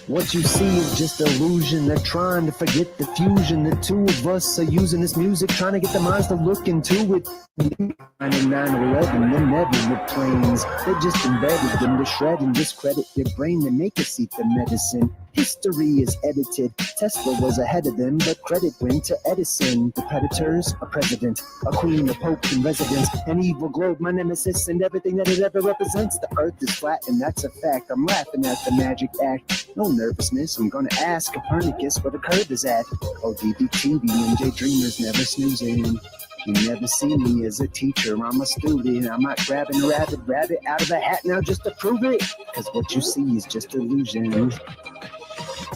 What you see is just illusion. They're trying to forget the fusion. The two of us are using this music, trying to get the minds to look into it. 9/11, they're never the planes. They're just embedded them to shred and discredit their brain to make us eat the medicine. History is edited. Tesla was ahead of them, but credit went to Edison. The predators, a president, a queen, a pope in residence, an evil globe, my nemesis, and everything that it ever represents. The earth is flat, and that's a fact. I'm laughing at the magic act. No nervousness, I'm gonna ask Copernicus where the curve is at. ODB TV and Daydreamers never snoozing. You never see me as a teacher, I'm a student. I'm not grabbing a rabbit out of a hat now just to prove it. Cause what you see is just illusion.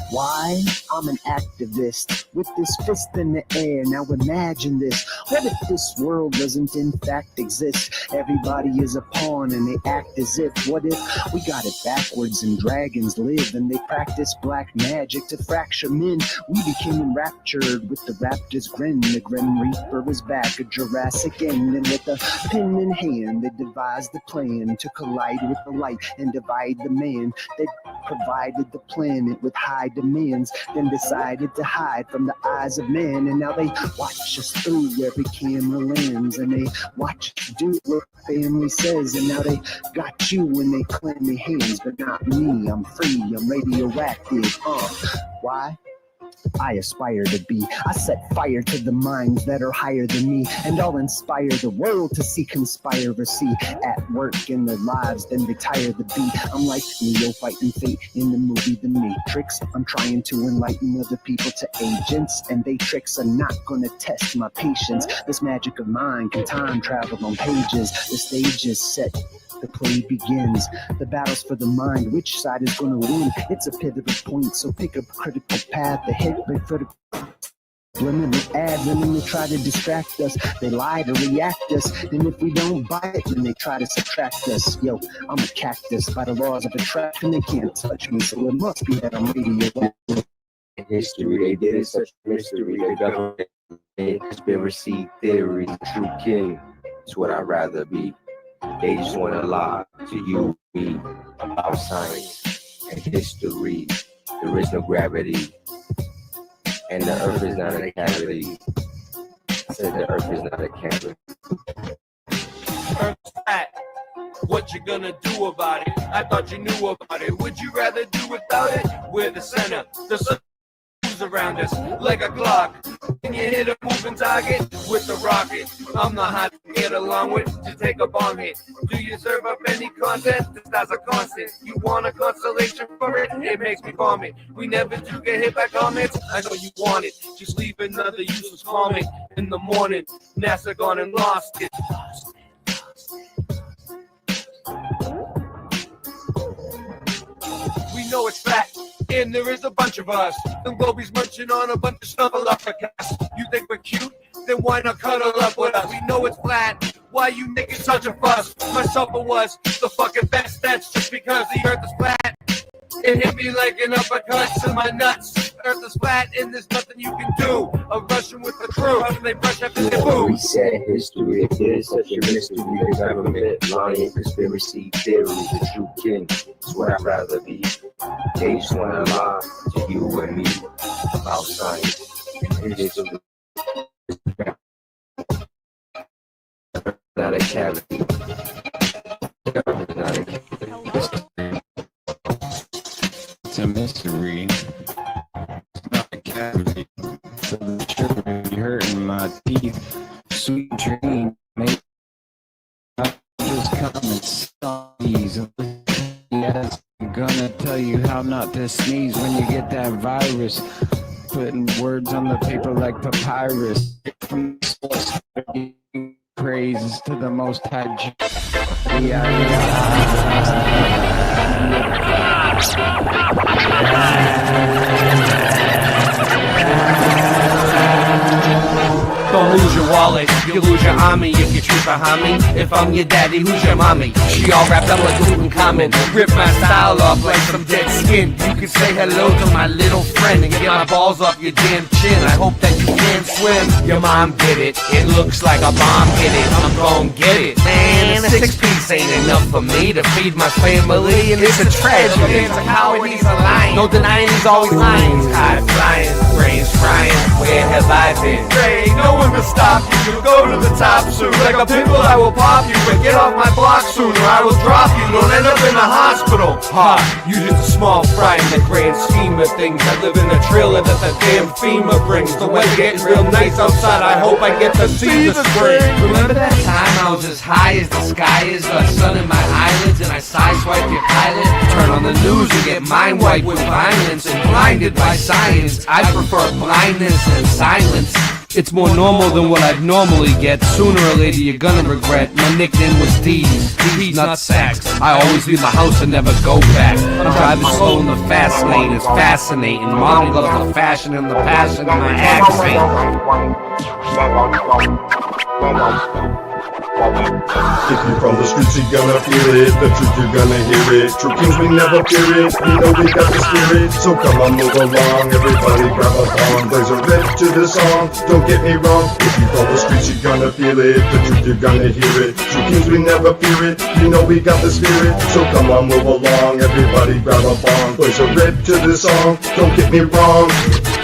Why? I'm an activist with this fist in the air. Now imagine this. What if this world doesn't in fact exist? Everybody is a pawn and they act as if. What if we got it backwards and dragons live and they practice black magic to fracture men? We became enraptured with the raptor's grin. The Grim Reaper is back, a Jurassic end. And with a pen in hand, they devised the plan to collide with the light and divide the man. They provided the planet with high demands, then decided to hide from the eyes of man. And now they watch us through every camera lens, and they watch us do what family says. And now they got you when they claim their hands, but not me. I'm free, I'm radioactive. Why? I aspire to be. I set fire to the minds that are higher than me, and I'll inspire the world to see conspiracy at work in their lives, then they tire the beat. I'm like Neo fighting fate in the movie The Matrix. I'm trying to enlighten other people to agents, and they tricks are not gonna test my patience. This magic of mine can time travel on pages. The stage is set, the play begins. The battle's for the mind, which side is gonna win? It's a pivotal point, so pick a critical path. The hit big for the limited ad, then they try to distract us. They lie to react us, and if we don't buy it, then they try to subtract us. Yo, I'm a cactus by the laws of attraction. They can't touch me, so it must be that I'm radioactive. In history, they did it such a mystery. The government conspiracy theories, true king. It's what I'd rather be. They just want to lie to you, me, about science and history. There is no gravity, and the earth is not a cavity. I said the earth is not a cavity. Earth's flat. What you gonna do about it? I thought you knew about it. Would you rather do without it? We're the center. The sun moves around us like a clock. And you hit a moving target with a rocket. I'm the hot to get along with. Just take a bomb hit. Do you serve up any content? This guy's a constant. You want a constellation for it? It makes me vomit. We never do get hit by comments. I know you want it. Just leave another useless comment in the morning. NASA gone and lost it. We know it's fat, and there is a bunch of us. Them globies munching on a bunch of snuffleupagus. You think we're cute? Then why not cuddle up with us? We know it's flat. Why you making such a fuss? My supper was the fucking best. That's just because the earth is flat. It hit me like an uppercut to my nuts. earth is flat and there's nothing you can do. A Russian with the crew, how do they brush after their food? Reset history, it is such a mystery. The government, lying, conspiracy theories, the true king. It's what I'd rather be. They just wanna lie to you and me about science and history. Not a cavity. Not a cavity. It's a mystery. It's not a cavity. So the sugar be hurting my teeth. Sweet dream, maybe I just come and sneeze. Yes, I'm gonna tell you how not to sneeze when you get that virus. Putting words on the paper like papyrus. From the source, praises to the Most High. Don't lose your wallet, you lose your army if you choose behind me. If I'm your daddy, who's your mommy? She all wrapped up like Tutankhamun. Rip my style off like some dead skin. You can say hello to my little friend and get my balls off your damn chin. I hope that you can swim. Your mom did it. It looks like a bomb hit it. I'm gon' get it. Man, a 6-piece ain't enough for me to feed my family, and it's a tragedy. It's a coward, he's a lion. No denying he's always lying. High flying, brains frying. Where have I been? Ray, no one can stop you. You'll go to the top soon. Like a pitbull, I will pop you, but get off my block soon, or I will drop you. Don't end up in the hospital. Ha! You just a small fry in the grand scheme of things. I live in a trailer that the damn FEMA brings. The weather getting real nice outside. I hope I get to see the spring. Remember that time I was as high as the sky is, the sun in my eyelids, and I sideswipe your pilot? Turn on the news and get mind wiped with violence and blinded by science. I prefer blindness and silence. It's more normal than what I'd normally get. Sooner or later you're gonna regret. My nickname was D's Nutsacks. I always leave my house and never go back. I'm driving slow in the fast lane, it's fascinating. Mommy loves the fashion and the passion in my accent. If you're from the streets, you're gonna feel it. The truth, you're gonna hear it. True kings, we never fear it. You know we got the spirit. So come on, move along. Everybody grab a bong. Blaze a rip to the song. Don't get me wrong. If you're from the streets, you're gonna feel it. The truth, you're gonna hear it. True kings, we never fear it. You know we got the spirit. So come on, move along. Everybody grab a bong. Blaze a rip to the song. Don't get me wrong.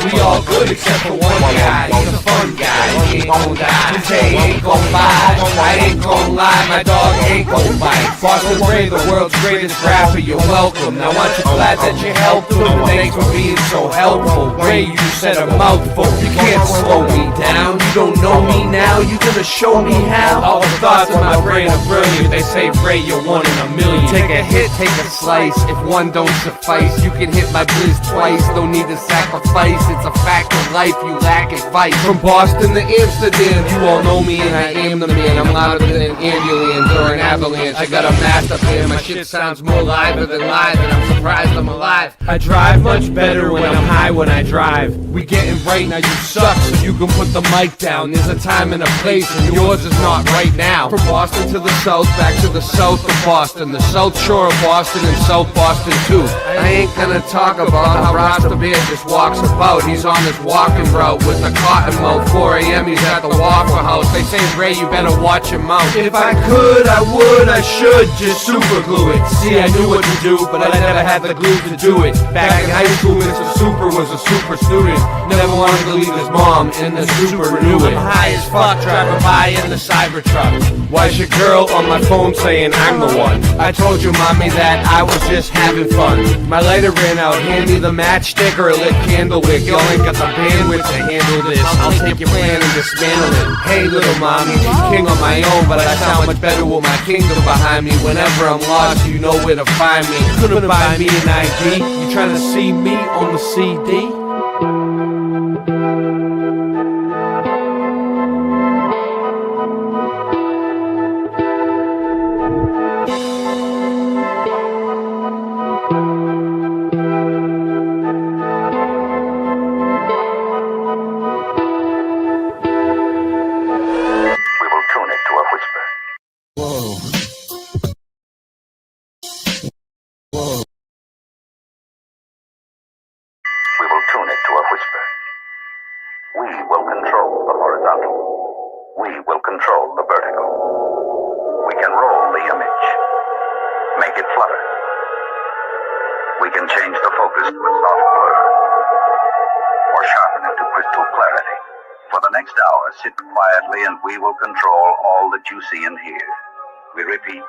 We all good except for one guy. He's a fun guy. He ain't gon' die. His day ain't gon' lie. I ain't gon' lie. My dog ain't gon' bite. Boston Ray, the world's greatest rapper. You're welcome. Now aren't you glad that you helped him? Thanks for being so helpful. Ray, you said a mouthful. You can't slow me down. You don't know me now. You gonna show me how? All the thoughts in my brain are brilliant. They say Ray, you're one in a million. Take a hit, take a slice. If one don't suffice, you can hit my blizz twice. Don't need to sacrifice. It's a fact of life, you lack advice. From Boston to Amsterdam, you all know me and I am the man. I'm louder than an ambulance or an avalanche. I got a master plan, my shit sounds more liver than live, and I'm surprised I'm alive. I drive much better when I'm high when I drive. We getting right now, you suck, so you can put the mic down. There's a time and a place, and yours is not right now. From Boston to the south, back to the south of Boston, the south shore of Boston and South Boston too. I ain't gonna talk about how Rasta Bear just walks about. He's on his walking route with a cotton mouth. 4 a.m. he's at the Waffle House. They say, Ray, you better watch your mouth. If I could, I would, I should just super glue it. See, I knew what to do, but I never had the glue to do it. Back in high school, Mr. Super was a super student. Never wanted to leave his mom, and the super knew it. I'm high as fuck, driving by in the Cybertruck. Why's your girl on my phone saying I'm the one? I told you, mommy, that I was just having fun. My lighter ran out, hand me the matchstick or a lit candle wick. Y'all ain't got the bandwidth to handle this. I'll take your plan and dismantle it. Hey, little mommy, she's king on my own, but I sound much better with my kingdom behind me. Whenever I'm lost, you know where to find me. Couldn't buy me an ID. You trying to see me on the CD? Whoa. it to a whisper. We will control the horizontal. We will control the vertical. We can roll the image, make it flutter. We can change the focus to a soft blur, or sharpen it to crystal clarity. For the next hour, sit quietly and we will control all that you see and hear. We repeat,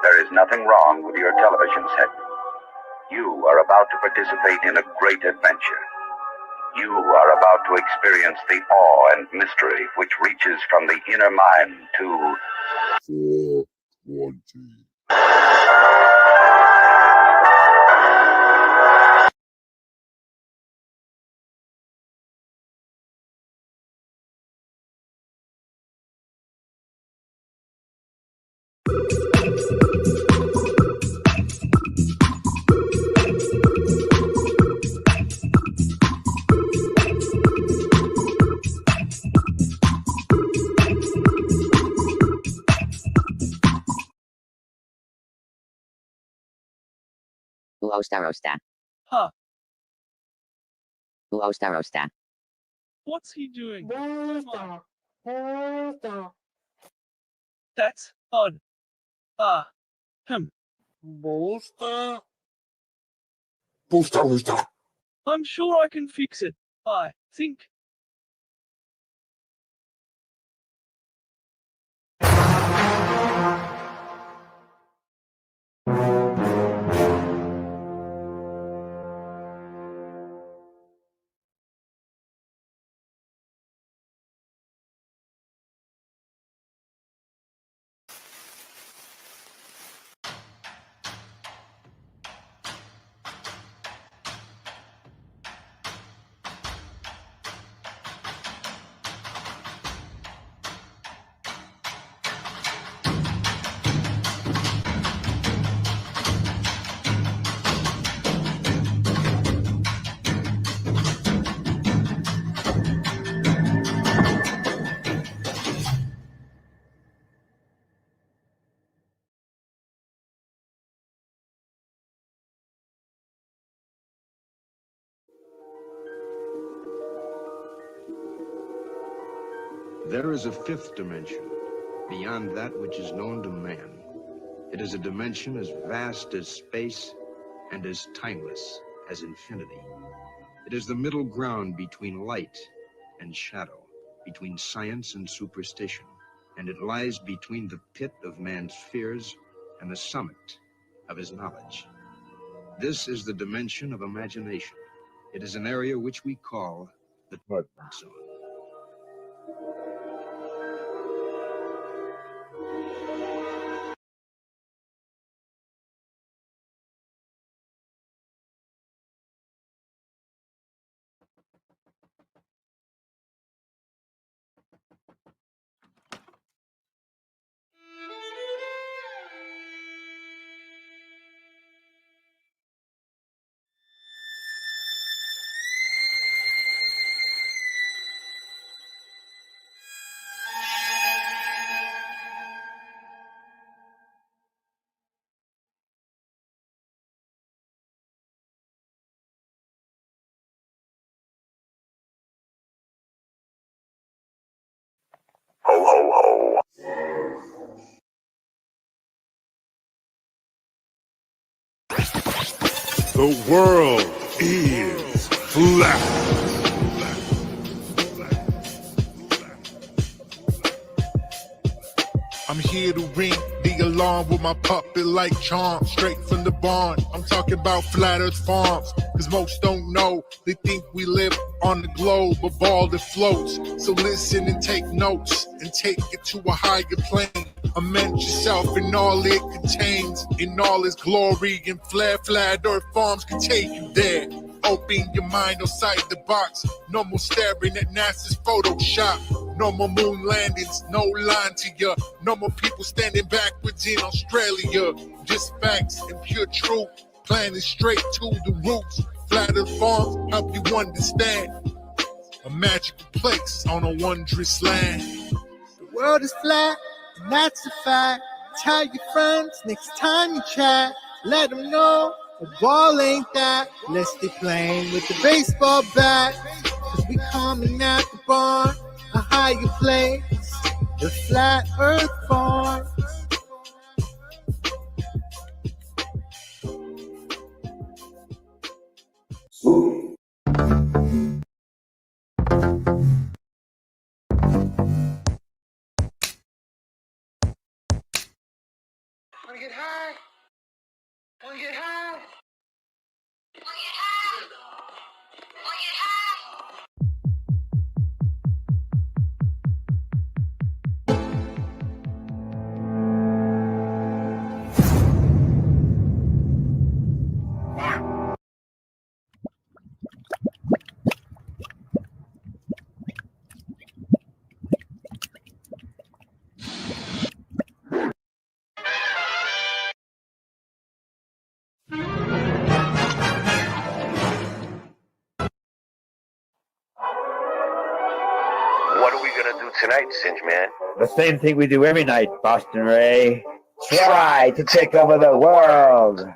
there is nothing wrong with your television set. You are about to participate in a great adventure. You are about to experience the awe and mystery which reaches from the inner mind to 420. Uostarosta. Huh. Uostarosta. What's he doing? That's odd. I'm sure I can fix it. I think. There is a fifth dimension, beyond that which is known to man. It is a dimension as vast as space and as timeless as infinity. It is the middle ground between light and shadow, between science and superstition, and it lies between the pit of man's fears and the summit of his knowledge. This is the dimension of imagination. It is an area which we call the Mud Zone. ho ho ho. The world is flat. I'm here to ring the alarm with my puppet like charm, straight from the barn. I'm talking about Flat Earth Farms, cause most don't know. They think we live on the globe, a ball that floats. So listen and take notes, and take it to a higher plane. Imagine yourself in all it contains, in all its glory and flair. Flat Earth Farms can take you there. Open your mind outside the box. No more staring at NASA's Photoshop. No more moon landings, no line to ya. No more people standing backwards in Australia. Just facts and pure truth, planning straight to the roots. Flat Earth Farms help you understand. A magical place on a wondrous land. The world is flat, and that's a fact. Tell your friends next time you chat. Let them know A ball ain't that. Let's stay playing with the baseball bat. Cause we coming at the barn, a higher place, the flat earth farm. Wanna get high? Wanna get high? What are we gonna do tonight, Singe Man? The same thing we do every night, Boston Ray. Try to take over the world.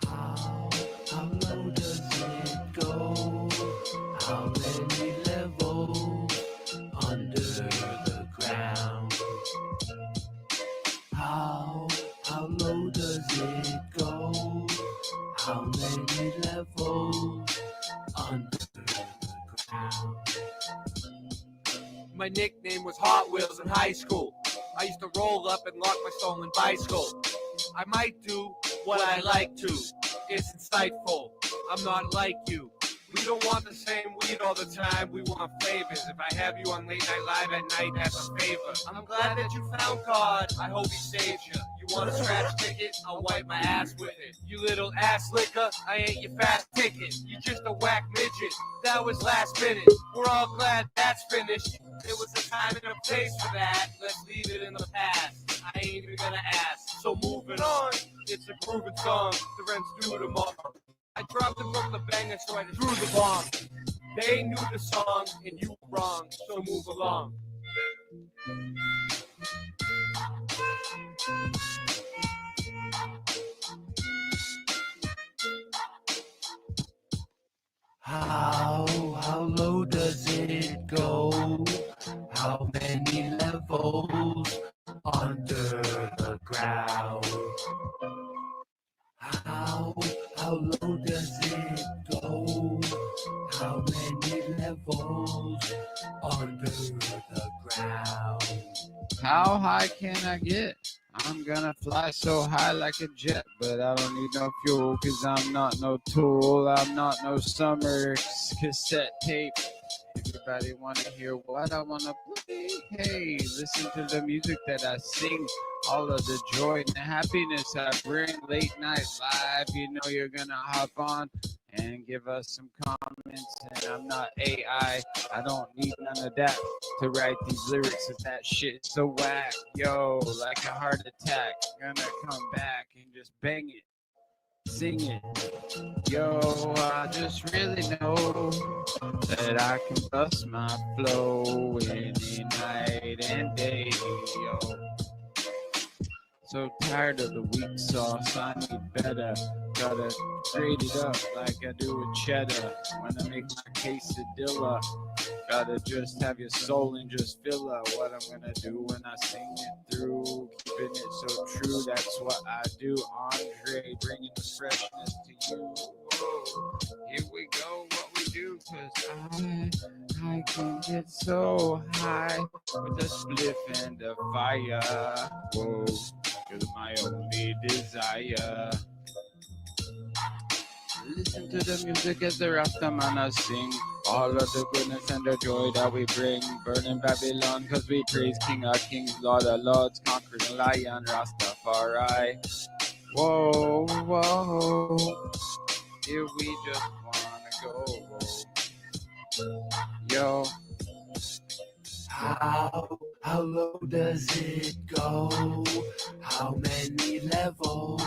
How low does it go? How many levels under the ground? How low does it go? How many levels under the ground? My nickname was Hot Wheels in high school. I used to roll up and lock my stolen bicycle. I might do what I like to. It's insightful. I'm not like you. We don't want the same weed all the time. We want flavors. If I have you on Late Night Live at night, that's a favor. I'm glad that you found God. I hope he saves you. You want a scratch ticket? I'll wipe my ass with it. You little ass licker, I ain't your fast ticket. You just a whack midget. That was last minute. We're all glad that's finished. There was a time and a place for that. Let's leave it in the past. I ain't even gonna ask. So moving on, it's a grooving song. The rent's due tomorrow. I dropped and broke the banger, so I just threw the bomb. They knew the song, and you were wrong, so move along. How low does it go? How many levels under the ground? How low does it go? How many levels under the ground? How high can I get? I'm gonna fly so high like a jet, but I don't need no fuel, cause I'm not no tool. I'm not no summer cassette tape. Everybody wanna hear what I wanna play? Hey, listen to the music that I sing. All of the joy and the happiness I bring. Late night live, you know you're gonna hop on and give us some comments. And I'm not AI, I don't need none of that to write these lyrics. If that shit's so whack, yo, like a heart attack, gonna come back and just bang it, sing it. Yo, I just really know that I can bust my flow any night and day, yo. So tired of the weak sauce, I need better. Gotta grade it up like I do with cheddar. When I make my quesadilla, gotta just have your soul and just feel out what I'm gonna do when I sing it through. Keeping it so true, that's what I do. Andre, bringing the freshness to you. Whoa, here we go, what we do, cause I can get so high with the spliff and the fire. Whoa, you're my only desire. Listen to the music as the Rastaman sing. All of the goodness and the joy that we bring. Burning Babylon, cause we praise King of Kings, Lord of Lords, conquering Lion, Rastafari. Whoa, whoa, here we just wanna go. Yo. How low does it go? How many levels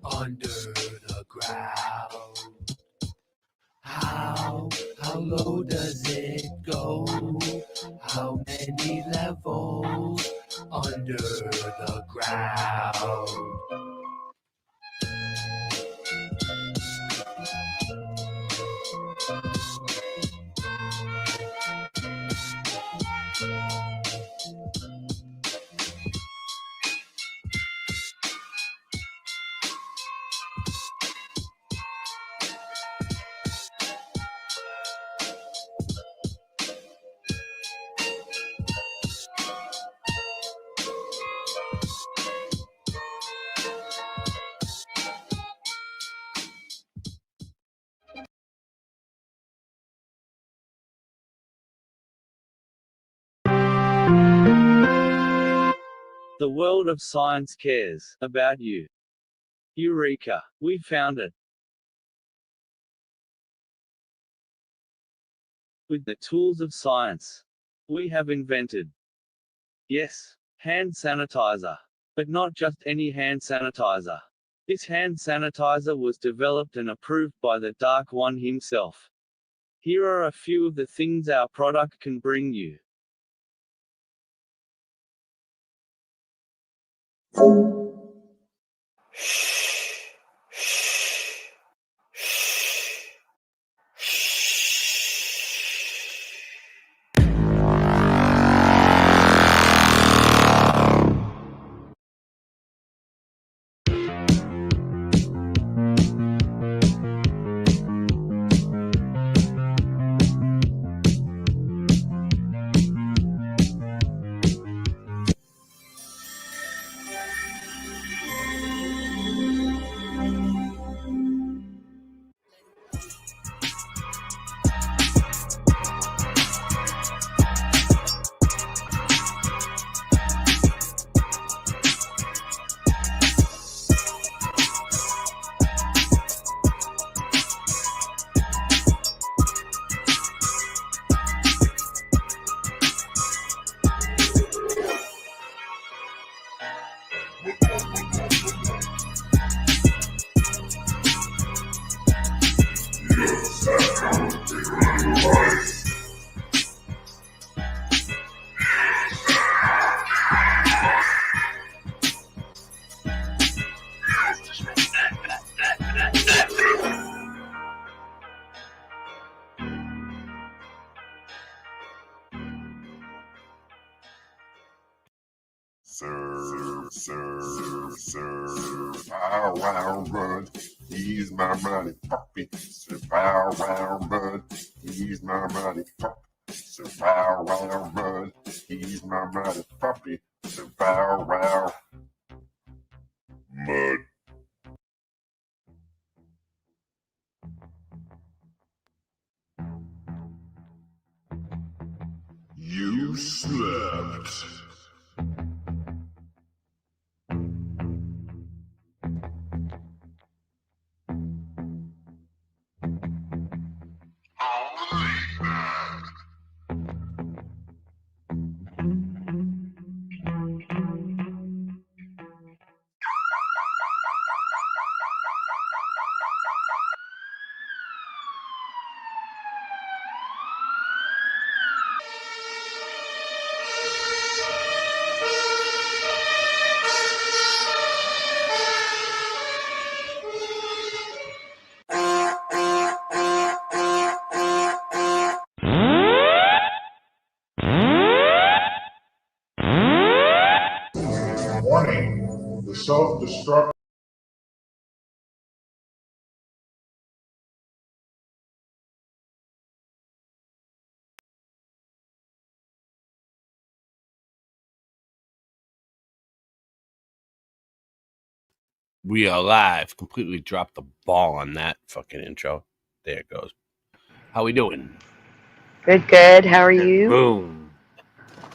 under the ground? How low does it go? How many levels under the ground? The world of science cares about you. Eureka! We found it. With the tools of science, we have invented, yes, hand sanitizer. But not just any hand sanitizer. This hand sanitizer was developed and approved by the Dark One himself. Here are a few of the things our product can bring you. Serve, serve, serve. Bow wow run. He's my mighty puppy. So bow wow run. He's my mighty puppy. So bow wow run. He's my mighty puppy. So bow wow. Mud. You slept. Warning. The self-destruct. We are live. Completely dropped the ball on that fucking intro. There it goes. How we doing? Good, good. How are you? Boom.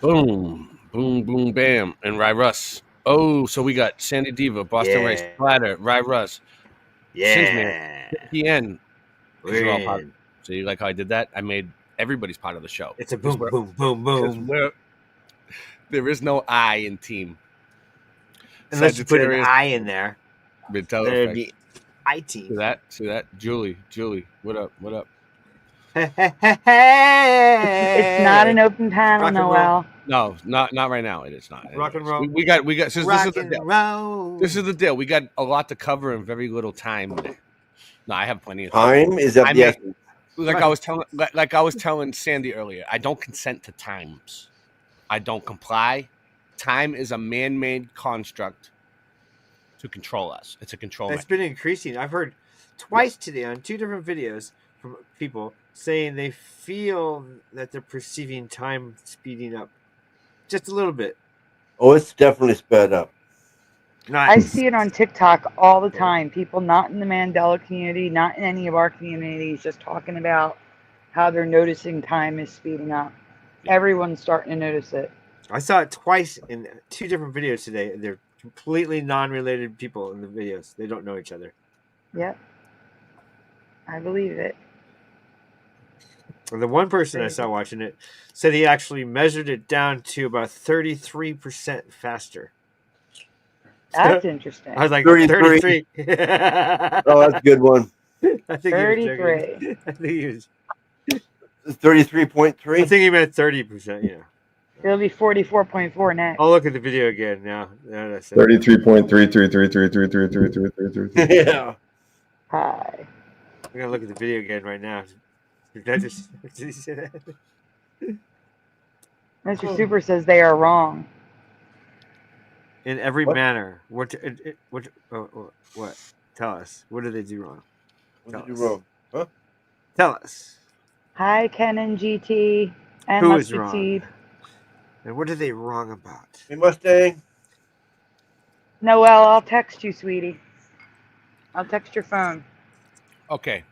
Boom. Boom, boom, bam. And Ry Russ. Oh, so we got Sandy Diva, Boston Race, Splatter, Ry Russ. Yeah. PN. We're in. So you like how I did that? I made everybody's part of the show. It's a boom, boom, boom, boom. There is no I in team. Unless you put an I in there. There'd be I team. See that? Julie, what up? What up? It's not an open panel, Noel. No, not right now. It is not. Rock and roll. We got. Since Rock this is the deal. roll. This is the deal. We got a lot to cover in very little time. No, I have plenty of time. Is that the essence? Like I was telling Sandy earlier, I don't consent to times. I don't comply. Time is a man-made construct to control us. It's a control. It's been increasing. I've heard twice today on 2 different videos from people saying they feel that they're perceiving time speeding up just a little bit. Oh, it's definitely sped up. I see it on TikTok all the time. People not in the Mandela community, not in any of our communities, just talking about how they're noticing time is speeding up. Everyone's starting to notice it. I saw it twice in 2 different videos today. They're completely non-related people in the videos. They don't know each other. Yep. I believe it. And the one person I saw watching it said he actually measured it down to about 33% faster. That's interesting. I was like, 33. Oh, that's a good one. I think 33. I think he was 33.3. I think he meant 30%. Yeah. It'll be 44.4 next. I'll look at the video again now. 33.33333333333. Yeah. Hi. I'm gonna look at the video again right now. Did I just did he say that? Mr. Super says they are wrong. In every manner. What? Tell us. What did they do wrong? What did you do wrong? Huh? Tell us. Hi, Ken and GT. And Who is Mustard wrong? Seed. And what are they wrong about? Hey, Mustang. Noel, I'll text you, sweetie. I'll text your phone. Okay.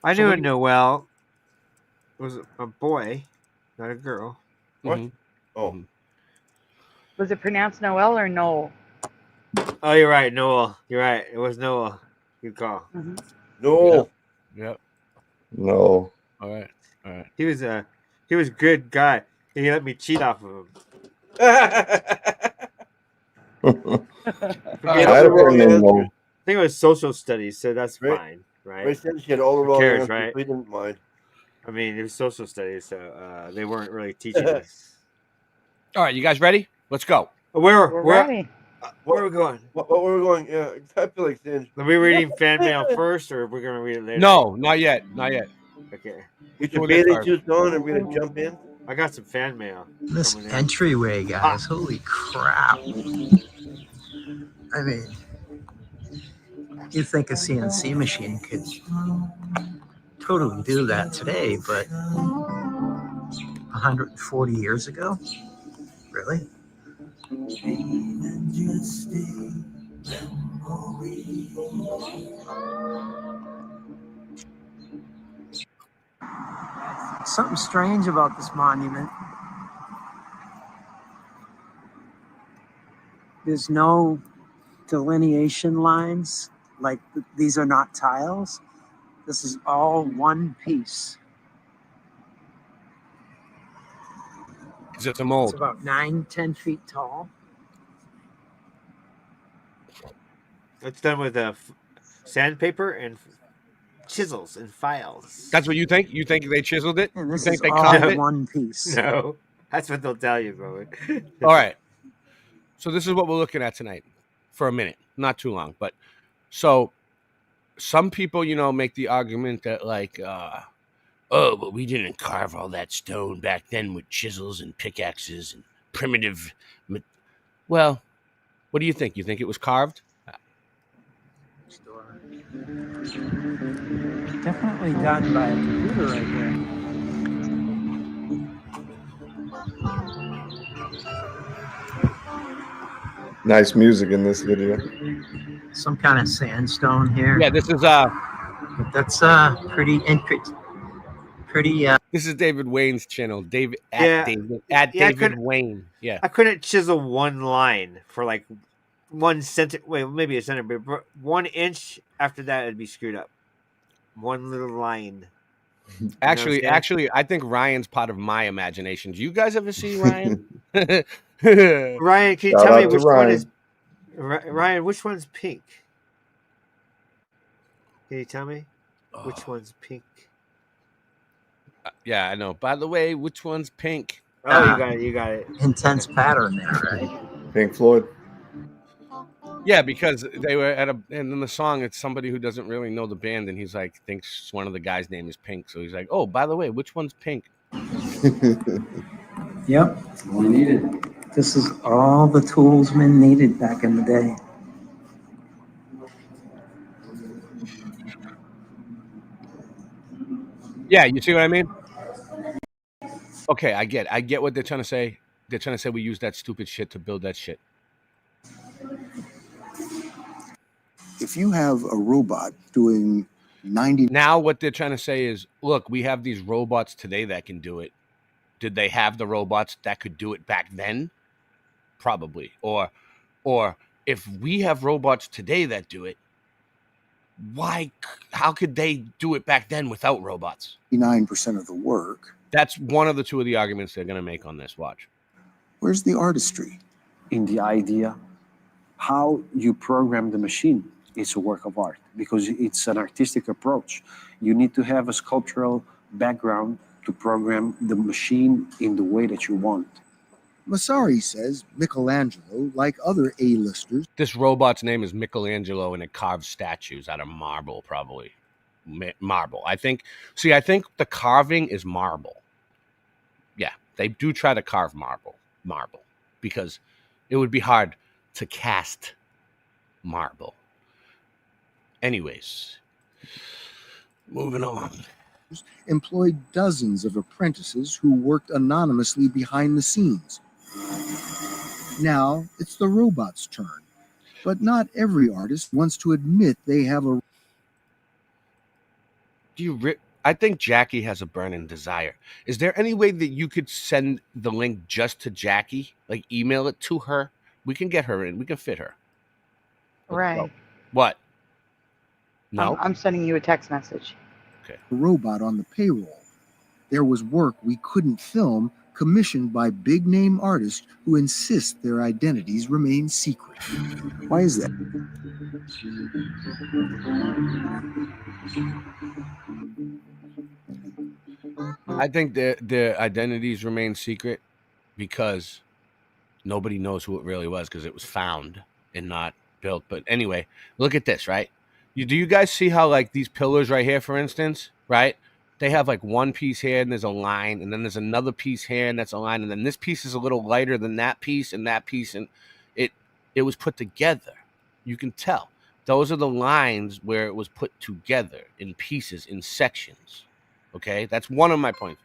I knew Noel was a boy, not a girl. What? Mm-hmm. Oh. Was it pronounced Noel or Noel? Oh, you're right, Noel. You're right. It was Noel. Good call. Mm-hmm. No. Yep. No. All right. He was a good guy. He let me cheat off of him. I think it was social studies, so that's fine, right? Ray said she had all the Who wrong cares, answers. right? We didn't mind. I mean, it was social studies, so they weren't really teaching us. All right, you guys ready? Let's go. We're ready. Where are we going? What were we going? Yeah, I feel like saying. Are we reading fan mail first, or are we gonna read it later? No, not yet. Not yet. Okay. Get your bathing suits on, and we're gonna jump in. I got some fan mail. This entryway, guys. Holy crap. I mean, you think a CNC machine could totally do that today, but 140 years ago? Really? Something strange about this monument. There's no delineation lines, like these are not tiles. This is all one piece. Is it the mold? It's about 9-10 feet tall. It's done with sandpaper and chisels and files. That's what you think? You think they chiseled it? And You this think is they all carved it? one piece. No, that's what they'll tell you, bro. All right. So this is what we're looking at tonight for a minute, not too long. But so some people, make the argument that like, oh, but we didn't carve all that stone back then with chisels and pickaxes and primitive. Well, what do you think? You think it was carved? Definitely done by a computer right here. Nice music in this video. Some kind of sandstone here. Yeah, this is That's pretty intricate. Pretty. This is David Wayne's channel. David Wayne. Yeah. I couldn't chisel one line for like 1 centimeter. Wait, maybe a centimeter, but 1 inch. After that, it'd be screwed up. One little line. Actually, I think Ryan's part of my imagination. Do you guys ever see Ryan? Ryan, can you Shout tell me out to which one Ryan. is Ryan? Which one's pink? Can you tell me which one's pink? Yeah, I know. By the way, which one's pink? Oh, you got it. Intense pattern there, right? Pink Floyd. Yeah, because they were and in the song, it's somebody who doesn't really know the band, and he's like thinks one of the guys' name is Pink, so he's like, "Oh, by the way, which one's pink?" Yep. We needed. This is all the tools men needed back in the day. Yeah, you see what I mean? Okay, I get what they're trying to say. They're trying to say we use that stupid shit to build that shit. If you have a robot doing 90... Now what they're trying to say is, look, we have these robots today that can do it. Did they have the robots that could do it back then? Probably. Or if we have robots today that do it, how could they do it back then without robots? 99% of the work. That's one of the two of the arguments they're going to make on this. Watch. Where's the artistry? In the idea, how you program the machine is a work of art because it's an artistic approach. You need to have a sculptural background to program the machine in the way that you want. Massari says Michelangelo, like other A-listers, This robot's name is Michelangelo, and it carves statues out of marble, probably. Marble. I think the carving is marble. Yeah, they do try to carve marble, because it would be hard to cast marble. Anyways, moving on. employed dozens of apprentices who worked anonymously behind the scenes. Now it's the robot's turn, but not every artist wants to admit they have a... I think Jackie has a burning desire. Is there any way that you could send the link just to Jackie? Like email it to her? We can get her in. We can fit her. Right. What? No? I'm sending you a text message. Okay. Robot on the payroll. There was work we couldn't film commissioned by big-name artists who insist their identities remain secret. Why is that? I think their identities remain secret because nobody knows who it really was because it was found and not built. But anyway, look at this, right? Do you guys see how like these pillars right here, for instance, right? They have like one piece here and there's a line, and then there's another piece here and that's a line, and then this piece is a little lighter than that piece, and it was put together. You can tell. Those are the lines where it was put together in pieces, in sections. Okay? That's one of my points.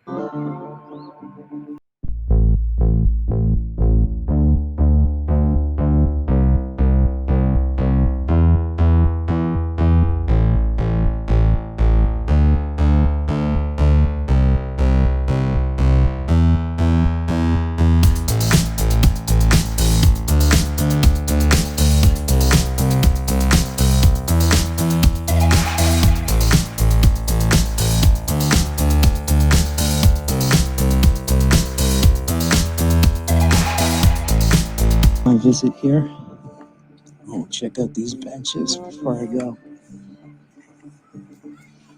My visit here. Oh, check out these benches before I go.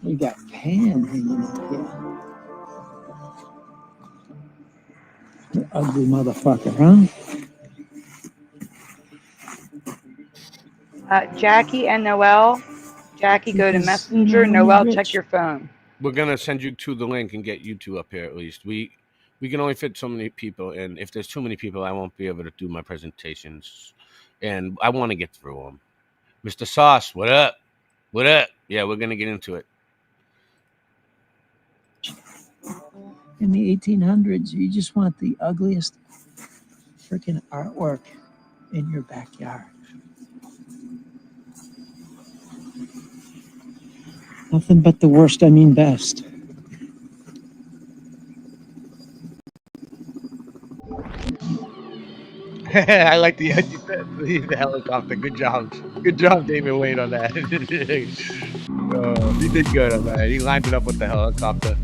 We got Pan hanging out here. You ugly motherfucker, huh? Jackie and Noel. Jackie, go to Because, Messenger. when you're Noel, rich, check your phone. We're gonna send you to the link and get you two up here at least. We can only fit so many people, and if there's too many people, I won't be able to do my presentations, and I want to get through them. Mr. Sauce, what up? What up? Yeah, we're gonna get into it. in the 1800s, you just want the ugliest freaking artwork in your backyard. Nothing but the worst, I mean best. I like the helicopter. Good job. Good job, David Wade, on that. He did good on that. He lined it up with the helicopter.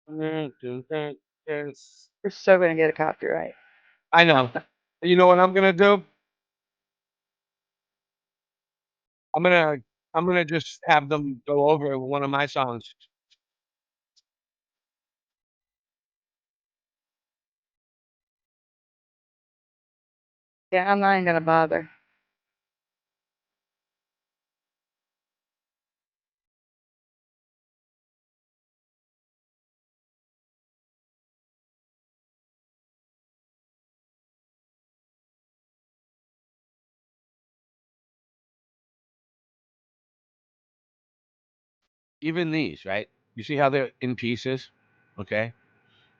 We're so gonna get a copyright. I know. You know what I'm gonna do? I'm gonna just have them go over one of my songs. Yeah, I'm not even gonna bother. Even these, right? You see how they're in pieces? Okay.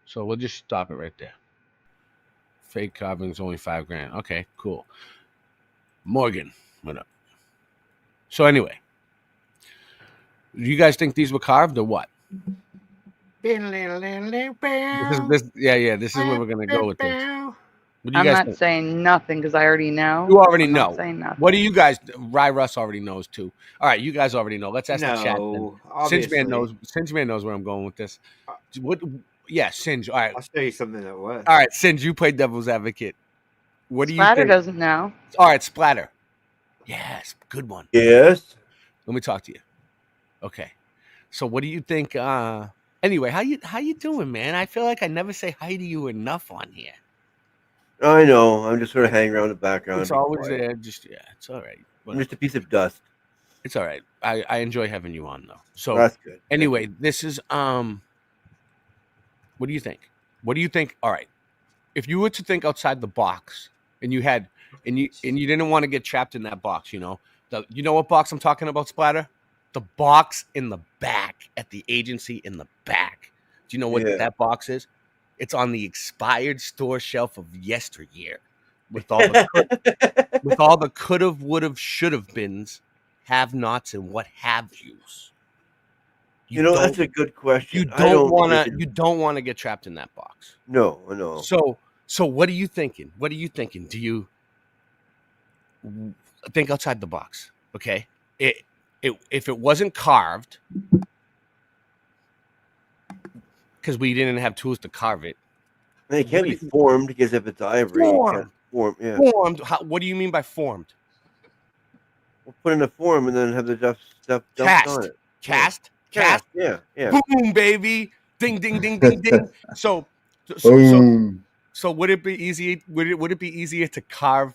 So we'll just stop it right there. Fake carving's only $5,000. Okay, cool. Morgan, what up? So anyway, do you guys think these were carved or what? This is where we're gonna go with this. What do you I'm guys not think? saying nothing because I already know. You already I'm not know. saying nothing. What do you guys? Rye Russ already knows too. All right, you guys already know. Let's ask the chat then. No, obviously. Singe man knows where I'm going with this. What? Yeah, Singe. All right. I'll show you something that was. All right, Singe. You play devil's advocate. What do you Splatter think? doesn't know. All right, Splatter. Yes, good one. Yes. Let me talk to you. Okay. So what do you think? Anyway, how you doing, man? I feel like I never say hi to you enough on here. I know. I'm just sort of hanging around in the background. It's always there. Just it's all right. I'm just a piece of dust. It's all right. I enjoy having you on though. So That's good. Anyway, this is what do you think? What do you think? All right. If you were to think outside the box and you didn't want to get trapped in that box, you know what box I'm talking about, Splatter? The box in the back at the agency in the back. Do you know what that box is? It's on the expired store shelf of yesteryear with all the could have, would have, should have beens, have nots, and what have yous. That's a good question. You don't want to get trapped in that box. No, no. So what are you thinking? What are you thinking? Do you think outside the box? Okay. If it wasn't carved, because we didn't have tools to carve it. It can't be formed because if it's ivory, Formed. Yeah. Formed. What do you mean by formed? We'll put in a form and then have the stuff dumped on it. Cast. Yeah. Boom, baby. Ding, ding, ding, ding, ding. So would it be easy? Would it be easier to carve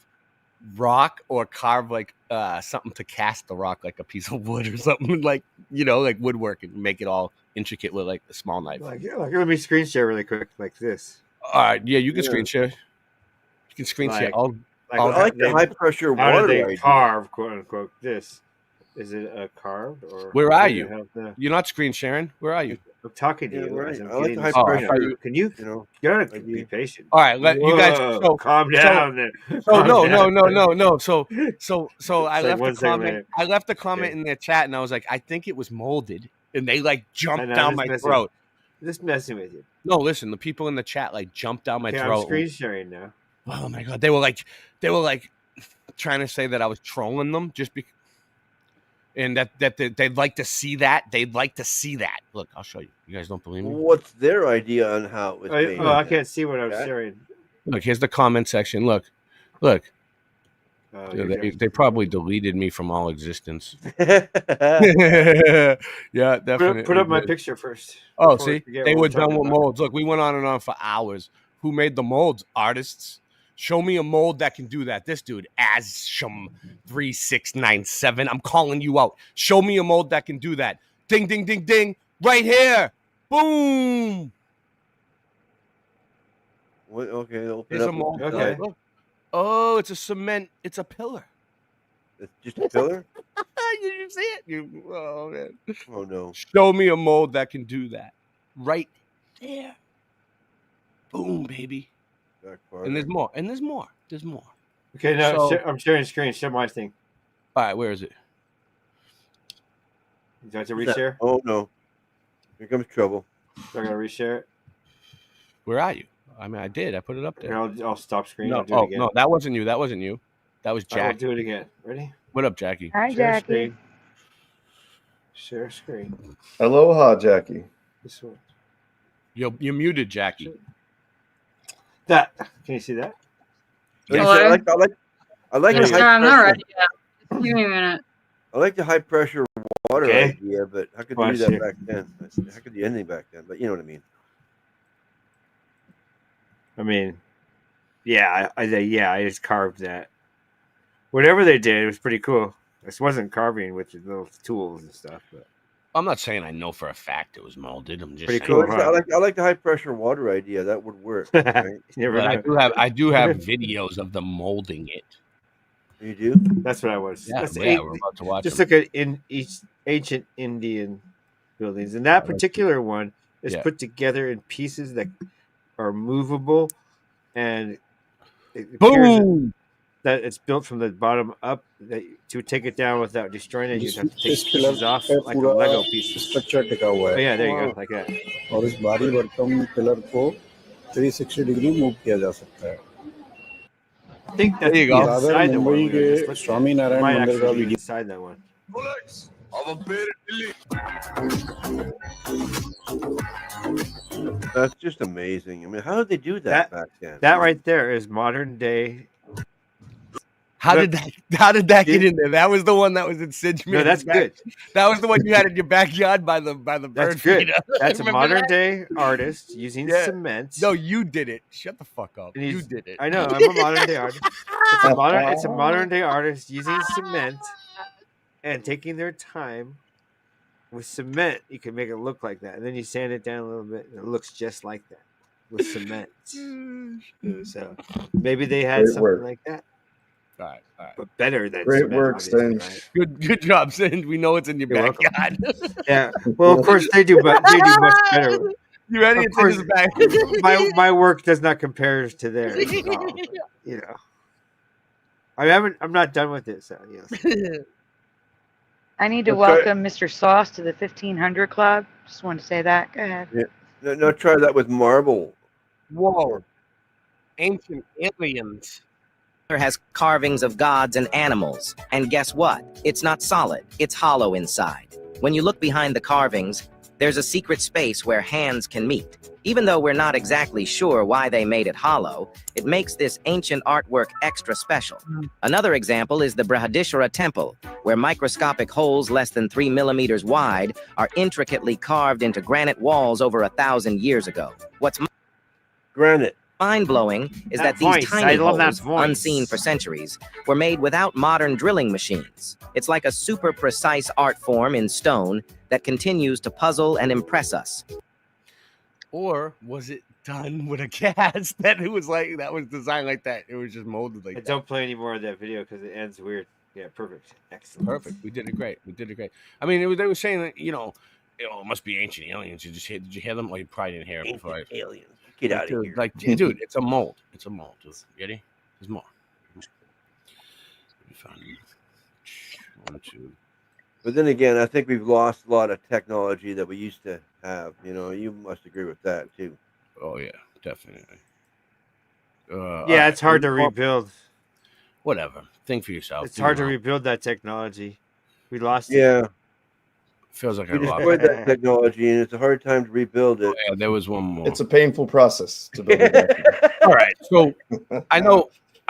rock or carve like something to cast the rock, like a piece of wood or something, like like woodwork, and make it all intricate with like a small knife? Like let me screen share really quick, like this. All right, yeah, you can screen share. You can screen share. I like the high pressure water. How do they carve, quote unquote, this? Is it a carved or? Where are you? You're not screen sharing. Where are you? I'm talking to you. Right. As I'm I like getting the high this pressure. screen. Can you? You gotta be patient. All right, let you guys. So, calm down. No. So I It's like left one a second comment. later. I left a comment in their chat, and I was like, I think it was molded, and they like jumped down my throat. Just messing with you. No, listen, the people in the chat like jumped down my throat. I'm screen sharing now. Oh my god, they were like trying to say that I was trolling them just because. And that they'd like to see that. They'd like to see that. Look, I'll show you. You guys don't believe me? What's their idea on how it was made? I can't see what I'm sharing. Look, here's the comment section. Look. They probably deleted me from all existence. Yeah, definitely. Put up my picture first. Oh, see? They were done with molds. Look, we went on and on for hours. Who made the molds? Artists. Show me a mold that can do that. This dude, Asham3697. I'm calling you out. Show me a mold that can do that. Ding, ding, ding, ding. Right here. Boom. What? Okay, open There's up. a mold. Okay. Look. Oh, it's a cement. It's a pillar. It's just a pillar? Did you see it? Oh, man. Oh, no. Show me a mold that can do that. Right there. Boom, baby. And there's more. There's more. Okay, now I'm sharing screen. Share my thing. All right, where is it? Do I have to reshare? Oh, no. Here comes trouble. Do I got to reshare it? Where are you? I mean, I did. I put it up there. I'll stop screen. No, I'll do it again. no, that wasn't you. That was Jackie. I'll do it again. Ready? What up, Jackie? Hi, Jackie. Share screen. Aloha, Jackie. This one. You're muted, Jackie. That. Can you see that? I like I'm not ready yet. Give me a minute. I like the high pressure water Okay. idea, but how could Oh, you I do see. that back then? How could you do anything back then? But you know what I mean. I mean, yeah, I just carved that. Whatever they did, it was pretty cool. This wasn't carving with the little tools and stuff, but I'm not saying I know for a fact it was molded. I'm just Pretty saying. cool, So I like the high pressure water idea. That would work. Right? Never But know. I do have videos of them molding it. You do? That's what I was. Yeah, That's yeah, we're about to watch just them. look at in each ancient Indian buildings, and that particular one is Yeah. put together in pieces that are movable, and it appears Boom! that it's built from the bottom up. That to take it down without destroying it, you'd have to take pieces off like a Lego piece. Structure टिका हुआ है Oh yeah, there you go, like that. और इस भारी भरकम pillar को 360 degree move किया जा सकता है I think that's There you go. Dadar inside the one. Mumbai We के just looked at. Swami It Narayan might मंदिर का actually be video inside that one. That's just amazing. I mean, how did they do that back then? That right there is modern day. How did that get in there? That was the one that was in Sidge. No, that's good. That was the one you had in your backyard by the bird That's good. feeder. That's a Remember modern that? day artist using Yeah. cement. No, you did it. Shut the fuck up. And You he's- did it. I know. I'm a modern day artist. It's a modern day artist using cement and taking their time. With cement, you can make it look like that, and then you sand it down a little bit, and it looks just like that with cement. So maybe they had Great something work. like that, All right. but better than Great cement, work, obviously, Stan. right? Good job, Sin. We know it's in your You're welcome. backyard. Yeah. Well, of course they do, but they do much better. You ready? Of It's in his course, back. my work does not compare to theirs at all. But, you know, I'm not done with it. So yes. I need to Let's try- welcome Mr. Sauce to the 1500 Club. Just want to say that. Go ahead. Yeah. No, try that with marble. Whoa. Ancient aliens. Has carvings of gods and animals. And guess what? It's not solid. It's hollow inside. When you look behind the carvings, there's a secret space where hands can meet. Even though we're not exactly sure why they made it hollow, it makes this ancient artwork extra special. Another example is the Brihadishwara temple, where microscopic holes less than 3 millimeters wide are intricately carved into granite walls over 1,000 years ago. What's Granite. mind-blowing is that these voice, tiny I love that holes, voice. unseen for centuries, were made without modern drilling machines. It's like a super precise art form in stone that continues to puzzle and impress us. Or was it done with a cast that was designed like that? It was just molded like that. Don't play any more of that video because it ends weird. Yeah, perfect. Excellent. Perfect. We did it great. I mean, they were saying that, it must be ancient aliens. Did you hear them? Well, you probably didn't hear it before. Aliens. Get out of Dude, here. Like, dude, it's a mold. It's a mold, dude. Ready? There's more. Let me find one, two. But then again, I think we've lost a lot of technology that we used to have. You must agree with that too. Oh yeah, definitely. Yeah, it's hard to rebuild. Whatever. Think for yourself. It's hard to rebuild that technology. We lost it. Yeah. Feels like We I lost destroyed that technology, and it's a hard time to rebuild it. Yeah, there was one more. It's a painful process to build it back. All right. So I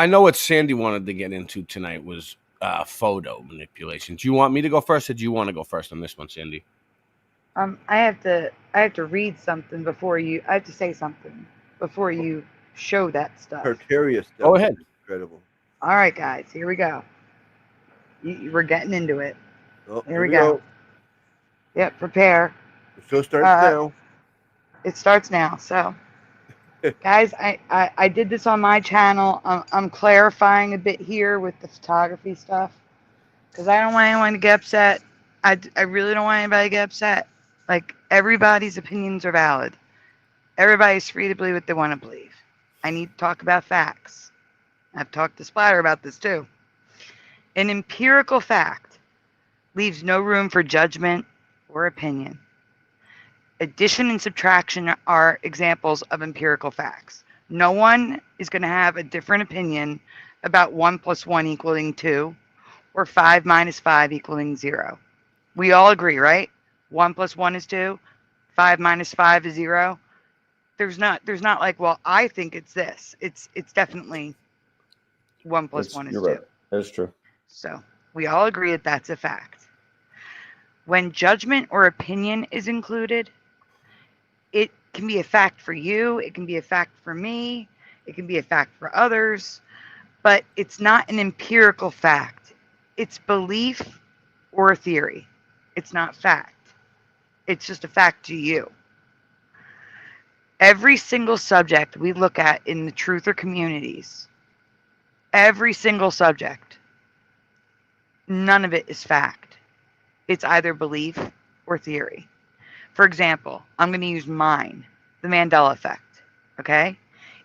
know what Sandy wanted to get into tonight was photo manipulation. Do you want me to go first, or do you want to go first on this one, Sandy? I have to read something before you. I have to say something before you show that stuff. Criteria stuff. Go ahead. is Incredible. All right, guys, here we go. We're getting into it. Oh, Here we go. Yep, prepare. The show starts now. It starts now. So, guys, I did this on my channel. I'm clarifying a bit here with the photography stuff because I don't want anyone to get upset. I really don't want anybody to get upset. Like, everybody's opinions are valid. Everybody's free to believe what they want to believe. I need to talk about facts. I've talked to Splatter about this too. An empirical fact leaves no room for judgment or opinion. Addition and subtraction are examples of empirical facts. No one is going to have a different opinion about 1 + 1 equaling 2 or 5 - 5 equaling 0. We all agree, right? 1 + 1 is 2, 5 - 5 is 0. There's not like, well, I think it's this. It's definitely 1 + 1 is 2. You're right. That's true. So We all agree that that's a fact. When judgment or opinion is included, it can be a fact for you, it can be a fact for me, it can be a fact for others, but it's not an empirical fact. It's belief or a theory. It's not fact. It's just a fact to you. Every single subject we look at in the truth or communities, every single subject, none of it is fact. It's either belief or theory. For example, I'm going to use mine, the Mandela effect. Okay?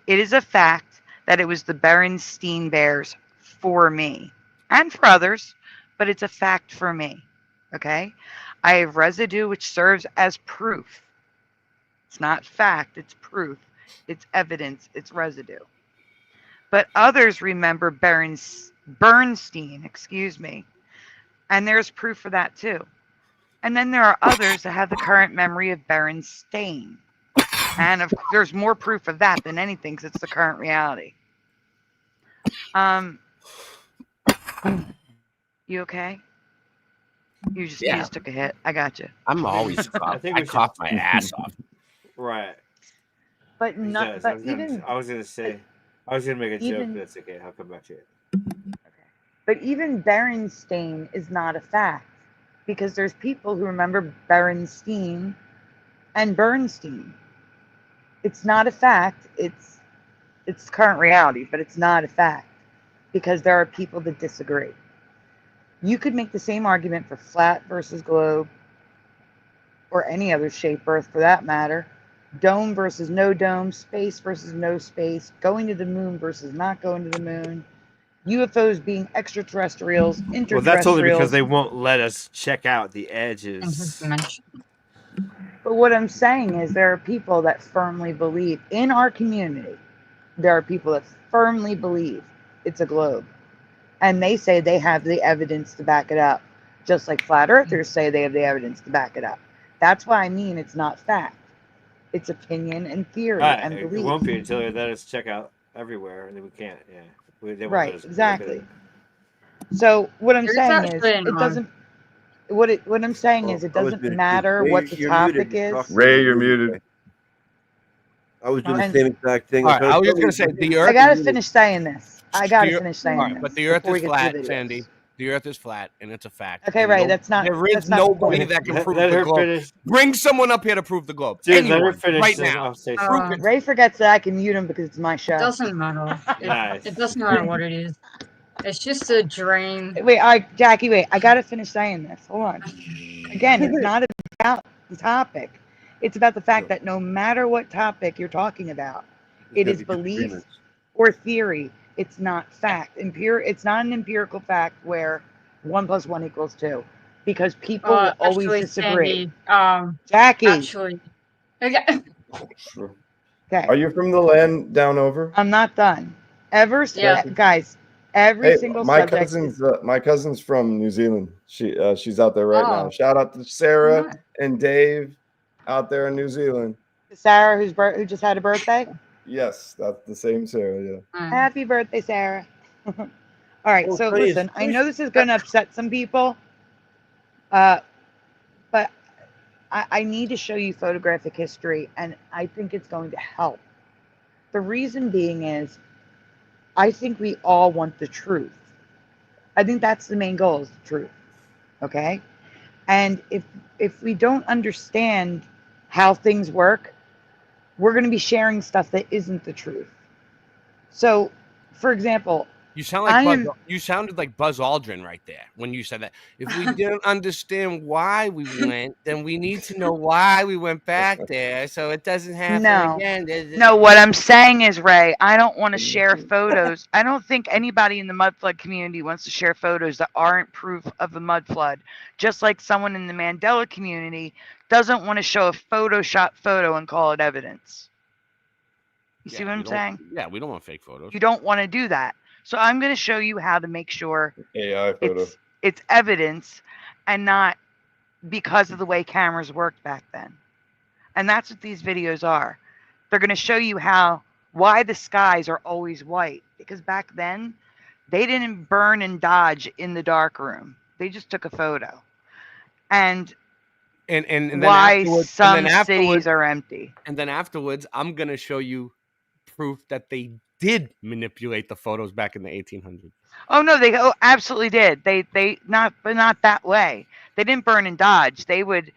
It is a fact that it was the Berenstain Bears for me and for others, but it's a fact for me. Okay? I have residue which serves as proof. It's not fact, it's proof. It's evidence, it's residue. But others remember Bernstein, and there's proof for that too. And then there are others that have the current memory of Berenstain. And there's more proof of that than anything because it's the current reality. You okay? You just took a hit. I got you. I'm always I cough my ass off. Right. But not. Yes, But I was gonna make a joke. But that's okay. I'll come back to it. But even Berenstain is not a fact because there's people who remember Berenstain and Bernstein. It's not a fact. It's current reality, but it's not a fact because there are people that disagree. You could make the same argument for flat versus globe or any other shape, Earth for that matter, dome versus no dome, space versus no space, going to the moon versus not going to the moon, UFOs being extraterrestrials, interterrestrials. Well, that's only because they won't let us check out the edges. But what I'm saying is there are people that firmly believe in our community. There are people that firmly believe it's a globe. And they say they have the evidence to back it up. Just like flat earthers say they have the evidence to back it up. That's why I mean it's not fact. It's opinion and theory and belief. It won't be until they let us check out everywhere, and then we can't. Yeah. They won't Right, let us exactly. So what I'm saying is actually it doesn't what I'm saying is it doesn't matter what the topic is. Ray, you're muted. I was doing the same exact thing. All right, I was just going to say, the Earth... I gotta finish saying this. I gotta The- finish saying all right, this. but the Earth before we is get to the flat, videos. Sandy. The Earth is flat, and it's a fact. Okay, And right. That's not. There is that's not the nobody point. that can prove Let the her globe. finish. Bring someone up here to prove the globe. Dude, let her Anyone, finish, right then now. I'll say Prove it. Ray forgets that I can mute him because it's my show. It doesn't matter. Nice. It doesn't matter what it is. It's just a drain. Wait, Jackie, wait. I gotta finish saying this. Hold on. Again, it's not about the topic. It's about the fact that no matter what topic you're talking about, it is belief or theory. It's not fact. It's not an empirical fact where 1 + 1 = 2, because people will always Actually, disagree. Sandy, Jackie. Actually, okay. Sure. Okay. Are you from the land down over? I'm not done. Yeah. Guys, every Hey, single my subject. cousin's from New Zealand. She's out there right now. Oh. Shout out to Sarah and Dave out there in New Zealand. Sarah, who just had a birthday. Yes, that's the same Sarah. Yeah. Happy birthday, Sarah. All right, Oh, so please. listen, I know this is going to upset some people, but I need to show you photographic history, and I think it's going to help. The reason being is I think we all want the truth. I think that's the main goal, is the truth. Okay? And if we don't understand how things work, we're going to be sharing stuff that isn't the truth. So, for example, You sound like you sounded like Buzz Aldrin right there when you said that. If we didn't understand why we went, then we need to know why we went back there, so it doesn't happen again. No, what I'm saying is, Ray, I don't want to share photos. I don't think anybody in the Mudflood community wants to share photos that aren't proof of the Mudflood. Just like someone in the Mandela community doesn't want to show a Photoshop photo and call it evidence. You see what I'm saying? Yeah, we don't want fake photos. You don't want to do that. So I'm going to show you how to make sure AI photo. it's evidence and not because of the way cameras worked back then. And that's what these videos are. They're going to show you why the skies are always white. Because back then, They didn't burn and dodge in the dark room. They just took a photo. And and then why afterwards, some cities are empty. And then afterwards, I'm gonna show you proof that they did manipulate the photos back in the 1800s. Oh no, they absolutely did. They not, but not that way. They didn't burn and dodge. They would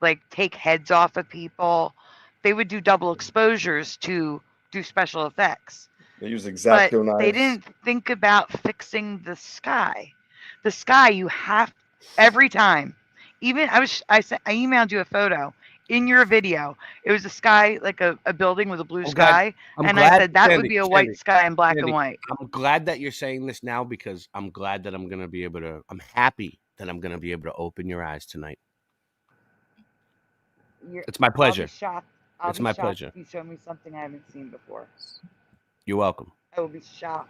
like take heads off of people. They would do double exposures to do special effects. They use But X-Acto they knives. didn't think about fixing the sky. The sky, you have every time. Even I emailed you a photo in your video. It was a sky, like a building with a blue sky, and I said that would be a white sky in black and white. I'm glad that you're saying this now because I'm glad that I'm happy that I'm gonna be able to open your eyes tonight. It's my pleasure. I'll be shocked. It's my pleasure. If you show me something I haven't seen before. You're welcome. I will be shocked.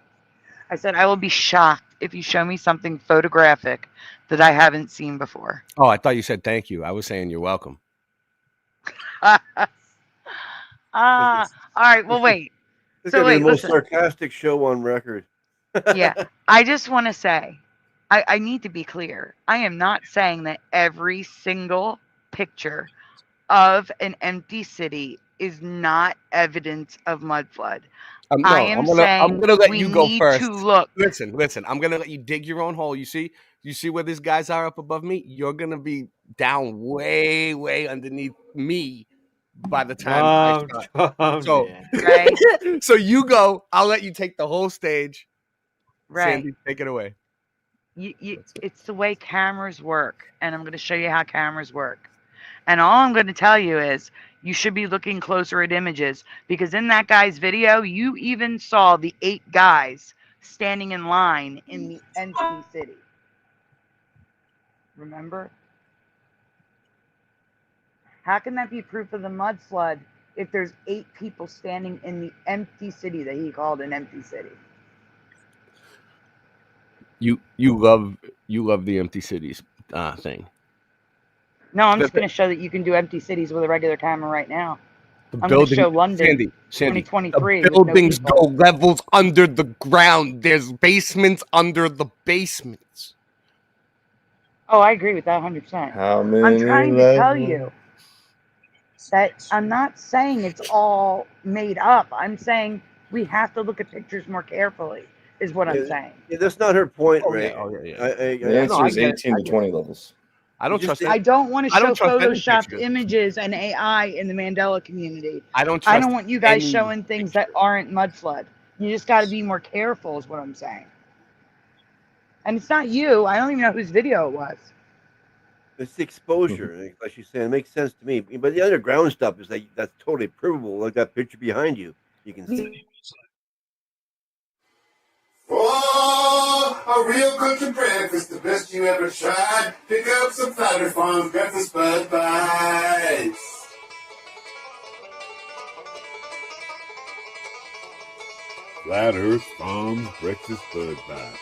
I said I will be shocked if you show me something photographic that I haven't seen before. Oh, I thought you said thank you. I was saying you're welcome. All right. Well, wait. This is So gonna be wait, the most listen. sarcastic show on record. Yeah, I just want to say, I need to be clear. I am not saying that every single picture of an empty city is not evidence of mud flood. No, I am I'm saying gonna let we you go need first. to look. Listen. I'm gonna let you dig your own hole. You see where these guys are up above me? You're gonna be down way, way underneath me by the time I start. So, Right. so you go. I'll let you take the whole stage. Right. Sandy, take it away. It's the way cameras work, and I'm going to show you how cameras work. And all I'm going to tell you is you should be looking closer at images, because in that guy's video, you even saw the 8 guys standing in line in the empty city. Remember? How can that be proof of the mud flood if there's 8 people standing in the empty city that he called an empty city? You love the empty cities thing. No, I'm just going to show that you can do empty cities with a regular camera right now. The I'm going to show London Sandy, 2023. the buildings go levels under the ground. There's basements under the basements. Oh, I agree with that 100%. How many I'm trying to tell levels? you that I'm not saying it's all made up. I'm saying we have to look at pictures more carefully, is what I'm saying. Yeah, that's not her point, Oh, Ray. yeah. The answer is 18 to 20 levels. I don't trust. I don't want to I show don't trust any photoshopped pictures. images and AI in the Mandela community. I don't I trust don't want you guys any showing things that aren't mud flood. You just got to be more careful, is what I'm saying. And it's not you. I don't even know whose video it was. It's the exposure, like she's saying. It makes sense to me. But the underground stuff is like that's totally provable. Like that picture behind you, you can see. Oh, a real country breakfast, the best you ever tried. Pick up some Flatter Farm breakfast Bud Bites. Flat Earth Farms Breakfast Bud Bites.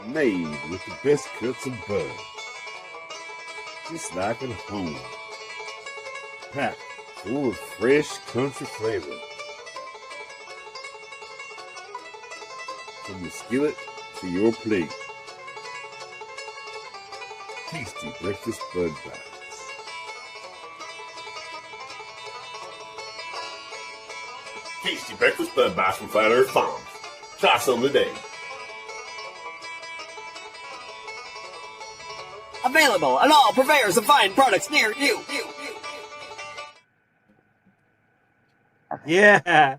Made with the best cuts of bud. Just like at home. Packed full of fresh country flavor. From the skillet to your plate. Tasty breakfast Bud Bites. Tasty breakfast Bud Bites from Flat Earth Farms. Try some today. Available at all purveyors of fine products near you. Yeah.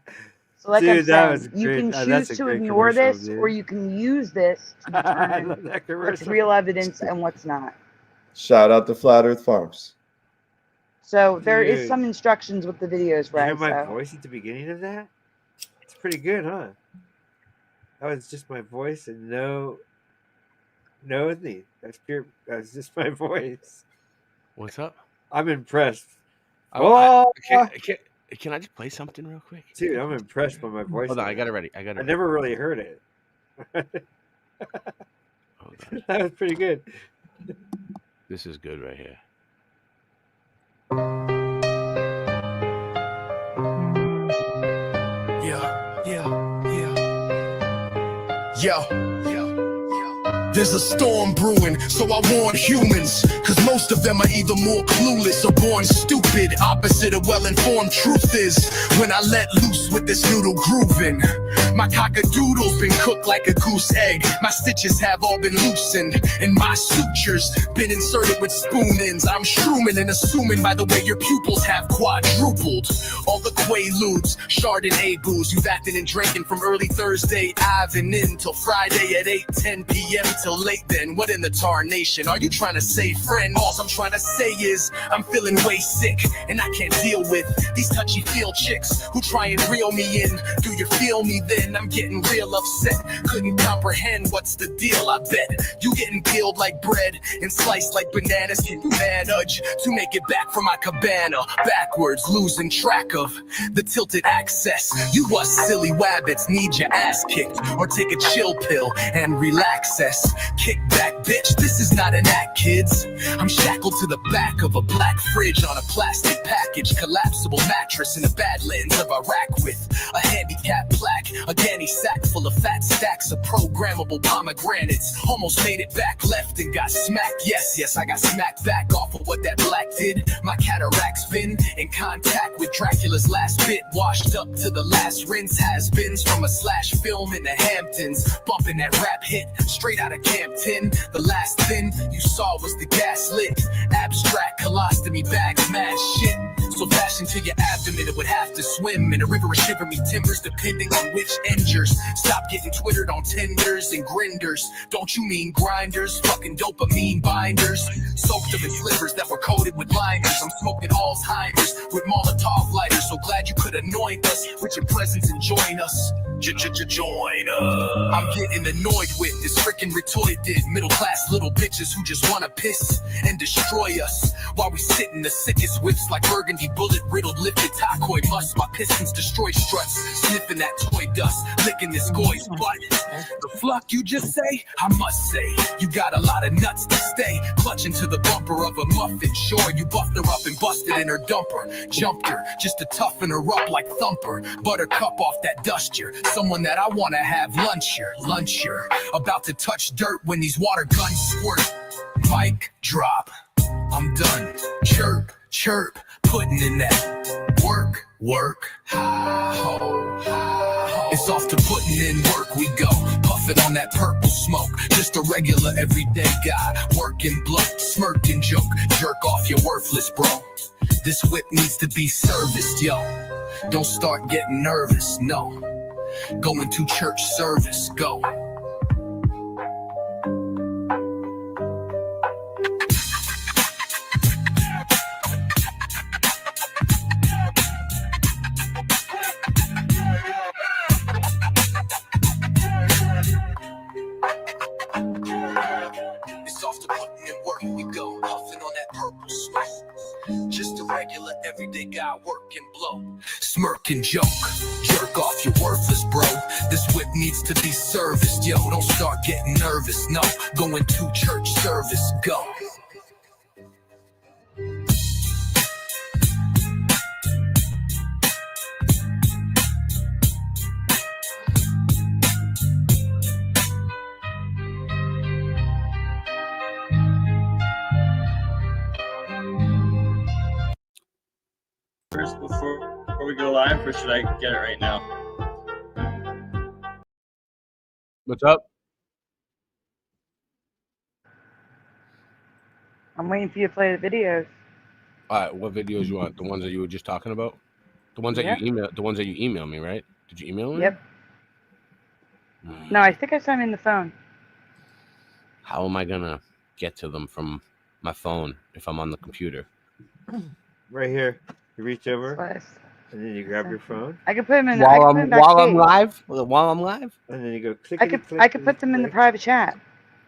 So like Dude, I'm that saying, was you great. can That's choose a to great ignore commercial, this, dude. or you can use this to determine love that what's commercial. real evidence and what's not. Shout out to Flat Earth Farms. So there is Dude. some instructions with the videos, You right? hear my So voice at the beginning of that? It's pretty good, huh? That was just my voice and no thing. That's just my voice. What's up? I'm impressed. Can I just play something real quick? Dude, I'm impressed by my voice. Hold on, I now. got it ready. I never really heard it. That was pretty good. This is good right here. Yeah. There's a storm brewing, so I warn humans, cause most of them are either more clueless or born stupid. Opposite of well-informed. Truth is, when I let loose with this noodle grooving, my cockadoodle's been cooked like a goose egg. My stitches have all been loosened, and my sutures been inserted with spoon ends. I'm shrooming and assuming by the way your pupils have quadrupled. All the Quaaludes, Chardonnay booze you've acted and drinking from early Thursday evening till Friday at 8:10 p.m. till late then. What in the tarnation are you trying to say, friend? All I'm trying to say is I'm feeling way sick, and I can't deal with these touchy-feel chicks who try and reel me in. Do you feel me then? I'm getting real upset. Couldn't comprehend what's the deal. I bet you getting peeled like bread and sliced like bananas. Can you manage to make it back from my cabana? Backwards, losing track of the tilted access. You us silly wabbits need your ass kicked, or take a chill pill and relax us. Kick back, bitch, this is not an act, kids. I'm shackled to the back of a black fridge on a plastic package, collapsible mattress in the Badlands of Iraq with a handicap plaque, a ganny sack full of fat stacks of programmable pomegranates. Almost made it back left and got smacked. Yes, I got smacked back off of what that black did. My cataract's been in contact with Dracula's last bit, washed up to the last rinse. Has-beens from a slash film in the Hamptons, bumping that rap hit straight out of Campton. The last thing you saw was the gas lit, abstract colostomy bags, mad shit. So fashion to your abdomen, it would have to swim in a river of shivery timbers, depending on which end yours. Stop getting twittered on Tinders and Grinders. Don't you mean grinders? Fucking dopamine binders. Soaked them in slivers that were coated with blinders. I'm smoking Alzheimer's with Molotov lighters. So glad you could anoint us with your presence and join us. Join us. I'm getting annoyed with this freaking retarded middle-class little bitches who just wanna piss and destroy us while we sit in the sickest whips like burgundy bullet-riddled lifted tacoy bus. My pistons destroy struts, sniffing that toy dust, licking this goy's butt. The fuck you just say? I must say, you got a lot of nuts to stay, clutching to the bumper of a muffin. Sure, you buffed her up and busted in her dumper, jumped her just to toughen her up like Thumper. Buttercup off that duster, someone that I wanna have lunch here. About to touch dirt when these water guns squirt. Mic drop, I'm done. Chirp, putting in that work. It's off to putting in work we go, puffing on that purple smoke. Just a regular everyday guy, working blow, smirking joke. Jerk off, you're worthless, bro. This whip needs to be serviced, yo. Don't start getting nervous, no. Going to church service, go. It's off to putting in work we go, puffing on that purple smoke. Just a regular everyday guy, work and blow, smirk and joke. Jerk off, you're worthless, bro. This whip needs to be serviced, yo. Don't start getting nervous, no. Going to church service, go. First, before we go live, or should I get it right now? What's up? I'm waiting for you to play the videos. All right, what videos you want? The ones that you were just talking about? The ones that you emailed me, right? Did you email me? Yep. No, I think I saw them in the phone. How am I gonna get to them from my phone if I'm on the computer? Right here. You reach over, and then you grab your phone. I can put them in. While I'm live. While I'm live. And then you go click. I could put them in the private chat.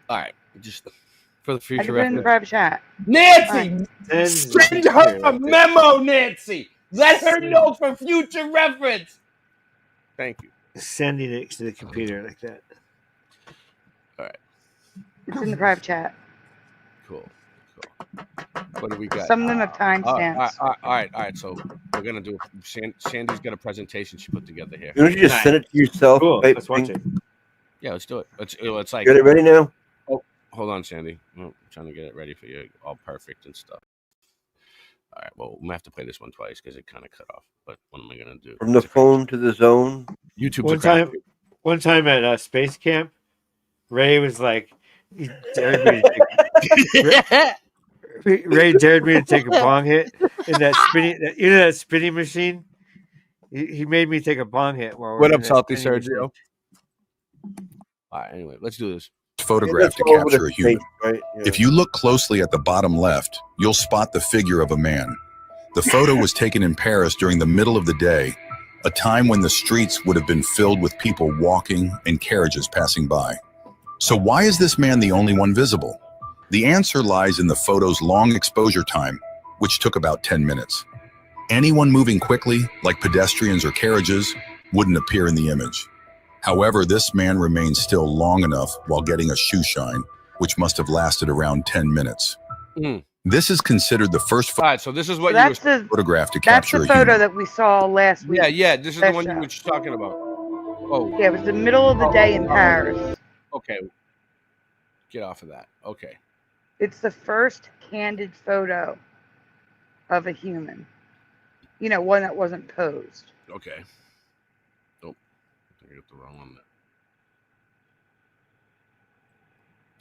All right, just for the I future can put it in the reference. private chat. Nancy, Right. send her a memo, Nancy. Let her know for future reference. Thank you. Sending it to the computer like that. All right. It's in the private chat. Cool. What do we got? Some of them have timestamps. All right. So we're gonna do. Sandy's got a presentation she put together here. You don't just send it to yourself. Cool. Right? Let's watch it. Yeah, let's do it. It's like. Get it ready now. Oh, hold on, Sandy. I'm trying to get it ready for you, all perfect and stuff. All right. Well, I'm gonna have to play this one twice because it kind of cut off. But what am I gonna do? From the phone to the zone. YouTube's One time at space camp, Ray was like, he dared me to take, Ray dared me to take a bong hit in that spinning machine. He made me take a bong hit. What up, Salty Sergio? All right. Anyway, let's do this. Photograph to capture a human. If you look closely at the bottom left, you'll spot the figure of a man. The photo was taken in Paris during the middle of the day, a time when the streets would have been filled with people walking and carriages passing by. So why is this man the only one visible? The answer lies in the photo's long exposure time, which took about 10 minutes. Anyone moving quickly, like pedestrians or carriages, wouldn't appear in the image. However, this man remained still long enough while getting a shoe shine, which must have lasted around 10 minutes. This is considered the first All right, so this is what that's you were the photograph to that's capture the a photo human. that we saw last week. Yeah. This is the one you were talking about. Oh. Yeah, it was the middle of the day in Paris. Okay. Get off of that. Okay. It's the first candid photo of a human. You know, one that wasn't posed. Okay. Oh, I got the wrong one.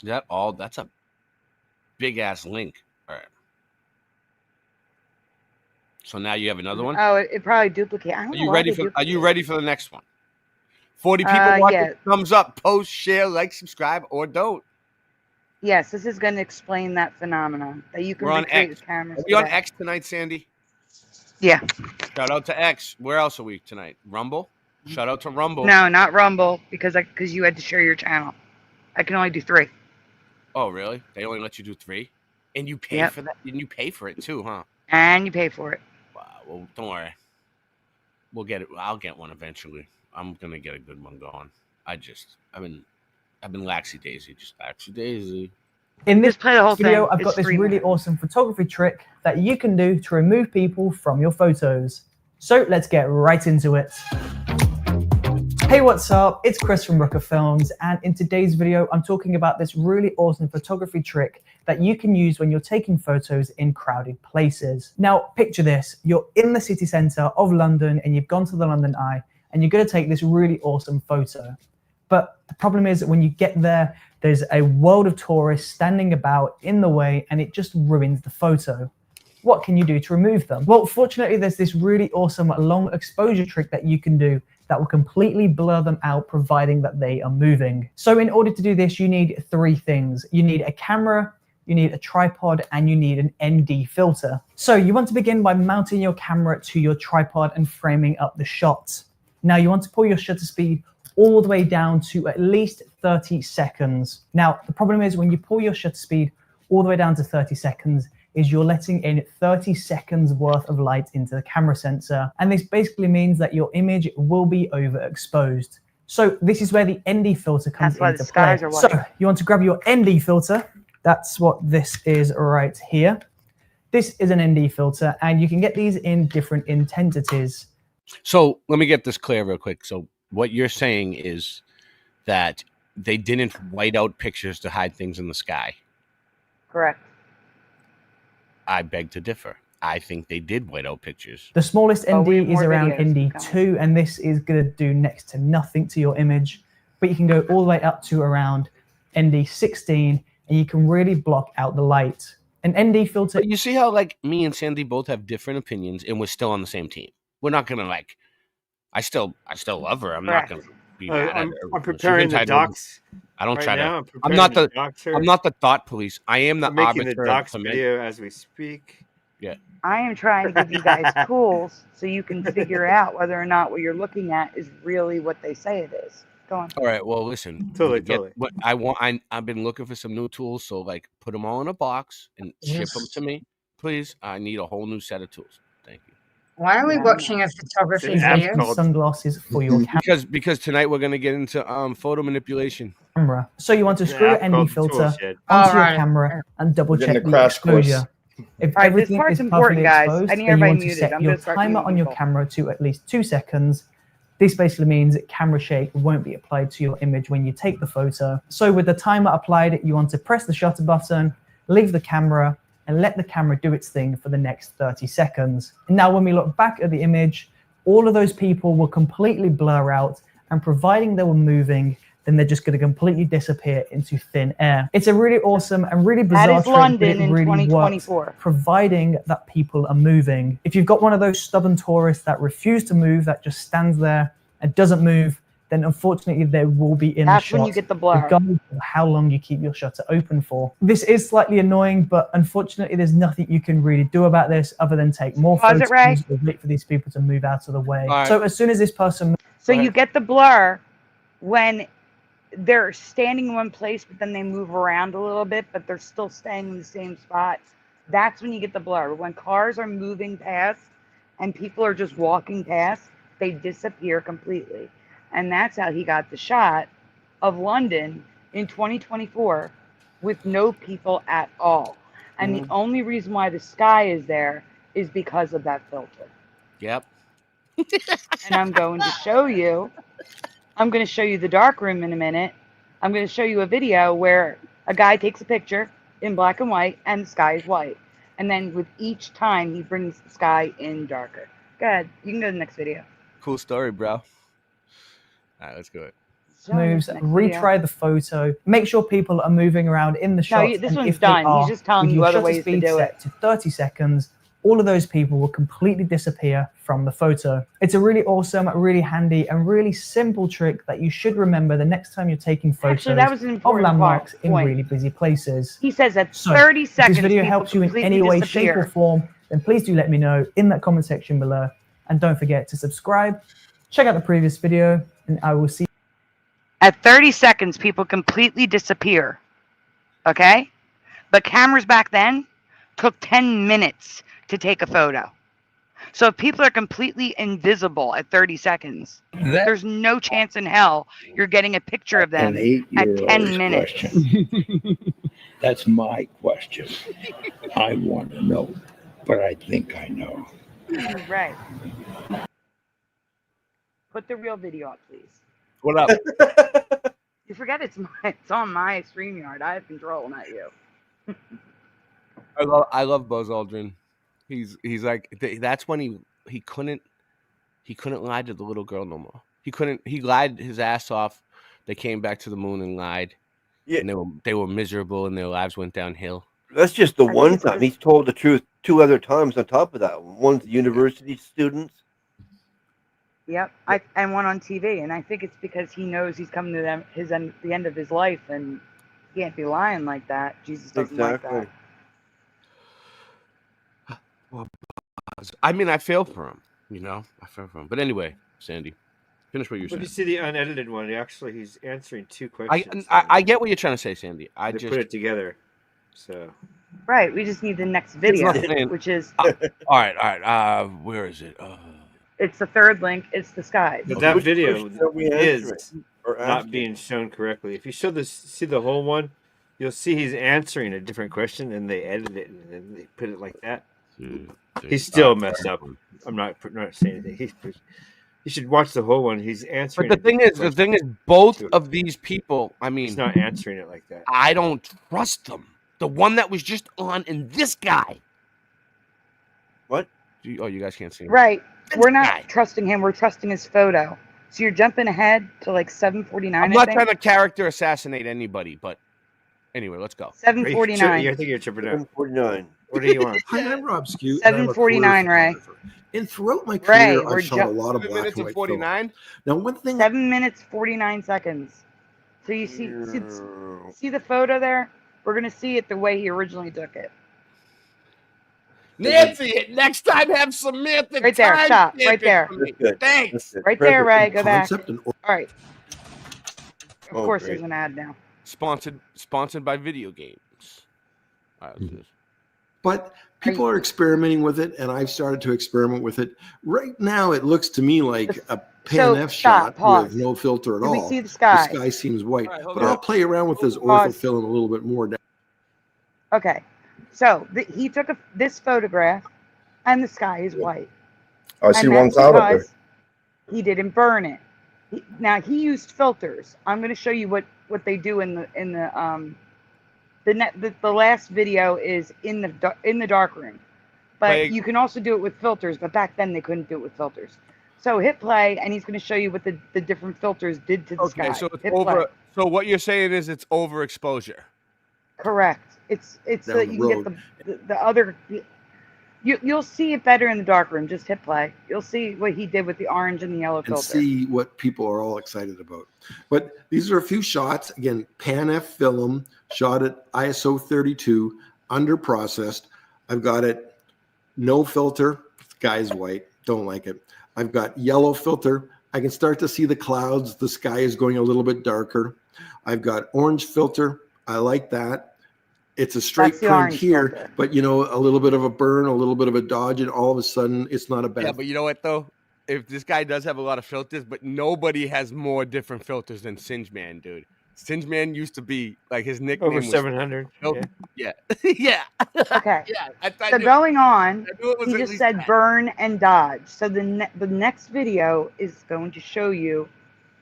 Is that all? That's a big ass link. All right. So now you have another one. Oh, it probably duplicated. Are you ready for? Are you ready for the next one? 40 people watching. Yeah. Thumbs up, post, share, like, subscribe, or don't. Yes, this is going to explain that phenomenon that you can We're on recreate X. with cameras. Are we on today. X tonight, Sandy? Yeah. Shout out to X. Where else are we tonight? Rumble. Shout out to Rumble. No, not Rumble because you had to share your channel. I can only do 3. Oh, really? They only let you do 3, and you pay for that. And you pay for it too, huh? And you pay for it. Wow. Well, don't worry. We'll get it. I'll get one eventually. I'm gonna get a good one going. I've been laxy daisy, just laxy daisy. In this play the whole video, thing. I've It's got this free really now. awesome photography trick that you can do to remove people from your photos. So let's get right into it. Hey, what's up? It's Chris from Rooker Films, and in today's video, I'm talking about this really awesome photography trick that you can use when you're taking photos in crowded places. Now, picture this. You're in the city center of London and you've gone to the London Eye and you're going to take this really awesome photo. But the problem is that when you get there, there's a world of tourists standing about in the way and it just ruins the photo. What can you do to remove them? Well, fortunately, there's this really awesome long exposure trick that you can do that will completely blur them out, providing that they are moving. So in order to do this, you need 3 things. You need a camera, you need a tripod, and you need an ND filter. So you want to begin by mounting your camera to your tripod and framing up the shot. Now you want to pull your shutter speed all the way down to at least 30 seconds. Now, the problem is when you pull your shutter speed all the way down to 30 seconds, is you're letting in 30 seconds worth of light into the camera sensor. And this basically means that your image will be overexposed. So this is where the ND filter comes into play. So you want to grab your ND filter. That's what this is right here. This is an ND filter, and you can get these in different intensities. So let me get this clear real quick. So what you're saying is that they didn't white out pictures to hide things in the sky. Correct. I beg to differ. I think they did white out pictures. The smallest Oh, ND we have is more around videos ND2, and this is going to do next to nothing to your image. But you can go all the way up to around ND16, and you can really block out the light. An ND filter. But you see how like me and Sandy both have different opinions, and we're still on the same team. We're not gonna like. I still love her. I'm not gonna be mad at her. I'm preparing the docs. I don't right try now. to. I'm not the thought police. I am the I'm making arbiter. the docs of men. video as we speak. Yeah. I am trying to give you guys tools so you can figure out whether or not what you're looking at is really what they say it is. Go on. All right. Well, listen. Totally. What I want. I've been looking for some new tools. So like, put them all in a box and ship them to me, please. I need a whole new set of tools. Thank you. Why are we watching a photography video? Sunglasses for your Because tonight we're gonna get into photo manipulation. camera. So you want to screw Yeah, an ND filter bullshit. onto Alright. your camera and double We're getting check a the crash course. exposure. If Alright, this everything part's is important, perfectly guys. exposed, I need then you everybody want to muted. set I'm your gonna start timer muting on your people. camera to at least 2 seconds. This basically means that camera shake won't be applied to your image when you take the photo. So with the timer applied, you want to press the shutter button, leave the camera, and let the camera do its thing for the next 30 seconds. And now when we look back at the image, all of those people will completely blur out, and providing they were moving, then they're just going to completely disappear into thin air. It's a really awesome and really bizarre That is trick, London but it in really 2024. works, providing that people are moving. If you've got one of those stubborn tourists that refuse to move, that just stands there and doesn't move, then unfortunately they will be in That's the shot, when you get the blur. regardless of how long you keep your shutter open for. This is slightly annoying, but unfortunately there's nothing you can really do about this other than take more Pause it, Ray. photos or wait for these people to move out of the way. All right. So as soon as this person... So you get the blur when they're standing in one place, but then they move around a little bit, but they're still staying in the same spot. That's when you get the blur. When cars are moving past and people are just walking past, they disappear completely. And that's how he got the shot of London in 2024 with no people at all. And the only reason why the sky is there is because of that filter. Yep. And I'm going to show you. I'm going to show you the dark room in a minute. I'm going to show you a video where a guy takes a picture in black and white and the sky is white. And then with each time, he brings the sky in darker. Go ahead. You can go to the next video. Cool story, bro. All right, let's go. moves, retry the photo, make sure people are moving around in the shot. This and one's if they done. are, He's just telling with you your other shutter ways to speed do set it. to 30 seconds, all of those people will completely disappear from the photo. It's a really awesome, really handy, and really simple trick that you should remember the next time you're taking photos Actually, that was an of important landmarks in point. really busy places. He says that So, 30 seconds if this video people helps you in completely any way, shape, or disappear. form, then please do let me know in that comment section below. And don't forget to subscribe, check out the previous video, and I will see you. At 30 seconds, people completely disappear. Okay? But cameras back then took 10 minutes to take a photo. So if people are completely invisible at 30 seconds, there's no chance in hell you're getting a picture of them at 10 minutes. Question. That's my question. I want to know, but I think I know. Right. Put the real video up, please. What up? You forget it's on my StreamYard. I have control, not you. I love Buzz Aldrin. He's like, that's when he couldn't lie to the little girl no more. He lied his ass off. They came back to the moon and lied. Yeah. And they were miserable and their lives went downhill. That's just the one time. He's told the truth 2 other times on top of that. One's the university students. Yep, and one on TV, and I think it's because he knows he's coming to the end of his life, and he can't be lying like that. Jesus doesn't like that. Well, I mean, I feel for him, I feel for him. But anyway, Sandy, finish what you're saying. If you see the unedited one, he's answering 2 questions. I get what you're trying to say, Sandy. They put it together, so. Right, we just need the next video, nothing. which is. All right. Where is it? It's the third link. It's the skies. But that video is not being shown correctly. If you see the whole one, you'll see he's answering a different question, and they edit it and then they put it like that. He's still messed up. I'm not saying anything. You should watch the whole one. He's answering. But the thing is, both of these people. I mean, he's not answering it like that. I don't trust them. The one that was just on, and this guy. What? Oh, you guys can't see him. Right. We're not trusting him. We're trusting his photo. So you're jumping ahead to like 7:49. I'm not trying to character assassinate anybody, but anyway, let's go. 7:49. I think you're tripping out. 7:49. What do you want? Hi, I'm Rob Skew. and I'm a 7:49, career Ray. photographer. And throughout my Ray, career, we're I've shot a lot of black 7 minutes and and white 49. Now, one thing. 7 minutes 49 seconds. So you see the photo there? We're gonna see it the way he originally took it. Nancy, next time have Samantha. Right there, time stop. stamp Right it there. for me. Thanks. Right there, Ray. Go back. Concept and- All right. Of Oh, course, great. there's an ad now. Sponsored by video games. All right, let's do this. But people are experimenting with it, and I've started to experiment with it. Right now, it looks to me like a Pan F shot pause. with no filter at Can we all. see the sky? The sky seems white, hold but on. I'll play around with this Pause. orthofilm a little bit more. Okay. So he took this photograph, and the sky is white. I see And one that's cloud up there. because- He didn't burn it. Now he used filters. I'm going to show you what they do in the last video is in the dark room, but you can also do it with filters. But back then they couldn't do it with filters. So hit play, and he's going to show you what the different filters did to the sky. So it's hit over. Play. So what you're saying is it's overexposure. Correct. It's so that Down you the can get the other. You'll see it better in the dark room. Just hit play. You'll see what he did with the orange and the yellow and filter. see what people are all excited about. But these are a few shots. Again, Pan-F film, shot at ISO 32, under processed. I've got it no filter. Sky's white. Don't like it. I've got yellow filter. I can start to see the clouds. The sky is going a little bit darker. I've got orange filter. I like that. It's a straight print here, filter. But you know, a little bit of a burn, a little bit of a dodge, and all of a sudden it's not a bad. Yeah, but you know what though? If this guy does have a lot of filters, but nobody has more different filters than Singe Man, dude. Singe Man used to be like his nickname Over was 700. Yeah. Yeah. Okay. Yeah. So going on, he just said burn and dodge. So the next video is going to show you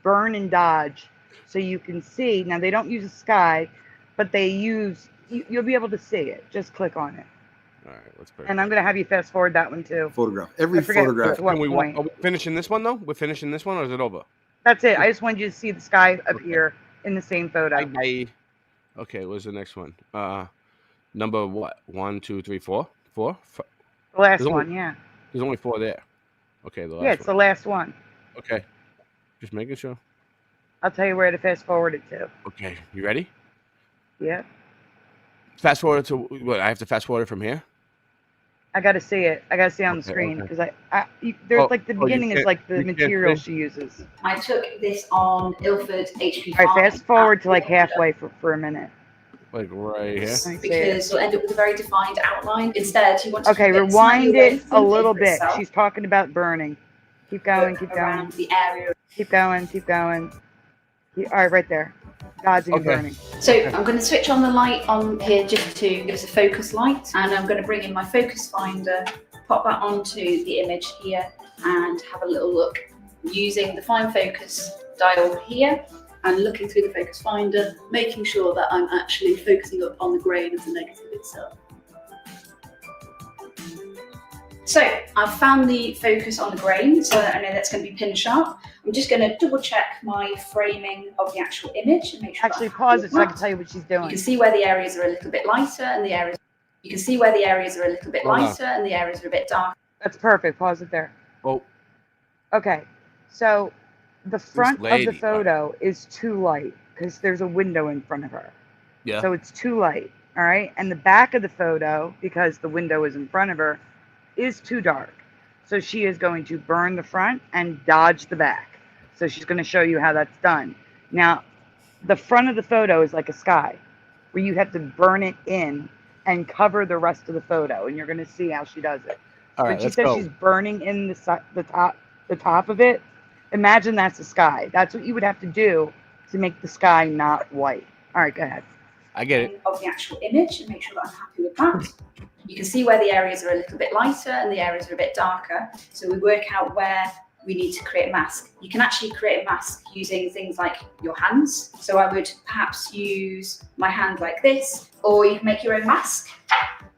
burn and dodge, so you can see. Now they don't use the sky, but they use. You'll be able to see it. Just click on it. All right, let's put And I'm going to have you fast forward that one too. Photograph. Every photograph. Are we finishing this one though? We're finishing this one, or is it over? That's it. I just wanted you to see the sky up here in the same photo. Okay, what's the next one? Number what? 1, 2, 3, 4? 4? The last one, yeah. There's only 4 there. Okay, the last Yeah, it's the last one. Okay. Just making sure. I'll tell you where to fast forward it to. Okay, you ready? Yeah. Fast forward to what? I have to fast forward it from here? I got to see it. I got to see it on the screen because there's like the beginning is like the material she uses. I took this on Ilford HP. All right, fast forward to like halfway for a minute. Like right here? Because you'll end up with a very defined outline. Instead, you want to okay, keep it rewind slightly away it from a the little paper bit. itself, She's talking about burning. Keep going, keep around going. the area. Keep going, keep going. All right, right there. Dodging and burning. So I'm going to switch on the light on here just to give us a focus light, and I'm going to bring in my focus finder, pop that onto the image here, and have a little look using the fine focus dial here, and looking through the focus finder, making sure that I'm actually focusing up on the grain of the negative itself. So I've found the focus on the grain, so I know that's going to be pin sharp. I'm just going to double check my framing of the actual image and make sure. Actually, pause it so I can tell you what she's doing. You can see where the areas are a little bit lighter, and the areas. You can see where the areas are a little bit lighter, and the areas are a bit darker. That's perfect. Pause it there. Oh. Okay, so the front of the photo is too light because there's a window in front of her. Yeah. So it's too light. All right, and the back of the photo, because the window is in front of her, is too dark. So she is going to burn the front and dodge the back. So she's going to show you how that's done. Now, the front of the photo is like a sky where you have to burn it in and cover the rest of the photo, and you're going to see how she does it. All When right, she let's says go. she's burning in the top of it, imagine that's the sky. That's what you would have to do to make the sky not white. All right, go ahead. I get it. Of the actual image and make sure that I'm happy with that. You can see where the areas are a little bit lighter and the areas are a bit darker. So we work out where we need to create a mask. You can actually create a mask using things like your hands. So I would perhaps use my hand like this, or you can make your own mask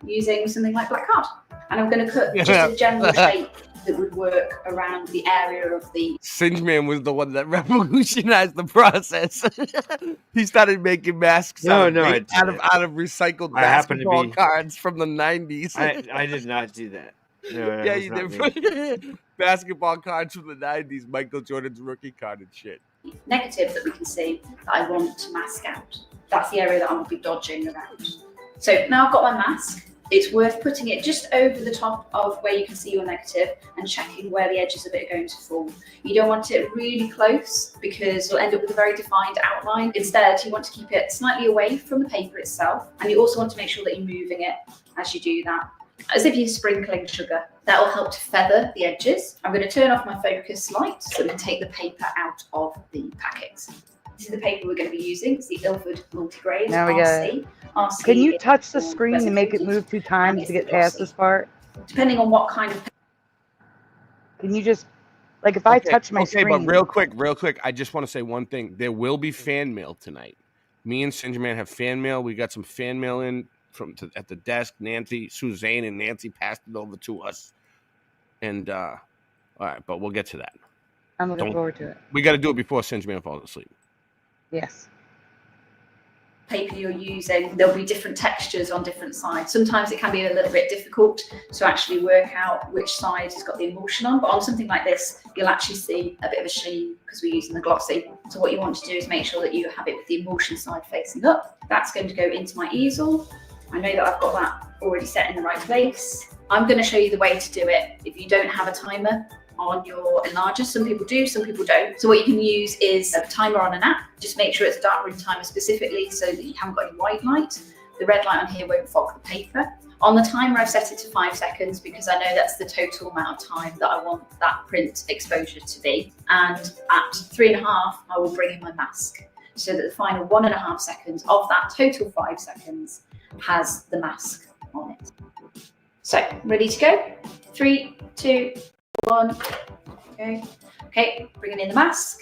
using something like black card. And I'm going to cut just a general shape that would work around the area of the... Singe Man was the one that revolutionized the process. He started making masks out of recycled basketball cards from the 90s. I did not do that. No, yeah, you did. Basketball cards from the 90s, Michael Jordan's rookie card and shit. Negative that we can see that I want to mask out. That's the area that I'm going to be dodging around. So now I've got my mask. It's worth putting it just over the top of where you can see your negative and checking where the edges of it are going to fall. You don't want it really close because you'll end up with a very defined outline. Instead, you want to keep it slightly away from the paper itself, and you also want to make sure that you're moving it as you do that, as if you're sprinkling sugar. That will help to feather the edges. I'm going to turn off my focus light so we can take the paper out of the packet. This is the paper we're going to be using. It's the Ilford Multigrade There we RC. go. Can you touch the screen and make it move 2 times to get past this part? Depending on what kind of... Can you just Like if I touch my okay, screen. but real quick, I just want to say one thing. There will be fan mail tonight. Me and Singerman have fan mail. We got some fan mail in at the desk. Suzanne and Nancy passed it over to us. And all right, but we'll get to that. I'm looking forward to it. We got to do it before Singerman falls asleep. Yes. Paper you're using, there'll be different textures on different sides. Sometimes it can be a little bit difficult to actually work out which side has got the emulsion on, but on something like this, you'll actually see a bit of a sheen because we're using the glossy. So what you want to do is make sure that you have it with the emulsion side facing up. That's going to go into my easel. I know that I've got that already set in the right place. I'm going to show you the way to do it if you don't have a timer on your enlarger. Some people do, some people don't. So what you can use is a timer on an app. Just make sure it's a dark room timer specifically so that you haven't got any white light. The red light on here won't fog the paper. On the timer, I've set it to 5 seconds because I know that's the total amount of time that I want that print exposure to be. And at 3.5, I will bring in my mask so that the final 1.5 seconds of that total 5 seconds has the mask on it. So, ready to go? 3, 2, 1. Okay, bringing in the mask.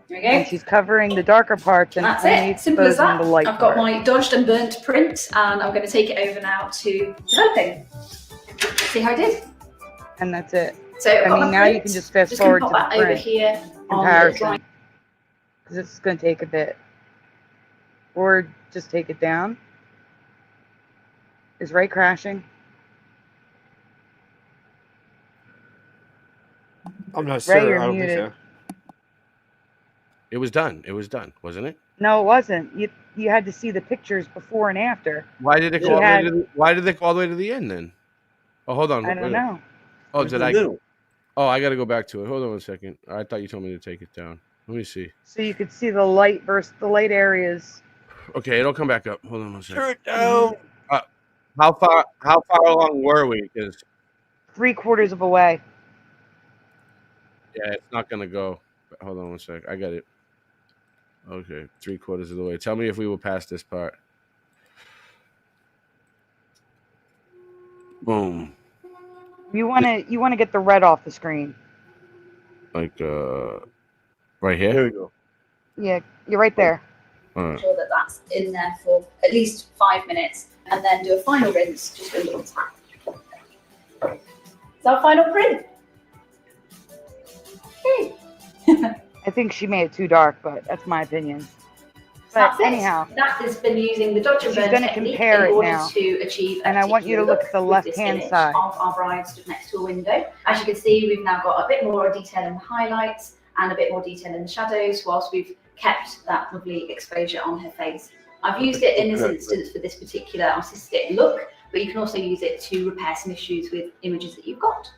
There we go. And she's covering the darker parts and That's only it. Simple as exposing that. the light I've got part. my dodged and burnt print, and I'm going to take it over now to developing. See how I did? And that's it. So I've I got mean, my now you print. can just fast Just gonna forward to pop the that over print here on the comparison drawing. because it's going to take a bit. Or just take it down. Is Ray crashing? I'm not Ray, sure. you're I don't muted. think so. It was done. It was done, wasn't it? No, it wasn't. You had to see the pictures before and after. Why did it She go all the way had- to the, Why did they go all the way to the end then? Oh, hold on. I don't know. Oh, Where's did the I? middle? Oh, I got to go back to it. Hold on 1 second. I thought you told me to take it down. Let me see. So you could see the light versus the light areas. Okay, it'll come back up. Hold on 1 second. Turn it down. How far along were we? Because 3/4 of a way. yeah, it's not gonna go. Hold on 1 sec. I got it. Okay, 3/4 of the way. Tell me if we were past this part. Boom. You want to get the red off the screen. Like right here. There we go. Yeah, you're right there. All right. Sure that that's in there for at least 5 minutes, and then do a final rinse, just a little tap. It's our final print. Okay. I think she made it too dark, but that's my opinion. But That's it. anyhow, That has been using the dodge and she's burn going to technique compare in it order now. to achieve. And I want you to look at the left-hand side. Of our bride stood next to a window. As you can see, we've now got a bit more detail in the highlights and a bit more detail in the shadows, whilst we've kept that lovely exposure on her face. I've used it in this instance for this particular artistic look, but you can also use it to repair some issues with images that you've got.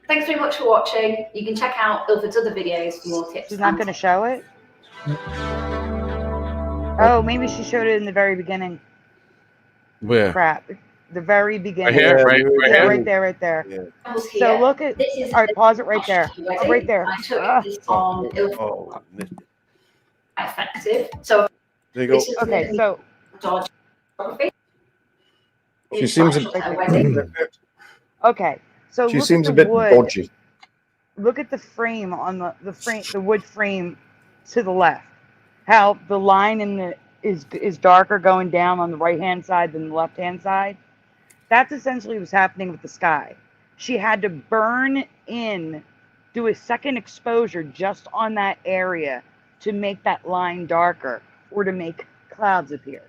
Thanks very much for watching. You can check out Ilford's other videos for more tips. She's not going to show it? Oh, maybe she showed it in the very beginning. Where? Crap. The very beginning. Right here? Right Yeah, here? right there, right there. I was So here. look at, This is all right, pause it right there. Oh, right there. I took this on Ilford. Oh, missed it. Effective. So There you go. this is Okay, so dodge photography. She seems okay, so she look seems at a the bit wood. dodgy. Look at the frame on the wood frame to the left. How the line in the is darker going down on the right hand side than the left hand side. That's essentially what's happening with the sky. She had to burn in, do a second exposure just on that area to make that line darker or to make clouds appear.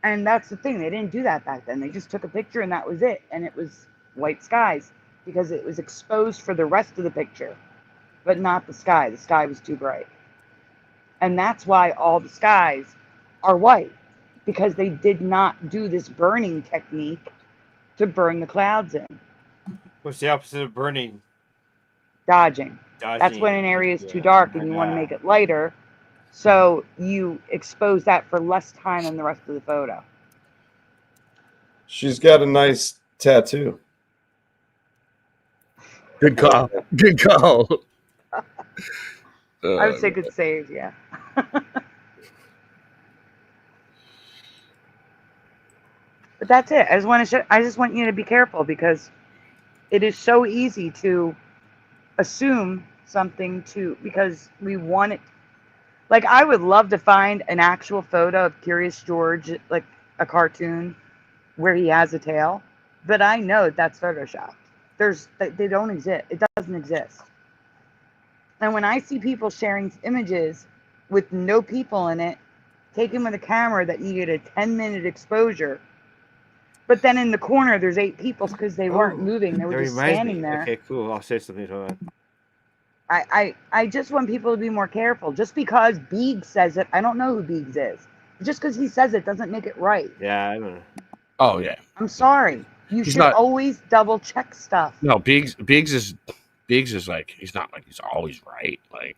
And that's the thing, they didn't do that back then. They just took a picture and that was it. And it was white skies because it was exposed for the rest of the picture, but not the sky. The sky was too bright. And that's why all the skies are white, because they did not do this burning technique to burn the clouds in. What's the opposite of burning? Dodging. That's Dodging. when an area is too dark and you want to make it lighter. So you expose that for less time than the rest of the photo. She's got a nice tattoo. Good call. Good call. I would say good save, yeah. But that's it. I just want you to be careful because it is so easy to assume something because we want it. Like, I would love to find an actual photo of Curious George, like a cartoon where he has a tail, but I know that's Photoshop. They don't exist. It doesn't exist. And when I see people sharing images with no people in it, taken with a camera that needed a 10-minute exposure, but then in the corner there's 8 people because they weren't moving. They were just standing there. Okay, cool. I'll say something. Hold on. I just want people to be more careful. Just because Beegs says it, I don't know who Beegs is. Just because he says it doesn't make it right. Yeah, I don't know. Oh yeah. I'm sorry. You should always double check stuff. No, Biggs is like he's not like he's always right. Like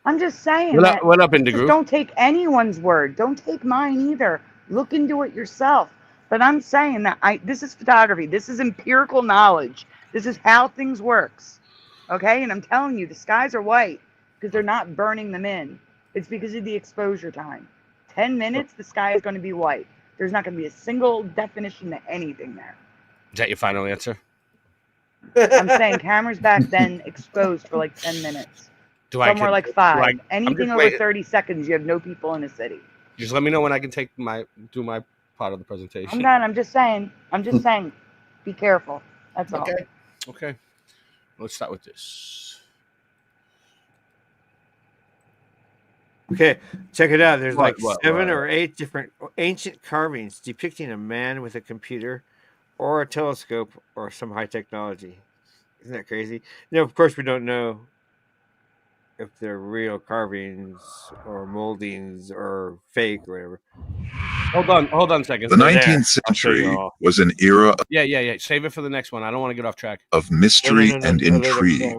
I'm just saying. What up, Indigo? Just don't take anyone's word. Don't take mine either. Look into it yourself. But I'm saying that this is photography. This is empirical knowledge. This is how things works. Okay, and I'm telling you, the skies are white because they're not burning them in. It's because of the exposure time. 10 minutes, the sky is going to be white. There's not going to be a single definition to anything there. Is that your final answer? I'm saying cameras back then exposed for like 10 minutes. Somewhere like 5. Anything over 30 seconds, you have no people in a city. Just let me know when I can do my part of the presentation. I'm done. I'm just saying. Be careful. That's all. Okay. Let's start with this. Okay, check it out. There's like 7 or 8 different ancient carvings depicting a man with a computer or a telescope or some high technology. Isn't that crazy? You know, of course, we don't know if they're real carvings or moldings or fake or whatever. Hold on a second. The 19th century was an era Yeah. Save it for the next one. I don't want to get off track. of mystery and intrigue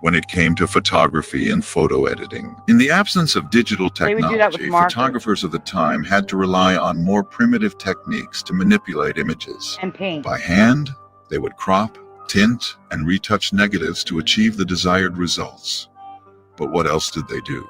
when it came to photography and photo editing. In the absence of digital They would do that with technology, markers. photographers of the time had to rely on more primitive techniques to manipulate images. And paint. By hand, they would crop, tint, and retouch negatives to achieve the desired results. But what else did they do?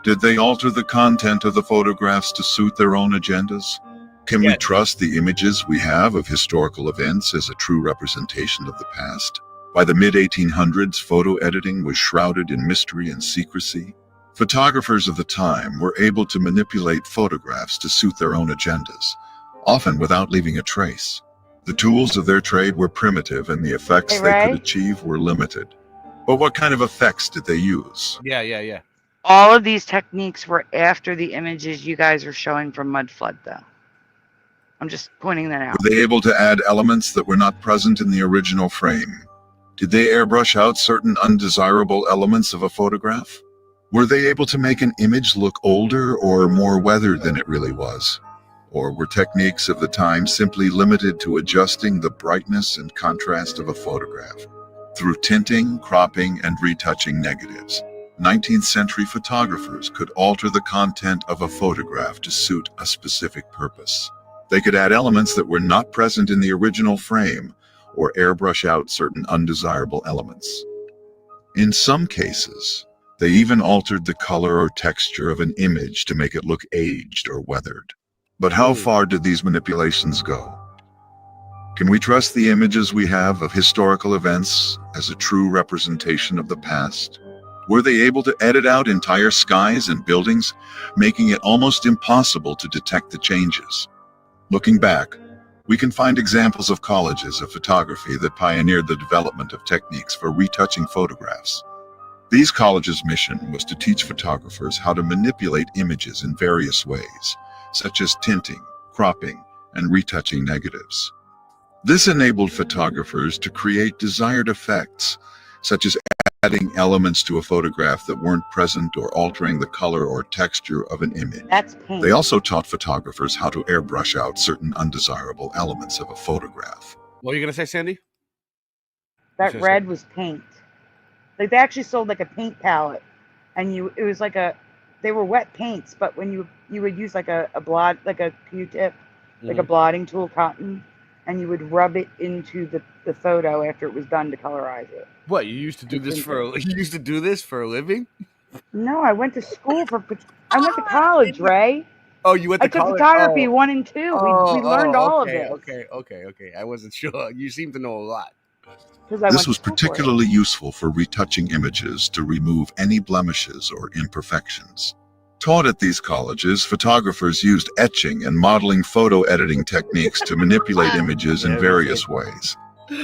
Did they alter the content of the photographs to suit their own agendas? Can we trust the images we have of historical events as a true representation of the past? By the mid-1800s, photo editing was shrouded in mystery and secrecy. Photographers of the time were able to manipulate photographs to suit their own agendas, often without leaving a trace. The tools of their trade were primitive and the effects they could achieve were limited. But what kind of effects did they use? Yeah. All of these techniques were after the images you guys are showing from Mudflood, though. I'm just pointing that out. Were they able to add elements that were not present in the original frame? Did they airbrush out certain undesirable elements of a photograph? Were they able to make an image look older or more weathered than it really was? Or were techniques of the time simply limited to adjusting the brightness and contrast of a photograph? Through tinting, cropping, and retouching negatives, 19th century photographers could alter the content of a photograph to suit a specific purpose. They could add elements that were not present in the original frame or airbrush out certain undesirable elements. In some cases, they even altered the color or texture of an image to make it look aged or weathered. But how far did these manipulations go? Can we trust the images we have of historical events as a true representation of the past? Were they able to edit out entire skies and buildings, making it almost impossible to detect the changes? Looking back, we can find examples of colleges of photography that pioneered the development of techniques for retouching photographs. These colleges' mission was to teach photographers how to manipulate images in various ways, such as tinting, cropping, and retouching negatives. This enabled photographers to create desired effects, such as adding elements to a photograph that weren't present or altering the color or texture of an image. That's paint. They also taught photographers how to airbrush out certain undesirable elements of a photograph. What are you going to say, Sandy? That red was paint. Like, they actually sold like a paint palette, and it was like they were wet paints, but when you would use like a blot, like a Q-tip, like a blotting tool, cotton, and you would rub it into the photo after it was done to colorize it. What, you used to do this for a living? No, I went to school I went to college, Ray. Oh, you went to college? I took photography 1 and 2. We learned all of it. Okay. I wasn't sure. You seem to know a lot. This was particularly useful for retouching images to remove any blemishes or imperfections. Taught at these colleges, photographers used etching and modeling photo editing techniques to manipulate images in various ways.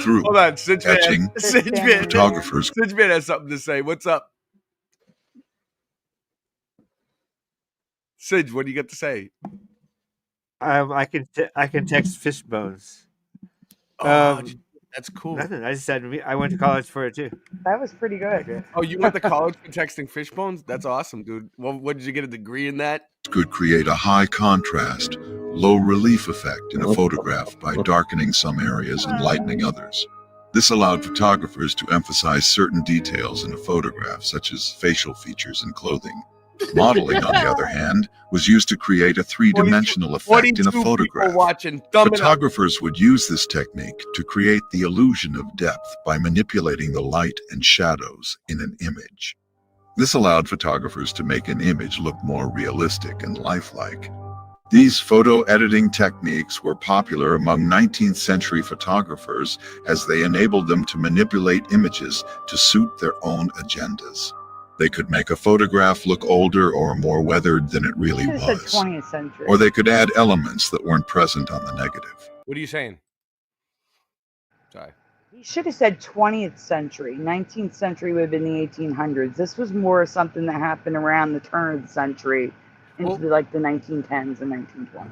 Through Hold on, etching, photographers Sidgeman has something to say. What's up? Sidge, what do you got to say? I can text fish bones. That's cool. Nothing. I just said I went to college for it too. That was pretty good. Oh, you went to college for texting fish bones? That's awesome, dude. Well, what did you get a degree in that? could create a high contrast, low relief effect in a photograph by darkening some areas and lightening others. This allowed photographers to emphasize certain details in a photograph, such as facial features and clothing. Modeling, on the other hand, was used to create a three-dimensional effect in a photograph. Photographers would use this technique to create the illusion of depth by manipulating the light and shadows in an image. This allowed photographers to make an image look more realistic and lifelike. These photo editing techniques were popular among 19th century photographers as they enabled them to manipulate images to suit their own agendas. They could make a photograph look older or more weathered than it really was. 20th century. Or they could add elements that weren't present on the negative. What are you saying? Sorry. He should have said 20th century. 19th century would have been the 1800s. This was more something that happened around the turn of the century into the 1910s and 1920s.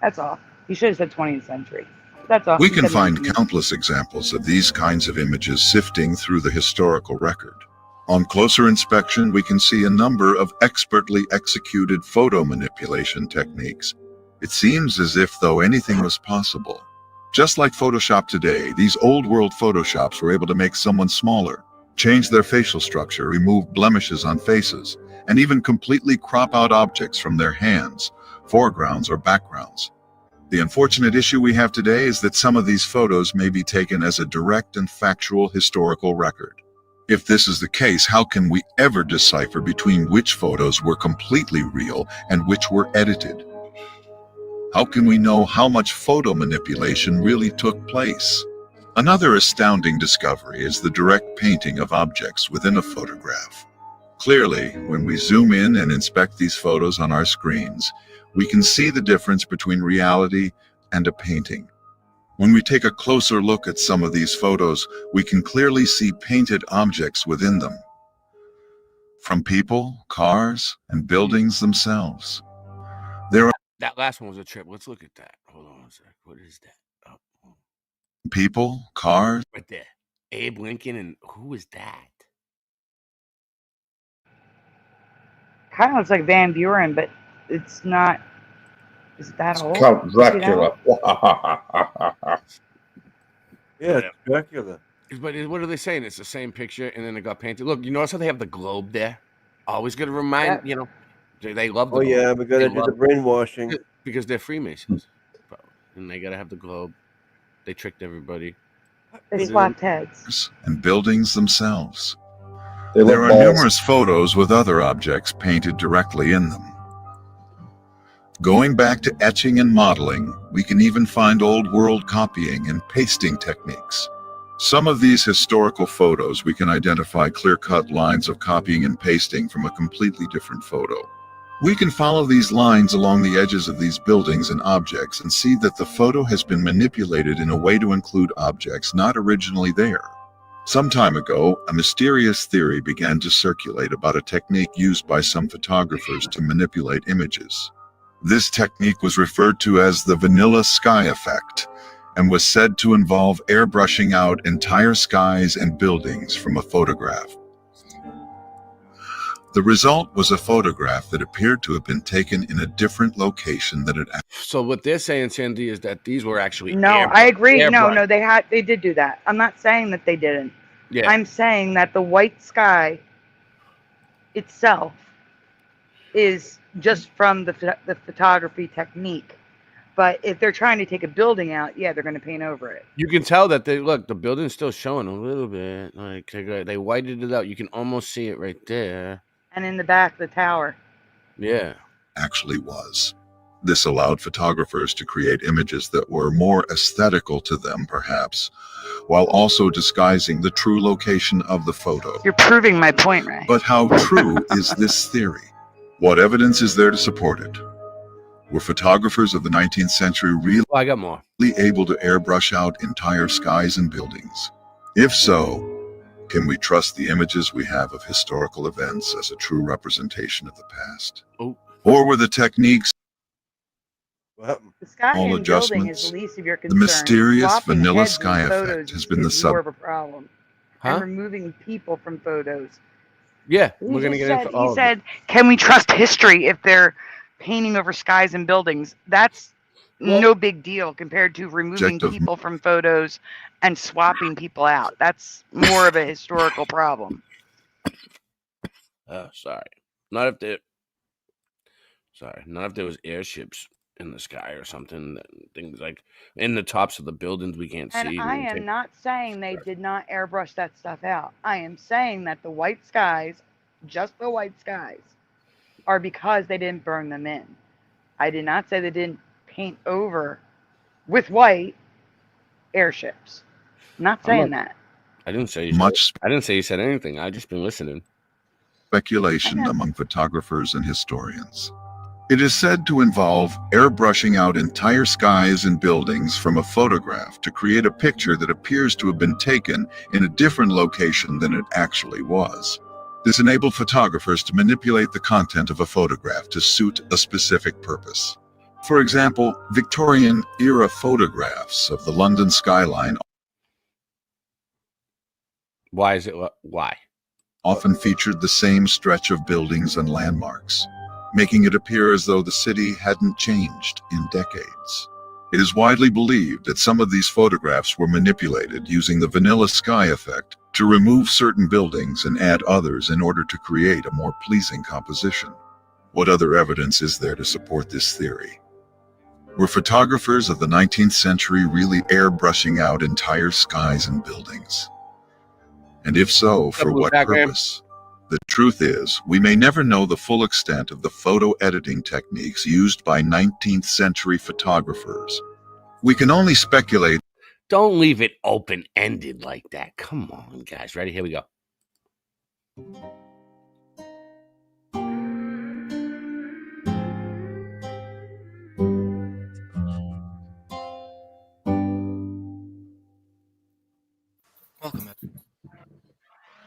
That's all. He should have said 20th century. That's all. We can find countless examples of these kinds of images sifting through the historical record. On closer inspection, we can see a number of expertly executed photo manipulation techniques. It seems as if though anything was possible. Just like Photoshop today, these old-world Photoshops were able to make someone smaller, change their facial structure, remove blemishes on faces, and even completely crop out objects from their hands, foregrounds, or backgrounds. The unfortunate issue we have today is that some of these photos may be taken as a direct and factual historical record. If this is the case, how can we ever decipher between which photos were completely real and which were edited? How can we know how much photo manipulation really took place? Another astounding discovery is the direct painting of objects within a photograph. Clearly, when we zoom in and inspect these photos on our screens, we can see the difference between reality and a painting. When we take a closer look at some of these photos, we can clearly see painted objects within them, from people, cars, and buildings themselves. That last one was a trip. Let's look at that. Hold on a sec. What is that? Oh. People, cars. Right there. Abe Lincoln, and who is that? Kind of looks like Van Buren, but it's not. Is that old? Count Dracula. Yeah, it's Dracula. But what are they saying? It's the same picture, and then it got painted. Look, you notice how they have the globe there? Always got to remind, they love the globe. Yeah, we got to do the brainwashing. Because they're Freemasons. And they got to have the globe. They tricked everybody. They swapped heads. And buildings themselves. There are numerous photos with other objects painted directly in them. Going back to etching and modeling, we can even find old-world copying and pasting techniques. Some of these historical photos we can identify clear-cut lines of copying and pasting from a completely different photo. We can follow these lines along the edges of these buildings and objects and see that the photo has been manipulated in a way to include objects not originally there. Some time ago, a mysterious theory began to circulate about a technique used by some photographers to manipulate images. This technique was referred to as the vanilla sky effect and was said to involve airbrushing out entire skies and buildings from a photograph. The result was a photograph that appeared to have been taken in a different location than it actually. So what they're saying, Sandy, is that these were actually I agree. airbrushed. No, they did do that. I'm not saying that they didn't. Yeah. I'm saying that the white sky itself is just from the photography technique. But if they're trying to take a building out, yeah, they're going to paint over it. You can tell that the building's still showing a little bit. Like they whited it out. You can almost see it right there. And in the back, the tower. Yeah. Actually was. This allowed photographers to create images that were more aesthetical to them, perhaps, while also disguising the true location of the photo. You're proving my point, Ray. But how true is this theory? What evidence is there to support it? Were photographers of the 19th century really I got more. able to airbrush out entire skies and buildings? If so, can we trust the images we have of historical events as a true representation of the past? Oh. Or were the techniques, The sky all and building adjustments, is the least of your the concern. mysterious Swapping vanilla heads in sky photos effect has been the is more sub. of a problem. Huh? And removing people from photos. Yeah, He we're gonna just get said, into all he of said, can we trust history if they're painting over skies and buildings? That's no big deal compared to removing Objective. people from photos and swapping people out. That's more of a historical problem. Oh, sorry. Not if there. Sorry, not if there was airships in the sky or something. Things like in the tops of the buildings we can't And see. I am not saying they did not airbrush that stuff out. I am saying that the white skies, just the white skies, are because they didn't burn them in. I did not say they didn't paint over with white airships. I'm not saying that. I didn't say you Much I didn't say you said anything. I just been listening. speculation among photographers and historians. It is said to involve airbrushing out entire skies and buildings from a photograph to create a picture that appears to have been taken in a different location than it actually was. This enabled photographers to manipulate the content of a photograph to suit a specific purpose. For example, Victorian-era photographs of the London skyline Why is it? Why? often featured the same stretch of buildings and landmarks, making it appear as though the city hadn't changed in decades. It is widely believed that some of these photographs were manipulated using the vanilla sky effect to remove certain buildings and add others in order to create a more pleasing composition. What other evidence is there to support this theory? Were photographers of the 19th century really airbrushing out entire skies and buildings? And if so, for what purpose? The truth is, we may never know the full extent of the photo editing techniques used by 19th century photographers. We can only speculate. Don't leave it open-ended like that. Come on, guys. Ready? Here we go. Welcome.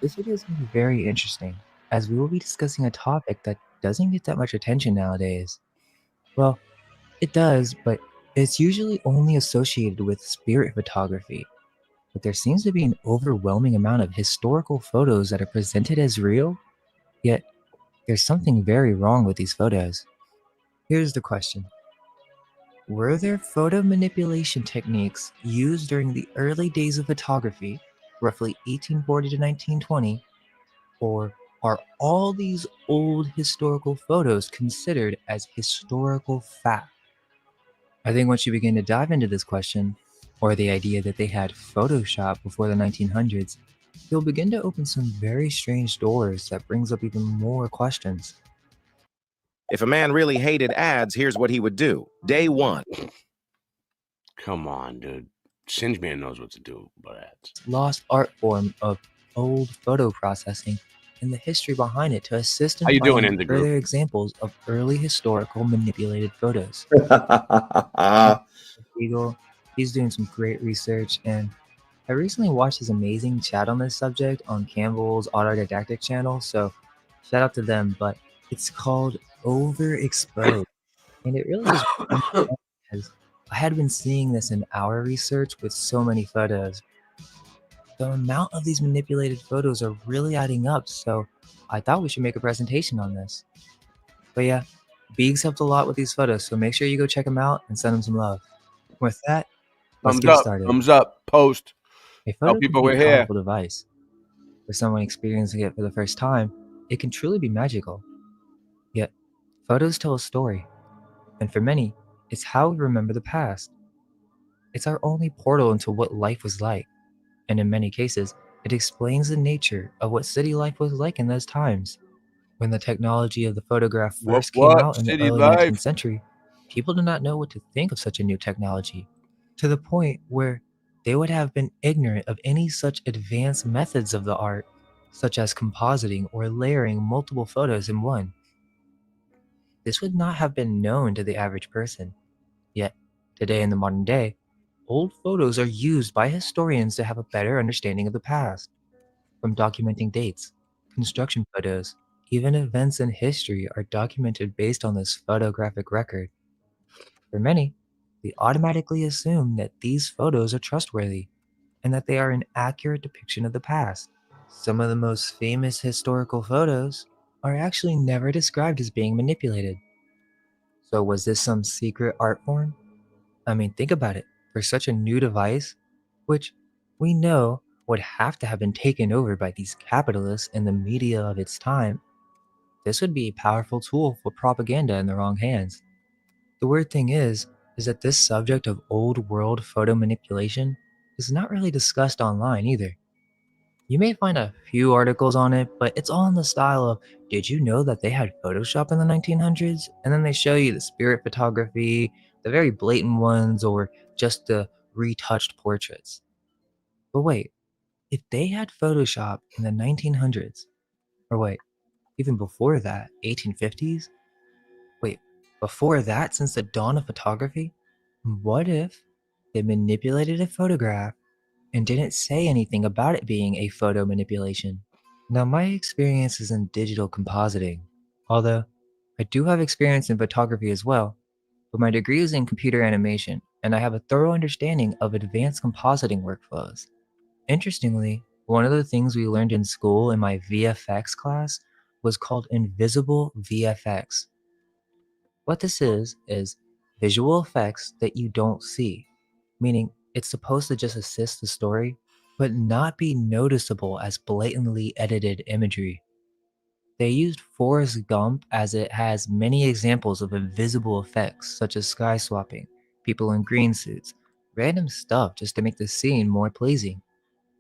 This video is going to be very interesting, as we will be discussing a topic that doesn't get that much attention nowadays. Well, it does, but it's usually only associated with spirit photography. But there seems to be an overwhelming amount of historical photos that are presented as real, yet there's something very wrong with these photos. Here's the question. Were there photo manipulation techniques used during the early days of photography, roughly 1840 to 1920, or are all these old historical photos considered as historical fact? I think once you begin to dive into this question, or the idea that they had Photoshop before the 1900s, you'll begin to open some very strange doors that brings up even more questions. If a man really hated ads, here's what he would do. Day one. Come on, dude. Singe Man knows what to do about ads. Lost art form of old photo processing and the history behind it to assist in How you doing finding in the group? further examples of early historical manipulated photos. Eagle, he's doing some great research, and I recently watched his amazing chat on this subject on Campbell's Autodidactic channel, so shout out to them. But it's called Overexposed, and it really is because I had been seeing this in our research with so many photos. The amount of these manipulated photos are really adding up, so I thought we should make a presentation on this. But yeah, Beegs helped a lot with these photos, so make sure you go check them out and send them some love. With that, let's get started. Thumbs up, post. A Tell photo people can be we're a here. powerful device. For someone experiencing it for the first time, it can truly be magical. Yet, photos tell a story, and for many, it's how we remember the past. It's our only portal into what life was like, and in many cases, it explains the nature of what city life was like in those times. When the technology of the photograph first came out in the early 19th century, people do not know what to think of such a new technology, to the point where they would have been ignorant of any such advanced methods of the art, such as compositing or layering multiple photos in one. This would not have been known to the average person. Yet, today in the modern day, old photos are used by historians to have a better understanding of the past. From documenting dates, construction photos, even events in history are documented based on this photographic record. For many, they automatically assume that these photos are trustworthy and that they are an accurate depiction of the past. Some of the most famous historical photos are actually never described as being manipulated. So was this some secret art form? I mean, think about it. For such a new device, which we know would have to have been taken over by these capitalists and the media of its time, this would be a powerful tool for propaganda in the wrong hands. The weird thing is that this subject of old world photo manipulation is not really discussed online either. You may find a few articles on it, but it's all in the style of, did you know that they had Photoshop in the 1900s? And then they show you the spirit photography, the very blatant ones, or just the retouched portraits. But wait, if they had Photoshop in the 1900s, or wait, even before that, 1850s? Wait, before that, since the dawn of photography? What if they manipulated a photograph and didn't say anything about it being a photo manipulation? Now, my experience is in digital compositing, although I do have experience in photography as well, but my degree is in computer animation, and I have a thorough understanding of advanced compositing workflows. Interestingly, one of the things we learned in school in my VFX class was called invisible VFX. What this is visual effects that you don't see, meaning it's supposed to just assist the story, but not be noticeable as blatantly edited imagery. They used Forrest Gump as it has many examples of invisible effects such as sky swapping, people in green suits, random stuff just to make the scene more pleasing,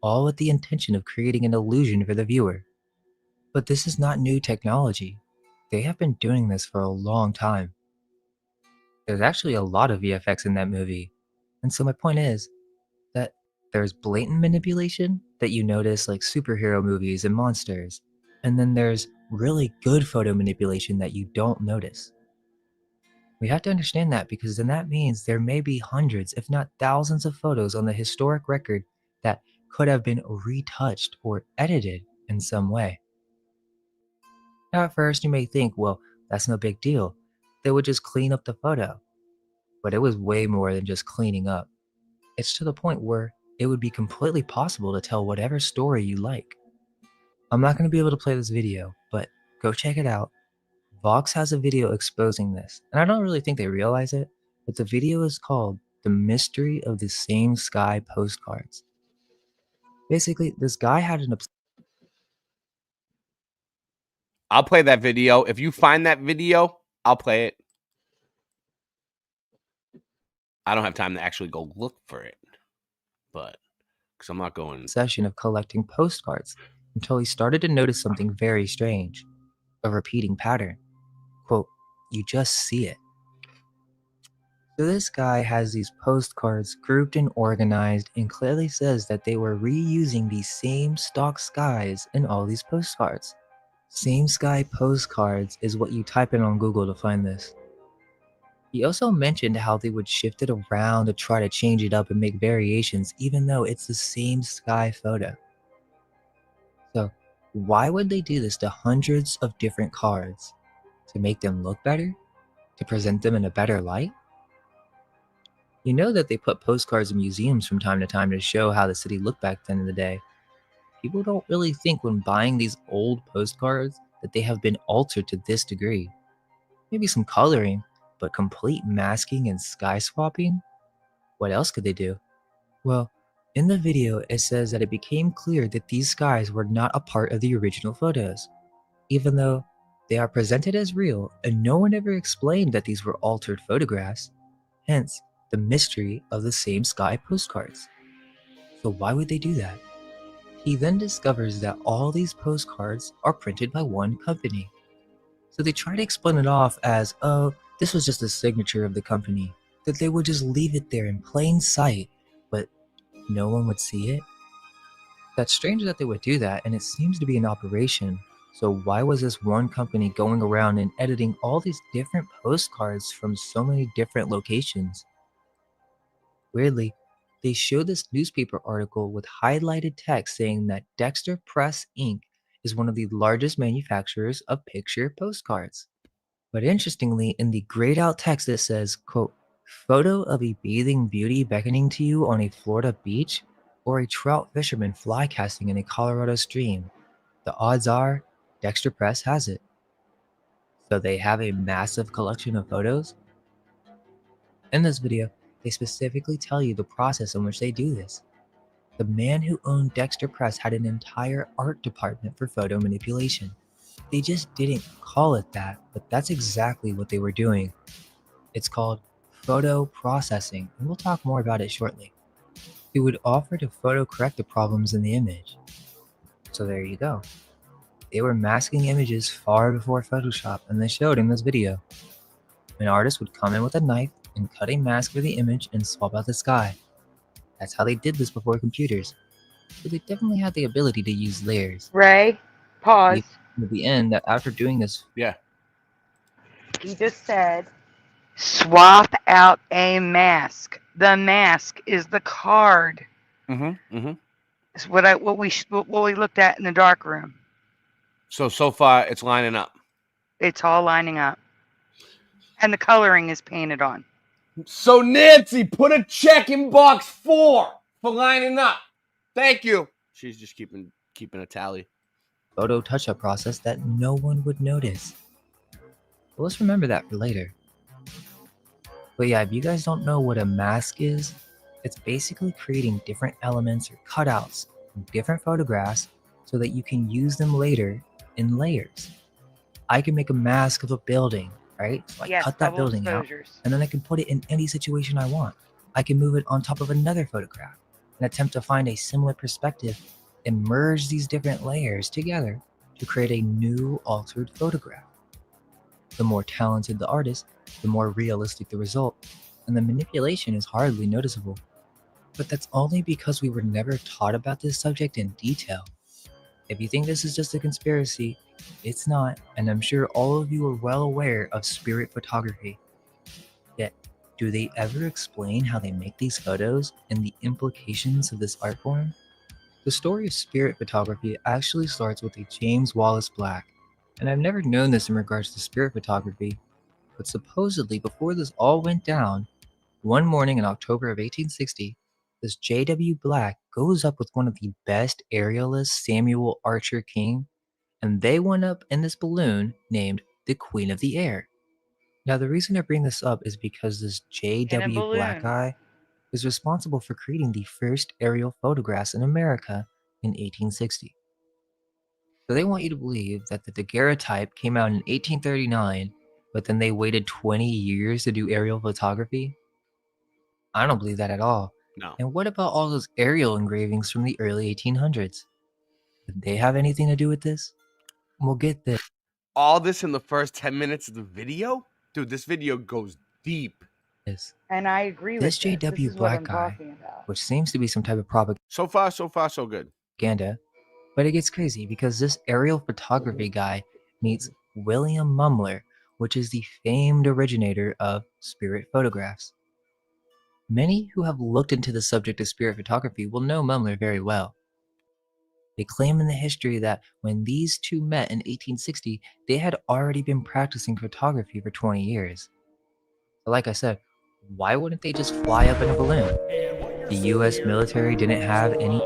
all with the intention of creating an illusion for the viewer. But this is not new technology. They have been doing this for a long time. There's actually a lot of VFX in that movie. And so my point is that there's blatant manipulation that you notice like superhero movies and monsters. And then there's really good photo manipulation that you don't notice. We have to understand that because then that means there may be hundreds, if not thousands of photos on the historic record that could have been retouched or edited in some way. Now at first you may think, well, that's no big deal. They would just clean up the photo. But it was way more than just cleaning up. It's to the point where it would be completely possible to tell whatever story you like. I'm not going to be able to play this video, but go check it out. Vox has a video exposing this, and I don't really think they realize it, but the video is called The Mystery of the Same Sky Postcards. Basically, this guy had an I'll play that video. If you find that video, I'll play it. I don't have time to actually go look for it, but because I'm not going. obsession of collecting postcards until he started to notice something very strange, a repeating pattern. Quote, you just see it. So this guy has these postcards grouped and organized and clearly says that they were reusing these same stock skies in all these postcards. Same sky postcards is what you type in on Google to find this. He also mentioned how they would shift it around to try to change it up and make variations even though it's the same sky photo. So why would they do this to hundreds of different cards? To make them look better? To present them in a better light? You know that they put postcards in museums from time to time to show how the city looked back then in the day. People don't really think when buying these old postcards that they have been altered to this degree. Maybe some coloring, but complete masking and sky swapping? What else could they do? Well, in the video it says that it became clear that these skies were not a part of the original photos, even though they are presented as real and no one ever explained that these were altered photographs, hence the mystery of the same sky postcards. So why would they do that? He then discovers that all these postcards are printed by one company. So they try to explain it off as, oh, This was just a signature of the company, that they would just leave it there in plain sight, but no one would see it? That's strange that they would do that, and it seems to be in operation. So why was this one company going around and editing all these different postcards from so many different locations? Weirdly, they showed this newspaper article with highlighted text saying that Dexter Press Inc. is one of the largest manufacturers of picture postcards. But interestingly, in the grayed out text it says, quote, photo of a bathing beauty beckoning to you on a Florida beach, or a trout fisherman fly casting in a Colorado stream. The odds are Dexter Press has it. So they have a massive collection of photos? In this video, they specifically tell you the process in which they do this. The man who owned Dexter Press had an entire art department for photo manipulation. They just didn't call it that, but that's exactly what they were doing. It's called photo processing, and we'll talk more about it shortly. It would offer to photo correct the problems in the image. So there you go. They were masking images far before Photoshop, and they showed in this video. An artist would come in with a knife and cut a mask for the image and swap out the sky. That's how they did this before computers. So they definitely had the ability to use layers. Ray, pause. At the end, that after doing this, He just said, swap out a mask. The mask is the card. It's what we looked at in the dark room. So far, it's lining up. It's all lining up. And the coloring is painted on. So Nancy, put a check in box 4 for lining up. Thank you. She's just keeping a tally. photo touch-up process that no one would notice. But let's remember that for later. But yeah, if you guys don't know what a mask is, it's basically creating different elements or cutouts from different photographs so that you can use them later in layers. I can make a mask of a building, right? So I cut that building out, and then I can put it in any situation I want. I can move it on top of another photograph and attempt to find a similar perspective and merge these different layers together to create a new altered photograph. The more talented the artist, the more realistic the result, and the manipulation is hardly noticeable. But that's only because we were never taught about this subject in detail. If you think this is just a conspiracy, it's not, and I'm sure all of you are well aware of spirit photography. Yet, do they ever explain how they make these photos and the implications of this art form? The story of spirit photography actually starts with a James Wallace Black, and I've never known this in regards to spirit photography, but supposedly before this all went down, one morning in October of 1860, this J.W. Black goes up with one of the best aerialists, Samuel Archer King, and they went up in this balloon named the Queen of the Air. Now the reason I bring this up is because this J.W. Black guy is responsible for creating the first aerial photographs in America in 1860. So they want you to believe that the daguerreotype came out in 1839, but then they waited 20 years to do aerial photography? I don't believe that at all. No. And what about all those aerial engravings from the early 1800s? Did they have anything to do with this? We'll get this. All this in the first 10 minutes of the video? Dude, this video goes deep. And I agree with This J.W. Black guy, which seems to be some type of propaganda. So far, so good. But it gets crazy because this aerial photography guy meets William Mumler, which is the famed originator of spirit photographs. Many who have looked into the subject of spirit photography will know Mumler very well. They claim in the history that when these two met in 1860, they had already been practicing photography for 20 years. So like I said, why wouldn't they just fly up in a balloon? The US military didn't have any...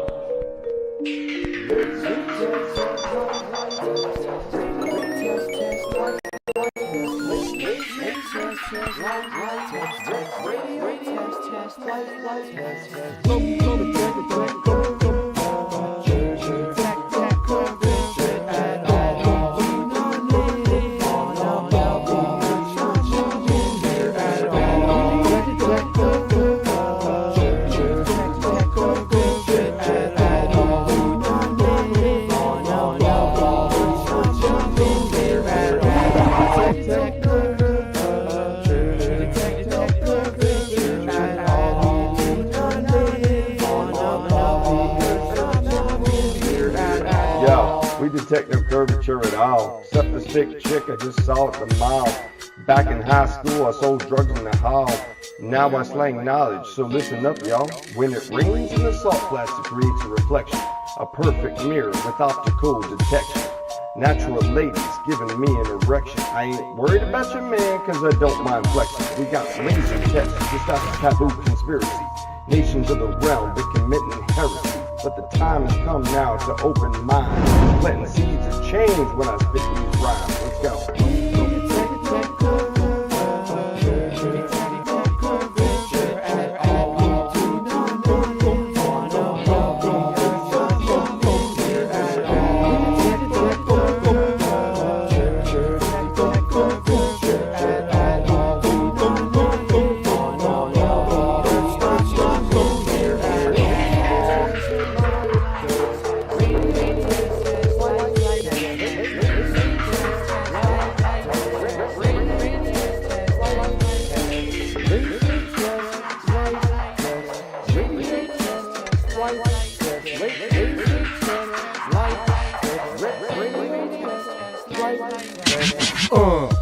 detect no curvature at all. Except the stick chick I just saw at the mall. Back in high school, I sold drugs in the hall. Now I slang knowledge, so listen up, y'all. When it rains in the salt plastic creates a reflection, a perfect mirror with optical detection. Natural ladies giving me an erection. I ain't worried about your man, cause I don't mind flexing. We got laser tests, just out of taboo conspiracy. Nations of the realm, they're committing heresy. But the time has come now to open minds. Planting seeds of change when I spit these rhymes. Let's go.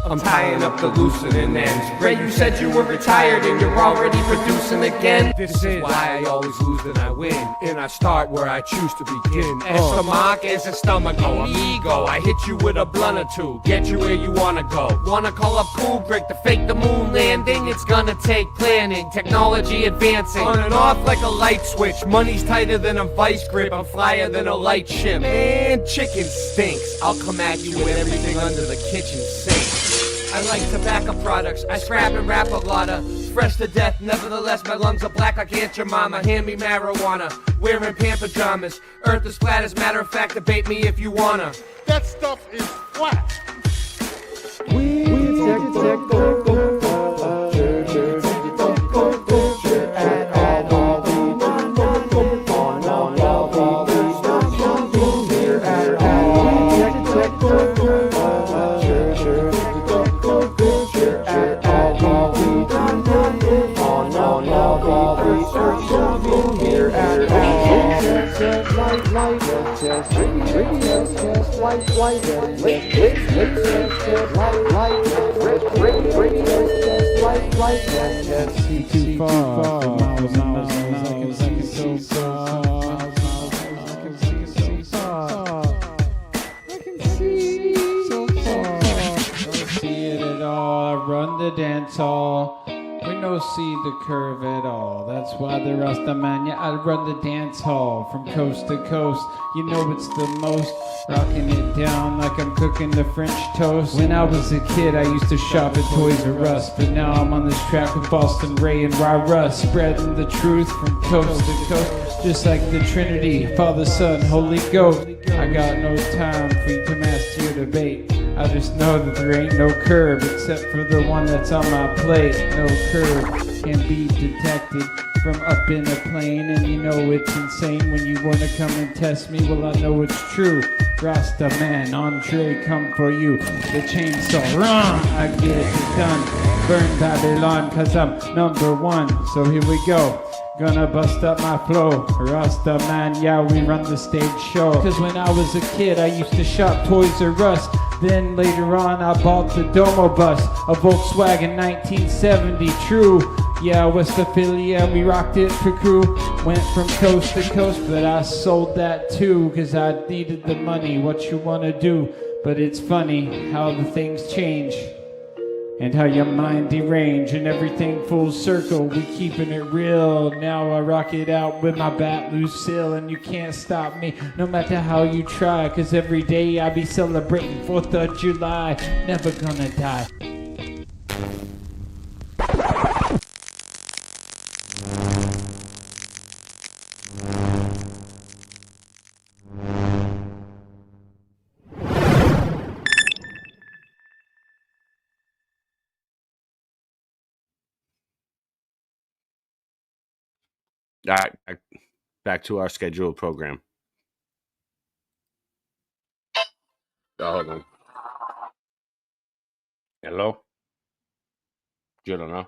I'm tying up the loosening ends. Ray, you said you were retired and you're already producing again. This is why I always lose and I win, and I start where I choose to begin. As the mark, as a stomach, ego. I hit you with a blunt or two, get you where you wanna go. Wanna call up cool, break the fake the moon landing. It's gonna take planning, technology advancing. On and off like a light switch. Money's tighter than a vice grip. I'm flyer than a light ship. Man, chicken stinks. I'll come at you with everything under the kitchen sink. I like tobacco products, I scrap and rap a lotta. Fresh to death, nevertheless my lungs are black like Aunt Jemima. Hand me marijuana, wearing pant pajamas. Earth is flat, as a matter of fact, debate me if you wanna. That stuff is flat. Run the dance hall. We no see the curve at all. That's why the Rasta man, yeah, I run the dance hall from coast to coast. You know it's the most, rocking it down like I'm cooking the French toast. When I was a kid, I used to shop at Toys R Us, but now I'm on this track with Boston Ray and Ra-Russ, spreading the truth from coast to coast, just like the Trinity, Father, Son, Holy Ghost. I got no time for you to master your debate. I just know that there ain't no curve except for the one that's on my plate. No curve can be detected from up in a plane, and you know it's insane when you wanna come and test me. Well, I know it's true. Rasta man, Andre, come for you. The chainsaw, wrong. I get it done. Burn Babylon, cause I'm number one. So here we go. Gonna bust up my flow. Rasta man, yeah, we run the stage show. Cause when I was a kid, I used to shop Toys R Us. Then later on, I bought the Domo bus, a Volkswagen 1970, true. Yeah, Westphalia, we rocked it for crew. Went from coast to coast, but I sold that too, cause I needed the money, what you wanna do. But it's funny how the things change, and how your mind derange, and everything full circle, we keeping it real. Now I rock it out with my bat Lucille, and you can't stop me, no matter how you try. Cause every day I be celebrating 4th of July, never gonna die. All right, back to our scheduled program. Oh, hold on. Hello? You don't know?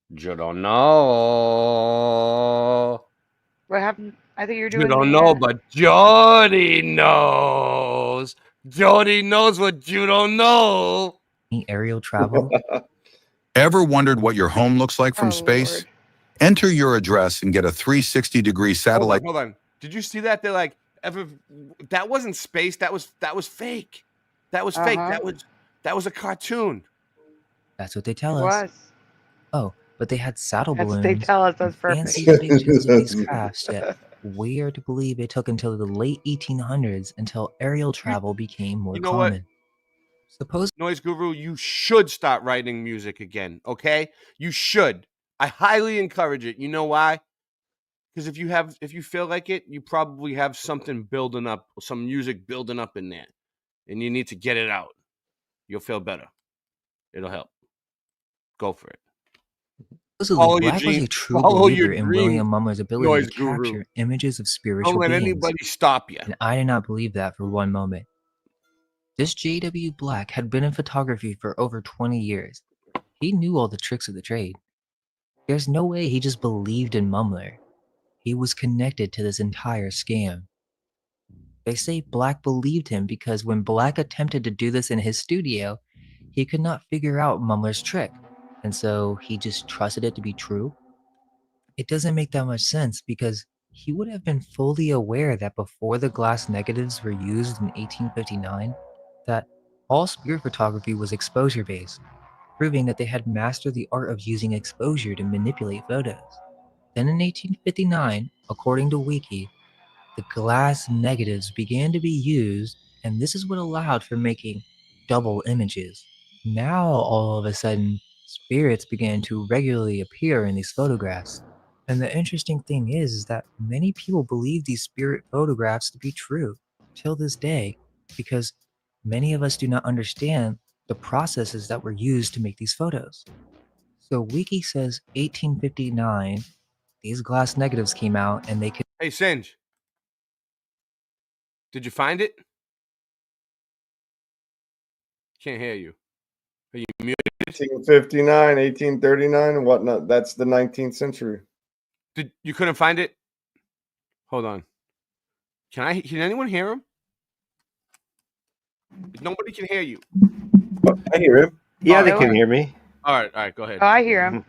You don't know? What happened? I think you're You doing. don't know, but Jody knows. Jody knows what you don't know. Aerial travel. Ever wondered what your home looks like from Oh, space? Lord. Enter your address and get a 360-degree satellite. Hold on. Did you see that? They're like, that wasn't space. That was fake. That was fake. Uh-huh. That was a cartoon. That's what they tell It us. was. Oh, but they had saddle That's what balloons. they tell us. That's and perfect. fancy predictions of these crafts, yet weird to believe it took until the late 1800s until aerial travel became more You know what? common. Suppose Noise Guru, you should start writing music again, okay? You should. I highly encourage it. You know why? Because if you feel like it, you probably have something building up, some music building up in there, and you need to get it out. You'll feel better. It'll help. Go for it. supposedly Black was a true believer in William Mumler's ability Noise to Guru. capture images of spiritual Don't let beings. anybody stop you. And I did not believe that for one moment. This J.W. Black had been in photography for over 20 years. He knew all the tricks of the trade. There's no way he just believed in Mumler. He was connected to this entire scam. They say Black believed him because when Black attempted to do this in his studio, he could not figure out Mumler's trick, and so he just trusted it to be true. It doesn't make that much sense because he would have been fully aware that before the glass negatives were used in 1859, that all spirit photography was exposure-based, proving that they had mastered the art of using exposure to manipulate photos. Then in 1859, according to Wiki, the glass negatives began to be used, and this is what allowed for making double images. Now, all of a sudden, spirits began to regularly appear in these photographs. And the interesting thing is that many people believe these spirit photographs to be true till this day, because many of us do not understand the processes that were used to make these photos. So Wiki says 1859, these glass negatives came out and they could. Hey, Singe. Did you find it? Can't hear you. Are you muted? 1859, 1839, and whatnot. That's the 19th century. You couldn't find it? Hold on. Can anyone hear him? Nobody can hear you. I hear him. Yeah, they can hear me. All right, go ahead. Oh, I hear him.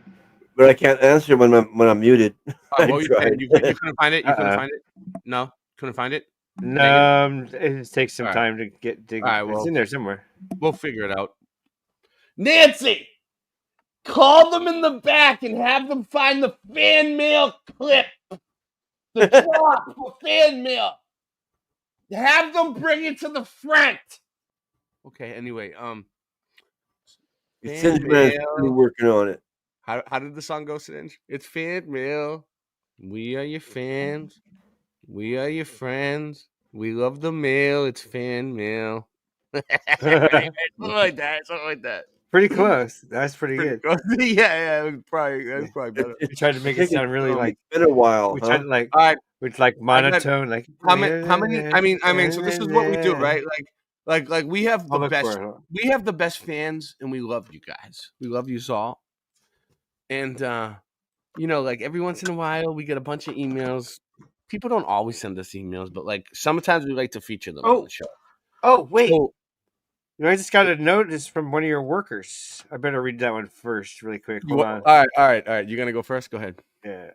But I can't answer when I'm muted. What were you saying? You couldn't find it? You couldn't find it? No? Couldn't find it? No, it takes some All right. time to get. All right, well, it's in there somewhere. We'll figure it out. Nancy, call them in the back and have them find the fan mail clip. The drop for fan mail. Have them bring it to the front. Okay, anyway, Singe Man's really working on it. How did the song go, Singe? It's fan mail. We are your fans. We are your friends. We love the mail. It's fan mail. Something like that. Pretty close. That's pretty good. Close. yeah, it was probably better. We tried to make it sound really like. It's been a while. We tried to like. All right. With like monotone, like how many? I mean. So this is what we do, right? Like we have the best. We have the best fans, and we love you guys. We love you all. And like every once in a while, we get a bunch of emails. People don't always send us emails, but like sometimes we like to feature them on the show. Oh wait. So, I just got a notice from one of your workers. I better read that one first, really quick. Hold on. All right. You're gonna go first. Go ahead. Yeah.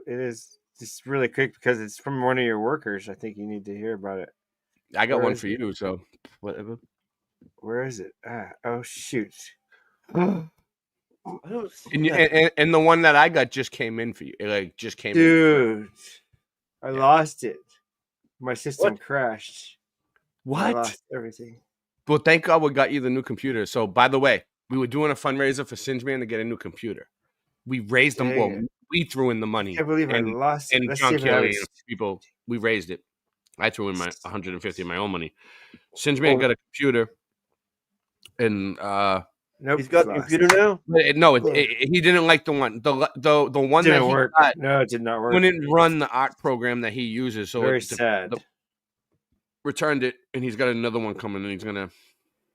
It is just really quick because it's from one of your workers. I think you need to hear about it. I got one for you, so whatever. Where is it? Oh shoot. I don't see and the one that I got just came in for you. It just came in. Dude, I lost it. My system crashed. What? I lost everything. Well, thank God we got you the new computer. So, by the way, we were doing a fundraiser for Singe Man to get a new computer. We raised them. Well, we threw in the money. I can't believe I lost it. And John Kelly and people, we raised it. I threw in my 150 of my own money. Singe Man got a computer, and nope, he's got a computer now. No, he didn't like the one. The one didn't that he work. got, no, it did not work. Wouldn't run the art program that he uses. So very sad. Returned it, and he's got another one coming, and he's gonna,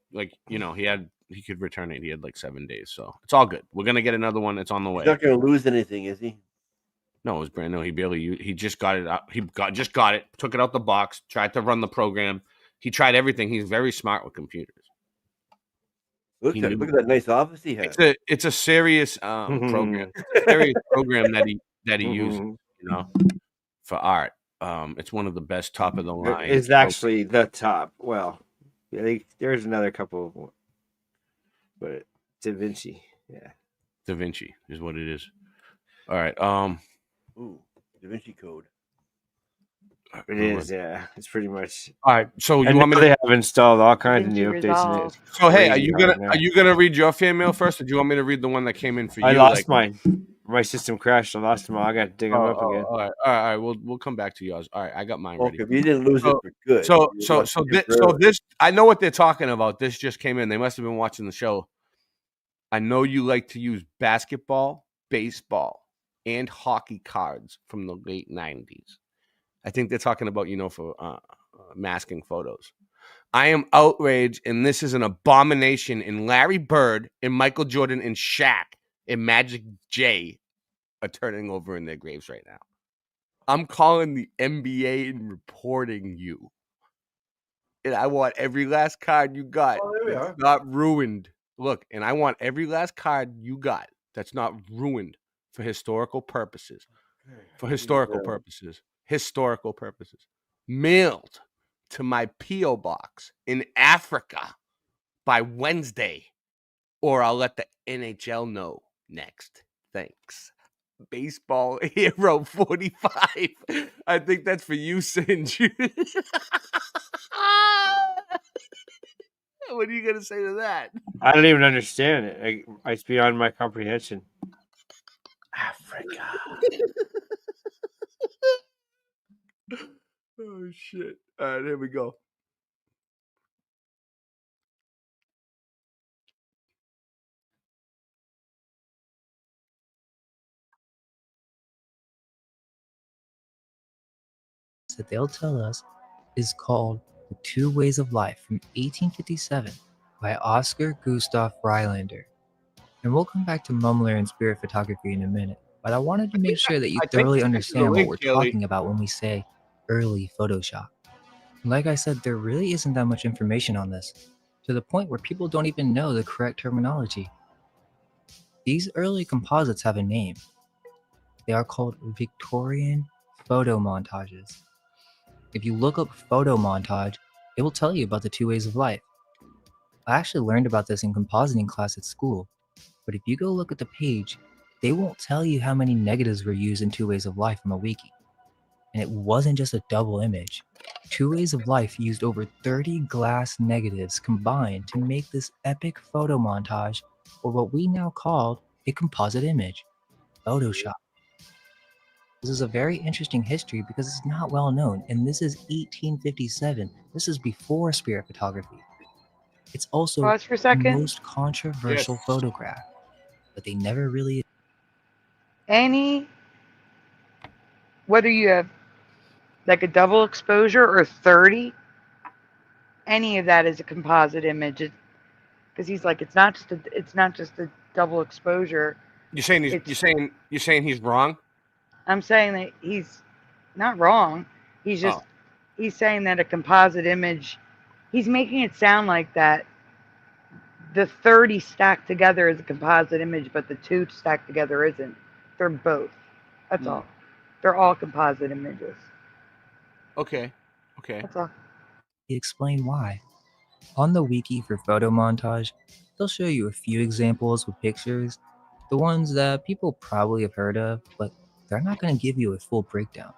he could return it. He had like 7 days, so it's all good. We're gonna get another one. It's on the way. He's not gonna lose anything, is he? No, it was brand new. He just got it out. Just got it, took it out the box, tried to run the program. He tried everything. He's very smart with computers. Look at that nice office he has. It's a serious program. It's a serious program that he uses, for art. It's one of the best top of the line. It's actually the top. Well, there's another couple, but Da Vinci, yeah. Da Vinci is what it is. All right. Ooh, Da Vinci Code. It is, yeah. It's pretty much. All right. So you and want me to they have installed all kinds of new updates in it. So hey, are you gonna read your fan mail first, or do you want me to read the one that came in for you? I lost mine. My system crashed. I lost them all. I got to dig them up again. All right. We'll come back to yours. All right. I got mine ready. If you didn't lose it for good. So this I know what they're talking about. This just came in. They must have been watching the show. I know you like to use basketball, baseball, and hockey cards from the late 90s. I think they're talking about, for masking photos. I am outraged, and this is an abomination. And Larry Bird and Michael Jordan and Shaq and Magic J are turning over in their graves right now. I'm calling the NBA and reporting you. And I want every last card you got that's not ruined. Look, and I want every last card you got that's not ruined for historical purposes. For historical purposes. Historical purposes. Mailed to my P.O. box in Africa by Wednesday. Or I'll let the NHL know next. Thanks. Baseball Hero 45. I think that's for you, Singe. What are you going to say to that? I don't even understand it. It's beyond my comprehension. Africa. Oh, shit. All right, here we go. That they'll tell us is called The Two Ways of Life from 1857 by Oscar Gustav Rylander. And we'll come back to Mumbler and spirit photography in a minute, but I wanted to make sure that you thoroughly understand what we're talking about when we say early Photoshop. Like I said, there really isn't that much information on this, to the point where people don't even know the correct terminology. These early composites have a name. They are called Victorian photo montages. If you look up photo montage, it will tell you about the two ways of life. I actually learned about this in compositing class at school, but if you go look at the page, they won't tell you how many negatives were used in Two Ways of Life from a wiki. And it wasn't just a double image. Two Ways of Life used over 30 glass negatives combined to make this epic photo montage, or what we now call a composite image, Photoshop. This is a very interesting history because it's not well known, and this is 1857. This is before spirit photography. It's also the most controversial photograph, but they never really... Whether you have like a double exposure or 30, any of that is a composite image. Because he's like, it's not just a double exposure. You're saying he's wrong? I'm saying that he's not wrong. He's just he's saying that a composite image, he's making it sound like that the 30 stacked together is a composite image, but the 2 stacked together isn't. They're both. That's all. They're all composite images. Okay. That's all. Explain why. On the wiki for photo montage, they'll show you a few examples with pictures, the ones that people probably have heard of, but they're not going to give you a full breakdown.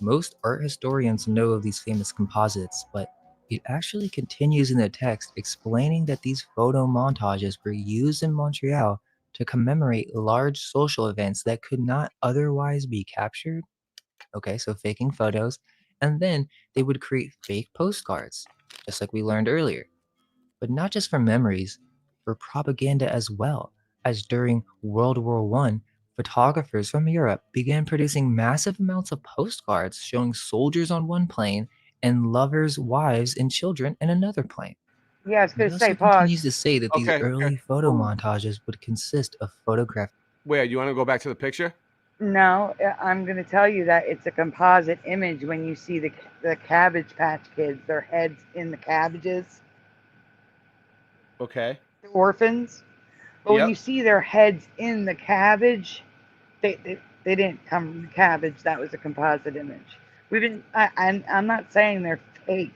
Most art historians know of these famous composites, but it actually continues in the text explaining that these photo montages were used in Montreal to commemorate large social events that could not otherwise be captured. Okay, so faking photos, and then they would create fake postcards, just like we learned earlier. But not just for memories, for propaganda as well, as during World War I, photographers from Europe began producing massive amounts of postcards showing soldiers on one plane and lovers, wives, and children in another plane. Yeah, I was going to say, continues to say that these early photo montages would consist of photographs. Wait, you want to go back to the picture? No, I'm going to tell you that it's a composite image when you see the Cabbage Patch Kids, their heads in the cabbages, Okay. the orphans. But when Yep. you see their heads in the cabbage, they didn't come from the cabbage. That was a composite image. I'm not saying they're fake.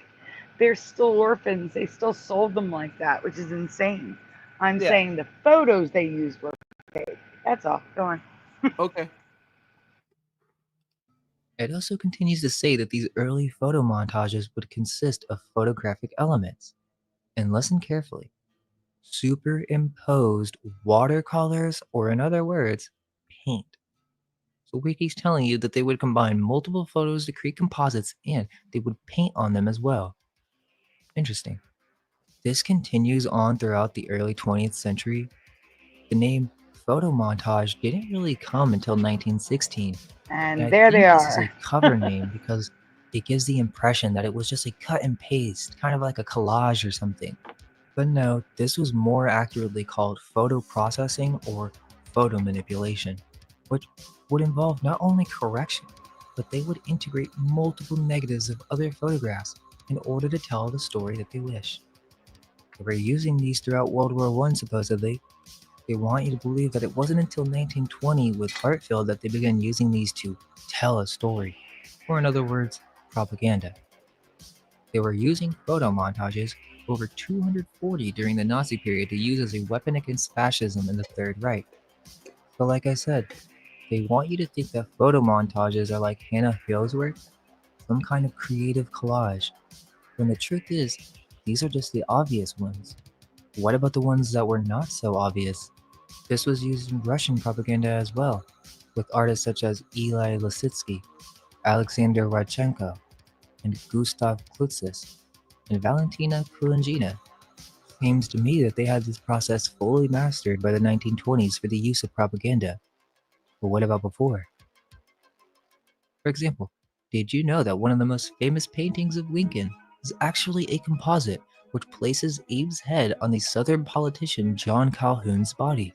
They're still orphans. They still sold them like that, which is insane. I'm Yeah. saying the photos they used were fake. That's all. Go on. Okay. It also continues to say that these early photo montages would consist of photographic elements. And listen carefully. Superimposed watercolors, or in other words, paint. So Wiki's telling you that they would combine multiple photos to create composites and they would paint on them as well. Interesting. This continues on throughout the early 20th century. The name photo montage didn't really come until 1916. And I there they think this is are. a cover name because it gives the impression that it was just a cut and paste, kind of like a collage or something. But no, this was more accurately called photo processing or photo manipulation, which would involve not only correction, but they would integrate multiple negatives of other photographs in order to tell the story that they wish. They were using these throughout World War I supposedly. They want you to believe that it wasn't until 1920 with Hartfield that they began using these to tell a story, or in other words, propaganda. They were using photo montages, over 240 during the Nazi period, to use as a weapon against fascism in the Third Reich. So like I said, they want you to think that photo montages are like Hannah Hill's work, some kind of creative collage, when the truth is, these are just the obvious ones. What about the ones that were not so obvious? This was used in Russian propaganda as well, with artists such as Eli Lissitzky, Alexander Radchenko, and Gustav Klutzis, and Valentina Kulangina. Seems to me that they had this process fully mastered by the 1920s for the use of propaganda. But what about before? For example, did you know that one of the most famous paintings of Lincoln is actually a composite which places Abe's head on the Southern politician John Calhoun's body?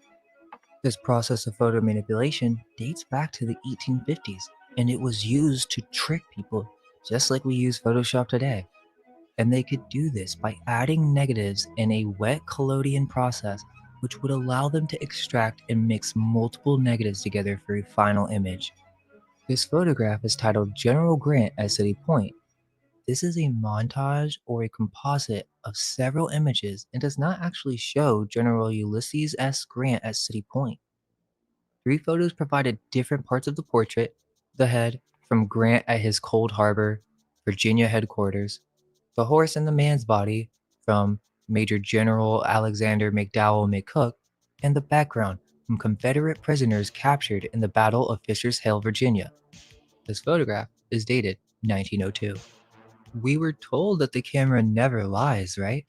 This process of photo manipulation dates back to the 1850s, and it was used to trick people just like we use Photoshop today. And they could do this by adding negatives in a wet collodion process which would allow them to extract and mix multiple negatives together for a final image. This photograph is titled General Grant at City Point. This is a montage or a composite of several images and does not actually show General Ulysses S. Grant at City Point. 3 photos provided different parts of the portrait: the head from Grant at his Cold Harbor, Virginia headquarters, the horse and the man's body from Major General Alexander McDowell McCook, and the background from Confederate prisoners captured in the Battle of Fisher's Hill, Virginia. This photograph is dated 1902. We were told that the camera never lies, right?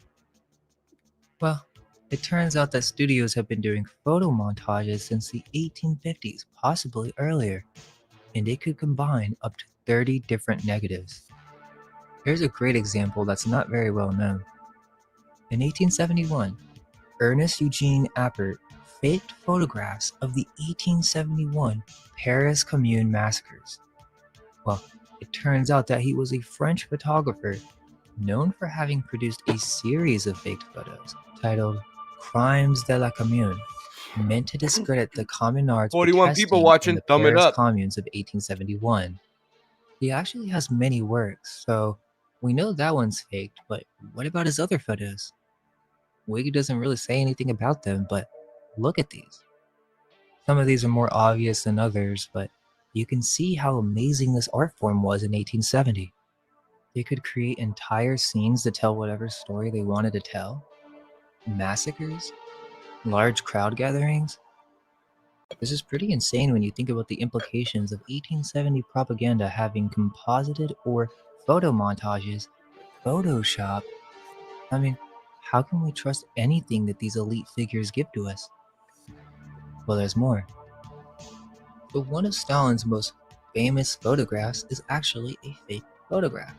Well, it turns out that studios have been doing photo montages since the 1850s, possibly earlier, and they could combine up to 30 different negatives. Here's a great example that's not very well known. In 1871, Ernest Eugene Appert faked photographs of the 1871 Paris Commune massacres. Well, it turns out that he was a French photographer known for having produced a series of faked photos titled Crimes de la Commune, meant to discredit the communards 41 people watching, in the thumb it Paris up. communes of 1871. He actually has many works, so we know that one's faked, but what about his other photos? Wiki doesn't really say anything about them, but look at these. Some of these are more obvious than others, but you can see how amazing this art form was in 1870. They could create entire scenes to tell whatever story they wanted to tell. Massacres, large crowd gatherings. This is pretty insane when you think about the implications of 1870 propaganda having composited or photo montages, Photoshop. I mean, how can we trust anything that these elite figures give to us? Well, there's more. So one of Stalin's most famous photographs is actually a fake photograph.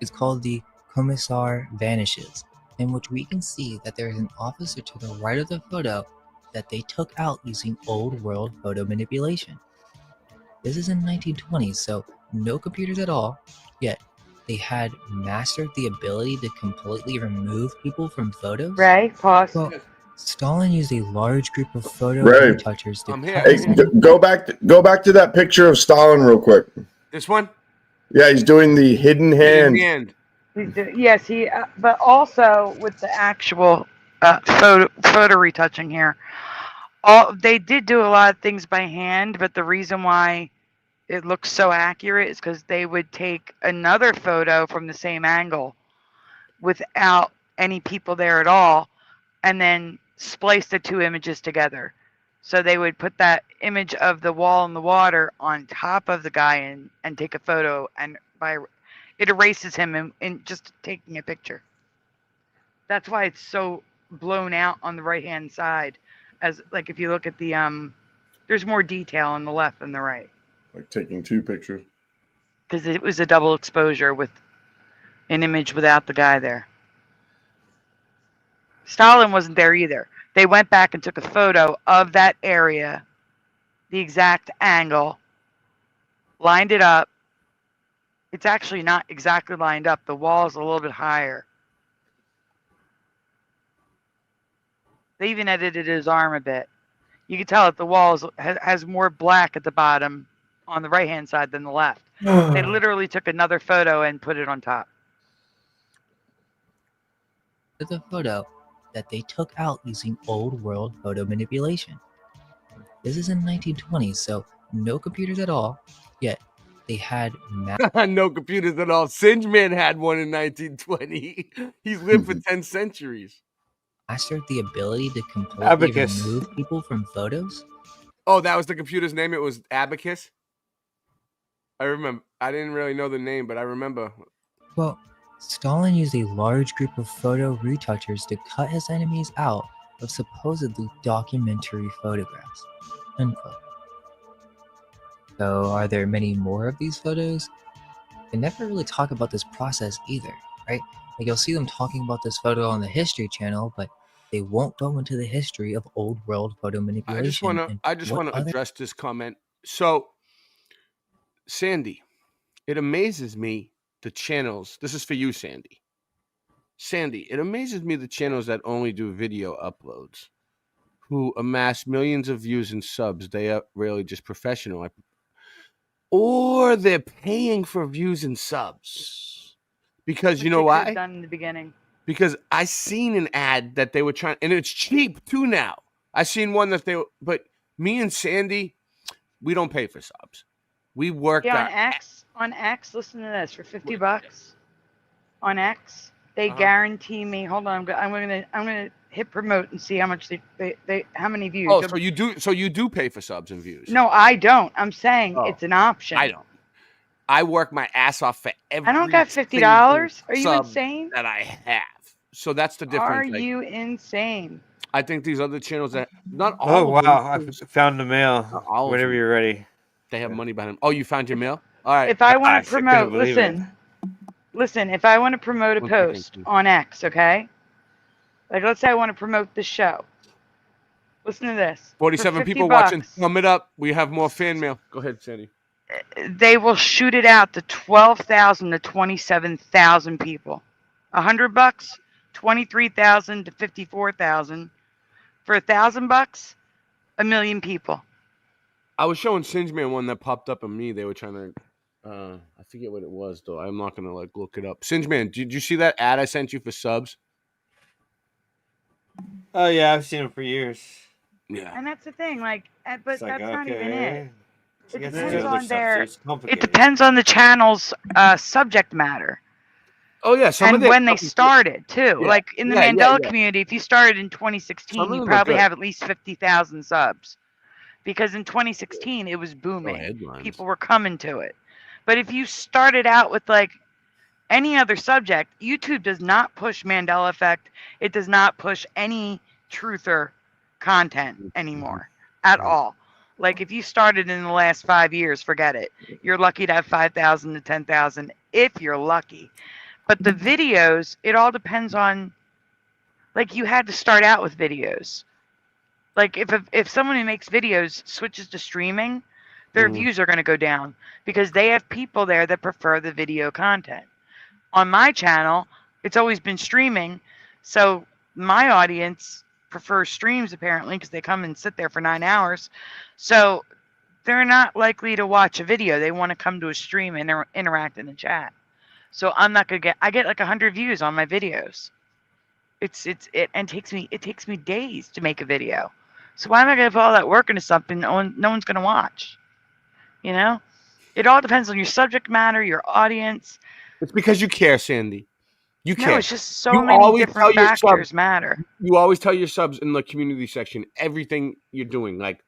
It's called the Commissar Vanishes, in which we can see that there is an officer to the right of the photo that they took out using old world photo manipulation. This is in 1920s, so no computers at all, yet they had mastered the ability to completely remove people from photos? Ray, pause. Well, Stalin used a large group of photo Ray. retouchers to Hey, go back to that picture of Stalin real quick. This one? Yeah, he's doing the hidden hand. Yes, he. But also with the actual photo retouching here, they did do a lot of things by hand. But the reason why it looks so accurate is because they would take another photo from the same angle without any people there at all, and then splice the two images together. So they would put that image of the wall in the water on top of the guy and take a photo, and it erases him in just taking a picture. That's why it's so blown out on the right hand side. As like if you look at the there's more detail on the left than the right. Like taking two pictures. Because it was a double exposure with an image without the guy there. Stalin wasn't there either. They went back and took a photo of that area, the exact angle, lined it up. It's actually not exactly lined up. The wall is a little bit higher. They even edited his arm a bit. You can tell that the wall has more black at the bottom on the right-hand side than the left. They literally took another photo and put it on top. The photo that they took out using old world photo manipulation. This is in 1920s, so no computers at all, yet they had no computers at all. Singe Man had one in 1920. He's lived for 10 centuries. mastered the ability to completely Abacus. remove people from photos? Oh, that was the computer's name? It was Abacus? I remember. I didn't really know the name, but I remember. Well, Stalin used a large group of photo retouchers to cut his enemies out of supposedly documentary photographs. Unquote. So, are there many more of these photos? They never really talk about this process either, right? Like, you'll see them talking about this photo on the History Channel, but they won't go into the history of old world photo manipulation. I just want to address this comment. So, Sandy, it amazes me the channels. This is for you, Sandy. Sandy, it amazes me the channels that only do video uploads, who amass millions of views and subs. They are really just professional. Or they're paying for views and subs. Because you know Which they could why? have done in the beginning. Because I seen an ad that they were trying, and it's cheap too now. I seen one that but me and Sandy, we don't pay for subs. We work Yeah, on X, listen to this, for $50 on X, they guarantee me. Hold on, I'm gonna hit promote and see how much they how many views. Oh, so you do pay for subs and views? No, I don't. I'm saying it's an option. I don't. I work my ass off for every. I don't got $50. Are you sub insane? that I have. So that's the difference. Are you insane? I think these other channels that not all. Oh of them, wow! I found the mail. Whenever you're ready. They have money behind them. Oh, you found your mail? All right. If I want to promote, listen. If I want to promote a post on X, okay? Like, let's say I want to promote the show. Listen to this. 47 people watching. Thumb it up. We have more fan mail. Go ahead, Sandy. They will shoot it out to 12,000 to 27,000 people. $100, 23,000 to 54,000. For $1,000, 1 million people. I was showing Singe Man one that popped up on me. They were trying to, I forget what it was though. I'm not gonna look it up. Singe Man, did you see that ad I sent you for subs? Oh yeah, I've seen it for years. Yeah. And that's the thing, but that's like, not even okay. it. It It depends on their. it's It complicated. depends on the channel's subject matter. Oh yeah, And when they started too, Yeah. like in the Yeah, Mandela yeah. community, if you started in Some 2016, of you them are probably good. have at least 50,000 subs, because in 2016 it was booming. headlines. People were coming to it. But if you started out with like any other subject, YouTube does not push Mandela effect. It does not push any truther content anymore at all. Like if you started in the last 5 years, forget it. You're lucky to have 5,000 to 10,000 if you're lucky. But the videos, it all depends on, like, you had to start out with videos. Like if someone who makes videos switches to streaming, their views are going to go down because they have people there that prefer the video content. On my channel, it's always been streaming, so my audience prefers streams apparently because they come and sit there for 9 hours. So they're not likely to watch a video. They want to come to a stream and interact in the chat. So I'm not gonna I get like 100 views on my videos. It takes me days to make a video. So why am I gonna put all that work into something no one's gonna watch? You know, it all depends on your subject matter, your audience. It's because you care, Sandy. You care. No, it's just so many different factors matter. You always tell your subs in the community section everything you're doing, like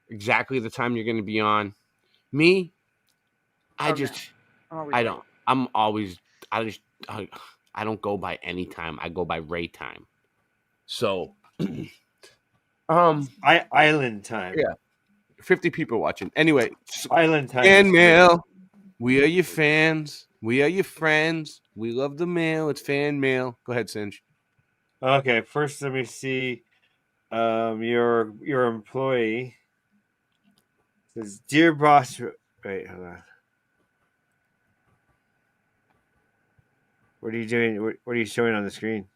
exactly the time you're going to be on. Me, I don't. I'm always. I don't go by any time. I go by Ray time. So, island time. Yeah, 50 people watching. Anyway, island time. Fan mail. We are your fans. We are your friends. We love the mail. It's fan mail. Go ahead, Singe. Okay, first let me see. Your employee says, "Dear boss." Wait, hold on. What are you doing? What are you showing on the screen?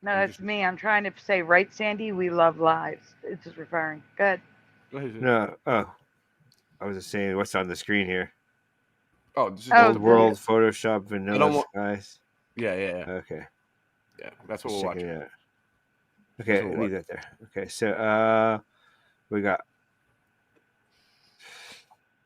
No, that's me. I'm trying to say, right, Sandy? We love lives. It's just referring. Good. No. Oh, I was just saying what's on the screen here. Oh, this is Old World Photoshop Vanilla Skies. Yeah. Okay. Yeah, that's what we're watching. Okay, leave that there. Okay, so we got.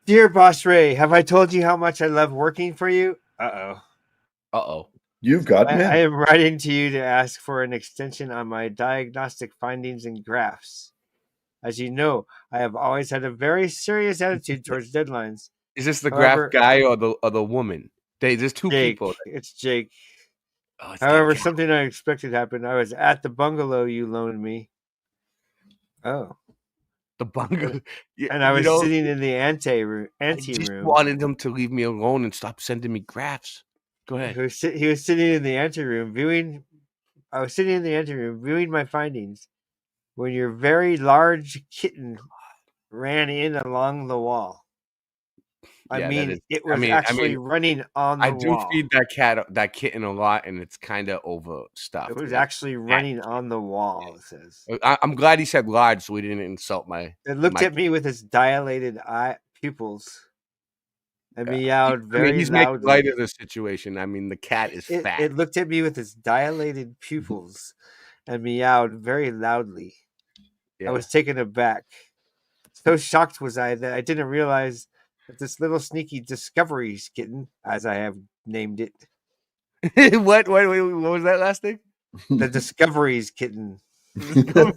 Dear Boss Ray, have I told you how much I love working for you? Uh-oh. You've got me. I am writing to you to ask for an extension on my diagnostic findings and graphs. As you know, I have always had a very serious attitude towards deadlines. Is this the graph guy or the woman? There's two people. It's Jake. Oh, it's However, something unexpected happened. I was at the bungalow you loaned me. Oh. The bungalow. And I was sitting in the ante room. I just wanted them to leave me alone and stop sending me graphs. Go ahead. He was sitting in the ante room viewing. I was sitting in the ante room viewing my findings when your very large kitten ran in along the wall. It was actually running on the wall. I do feed that kitten a lot, and it's kind of overstuffed. It was actually running on the wall, it says. I'm glad he said large so he didn't insult my... It looked at me with its dilated pupils and meowed very he's loudly. making light of the situation. I mean, the cat is fat. It looked at me with its dilated pupils and meowed very loudly. Yeah. I was taken aback. So shocked was I that I didn't realize that this little sneaky Discoveries kitten, as I have named it. What was that last thing? The Discoveries kitten. It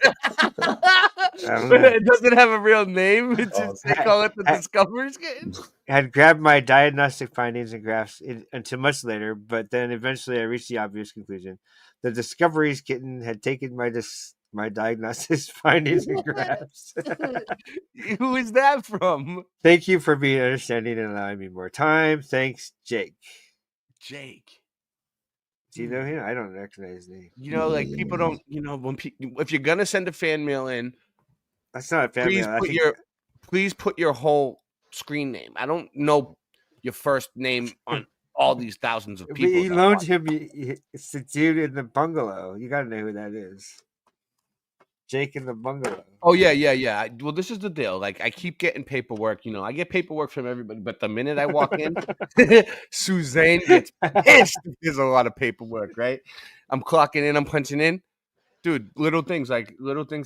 doesn't have a real name. It's just, they call it the Discoveries kitten. I had grabbed my diagnostic findings and graphs until much later, but then eventually I reached the obvious conclusion. The Discoveries kitten had taken my diagnostic findings and graphs. Who is that from? Thank you for being understanding and allowing me more time. Thanks, Jake. Jake. Do you know him? I don't recognize his name. You know, like people don't. You know, if you're gonna send a fan mail in, that's not a fan mail. Please put your whole screen name. I don't know your first name on all these thousands of people. He loaned him. It's the dude in the bungalow. You gotta know who that is. Jake in the bungalow. Oh yeah. Well, this is the deal. Like, I keep getting paperwork. You know, I get paperwork from everybody, but the minute I walk in, Suzanne gets pissed. There's a lot of paperwork, right? I'm clocking in, I'm punching in, dude. Little things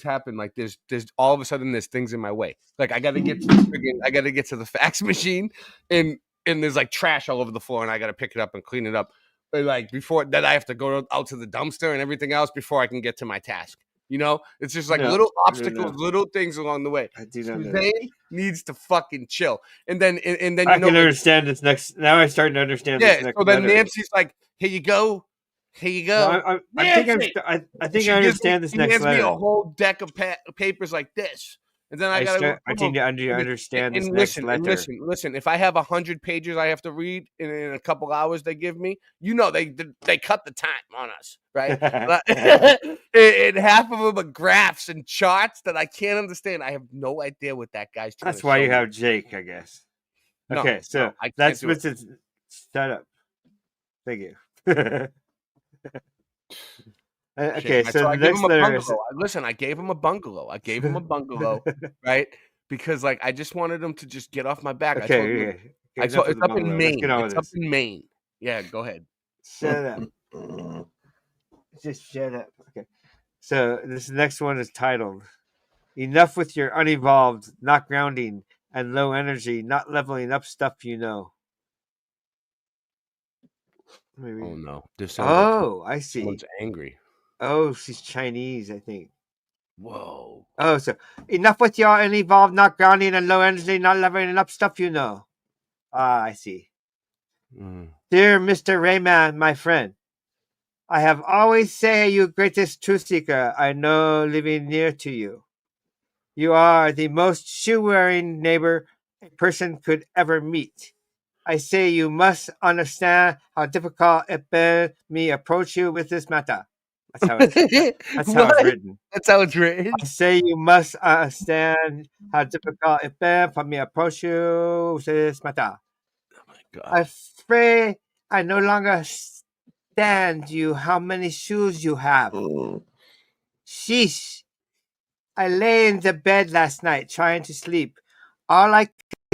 happen. Like there's all of a sudden there's things in my way. Like I gotta get to the fax machine, and there's like trash all over the floor, and I gotta pick it up and clean it up. But like before that, I have to go out to the dumpster and everything else before I can get to my task. You know, it's just like little obstacles, little things along the way. I do not know. They needs to fucking chill. And then I can understand this next. Now I'm starting to understand. Yeah. This next So then letter. Nancy's like, "Here you go, here you go." No, I think I understand this next letter. She letter. hands me a whole deck of papers like this. And then I gotta. I need to understand this And next listen, letter. listen. If I have 100 pages I have to read in a couple hours, they give me. They cut the time on us, right? And half of them are graphs and charts that I can't understand. I have no idea what that guy's trying That's to why show you me. have Jake, I guess. No, Okay, so no, I can't that's do it. what's it. Shut up. Thank you. Okay, Shit. so So the I gave next him a letter is bungalow. Listen, I gave him a bungalow, right? Because like I just wanted him to just get off my back. I told him. Okay, enough of It's the up in bungalow. Let's Maine. get on It's with up this. in Maine. Yeah, go ahead. Shut up. Just shut up. Okay. So this next one is titled "Enough with your unevolved, not grounding, and low energy, not leveling up stuff you know." Oh no! This sounds like I see. someone's angry. Oh, she's Chinese, I think. Whoa! Oh, so enough with your unevolved, not grounding, and low energy, not leveling up stuff you know. Ah, I see. Dear Mr. Rayman, my friend, I have always say you greatest truth seeker I know living near to you. You are the most shoe-wearing neighbor a person could ever meet. I say you must understand how difficult it been me approach you with this matter. That's how it's written. That's how it's written. I say you must understand how difficult it been for me approach you with this matter. Oh my God. I'm afraid I no longer stand you how many shoes you have. Sheesh. I lay in the bed last night trying to sleep. All I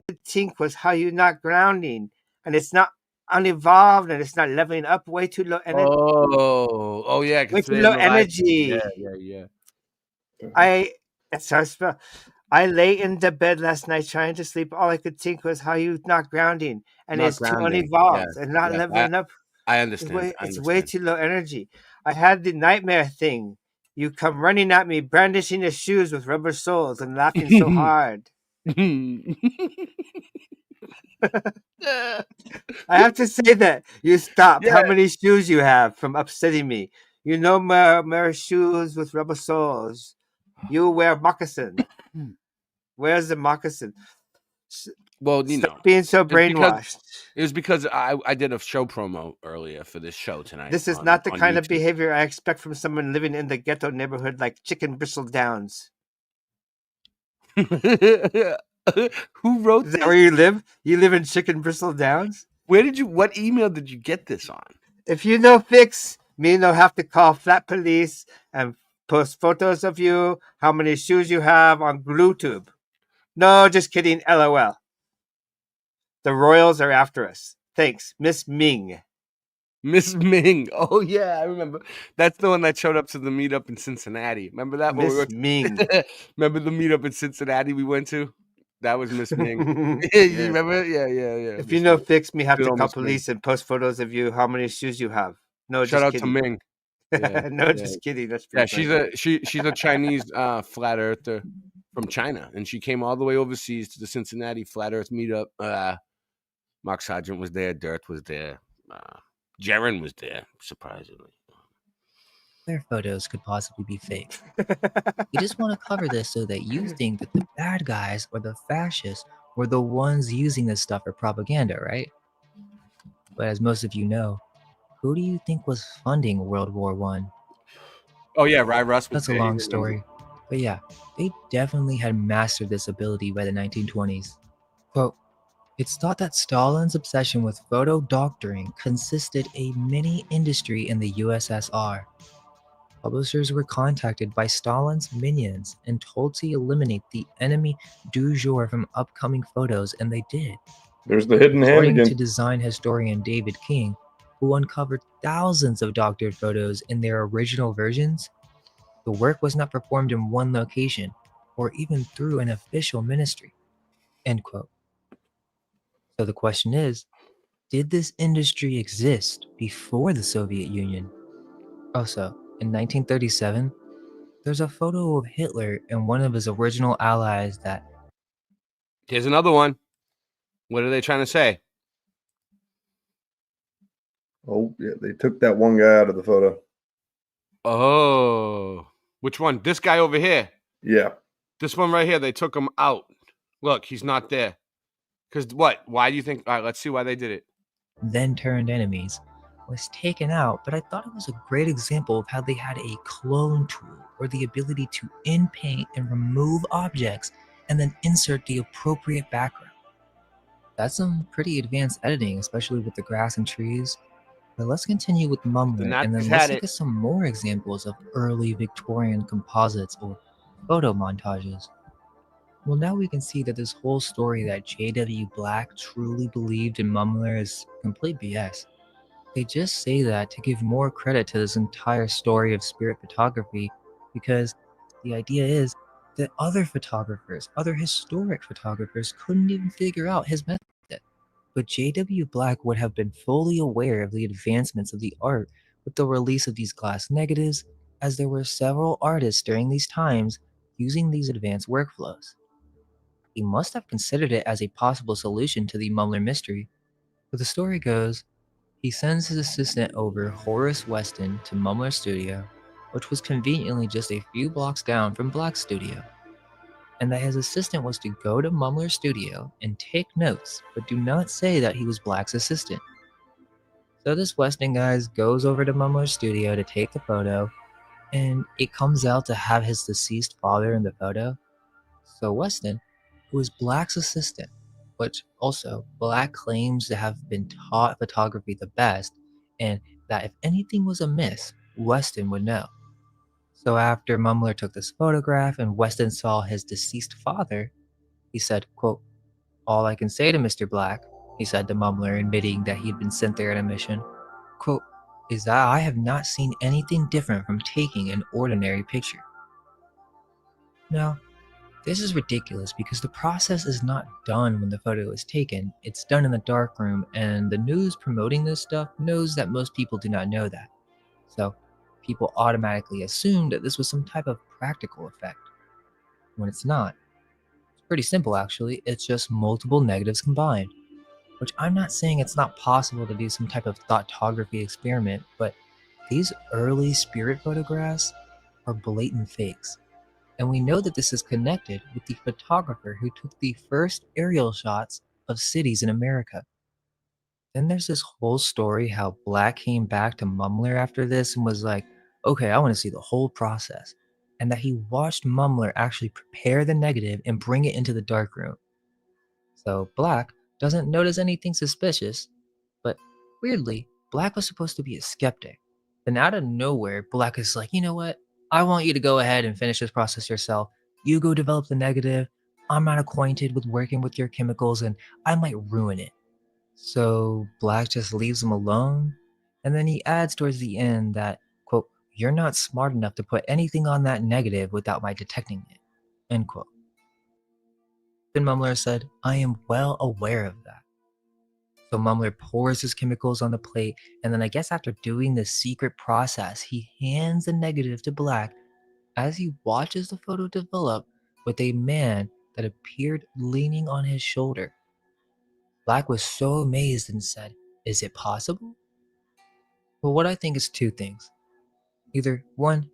could think was how you're not grounding, and it's not unevolved, and it's not leveling up. Way too low energy. Oh yeah. Way too low energy. Yeah. That's how I spell. I lay in the bed last night trying to sleep. All I could think was how you're not grounding, and Not it's too grounding. unevolved Yeah, and not yeah, leveling up. I understand. It's way too low energy. I had the nightmare thing. You come running at me, brandishing your shoes with rubber soles and laughing so hard. I have to say that you stop how many shoes you have from upsetting me. You no more shoes with rubber soles. You wear moccasin. Where's the moccasin? Well, Stop being so brainwashed. It was because I did a show promo earlier for this show tonight. This is not the kind of behavior I expect from someone living in the ghetto neighborhood like Chicken Bristle Downs. Who wrote this? Is that where you live? You live in Chicken Bristle Downs? What email did you get this on? If you no fix, me no have to call flat police and post photos of you, how many shoes you have on GlueTube. No, just kidding, LOL. The Royals are after us. Thanks, Miss Ming. Miss Ming. Oh yeah, I remember. That's the one that showed up to the meetup in Cincinnati. Remember that? Miss Ming. Remember the meetup in Cincinnati we went to? That was Miss Ming. You remember? Yeah. If you no fix, me have to call police and post photos of you, how many shoes you have. No, shout just out kidding. to Ming. Yeah, no, just kidding. That's she's a Chinese flat earther from China, and she came all the way overseas to the Cincinnati Flat Earth meetup. Mark Sargent was there. Dirt was there. Jaren was there, surprisingly. Their photos could possibly be fake. We just want to cover this so that you think that the bad guys or the fascists were the ones using this stuff for propaganda, right? But as most of you know, who do you think was funding World War I? Oh yeah, Ry Russ was That's a long story. But yeah, they definitely had mastered this ability by the 1920s. Quote, it's thought that Stalin's obsession with photo doctoring consisted a mini industry in the USSR. Publishers were contacted by Stalin's minions and told to eliminate the enemy du jour from upcoming photos, and they did. There's the hidden hand According again. to design historian David King, who uncovered thousands of doctored photos in their original versions, the work was not performed in one location or even through an official ministry. End quote. So the question is, did this industry exist before the Soviet Union? Also, in 1937, there's a photo of Hitler and one of his original allies that... Here's another one. What are they trying to say? Oh, yeah, they took that one guy out of the photo. Oh, which one? This guy over here. Yeah. This one right here, they took him out. Look, he's not there. Because what? Why do you think? All right, let's see why they did it. Then turned enemies, was taken out, but I thought it was a great example of how they had a clone tool, or the ability to in-paint and remove objects and then insert the appropriate background. That's some pretty advanced editing, especially with the grass and trees. But let's continue with Mumbler, and then let's look at some more examples of early Victorian composites or photo montages. Well, now we can see that this whole story that J.W. Black truly believed in Mumbler is complete BS. They just say that to give more credit to this entire story of spirit photography, because the idea is that other photographers, other historic photographers, couldn't even figure out his method. But J.W. Black would have been fully aware of the advancements of the art with the release of these glass negatives, as there were several artists during these times using these advanced workflows. He must have considered it as a possible solution to the Mumbler mystery. But the story goes, he sends his assistant over Horace Weston to Mumbler's studio, which was conveniently just a few blocks down from Black's studio, and that his assistant was to go to Mumbler's studio and take notes, but do not say that he was Black's assistant. So this Weston guy goes over to Mumbler's studio to take the photo, and it comes out to have his deceased father in the photo. So Weston, who is Black's assistant, which also Black claims to have been taught photography the best, and that if anything was amiss, Weston would know. So after Mumbler took this photograph and Weston saw his deceased father, he said, quote, "All I can say to Mr. Black," he said to Mumbler, admitting that he had been sent there on a mission, quote, "is that I have not seen anything different from taking an ordinary picture." Now, this is ridiculous because the process is not done when the photo is taken, it's done in the darkroom, and the news promoting this stuff knows that most people do not know that. So people automatically assume that this was some type of practical effect, when it's not. It's pretty simple actually, it's just multiple negatives combined. Which I'm not saying it's not possible to do some type of thoughtography experiment, but these early spirit photographs are blatant fakes. And we know that this is connected with the photographer who took the first aerial shots of cities in America. Then there's this whole story how Black came back to Mumbler after this and was like, okay, I want to see the whole process. And that he watched Mumbler actually prepare the negative and bring it into the darkroom. So Black doesn't notice anything suspicious, but weirdly, Black was supposed to be a skeptic. Then out of nowhere, Black is like, you know what? I want you to go ahead and finish this process yourself. You go develop the negative. I'm not acquainted with working with your chemicals and I might ruin it. So Black just leaves him alone. And then he adds towards the end that, quote, "You're not smart enough to put anything on that negative without my detecting it," end quote. Then Mumbler said, "I am well aware of that." So Mumbler pours his chemicals on the plate, and then I guess after doing this secret process, he hands the negative to Black as he watches the photo develop with a man that appeared leaning on his shoulder. Black was so amazed and said, "Is it possible?" Well, what I think is two things. Either one,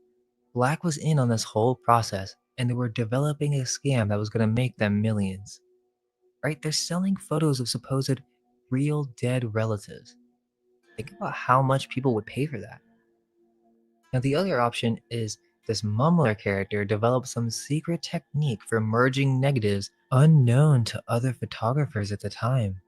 Black was in on this whole process, and they were developing a scam that was going to make them millions. Right? They're selling photos of supposed real dead relatives. Think about how much people would pay for that. Now, the other option is this Mumbler character developed some secret technique for merging negatives unknown to other photographers at the time.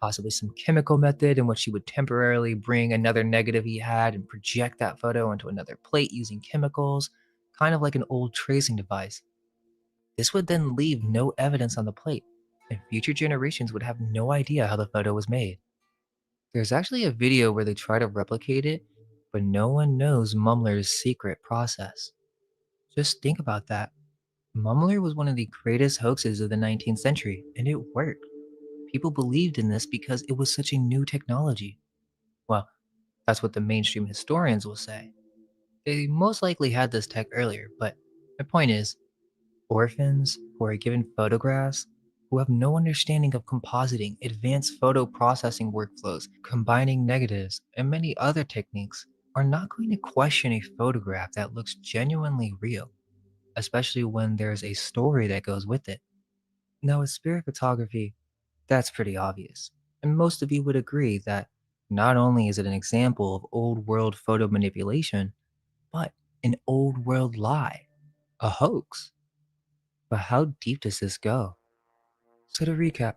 Possibly some chemical method in which he would temporarily bring another negative he had and project that photo onto another plate using chemicals, kind of like an old tracing device. This would then leave no evidence on the plate, and future generations would have no idea how the photo was made. There's actually a video where they try to replicate it, but no one knows Mumbler's secret process. Just think about that. Mumbler was one of the greatest hoaxes of the 19th century, and it worked. People believed in this because it was such a new technology. Well, that's what the mainstream historians will say. They most likely had this tech earlier, but my point is, orphans who are given photographs, who have no understanding of compositing, advanced photo processing workflows, combining negatives, and many other techniques, are not going to question a photograph that looks genuinely real. especially when there's a story that goes with it. Now, with spirit photography, that's pretty obvious, and most of you would agree that not only is it an example of old world photo manipulation, but an old world lie, a hoax. But how deep does this go? So, to recap,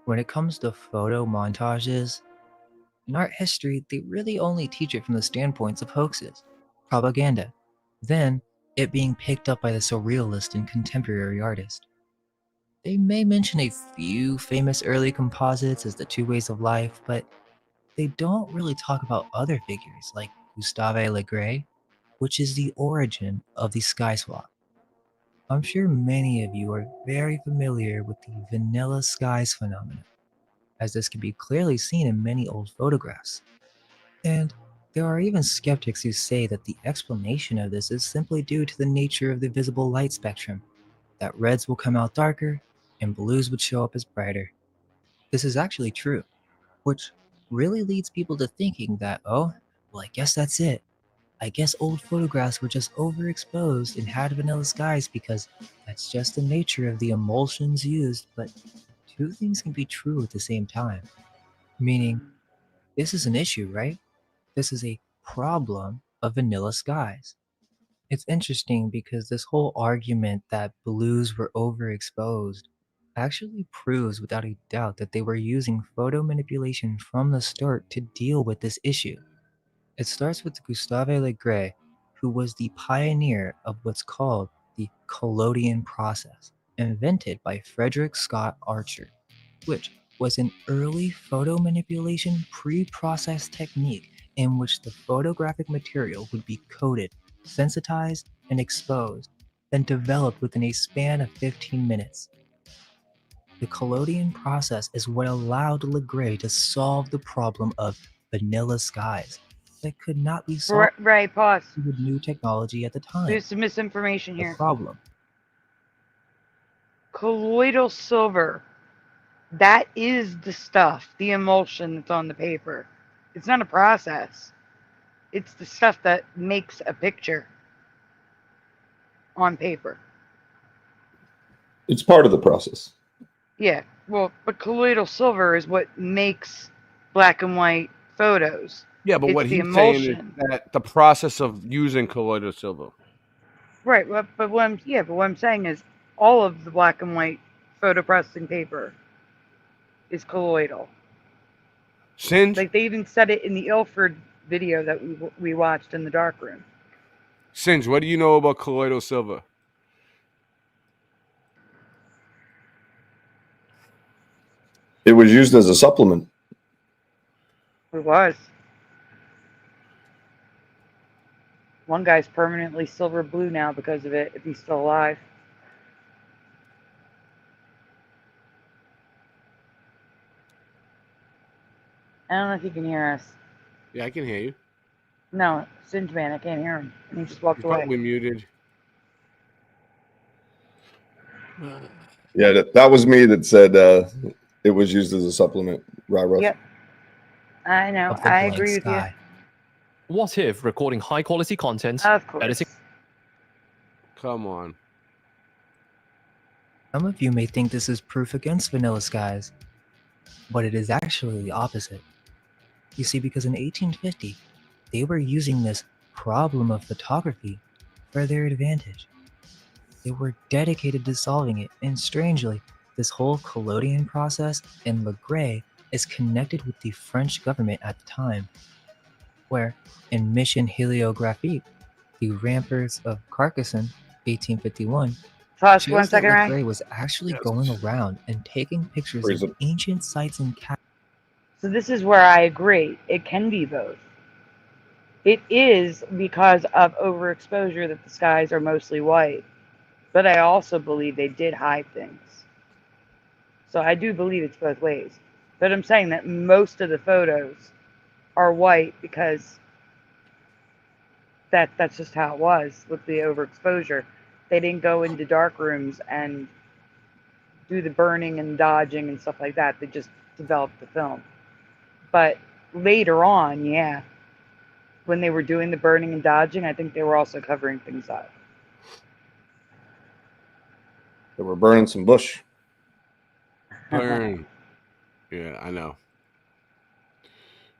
when it comes to photo montages, in art history, they really only teach it from the standpoints of hoaxes, propaganda, then it being picked up by the surrealist and contemporary artist. They may mention a few famous early composites as the two ways of life, but they don't really talk about other figures like Gustave Le Gray, which is the origin of the sky swap. I'm sure many of you are very familiar with the vanilla skies phenomenon, as this can be clearly seen in many old photographs. And there are even skeptics who say that the explanation of this is simply due to the nature of the visible light spectrum, that reds will come out darker and blues would show up as brighter. This is actually true, which really leads people to thinking that, oh, well, I guess that's it. I guess old photographs were just overexposed and had vanilla skies because that's just the nature of the emulsions used, but two things can be true at the same time. Meaning, this is an issue, right? This is a problem of vanilla skies. It's interesting because this whole argument that blues were overexposed actually proves without a doubt that they were using photo manipulation from the start to deal with this issue. It starts with Gustave Le Gray, who was the pioneer of what's called the collodion process, invented by Frederick Scott Archer, which was an early photo manipulation pre-processed technique in which the photographic material would be coated, sensitized, and exposed, then developed within a span of 15 minutes. The collodion process is what allowed Le Gray to solve the problem of vanilla skies that could not be solved Right, pause. with new technology at the time. There's some misinformation The here. problem. Colloidal silver. That is the stuff, the emulsion that's on the paper. It's not a process. It's the stuff that makes a picture on paper. It's part of the process. Yeah, well, but colloidal silver is what makes black and white photos. Yeah, but it's what the he's saying is emulsion. that the process of using colloidal silver. Right, but what I'm saying is all of the black and white photo processing paper is colloidal. Singe? Like they even said it in the Ilford video that we watched in the dark room. Singe, what do you know about colloidal silver? It was used as a supplement. It was. One guy's permanently silver blue now because of it, if he's still alive. I don't know if you can hear us. Yeah, I can hear you. No, Singe Man, I can't hear him. And he just walked He's away. probably muted. Yeah, that was me that said it was used as a supplement. Rah. Yep. I know. I agree with you. What if recording high quality content, Of course. editing? Come on. Some of you may think this is proof against vanilla skies, but it is actually the opposite. You see, because in 1850, they were using this problem of photography for their advantage. They were dedicated to solving it, and strangely, this whole collodion process in Le Gray is connected with the French government at the time, where in Mission Heliographique, the ramparts of Carcassonne, 1851, Pause shows 1 that second, Le Ryan. Gray was actually going around and taking pictures Praise of it. ancient sites and castles. So this is where I agree. It can be both. It is because of overexposure that the skies are mostly white. But I also believe they did hide things. So I do believe it's both ways. But I'm saying that most of the photos are white because that's just how it was with the overexposure. They didn't go into dark rooms and do the burning and dodging and stuff like that. They just developed the film. But later on, yeah, when they were doing the burning and dodging, I think they were also covering things up. They were burning some bush. Burn. Yeah, I know.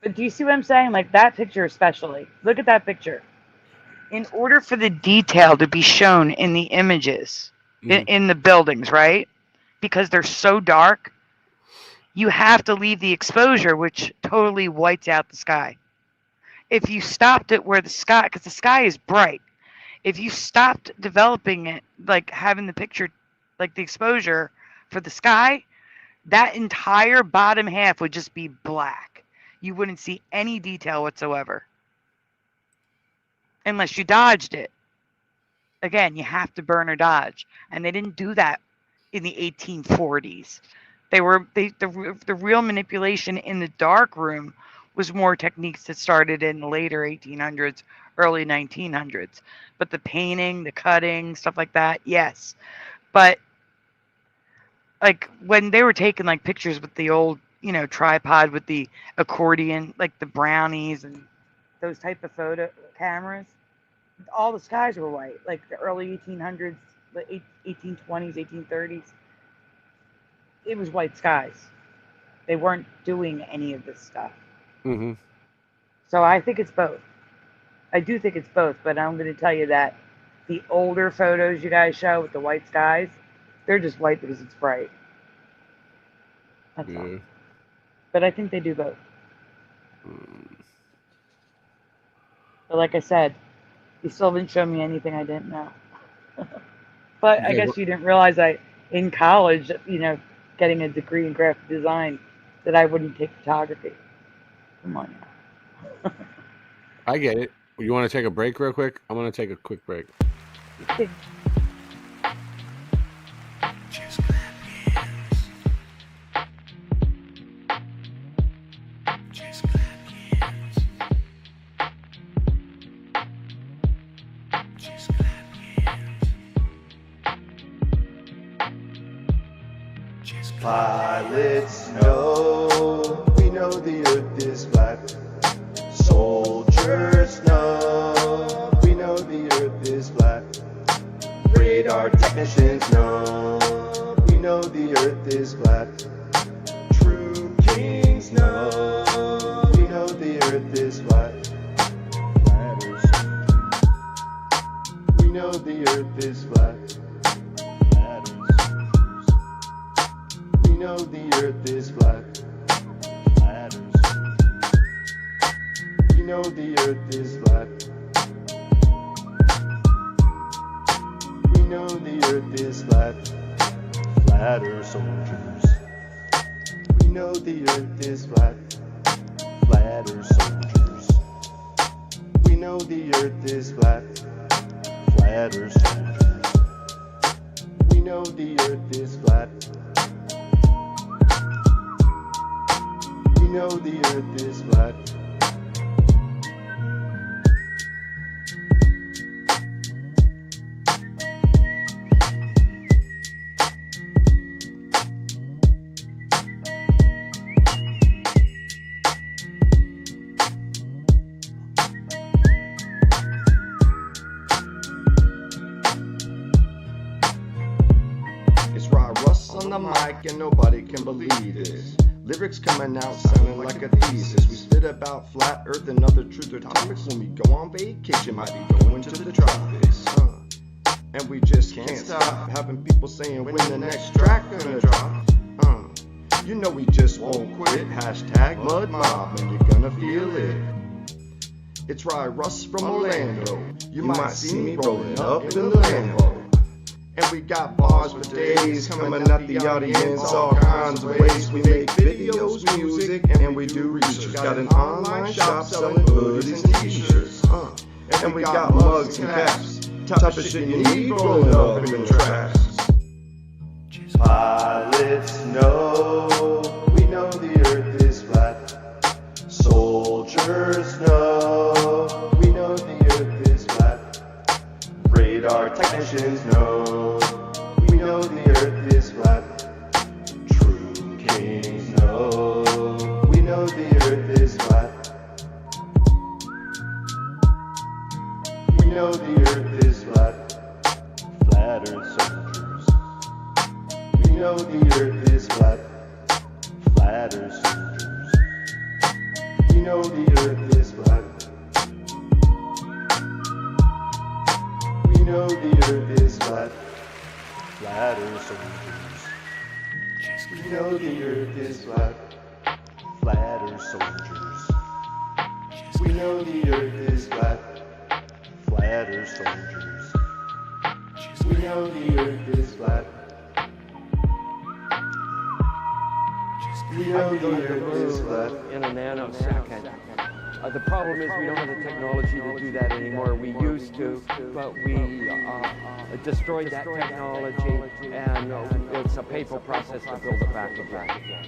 But do you see what I'm saying? Like that picture especially. Look at that picture. In order for the detail to be shown in the images, in the buildings, right? Because they're so dark, you have to leave the exposure, which totally whites out the sky. If you stopped it where the sky, because the sky is bright, if you stopped developing it, like having the picture, like the exposure for the sky, that entire bottom half would just be black. You wouldn't see any detail whatsoever. Unless you dodged it. Again, you have to burn or dodge. And they didn't do that in the 1840s. The real manipulation in the dark room was more techniques that started in the later 1800s, early 1900s. But the painting, the cutting, stuff like that, yes. But like when they were taking like pictures with the old, tripod with the accordion, like the brownies and those type of photo cameras, all the skies were white, like the early 1800s, the 1820s, 1830s. It was white skies. They weren't doing any of this stuff. Mm-hmm. So I think it's both. I do think it's both, but I'm going to tell you that the older photos you guys show with the white skies, they're just white because it's bright. That's all. But I think they do both. But like I said, you still didn't show me anything I didn't know. But I guess you didn't realize in college, getting a degree in graphic design, that I wouldn't take photography. Come on now. I get it. You want to take a break real quick? I'm going to take a quick break. Pilots know, we know the earth is flat. Soldiers know, we know the earth is flat. Radar technicians know, we know the earth is flat. True kings know, we know the earth is flat. Ladders, we know the earth is flat. We know the earth is flat. Ladders. We know the earth is flat. We know the earth is flat. Flatter soldiers. We know the earth is flat. Flatter soldiers. We know the earth is flat. Flatter soldiers. We know the earth is flat. We know the earth is flat. It's Rod Russ on the mic and nobody can believe this. Lyrics coming out sounding like a thesis. We spit about flat earth and other truth or topics. When we go on vacation, might be going to the tropics. And we just can't stop having people saying when the next track gonna drop. You know we just won't quit. Hashtag mudmob and you're gonna feel it. It's Rod Russ from Orlando. You might see me rolling up in the Lambo. And we got bars for days coming at the audience all kinds of ways. We make videos, music, and we do research. Got an online shop selling hoodies and t-shirts. And we got mugs and caps. Type of shit you need rolling up in the tracks. Pilots know, we know the earth is flat. Soldiers know, we know the earth is flat. Radar technicians know, we know the earth is flat. True kings know, we know the earth is flat. We know the earth is flat. Flat earth soldiers, know the earth is flat. We know the earth is flat. Flatter soldiers. We know the earth is flat. Flatter soldiers. We know the earth is flat. Flatter soldiers. We know the earth is flat. We know the earth is flat. In a nanosecond. The problem is we don't have the technology to do that anymore. We used to, but we destroyed that technology, and it's a painful process to build it back again.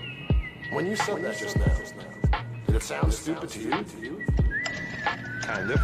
When you said that just now, did it sound stupid to you? Kind of.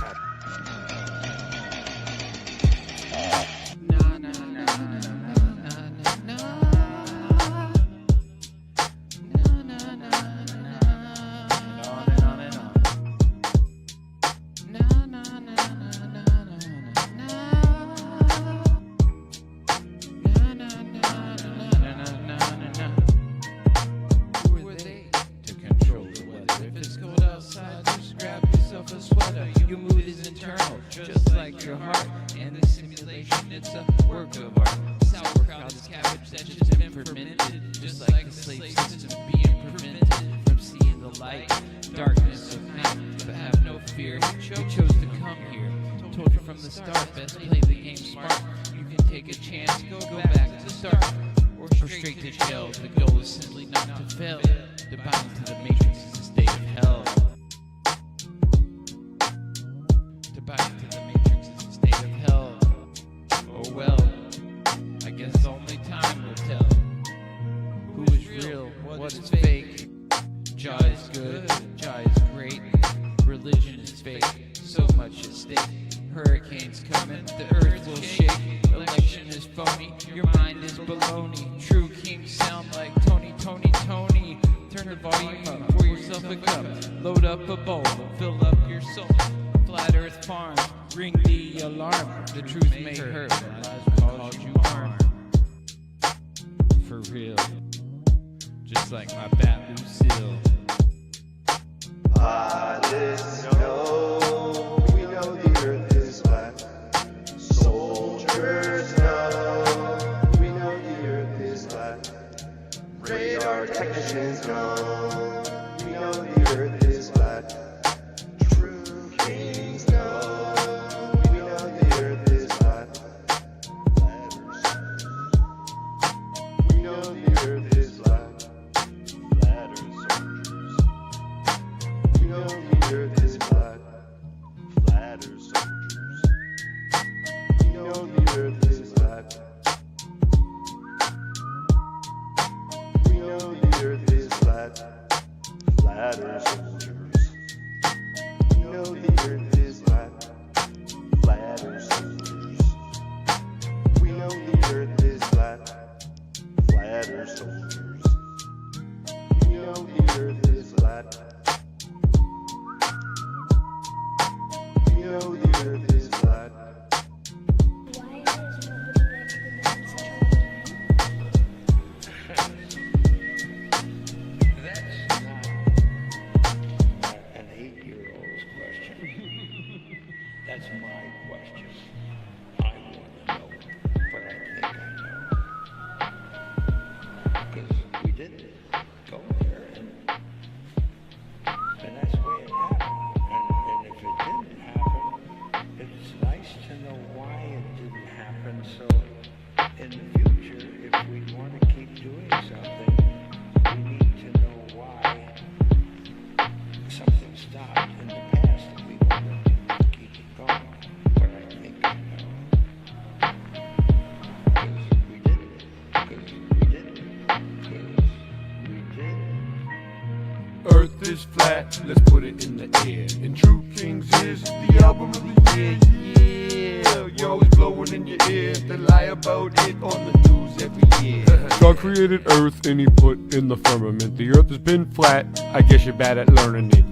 Is flat, let's put it in the air. And True Kings is the album of the year. Yeah, you're always blowing in your ear. They lie about it on the news every year. God created Earth and he put in the firmament. The Earth has been flat, I guess you're bad at learning it.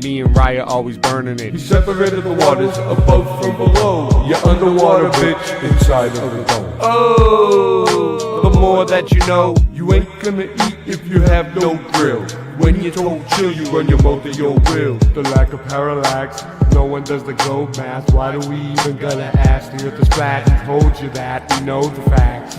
Me and Raya always burning it. He separated the waters above from below. You're underwater, bitch, inside of the dome. Oh, the more that you know, you ain't gonna eat if you have no grill. When you're told chill, you run your mouth at your will. The lack of parallax, no one does the globe math. Why do we even gotta ask? The earth is flat, who told you that? We know the facts.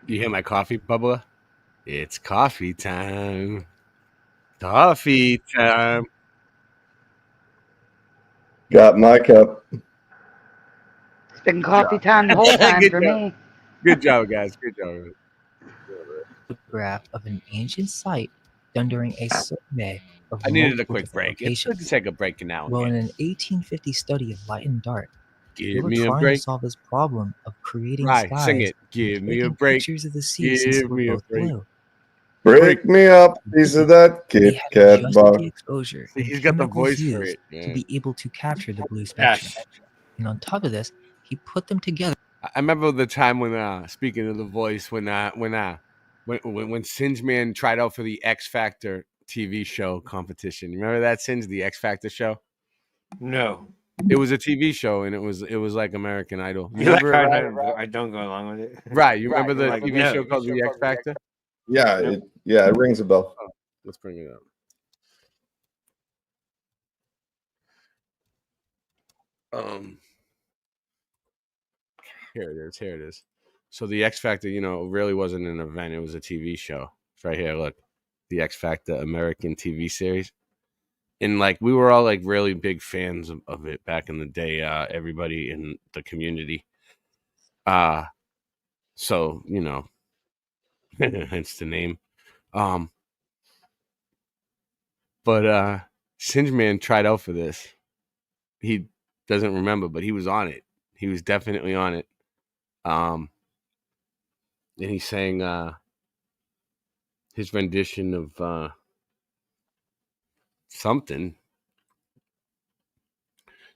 You hear my coffee, Bubba? It's coffee time. Coffee time. Got my cup. It's been coffee time the whole time Good for job. me. Good job, guys. Good job. Photograph of an ancient site done during a survey of I needed a multiple quick different break. It's good to locations. take a break now. Well, in an 1850 study of light and dark, they Give were me a trying to break. solve this problem of creating Right, sing skies it. Give and me a taking break. pictures of the sea since they Give were me a both break. blue. Break me up, piece of that They Kit had Kat adjusted bar. the exposure See, and he's got the chemicals voice for used it, to man. be able to capture the blue spectrum. Yes. And on top of this, he put them together. I remember the time when, speaking of the voice, when Singe Man tried out for the X Factor TV show competition. You remember that, Singe, the X Factor show? No. It was a TV show, and it was like American Idol. You You like remember it, right? I don't go along with it. Right. You remember I'm the like, TV no. show called The X Factor? Yeah, Nope. it rings a bell. Oh, let's bring it up. Here it is. So the X Factor, really wasn't an event. It was a TV show. It's right here. Look, the X Factor American TV series. And like we were all like really big fans of it back in the day. Everybody in the community. So hence the name. But Singe Man tried out for this. He doesn't remember, but he was on it. He was definitely on it. And he sang his rendition of something.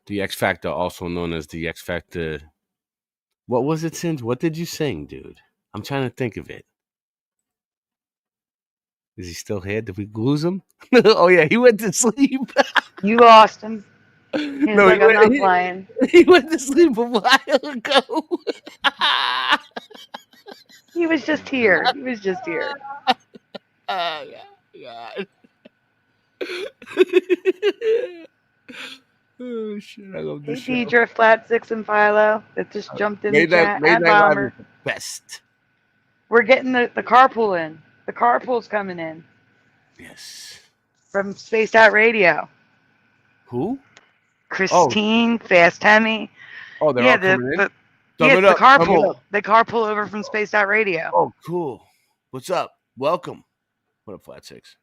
The X Factor, also known as the X Factor. What was it, Singe? What did you sing, dude? I'm trying to think of it. Is he still here? Did we lose him? Oh yeah, he went to sleep. You lost him. He's No, like, I'm not playing. He went to sleep a while ago. He was just here. He was just here. Oh God. Oh shit! I love Hey, this show. Deidre, Flat Six, and Philo that just jumped in the Late chat, Night and Live Bomber. is the best. We're getting the carpool in. The carpool's coming in. Yes. From Spaced Out Radio. Who? Christine, Fast Hemi. Oh, they're yeah, all coming in? Thumb it's it the up, thumb it carpool. up. They carpool over from Spaced Out Radio. Oh, cool. What's up? Welcome. What up, Flat Six?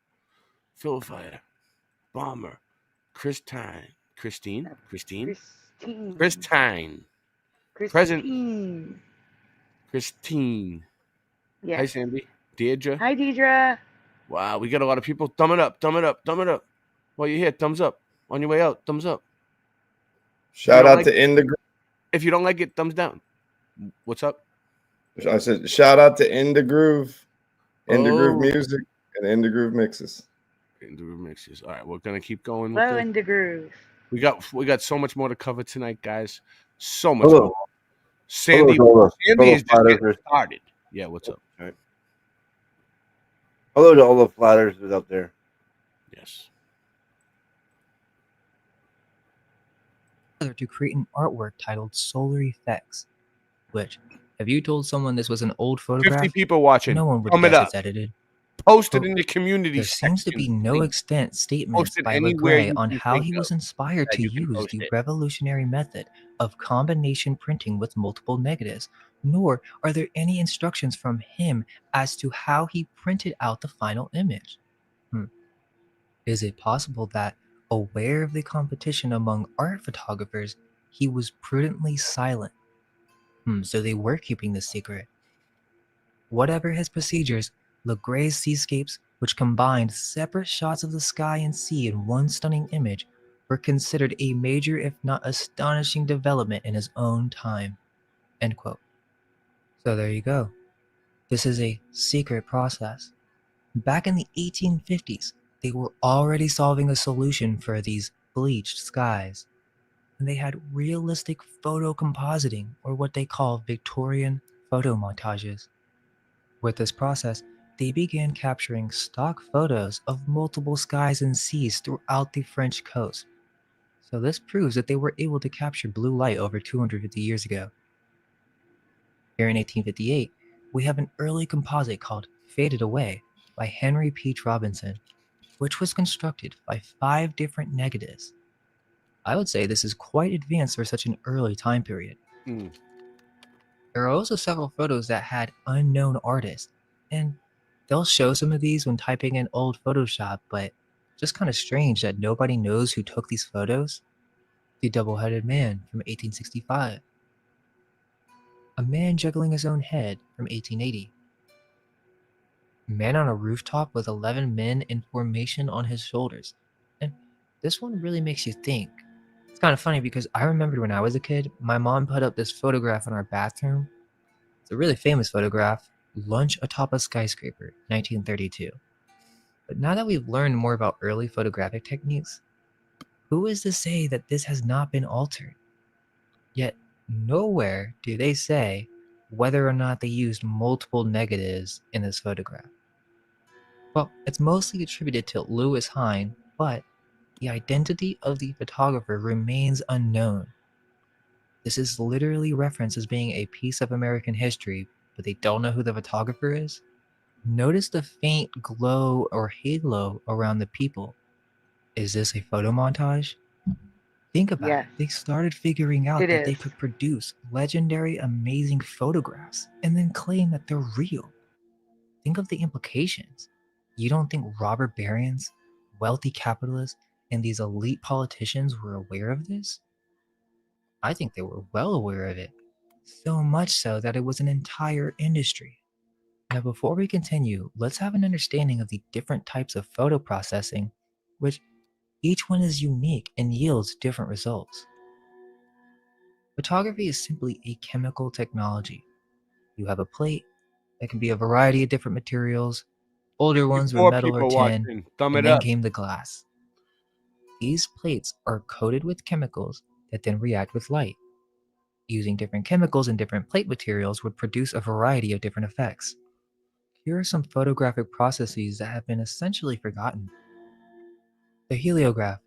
Philifire, Bomber, Christine, Present, Christine. Yes. Hi, Sandy. Deirdre. Hi, Deidre. Wow, we got a lot of people. Thumb it up, thumb it up, thumb it up. While you're here, thumbs up. On your way out, thumbs up. Shout out to In the Groove. If you don't like it, thumbs down. What's up? I said shout out to In the Groove. In the Groove Oh. Music and In the Groove Mixes. In the Groove Mixes. All right, we're gonna keep going. Hello, In the Groove. We got so much more to cover tonight, guys. So much Hello. more. Sandy Hello, is just getting started. Yeah, what's up? All right. Hello to all the flat earthers out there. Yes. To create an artwork titled Solar Effects, which, if you told someone this was an old 50 photograph, people watching. no one would Thumb it guess up. it's edited. Post it But in the community there seems to section, be no please. extant statements Post it by anywhere Legray you on can how think he was of inspired that to you can use post the it. revolutionary method of combination printing with multiple negatives, nor are there any instructions from him as to how he printed out the final image. Is it possible that, aware of the competition among art photographers, he was prudently silent? So they were keeping the secret. Whatever his procedures, Legray's seascapes, which combined separate shots of the sky and sea in one stunning image, were considered a major if not astonishing development in his own time. End quote. So there you go. This is a secret process. Back in the 1850s, they were already solving a solution for these bleached skies. And they had realistic photocompositing, or what they call Victorian photomontages. With this process, they began capturing stock photos of multiple skies and seas throughout the French coast. So this proves that they were able to capture blue light over 250 years ago. Here in 1858, we have an early composite called Faded Away by Henry Peach Robinson, which was constructed by 5 different negatives. I would say this is quite advanced for such an early time period. There are also several photos that had unknown artists, and they'll show some of these when typing in old Photoshop, but just kind of strange that nobody knows who took these photos. The Double-Headed Man from 1865. A Man Juggling His Own Head from 1880. Man on a Rooftop with 11 men in formation on his shoulders. And this one really makes you think. It's kind of funny because I remembered when I was a kid, my mom put up this photograph in our bathroom. It's a really famous photograph, Lunch Atop a Skyscraper, 1932. But now that we've learned more about early photographic techniques, who is to say that this has not been altered? Yet, nowhere do they say whether or not they used multiple negatives in this photograph. Well, it's mostly attributed to Louis Hine, but the identity of the photographer remains unknown. This is literally referenced as being a piece of American history, but they don't know who the photographer is? Notice the faint glow or halo around the people. Is this a photo montage? Think about it. Yes, They started figuring out it that they is. could produce legendary, amazing photographs and then claim that they're real. Think of the implications. You don't think robber barons, wealthy capitalists, and these elite politicians were aware of this? I think they were well aware of it. So much so that it was an entire industry. Now, before we continue, let's have an understanding of the different types of photo processing, which each one is unique and yields different results. Photography is simply a chemical technology. You have a plate that can be a variety of different materials. Older ones were 54 metal or people tin, watching. Thumb and it then up. came the glass. These plates are coated with chemicals that then react with light. Using different chemicals and different plate materials would produce a variety of different effects. Here are some photographic processes that have been essentially forgotten. The heliograph,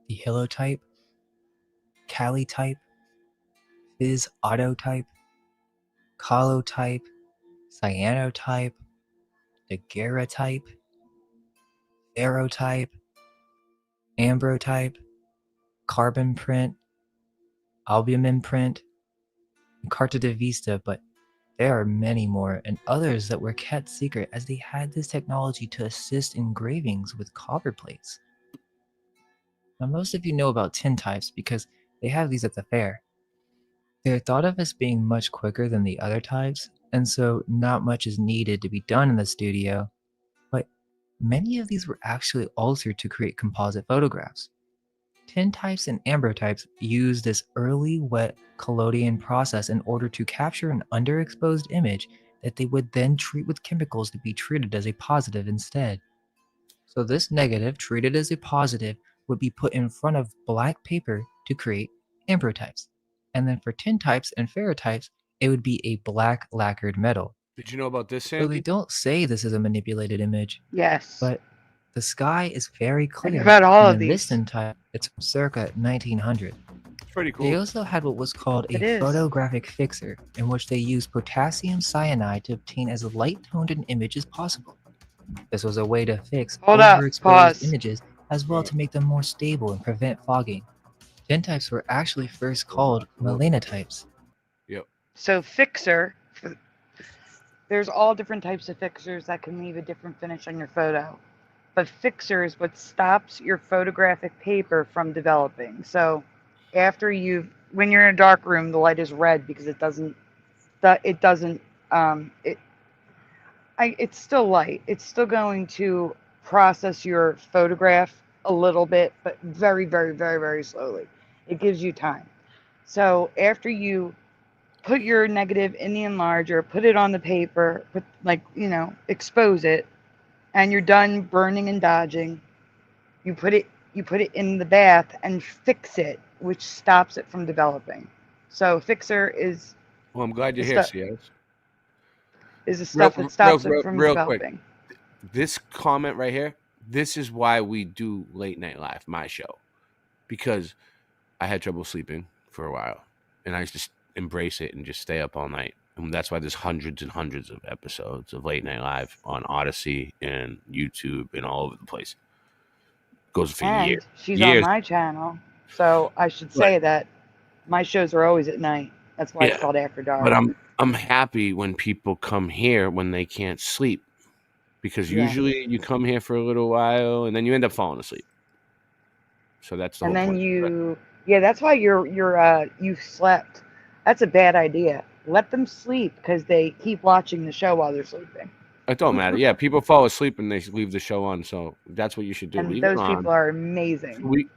the holotype, calotype, phys autotype, colotype, cyanotype, daguerreotype, ferrotype, ambrotype, carbon print, albumin print, and carta de vista, but there are many more and others that were kept secret as they had this technology to assist engravings with copper plates. Now, most of you know about tin types because they have these at the fair. They're thought of as being much quicker than the other types, and so not much is needed to be done in the studio, but many of these were actually altered to create composite photographs. Tin types and ambrotypes used this early wet collodion process in order to capture an underexposed image that they would then treat with chemicals to be treated as a positive instead. So this negative, treated as a positive, would be put in front of black paper to create ambrotypes. And then for tin types and ferrotypes, it would be a black lacquered metal. Did you know about this, So they Sandy? don't say this is a manipulated image. Yes. But the sky is very I clear. know about all and of in these. this time, it's from circa 1900. It's pretty They cool. also had what was called It a is. photographic fixer, in which they used potassium cyanide to obtain as light-toned an image as possible. This was a way to fix Hold up, overexposed pause. images, as well to make them more stable and prevent fogging. Tintypes were actually first called melanotypes. Yep. So fixer, there's all different types of fixers that can leave a different finish on your photo. But fixer is what stops your photographic paper from developing. So after when you're in a dark room, the light is red because it's still light. It's still going to process your photograph a little bit, but very, very, very, very slowly. It gives you time. So after you put your negative in the enlarger, put it on the paper, expose it, and you're done burning and dodging, you put it in the bath and fix it, which stops it from developing. So fixer is Well, I'm glad you're the here, stuff- CS. is the stuff that stops it from real developing. quick. This comment right here, this is why we do Late Night Live, my show. Because I had trouble sleeping for a while. And I just embrace it and just stay up all night. And that's why there's hundreds and hundreds of episodes of Late Night Live on Odyssey and YouTube and all over the place. Goes for And years. she's on my channel, so I should say that my shows are always at night. That's why it's called After Dark. But I'm happy when people come here when they can't sleep. Because usually you come here for a little while and then you end up falling asleep. So that's the And whole then point. that's why you slept. That's a bad idea. Let them sleep because they keep watching the show while they're sleeping. It don't matter. Yeah, people fall asleep and they leave the show on. So that's what you should do. And leave those it on. people are amazing. Leave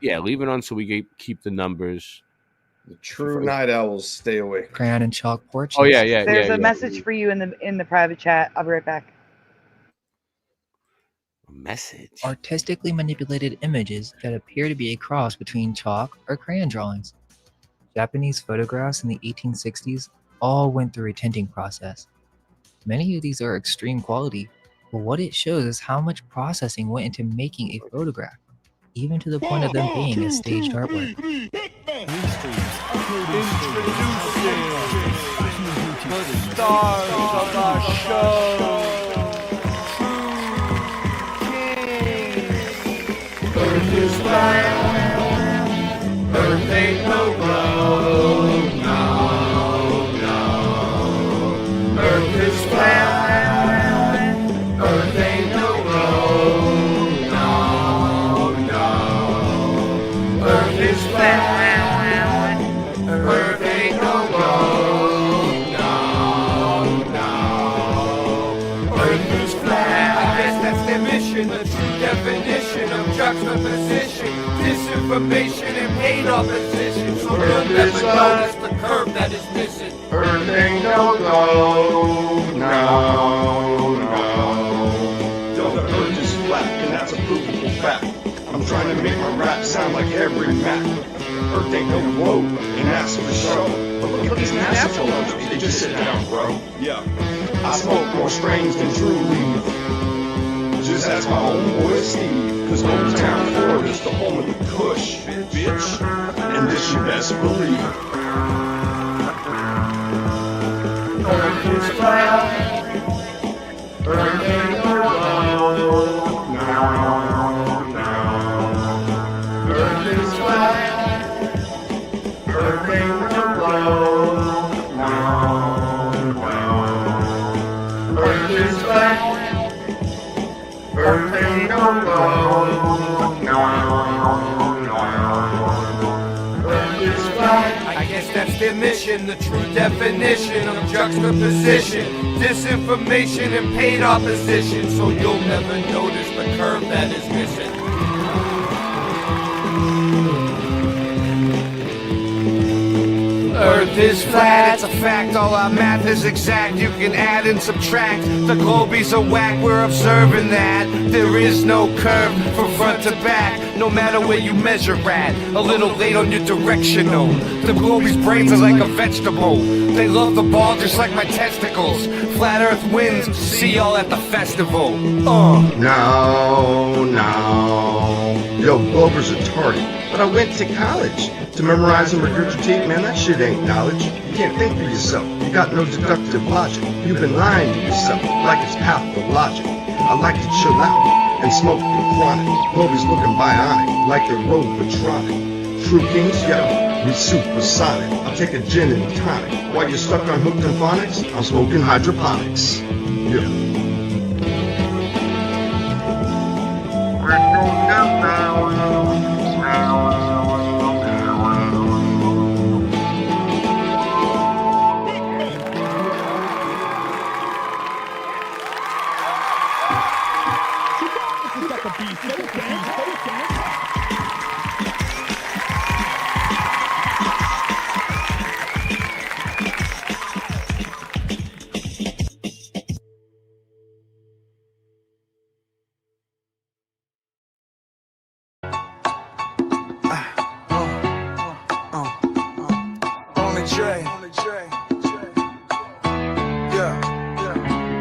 it on so we keep the numbers. The true night owls stay awake. Crayon and chalk portraits. Oh yeah. There's a message for you in the private chat. I'll be right back. Message. Artistically manipulated images that appear to be a cross between chalk or crayon drawings. Japanese photographs in the 1860s all went through a tinting process. Many of these are extreme quality, but what it shows is how much processing went into making a photograph, even to the point of them being a staged artwork. The stars of our show. Earth is flat. Earth ain't no globe. No. Earth is flat. Earth ain't no globe. No. Earth is flat. Earth ain't no globe. No. Earth is flat. I guess that's their mission. The true definition of juxtaposition, disinformation, and pain opposition. So you'll never notice the curve that is missing. Earth ain't no globe, no. Yo, the earth is flat, and that's a provable fact. I'm trying to make my rap sound like every Mac. Earth ain't no globe, and that's for sure. But look at these NASA photos, they just sit down, bro. Yeah, I smoke more strains than True Leaf. Just ask my homeboy Steve, cause Old Town Florida is the home of the Kush, bitch. And this you best believe. Earth is flat. Earth ain't no globe. No. Earth is flat. Earth ain't no globe. No. Earth is flat. Earth ain't no globe. No. Earth is flat. I guess that's their mission, the true definition of juxtaposition, disinformation, and paid opposition. So you'll never notice the curve that is missing. Earth is flat, it's a fact, all our math is exact. You can add and subtract. The globies are whack, we're observing that there is no curve from front to back, no matter where you measure at. A little late on your directional. The globies' brains are like a vegetable. They love the ball just like my testicles. Flat Earth wins, see y'all at the festival. No. Yo, Glover's retarded. But I went to college to memorize and regurgitate. Man, that shit ain't knowledge. You can't think for yourself. You got no deductive logic. You've been lying to yourself like it's pathologic. I like to chill out and smoke the chronic. Glover's looking bionic like they're robotronic. True kings, yo, we supersonic. I'll take a gin and tonic. While you're stuck on hooked and phonics, I'm smoking hydroponics. Yeah.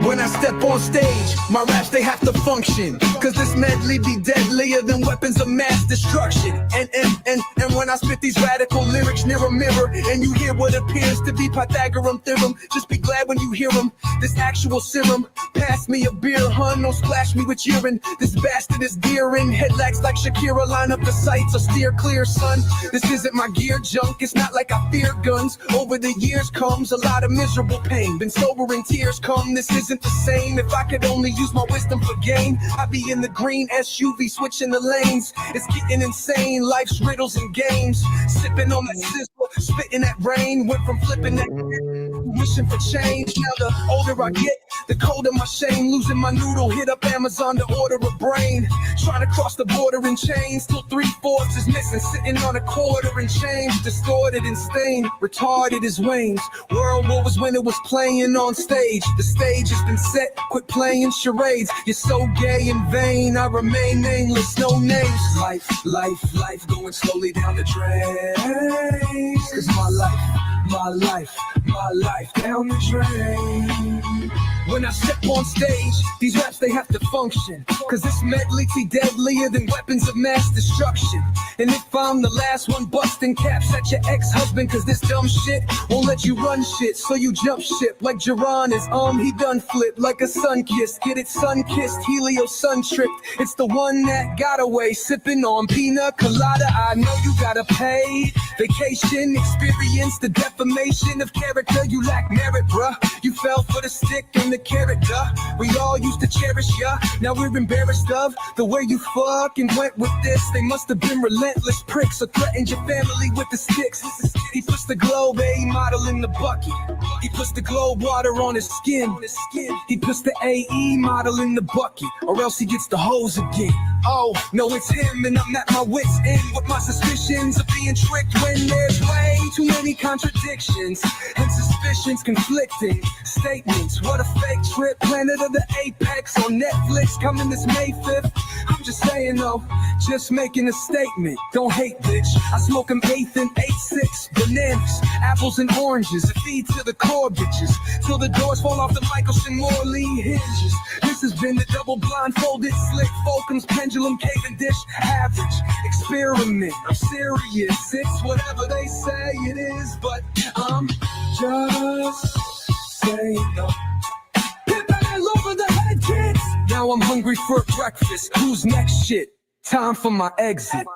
When I step on stage, my raps they have to function, cause this medley be deadlier than weapons of mass destruction. And when I spit these radical lyrics near a mirror, and you hear what appears to be Pythagorean theorem, just be glad when you hear them. This actual serum, pass me a beer, hun, don't splash me with urine. This bastard is deering, headlights like Shakira, line up the sights or steer clear, son. This isn't my gear junk, it's not like I fear guns. Over the years comes a lot of miserable pain, been sobering tears come, this isn't the same. If I could only use my wisdom for gain, I'd be in the green SUV switching the lanes. It's getting insane, life's riddles and games. Sipping on that sizzle, spitting that rain. Went from flipping that wishing for change. Now the older I get, the colder my shame. Losing my noodle, hit up Amazon to order a brain. Trying to cross the border in chains, till 3/4 is missing. Sitting on a quarter and change, distorted and stained, retarded as Wayne's. World War was when it was playing on stage. The stage has been set, quit playing charades. You're so gay and vain, I remain nameless, no names. Life going slowly down the drain. Cause my life down the drain. When I step on stage, these raps they have to function, cause this medley be deadlier than weapons of mass destruction. And if I'm the last one busting caps at your ex-husband, cause this dumb shit won't let you run shit, so you jump ship like Geron is he done flipped like a sun kiss. Get it, sun kissed, Helio sun tripped. It's the one that got away, sipping on pina colada. I know you gotta pay vacation, experience the defamation of character. You lack merit, bruh. You fell for the stick and the carrot, duh. We all used to cherish ya. Now we're embarrassed of the way you fucking went with this. They must have been relentless pricks or threatened your family with the sticks. He puts the Globe A model in the bucket. He puts the Globe water on his skin. He puts the AE model in the bucket, or else he gets the hose again. Oh, no, it's him, and I'm at my wit's end with my suspicions of being tricked when there's way too many contradictions and suspicions conflicting statements. What a fake trip, Planet of the Apex on Netflix coming this May 5th. I'm just saying though, just making a statement. Don't hate, bitch. I smoke them 8th and 8-6 bananas, apples and oranges, feed to the core bitches till the doors fall off the Michelson Morley hinges. This has been the double blindfolded slick Fulcum's pendulum Cavendish average experiment. I'm serious, it's whatever they say it is, but I'm just saying no. Over the head, kids. Now I'm hungry for breakfast. Who's next? Shit. Time for my exit.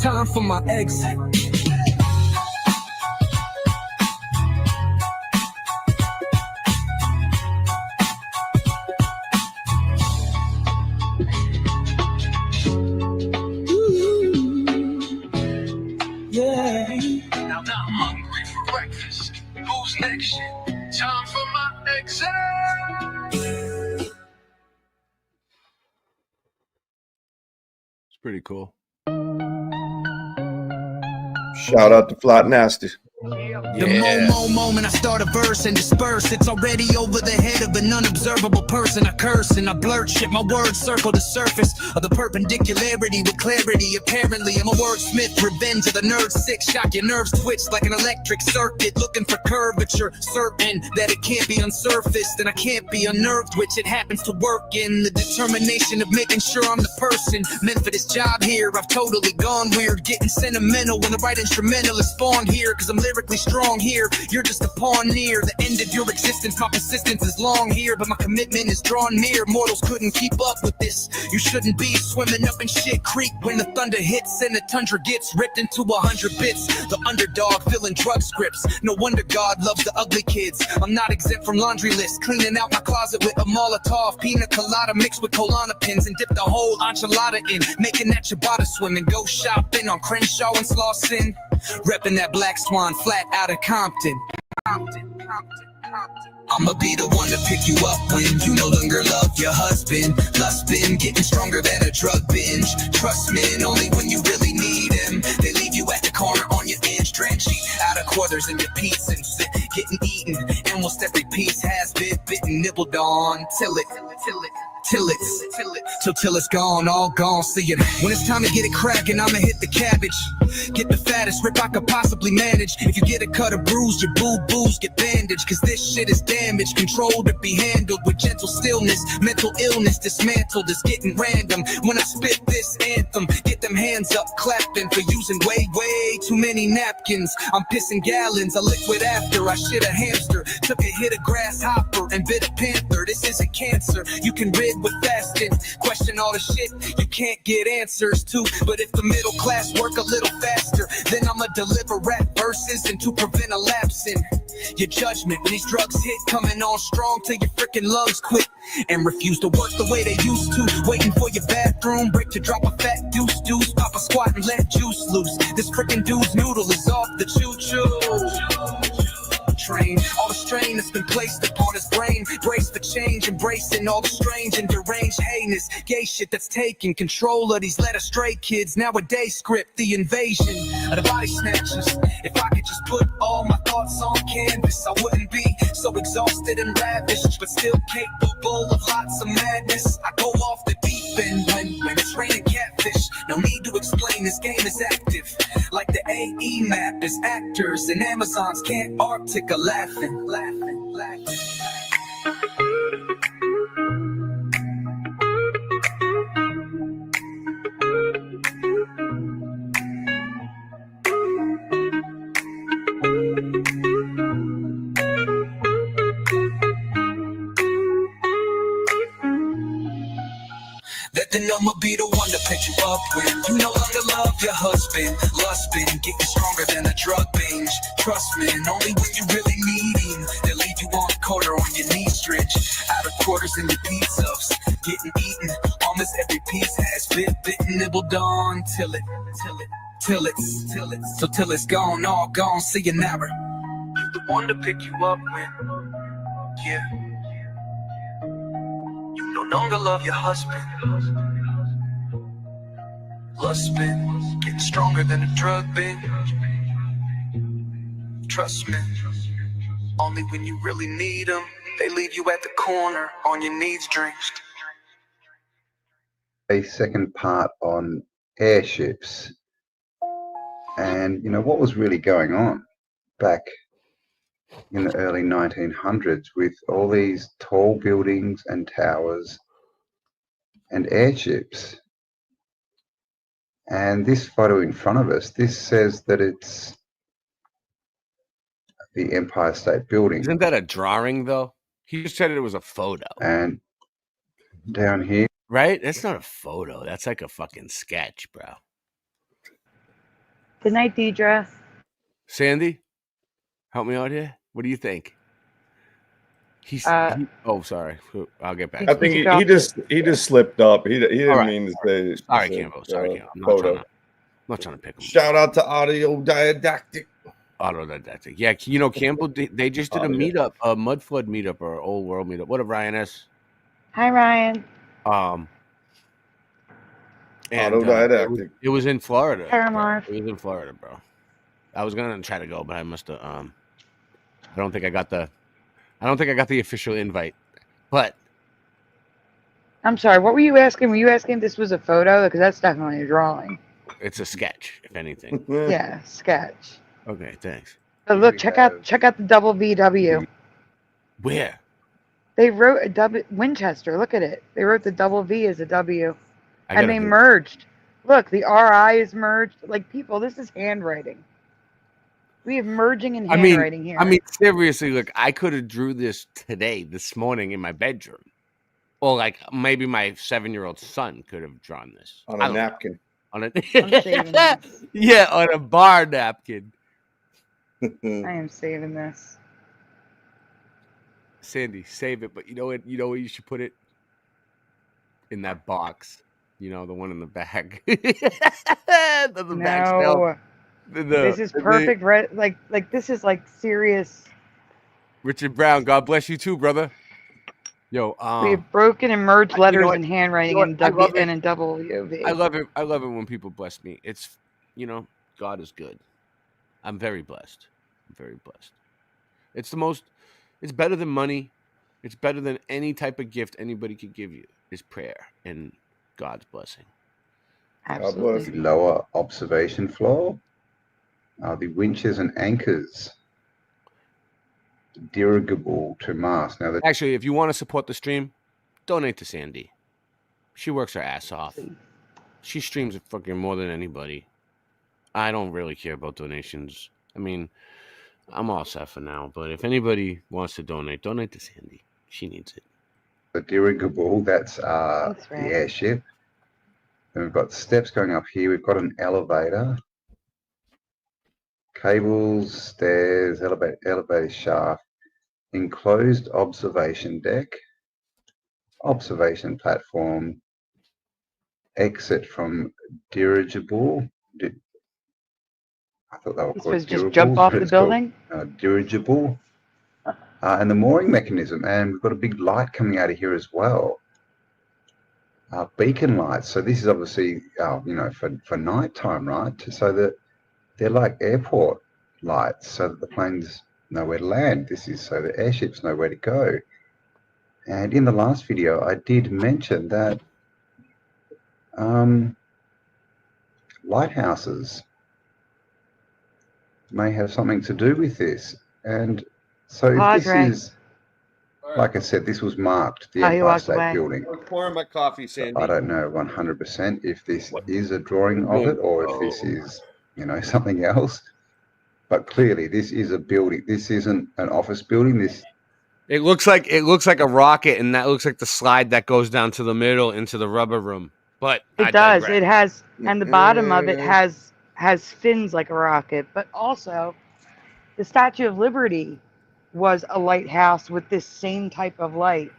Time for my exit. Now I'm hungry for breakfast. Who's next? Shit. Time for my exit. Pretty cool. Shout out to Flat Nasty. The moment I start a verse and disperse, it's already over the head of an unobservable person. I curse and I blurt shit, my words circle the surface of the perpendicularity with clarity. Apparently I'm a wordsmith, revenge of the nerd sick. Shock your nerves twitch like an electric circuit, looking for curvature, certain that it can't be unsurfaced and I can't be unnerved, which it happens to work in the determination of making sure I'm the person meant for this job here. I've totally gone weird, getting sentimental when the right instrumental is spawned here, cause I'm lyrically strong here. You're just a pawn near the end of your existence. My persistence is long here, but my commitment is drawn near. Mortals couldn't keep up with this. You shouldn't be swimming up in shit creek when the thunder hits and the tundra gets ripped into 100 bits. The underdog filling drug scripts. No wonder God loves the ugly kids. I'm not exempt from laundry lists, cleaning out my closet with a Molotov pina colada mixed with Klonopins and dip the whole enchilada in, making that ciabatta swim and go shopping on Crenshaw and Slauson. Reppin' that Black Swan flat out of Compton. I'ma be the one to pick you up when you no longer love your husband. Lust been getting stronger than a drug binge. Trust men only when you really need him. They leave you at the corner on your inch trench. Out of quarters in your piece and getting eaten. Almost every piece has been bitten, nibbled on till it's gone, all gone. See it when it's time to get it cracking. I'ma hit the cabbage, get the fattest rip I could possibly manage. If you get a cut or bruise, your boo-boos get bandaged, cause this shit is damaged, controlled to be handled with gentle stillness. Mental illness dismantled is getting random. When I spit this anthem, get them hands up clapping for using way too many napkins. I'm pissing gallons of liquid after I shit a hamster, took a hit of grasshopper and bit a panther. This isn't cancer you can rid with fasting. Question all the shit you can't get answers to, but if the middle class work a little faster, then I'ma deliver rap verses and to prevent a lapse in your judgment. When these drugs hit, coming on strong till your freaking lungs quit and refuse to work the way they used to. Waiting for your bathroom break to drop a fat deuce, pop a squat and let juice loose. This freaking dude's noodle is off the choo-choo train. All the strain that's been placed upon his brain. Brace for change, embracing all the strange and deranged heinous gay shit that's taking control of these led astray kids. Nowadays script the invasion of the body snatchers. If I could just put all my thoughts on canvas, I wouldn't be so exhausted and ravished, but still capable of lots of madness. I go off the deep end when it's raining catfish. No need to explain, this game is active like the AE map is actors and Amazons can't Arctic a laughing. Then I'ma be the one to pick you up when you no longer love your husband. Lust been getting stronger than a drug binge. Trust me, only when you really need him. They'll leave you on the corner on your knees stretched. Out of quarters in your pizzas, getting eaten. Almost every piece has been bitten, nibbled on till it's gone, all gone. See you never. You're the one to pick you up when, yeah. You no longer love your husband. Lust been getting stronger than a drug binge. Trust me, only when you really need them, they leave you at the corner on your knees drenched. A second part on airships, and what was really going on back in the early 1900s with all these tall buildings and towers and airships. And this photo in front of us, this says that it's the Empire State Building. Isn't that a drawing, though? He just said it was a photo. And down here. Right? That's not a photo. That's like a fucking sketch, bro. Good night, Deidre. Sandy, help me out here. What do you think? Oh, sorry. I'll get back. I think he just slipped up. He didn't mean to say. Sorry, Campbell. Sorry, Campbell. I'm not trying to pick him. Shout out to Audio Didactic. Autodidactic. Yeah, Campbell. They just did a meetup, a Mudflood meetup or Old World meetup. What up, Ryan S? Hi, Ryan. And Autodidactic. it was in Florida. Paramount. It was in Florida, bro. I was gonna try to go, but I must have. I don't think I got the official invite. But I'm sorry. What were you asking? Were you asking if this was a photo? Because that's definitely a drawing. it's a sketch, if anything. Yeah, sketch. Okay, thanks. But look, check out the double VW. Where? They wrote a W Winchester. Look at it. They wrote the double V as a W, I and gotta they do it. merged. Look, the RI is merged. Like people, this is handwriting. We have merging and handwriting here. I mean, seriously, look, I could have drew this this morning in my bedroom. Or like maybe my 7-year-old son could have drawn this. On a napkin. On a I'm saving this. yeah, on a bar napkin. I am saving this. Sandy, save it, but you know what? You know where you should put it? In that box. You know, the one in the back. the back shelf. This is perfect. Like this is like serious. Richard Brown, God bless you too, brother. Yo, We have broken and merged letters what? and handwriting You know what? and a WV. I love it. I love it when people bless me. It's, God is good. I'm very blessed. I'm very blessed. It's better than money. It's better than any type of gift anybody could give you. Is prayer and God's blessing. Absolutely. The lower observation floor are the winches and anchors. Dirigible to mast. Now, Actually, if you want to support the stream, donate to Sandy. She works her ass off. She streams fucking more than anybody. I don't really care about donations. I mean, I'm all set for now. But if anybody wants to donate to Sandy. She needs it. The dirigible, that's the airship. Then we've got steps going up here. We've got an elevator. Cables, stairs, elevator shaft. Enclosed observation deck, observation platform, exit from dirigible. I thought they were called supposed to just jump off the building? Dirigible. And the mooring mechanism. And we've got a big light coming out of here as well. Beacon lights. So this is obviously, for nighttime, right? So that they're like airport lights so that the planes know where to land. This is so the airships know where to go. And in the last video, I did mention that lighthouses may have something to do with this. And so if this is, like I said, this was marked the Empire State Building. I'm pouring my coffee, Sandy. I don't know 100% if this is a drawing of it or if this is, something else. But clearly, this is a building. This isn't an office building. It looks like a rocket, and that looks like the slide that goes down to the middle into the rubber room. But it does. It has, and the bottom of it has fins like a rocket. But also, the Statue of Liberty was a lighthouse with this same type of light,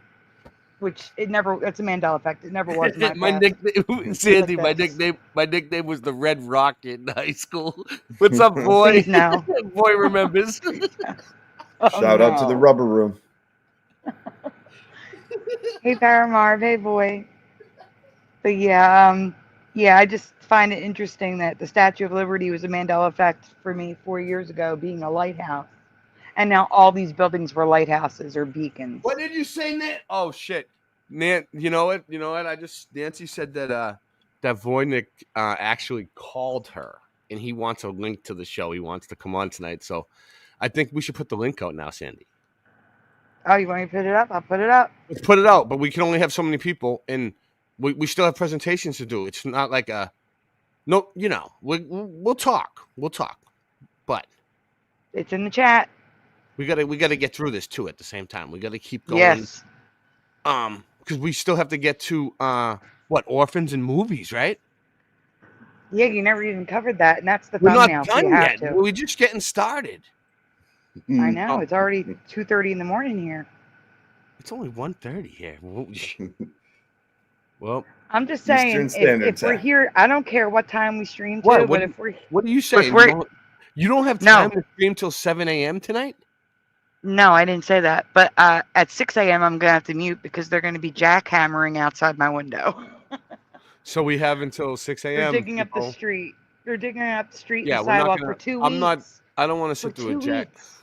which that's a Mandela effect. It never was my nickname, Sandy. My nickname was the Red Rocket in high school. What's up, boy? Please, no. Boy remembers. Shout out to the rubber room. Hey, Paramarv. Hey, boy. But yeah, I just find it interesting that the Statue of Liberty was a Mandela effect for me 4 years ago, being a lighthouse. And now all these buildings were lighthouses or beacons. What did you say, Nat? Oh shit, Nat. You know what? Nancy said that Voynich actually called her, and he wants a link to the show. He wants to come on tonight, so I think we should put the link out now, Sandy. Oh, you want me to put it up? I'll put it up. Let's put it out, but we can only have so many people, and we still have presentations to do. It's not like we'll talk. We'll talk, but it's in the chat. We gotta get through this too at the same time. We gotta keep going. Yes. Because we still have to get to orphans and movies, right? Yeah, you never even covered that, and that's the We're thumbnail. not done yet. We're just getting started. I know. It's already 2:30 in the morning here. It's only 1:30 here. Well, I'm just saying, if we're here, I don't care what time we stream to. What? But if we're, what are you saying? You don't have time to stream till 7 a.m. tonight? No, I didn't say that. But at 6 a.m., I'm going to have to mute because they're going to be jackhammering outside my window. So we have until 6 They're a.m. digging up the street. They're digging up the street Yeah, and we're not sidewalk gonna. for 2 I'm not. weeks. I don't want to For sit through a 2 jack weeks.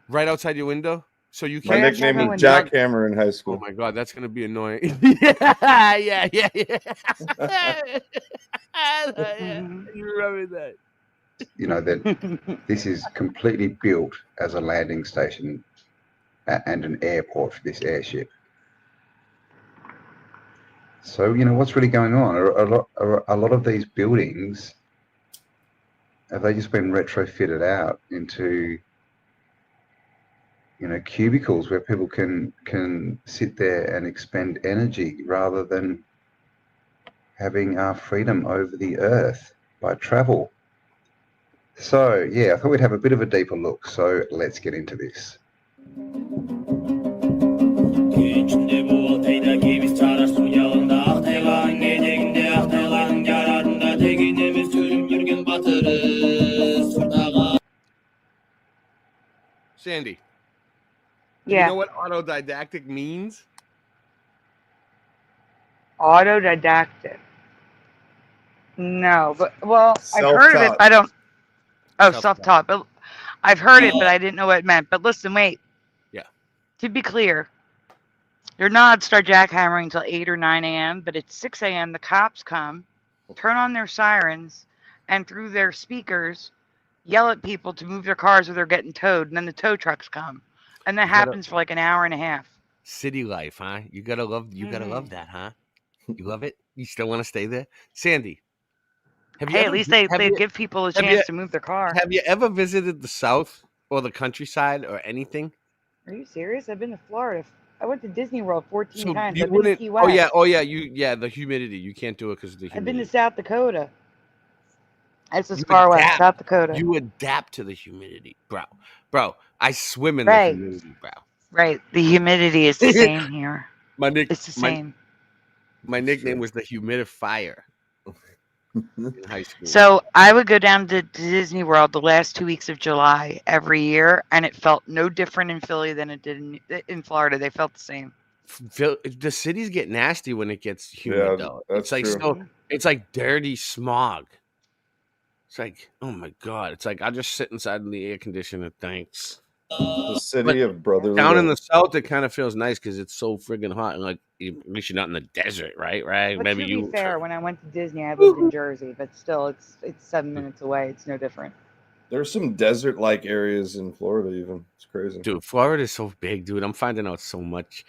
right outside your window. So you My can't. nickname my is window. Jackhammer in high Oh school. my god, that's gonna be annoying. yeah. You remember that? You know, that this is completely built as a landing station and an airport for this airship. So, you know, what's really going on? A lot of these buildings, have they just been retrofitted out into, you know, cubicles where people can sit there and expend energy rather than having our freedom over the earth by travel? So, yeah, I thought we'd have a bit of a deeper look. So let's get into this. Sandy, do Yeah. you know what autodidactic means? Autodidactic. No, but well, I've heard of it, but I don't. Oh, self-taught. But I've heard it, but I didn't know what it meant. But listen, wait. Yeah. To be clear, you're not to start jackhammering until 8 or 9 a.m., but at 6 a.m. the cops come, turn on their sirens, and through their speakers, yell at people to move their cars or they're getting towed, and then the tow trucks come. And that happens for like an hour and a half. City life, huh? You gotta love that, huh? You love it? You still want to stay there? Sandy, Hey, at least they give people a chance to move their car. Have you ever visited the South or the countryside or anything? Are you serious? I've been to Florida. I went to Disney World 14 times. You I've been to wouldn't. Key West. Oh yeah. The humidity. You can't do it because of the I've humidity. been to South Dakota. That's as You far west, adapt. South Dakota. You adapt to the humidity, bro. I swim in the humidity, bro. Right. The humidity is the same here. It's the same. My nickname was the humidifier in high school. So I would go down to Disney World the last 2 weeks of July every year, and it felt no different in Philly than it did in Florida. They felt the same. The cities get nasty when it gets humid, though. That's it's like true. it's like dirty smog. It's like, oh my god! It's like I just sit inside in the air conditioner. Thanks. The city of brotherly Down in love. the south, it kind of feels nice because it's so friggin' hot, and like at least you're not in the desert, right? But Maybe to you. be fair, when I went to Disney, I lived in Jersey, but still, it's 7 minutes away. It's no different. There's some desert-like areas in Florida. Even it's crazy. Dude, Florida is so big, dude. I'm finding out so much.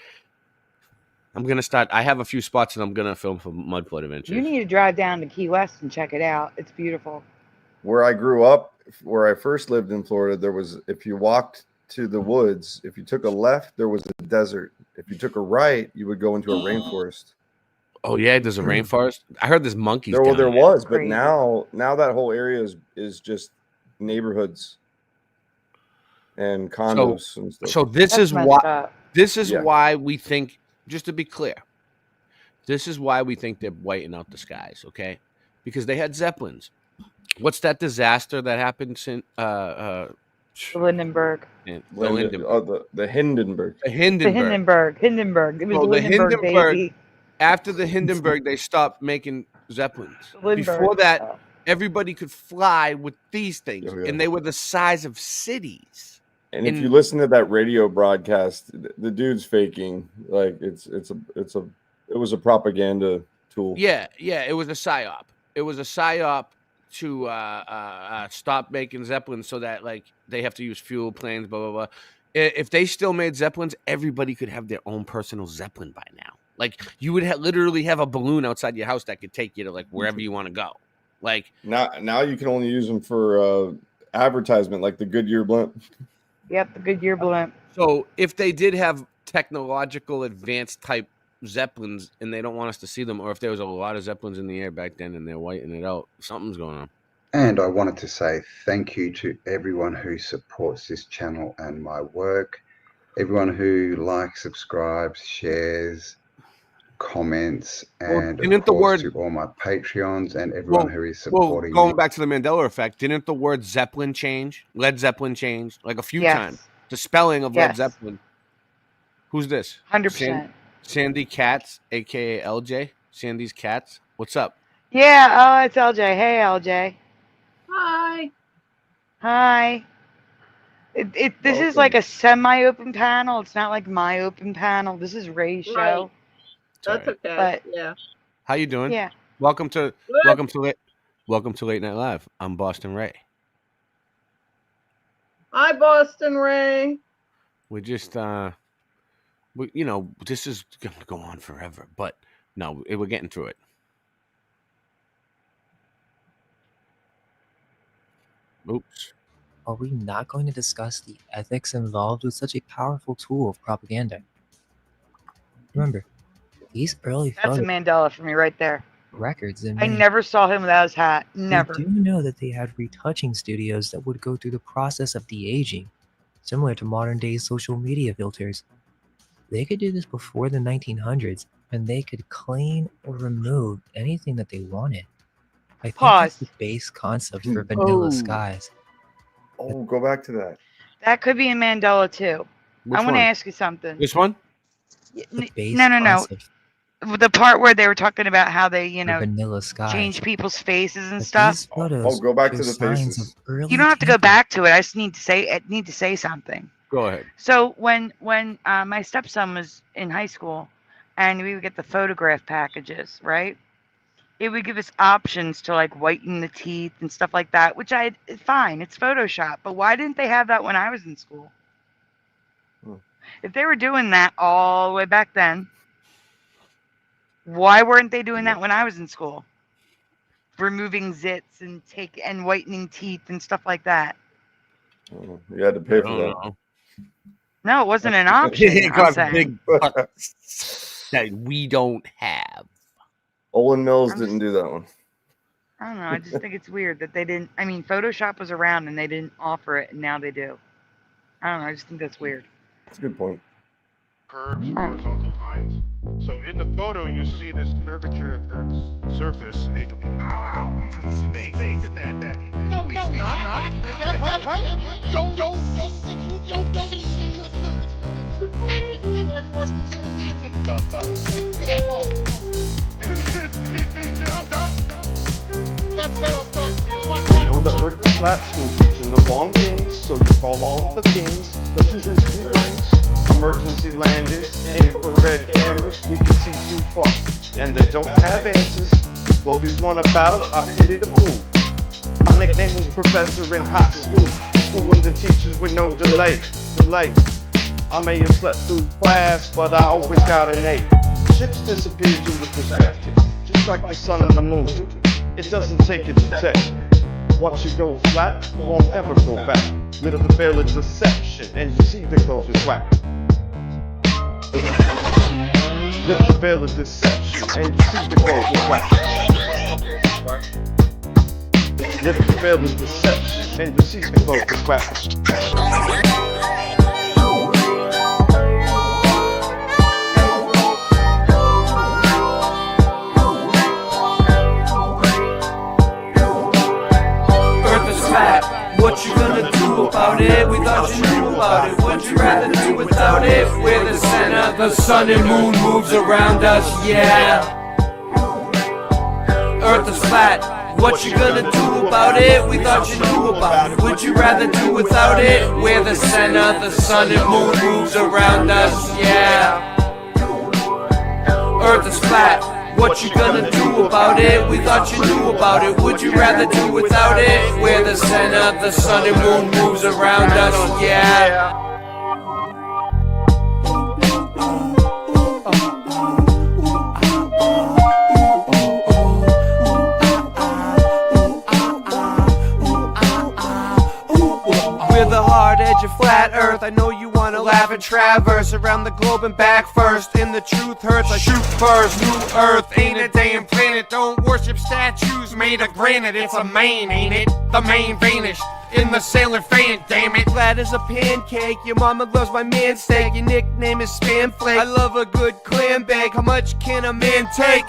I'm gonna start. I have a few spots that I'm gonna film for Mudflood Adventures. You need to drive down to Key West and check it out. It's beautiful. Where I grew up, where I first lived in Florida, there was, if you walked to the woods, if you took a left, there was a desert. If you took a right, you would go into a rainforest. Oh yeah, there's a rainforest. I heard there's monkeys. There down was, but Crazy. now that whole area is just neighborhoods and condos and stuff. So this That's is messed why. up. This is Yeah. why we think. Just to be clear, this is why we think they're whitening out the skies. Okay, because they had zeppelins. What's that disaster that happened in Lindenberg. the The Hindenburg. The Hindenburg. Hindenburg. It was So the Lindenberg, baby. After the Hindenburg, they stopped making zeppelins. Lindbergh. Before that, everybody could fly with these things, Oh, yeah. and they were the size of cities. And if you listen to that radio broadcast, the dude's faking. Like it was a propaganda tool. Yeah, it was a psyop. It was a psyop to stop making zeppelins so that like they have to use fuel planes, blah blah blah. If they still made zeppelins, everybody could have their own personal zeppelin by now. Like you would literally have a balloon outside your house that could take you to like wherever you want to go. Like Now you can only use them for advertisement, like the Goodyear blimp. Yep, the Goodyear blimp. So if they did have technological advanced type zeppelins and they don't want us to see them, or if there was a lot of zeppelins in the air back then and they're whitening it out, something's going on. And I wanted to say thank you to everyone who supports this channel and my work. Everyone who likes, subscribes, shares, comments, and of course to all my Patreons and everyone who is supporting me. Going back to the Mandela effect, didn't the word Zeppelin change? Led Zeppelin change like a few times. The spelling of Led Zeppelin. Who's this? 100%. Sandy Katz, aka LJ. Sandy's Cats. What's up? Yeah, it's LJ. Hey, LJ. Hi. Hi. This is like a semi-open panel. It's not like my open panel. This is Ray's show. That's okay. But yeah. How you doing? Yeah. Welcome to Late Night Live. I'm Boston Ray. Hi, Boston Ray. We just this is going to go on forever, but no, we're getting through it. Oops. Are we not going to discuss the ethics involved with such a powerful tool of propaganda? Remember, these early that's a photo Mandela for me right there. records and I never saw him without his hat. Never. We do know that they had retouching studios that would go through the process of de-aging, similar to modern-day social media filters. They could do this before the 1900s, and they could clean or remove anything that they wanted. I think that's the base concept for Vanilla Skies. Oh, go back to that. That could be a Mandela too. Which I want to one? ask you something. This one? No. The part where they were talking about how they, Vanilla Skies. change people's faces and stuff. Oh, go back to the faces. You don't have to go back to it. I just need to say something. Go ahead. So when my stepson was in high school, and we would get the photograph packages, right? It would give us options to like whiten the teeth and stuff like that, which it's fine. It's Photoshop, but why didn't they have that when I was in school? If they were doing that all the way back then, why weren't they doing that when I was in school? Removing zits and whitening teeth and stuff like that. You had to pay for that. No, it wasn't an option. I'm saying. That we don't have. Olin Mills didn't do that one. I don't know. I just think it's weird that they didn't. I mean, Photoshop was around and they didn't offer it, and now they do. I don't know. I just think that's weird. That's a good point. Curves, horizontal lines. So in the photo, you see this curvature of the surface. No, The earth is flat, schools in the long games, so you call all the games, the physics rings, emergency landings, and infrared cameras, we can see too far. And they don't have answers, what we want about our pity to move. My nickname was Professor in high school, schooling the teachers with no delay. I may have slept through class, but I always got an A. Ships disappear due to perspective, just like the sun and the moon. It doesn't take it to take. Once you go flat, you won't ever go back. Middle of the veil is deception, and you see the clothes is whack. Lift the veil of deception, and you see the clothes is whack. Lift the veil of deception, and you see the clothes is whack. What you gonna do about it? We thought you knew about it. Would you rather do without it? We're the center, the sun and moon moves around us, yeah. Earth is flat. What you gonna do about it? We thought you knew about it. Would you rather do without it? We're the center, the sun and moon moves around us, yeah. Earth is flat. What you gonna do about it? We thought you knew about it. Would you rather do without it? We're the center, the sun and moon moves around us, yeah. We're the hard edge of flat earth. I know you wanna laugh and traverse around the globe and back first. And the truth hurts, I shoot first. New earth ain't a damn planet. Don't worship statues made of granite. It's a main, ain't it? The main vanished in the sailor fan, damn it. Flat as a pancake. Your mama loves my man steak. Your nickname is Spam Flake. I love a good clam bake. How much can a man take?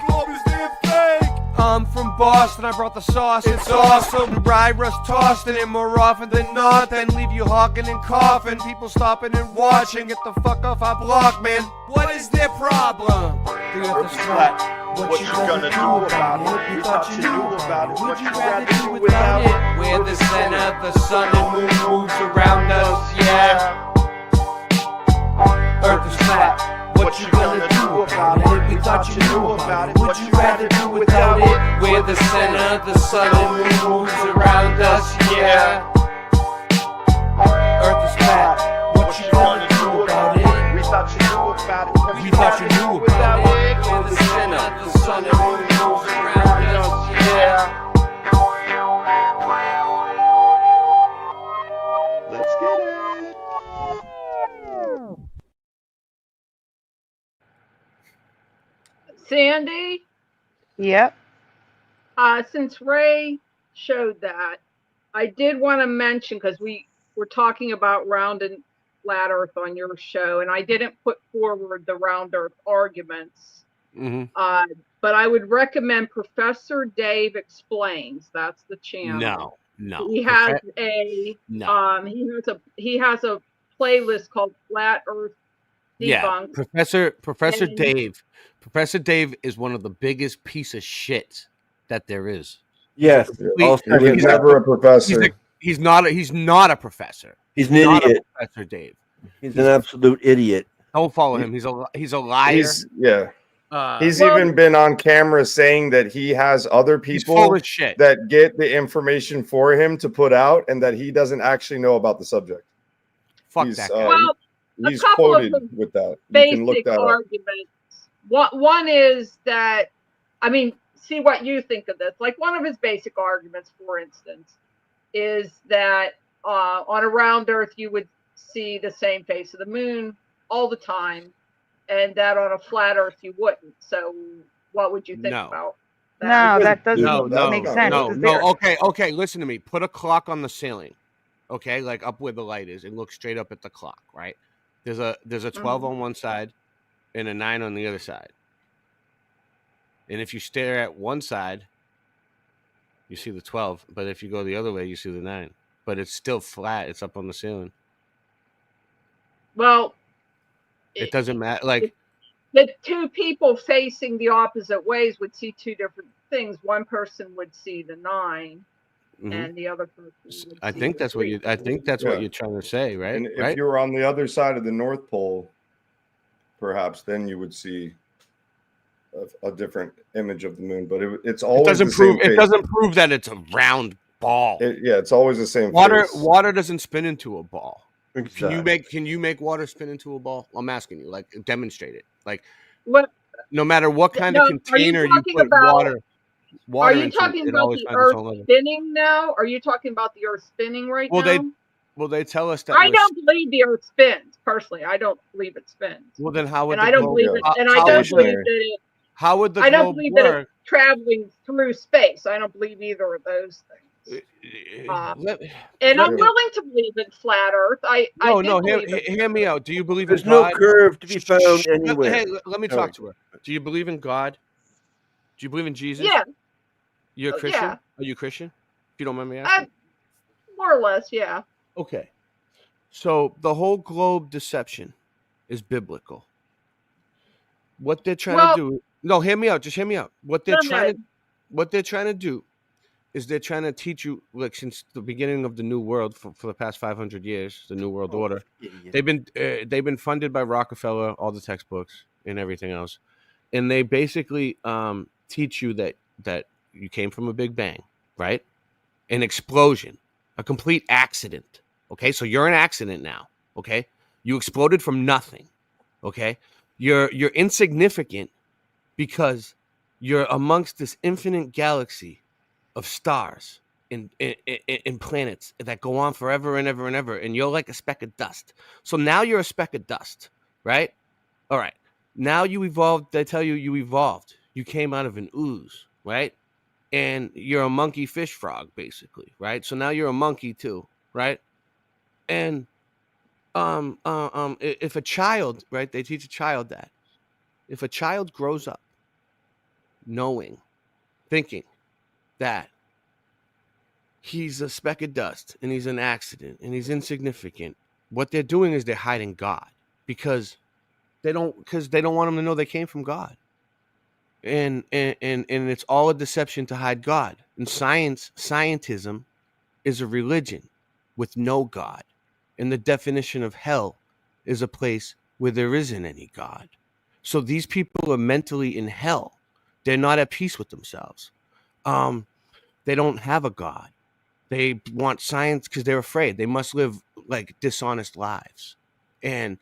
I'm from Boston, I brought the sauce, it's awesome. The rye rust tossed in it more often than not. Then leave you hawking and coughing, people stopping and watching. Get the fuck off our block, man. What is their problem? The earth is flat. What you gonna do about it? We thought you knew about it. Would you rather do without it? We're the center, the sun and moon moves around us, yeah. Earth is flat. What you gonna do about it? We thought you knew about it. Would you rather do without it? We're the center, the sun and moon moves around us, yeah. Earth is flat. What you gonna do about it? We thought you knew about it. We thought you knew about it. We're the center, the sun and moon moves around us, yeah. Let's get it. Sandy, Yep. since Ray showed that, I did want to mention, because we were talking about round and flat Earth on your show, and I didn't put forward the round Earth arguments. But I would recommend Professor Dave Explains. That's the channel. No. He has he has a playlist called Flat Earth Debunked. Yeah, Professor Dave is one of the biggest piece of shit that there is. Yes, he's never a professor. He's not a professor. He's an idiot. Professor Dave. He's an absolute idiot. Don't follow him. He's a liar. He's even been on camera saying that he has other people that get the information for him to put out, and that he doesn't actually know about the subject. Fuck that guy. He's quoted with that. You can look that arguments. One is that, I mean, see what you think of this. Like, one of his basic arguments, for instance, is that on a round Earth you would see the same face of the moon all the time, and that on a flat Earth you wouldn't. So what would you think about that? No, that doesn't make sense. No. Okay. Listen to me. Put a clock on the ceiling. Okay, like up where the light is, and look straight up at the clock. Right. There's a 12 on one side, and a 9 on the other side. And if you stare at one side, you see the 12. But if you go the other way, you see the 9. But it's still flat. It's up on the ceiling. Well, it doesn't matter. Like, the two people facing the opposite ways would see two different things. One person would see the 9, and the other person would I think that's what you're trying to say, right? And if you were on the other side of the North Pole, perhaps then you would see a different image of the moon. But it's always it doesn't prove that it's a round ball. It's always the same. Water doesn't spin into a ball. Exactly. Can you make water spin into a ball? I'm asking you. Like, demonstrate it. Like, what? No matter what kind of container you put water. Are you talking about the Earth spinning now? Are you talking about the Earth spinning right now? They tell us that. I don't believe the Earth spins. Personally, I don't believe it spins. Well, then how would? And I don't believe it. And I don't believe that it. How would the? I don't believe that it's traveling through space. I don't believe either of those things. And I'm willing to believe in flat Earth. Hear me out. Do you believe there's in God? no curve to be found anywhere? Hey, let me talk to her. Do you believe in God? Do you believe in Jesus? Yeah. You're a Christian? Yeah. Are you Christian? If you don't mind me asking. More or less, yeah. Okay. So the whole globe deception is biblical. What they're trying to do. No, hear me out. Just hear me out. What they're trying to do is they're trying to teach you, like, since the beginning of the New World for the past 500 years, the New World Order. They've been funded by Rockefeller, all the textbooks and everything else, and they basically teach you that you came from a big bang, right? An explosion, a complete accident. Okay, so you're an accident now. Okay, you exploded from nothing. Okay, you're insignificant because you're amongst this infinite galaxy of stars and planets that go on forever and ever and ever, and you're like a speck of dust. So now you're a speck of dust, right? All right. Now you evolved. They tell you evolved. You came out of an ooze, right? And you're a monkey fish frog, basically, right? So now you're a monkey too, right? And if a child, right, they teach a child that if a child grows up thinking that he's a speck of dust and he's an accident and he's insignificant, what they're doing is they're hiding God because they don't want them to know they came from God. and it's all a deception to hide God. And scientism is a religion with no God. And the definition of hell is a place where there isn't any God. So these people are mentally in hell. They're not at peace with themselves. They don't have a God. They want science because they're afraid. They must live like dishonest lives. And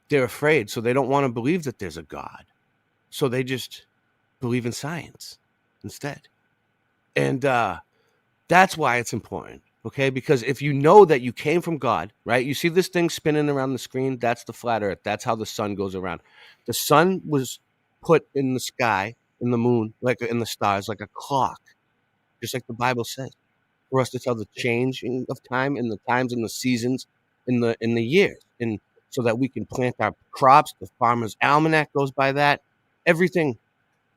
they're afraid, so they don't want to believe that there's a God. So they just believe in science instead. And that's why it's important, okay? Because if you know that you came from God, right? You see this thing spinning around the screen? That's the flat earth. That's how the sun goes around. The sun was put in the sky, in the moon, like in the stars, like a clock, just like the Bible says, for us to tell the changing of time and the times and the seasons in the years, and so that we can plant our crops. The farmer's almanac goes by that. Everything,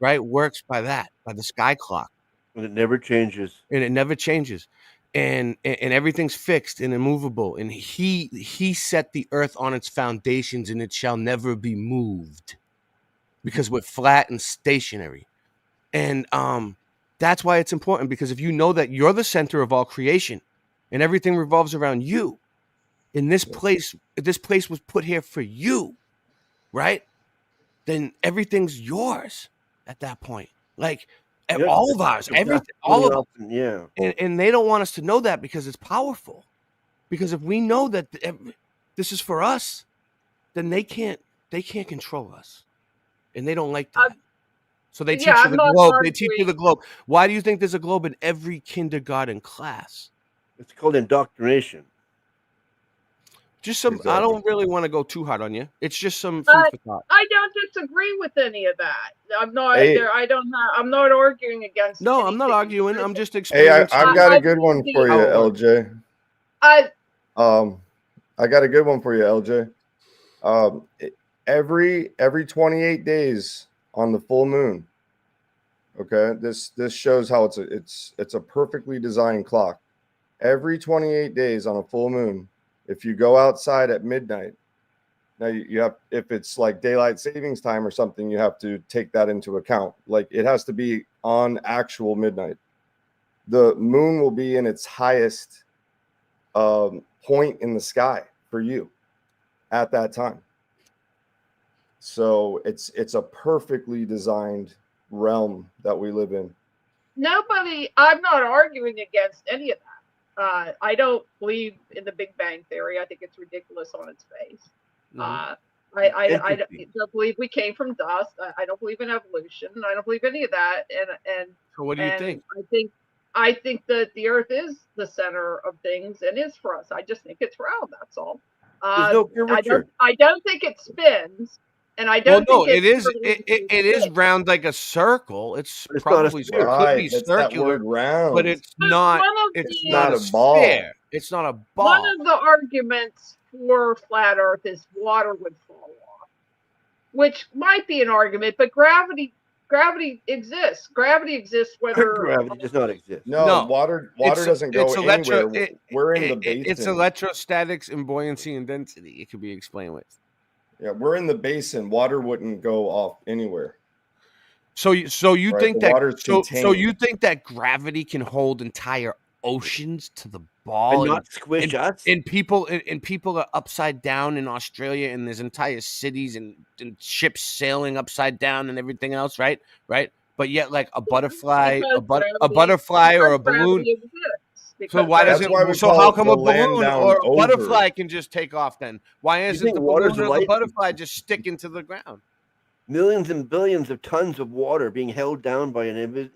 right, works by that, by the sky clock. And it never changes. And it never changes. And everything's fixed and immovable. And he set the earth on its foundations, and it shall never be moved, because we're flat and stationary. And that's why it's important, because if you know that you're the center of all creation and everything revolves around you, in this place was put here for you, right? Then everything's yours at that point. Like, all of ours, everything, all of them. Yeah. And they don't want us to know that, because it's powerful. Because if we know that this is for us, then they can't control us. And they don't like that. So they teach you the globe. They teach you the globe. Why do you think there's a globe in every kindergarten class? It's called indoctrination. Just some. I don't really want to go too hard on you. It's just some food for thought. I don't disagree with any of that. I'm not. I'm not arguing against. No, I'm not arguing. I'm just explaining. Hey, I've got a good one for you, LJ. I got a good one for you, LJ. Every 28 days on the full moon. Okay, this shows how it's a perfectly designed clock. Every 28 days on a full moon, if you go outside at midnight, now you have, if it's like daylight savings time or something, you have to take that into account. Like, it has to be on actual midnight. The moon will be in its highest point in the sky for you at that time. So it's a perfectly designed realm that we live in. I'm not arguing against any of that. I don't believe in the Big Bang Theory. I think it's ridiculous on its face. I don't believe we came from dust. I don't believe in evolution. I don't believe any of that. And so what do you think? I think that the Earth is the center of things and is for us. I just think it's round. That's all. There's no curvature. I don't think it spins. And I don't think it is round like a circle. It's probably it could be circular, round, but it's not. It's not a ball. Sphere. It's not a ball. One of the arguments for flat Earth is water would fall off, which might be an argument. But gravity exists. Gravity exists whether gravity does not exist. No, water doesn't go anywhere. We're in the basin. It's electrostatics and buoyancy and density. It could be explained with. Yeah, we're in the basin. Water wouldn't go off anywhere. So you think that so you think that gravity can hold entire oceans to the ball and not squish us? And people are upside down in Australia, and there's entire cities and ships sailing upside down and everything else, right? But yet, like a butterfly or a balloon. So why does it? So how come a balloon or a butterfly can just take off then? Why isn't the balloon or the butterfly just sticking to the ground? Millions and billions of tons of water being held down by and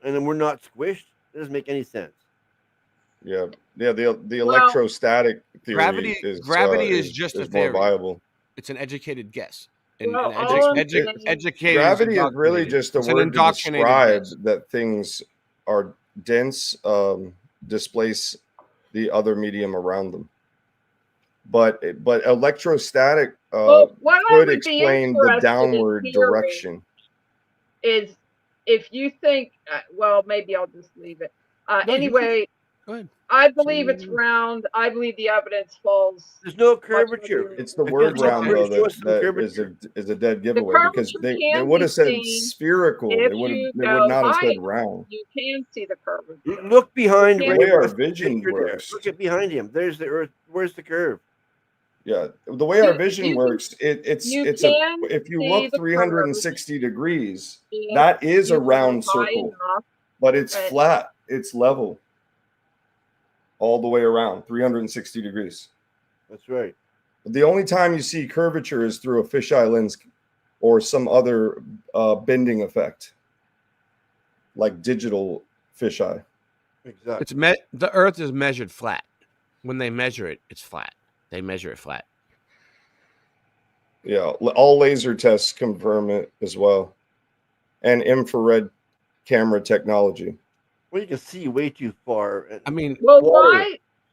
then we're not squished. It doesn't make any sense. Yeah. The electrostatic theory gravity is just a theory. More viable. It's an educated guess. Educated gravity is really just a word to describe that things are dense. Displace the other medium around them, but electrostatic could explain the downward direction. Is if you think, well, maybe I'll just leave it anyway. Go ahead. I believe it's round. I believe the evidence falls. There's no curvature. It's the word round though that is a dead giveaway because they would have said spherical. They would not have said round. You can see the curvature. Look behind. The way our vision works. Look at behind him. There's the Earth. Where's the curve? Yeah, the way our vision works, if you look 360 degrees, that is a round circle, but it's flat. It's level all the way around 360 degrees. That's right. The only time you see curvature is through a fisheye lens or some other bending effect, like digital fisheye. Exactly. The Earth is measured flat. When they measure it, it's flat. They measure it flat. Yeah, all laser tests confirm it as well, and infrared camera technology. Well, you can see way too far. I mean, well, water,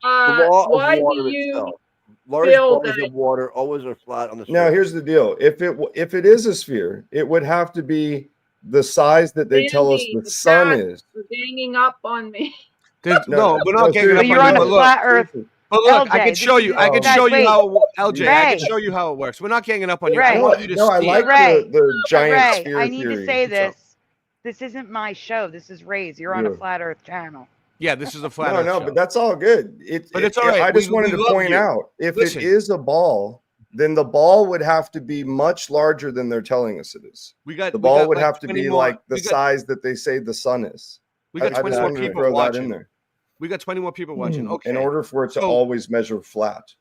the law why of water do you itself. Large bodies of water always are flat on the surface. Now, here's the deal: if it is a sphere, it would have to be the size that they tell us the sun is. You're ganging up on me. No, we're not ganging up on you. You're on a flat Earth. But look, LJ, I can show you. I can show you how LJ. I can show you how it works. We're not ganging up on you. Ray. I want you to see. I like the giant sphere I need theory. to say this. This isn't my show. This is Ray's. You're on a flat Earth channel. Yeah, this is a flat Earth show. But that's all good. But it's all right. I just wanted to point out, if it is a ball, then the ball would have to be much larger than they're telling us it is. The ball would have to be like the size that they say the sun is. We got 20 more people watching. We got 20 more people watching. Okay. In order for it to always measure flat.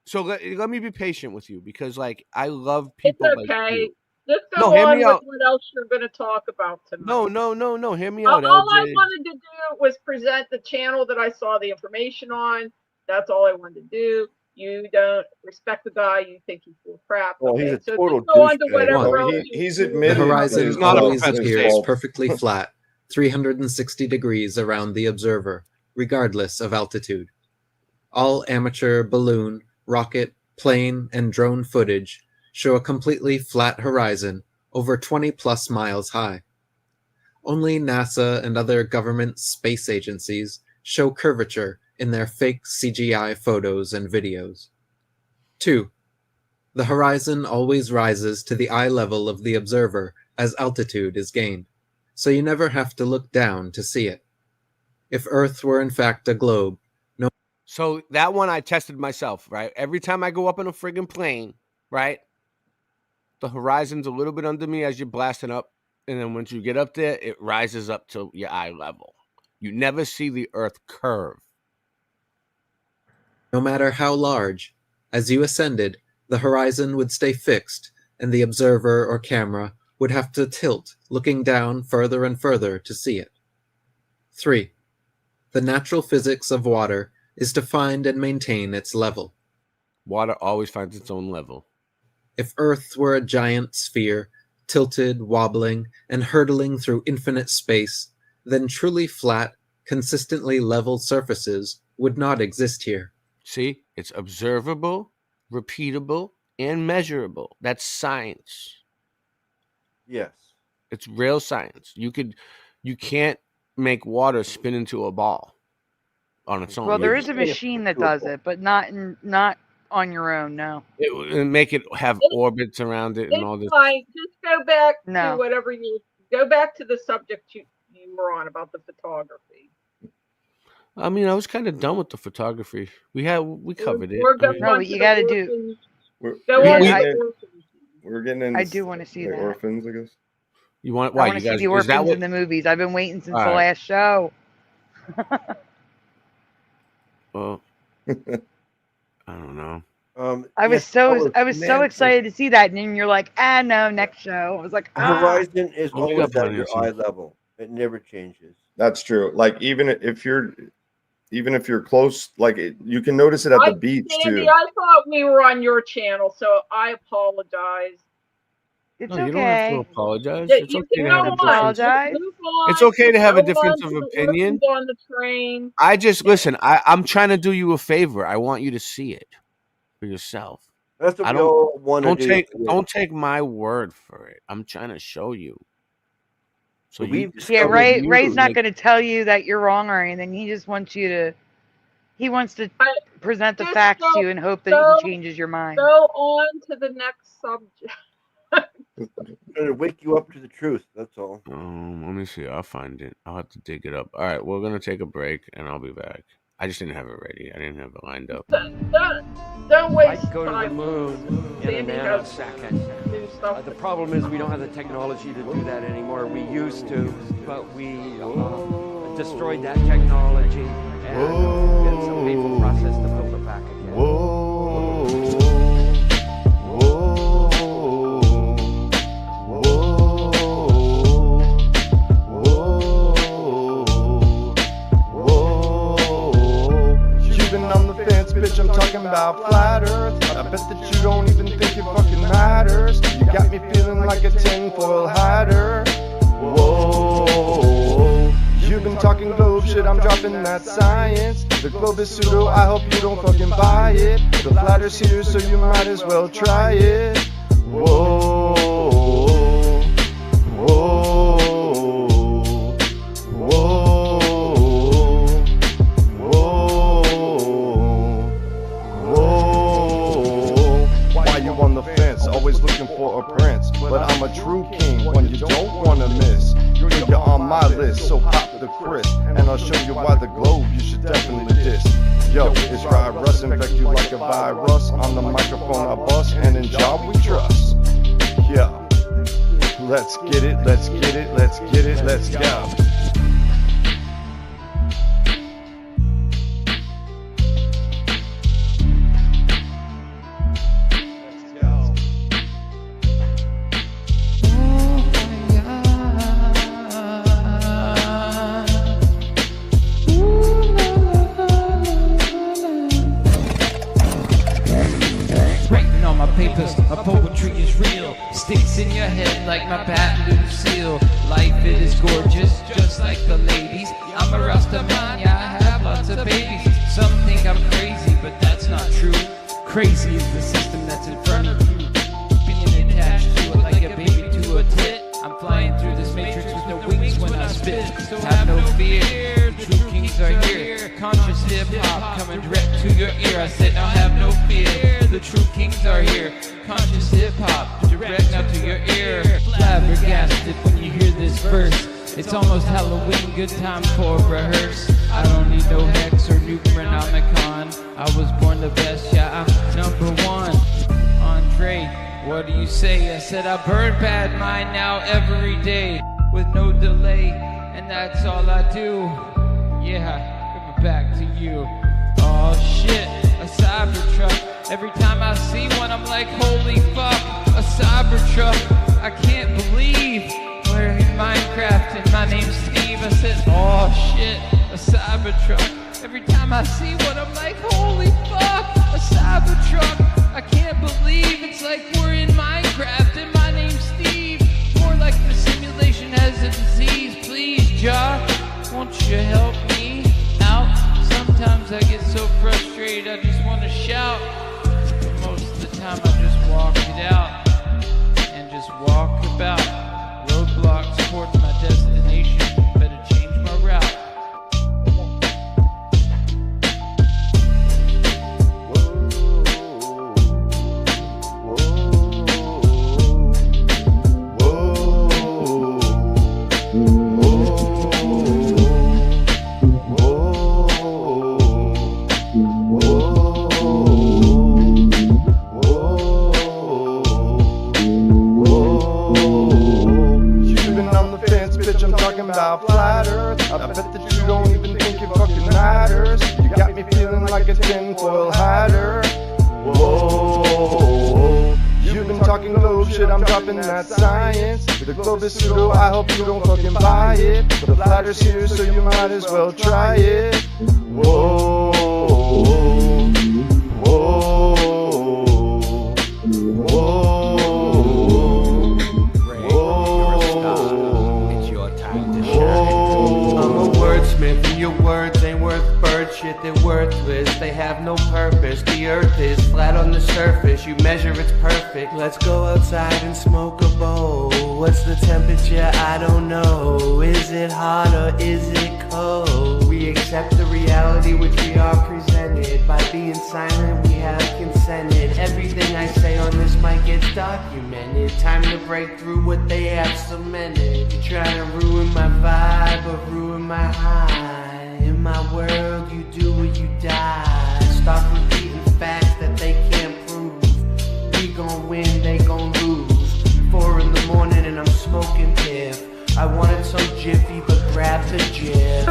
So let me be patient with you because, like, I love people. It's okay. Like you. Just go on with what else you're going to talk about tonight. No. Hear me out. All I wanted to do was present the channel that I saw the information on. That's all I wanted to do. You don't respect the guy. You think he's full of crap. Well, okay, he's a so total just go on to whatever well, else he's The admitted horizon not always appears perfectly flat, 360 degrees around the observer, regardless of altitude. All amateur balloon, rocket, plane, and drone footage show a completely flat horizon over 20 plus miles high. Only NASA and other government space agencies show curvature in their fake CGI photos and videos. 2. The horizon always rises to the eye level of the observer as altitude is gained, so you never have to look down to see it. If Earth were in fact a globe, So that one I tested myself, right? Every time I go up in a friggin' plane, right? The horizon's a little bit under me as you're blasting up. And then once you get up there, it rises up to your eye level. You never see the Earth curve. no matter how large, as you ascended, the horizon would stay fixed, and the observer or camera would have to tilt, looking down further and further to see it. 3. The natural physics of water is to find and maintain its level. Water always finds its own level. If Earth were a giant sphere, tilted, wobbling, and hurtling through infinite space, then truly flat, consistently level surfaces would not exist here. See, it's observable, repeatable, and measurable. That's science. Yes. It's real science. You can't make water spin into a ball on its own. Well, there is a machine that does it, but not on your own. No. It would make it have orbits around it and all this. Fine. Just go back to whatever go back to the subject you were on about the photography. I mean, I was kind of done with the photography. We covered it. No, but you got to do. We're getting in. I do want to see that. Orphans, I guess. You want? I Why want you to see guys? the orphans in the movies. I've been waiting since the right. last show. Well, I don't know. I was so excited to see that, and then you're like, no, next show. I was like, The horizon is always at your eye level. It never changes. That's true. Like even if you're close, like you can notice it at the beach Sandy, too. I thought we were on your channel, so I apologize. It's No, okay. you don't have to apologize. Yeah, It's you okay can to have a go difference. on. Move on. It's okay to have a Go difference on of to the opinion. orphans on the train. I just listen. I'm trying to do you a favor. I want you to see it for yourself. That's what I we all don't want to do. don't take my word for it. I'm trying to show you. So yeah, Ray's not going to tell you that you're wrong or anything. He just wants you to. He wants to present the facts to you and hope that he changes your mind. Go on to the next subject. To wake you up to the truth. That's all. Let me see. I'll find it. I'll have to dig it up. All right, we're gonna take a break, and I'll be back. I just didn't have it ready. I didn't have it lined up. Don't waste I'd go to the time. moon in a nanosecond. The problem is we don't have the technology to do that anymore. We used to, but we destroyed that technology, and it's a painful process to build it back again. Bitch, I'm talking about flat earth. I bet that you don't even think it fucking matters. You got me feeling like a tinfoil hatter. Whoa. You've been talking globe shit, I'm dropping that science. The globe is pseudo, I hope you don't fucking buy it. The flat earth's here, so you might as well try it. Whoa. Whoa. Whoa. On the fence, always looking for a prince, but I'm a true king, one you don't wanna miss. You're on my list, so pop the crisp, and I'll show you why the globe you should definitely diss. Yo, it's Rye Russ, infect you like a virus. On the microphone I bust, and in job we trust. Yeah, let's get it, let's get it, let's get it, let's go. My poetry is real, sticks in your head like my Pat Lucille. Life it is gorgeous, just like the ladies. I'm a Rasta man, yeah, I have lots of babies. Some think I'm crazy, but that's not true. Crazy is the system that's in front of you, being attached to it like a baby to a tit. I'm flying through this matrix with no wings when I spit, so have no fear. The true kings are here, conscious hip-hop coming direct to your ear. I said now have no fear, the true kings are here, conscious hip-hop direct now to your ear. Flabbergasted when you hear this verse, it's almost Halloween, good time for rehearse. I don't need no hex or Nucleonomicon, I was born the best, yeah, I'm number one. Andre, what do you say? I said I burn bad mind now every day with no delay, and that's all I do. Yeah, give it back to you. Oh shit, a Cybertruck. Every time I see one, I'm like, holy fuck, a Cybertruck. I can't believe we're in Minecraft and my name's Steve. I said, oh shit, a Cybertruck. Every time I see one, I'm like, holy fuck, a Cybertruck. I can't believe it's like we're in Minecraft and my name's Steve. More like the simulation has a disease. Please, Josh, won't you help me out? Sometimes I get so frustrated I just want to shout. But most of the time I just walk it out and just walk about. Roadblocks towards my destination, better change my route. About flat earth, I bet that you don't even think it fucking matters. You got me feeling like a tinfoil hatter. Whoa, you've been talking globe shit, I'm dropping that science. The globe is pseudo, I hope you don't fucking buy it. The flat earth's here, so you might as well try it. Whoa, whoa, whoa. I'm a wordsmith and your words ain't worth bird shit, they're worthless. surface, they have no purpose. The earth is flat on the surface, you measure it's perfect. Let's go outside and smoke a bowl. What's the temperature? I don't know. Is it hot or is it cold? We accept the reality which we are presented. By being silent we have consented. Everything I say on this mic gets documented. Time to break through what they have cemented. You try to ruin my vibe or ruin my high. In my world you do or you die. Stop repeating facts that they can't prove. We gon' win, they gon' lose. 4 in the morning and I'm smoking piff. I wanted some jiffy but grab the jiff.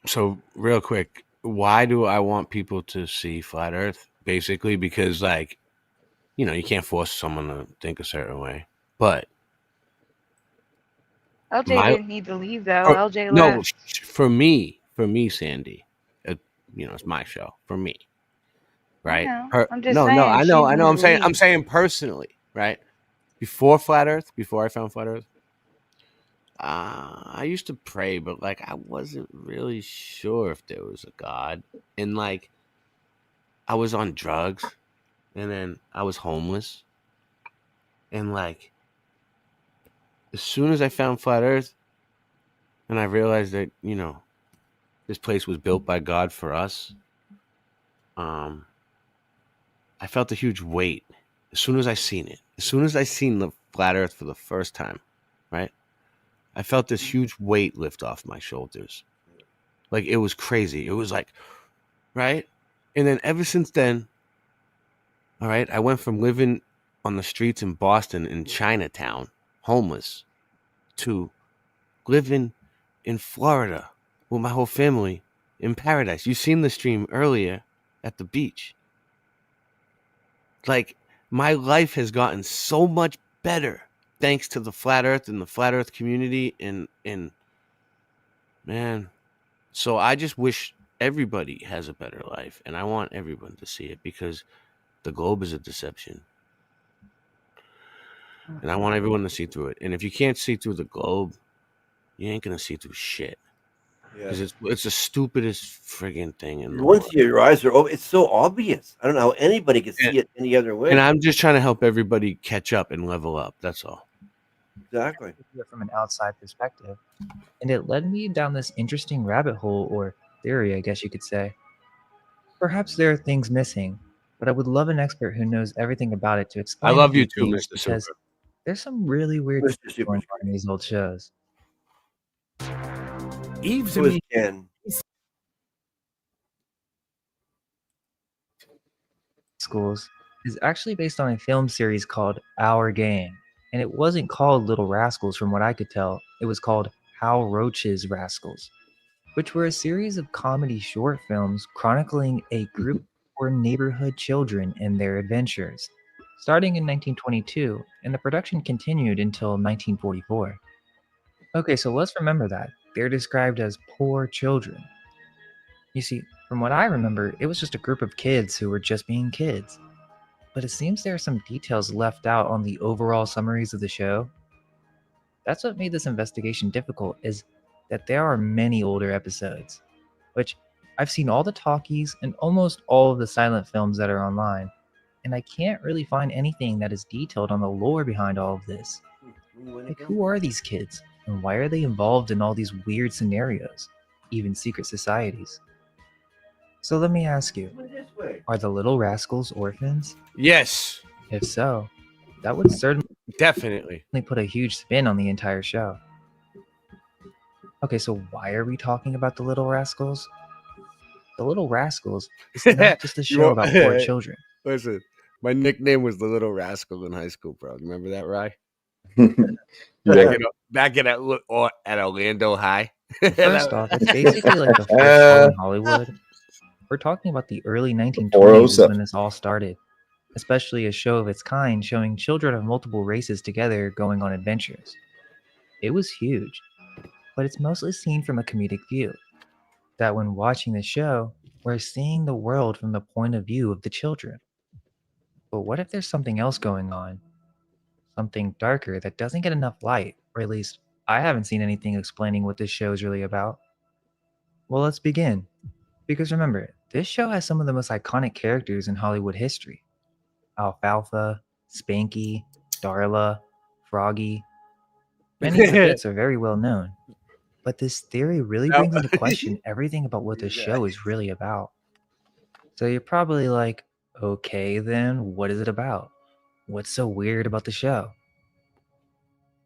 So real quick, why do I want people to see flat Earth? Basically, because like, you know, you can't force someone to think a certain way. But LJ didn't need to leave though. LJ no, left. for me, Sandy, you know, it's my show for me, right? I'm just no, saying, I she know. didn't I'm need to I'm leave. saying personally, right? Before flat Earth, before I found flat Earth, I used to pray, but like I wasn't really sure if there was a God, and like I was on drugs, and then I was homeless, and like as soon as I found flat Earth, and I realized that, you know, this place was built by God for us, I felt a huge weight as soon as I seen it. As soon as I seen the flat Earth for the first time, right? I felt this huge weight lift off my shoulders. Like it was crazy. It was like, right? And then ever since then, all right, I went from living on the streets in Boston in Chinatown, homeless, to living in Florida with my whole family in paradise. You seen the stream earlier at the beach. Like my life has gotten so much better thanks to the flat Earth and the flat Earth community, and man, so I just wish everybody has a better life, and I want everyone to see it because the globe is a deception. And I want everyone to see through it. And if you can't see through the globe, you ain't gonna see through shit. Because it's the stupidest friggin' thing in the world. Once your eyes are open, it's so obvious. I don't know how anybody can see it any other way. And I'm just trying to help everybody catch up and level up. That's all. Exactly. From an outside perspective. And it led me down this interesting rabbit hole, or theory, I guess you could say. Perhaps there are things missing, but I would love an expert who knows everything about it to explain. I love you too, because Mr. Super. There's some really weird shit going on in these old shows. Eve's again. Schools is actually based on a film series called Our Gang, and it wasn't called Little Rascals from what I could tell. It was called Hal Roach's Rascals, which were a series of comedy short films chronicling a group of poor neighborhood children and their adventures, starting in 1922, and the production continued until 1944. Okay, so let's remember that. They're described as poor children. You see, from what I remember, it was just a group of kids who were just being kids. But it seems there are some details left out on the overall summaries of the show. That's what made this investigation difficult, is that there are many older episodes, which I've seen all the talkies and almost all of the silent films that are online, and I can't really find anything that is detailed on the lore behind all of this. Like, who are these kids, and why are they involved in all these weird scenarios, even secret societies? So let me ask you, are the little rascals orphans? Yes. If so, that would certainly definitely put a huge spin on the entire show. Okay, so why are we talking about the Little Rascals? The Little Rascals is not just a show about poor children. Listen, my nickname was the Little Rascal in high school, bro. Remember that, Rye? Back at Orlando High. First off, it's basically like the first show in Hollywood. We're talking about the early 1920s is when this all started, especially a show of its kind showing children of multiple races together going on adventures. It was huge, but it's mostly seen from a comedic view. That when watching the show, we're seeing the world from the point of view of the children. But what if there's something else going on? Something darker that doesn't get enough light, or at least I haven't seen anything explaining what this show is really about. Well, let's begin. Because remember, this show has some of the most iconic characters in Hollywood history. Alfalfa, Spanky, Darla, Froggy. Many of the bits are very well known. But this theory really brings into question everything about what the show is really about. So you're probably like, okay then, what is it about? What's so weird about the show?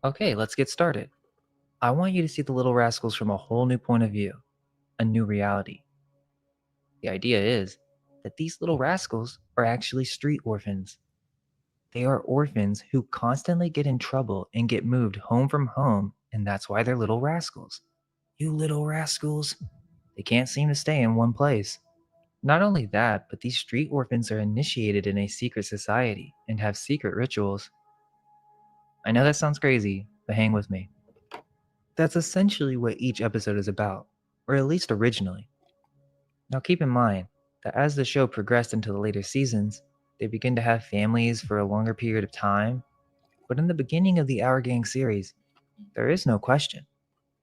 Okay, let's get started. I want you to see the Little Rascals from a whole new point of view, a new reality. The idea is that these little rascals are actually street orphans. They are orphans who constantly get in trouble and get moved home from home, and that's why they're little rascals. You little rascals. They can't seem to stay in one place. Not only that, but these street orphans are initiated in a secret society and have secret rituals. I know that sounds crazy, but hang with me. That's essentially what each episode is about, or at least originally. Now keep in mind that as the show progressed into the later seasons, they begin to have families for a longer period of time, but in the beginning of the Our Gang series, there is no question.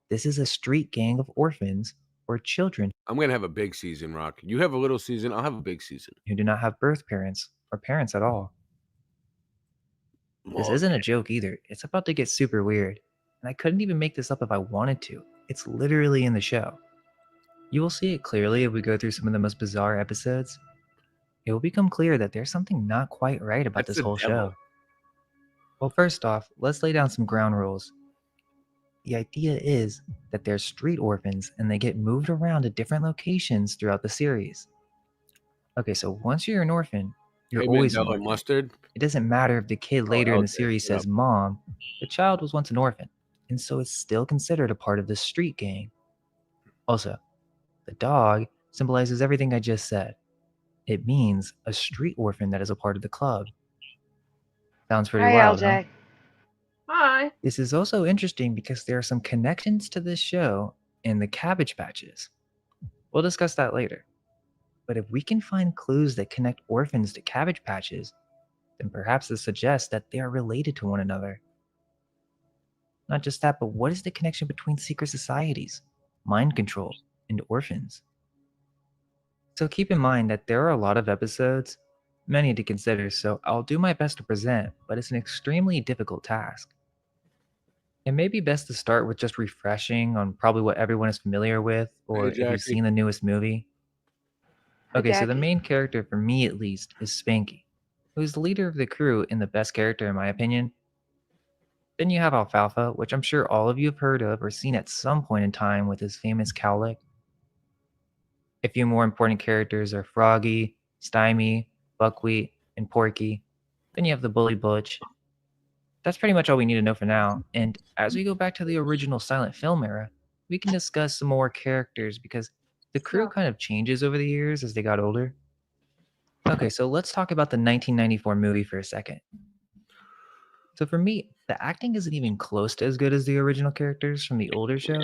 This is a street gang of orphans or children. I'm going to have a big season, Rock. You have a little season, I'll have a big season. Who do not have birth parents or parents at all. This isn't a joke either. It's about to get super weird, and I couldn't even make this up if I wanted to. It's literally in the show. You will see it clearly if we go through some of the most bizarre episodes. It will become clear that there's something not quite right about this whole show. Well, first off, let's lay down some ground rules. The idea is that they're street orphans and they get moved around to different locations throughout the series. Okay, so once you're an orphan, you're always an orphan. Mustard. It doesn't matter if the kid later in the series says mom, the child was once an orphan, and so it's still considered a part of the street gang. Also, the dog symbolizes everything I just said. It means a street orphan that is a part of the club. Sounds pretty wild, huh? Hi. This is also interesting because there are some connections to this show in the Cabbage Patches. We'll discuss that later. But if we can find clues that connect orphans to Cabbage Patches, then perhaps this suggests that they are related to one another. Not just that, but what is the connection between secret societies, mind control, and orphans? So keep in mind that there are a lot of episodes, many to consider, so I'll do my best to present, but it's an extremely difficult task. It may be best to start with just refreshing on probably what everyone is familiar with, or if you've seen the newest movie. Okay, so the main character, for me at least, is Spanky, who is the leader of the crew and the best character in my opinion. Then you have Alfalfa, which I'm sure all of you have heard of or seen at some point in time with his famous cowlick. A few more important characters are Froggy, Stymie, Buckwheat, and Porky. Then you have the Bully Butch. That's pretty much all we need to know for now, and as we go back to the original silent film era, we can discuss some more characters because the crew kind of changes over the years as they got older. Okay, so let's talk about the 1994 movie for a second. So for me, the acting isn't even close to as good as the original characters from the older show.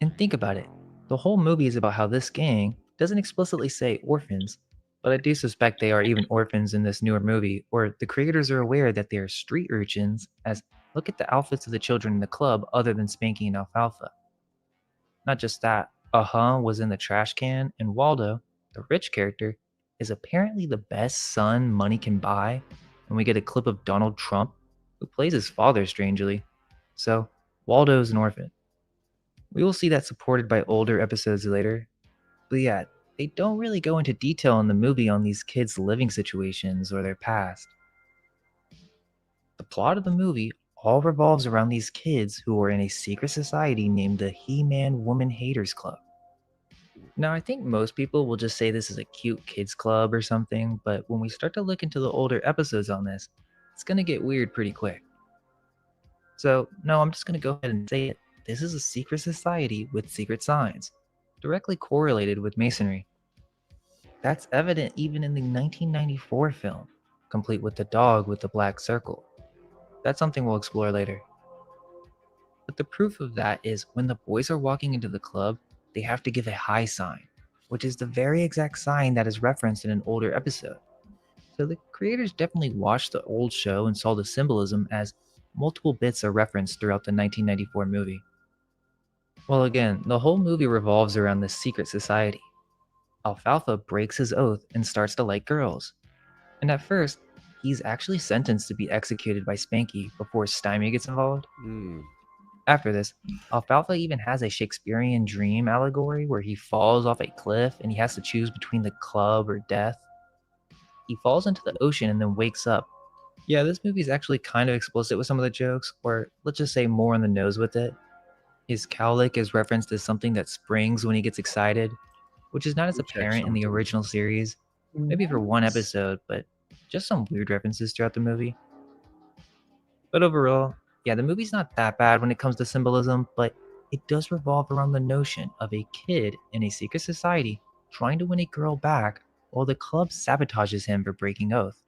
And think about it, the whole movie is about how this gang doesn't explicitly say orphans, but I do suspect they are even orphans in this newer movie, or the creators are aware that they are street urchins, as look at the outfits of the children in the club other than Spanky and Alfalfa. Not just that, was in the trash can, and Waldo, the rich character, is apparently the best son money can buy, and we get a clip of Donald Trump, who plays his father strangely. So, Waldo is an orphan. We will see that supported by older episodes later, but yeah, they don't really go into detail in the movie on these kids' living situations or their past. The plot of the movie all revolves around these kids who are in a secret society named the He-Man Woman Haters Club. Now, I think most people will just say this is a cute kids club or something, but when we start to look into the older episodes on this, it's gonna get weird pretty quick. So, no, I'm just gonna go ahead and say it. This is a secret society with secret signs, directly correlated with masonry. That's evident even in the 1994 film, complete with the dog with the black circle. That's something we'll explore later. But the proof of that is when the boys are walking into the club, they have to give a high sign, which is the very exact sign that is referenced in an older episode. So the creators definitely watched the old show and saw the symbolism, as multiple bits are referenced throughout the 1994 movie. Well, again, the whole movie revolves around this secret society. Alfalfa breaks his oath and starts to like girls. And at first, he's actually sentenced to be executed by Spanky before Stymie gets involved. After this, Alfalfa even has a Shakespearean dream allegory where he falls off a cliff and he has to choose between the club or death. He falls into the ocean and then wakes up. Yeah, this movie is actually kind of explicit with some of the jokes, or let's just say more on the nose with it. His cowlick is referenced as something that springs when he gets excited, which is not as apparent in the original series, maybe for one episode, but just some weird references throughout the movie. But overall, yeah, the movie's not that bad when it comes to symbolism, but it does revolve around the notion of a kid in a secret society trying to win a girl back while the club sabotages him for breaking oath.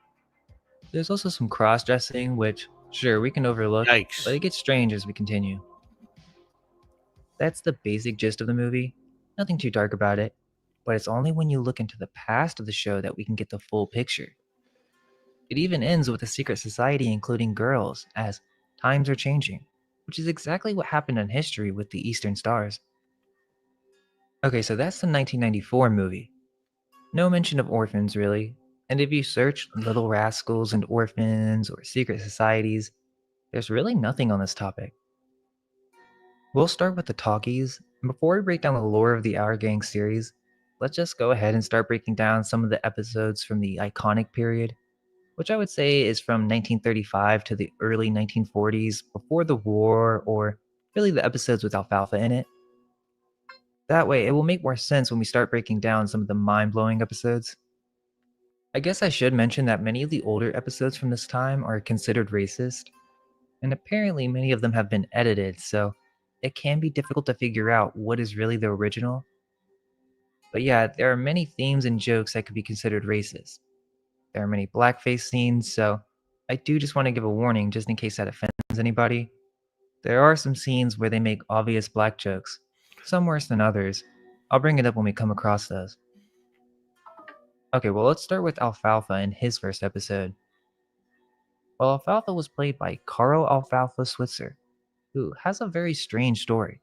There's also some cross-dressing, which, sure, we can overlook, but it gets strange as we continue. That's the basic gist of the movie. Nothing too dark about it, but it's only when you look into the past of the show that we can get the full picture. It even ends with a secret society including girls, as times are changing, which is exactly what happened in history with the Eastern Stars. Okay, so that's the 1994 movie. No mention of orphans, really, and if you search Little Rascals and Orphans or secret societies, there's really nothing on this topic. We'll start with the talkies, and before we break down the lore of the Our Gang series, let's just go ahead and start breaking down some of the episodes from the iconic period, which I would say is from 1935 to the early 1940s, before the war, or really the episodes with Alfalfa in it. That way, it will make more sense when we start breaking down some of the mind-blowing episodes. I guess I should mention that many of the older episodes from this time are considered racist, and apparently many of them have been edited, so it can be difficult to figure out what is really the original. But yeah, there are many themes and jokes that could be considered racist. There are many blackface scenes, so I do just want to give a warning just in case that offends anybody. There are some scenes where they make obvious black jokes, some worse than others. I'll bring it up when we come across those. Okay, well, let's start with Alfalfa in his first episode. Well, Alfalfa was played by Carl Alfalfa Switzer, who has a very strange story.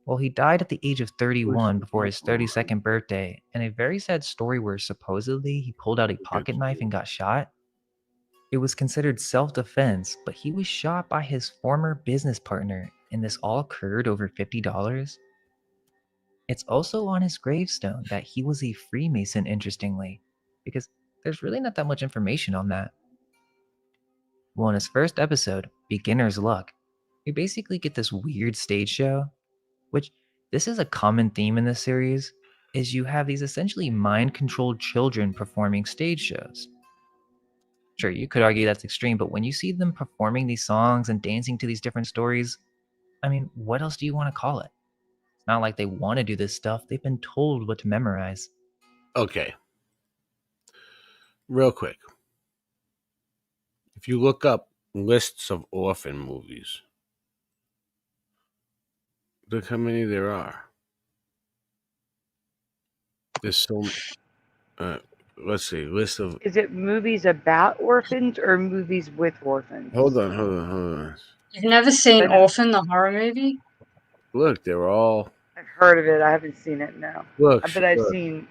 Well, he died at the age of 31 before his 32nd birthday, and a very sad story where supposedly he pulled out a pocket knife and got shot. It was considered self-defense, but he was shot by his former business partner, and this all occurred over $50. It's also on his gravestone that he was a Freemason, interestingly, because there's really not that much information on that. Well, in his first episode, Beginner's Luck, we basically get this weird stage show, which this is a common theme in this series, is you have these essentially mind-controlled children performing stage shows. Sure, you could argue that's extreme, but when you see them performing these songs and dancing to these different stories, I mean, what else do you want to call it? It's not like they want to do this stuff, they've been told what to memorize. Okay. Real quick. If you look up lists of orphan movies. Look how many there are. There's so. Let's see. List of. Is it movies about orphans or movies with orphans? Hold on. You've never seen Orphan, the horror movie? Look, they're all. I've heard of it. I haven't seen it, no. Look, But I've seen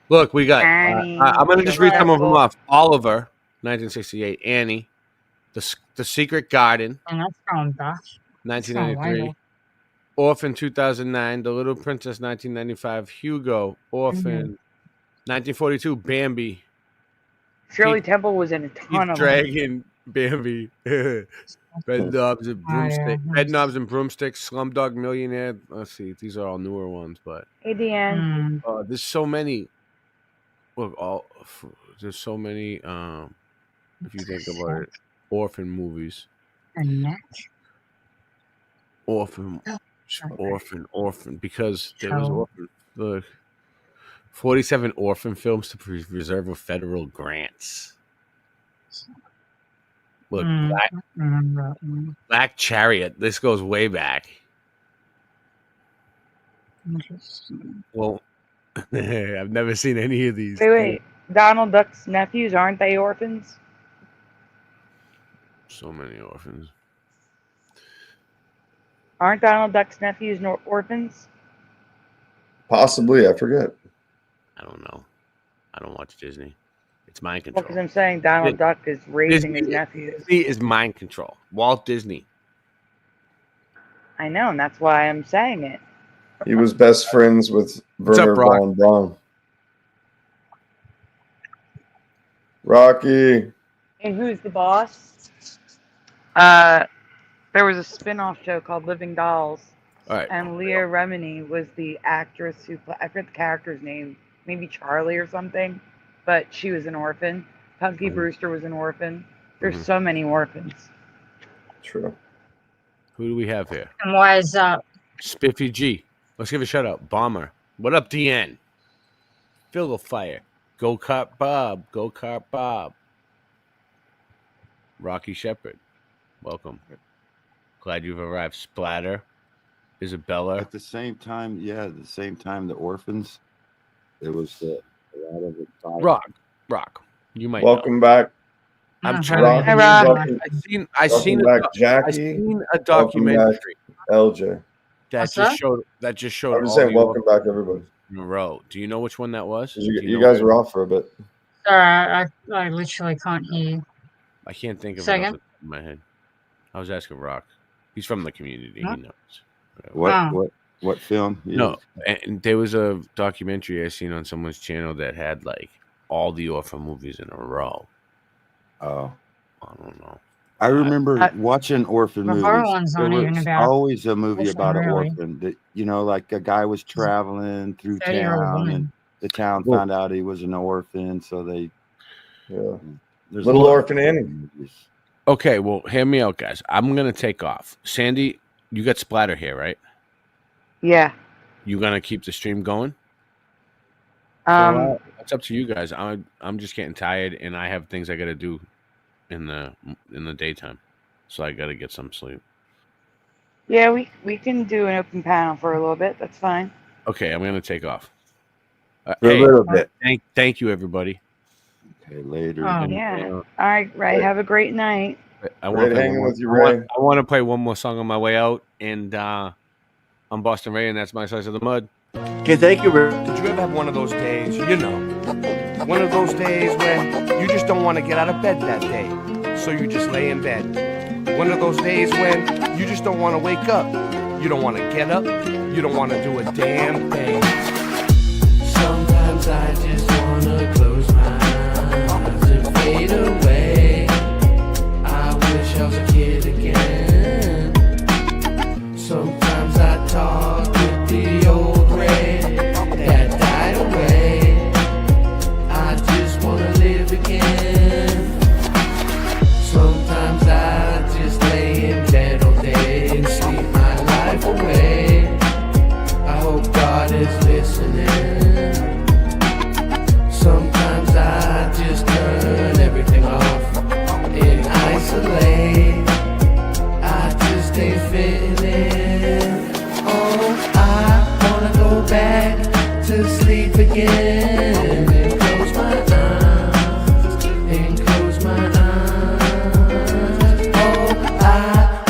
Look, we got. Annie, I'm going to just read some of them Shrek. off. Oliver, 1968. Annie, The Secret Garden, And that's going back. 1993. Orphan, 2009. The Little Princess, 1995. Hugo, Orphan, 1942. Bambi. Shirley Temple was in a ton of Dragon, Bambi. Red Knobs and Broomsticks. Red Knobs and Broomsticks. Slumdog Millionaire. Let's see. These are all newer ones, but. Hey, Deanne. There's so many. Look, there's so many. If you think about it, orphan movies. Orphan, because there was orphan. Look, 47 orphan films to preserve of federal grants. Look, Black Chariot. This goes way back. Well, I've never seen any of these. Wait. Donald Duck's nephews, aren't they orphans? So many orphans. Aren't Donald Duck's nephews orphans? Possibly, I forget. I don't know. I don't watch Disney. It's mind Well, control. because I'm saying Donald Duck is raising his nephews. Disney is mind control. Walt Disney. I know, and that's why I'm saying it. He was best friends with Werner von Braun. Rocky. And who's the boss? There was a spin-off show called Living Dolls. All right. And Leah Remini was the actress who I forget the character's name, maybe Charlie or something, but she was an orphan. Punky Brewster was an orphan. There's so many orphans. True. Who do we have here? And why is that? Spiffy G. Let's give a shout out. Bomber. What up, DN? Fill the fire. Go Kart Bob. Go Kart Bob. Rocky Shepherd. Welcome. Glad you've arrived. Splatter. Isabella. At the same time, the orphans, there was a lot of it. Rock. You might Welcome know. back. I'm trying. trying. I seen a documentary. LJ. That just showed. I'm just saying, welcome back, everybody. In a row. Do you know which one that was? You guys were off for a bit. Sorry, I literally can't hear you. I can't think of Say it again? off the top of my head. I was asking Rock. He's from the community. Huh? He knows. What film? No, and there was a documentary I seen on someone's channel that had like all the orphan movies in a row. Oh, I don't know. I remember watching orphan The movies. horror one's There not even was about always a movie orphan, about an really. orphan that like a guy was traveling through 30-year-old town, woman. and the town found out he was an orphan, so they. There's Little a lot of Orphan Annie. movies. Okay, well, hear me out, guys. I'm gonna take off. Sandy, you got Splatter here, right? Yeah. You gonna keep the stream going? It's up to you guys. I'm just getting tired, and I have things I gotta do in the daytime, so I gotta get some sleep. Yeah, we can do an open panel for a little bit. That's fine. Okay, I'm gonna take off. For a little bit. Thank you, everybody. Okay, later. Oh, yeah. All right, Ray. Have a great night. I want Great hanging with you, Ray. I want to play one more song on my way out, and I'm Boston Ray, and that's my slice of the mud. Okay, thank you, Rick. Did you ever have one of those days, one of those days when you just don't want to get out of bed that day, so you just lay in bed? One of those days when you just don't want to wake up, you don't want to get up, you don't want to do a damn thing. Sometimes I just want to close my eyes and fade away. I wish I was a kid again. Sometimes I talk with the old Ray that died away. I just want to live again. Sometimes I just lay in bed all day and sleep my life away. I hope God is listening. Sometimes I just turn everything off in isolation. back to sleep again and close my eyes and close my eyes. Oh, I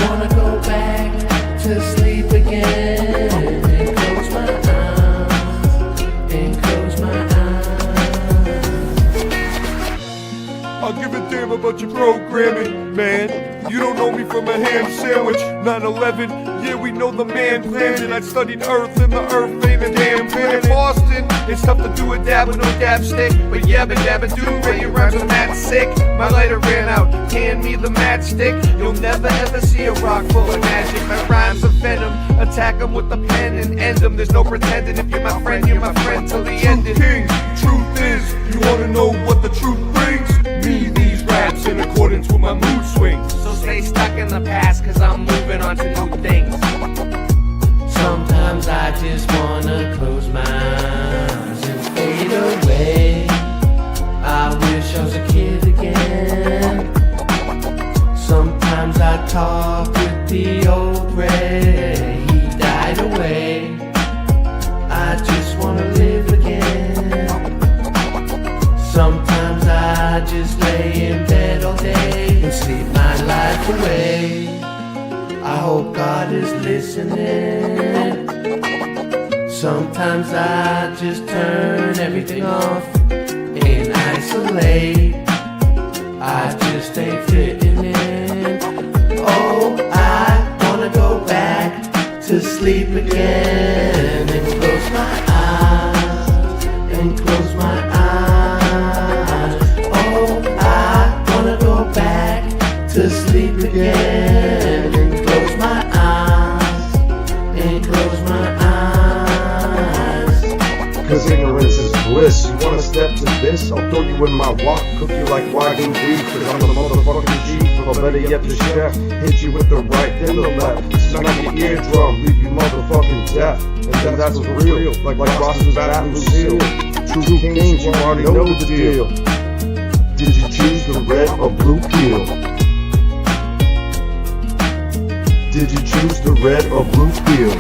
wanna go back to sleep again and close my eyes and close my eyes. I'll give a damn about your programming, man. You don't know me from a ham sandwich. 9/11, yeah, we know the man planned it. I studied Earth, and the Earth ain't a damn planet. Boston, it's tough to do a dab with no dab stick. But yabba dabba do, where your rhymes are mad sick. My lighter ran out, hand me the matchstick. You'll never ever see a rock full of magic. My rhymes are venom, attack them with the pen and end them. There's no pretending, if you're my friend till the end. Kings, truth is, you wanna know what the truth brings? Me, these raps in accordance with my mood swings. So stay stuck in the past, cause I'm moving on to new things. Sometimes I just wanna close my eyes and fade away. I wish I was a kid again. Sometimes I talk with the old Ray, he died away. I just wanna live again. Sometimes I just lay in bed all day and sleep my life away. I hope God is listening. Sometimes I just turn everything off and isolate. I just ain't fitting in. Oh, I wanna go back to sleep again and close my eyes and close my eyes. Oh, I wanna go back to sleep again and close my eyes and close my eyes. Cause ignorance is bliss. You wanna step to this? I'll throw you in my wok, cook you like Wagyu beef. Cause I'm the motherfucking chief, or better yet the chef. Hit you with the right, then the left. Smack your eardrum, leave you motherfucking deaf. And then that's for real, like Ross's bathroom seal. True kings, you already know the deal. Did you choose the red or blue pill? Did you choose the red or blue pill?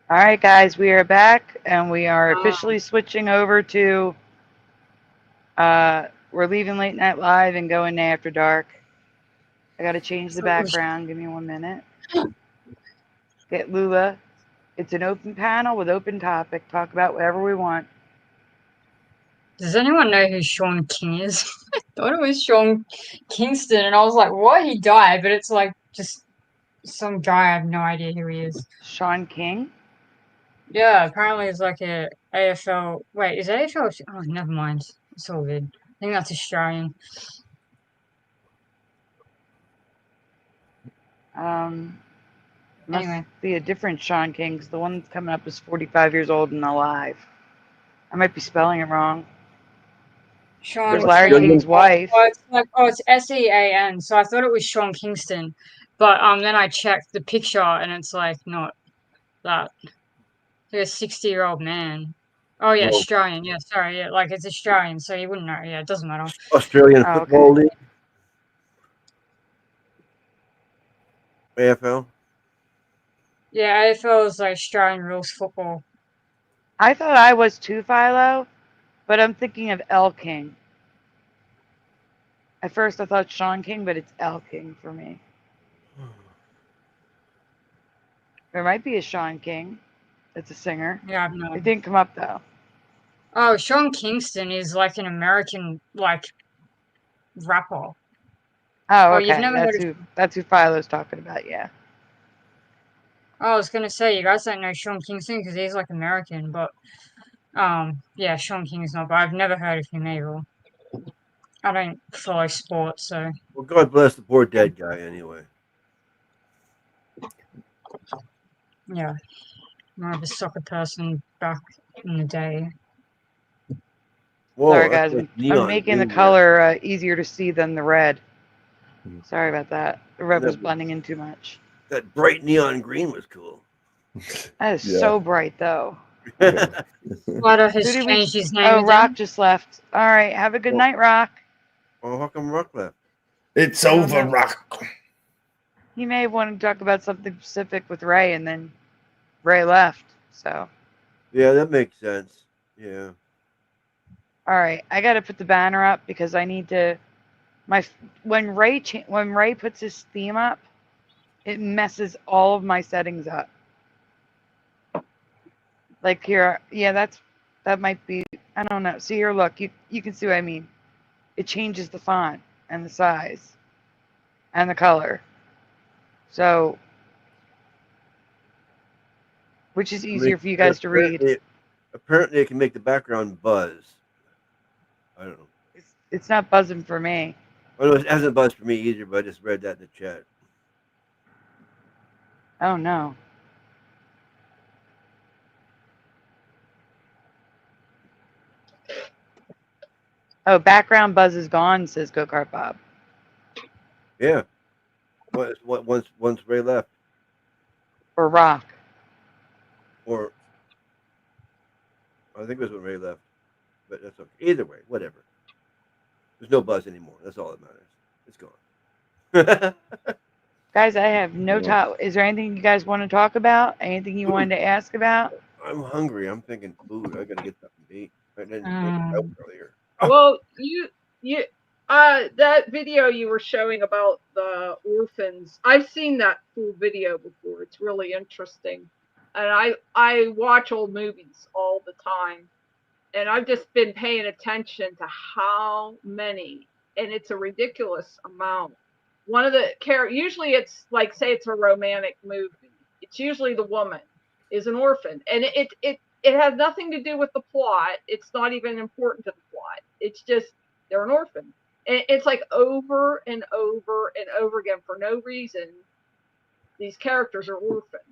All right, guys, we are back, and we are officially switching over to, we're leaving Late Night Live and going to After Dark. I got to change the background. Give me 1 minute. Get Lula. It's an open panel with open topic. Talk about whatever we want. Does anyone know who Sean King is? I thought it was Sean Kingston, and I was like, what? He died, but it's like just some guy. I have no idea who he is. Sean King? Yeah, apparently it's like a AFL. Wait, is AFL? Oh, never mind. It's all good. I think that's Australian. Must Anyway. be a different Sean King, 'cause the one that's coming up is 45 years old and alive. I might be spelling it wrong. Sean There's Larry King's wife. Oh, it's like, oh, it's SEAN. So I thought it was Sean Kingston, but then I checked the picture and it's like not that. It's like a 60-year-old man. Oh yeah, Well- Australian. Yeah, sorry. Yeah, like it's Australian, so you wouldn't know. Yeah, it doesn't matter. Australian Oh, Football League. AFL. Yeah, AFL is like Australian rules football. I thought I was too, Philo, but I'm thinking of L King. At first I thought Sean King, but it's L King for me. There might be a Sean King. It's a singer. Yeah, I've no. It didn't come up though. Oh, Sean Kingston is like an American like rapper. Oh, Oh, okay. you've never heard That's who Philo's talking about. Yeah. I was gonna say you guys don't know Sean Kingston because he's like American, but yeah, Sean King's not. But I've never heard of him either. I don't follow sports, so Well, God bless the poor dead guy anyway. yeah, more of a soccer person back in the day. Whoa, Sorry, that's guys. like I'm neon making the green there. color easier to see than the red. Sorry about that. The red That was blending in too much. That bright neon green was cool. That is Yeah. so bright, though. Flutter has Who did we? changed his name Oh, again. Rock just left. All right. Have a good night, Rock. Oh, how come Rock left? It's I don't over, know. Rock. He may have wanted to talk about something specific with Ray, and then Ray left. So, Yeah, that makes sense. Yeah. all right. I got to put the banner up because I need to. When Ray puts his theme up, it messes all of my settings up. Like here, yeah, that might be. I don't know. See here, look, you can see what I mean. It changes the font and the size and the color. So, which is easier for you guys to read. Apparently, it can make the background buzz. I don't know. It's not buzzing for me. Oh, no, it hasn't buzzed for me either, but I just read that in the chat. Oh no. Oh, background buzz is gone, says Go Kart Bob. Yeah. Once Ray left. Or Rock. Or I think it was when Ray left. But that's okay. Either way, whatever. There's no buzz anymore. That's all that matters. It's gone. Guys, I have no time. Is there anything you guys want to talk about? Anything you wanted to ask about? I'm hungry. I'm thinking food. I gotta get something to eat. I didn't make it out earlier. Well, that video you were showing about the orphans, I've seen that full video before. It's really interesting. And I watch old movies all the time. And I've just been paying attention to how many, and it's a ridiculous amount. One of the usually it's like, say it's a romantic movie. It's usually the woman is an orphan, and it has nothing to do with the plot. It's not even important to the plot. It's just they're an orphan, and it's like over and over and over again for no reason. These characters are orphans.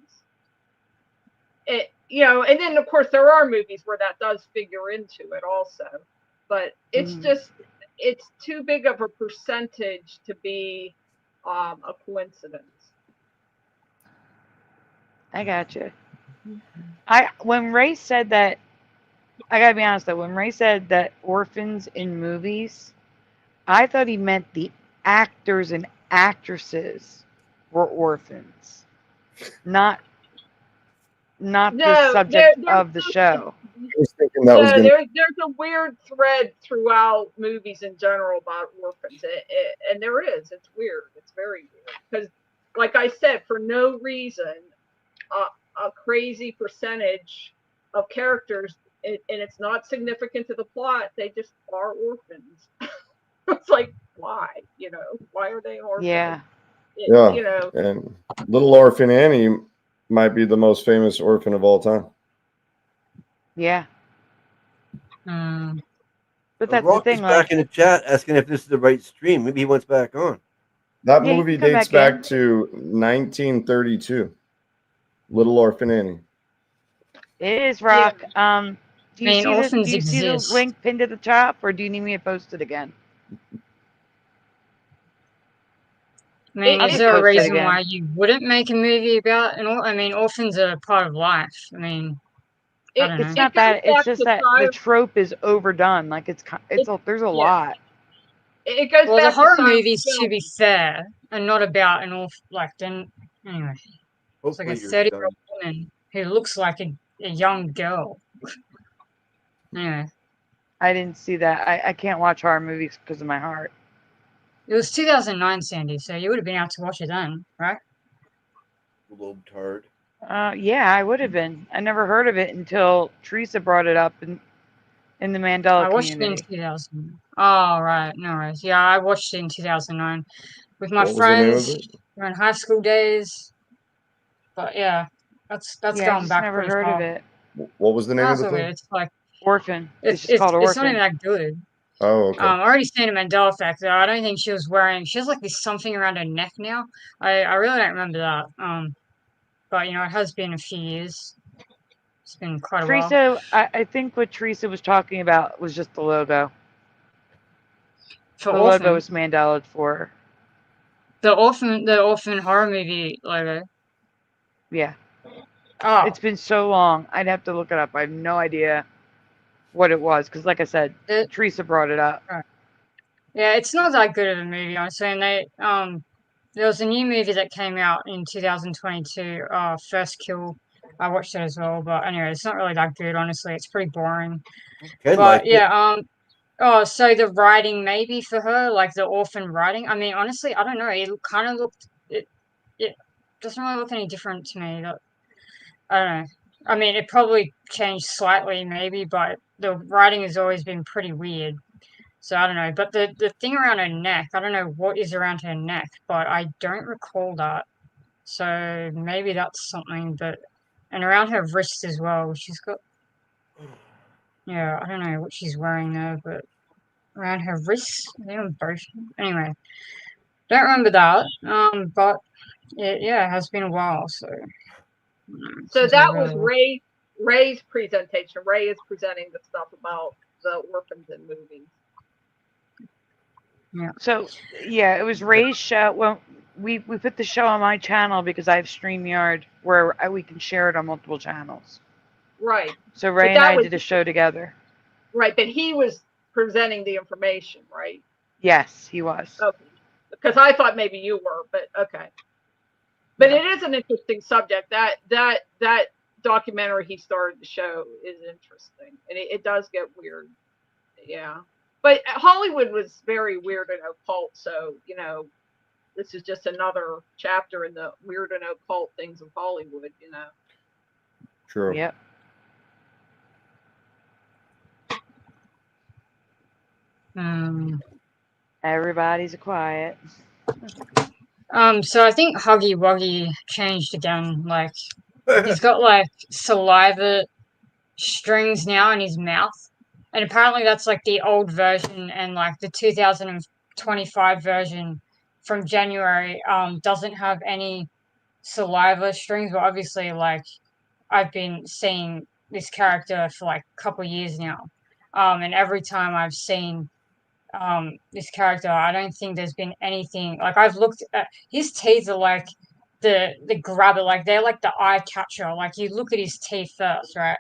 And then of course there are movies where that does figure into it also, but it's just it's too big of a percentage to be a coincidence. I gotcha. When Ray said that, I gotta be honest though, when Ray said that orphans in movies, I thought he meant the actors and actresses were orphans, not the subject of the show. I was thinking that was gonna. There's a weird thread throughout movies in general about orphans, and there is. It's weird. It's very weird because, like I said, for no reason, a crazy percentage of characters, and it's not significant to the plot. They just are orphans. It's like, why? Why are they orphans? Yeah. Yeah. And Little Orphan Annie might be the most famous orphan of all time. Yeah. But that's Rock the thing. is back in the chat asking if this is the right stream. Maybe he wants back on. That movie dates back to 1932. Little Orphan Annie. It is, Rock. Yeah. Do you see the link pinned to the top, or do you need me to post it again? I mean, is there a reason why you wouldn't make a movie about orphans are part of life. I mean, I don't know. It's not that. It's just that the trope is overdone. Like there's a lot. It goes well, back the horror to movies, to be fair, are not about an orphan. Anyway, it's like a 30-year-old woman who looks like a young girl. Anyway, I didn't see that. I can't watch horror movies because of my heart. It was 2009, Sandy, so you would have been able to watch it then, right? Globetard. Yeah, I would have been. I never heard of it until Teresa brought it up in the Mandela I watched community. it in 2000. Oh, right. No worries. Yeah, I watched it in 2009 with my What was the name of friends it? around high school days. But yeah, that's Yeah, I going just back never pretty heard far. of it. What was the name of That's the okay. thing? It's like Orphan. It's just it's called not even Orphan. that good. Oh, okay. I already seen a Mandela effect though. I don't think she has like this something around her neck now. I really don't remember that. But it has been a few years It's been quite a while. Teresa, I think what Teresa was talking about was just the logo. For the logo Orphan, is Mandela for. the orphan horror movie logo. Yeah. Oh, It's been so long. I'd have to look it up. I have no idea what it was because, like I said, Teresa brought it up. right. Yeah, it's not that good of a movie, honestly. And there was a new movie that came out in 2022, First Kill. I watched it as well, but anyway, it's not really that good, honestly. It's pretty boring. Ken But liked it. yeah, oh, so the writing maybe for her, like the orphan writing. I mean, honestly, I don't know. It kind of looked it doesn't really look any different to me. I don't know. I mean, it probably changed slightly, maybe, but the writing has always been pretty weird. So I don't know. But the thing around her neck, I don't know what is around her neck, but I don't recall that. So maybe that's something. But and around her wrist as well, she's got. Yeah, I don't know what she's wearing there, but around her wrists, they on both. Anyway, don't remember that. But yeah, it has been a while, so. So that was Ray's presentation. Ray is presenting the stuff about the orphans in movies. Yeah. So yeah, it was Ray's show. Well, we put the show on my channel because I have StreamYard where we can share it on multiple channels. Right. So Ray and I did a show together. Right, but he was presenting the information, right? Yes, he was. Okay. Because I thought maybe you were, but okay. But it is an interesting subject. That documentary he started to show is interesting, and it does get weird. Yeah, but Hollywood was very weird and occult, so this is just another chapter in the weird and occult things of Hollywood. True. Yep. Everybody's quiet. So I think Huggy Wuggy changed again. Like he's got like saliva strings now in his mouth, and apparently that's like the old version, and like the 2025 version from January doesn't have any saliva strings. But obviously, like I've been seeing this character for like a couple years now, and every time I've seen this character, I don't think there's been anything like I've looked at his teeth are like the grabber, like they're like the eye catcher. Like you look at his teeth first, right?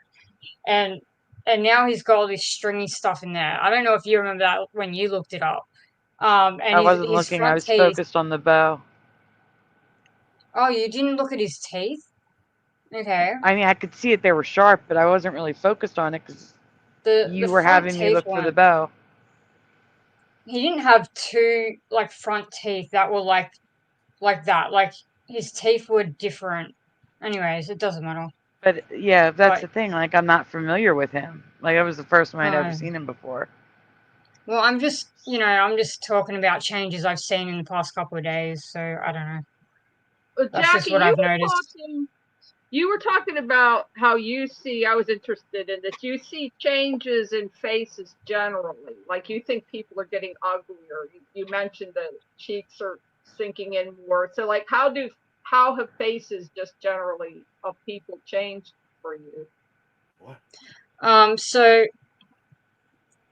And now he's got all this stringy stuff in there. I don't know if you remember that when you looked it up. And I wasn't his looking. front I was teeth. focused on the bow. Oh, you didn't look at his teeth? Okay. I mean, I could see it; they were sharp, but I wasn't really focused on it because you were having me look for the bow. He didn't have two like front teeth that were like that. Like his teeth were different. Anyways, it doesn't matter. But yeah, that's the thing. Like I'm not familiar with him. Like that was the first time I'd ever seen him before. Well, I'm just talking about changes I've seen in the past couple of days. So I don't know. That's Jackie, just what I've noticed. You were talking about how you see. I was interested in this. You see changes in faces generally. Like you think people are getting uglier. You mentioned the cheeks are sinking in more. So like, how have faces just generally of people changed for you? So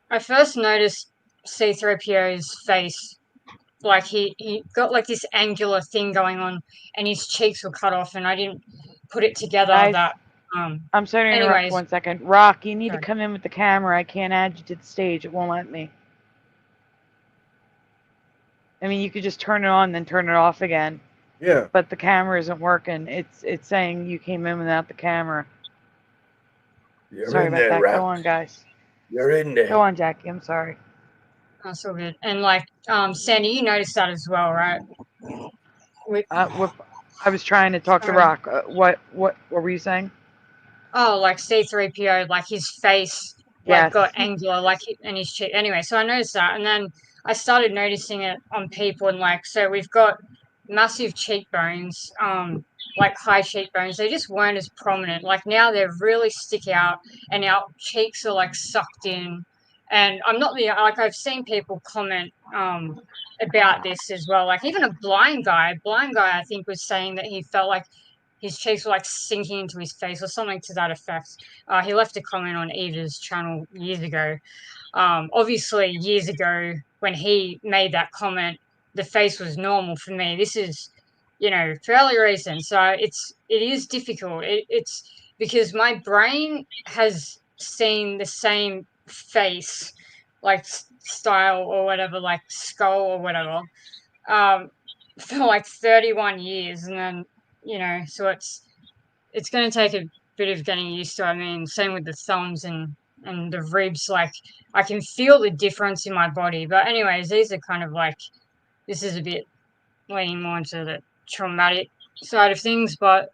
I first noticed C-3PO's face. Like he got like this angular thing going on, and his cheeks were cut off, and I didn't put it together that. I'm sorry to interrupt anyways, 1 second. Rock, you need sorry. to come in with the camera. I can't add you to the stage. It won't let me. I mean, you could just turn it on, then turn it off again. Yeah. But the camera isn't working. It's saying you came in without the camera. You're sorry in about there, that. Rock. Go on, guys. You're in there. Go on, Jackie. I'm sorry. That's all good. And like, Sandy, you noticed that as well, right? I was trying to talk to Rock. What were you saying? Oh, like C-3PO, like his face, like got angular, like and his cheek. Anyway, so I noticed that, and then I started noticing it on people, and like, so we've got massive cheekbones, like high cheekbones. They just weren't as prominent. Like now they really stick out, and our cheeks are like sucked in. And I'm not like I've seen people comment about this as well. Like even a blind guy I think was saying that he felt like his cheeks were like sinking into his face or something to that effect. He left a comment on Eva's channel years ago. Obviously, years ago when he made that comment, the face was normal for me. This is, you know, fairly recent, so it is difficult. It's because my brain has seen the same face, like style or whatever, like skull or whatever, for like 31 years, and then, you know, so it's going to take a bit of getting used to. I mean, same with the thumbs and the ribs. Like, I can feel the difference in my body. But anyways, these are kind of like, this is a bit leaning more into the traumatic side of things. But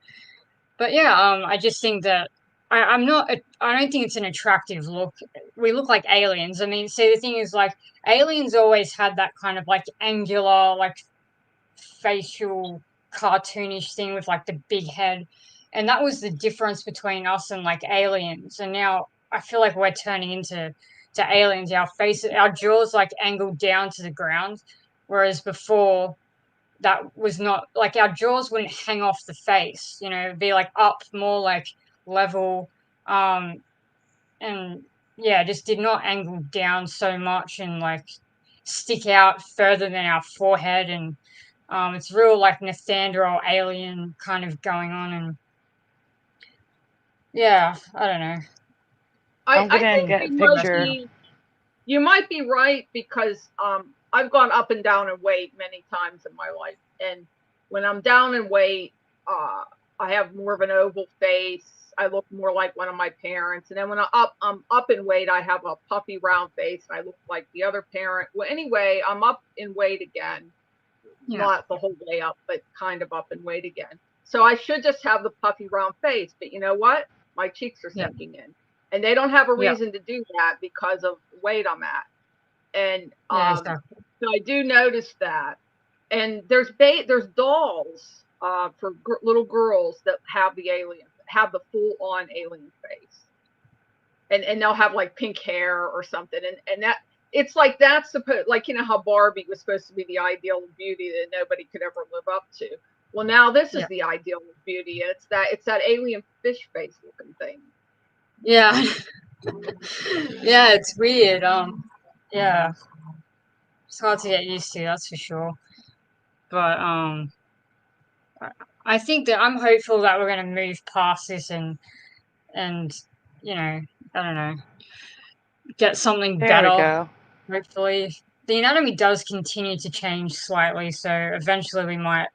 yeah, I just think that I don't think it's an attractive look. We look like aliens. I mean, see, the thing is, like, aliens always had that kind of like angular, like facial cartoonish thing with like the big head, and that was the difference between us and like aliens. And now I feel like we're turning into aliens. Our faces, our jaws like angled down to the ground, whereas before that was not, like, our jaws wouldn't hang off the face, you know, it'd be like up more like level, and yeah, just did not angle down so much and like stick out further than our forehead. And it's real like Neanderthal alien kind of going on. And yeah, I don't know. I think you might be right, because I've gone up and down in weight many times in my life, and when I'm down in weight, I have more of an oval face. I look more like one of my parents, and then when I'm up in weight, I have a puffy round face, and I look like the other parent. Well, anyway, I'm up in weight again, not the whole way up, but kind of up in weight again. So I should just have the puffy round face, but you know what? My cheeks are sinking in, and they don't have a reason to do that because of the weight I'm at. And so I do notice that. And there's dolls for little girls that have the full on alien face, and they'll have like pink hair or something, and that, it's like, that's supposed, like, you know how Barbie was supposed to be the ideal of beauty that nobody could ever live up to. Well, now this is the ideal of beauty. It's that alien fish face looking thing. Yeah. Yeah, it's weird. Yeah, it's hard to get used to, that's for sure. But I think that I'm hopeful that we're going to move past this and you know, I don't know, get something better. Hopefully, the anatomy does continue to change slightly, so eventually we might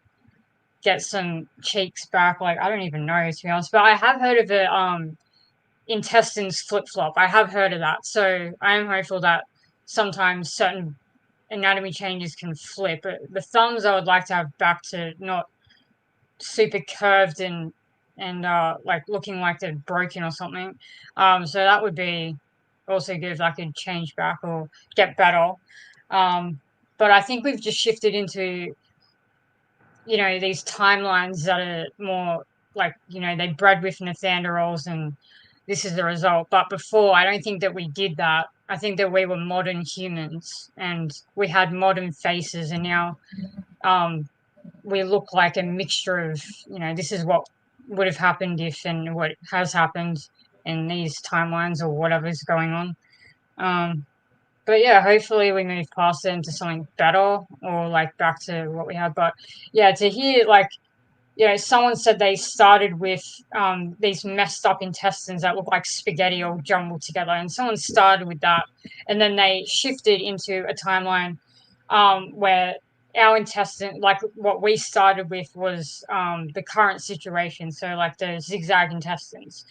get some cheeks back. Like, I don't even know, to be honest, but I have heard of it. Intestines flip-flop. I have heard of that, so I am hopeful that sometimes certain anatomy changes can flip. But the thumbs I would like to have back to not super curved and like looking like they're broken or something. So that would be also good if I could change back or get better. But I think we've just shifted into, you know, these timelines that are more like, you know, they bred with Neanderthals and this is the result. But before, I don't think that we did that. I think that we were modern humans and we had modern faces, and now we look like a mixture of, you know, this is what would have happened if, and what has happened in these timelines or whatever's going on. But yeah, hopefully we move past it into something better, or like back to what we had. But yeah, to hear, like, you know, someone said they started with these messed up intestines that look like spaghetti all jumbled together, and someone started with that, and then they shifted into a timeline where our intestine, like what we started with, was the current situation, so like the zigzag intestines,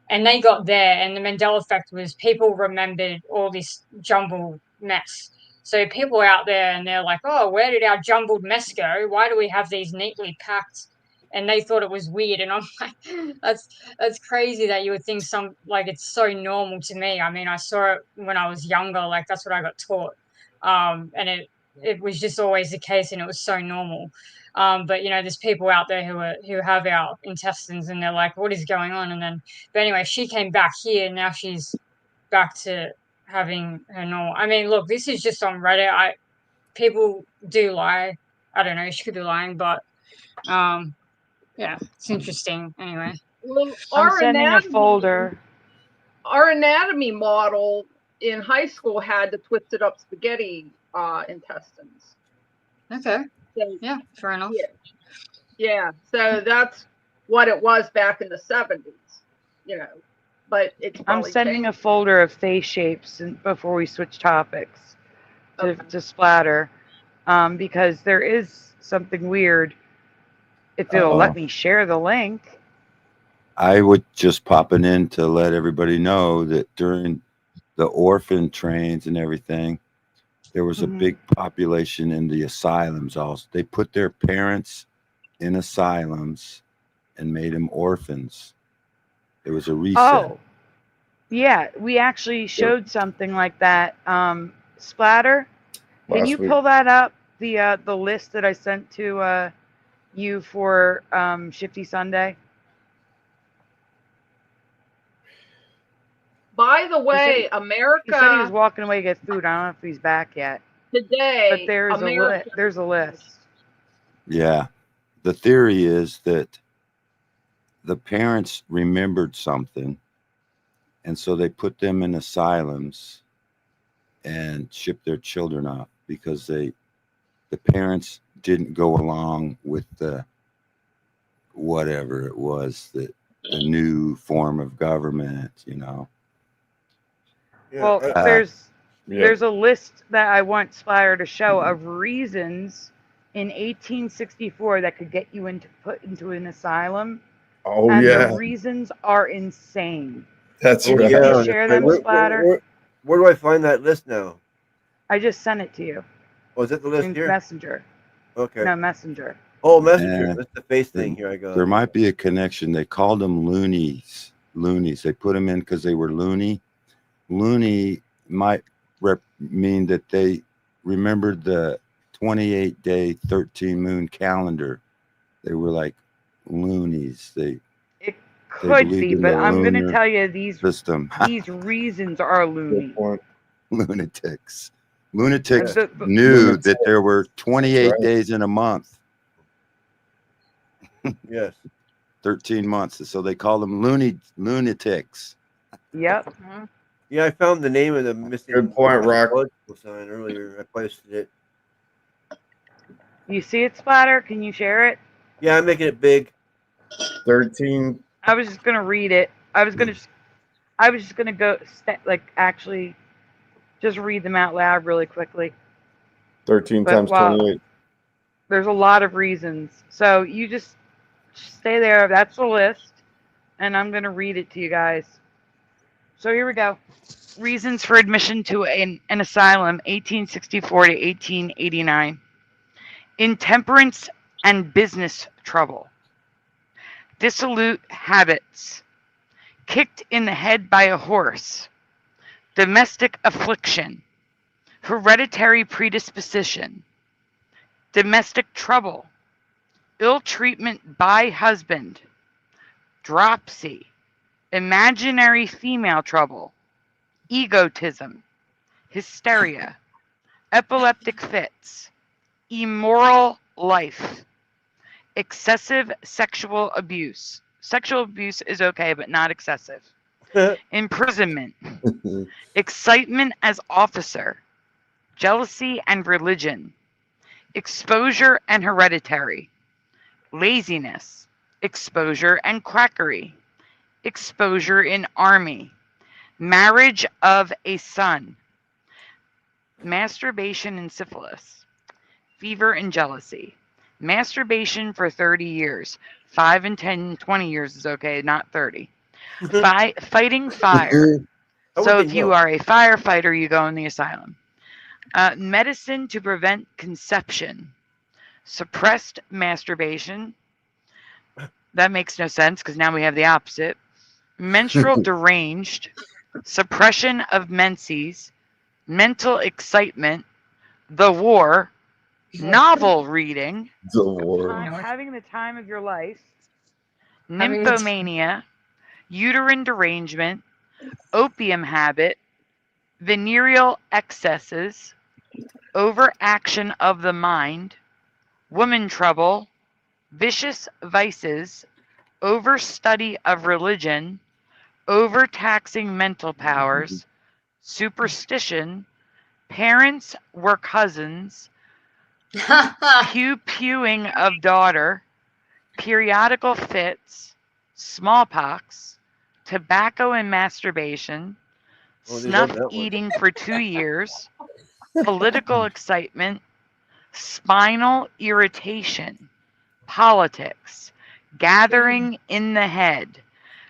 and they got there, and the Mandela effect was people remembered all this jumbled mess. So people out there, and they're like, oh, where did our jumbled mess go? Why do we have these neatly packed? And they thought it was weird, and I'm like, that's crazy that you would think like it's so normal to me. I mean, I saw it when I was younger, like that's what I got taught, and it was just always the case, and it was so normal. But you know, there's people out there who have our intestines, and they're like, what is going on? And then, but anyway, she came back here, and now she's back to having her normal. I mean, look, this is just on Reddit. People do lie. I don't know, she could be lying, but Yeah, it's interesting. Anyway, Well, I'm sending a folder. Our anatomy model in high school had the twisted up spaghetti intestines. Okay. So, yeah, fair enough. Yeah. So that's what it was back in the 70s, you know. But it's I'm probably sending changed. a folder of face shapes before we switch topics to splatter, because there is something weird. If it'll let me share the link. I would just pop it in to let everybody know that during the orphan trains and everything, there was a big population in the asylums also. They put their parents in asylums and made them orphans. It was a reset. Oh, yeah, we actually showed something like that. Splatter, can you pull that up? The list that I sent to you for Shifty Sunday. By the way, He America. said he was walking away to get food. I don't know if he's back yet. Today, but there's there's a list. Yeah. The theory is that the parents remembered something, and so they put them in asylums and shipped their children off because the parents didn't go along with the whatever it was, the new form of government, you know. Well, there's a list that I want Splatter to show of reasons in 1864 that could get you put into an asylum. Oh, and yeah. the reasons are insane. That's Can right. you share them, Splatter? Where do I find that list now? I just sent it to you. Oh, is that the list in here? Messenger. Okay. No, Messenger. Oh, Messenger. That's the face thing. Here I go. There might be a connection. They called them loonies. Loonies. They put them in because they were loony. Loony might mean that they remembered the 28-day 13-moon calendar. They were like loonies. It could be, but I'm going to tell you these system. These reasons are loony. Lunatics. Lunatics The knew that there were 28 days in a month. Yes. 13 months. So they call them lunatics. Yep. Yeah, I found the name of the missing. Good point, Rock. Sign earlier. I posted it. You see it, Splatter? Can you share it? Yeah, I'm making it big. 13. I was just gonna read it. I was just gonna go actually just read them out loud really quickly. 13 times 28. There's a lot of reasons. So you just stay there. That's the list. And I'm gonna read it to you guys. So here we go. Reasons for admission to an asylum, 1864 to 1889. Intemperance and business trouble. Dissolute habits. Kicked in the head by a horse. Domestic affliction. Hereditary predisposition. Domestic trouble. Ill treatment by husband. Dropsy. Imaginary female trouble. Egotism. Hysteria. Epileptic fits. Immoral life. Excessive sexual abuse. Sexual abuse is okay, but not excessive. Imprisonment. Excitement as officer. Jealousy and religion. Exposure and hereditary. Laziness. Exposure and quackery. Exposure in army. Marriage of a son. Masturbation and syphilis. Fever and jealousy. Masturbation for 30 years. 5 and 10, 20 years is okay, not 30. Fighting fire. So if you are a firefighter, you go in the asylum. Medicine to prevent conception. Suppressed masturbation. That makes no sense because now we have the opposite. Menstrual deranged. Suppression of menses. Mental excitement. The war. Novel reading. The war. Having the time of your life. Nymphomania. Uterine derangement. Opium habit. Venereal excesses. Overaction of the mind. Woman trouble. vicious vices, overstudy of religion, overtaxing mental powers, superstition, parents were cousins, pew-pewing of daughter, periodical fits, smallpox, tobacco and masturbation, Oh, they love snuff that one. eating for 2 years, political excitement, spinal irritation, politics, gathering in the head,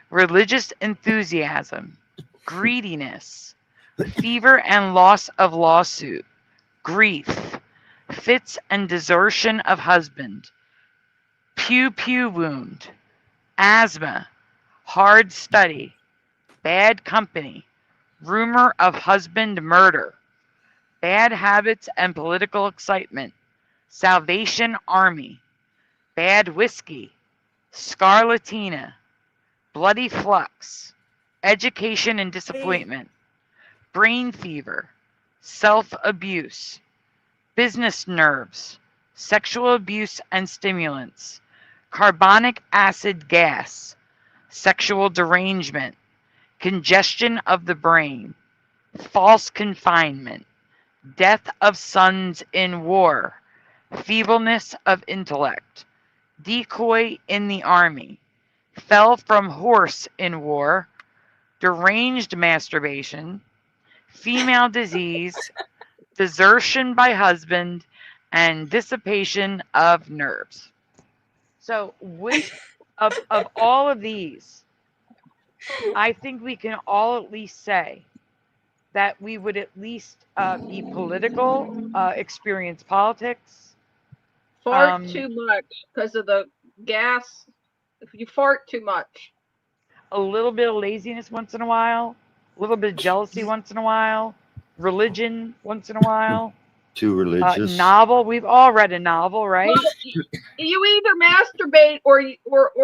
religious enthusiasm, greediness, fever and loss of lawsuit, grief, fits and desertion of husband, pew-pew wound, asthma, hard study, bad company, rumor of husband murder, bad habits and political excitement, Salvation Army, bad whiskey, scarlatina, bloody flux, education and disappointment, brain fever, self-abuse, business nerves, sexual abuse and stimulants, carbonic acid gas, sexual derangement, congestion of the brain, false confinement, death of sons in war, feebleness of intellect, decoy in the army, fell from horse in war, deranged masturbation, female disease, desertion by husband, and dissipation of nerves. So, which of all of these, I think we can all at least say that we would at least be political, experience politics. Fart too much because of the gas. If you fart too much. A little bit of laziness once in a while, a little bit of jealousy once in a while, religion once in a while. Too religious. Novel. We've all read a novel, right? Well, you either masturbate or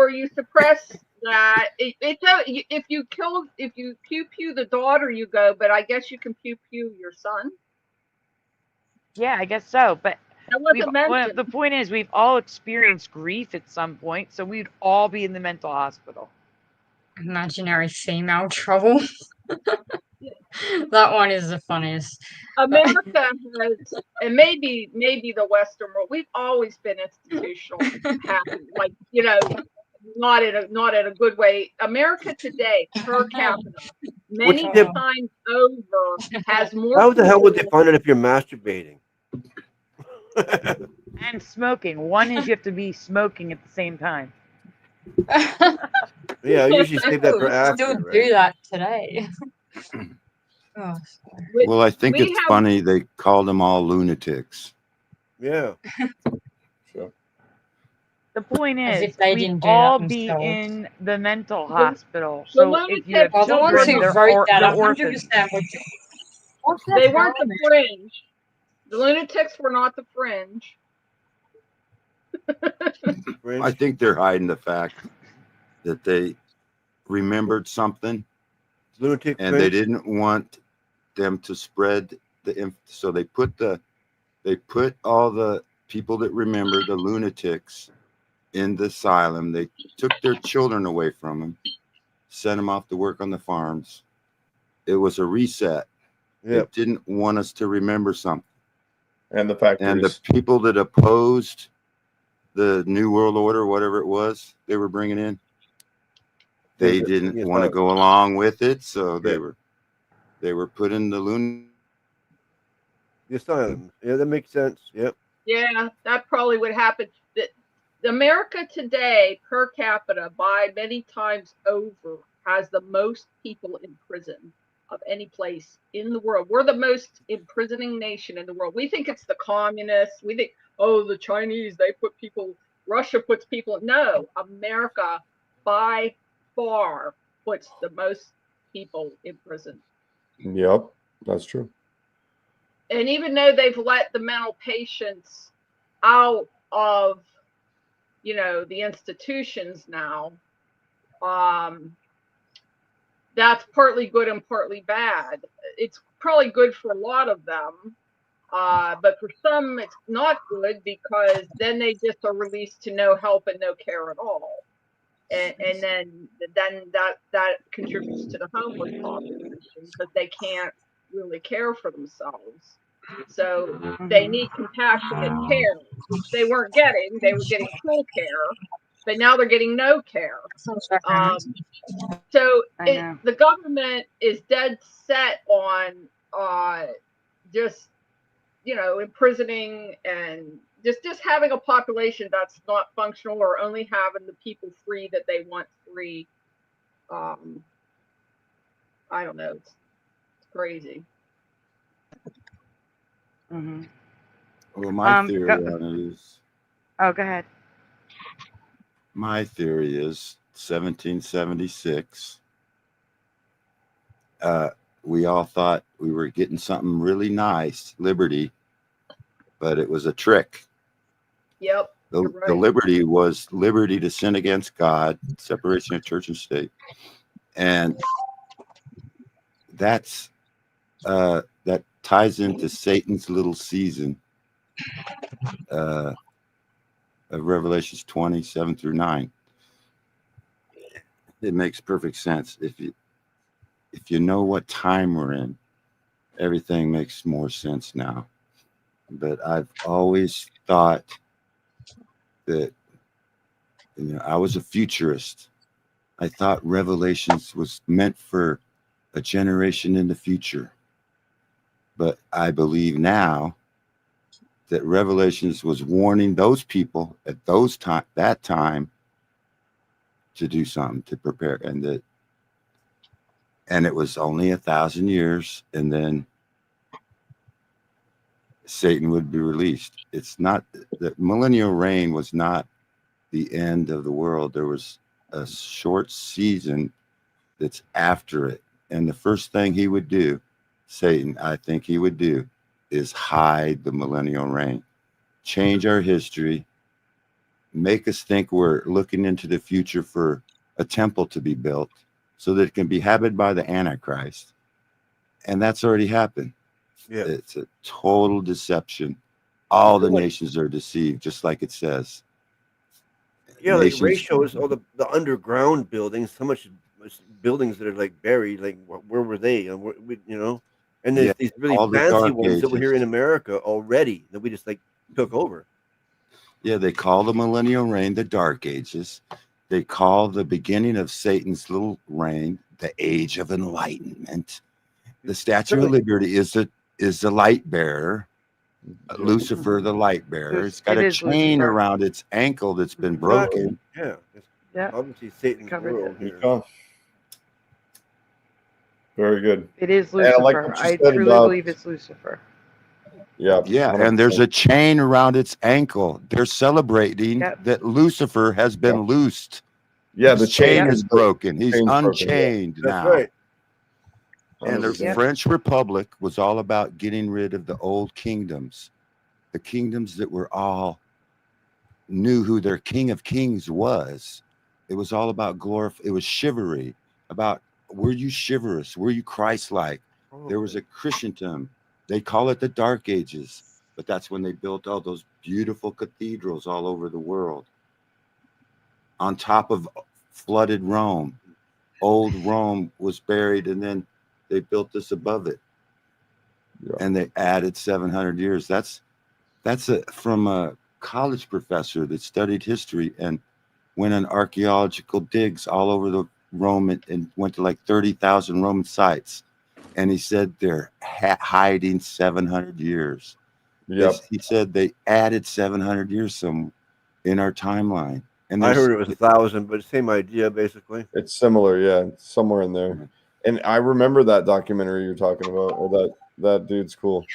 you suppress that. If you pew pew the daughter, you go. But I guess you can pew pew your son. Yeah, I guess so. But that wasn't mentioned. The point is, we've all experienced grief at some point, so we'd all be in the mental hospital. Imaginary female trouble. That one is the funniest. America has, and maybe the Western world, we've always been institutional happy, like, you know, not in a good way. America today, per capita, many times over, has more. How the hell would they find it if you're masturbating? And smoking. One is you have to be smoking at the same time. Yeah, I usually save that for after. Still right? do that today. Oh, well, I think it's funny they called them all lunatics. Yeah. So. The point As is, if they we'd didn't do all that be themselves. in the mental hospital. The So if you have the children, ones who they're wrote that, orphans. 100% would. They weren't the fringe. The lunatics were not the fringe. I think they're hiding the fact that they remembered something, lunatic and they didn't want them to spread the. So they put all the people that remember, the lunatics, in the asylum. They took their children away from them, sent them off to work on the farms. It was a reset. Yep. They didn't want us to remember something. And the factories. And the people that opposed the New World Order, whatever it was they were bringing in, they didn't want to go along with it, so they were put in the the asylum. Yeah, that makes sense. Yep. Yeah, that probably would happen. The America today, per capita, by many times over, has the most people in prison of any place in the world. We're the most imprisoning nation in the world. We think it's the communists. We think, oh, the Chinese, they put people, Russia puts people. No, America by far puts the most people in prison. Yep, that's true. And even though they've let the mental patients out of, you know, the institutions now, that's partly good and partly bad. It's probably good for a lot of them, But for some, it's not good because then they just are released to no help and no care at all. And then that contributes to the homeless population because they can't really care for themselves. So they need compassionate care, which they weren't getting. They were getting cruel care, but now they're getting no care. So the government is dead set on just, you know, imprisoning and just having a population that's not functional or only having the people free that they want free. I don't know. It's crazy. Well, my theory on it is. Oh, go ahead. My theory is 1776. We all thought we were getting something really nice, liberty, but it was a trick. Yep. The liberty was liberty to sin against God, separation of church and state, and that's that ties into Satan's little season of Revelations 27 through 9. It makes perfect sense if you know what time we're in. Everything makes more sense now. But I've always thought that, you know, I was a futurist. I thought Revelations was meant for a generation in the future. But I believe now that Revelations was warning those people at that time to do something, to prepare, and it was only 1,000 years, and then Satan would be released. It's not, the millennial reign was not the end of the world. There was a short season that's after it. And the first thing he would do, Satan, I think he would do, is hide the millennial reign, change our history, make us think we're looking into the future for a temple to be built so that it can be inhabited by the Antichrist. And that's already happened. Yeah. It's a total deception. All the nations are deceived, just like it says. Yeah, like Ray shows all the underground buildings, how much buildings that are like buried, like where were they? And you know, and there's these really fancy ones that were here in America already that we just like took over. Yeah, they call the millennial reign the Dark Ages. They call the beginning of Satan's little reign the Age of Enlightenment. The Statue of Liberty is the light bearer. Lucifer, the light bearer. It's got a chain around its ankle that's been broken. Yeah. Obviously, Satan's world here. Very good. It is Lucifer. I truly believe it's Lucifer. Yeah. Yeah, 100%. And there's a chain around its ankle. They're celebrating that Lucifer has been loosed. Yeah, the chain is broken. He's unchained now. That's right. And the French Republic was all about getting rid of the old kingdoms, the kingdoms that were all knew who their King of Kings was. It was all about it was chivalry, about were you chivalrous? Were you Christ-like? There was a Christendom. They call it the Dark Ages, but that's when they built all those beautiful cathedrals all over the world. On top of flooded Rome, old Rome was buried, and then they built this above it, and they added 700 years. That's from a college professor that studied history and went on archaeological digs all over the Rome and went to like 30,000 Roman sites. And he said they're hiding 700 years. Yep. He said they added 700 years in our timeline. And I heard it was 1,000, but same idea, basically. It's similar, yeah, somewhere in there. And I remember that documentary you're talking about, or that dude's cool.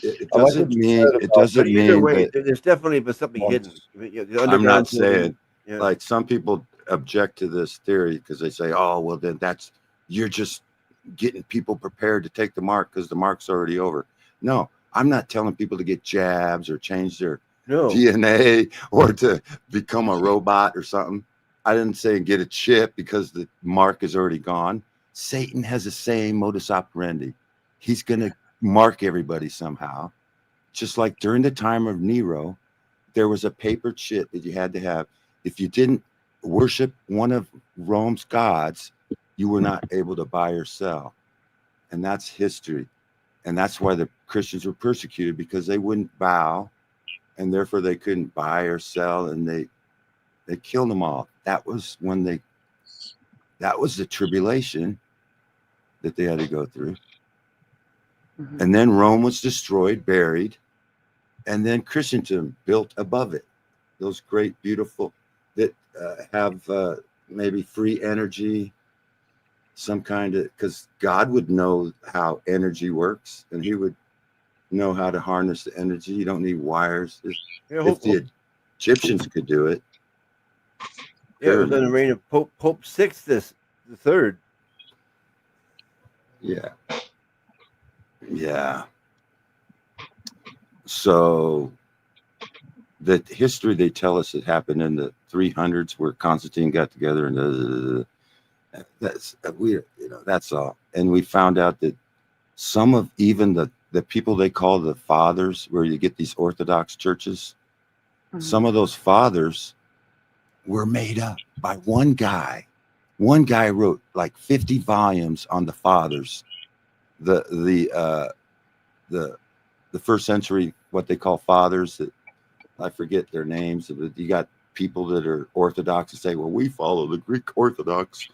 It doesn't mean that there's definitely been something hidden. I'm not saying like some people object to this theory because they say, oh, well, then you're just getting people prepared to take the mark because the mark's already over. No, I'm not telling people to get jabs or change their DNA or to become a robot or something. I didn't say get a chip because the mark is already gone. Satan has the same modus operandi. he's going to mark everybody somehow. Just like during the time of Nero, there was a paper chit that you had to have. If you didn't worship one of Rome's gods, you were not able to buy or sell. And that's history. And that's why the Christians were persecuted, because they wouldn't bow, and therefore they couldn't buy or sell, and they killed them all. That was the tribulation that they had to go through. Mm-hmm. And then Rome was destroyed, buried, and then Christendom built above it. Those great, beautiful, that have maybe free energy, some kind of, because God would know how energy works, and he would know how to harness the energy. You don't need wires. If the Egyptians could do it. Yeah, it was in the reign of Pope Sixtus the Third. Yeah. Yeah. So the history they tell us it happened in the 300s, where Constantine got together and that's weird, that's all. And we found out that some of even the people they call the fathers, where you get these Orthodox churches, some of those fathers were made up by one guy. One guy wrote like 50 volumes on the fathers, the first century, what they call fathers. That I forget their names. You got people that are Orthodox and say, "Well, we follow the Greek Orthodox,"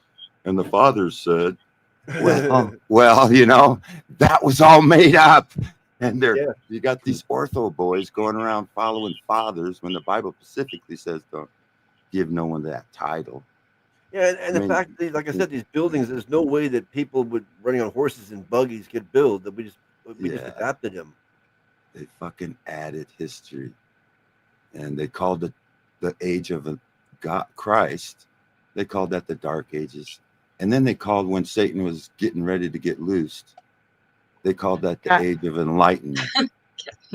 and the fathers said, "Well, that was all made up." And you got these ortho boys going around following fathers when the Bible specifically says don't give no one that title. Yeah, and the fact that, like I said, these buildings, there's no way that people would running on horses and buggies could build. That we just adapted them. They fucking added history, and they called it the age of God, Christ. They called that the Dark Ages, and then they called when Satan was getting ready to get loosed. They called that the age of enlightenment.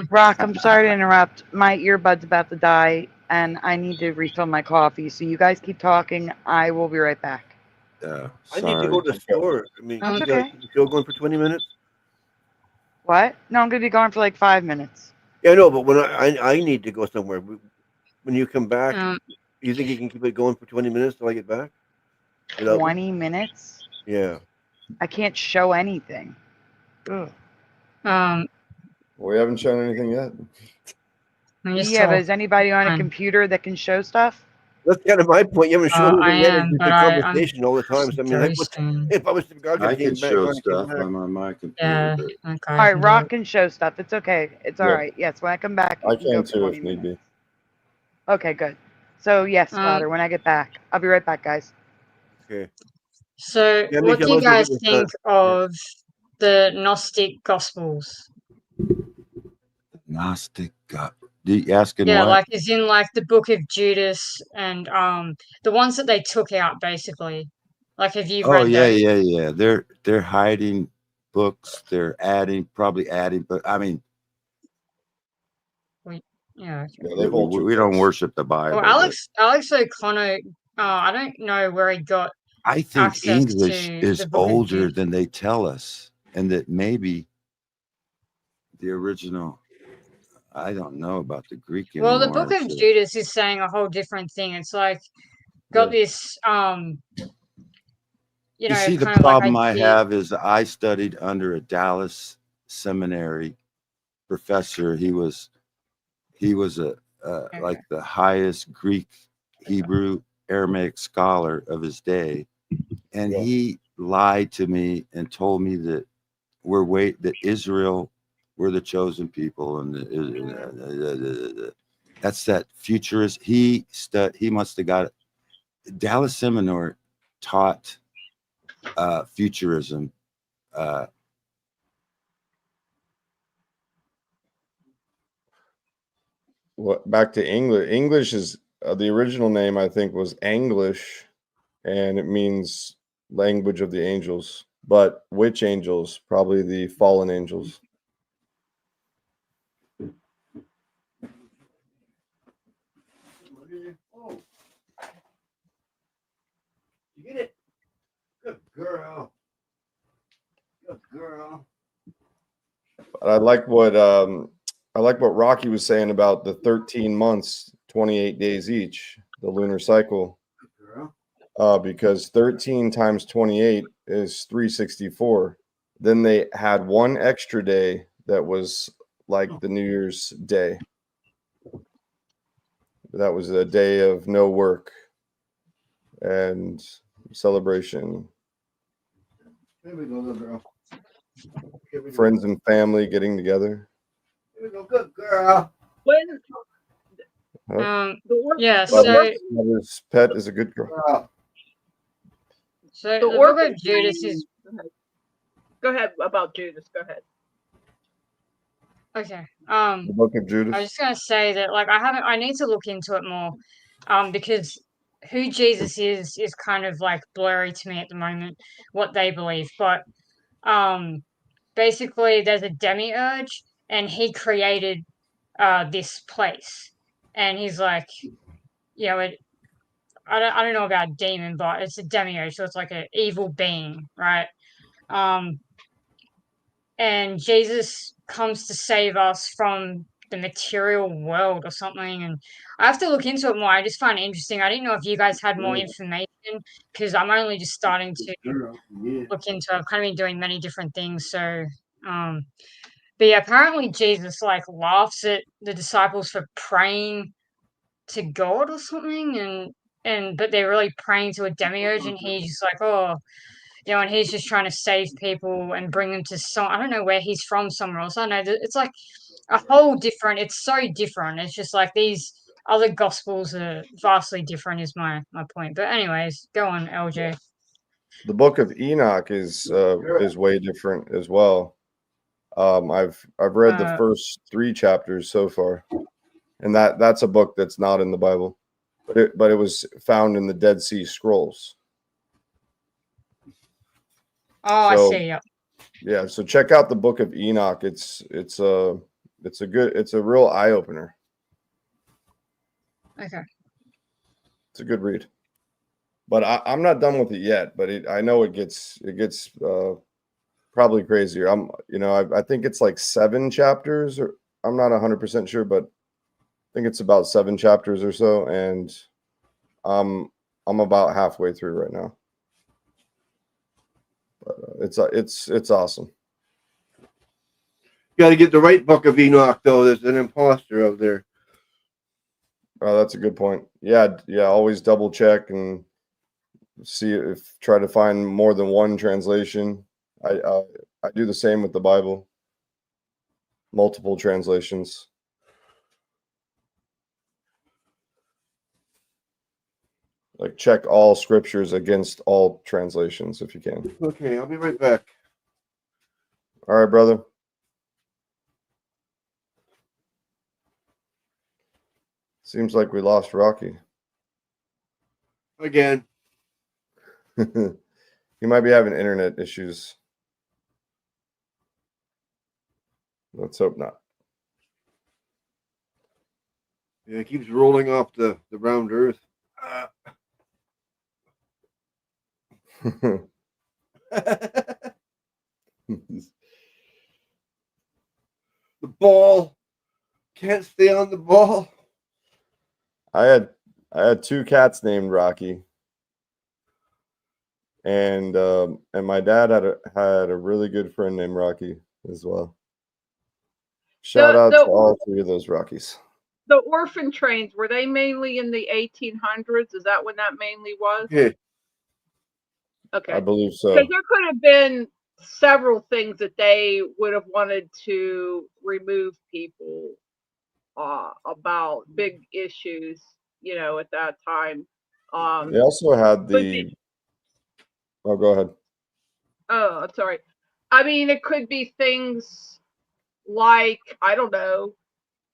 Rock, I'm sorry to interrupt. My earbud's about to die, and I need to refill my coffee. So you guys keep talking. I will be right back. I need to go to the store. I mean, That's you okay. guys still going for 20 minutes? What? No, I'm going to be gone for like 5 minutes. Yeah, I know, but when I need to go somewhere, when you come back, you think you can keep it going for 20 minutes till I get back? 20 minutes? Yeah. I can't show anything. Ugh. We haven't shown anything yet. Yeah, but is anybody on a computer that can show stuff? That's kind of my point. You haven't shown I anything yet. am, It's but a I'm conversation all the time. So I mean, very like, soon. if I was God I came can back, show God came stuff back. on my computer. Yeah, but okay. All right, Rock can show stuff. It's okay. It's all Yeah. right. Yes, when I come back, I you can go can for too 20 if minutes. need be. Okay, good. So yes, Ladder, when I get back. I'll be right back, guys. Okay. So, Yeah, what do you guys this think of the Gnostic Gospels? Gnostic God. You asking Yeah, what? like as in like the Book of Judas and the ones that they took out basically. Like, have you Oh read yeah, those? yeah. They're hiding books. They're probably adding, but I mean, Yeah. Okay. Yeah, they've altered we don't books. worship the Well, Bible. but Alex O'Connor, I don't know where he got I think access English to is the Book of older Judas. than they tell us, and that maybe the original. I don't know about the Greek Well, the anymore. Book of Judas is saying a whole different thing. It's like got this You see, the kind of like problem I idea. have is I studied under a Dallas seminary professor. He was a like the highest Greek, Hebrew, Aramaic scholar of his day, and he lied to me and told me that that Israel were the chosen people, and that's that futurist. He must have got Dallas Seminary taught futurism. What back to English? English is the original name. I think was English, and it means language of the angels. But which angels? Probably the fallen angels. Oh. You get it? Good girl. Good girl. But I like what Rocky was saying about the 13 months, 28 days each, the lunar cycle. Because 13 times 28 is 364. Then they had one extra day that was like the New Year's Day. That was a day of no work and celebration. Here we go, little girl. Here we go. Friends and family getting together. Here we go, good girl. When Yeah, so Mother's pet is a good girl. the book orphan of Judas is Go ahead about Judas. Go ahead. okay. The book of Judas. I was just gonna say that like I need to look into it more, because who Jesus is kind of like blurry to me at the moment, what they believe. But basically there's a demiurge and he created this place. And he's like, you know, I don't know about demon, but it's a demiurge, so it's like an evil being, right? And Jesus comes to save us from the material world or something. And I have to look into it more. I just find it interesting. I didn't know if you guys had more information because I'm only just starting to look into it. I've kind of been doing many different things. So, but yeah, apparently Jesus like laughs at the disciples for praying to God or something, but they're really praying to a demiurge, and he's just like, oh, you know, and he's just trying to save people and bring them to some. I don't know where he's from, somewhere else. I know that it's like a whole different. It's so different. It's just like these other gospels are vastly different. Is my point. But anyways, go on, LJ. The book of Enoch is way different as well. I've read the first 3 chapters so far, and that's a book that's not in the Bible, but it was found in the Dead Sea Scrolls. Oh, So, I see. Yep. Yeah, so check out the book of Enoch. It's a real eye opener. Okay. It's a good read. But I'm not done with it yet. But I know it gets probably crazier. I think it's like 7 chapters, or I'm not 100% sure, but I think it's about 7 chapters or so, and I'm about halfway through right now. But it's awesome. You got to get the right book of Enoch, though. There's an imposter out there. Oh, that's a good point. Yeah. Always double check and try to find more than one translation. I do the same with the Bible. Multiple translations. Like check all scriptures against all translations if you can. Okay, I'll be right back. All right, brother. Seems like we lost Rocky. Again. He might be having internet issues. Let's hope not. Yeah, it keeps rolling off the round earth. The ball can't stay on the ball. I had 2 cats named Rocky, and my dad had a really good friend named Rocky as well. Shout out to all 3 of those Rockies. The orphan trains, were they mainly in the 1800s? Is that when that mainly was? Yeah. Okay. I believe so. Because there could have been several things that they would have wanted to remove people about big issues, at that time. They also had Oh, go ahead. Oh, I'm sorry. I mean, it could be things like, I don't know,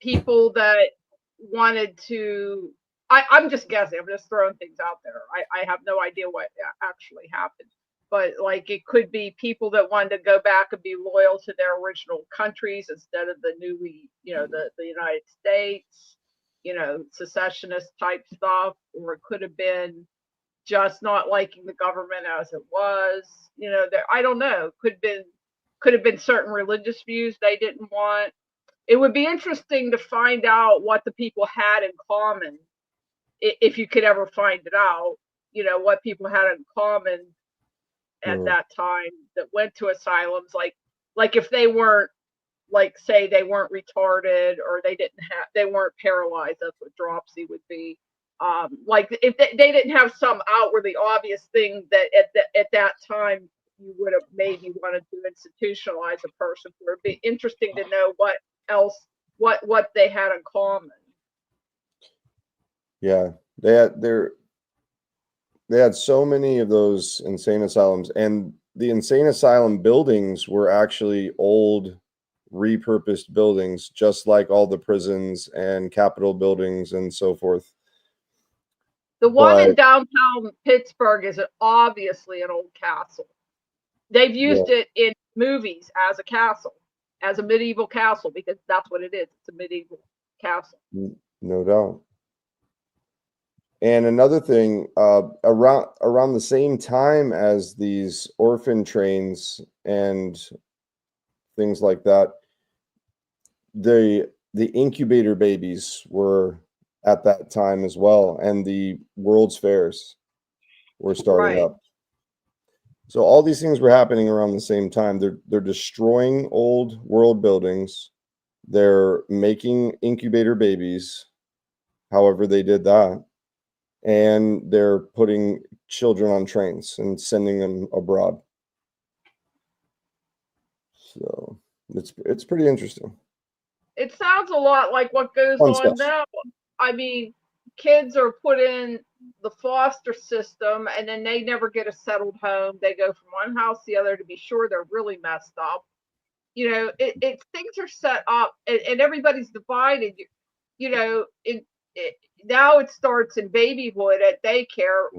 people that wanted to. I'm just guessing. I'm just throwing things out there. I have no idea what actually happened. But like it could be people that wanted to go back and be loyal to their original countries instead of the newly, the United States, secessionist type stuff, or it could have been just not liking the government as it was, I don't know. Could have been could have been certain religious views they didn't want. It would be interesting to find out what the people had in common, if you could ever find it out, you know, what people had in common at that time that went to asylums, like if they weren't, like, say they weren't retarded, or they weren't paralyzed. That's what dropsy would be. Like if they didn't have some outwardly obvious thing that at that time you would have maybe wanted to institutionalize a person for. It'd be interesting to know what else, what they had in common. Yeah, they had so many of those insane asylums, and the insane asylum buildings were actually old, repurposed buildings, just like all the prisons and Capitol buildings and so forth. The one in downtown Pittsburgh is obviously an old castle. They've used it in movies as a castle, as a medieval castle, because that's what it is. It's a medieval castle. No doubt. And another thing, around the same time as these orphan trains and things like that, the incubator babies were at that time as well, and the World's Fairs were starting up. So all these things were happening around the same time. They're destroying old world buildings. They're making incubator babies, however they did that, and they're putting children on trains and sending them abroad. So it's pretty interesting. It sounds a lot like what goes on now. I mean, kids are put in the foster system, and then they never get a settled home. They go from one house to the other to be sure they're really messed up. You know, things are set up, and everybody's divided. You know, now it starts in babyhood at daycare.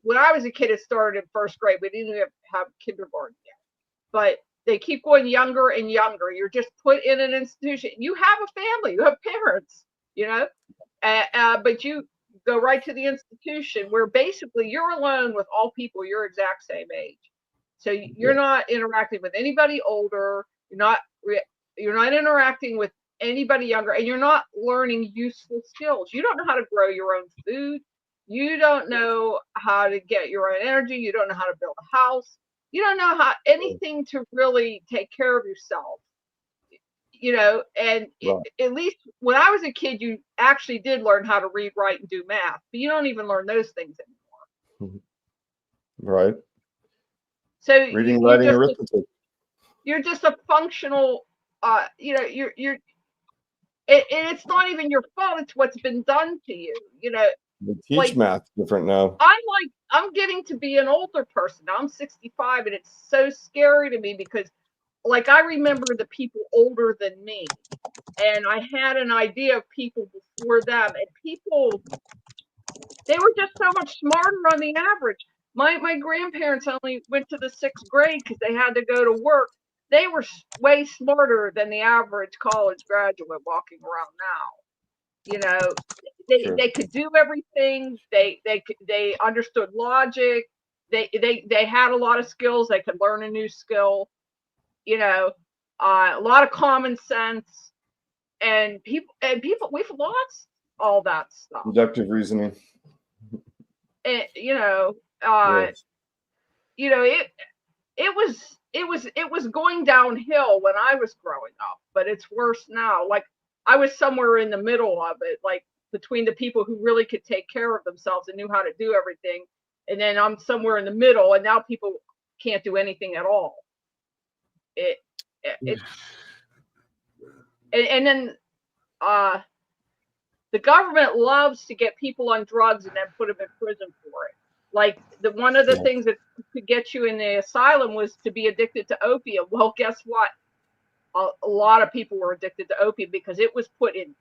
When I was a kid, it started in first grade. We didn't even have kindergarten yet, but they keep going younger and younger. You're just put in an institution. You have a family. You have parents. You know, but you go right to the institution where basically you're alone with all people your exact same age. So you're not interacting with anybody older. You're not interacting with anybody younger, and you're not learning useful skills. You don't know how to grow your own food. You don't know how to get your own energy. You don't know how to build a house. You don't know how anything to really take care of yourself. You know, and at least when I was a kid, you actually did learn how to read, write, and do math, but you don't even learn those things anymore. Right. So reading, writing, arithmetic. You're just a functional, you know, and it's not even your fault. It's what's been done to you. You know, they teach math different now. I'm getting to be an older person. I'm 65, and it's so scary to me because, like, I remember the people older than me, and I had an idea of people before them, and people, they were just so much smarter on the average. My grandparents only went to the 6th grade because they had to go to work. They were way smarter than the average college graduate walking around now. You know, they could do everything. They understood logic. They had a lot of skills. They could learn a new skill. You know, a lot of common sense, and people we've lost all that stuff. Deductive reasoning. And you know, it was going downhill when I was growing up, but it's worse now. Like, I was somewhere in the middle of it, like between the people who really could take care of themselves and knew how to do everything, and then I'm somewhere in the middle, and now people can't do anything at all. And then the government loves to get people on drugs and then put them in prison for it. Like, one of the things that could get you in the asylum was to be addicted to opium. Well, guess what? A lot of people were addicted to opium because it was put in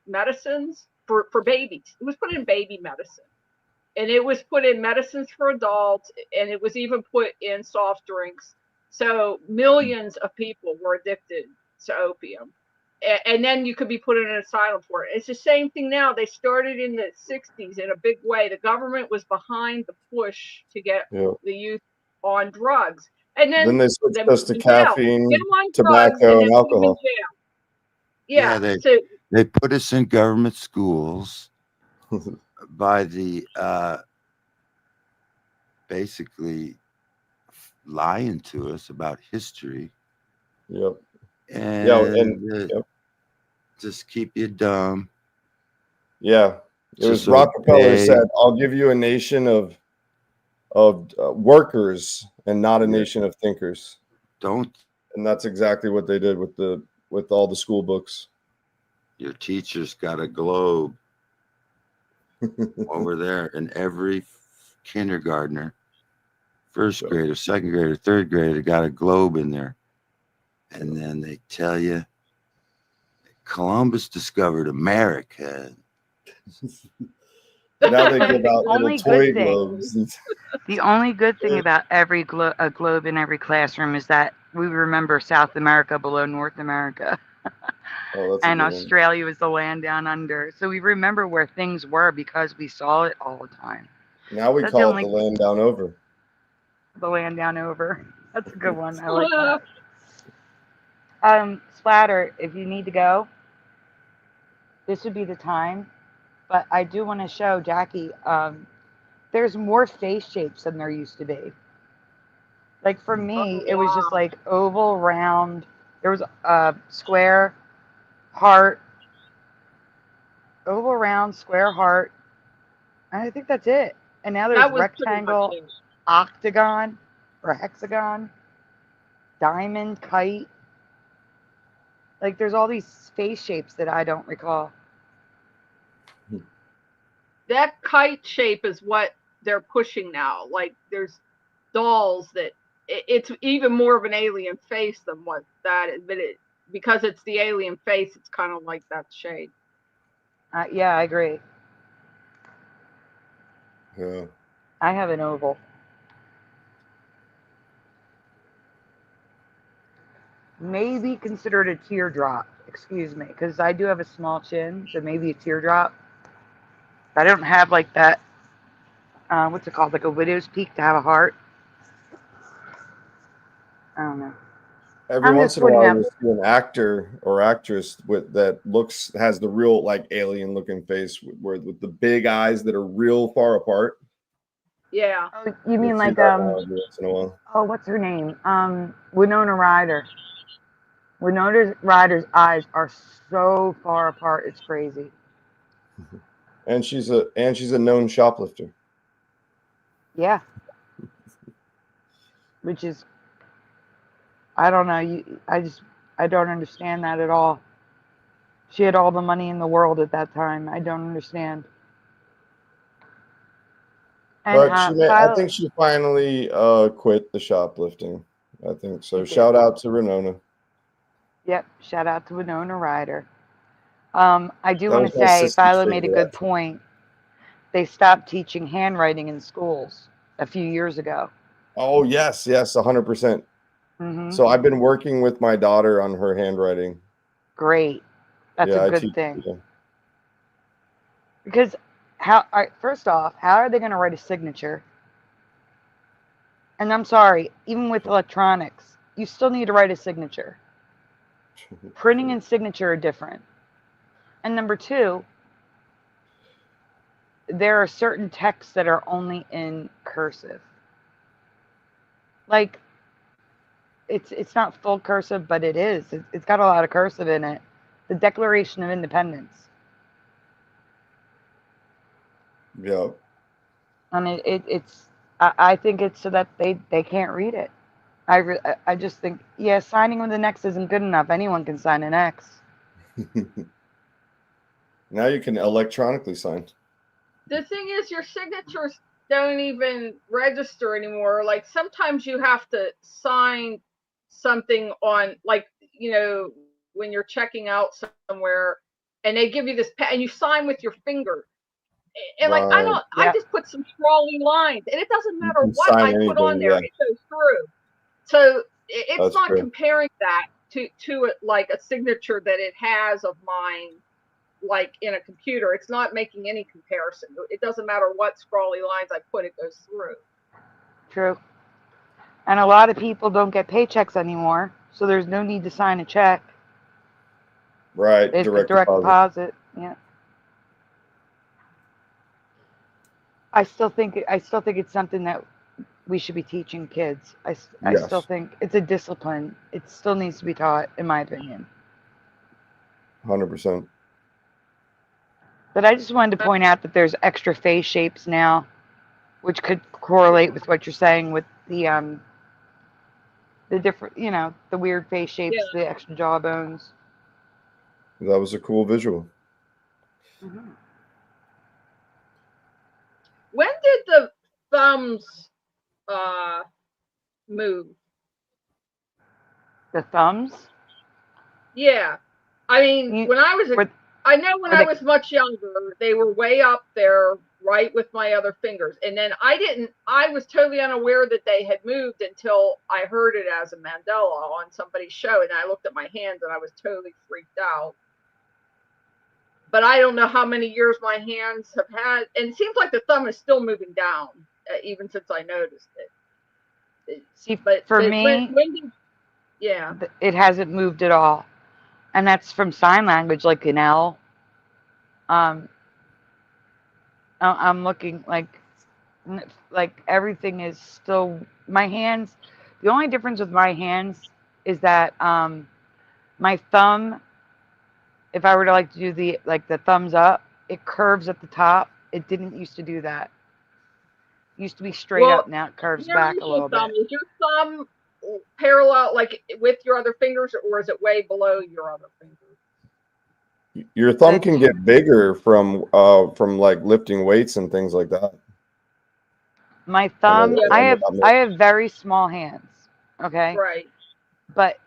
medicines for babies. It was put in baby medicine, and it was put in medicines for adults, and it was even put in soft drinks. So millions of people were addicted to opium. And then you could be put in an asylum for it. It's the same thing now. They started in the 60s in a big way. The government was behind the push to get the youth on drugs. And Then they switched put us to them in jail. Get caffeine, them on drugs and tobacco, then and put them in alcohol. jail. Yeah, Yeah. So they put us in government schools by the basically lying to us about history. Yep. And yep. just keep you dumb. Yeah. It was Just Rockefeller obey. said, "I'll give you a nation of workers and not a Yeah. nation of thinkers." Don't. And that's exactly what they did with all the school books. Your teacher's got a globe over there, and every kindergartner, first grader, second grader, third grader got a globe in there. And then they tell you Columbus discovered America. Now they give out little Only toy good thing. globes. The only good thing about every a globe in every classroom is that we remember South America below North America. Oh, that's a And good one. Australia was the land down under. So we remember where things were because we saw it all the time. Now we That's call it only the land down over. the land down over. That's a good one. I like that. Splatter, if you need to go, this would be the time. But I do want to show Jackie, there's more face shapes than there used to be. Like for me, it was just like oval, round. There was a square, heart, oval, round, square, heart. And I think that's it. And now there's that was pretty much rectangle, it. octagon, or hexagon, diamond, kite. Like there's all these face shapes that I don't recall. That kite shape is what they're pushing now. Like there's dolls that it's even more of an alien face than what that is, but because it's the alien face, it's kind of like that shade. Yeah, I agree. Yeah. I have an oval. Maybe considered a teardrop. Excuse me, because I do have a small chin, so maybe a teardrop. I don't have like that. What's it called? Like a widow's peak to have a heart. I don't know. Every I'm once just in a pointing while, out. you see an actor or actress that has the real like alien looking face with the big eyes that are real far apart. Yeah. Oh, you mean You'll see like that now every once in a while. Oh, what's her name? Winona Ryder. Winona Ryder's eyes are so far apart, it's crazy. And she's a known shoplifter. Yeah. Which is, I don't know. I don't understand that at all. She had all the money in the world at that time. I don't understand. And But I think she finally quit the shoplifting. I think so. Shout out to Renona. Yep. Shout out to Winona Ryder. I do That want was to my say, sister's Philo made a favorite good actress. point. They stopped teaching handwriting in schools a few years ago. Oh yes, 100%. Mhm. So I've been working with my daughter on her handwriting. Great. That's a I good teach thing. her. Because first off, how are they going to write a signature? And I'm sorry, even with electronics, you still need to write a signature. Printing and signature are different. And number two, there are certain texts that are only in cursive. Like, it's not full cursive, but it is. It's got a lot of cursive in it. The Declaration of Independence. Yeah. And I think it's so that they can't read it. I just think, yeah, signing with an X isn't good enough. Anyone can sign an X. Now you can electronically sign. The thing is, your signatures don't even register anymore. Like sometimes you have to sign something on, like, when you're checking out somewhere and they give you this and you sign with your finger. And like, I just put some scrawly lines and it doesn't matter what I put on there, it goes through. So it's not comparing that to it like a signature that it has of mine, like in a computer. It's not making any comparison. It doesn't matter what scrawly lines I put, it goes through. True. And a lot of people don't get paychecks anymore, so there's no need to sign a check. Right, It's direct direct deposit. deposit. Yeah. I still think it's something that we should be teaching kids. I still Yes, think it's a discipline. It still needs to be taught, in my opinion. 100%. But I just wanted to point out that there's extra face shapes now, which could correlate with what you're saying with the different, the weird face shapes, the extra jawbones. That was a cool visual. Mm-hmm. When did the thumbs move? The thumbs? Yeah. I mean, when I was I was much younger, they were way up there, right with my other fingers. And then I was totally unaware that they had moved until I heard it as a mandala on somebody's show. And I looked at my hands and I was totally freaked out. But I don't know how many years my hands have had. And it seems like the thumb is still moving down, even since I noticed it. See, for me, yeah, it hasn't moved at all. And that's from sign language, like an L. I'm looking like everything is still, my hands, the only difference with my hands is that my thumb, if I were to do the thumbs up, it curves at the top. It didn't used to do that. It used to be straight up, now it curves back a little bit. Is your thumb parallel, like with your other fingers, or is it way below your other fingers? Your thumb can get bigger from like lifting weights and things like that. My thumb, I have very small hands. Okay. Right. But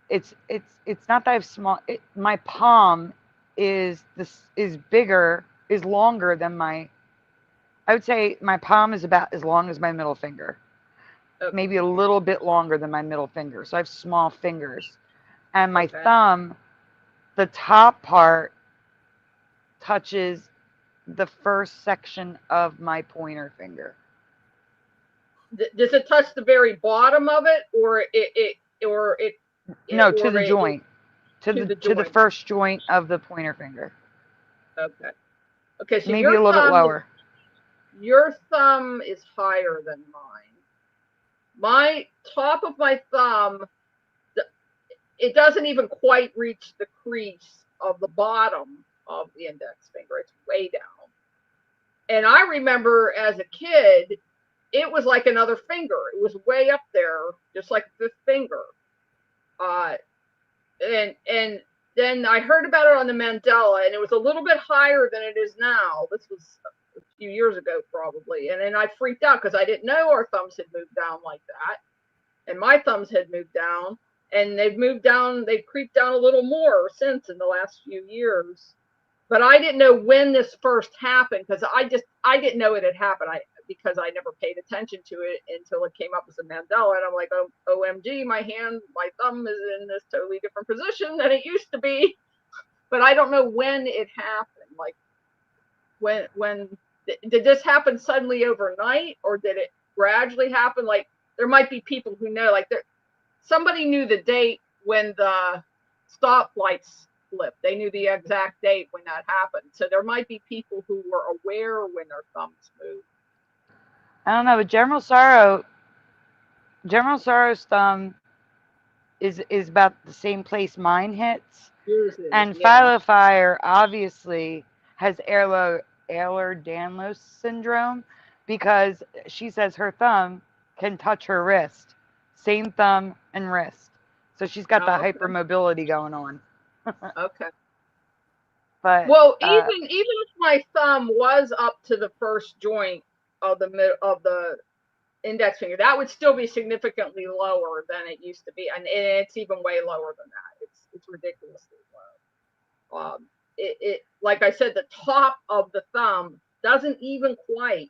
it's not that I have small. My palm is longer than my. I would say my palm is about as long as my middle finger. Okay. Maybe a little bit longer than my middle finger. So I have small fingers, and my thumb, the top part touches the first section of my pointer finger. Does it touch the very bottom of it, or it no, to the joint, to the first joint of the pointer finger. Okay. Okay, so maybe a little bit lower. Your thumb is higher than mine. My top of my thumb, it doesn't even quite reach the crease of the bottom of the index finger. It's way down. And I remember as a kid, it was like another finger. It was way up there, just like the finger. And then I heard about it on the Mandela, and it was a little bit higher than it is now. This was a few years ago, probably. And then I freaked out because I didn't know our thumbs had moved down like that. And my thumbs had moved down, and they've moved down. They've creeped down a little more since in the last few years. But I didn't know when this first happened, because I didn't know it had happened. Because I never paid attention to it until it came up as a Mandela, and I'm like, oh, OMG, my thumb is in this totally different position than it used to be. But I don't know when it happened. Like, when did this happen suddenly overnight, or did it gradually happen? Like, there might be people who know, like, somebody knew the date when the stoplights flipped. They knew the exact date when that happened. So there might be people who were aware when their thumbs moved. I don't know, but General Sorrow's thumb is about the same place mine hits. And Philo Fire obviously has Ehlers-Danlos syndrome, because she says her thumb can touch her wrist. Same thumb and wrist. So she's got the hypermobility going on. Okay. But even if my thumb was up to the first joint of the index finger, that would still be significantly lower than it used to be, and it's even way lower than that. It's ridiculously low. It like I said, the top of the thumb doesn't even quite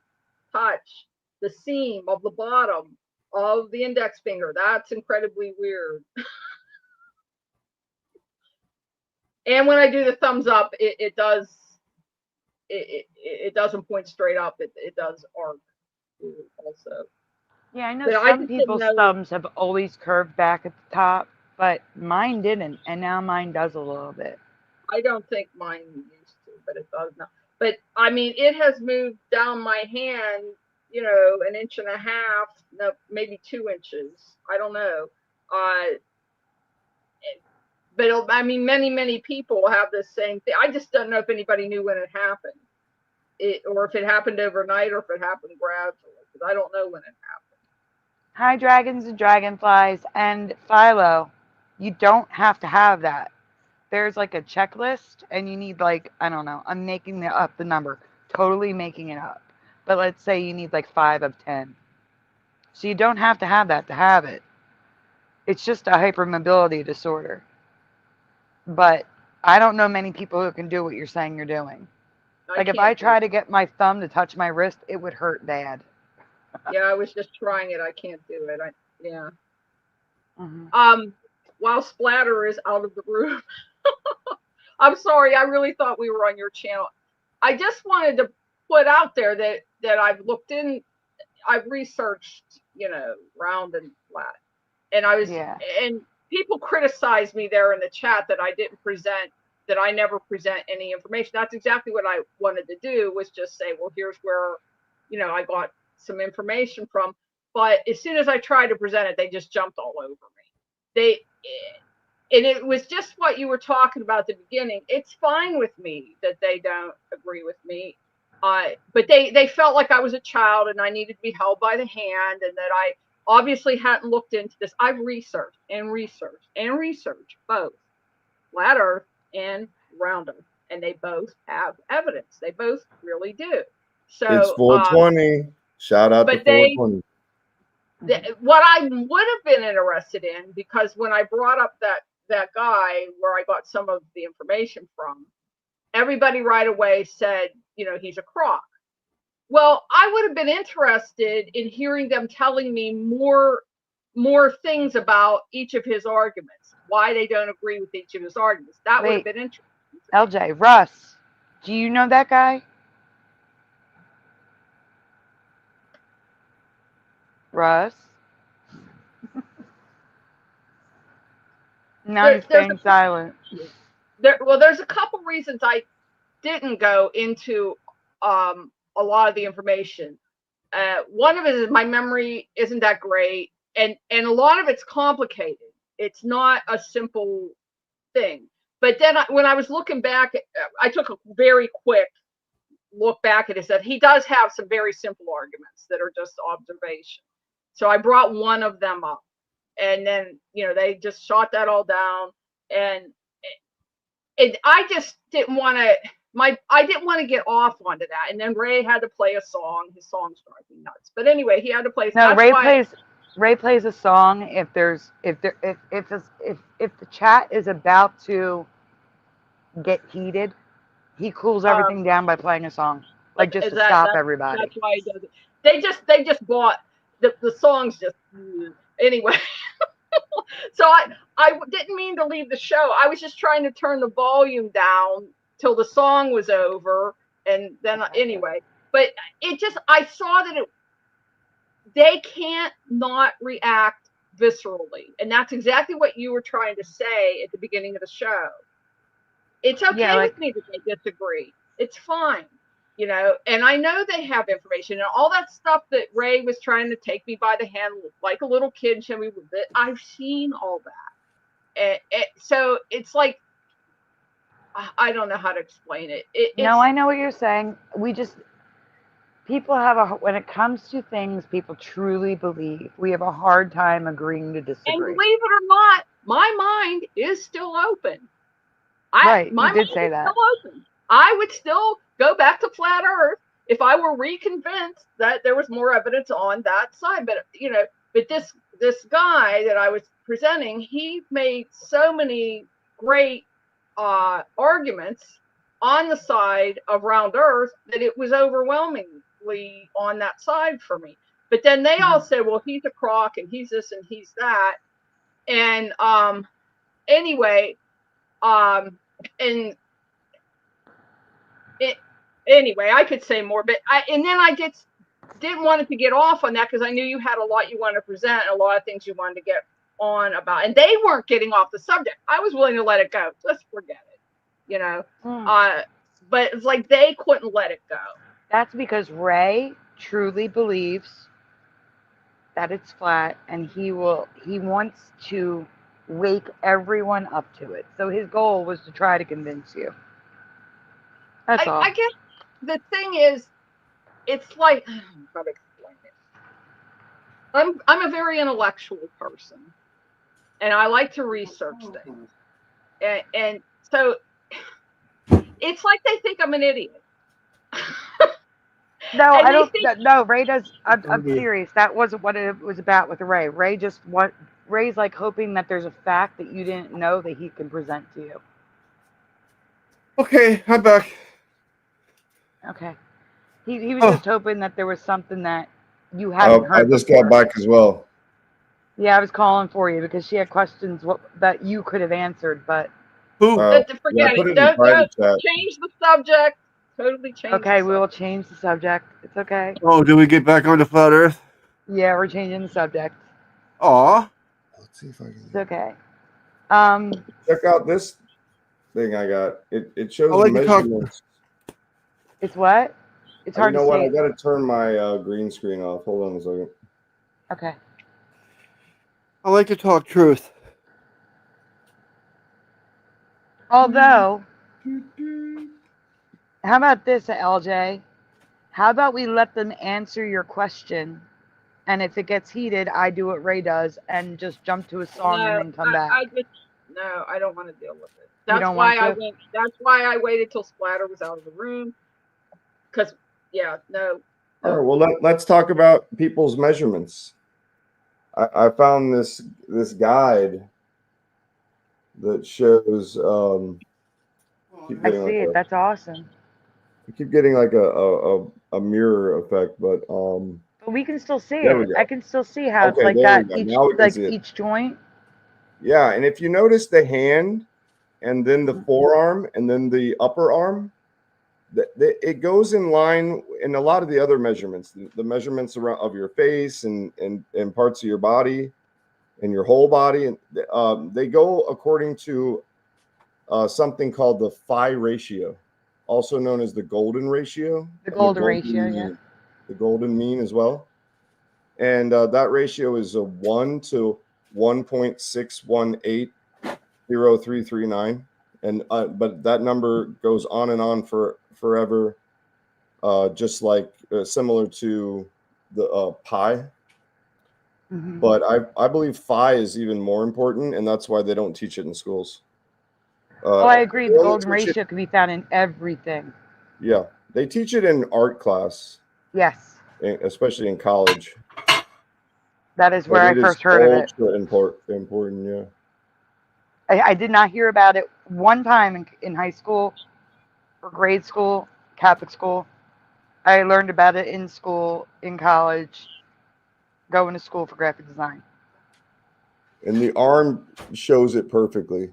touch the seam of the bottom of the index finger. That's incredibly weird. And when I do the thumbs up, it doesn't point straight up. It does arc also. Yeah, I know But I some just didn't people's know. thumbs have always curved back at the top, but mine didn't, and now mine does a little bit. I don't think mine used to, but it does now. But I mean, it has moved down my hand, you know, an inch and a half, no, maybe 2 inches. I don't know. Uh, but I mean, many people have the same thing. I just don't know if anybody knew when it happened, or if it happened overnight, or if it happened gradually. Because I don't know when it happened. Hi, dragons and dragonflies, and Philo. You don't have to have that. There's like a checklist, and you need like, I don't know. I'm making up the number, totally making it up. But let's say you need like 5 of 10. So you don't have to have that to have it. It's just a hypermobility disorder. But I don't know many people who can do what you're saying you're doing. Like if I try to get my thumb to touch my wrist, it would hurt bad. Yeah, I was just trying it. I can't do it. Yeah. Mm-hmm. While Splatter is out of the room, I'm sorry. I really thought we were on your channel. I just wanted to put out there that I've looked in, I've researched, you know, round and flat, and and people criticized me there in the chat that I never present any information. That's exactly what I wanted to do, was just say, well, here's where, you know, I got some information from. But as soon as I tried to present it, they just jumped all over me. And it was just what you were talking about at the beginning. It's fine with me that they don't agree with me. But they felt like I was a child and I needed to be held by the hand, and that I obviously hadn't looked into this. I've researched and researched and researched both flat Earth and round Earth, and they both have evidence. They both really do. So it's 420. Shout out to 420. What I would have been interested in, because when I brought up that guy where I got some of the information from, everybody right away said, you know, he's a crock. Well, I would have been interested in hearing them telling me more things about each of his arguments, why they don't agree with each of his arguments. That would have been interesting. LJ, Russ, do you know that guy? Russ? Now he's staying silent. There's a couple reasons I didn't go into a lot of the information. One of it is my memory isn't that great, and a lot of it's complicated. It's not a simple thing. But then when I was looking back, I took a very quick look back at it. That he does have some very simple arguments that are just observation. So I brought one of them up, and then, you know, they just shot that all down, and I just didn't want to. I didn't want to get off onto that, and then Ray had to play a song. His songs drive me nuts, but anyway, he had to play. No, Ray plays a song if the chat is about to get heated. He cools everything down by playing a song, like just to stop everybody. That's why he does it. They just bought the songs. Just anyway. So I didn't mean to leave the show. I was just trying to turn the volume down till the song was over, and then anyway. But it just, I saw that they can't not react viscerally, and that's exactly what you were trying to say at the beginning of the show. It's okay with me that they disagree. It's fine, you know. And I know they have information and all that stuff that Ray was trying to take me by the hand like a little kid, show me with it. I've seen all that. So it's like, I don't know how to explain it. No, I know what you're saying. People have when it comes to things people truly believe, we have a hard time agreeing to disagree. And believe it or not, my mind is still open. Right, you did say that. I would still go back to flat Earth if I were reconvinced that there was more evidence on that side. But you know, this guy that I was presenting, he made so many great arguments on the side of round Earth that it was overwhelmingly on that side for me. But then they all said, well, he's a crock and he's this and he's that. And anyway, anyway, I could say more, but then I did didn't want it to get off on that because I knew you had a lot you wanted to present, a lot of things you wanted to get on about, and they weren't getting off the subject. I was willing to let it go. Let's forget it, you know. But it's like they couldn't let it go. That's because Ray truly believes that it's flat, and he wants to wake everyone up to it. So his goal was to try to convince you. That's all. I guess the thing is, it's like, how to explain it. I'm a very intellectual person, and I like to research things, and so it's like they think I'm an idiot. No, I don't. No, Ray does. I'm serious. That wasn't what it was about with Ray. Ray's like hoping that there's a fact that you didn't know that he can present to you. Okay, I'm back. Okay. He was just hoping that there was something that you hadn't heard. I just got back as well. Yeah, I was calling for you because she had questions that you could have answered, but Forget it. Don't change the subject. Totally change. Okay, we will change the subject. It's okay. Oh, did we get back onto flat Earth? Yeah, we're changing the subject. Aw. Let's see if I can. It's okay. Check out this thing I got. It shows I like to talk- measurements. It's what? It's hard You know to what? see. I got to turn my green screen off. Hold on a second. Okay. I like to talk truth. Although, how about this, LJ? How about we let them answer your question, and if it gets heated, I do what Ray does and just jump to a song and then come back. I don't want to deal with it. You That's don't why want to? That's why I waited till Splatter was out of the room. Because no. All right. Well, let's talk about people's measurements. I found this guide that shows. I see it. That's awesome. I keep getting like a mirror effect, but But we can still see there we it. go. I can still see how it's Okay, like there that. we go. Now we can see it. Each joint. Yeah, and if you notice the hand, and then the forearm, and then the upper arm, it goes in line in a lot of the other measurements. The measurements around of your face and parts of your body, and your whole body, and they go according to something called the phi ratio, also known as the golden ratio. The golden ratio, mean, yeah. The golden mean as well. And that ratio is a 1 to 1.6180339. And but that number goes on and on for forever, just like similar to the pi. Mm-hmm. But I believe phi is even more important, and that's why they don't teach it in schools. I agree. The golden ratio can be found in everything. Yeah, they teach it in art class. Yes. Especially in college. That is where I first heard of it. Important, yeah. I did not hear about it one time in high school or grade school, Catholic school. I learned about it in school, in college, going to school for graphic design. And the arm shows it perfectly.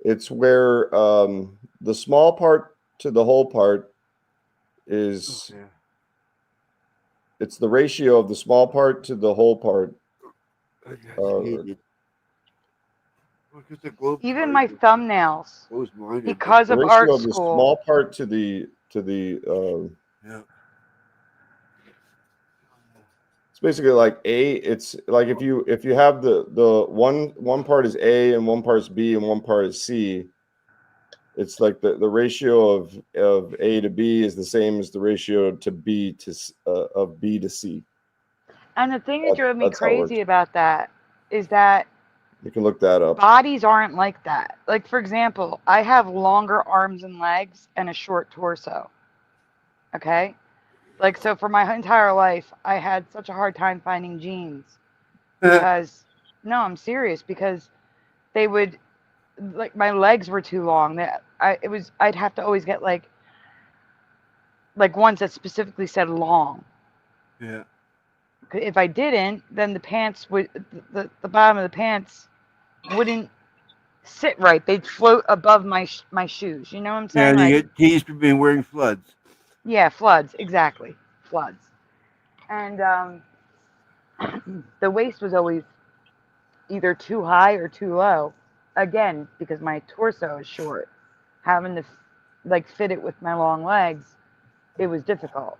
It's where the small part to the whole part is... Okay. It's the ratio of the small part to the whole part. Even my thumbnails, because of art of school. The small part to the yeah. It's basically like A. It's like if you have the one part is A and one part is B and one part is C. It's like the ratio of A to B is the same as the ratio to B to of B to C. And the thing that drove me crazy about that is that you can look that up. Bodies aren't like that. Like, for example, I have longer arms and legs and a short torso. Okay? Like, so for my entire life, I had such a hard time finding jeans. Because, no, I'm serious, because they would, like, my legs were too long. I'd have to always get, like ones that specifically said long. Yeah. If I didn't, then the pants would, the bottom of the pants wouldn't sit right. They'd float above my shoes. You know what I'm saying? Yeah, and you get teased for being wearing floods. Yeah, floods. Exactly. Floods. And the waist was always either too high or too low. Again, because my torso is short, having to like fit it with my long legs, it was difficult.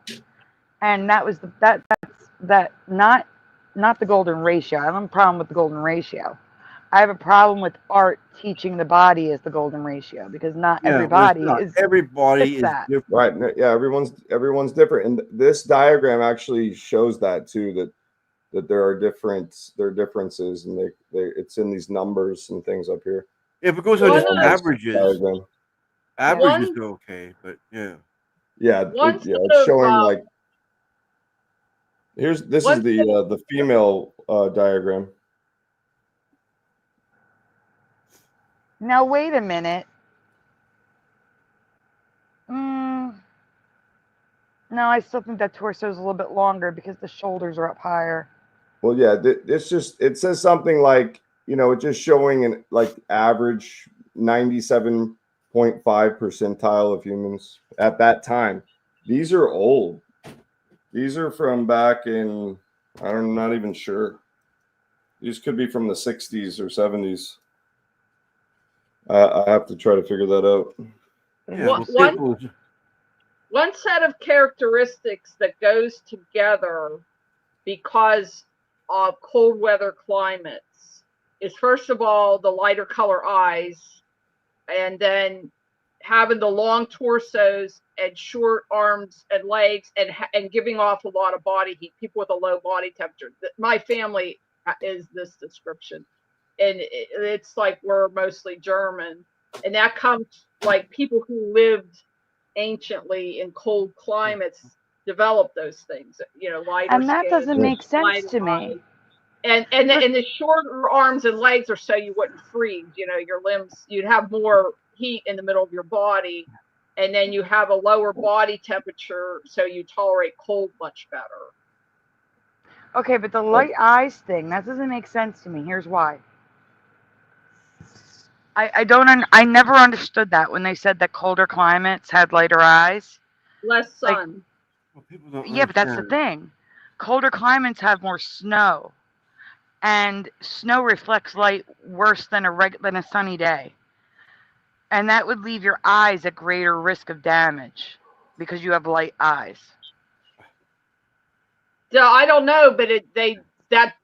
And that was that's not the golden ratio. I don't have a problem with the golden ratio. I have a problem with art teaching the body as the golden ratio because not Yeah, well, it's everybody not. is Everybody fits is that. different. Right. Yeah, everyone's different. And this diagram actually shows that too, that there are differences, and it's in these numbers and things up here. If it goes on just averages, Diagram. averages are okay, but yeah. Yeah, it's showing like this is the female diagram. Now wait a minute. No, I still think that torso is a little bit longer because the shoulders are up higher. Well, yeah, it says something like, it's just showing an like average 97.5 percentile of humans at that time. These are old. These are from back in, I'm not even sure. These could be from the 60s or 70s. I have to try to figure that out. Yeah, one set of characteristics that goes together because of cold weather climates is, first of all, the lighter color eyes, and then having the long torsos and short arms and legs, and giving off a lot of body heat. People with a low body temperature. My family is this description, and it's like we're mostly German, and that comes like people who lived anciently in cold climates developed those things. Lighter And that skin, doesn't make sense lighter to me. eyes. And the shorter arms and legs are so you wouldn't freeze. Your limbs, you'd have more heat in the middle of your body, and then you have a lower body temperature, so you tolerate cold much better. Okay, but the light eyes thing, that doesn't make sense to me. Here's why. I never understood that when they said that colder climates had lighter eyes. Less sun. Yeah, but that's the thing. Colder climates have more snow, and snow reflects light worse than a sunny day. And that would leave your eyes at greater risk of damage because you have light eyes. Yeah, I don't know, but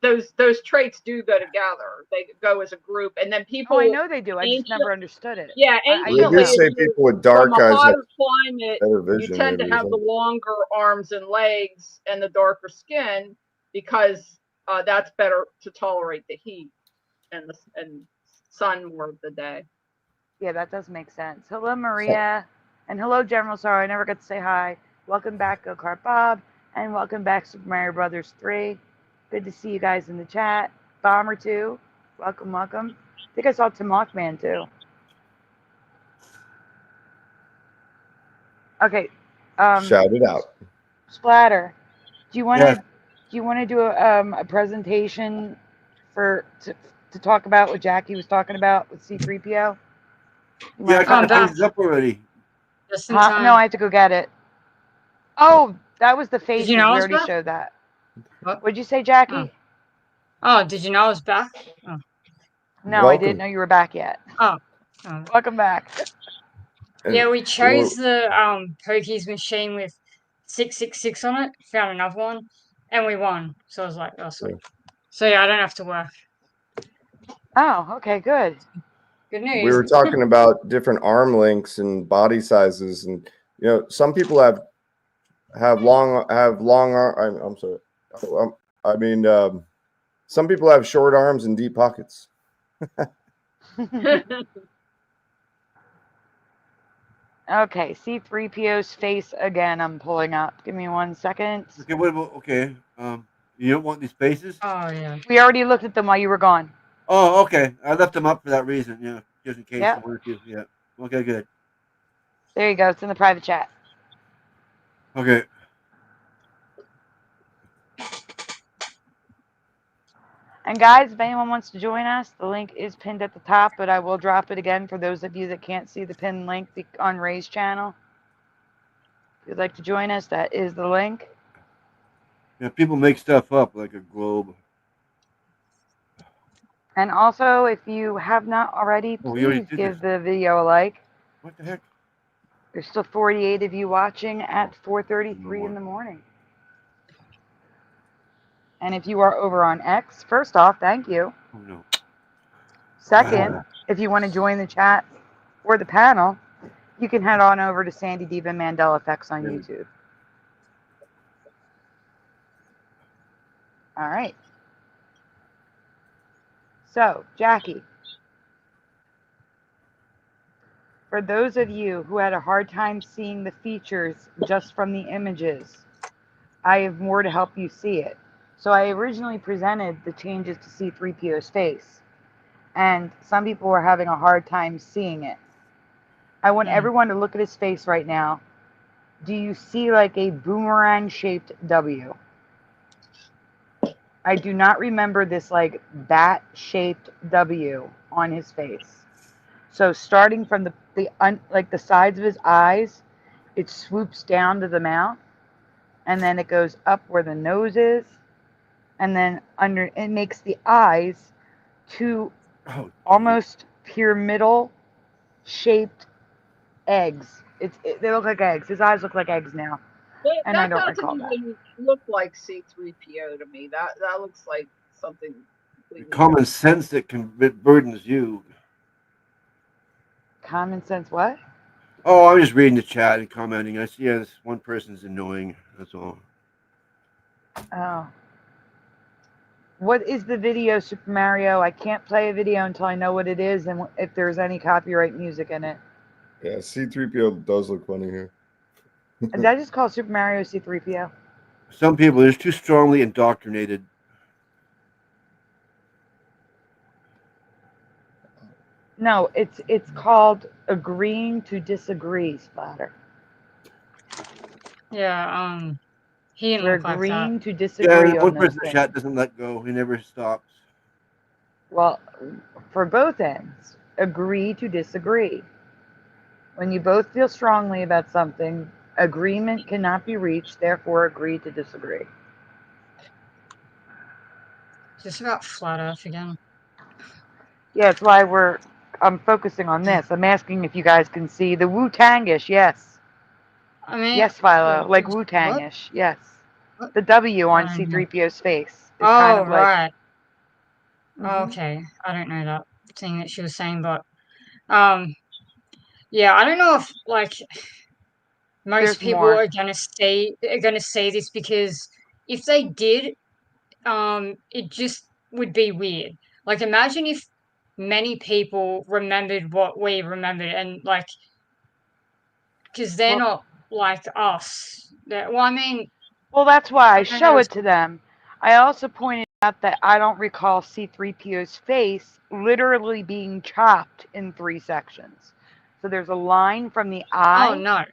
those traits do go together. They go as a group, and then people. Oh, I know they do. I just never understood it. Yeah, They do say people with dark from a eyes have hotter climate, better you vision. tend to have the longer arms and legs and the darker skin because that's better to tolerate the heat and sun more of the day. Yeah, that does make sense. Hello, Maria. And hello, General. Sorry, I never got to say hi. Welcome back, Go Kart Bob. And welcome back, Super Mario Brothers 3. Good to see you guys in the chat. Bomber 2. Welcome, welcome. I think I saw Tim Mothman too. Okay. Shout it out. Splatter. Do you want to do a presentation to talk about what Jackie was talking about with C3PO? Yeah, I got the things up already. No, I have to go get it. Oh, that was the faces. you know We I was already back? showed that. What? What'd you say, Jackie? Oh, did you know I was back? Oh. No, I didn't know you were back yet. Oh. Welcome back. Yeah, we chose the Pokies machine with 666 on it, found another one, and we won. So I was like, oh, sweet. So yeah, I don't have to work. Oh, okay, good. Good news. We were talking about different arm lengths and body sizes, and some people have long arm. I'm sorry. I mean, some people have short arms and deep pockets. Okay, C3PO's face again. I'm pulling up. Give me 1 second. Okay, what about you don't want these spaces? Oh yeah. We already looked at them while you were gone. Oh, okay. I left them up for that reason, just in case Yep. you wanted to. Yeah. Okay, good. There you go. It's in the private chat. Okay. And guys, if anyone wants to join us, the link is pinned at the top, but I will drop it again for those of you that can't see the pinned link on Ray's channel. If you'd like to join us, that is the link. Yeah, people make stuff up like a globe. And also, if you have not already, Oh, we already please did give this. the video a like. What the heck? There's still 48 of you watching at 4:33 More. in the morning. And if you are over on X, first off, thank you. Oh no. Second, if you want to join the chat or the panel, you can head on over to Sandy Diva Mandela Effects on YouTube. All right. So, Jackie, for those of you who had a hard time seeing the features just from the images, I have more to help you see it. So I originally presented the changes to C-3PO's face, and some people were having a hard time seeing it. I want everyone to look at his face right now. Do you see like a boomerang-shaped W? I do not remember this like bat-shaped W on his face. So starting from the sides of his eyes, it swoops down to the mouth, and then it goes up where the nose is, and then under it makes the eyes two almost pyramidal shaped eggs. They look like eggs. His eyes look like eggs now, and I That don't doesn't recall that. even look like C-3PO to me. That looks like something completely Common different. sense that burdens you. Common sense, what? Oh, I'm just reading the chat and commenting. I see, yeah, this one person's annoying. That's all. Oh. What is the video, Super Mario? I can't play a video until I know what it is and if there's any copyright music in it. Yeah, C-3PO does look funny here. Did I just call Super Mario C-3PO? Some people are just too strongly indoctrinated. No, it's called agreeing to disagree, Splatter. Yeah, he didn't We're look like that. agreeing to Yeah, disagree on one those person in the things. chat doesn't let go. He never stops. Well, for both ends, agree to disagree. When you both feel strongly about something, agreement cannot be reached, therefore agree to disagree. Just about flat Earth again. Yeah, that's why I'm focusing on this. I'm asking if you guys can see the Wu-Tangish, yes. I mean, Yes, Philo, like Wu-Tangish, yes. The W on C-3PO's face is kind of like... right. Mhm. Okay, I don't know that thing that she was saying, but yeah, I don't know if like most There's people more. are gonna say this because if they did, it just would be weird. Like, imagine if many people remembered what we remembered, and like, because they're not like us. Well, I mean, Well, that's why I I don't show know. it to them. I also pointed out that I don't recall C-3PO's face literally being chopped in 3 sections. So there's a line from the eye. Oh no.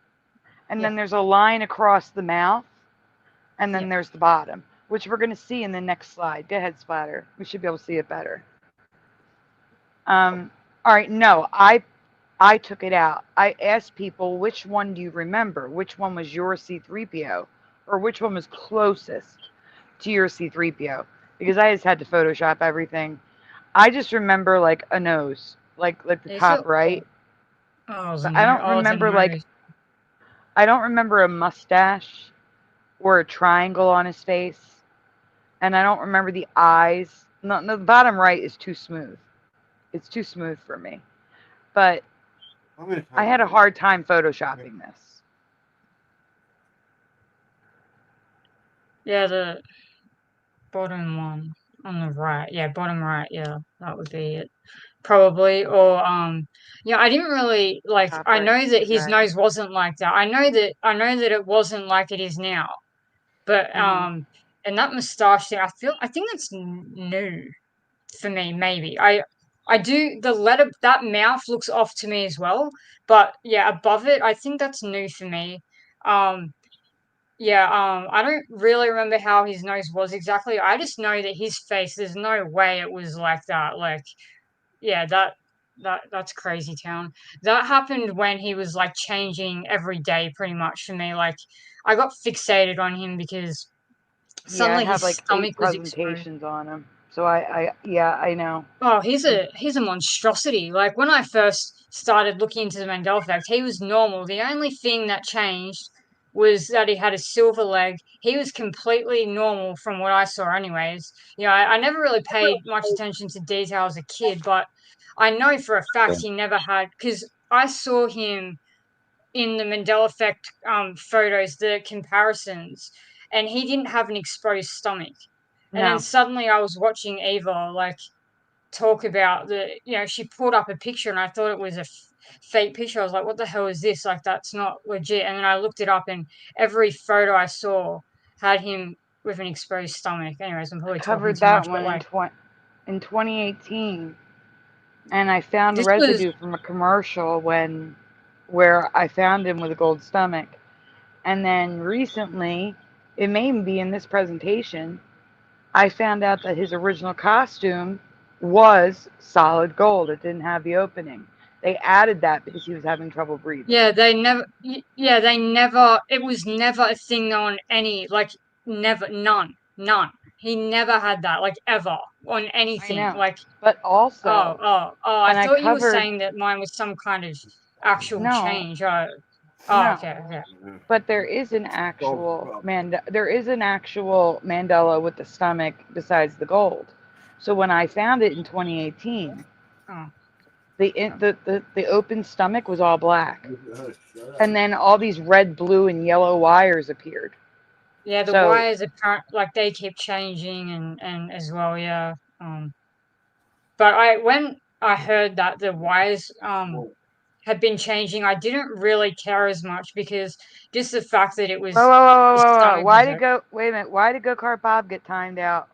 And then there's a line across the mouth. And then there's the bottom, which we're going to see in the next slide. Go ahead, Splatter. We should be able to see it better. All right, no, I took it out. I asked people, which one do you remember? Which one was your C-3PO? Or which one was closest to your C-3PO? Because I just had to Photoshop everything. I just remember like a nose, like the top right. Oh, But I don't remember I don't remember a mustache or a triangle on his face. And I don't remember the eyes. No, the bottom right is too smooth. It's too smooth for me. But I had a hard time Photoshopping this. Yeah, the bottom one on the right. Yeah, bottom right. Yeah, that would be it. Probably. Or yeah, I didn't really like Top I right, know that his exactly. nose wasn't like that. I know that it wasn't like it is now. But and that moustache thing, I think that's new for me, maybe. I do the letter that mouth looks off to me as well. But yeah, above it, I think that's new for me. Um Yeah, I don't really remember how his nose was exactly. I just know that his face, there's no way it was like that. Like, yeah, that's crazy town. That happened when he was like changing every day pretty much for me. Like, I got fixated on him because Yeah, I Suddenly have his like 8 stomach was exposed. presentations on him. So yeah, I know. Oh, he's a monstrosity. Like when I first started looking into the Mandela effect, he was normal. The only thing that changed was that he had a silver leg. He was completely normal from what I saw, anyways. You know, I never really paid much attention to detail as a kid, but I know for a fact he never had, because I saw him in the Mandela effect photos, the comparisons, and he didn't have an exposed stomach. And then No. suddenly I was watching Eva like talk about she pulled up a picture and I thought it was a fake picture. I was like, what the hell is this? Like, that's not legit. And then I looked it up and every photo I saw had him with an exposed stomach. Anyways, I'm probably talking Covered too much, that but one like, in 2018, and I found this was residue from a commercial where I found him with a gold stomach. And then recently, it may even be in this presentation, I found out that his original costume was solid gold. It didn't have the opening. They added that because he was having trouble breathing. they never, it was never a thing on any, like, never, none. He never had that, like, ever, on anything. know. Like, but also, I and I thought you were covered saying that mine was some kind of actual no, change. no. Okay. But there is an actual Mandela with the stomach besides the gold. So when I found it in 2018, Oh. the open stomach was all black, and then all these red, blue, and yellow wires appeared. Yeah, the wires are like they keep changing and as well, yeah. But when I heard that the wires had been changing, I didn't really care as much because just the fact that it was the stomach Why was did go? Wait a minute. Why did Go Kart Bob get timed out?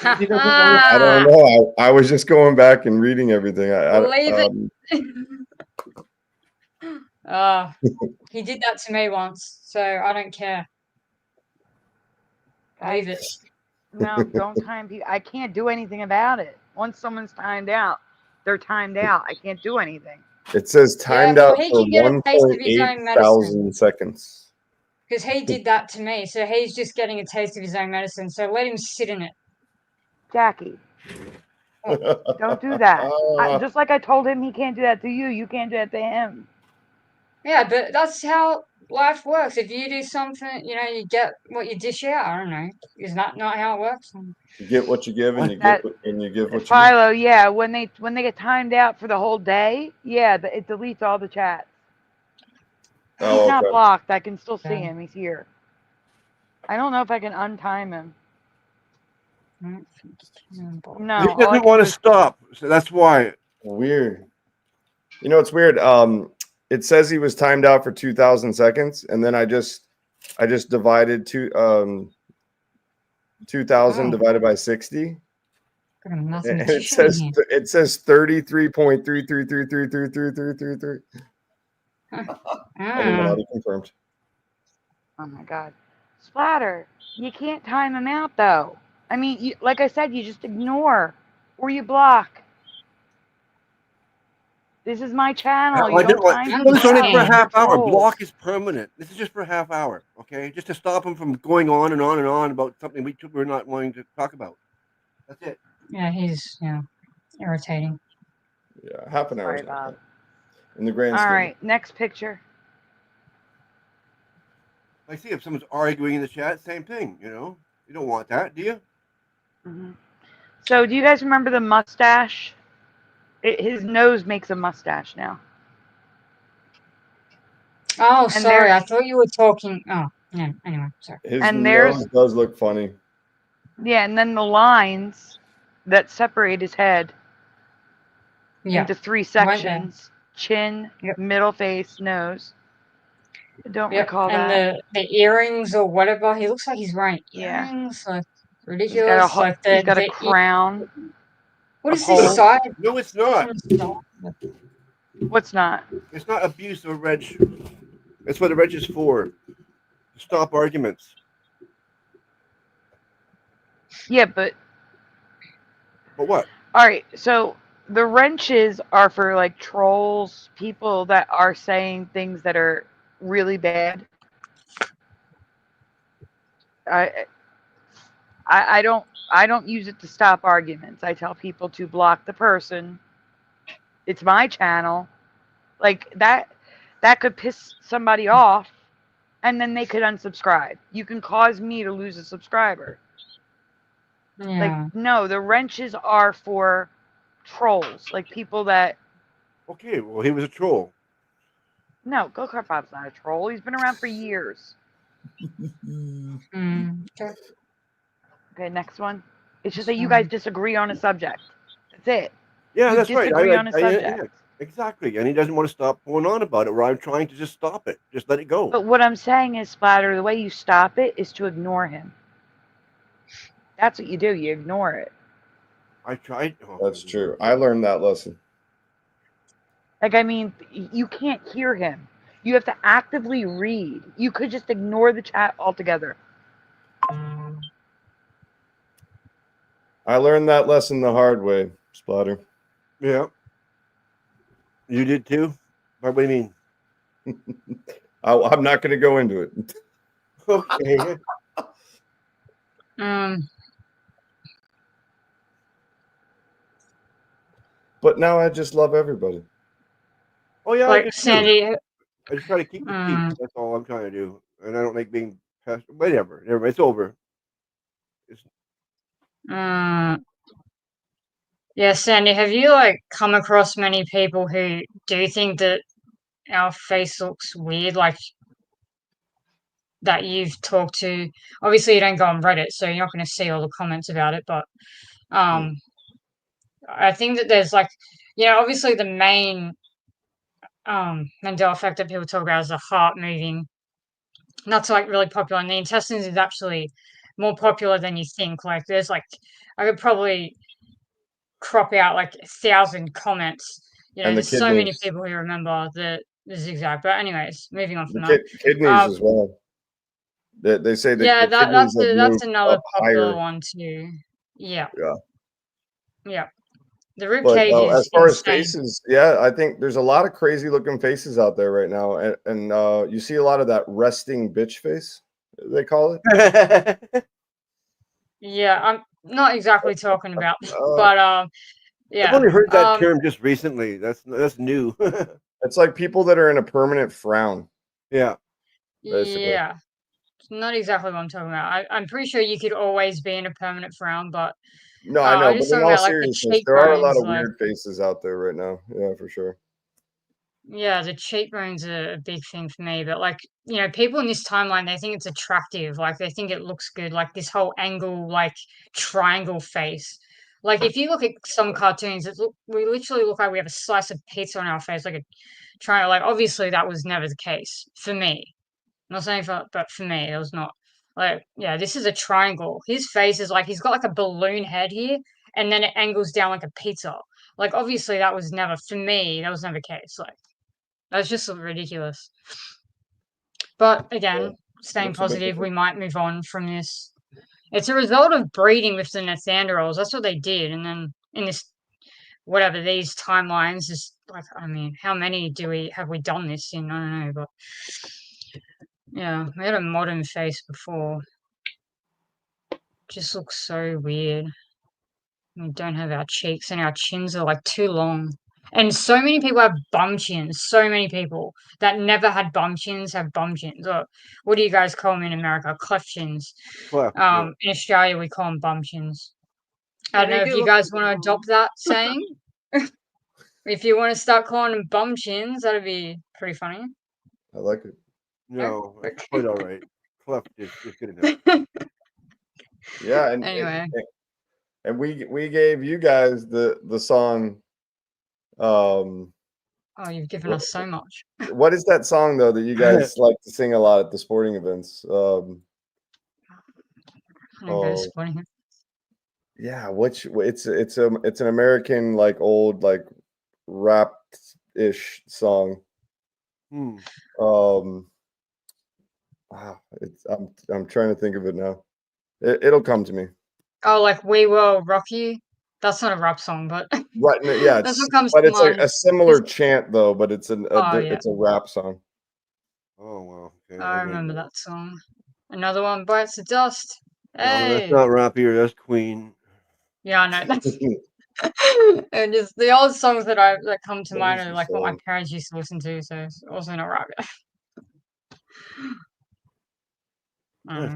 I don't know. I was just going back and reading everything. Believe it. He did that to me once, so I don't care. Believe it. No, don't time people. I can't do anything about it. Once someone's timed out, they're timed out. I can't do anything. It says timed well, out he for can get a taste of his own 1.8 medicine. thousand seconds. Because he did that to me, so he's just getting a taste of his own medicine. So let him sit in it. Jackie, don't do that. Just like I told him he can't do that to you, you can't do that to him. Yeah, but that's how life works. If you do something, you get what you dish out. I don't know. Is that not how it works? You get what you give, and you give what you give. Philo, yeah, when they get timed out for the whole day, yeah, it deletes all the chats. He's not blocked. I can still see him. He's here. I don't know if I can untime him. No, he doesn't want to stop, so that's why. Weird. You know, it's weird. It says he was timed out for 2,000 seconds, and then I just divided 2,000 divided by 60. And it says 33.3333333333. Illuminati confirmed. Oh my God, Splatter! You can't time him out though. I mean, like I said, you just ignore or you block. This is my channel. I didn't want. This is only for a half hour. Block is permanent. This is just for a half hour, okay? Just to stop him from going on and on and on about something we're not wanting to talk about. That's it. Yeah, he's irritating. Yeah, half an hour. Sorry, Bob. In the grand All scheme. right, next picture. I see if someone's arguing in the chat, same thing. You don't want that, do you? Mm-hmm. So, do you guys remember the mustache? His nose makes a mustache now. Oh, sorry. I thought you were talking. Oh, yeah. Anyway, sorry. His nose does look funny. Yeah, and then the lines that separate his head into 3 sections: chin, middle face, nose. I don't recall that. And the earrings or whatever. He looks like he's wearing earrings. Like ridiculous. He's got a crown. What is this side? No, it's not. What's not? It's not abuse of a reg. That's what a reg is for. To stop arguments. Yeah, but. But what? All right, so the wrenches are for like trolls, people that are saying things that are really bad. I don't use it to stop arguments. I tell people to block the person. It's my channel. Like that could piss somebody off and then they could unsubscribe. You can cause me to lose a subscriber. Yeah. Like no, the wrenches are for trolls, like people that Okay, well, he was a troll. no, Go Kart Bob's not a troll. He's been around for years. Okay. Okay, next one. It's just that you guys disagree on a subject. That's it. Yeah, you that's right. disagree on a subject. Yeah, exactly. And he doesn't want to stop going on about it, where I'm trying to just stop it. Just let it go. But what I'm saying is, Splatter, the way you stop it is to ignore him. That's what you do. You ignore it. I tried. Oh, That's true. I learned that lesson. Like, I mean, you can't hear him. You have to actively read. You could just ignore the chat altogether. I learned that lesson the hard way, Splatter. Yeah. You did too? What do you mean? I'm not going to go into it. Okay. But now I just love everybody. Oh yeah, Like Sandy. I just try to keep the peace. That's all I'm trying to do, and I don't like being pest. Whatever. It's over. Yeah, Sandy, have you like come across many people who do think that our face looks weird, like that you've talked to? Obviously, you don't go on Reddit, so you're not going to see all the comments about it. But I think that there's like, obviously the main Mandela effect that people talk about is the heart moving. And that's like really popular, and the intestines is actually more popular than you think. Like, there's like, I could probably crop out like 1,000 comments. And the There's so many kidneys. people who remember the zigzag. But anyways, moving on from The that. kidneys as well. They say that Yeah, the kidneys have that's moved another up popular higher. one too. Yeah. Yeah. Yeah. The rib But cage is as far as insane. faces, yeah, I think there's a lot of crazy looking faces out there right now, and you see a lot of that resting bitch face, they call it. Yeah, I'm not exactly talking about, but yeah. I've only heard that term just recently. That's new. It's like people that are in a permanent frown. Yeah. Basically. Yeah. It's not exactly what I'm talking about. I'm pretty sure you could always be in a permanent frown, but No, I know, I'm but just in talking all about like the seriousness, there are a lot cheekbones, of like weird faces out there right now. Yeah, for sure. yeah, the cheekbones are a big thing for me. But like, people in this timeline, they think it's attractive. Like they think it looks good. Like this whole angle, like triangle face. Like if you look at some cartoons, we literally look like we have a slice of pizza on our face, like a triangle. Like obviously that was never the case for me. I'm not saying but for me, it was not. Like, yeah, this is a triangle. His face is like he's got like a balloon head here, and then it angles down like a pizza. Like obviously that was never for me. That was never the case. Like that's just ridiculous. But again, staying Looks a bit positive, we different. might move on from this. It's a result of breeding with the Neanderthals. That's what they did, and then in this whatever these timelines is like. I mean, how many have we done this in? I don't know, but yeah, we had a modern face before. Just looks so weird. We don't have our cheeks, and our chins are like too long. And so many people have bum chins. So many people that never had bum chins have bum chins. Or what do you guys call them in America? Cleft chins. Cleft, yeah. In Australia, we call them bum chins. I Yeah, don't know they if do you look guys like want to adopt that saying. If you want to start calling them bum chins, that'd be pretty funny. I like it. No, it's quite all right. Cleft is good enough. Yeah, Anyway. and we gave you guys the song. Oh, you've given us so much. What is that song though that you guys like to sing a lot at the sporting events? Sporting. Yeah, it's an American like old like rap-ish song. Wow, I'm trying to think of it now. It'll come to me. Oh, like We Will Rock You? That's not a rap song, but Right, no, yeah, that's what comes but to it's like mind. a similar chant though, but it's Yeah. it's a rap song. Oh wow. Okay, I remember that song. Another one bites the dust. No, that's Hey. not Rapier. That's Queen. Yeah, I know. That's and just the old songs that come to What mind is are the like what my song? parents used to listen to, so it's also not right.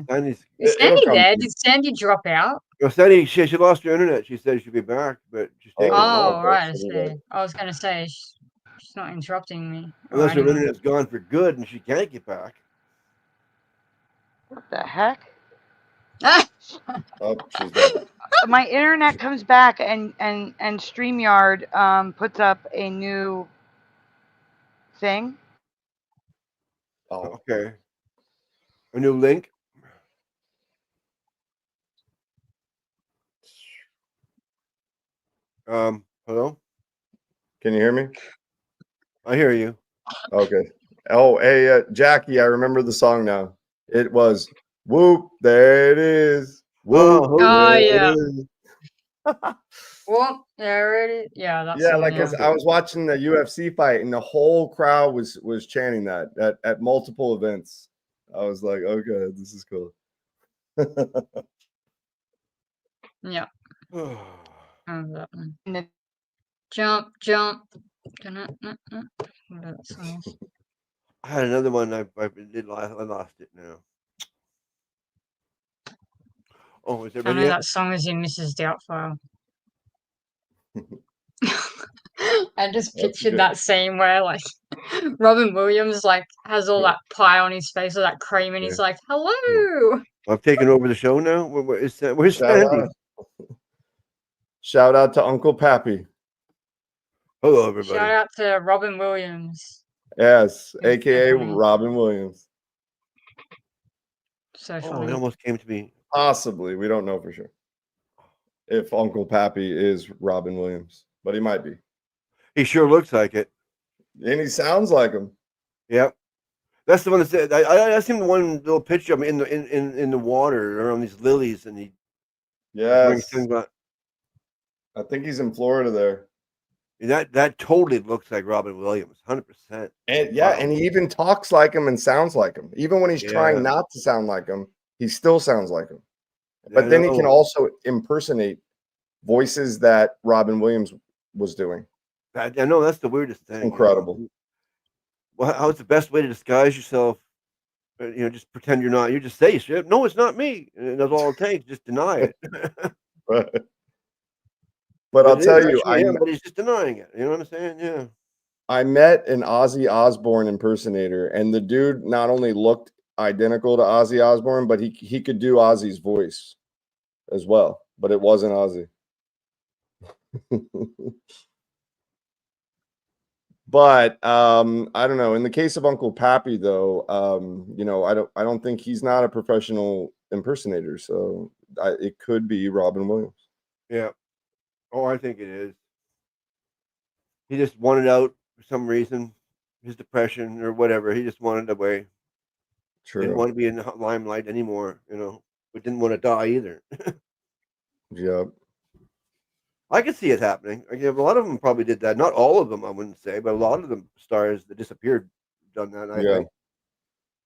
Sandy's, Is it'll Sandy come there? to you. Did Sandy drop out? Well, Sandy, she lost her internet. She said she'd be back, but she's taking a while. Oh, right, I see. I was gonna say she's not interrupting me or Unless her anyone. internet's gone for good and she can't get back. What the heck? Oh, she's back. My internet comes back and StreamYard puts up a new thing. Oh, okay. A new link. Hello? Can you hear me? I hear you. Okay. Oh, hey, Jackie, I remember the song now. It was Whoop, there it is. Whoop, Oh, there yeah. it is. Well, there it is. Yeah, that Yeah, song. like Yeah. I was watching the UFC fight and the whole crowd was chanting that at multiple events. I was like, okay, this is cool. Yeah. That one. Jump, jump. Whatever that song is. I had another one. I lost it now. Oh, is it I ready know yet? that song is in Mrs. Doubtfire. I just pictured that scene where like Robin Williams like has all that pie on his face, all that cream, and he's like, "Hello." I'm taking over the show now. Where's Sandy? Shout out to Uncle Pappy. Hello, everybody. Shout out to Robin Williams. Yes, He's aka definitely- Robin Williams. So Oh, funny. it almost came to me. Possibly, we don't know for sure if Uncle Pappy is Robin Williams, but he might be. He sure looks like it, and he sounds like him. Yep, that's the one that said. I seen the one little picture of him in the water around these lilies, and he. Yes. I think he's in Florida there. That totally looks like Robin Williams, 100%. And yeah, and he even talks like him and sounds like him. Even when he's trying Yeah. not to sound like him, he still sounds like him. I But then he can know. also impersonate voices that Robin Williams was doing. I know that's the weirdest thing. Incredible. Well, how's the best way to disguise yourself? Just pretend you're not. You just say shit. No, it's not me. And that's all it takes. Just deny it. But I'll it tell is you, actually him, but he's just denying it. You know what I'm saying? Yeah. I met an Ozzy Osbourne impersonator, and the dude not only looked identical to Ozzy Osbourne, but he could do Ozzy's voice as well. But it wasn't Ozzy. But I don't know. In the case of Uncle Pappy, though, I don't think he's not a professional impersonator. So it could be Robin Williams. Yeah. Oh, I think it is. He just wanted out for some reason, his depression or whatever. He just wanted away. True. Didn't want to be in the limelight anymore, but didn't want to die either. Yep. I could see it happening. A lot of them probably did that. Not all of them, I wouldn't say, but a lot of the stars that disappeared done that. I think.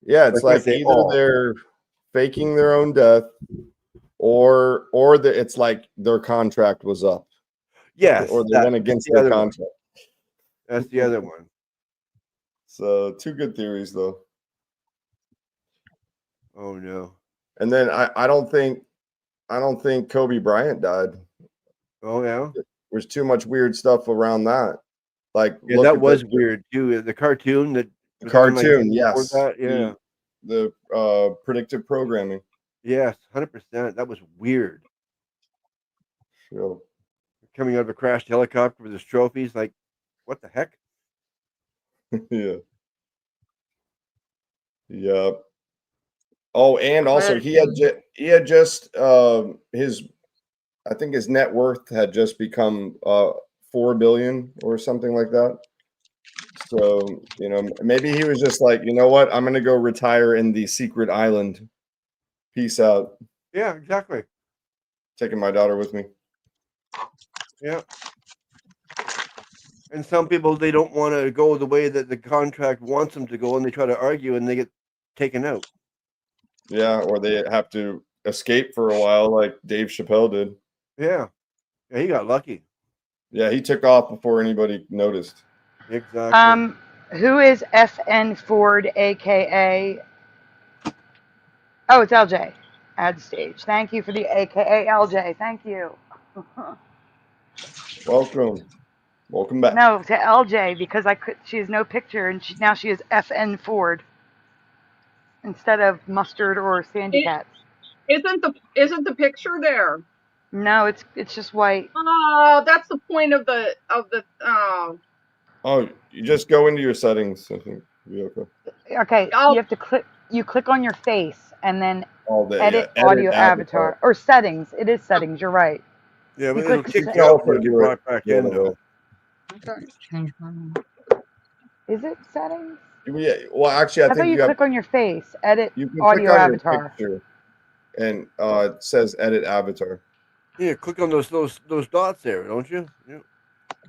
Yeah, it's like they either all. they're faking their own death, or it's like their contract was up. Yes, or they went against their contract. That's the other one. So 2 good theories though. Oh no. And then I don't think Kobe Bryant died. Oh yeah. There's too much weird stuff around that. Like Yeah, that was weird too. The cartoon that was on, like, cartoon, before yes. that, yeah. The predictive programming. Yes, 100%. That was weird. Sure. Coming out of a crashed helicopter with his trophies, like, what the heck? Yeah. Yep. Oh, and also he had just I think his net worth had just become 4 billion or something like that. So, maybe he was just like, you know what? I'm going to go retire in the secret island. Peace out. Yeah, exactly. Taking my daughter with me. Yeah. And some people, they don't want to go the way that the contract wants them to go, and they try to argue, and they get taken out. Yeah, or they have to escape for a while, like Dave Chappelle did. Yeah. Yeah, he got lucky. Yeah, he took off before anybody noticed. Exactly. Who is FN Ford, aka? Oh, it's LJ. Add stage. Thank you for the AKA LJ. Thank you. Welcome back. No, to LJ because she has no picture and now she is FN Ford instead of Mustard or Sandy Cat. Isn't the picture there? No, it's just white. Oh, that's the point of the Oh, you just go into your settings. I think you'll be okay. Okay, you have to click. You click on your face and then All day, edit yeah. audio avatar or settings. It is settings. You're right. Yeah, but You it'll click kick se- you out when it's brought back the in, other though. way. I don't change mine. Is it settings? Yeah. Well, actually, I How about think you you have. click on your face, edit You can audio click on avatar. your picture, and it says edit avatar. Yeah, click on those dots there, don't you? Yeah.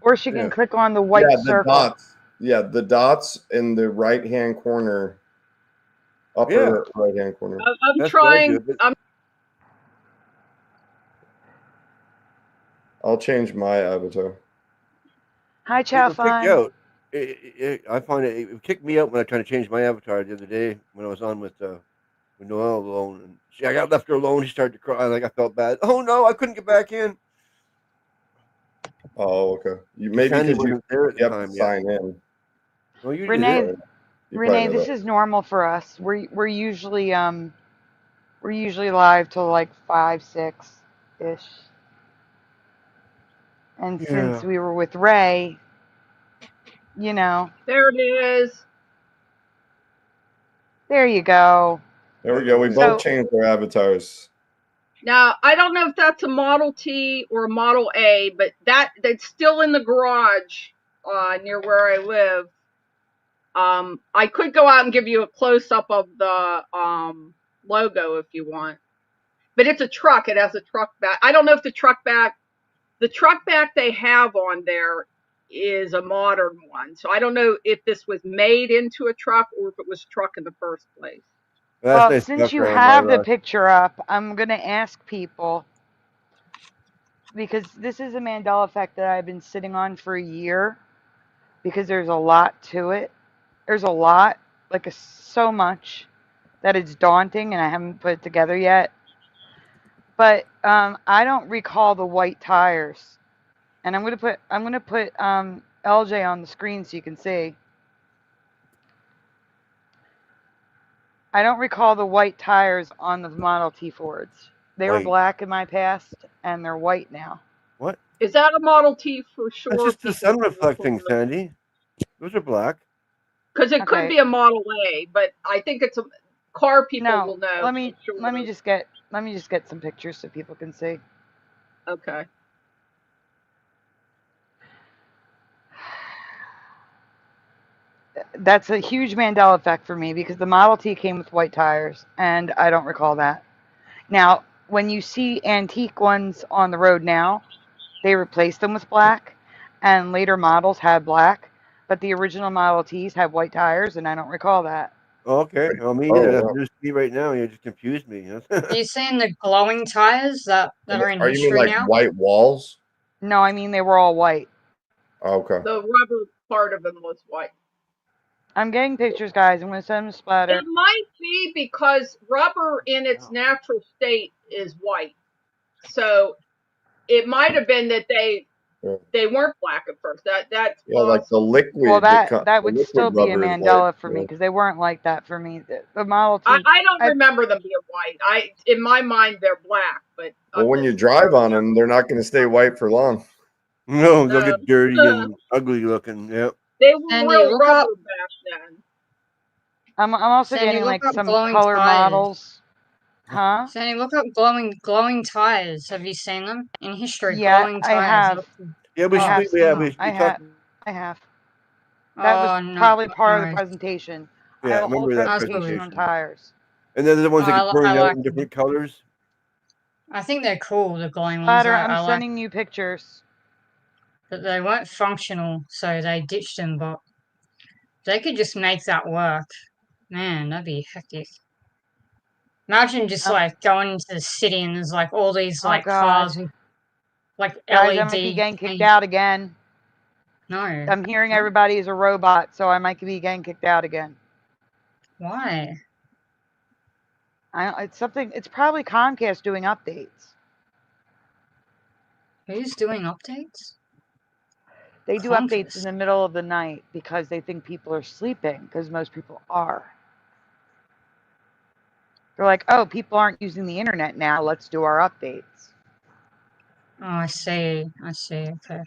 Or she can click on the white the circle. dots. Yeah, the dots in the right-hand corner, upper right-hand corner. I'm trying. I'll change my avatar. Hi, Chow It'll kick you Fun. out. I find it kicked me out when I tried to change my avatar the other day when I was on with Noelle alone. And I got left her alone. She started to cry. Like I felt bad. Oh no, I couldn't get back in. Oh, okay. Maybe Sandy because you wasn't there at the have time to yet. sign in. No, you Renee, did. Renee, this is normal for us. We're usually live till like 5, 6 ish. And since we were with Ray, you know. There it is. There you go. There we go. We both changed our avatars. Now I don't know if that's a Model T or a Model A, but that's still in the garage near where I live. I could go out and give you a close up of the logo if you want, but it's a truck. It has a truck back. I don't know if the truck back they have on there is a modern one, so I don't know if this was made into a truck or if it was a truck in the first place. Well, since you have the picture up, I'm going to ask people, because this is a Mandela effect that I've been sitting on for a year, because there's a lot to it. There's a lot, like so much that it's daunting, and I haven't put it together yet. But I don't recall the white tires, and I'm gonna put LJ on the screen so you can see. I don't recall the white tires on the Model T Fords. They were black in my past, and they're white now. What? Is that a Model T for sure? That's just the sun reflecting, Sandy. Those are black. Because it could be a Model A, but I think it's a car people will know. Let me just get some pictures so people can see. Okay. That's a huge Mandela effect for me because the Model T came with white tires, and I don't recall that. Now, when you see antique ones on the road now, they replaced them with black, and later models had black, but the original Model Ts had white tires, and I don't recall that. Okay. Well, me either. That's news to me right now. You just confused me. Are you saying the glowing tires that are in history now? White walls? No, I mean they were all white. Okay. The rubber part of them was white. I'm getting pictures, guys. I'm going to send them to Splatter. It might be because rubber in its natural state is white. So it might have been that they weren't black at first. That's like the liquid. Well, that would still be a Mandela for me because they weren't like that for me. The Model T. I don't remember them being white. In my mind they're black, but well, when you drive on them, they're not going to stay white for long. No, they'll get dirty and ugly looking. Yep. They were real rubber back then. I'm also getting like some color models. Huh? Sandy, look up glowing tires. Have you seen them in history? Yeah, Glowing I tires. have. Yeah, we I should. Yeah, we I talked. have. That was probably part of the presentation. I Yeah, have I a whole remember that presentation on tires. And then the ones that get burned out like in different colors. I think they're cool, the glowing ones. Splatter, I'm sending you pictures. But they weren't functional, so they ditched them. But they could just make that work. Man, that'd be hectic. Imagine just like going into the city and there's like all these Oh, like God. cars with like Guys, LED. I might be getting kicked paint. out again. No. I'm hearing everybody is a robot, so I might be getting kicked out again. Why? It's something. It's probably Comcast doing updates. Who's doing updates? They do updates in the middle of the night because they think people are sleeping, because most people are. They're like, oh, people aren't using the internet now. Let's do our updates. Oh, I see. I see. Okay.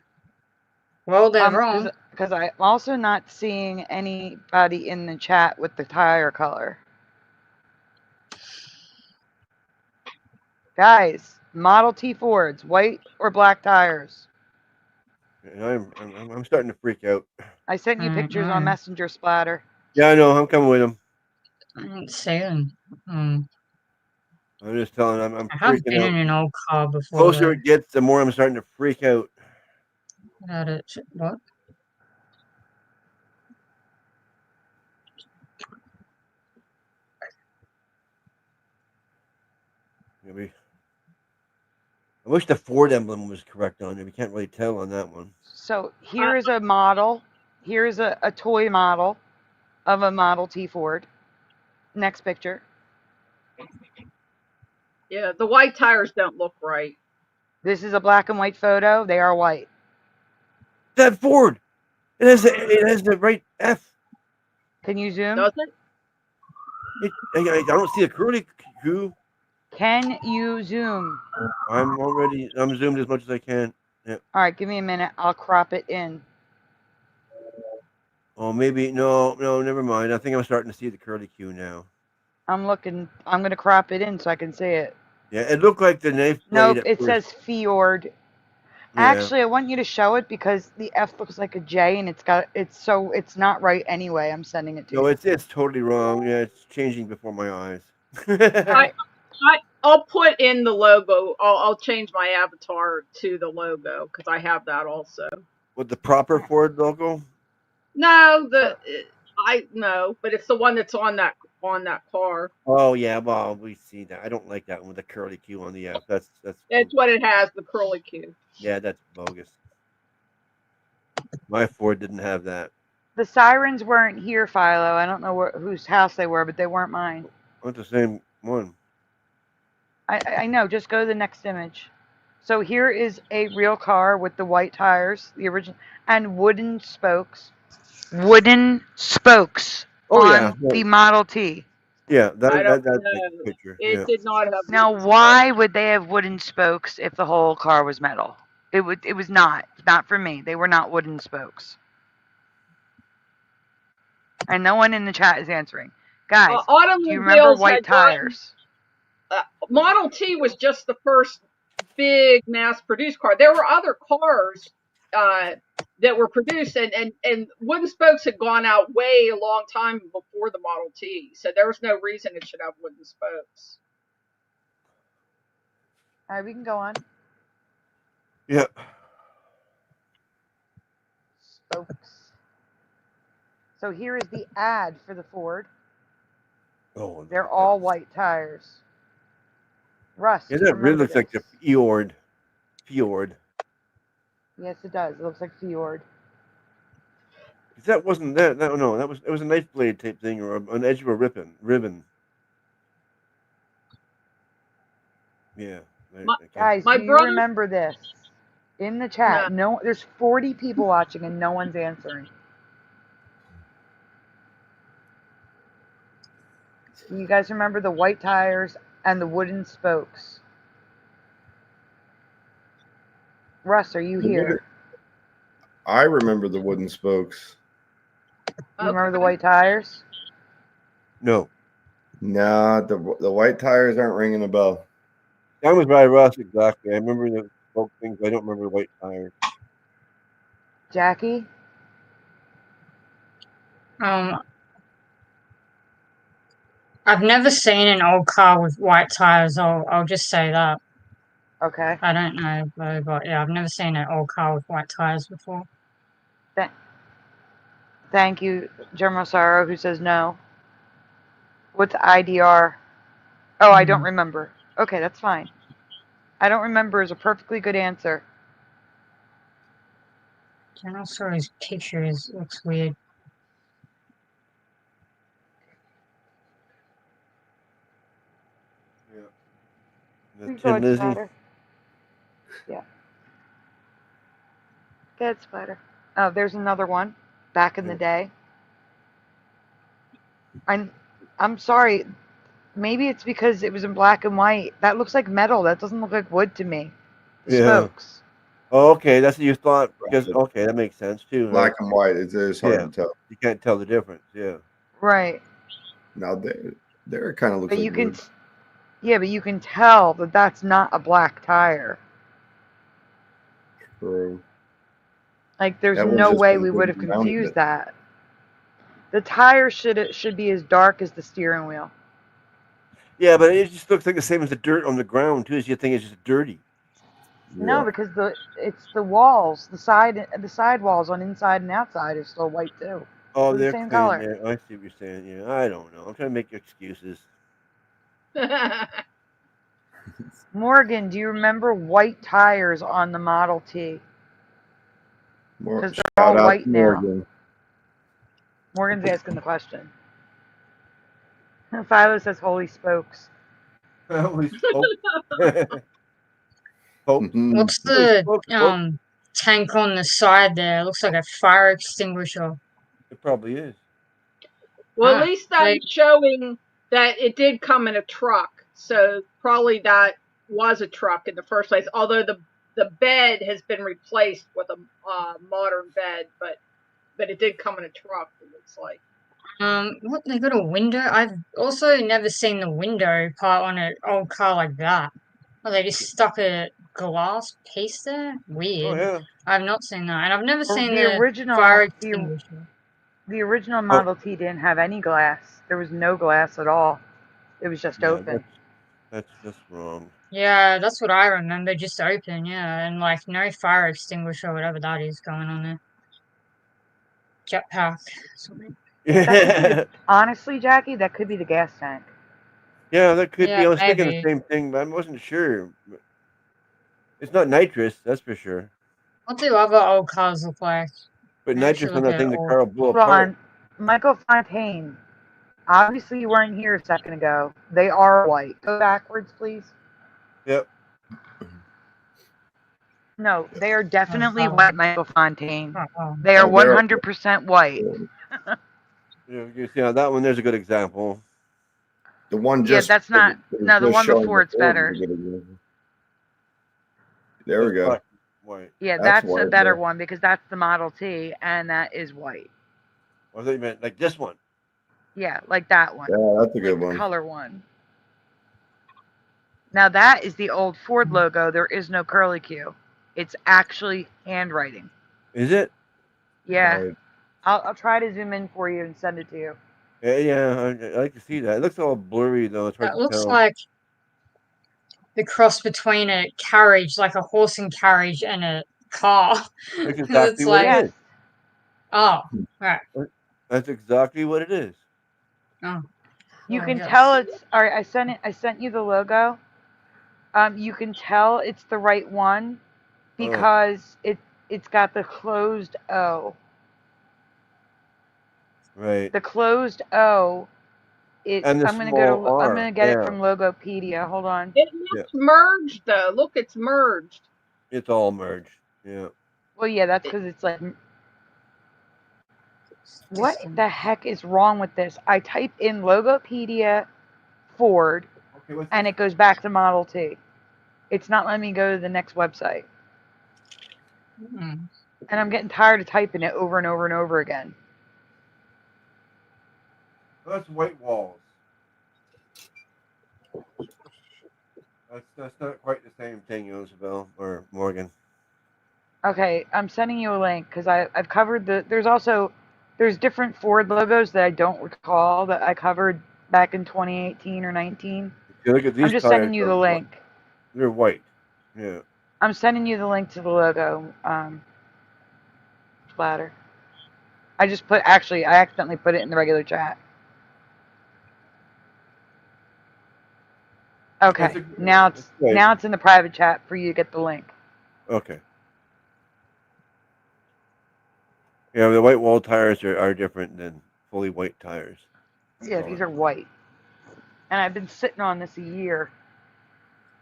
Well, they're wrong. Because I'm also not seeing anybody in the chat with the tire color. Guys, Model T Fords, white or black tires? And I'm starting to freak out. I sent you pictures on Messenger, Splatter. Yeah, I know. I'm coming with him. I didn't see them. I'm just telling. I'm I have freaking been out. in an old car before. The closer Though. it gets, the more I'm starting to freak out. What? Maybe. I wish the Ford emblem was correct on it. We can't really tell on that one. So here is a model. Here is a toy model of a Model T Ford. Next picture. Yeah, the white tires don't look right. This is a black and white photo. They are white. That Ford. It has the right F. Can you zoom? Does it? I don't see a curly Q. Can you zoom? I'm zoomed as much as I can. Yeah. All right, give me a minute. I'll crop it in. Oh, maybe no, never mind. I think I'm starting to see the curly Q now. I'm looking. I'm going to crop it in so I can see it. Yeah, it looked like the knife blade. Nope, it says Fjord. Yeah. Actually, I want you to show it because the F looks like a J and it's not right anyway. I'm sending it to you. No, it's totally wrong. Yeah, it's changing before my eyes. I'll put in the logo. I'll change my avatar to the logo because I have that also. With the proper Ford logo? No, but it's the one that's on that car. Oh yeah, well we see that. I don't like that one with the curly Q on the F. That's what it has, the curly Q. Yeah, that's bogus. My Ford didn't have that. The sirens weren't here, Philo. I don't know whose house they were, but they weren't mine. Not the same one. I know. Just go to the next image. So here is a real car with the white tires, the original, and wooden spokes. Wooden spokes on the Model T. Yeah, that's the picture. It did not have. Now, why would they have wooden spokes if the whole car was metal? It was not for me. They were not wooden spokes. And no one in the chat is answering. Guys, do you remember white tires? Model T was just the first big mass-produced car. There were other cars that were produced, and wooden spokes had gone out way a long time before the Model T. So there was no reason it should have wooden spokes. All right, we can go on. Yeah. Spokes. So here is the ad for the Ford. Oh, they're all white tires. Russ. Yeah, that really looks like the Fjord. Yes, it does. It looks like Fjord. That wasn't that. No, it was a knife blade type thing or an edge of a ribbon. Yeah. Guys, do you remember this? In the chat, no, there's 40 people watching and no one's answering. Do you guys remember the white tires and the wooden spokes? Russ, are you here? I remember the wooden spokes. You remember the white tires? No. Nah, the white tires aren't ringing a bell. That was by Russ, exactly. I remember the spoke things. I don't remember the white tires. Jackie? I've never seen an old car with white tires. I'll just say that. Okay. I don't know, but yeah, I've never seen an old car with white tires before. Thank you, Germosaro, who says no. What's IDR? Oh, I don't remember. Okay, that's fine. I don't remember is a perfectly good answer. And also his pictures looks weird. Yeah. Who's The Tin going, Lizzy. Splatter? Yeah. Good, Splatter. Oh, there's another one. Back in the day. I'm sorry. Maybe it's because it was in black and white. That looks like metal. That doesn't look like wood to me. The Yeah. spokes. Oh, okay, that's what you thought. Because okay, that makes sense too. Huh? Black and white. It is hard Yeah. to tell. You can't tell the difference. Yeah. Right. Now there it kind of looks But like you can, wood. yeah, but you can tell that that's not a black tire. True. Like, there's That one's no just way been we would wooden have around a confused bit. that. The tire should be as dark as the steering wheel. Yeah, but it just looks like the same as the dirt on the ground too. As you think it's just dirty. No, because it's the walls, the side walls on inside and outside are still white too. Oh, They're the they're same clean color. there. I see what you're saying. Yeah, I don't know. I'm trying to make excuses. Morgan, do you remember white tires on the Model T? Because they're all Shout out white to now. Morgan. Morgan's asking the question. Philo says holy spokes. Holy smoke. What's the tank on the side there? It looks like a fire extinguisher. It probably is. Well, at least that like, is showing that it did come in a truck. So probably that was a truck in the first place. Although the bed has been replaced with a modern bed, but it did come in a truck. It looks like. What, they got a window? I've also never seen the window part on an old car like that. Oh, they just stuck a glass piece there? Weird. Oh yeah. I've not seen that. And I've never Well, seen the the original fire extinguisher. the original Model T didn't have any glass. There was no glass at all. It was just open. That's just wrong. Yeah, that's what I remember, just open, yeah, and like no fire extinguisher, whatever that is going on there. Jetpack, something. Honestly, Jackie, that could be the gas tank. Yeah, that could be. Yeah, I was thinking the maybe. same thing, but I wasn't sure. It's not nitrous, that's for sure. What do other old cars look like? But Maybe I should nitrous on look that at thing, the old. car will blow Hold apart. on. Michael Fontaine. Obviously, you weren't here a second ago. They are white. Go backwards, please. Yep. No, they are definitely white, Michael Fontaine. They Oh, are they're- 100% white. Yeah, you see how that one there's a good example. The one Yeah, just that's not. that No, the just one showing before it's before better. was a good example. There we go. White. Yeah, that's a white better there. one because that's the Model T, and that is white. I thought you meant like this one. Yeah, like that one. Yeah, that's a Like good the one. color one. Now that is the old Ford logo. There is no curlicue. It's actually handwriting. Is it? Yeah. Right. I'll try to zoom in for you and send it to you. Yeah, I like to see that. It looks all blurry though. It's hard That to looks tell. like the cross between a carriage, like a horse and carriage, and a car. That's It's exactly what like, it is. oh, right. That's exactly what it is. Oh. You Oh, can yes. tell it's all right. I sent you the logo. You can tell it's the right one because it's got the closed O. Right. The closed O. And the I'm gonna go small to. I'm R. gonna get it Yeah. from Logopedia. Hold on. It looks merged though. Look, it's merged. It's all merged. Yeah. Well, yeah, that's because it's like. What the heck is wrong with this? I type in Logopedia Ford, and it goes back to Model T. It's not letting me go to the next website. Mm. And I'm getting tired of typing it over and over and over again. That's white walls. That's not quite the same thing, Isabel or Morgan. Okay, I'm sending you a link because I've covered there's different Ford logos that I don't recall that I covered back in 2018 or 19. If you look at these I'm just tires, sending you the link. They're white. Yeah. I'm sending you the link to the logo. Splatter. I accidentally put it in the regular chat. Okay. Now it's in the private chat for you to get the link. Okay. Yeah, the white wall tires are different than fully white tires. Yeah, these are white. And I've been sitting on this a year.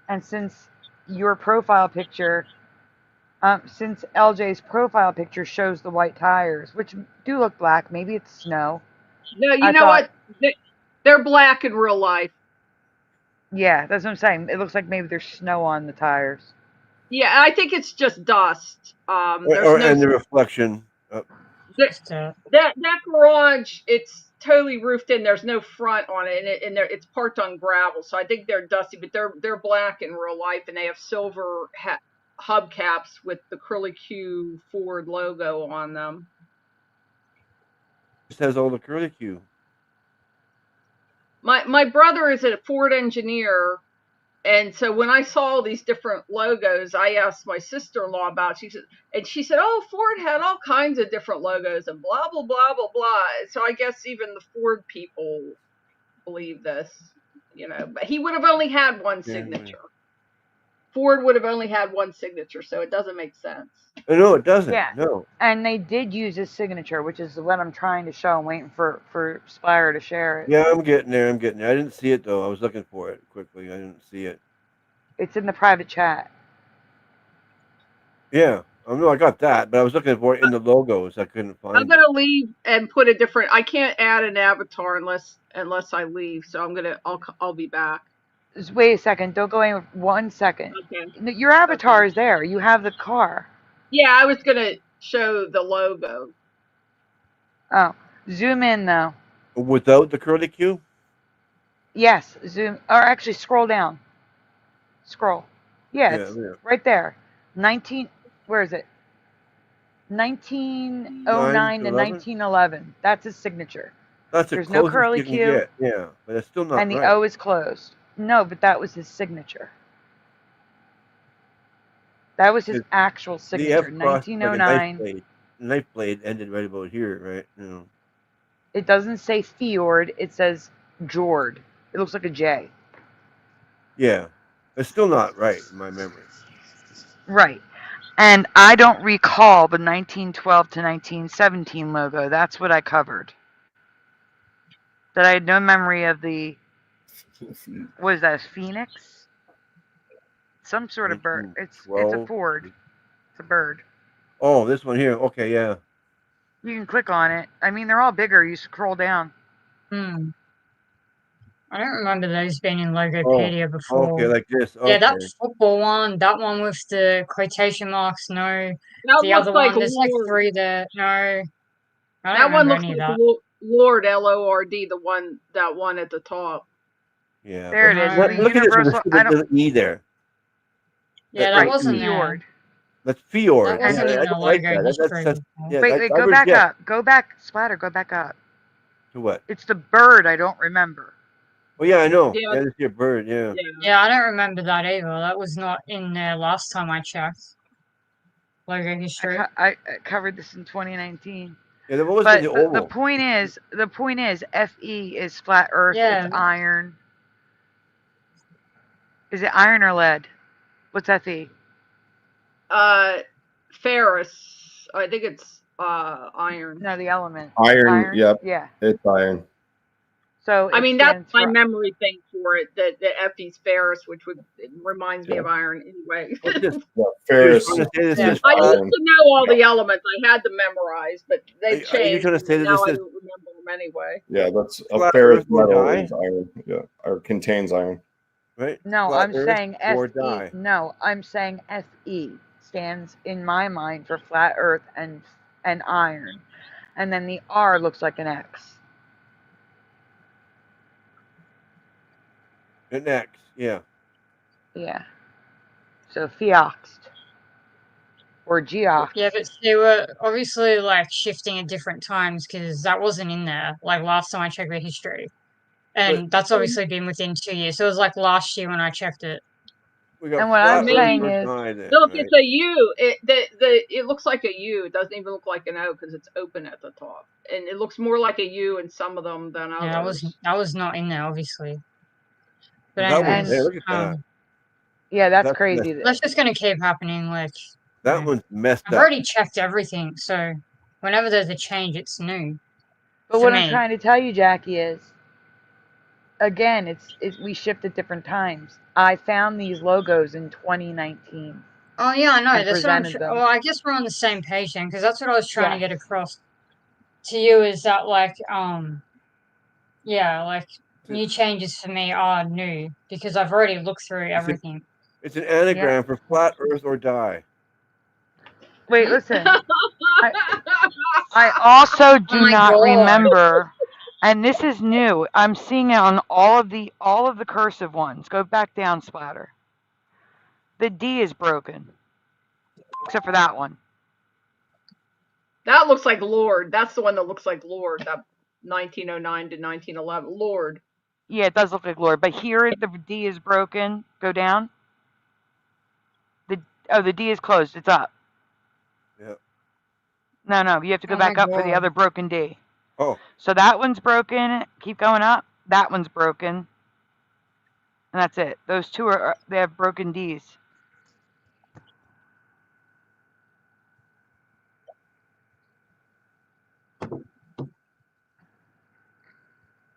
And since your profile picture, since LJ's profile picture shows the white tires, which do look black, maybe it's snow. No, you know what? They're black in real life. Yeah, that's what I'm saying. It looks like maybe there's snow on the tires. Yeah, I think it's just dust. And the reflection. That garage, it's totally roofed in. There's no front on it, and it's parked on gravel. So I think they're dusty, but they're black in real life, and they have silver hubcaps with the Curly Q Ford logo on them. It has all the Curly Q. My brother is a Ford engineer, and so when I saw these different logos, I asked my sister-in-law about it. She said, "Oh, Ford had all kinds of different logos and blah blah blah blah blah." So I guess even the Ford people believe this, But he would have only had one signature. Ford would have only had one signature, so it doesn't make sense. No, it doesn't. Yeah. No. And they did use his signature, which is what I'm trying to show. I'm waiting for Spire to share it. Yeah, I'm getting there. I didn't see it though. I was looking for it quickly. I didn't see it. It's in the private chat. Yeah, I got that, but I was looking for it in the logos. I couldn't find it. I'm gonna leave and put a different. I can't add an avatar unless I leave. So I'll be back. Just wait a second. Don't go in 1 second. Okay. Your avatar is there. You have the car. Yeah, I was gonna show the logo. Oh, zoom in though. Without the Curly Q? Yes, zoom. Or actually, scroll down. Scroll. Yeah, it's right there. 19. Where is it? 1909 to 1911. That's his signature. There's no curly Q. Get. Yeah, but it's still not. And the right. O is closed. No, but that was his signature. That was his actual signature. 1909. Like knife blade ended right about here, right? It doesn't say Fjord. It says Jord. It looks like a J. Yeah, it's still not right in my memory. Right. And I don't recall the 1912 to 1917 logo. That's what I covered. That I had no memory of the. What is that? A phoenix? Some sort of bird. It's a Ford. It's a bird. Oh, this one here. Okay, yeah. You can click on it. I mean, they're all bigger. You scroll down. I don't remember those being in Logopedia before. Okay, like this. Okay. Yeah, that football one, that one with the quotation marks, no. That the other like one, there's like Lord. 3 there. No. I don't that one looks any like of that. Lord, Lord, that one at the top. Yeah. There it is. Look at this with the E there. Yeah, that wasn't there. That's Fjord. That wasn't in the logo history. Wait, go back up. Go back, Splatter, go back up. To what? It's the bird I don't remember. Oh, yeah, I know. Yeah, it's your bird, yeah. Yeah, I don't remember that either. That was not in there last time I checked. Logo history. I covered this in 2019. Yeah, there was but the oval. The point is, FE is flat Earth. Yeah. It's iron. Is it iron or lead? What's FE? Ferrous. I think it's iron. No, the element. Iron. Yep. Yeah. It's iron. So I mean, that's my memory thing for it. That FE's ferrous, which reminds me of iron anyway. Ferrous. I used to know all the elements. I had them memorized, but they've changed. Are you trying to say that now I don't remember them anyway. Yeah, that's a ferrous metal is iron. Yeah, or contains iron. Right. No, I'm saying FE. No, I'm saying FE stands in my mind for flat Earth and iron, and then the R looks like an X. An X, yeah. Yeah. So Feoxt. Or Geoxt. Yeah, but they were obviously like shifting at different times because that wasn't in there. Like last time I checked the history. And that's obviously been within 2 years. So it was like last year when I checked it. And what I'm saying is, look, it's a U. It looks like a U. It doesn't even look like an O because it's open at the top, and it looks more like a U in some of them than others. Yeah, that was not in there, obviously. But That one, anyways, hey, look at that. Yeah, that's That's crazy. that's just gonna keep happening. Like, That one's messed I've up. already checked everything, so whenever there's a change, it's new. But for what I'm me. trying to tell you, Jackie, is again, we shift at different times. I found these logos in 2019. Oh yeah, I know. And That's what I'm. presented them. Well, I guess we're on the same page then, because that's what I was trying to Yes. get across to you. Is that like, yeah, like new changes for me are new because I've already looked through everything. It's an anagram for flat Earth or die. Wait, listen. I also do my not God. remember, and this is new. I'm seeing it on all of the cursive ones. Go back down, Splatter. The D is broken, except for that one. That looks like Lord. That's the one that looks like Lord. That 1909 to 1911. Lord. Yeah, it does look like Lord, but here the D is broken. Go down. The D is closed. It's up. Yeah. No, you have to go Oh back my up for the God. other broken D. Oh. So that one's broken. Keep going up. That one's broken. And that's it. Those two they have broken D's.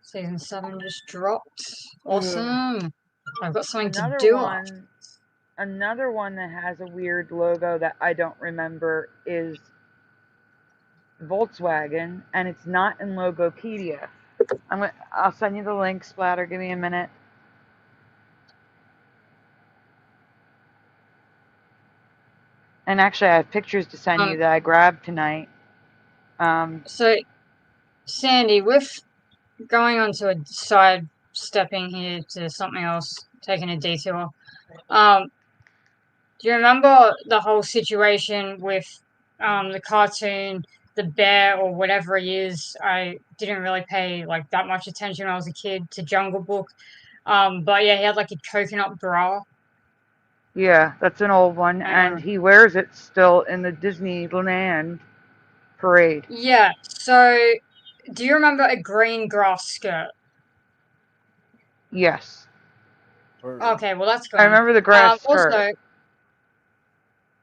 Season 7 just dropped. Awesome. I've got something to Another do. one that has a weird logo that I don't remember is Volkswagen, and it's not in Logopedia. I'll send you the link, Splatter. Give me a minute. And actually, I have pictures to send you that I grabbed tonight. So, Sandy, with going on to a side stepping here to something else, taking a detour. Do you remember the whole situation with the cartoon, the bear or whatever he is? I didn't really pay like that much attention when I was a kid to Jungle Book. But yeah, he had like a coconut bra. Yeah, that's an old one, and he wears it still in the Disneyland parade. Yeah. So, do you remember a green grass skirt? Yes. Okay, well that's gone. I remember the grass skirt. Also,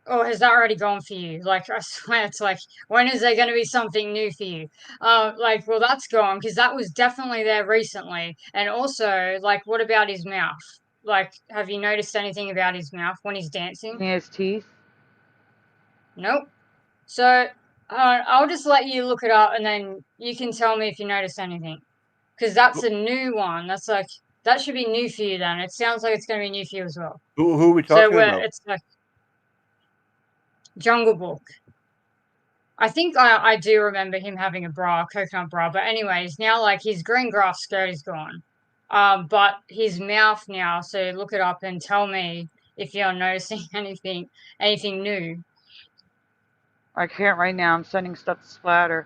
oh, has that already gone for you? Like, I swear, it's like, when is there going to be something new for you? Like, well, that's gone because that was definitely there recently. And also, like, what about his mouth? Like, have you noticed anything about his mouth when he's dancing? His teeth? Nope. So, I'll just let you look it up and then you can tell me if you notice anything. Because that's a new one. That's like, that should be new for you then. It sounds like it's going to be new for you as well. Who are we talking about? It's like Jungle Book. I think I do remember him having a bra, coconut bra. But anyways, now like his green grass skirt is gone. But his mouth now. So look it up and tell me if you're noticing anything new. I can't right now. I'm sending stuff to Splatter.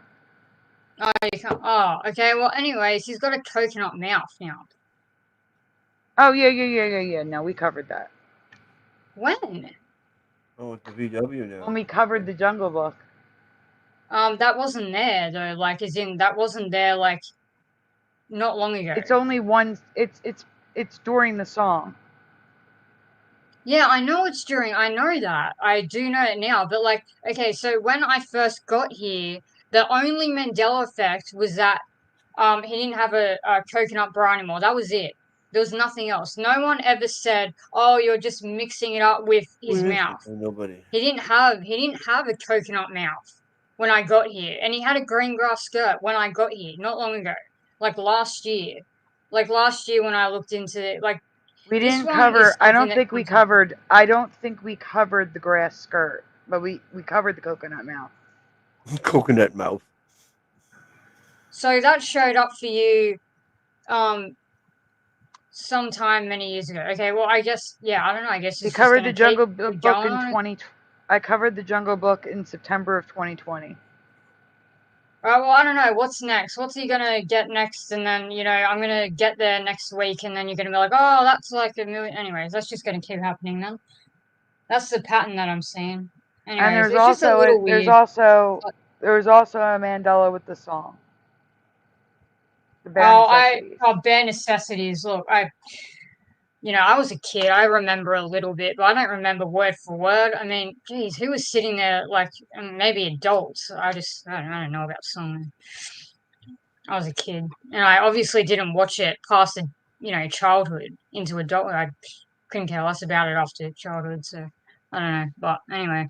Oh, you can't. Oh, okay. Well, anyways, he's got a coconut mouth now. Oh yeah. No, we covered that. When? Oh, it's the VW now. When we covered the Jungle Book. That wasn't there though. Like, as in that wasn't there like not long ago. It's only one. It's during the song. Yeah, I know it's during. I know that. I do know it now. But like, okay, so when I first got here, the only Mandela effect was that he didn't have a coconut bra anymore. That was it. There was nothing else. No one ever said, "Oh, you're just mixing it up with his mouth." Nobody. He didn't have a coconut mouth when I got here, and he had a green grass skirt when I got here, not long ago, like last year. Like last year when I looked into it, like We this didn't one cover. is I don't something that think we comes up. covered. I don't think we covered the grass skirt, but we covered the coconut mouth. Coconut mouth. So that showed up for you sometime many years ago. Okay, well I guess I don't know, I guess We it's covered just the gonna Jungle keep Book going in on. 20. I covered the Jungle Book in September of 2020. Alright, well I don't know, what's next? What's he gonna get next? And then, I'm gonna get there next week and then you're gonna be like, oh, that's like a million. Anyways, that's just gonna keep happening then. That's the pattern that I'm seeing. Anyways, And there's it's just a also little weird. there's also a Mandela with the song. The bare necessities. Bare necessities. Look, I was a kid. I remember a little bit, but I don't remember word for word. I mean, geez, who was sitting there like maybe adults? I don't know about song. I was a kid, and I obviously didn't watch it past childhood into adulthood. I couldn't care less about it after childhood, so I don't know. But anyway,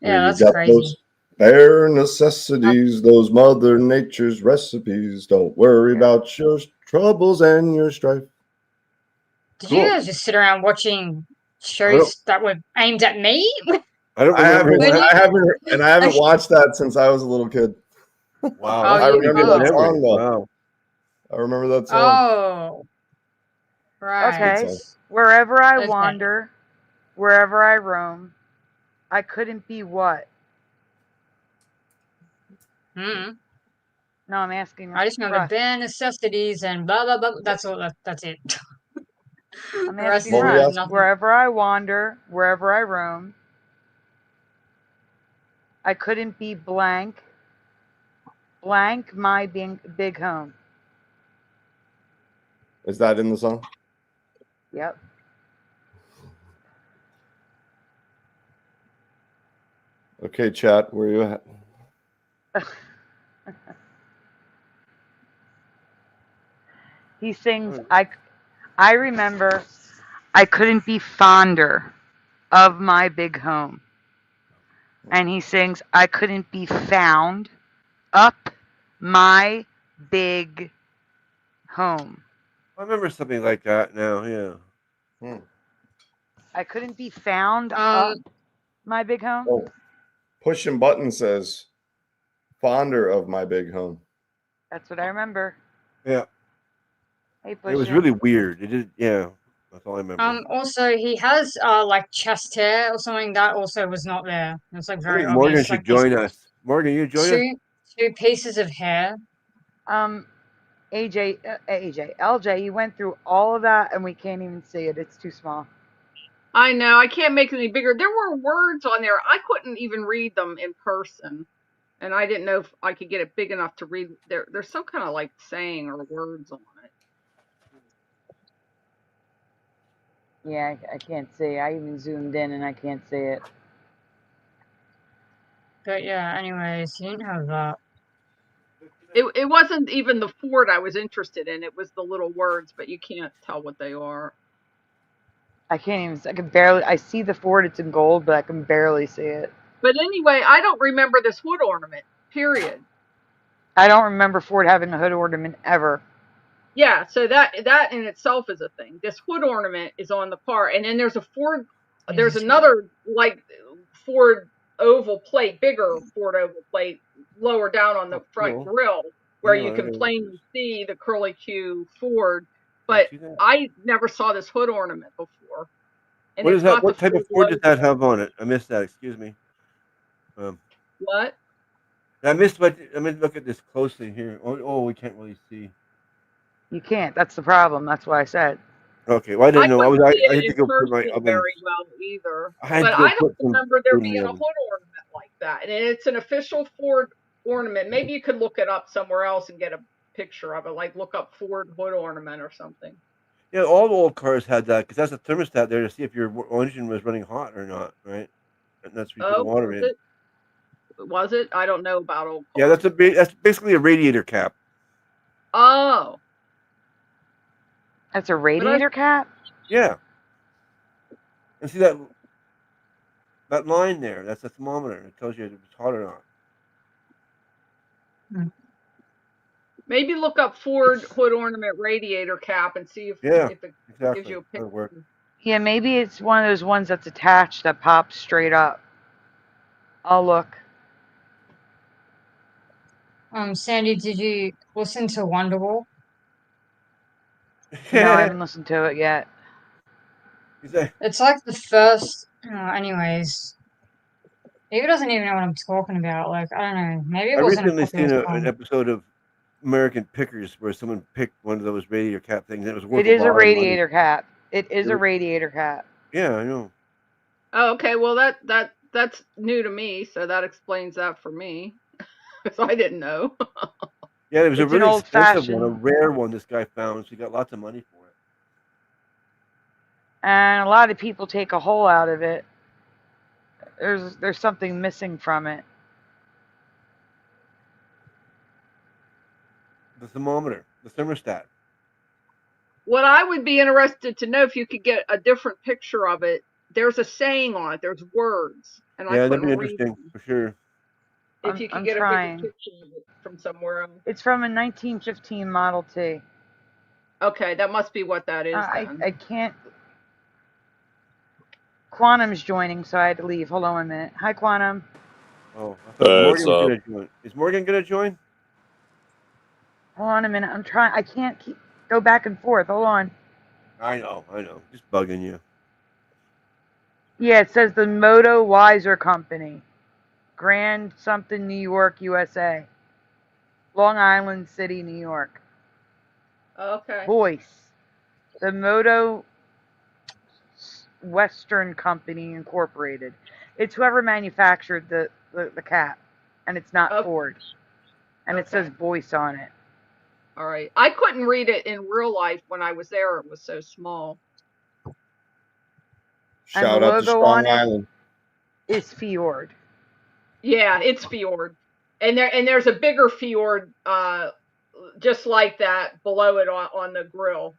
yeah, We that's got crazy. those bare necessities, those Mother Nature's recipes. Don't worry about your troubles and your strife. Did Cool. you guys just sit around watching I shows that were aimed at me? I don't I remember haven't watched that since I was a little kid. Wow. Oh, I remember that memory. song though. Wow. I remember that song. Oh, right. Okay. Wherever I Okay. wander, wherever I roam, I couldn't be what? Hmm. No, I'm asking. I just remember Russ. bare necessities and blah blah blah. That's all. That's it. I'm The rest asking is Russ. nothing. Wherever I wander, wherever I roam, I couldn't be blank. Blank my big home. Is that in the song? Yep. Okay, chat, where you at? He sings, I remember I couldn't be fonder of my big home. And he sings, I couldn't be found up my big home. I remember something like that now. Yeah. I couldn't be found up my big home. Oh, Pushing Button says, fonder of my big home. That's what I remember. Yeah. Hey, It was Pusha. really weird. It did. Yeah. That's all I remember. Also, he has like chest hair or something that also was not there. It's like I very think Morgan obvious. should Like these join us. Morgan, you join us? two pieces of hair. LJ, you went through all of that and we can't even see it. It's too small. I know. I can't make it any bigger. There were words on there. I couldn't even read them in person. And I didn't know if I could get it big enough to read. There's some kind of like saying or words on it. Yeah, I can't see. I even zoomed in and I can't see it. But yeah, anyways, he didn't have that. It wasn't even the fort I was interested in. It was the little words, but you can't tell what they are. I can barely, I see the fort, it's in gold, but I can barely see it. But anyway, I don't remember this hood ornament, period. I don't remember Ford having a hood ornament ever. Yeah, so that in itself is a thing. This hood ornament is on the car, and then there's another like Ford oval plate, bigger Ford oval plate, lower down on the front grille, where you can plainly see the curly Q Ford. But I never saw this hood ornament before. And What it's is that? got What the type of Ford does that have on it? I missed that. Excuse me. What? I missed what. I mean, look at this closely here. Oh, we can't really see. You can't. That's the problem. That's why I said. Okay, well I didn't know. I had to go put my oven. Very well either. But I don't remember there being a hood ornament like that. And it's an official Ford ornament. Maybe you could look it up somewhere else and get a picture of it. Like look up Ford hood ornament or something. Yeah, all the old cars had that because that's a thermostat there to see if your engine was running hot or not, right? And that's where you put the water in. Was it? I don't know about old cars. Yeah, that's basically a radiator cap. Oh. That's a radiator cap? Yeah. And see that line there? That's a thermometer. It tells you if it's hot or not. Maybe look up Ford hood ornament radiator cap and see if it gives you a picture. Yeah, maybe it's one of those ones that's attached that pops straight up. I'll look. Sandy, did you listen to Wonderwall? No, I haven't listened to it yet. It's like the first. Anyways, Eva doesn't even know what I'm talking about. Like, I don't know. Maybe it wasn't a recently popular seen song. an episode of American Pickers where someone picked one of those radiator cap things. And it was worth It is a lot a of money. radiator cap. It is a radiator cap. Yeah, I know. Oh, okay. Well, that's new to me, so that explains that for me. Because I didn't know. Yeah, it was a It's an really expensive one, a old-fashioned- rare one this guy found. So he got lots of money for it. And a lot of people take a hole out of it. There's something missing from it. The thermometer, the thermostat. What I would be interested to know if you could get a different picture of it. There's a saying on it. There's words, and I Yeah, that'd couldn't be read interesting them. for sure. If you could I'm get trying. a bigger picture of it from somewhere else. It's from a 1915 Model T. Okay, that must be what that is then. I can't. Quantum's joining, so I had to leave. Hold on a minute. Hi, Quantum. Oh, I thought What's Morgan was up? gonna join. Is Morgan gonna join? Hold on a minute. I'm trying. I can't go back and forth. Hold on. I know. Just bugging you. Yeah, it says the Moto Wiser Company, Grand something, New York, USA, Long Island City, New York. Okay. Voice, the Moto Western Company Incorporated. It's whoever manufactured the cap, and it's not Ford. And it says voice on it. All right. I couldn't read it in real life when I was there. It was so small. Shout out to Strong Island. Is Fjord. Yeah, it's Fjord. And there's a bigger Fjord just like that below it on the grill.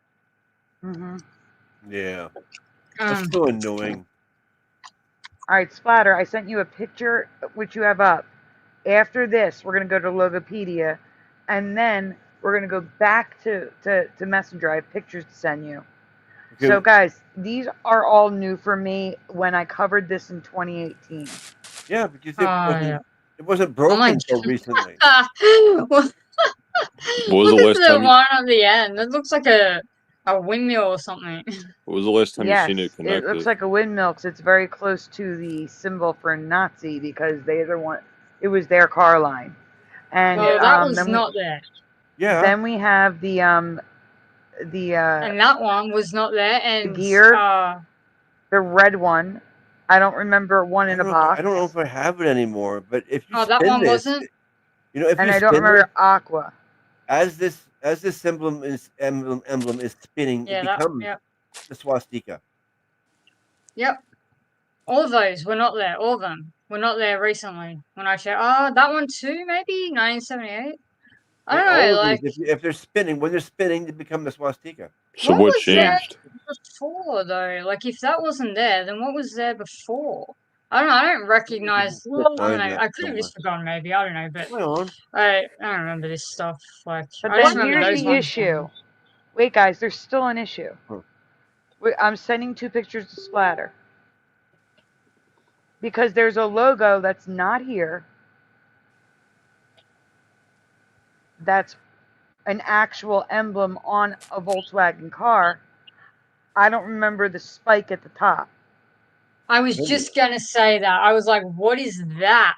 Mm-hmm. Yeah. That's so annoying. All right, Splatter, I sent you a picture, which you have up. After this, we're going to go to Logopedia, and then we're going to go back to Messenger. I have pictures to send you. Okay. So, guys, these are all new for me when I covered this in 2018. Yeah, because it wasn't broken until recently. What was the last is the time? one at the end? It looks like a windmill or something. What was the last time Yes, you seen it connected? it looks like a windmill because it's very close to the symbol for Nazi because they're the one. It was their car line, and Well, that was then not there. Yeah. Then we have the And that one was not there. the And gear, the red one. I don't remember one in a box. I don't know if I have it anymore, but if you oh, that spin one this, wasn't. you know, if And you I don't spin remember this, Aqua. as this emblem is spinning, Yeah, it that. becomes Yep. the swastika. Yep. All of those were not there. All of them were not there recently. When I checked, that one too, maybe 1978. I don't All know. of Like, these, if they're spinning, when they're spinning, they become the swastika. So what what was there changed? before though? Like, if that wasn't there, then what was there before? I don't know. I don't recognize. I don't Find know. that I could have somewhere. just forgotten. Maybe I don't know. But Hang on. I don't remember this stuff. Like, But I just then remember here's those the ones. issue. Wait, guys, there's still an issue. Huh. I'm sending 2 pictures to Splatter because there's a logo that's not here. That's an actual emblem on a Volkswagen car. I don't remember the spike at the top. I was just gonna say that. I was like, what is that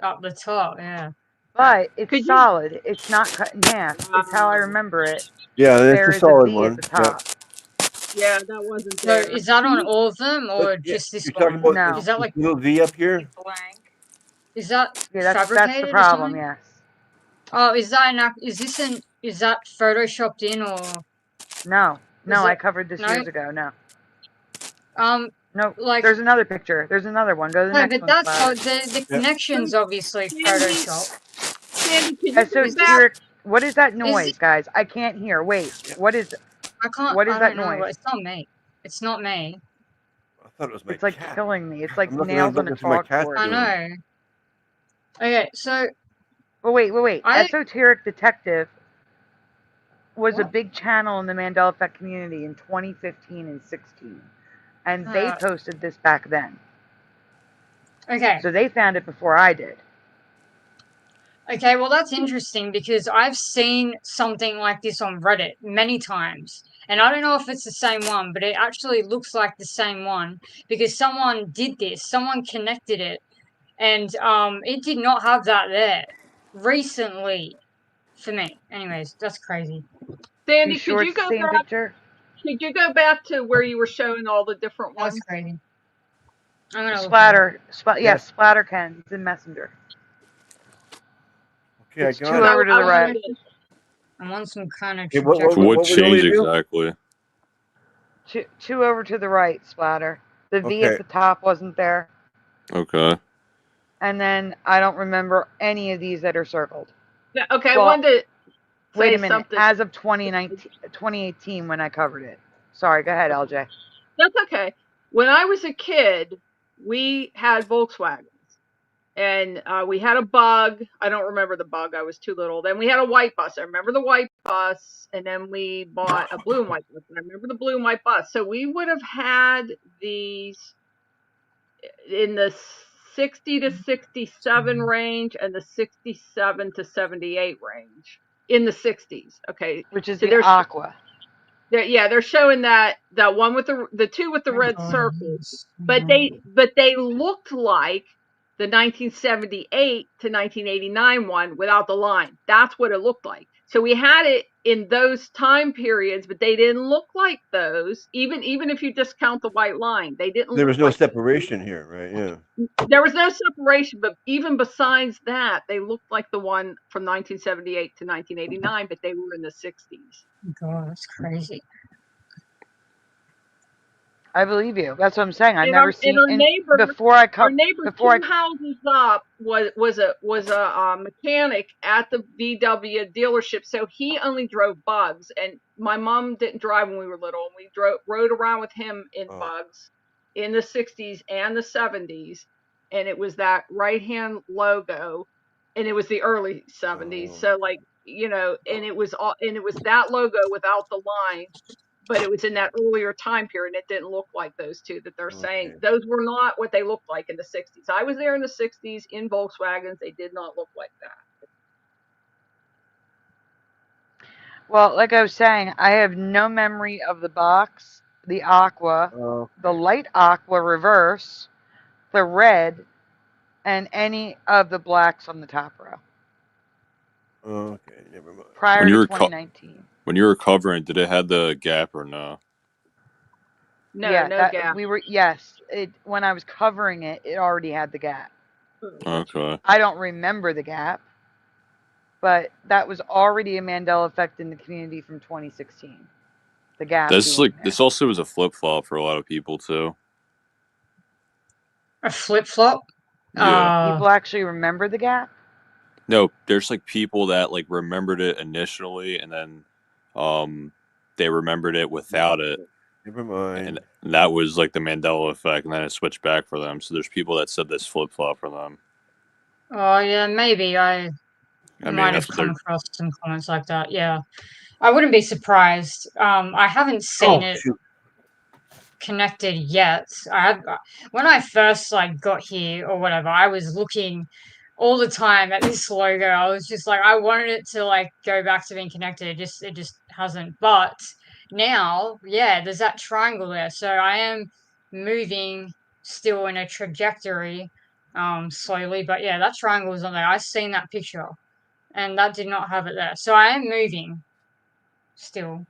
up the top? Yeah. But it's solid. It's not cut in half. It's how I remember it. Yeah, that's There a is a solid B one. at the top. Yeah, that wasn't So there. is that on all of them or But yeah, just this you're talking one? about Is that this like little V up here? blank? Is that Yeah, that's the fabricated or problem. something? Yes. Oh, is that photoshopped in or No. No, is I it covered this no? years ago. No. No. Like There's another picture. There's another one. Go to the no, next but one. that's Clara. the connection's obviously photoshopped. Sandy, can you go back? Esoteric. What is that Is noise, it, guys? I can't hear. Wait. What is? I can't. What is I that don't know. noise? It's not me. It's not me. I thought it was my It's like cat. killing me. It's like I'm looking nails on a at my cat chalkboard. I doing. know. Okay, so. But wait. Esoteric Detective was a big channel in the Mandela Effect community in 2015 and 16, and they posted this back then. Okay. So they found it before I did. Okay, well that's interesting because I've seen something like this on Reddit many times. And I don't know if it's the same one, but it actually looks like the same one because someone did this. Someone connected it. And it did not have that there recently for me. Anyways, that's crazy. Sandy, You sure could you it's the go same back? picture? Could you go back to where you were showing all the different ones? That's crazy. I'm gonna Splatter. Yeah. Yes, Splatter can. It's in Messenger. Okay, It's I 2 got over it. to the right. I'm on some kind of Okay, what trajectory. What we want me to changed do? exactly? Two over to the right, Splatter. The V Okay. at the top wasn't there. Okay. And then I don't remember any of these that are circled. Yeah, okay, Well, I wanted to wait say a minute. something. As of 2018 when I covered it. Sorry, go ahead, LJ. That's okay. When I was a kid, we had Volkswagens. And we had a Bug. I don't remember the Bug. I was too little. Then we had a white bus. I remember the white bus. And then we bought a blue and white bus. And I remember the blue and white bus. So we would have had these in the 60 to 67 range and the 67 to 78 range in the 60s. Okay. Which is so the Aqua. They're showing that one with the two with the red circles, but they looked like the 1978 to 1989 one without the line. That's what it looked like. So we had it in those time periods, but they didn't look like those. Even if you discount the white line, they didn't. There look was no like separation here, right? Yeah. There was no separation, but even besides that, they looked like the one from 1978 to 1989, but they were in the 60s. God, that's crazy. I believe you. That's what I'm saying. I've And never our seen neighbor, before I our neighbor two houses up was a mechanic at the VW dealership. So he only drove Bugs, and my mom didn't drive when we were little. And we rode around with him in Bugs in the 60s and the 70s, and it was that right-hand logo, and it was the early 70s. So like, you know, and it was that logo without the line. But it was in that earlier time period. It didn't look like those two that they're saying. Those were not what they looked like in the 60s. I was there in the 60s in Volkswagens. They did not look like that. Well, like I was saying, I have no memory of the box, the Aqua, the light Aqua reverse, the red, and any of the blacks on the top row. Okay, never mind. Prior to 2019. When you were covering, did it have the gap or no? No, yeah, no gap. When I was covering it, it already had the gap. Okay. I don't remember the gap, but that was already a Mandela effect in the community from 2016. The gap. This also was a flip flop for a lot of people too. A flip flop? Yeah. People actually remember the gap? No, there's like people that like remembered it initially, and then they remembered it without it. Never mind. And that was like the Mandela effect, and then it switched back for them. So there's people that said this flip flop for them. Oh yeah, maybe I might have come across some comments like that. Yeah, I wouldn't be surprised. I haven't seen it connected yet. When I first like got here or whatever, I was looking all the time at this logo. I was just like, I wanted it to like go back to being connected. It just hasn't. But now, yeah, there's that triangle there. So I am moving still in a trajectory, slowly. But yeah, that triangle is on there. I've seen that picture, and that did not have it there. So I am moving still.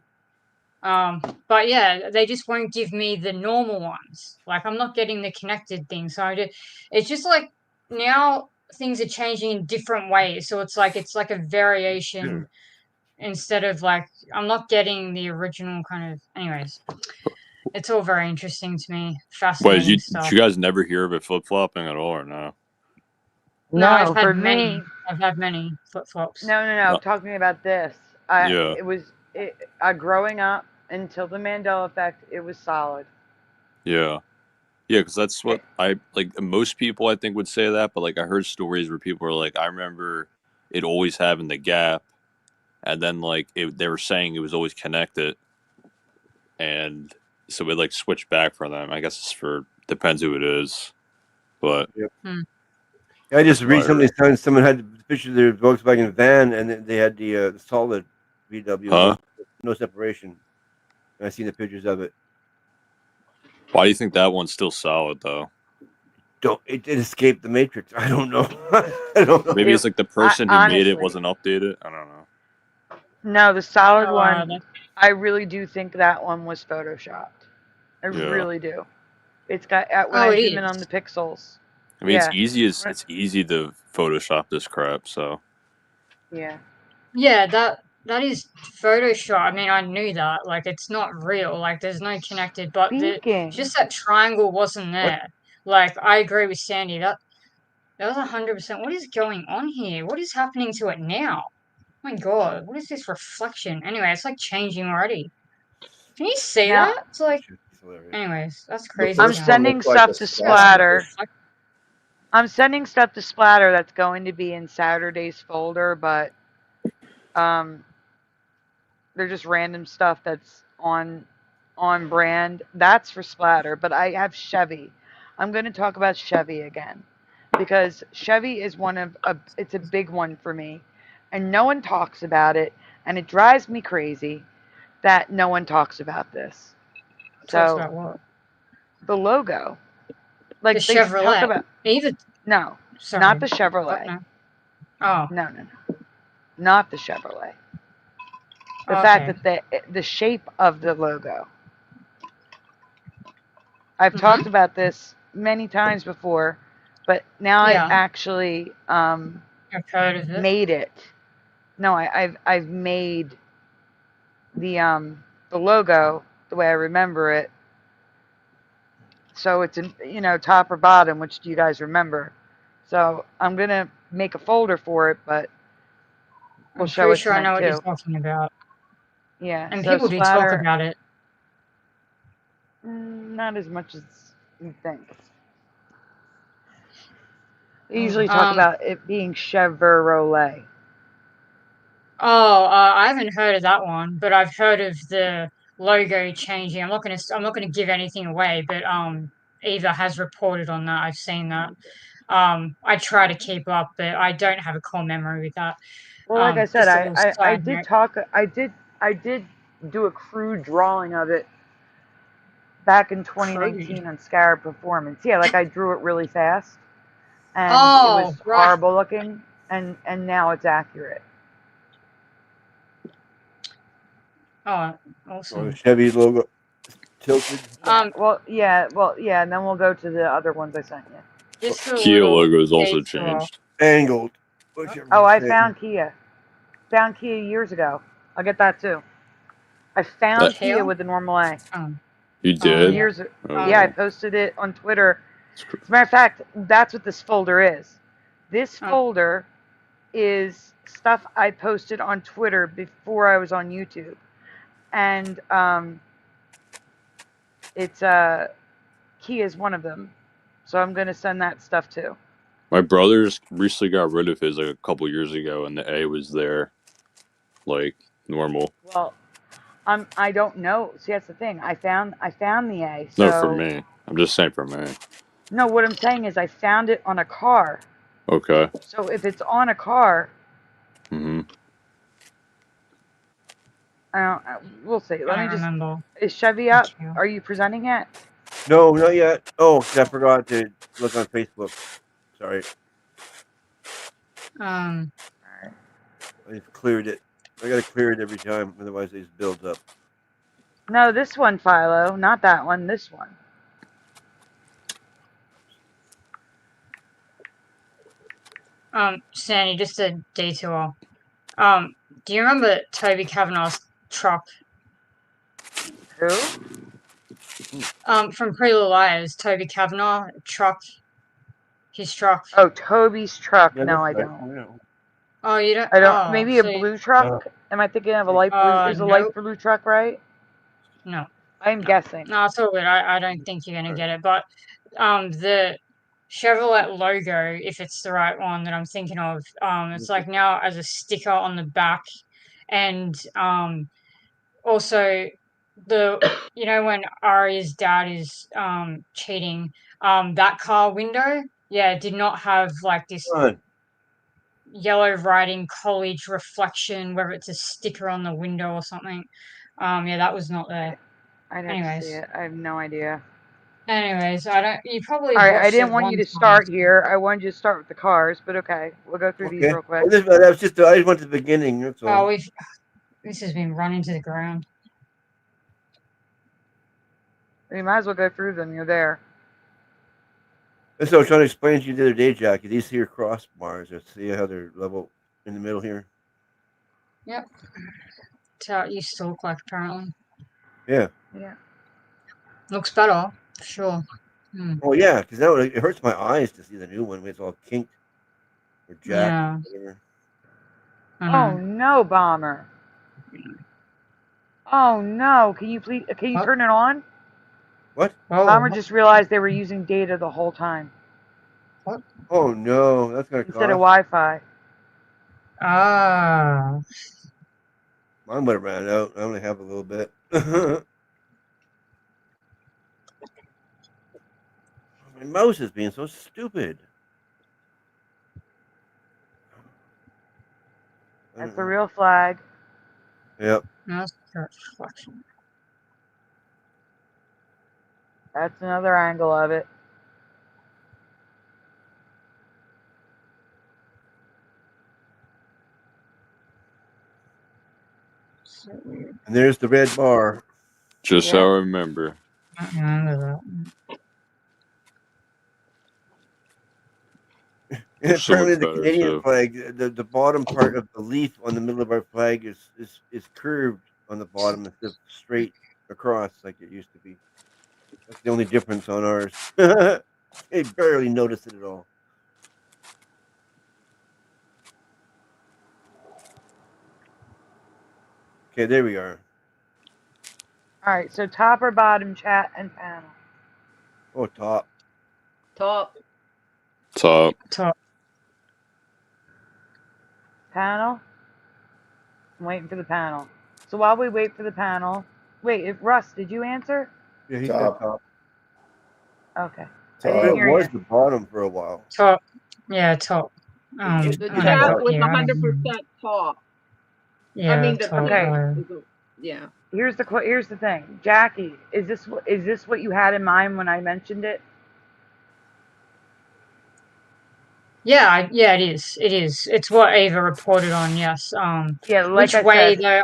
But yeah, they just won't give me the normal ones. Like I'm not getting the connected thing. So it's just like now things are changing in different ways. So it's like a variation instead of like I'm not getting the original kind of. Anyways, it's all very interesting to me. Fascinating stuff. Did you guys never hear of it flip flopping at all, or no? No, I've had for many. me. I've had many flip flops. No. I'm talking about this. Growing up until the Mandela effect, it was solid. Yeah. Yeah, because that's what I like. Most people I think would say that, but like I heard stories where people were like, I remember it always having the gap, and then like they were saying it was always connected, and so it like switched back for them. I guess depends who it is, but I just recently found someone had a picture of their Volkswagen van, and they had the solid VW, no separation. And I seen the pictures of it. Why do you think that one's still solid though? It escaped the matrix. I don't know. I don't know. Maybe it's like the person who made it wasn't updated. I don't know. No, the solid one. I really do think that one was photoshopped. I really do. It's got when I zoom in on the pixels. I mean, it's easy to Photoshop this crap. So yeah, that that is Photoshop. I mean, I knew that. Like, it's not real. Like, there's no connected. But just that triangle wasn't there. Like, I agree with Sandy. That was 100%. What is going on here? What is happening to it now? Oh my God, what is this reflection? Anyway, it's like changing already. Can you see Now, that? It's like, anyways, that's crazy. I'm sending stuff to Splatter. I'm sending stuff to Splatter that's going to be in Saturday's folder, but they're just random stuff that's on brand. That's for Splatter, but I have Chevy. I'm going to talk about Chevy again because Chevy is it's a big one for me, and no one talks about it, and it drives me crazy that no one talks about this. Talks about what? The logo. Like The they talk Chevrolet. about no, Sorry. not the What Chevrolet. now? Oh. No, not the Chevrolet. The Okay. fact that the shape of the logo. I've talked about this many times before, but now Yeah. I've actually I've heard of it. made it. No, I've made the logo the way I remember it. So it's top or bottom, which do you guys remember? So I'm gonna make a folder for it, but we'll I'm show pretty it sure I know tonight what you're too. talking about. Yeah, And so people do talk Splatter, about it. not as much as you think. They usually talk about it being Chevrolet. Oh, I haven't heard of that one, but I've heard of the logo changing. I'm not gonna give anything away, but Eva has reported on that. I've seen that. I try to keep up, but I don't have a core memory with that. Well, like I said, Just a little I side did note. talk. I did do a crude drawing of it back in 2019 on Scarab Performance. Yeah, like I drew it really fast, and it was right. horrible looking, and now it's accurate. Oh, awesome. the Chevy logo tilted. Well, and then we'll go to the other ones I sent you. Just a Kia little logo is also detour. changed. Angled. Whichever Oh, you I say. found Kia. Found Kia years ago. I'll get that too. I found That- Kia with the normal A. You did? Years. Oh, Yeah, I wow. posted it on Twitter. As a matter of fact, that's what this folder is. This folder is stuff I posted on Twitter before I was on YouTube, and it's Kia is one of them. So I'm gonna send that stuff too. My brother's recently got rid of his like a couple years ago, and the A was there, like normal. Well, I don't know. See, that's the thing. I found the A. So No, for me. I'm just saying for me. no, what I'm saying is I found it on a car. Okay. So if it's on a car, Mm-hmm. we'll see. Let me just. remember. Is Chevy up? Are you presenting it? No, not yet. Oh, I forgot to look on Facebook. Sorry. I've cleared it. I gotta clear it every time, otherwise it just builds up. No, this one, Philo. Not that one. This one. Sandy, just a detour. Do you remember Toby Kavanaugh's truck? Who? From Pretty Little Liars, Toby Kavanaugh truck. His truck. Oh, Toby's truck. Yeah, no, I that's don't. right. Oh, you don't. I don't. Oh, Maybe a blue truck. Am I thinking of a light blue? Is a light nope. blue truck right? No. I'm guessing. No, it's all good. I don't think you're gonna get it, but the Chevrolet logo, if it's the right one that I'm thinking of, it's like now as a sticker on the back, and also when Arya's dad is cheating, that car window, yeah, did not have like this yellow writing college reflection, whether it's a sticker on the window or something. Yeah, that was not there. I'd have to see it. I have no idea. Anyways, you probably All right, watched I didn't it want one you to time. start here. I wanted you to start with the cars, but okay, we'll go through these Okay. real quick. That was just. I just went to the beginning. That's all. Oh, this has been run into the ground. You might as well go through them. You're there. That's what I was trying to explain to you the other day, Jackie. These here crossbars. See how they're level in the middle here. Yep. That's how it used to look like, apparently. Yeah. Yeah. Looks better, for sure. Hmm. Oh yeah, because now it hurts my eyes to see the new one when it's all kinked or jacked Yeah. or whatever. Oh no, Bomber. Oh no. Can you turn it on? What? Bomber just realized they were using data the whole time Oh no, that's gonna instead of cost. Wi-Fi. Ah. Mine would have ran out. I only have a little bit. My mouse is being so stupid. That's a real flag. Yep. That's reflection. That's another angle of it. So weird. And there's the red bar. Just so I remember. And So apparently much the better, Canadian too. flag, the bottom part of the leaf on the middle of our flag is curved on the bottom instead of straight across like it used to be. That's the only difference on ours. I barely noticed it at all. Okay, there we are. All right, so top or bottom, chat and panel. Oh, top. Top. Top. Top. Panel. I'm waiting for the panel. So while we wait for the panel, wait, Russ, did you answer? Yeah, he Top. said top. Okay. I But didn't it hear was you. the bottom for a while. Top. Yeah, top. used The to be chat top. was Yeah, I don't 100% top. I Yeah, mean, the top. Okay. yeah. Here's the thing, Jackie. Is this what you had in mind when I mentioned it? Yeah, yeah, it is. It is. It's what Ava reported on. Yes. Yeah, like Which I way said, though?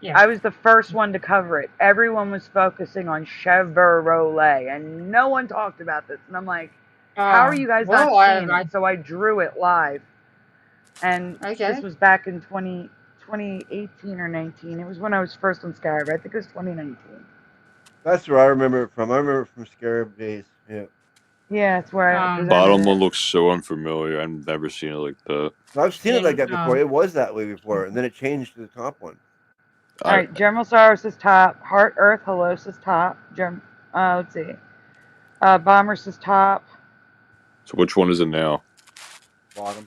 Yeah. I was the first one to cover it. Everyone was focusing on Chevrolet, and no one talked about this. And I'm like, how are you guys not seeing it? So I drew it live, and this was back in 2018 or 19. It was when I was first on Skype. I think it was 2019. That's where I remember it from. I remember it from Scarab days. Yeah. Yeah, it's where I presented Bottom it. one looks so unfamiliar. I've never seen it like that. I've seen it like that before. It was that way before, and then it changed to the top one. All right, General Saros is top. Heart Earth Halos is top. Let's see. Bombers is top. So which one is it now? Bottom.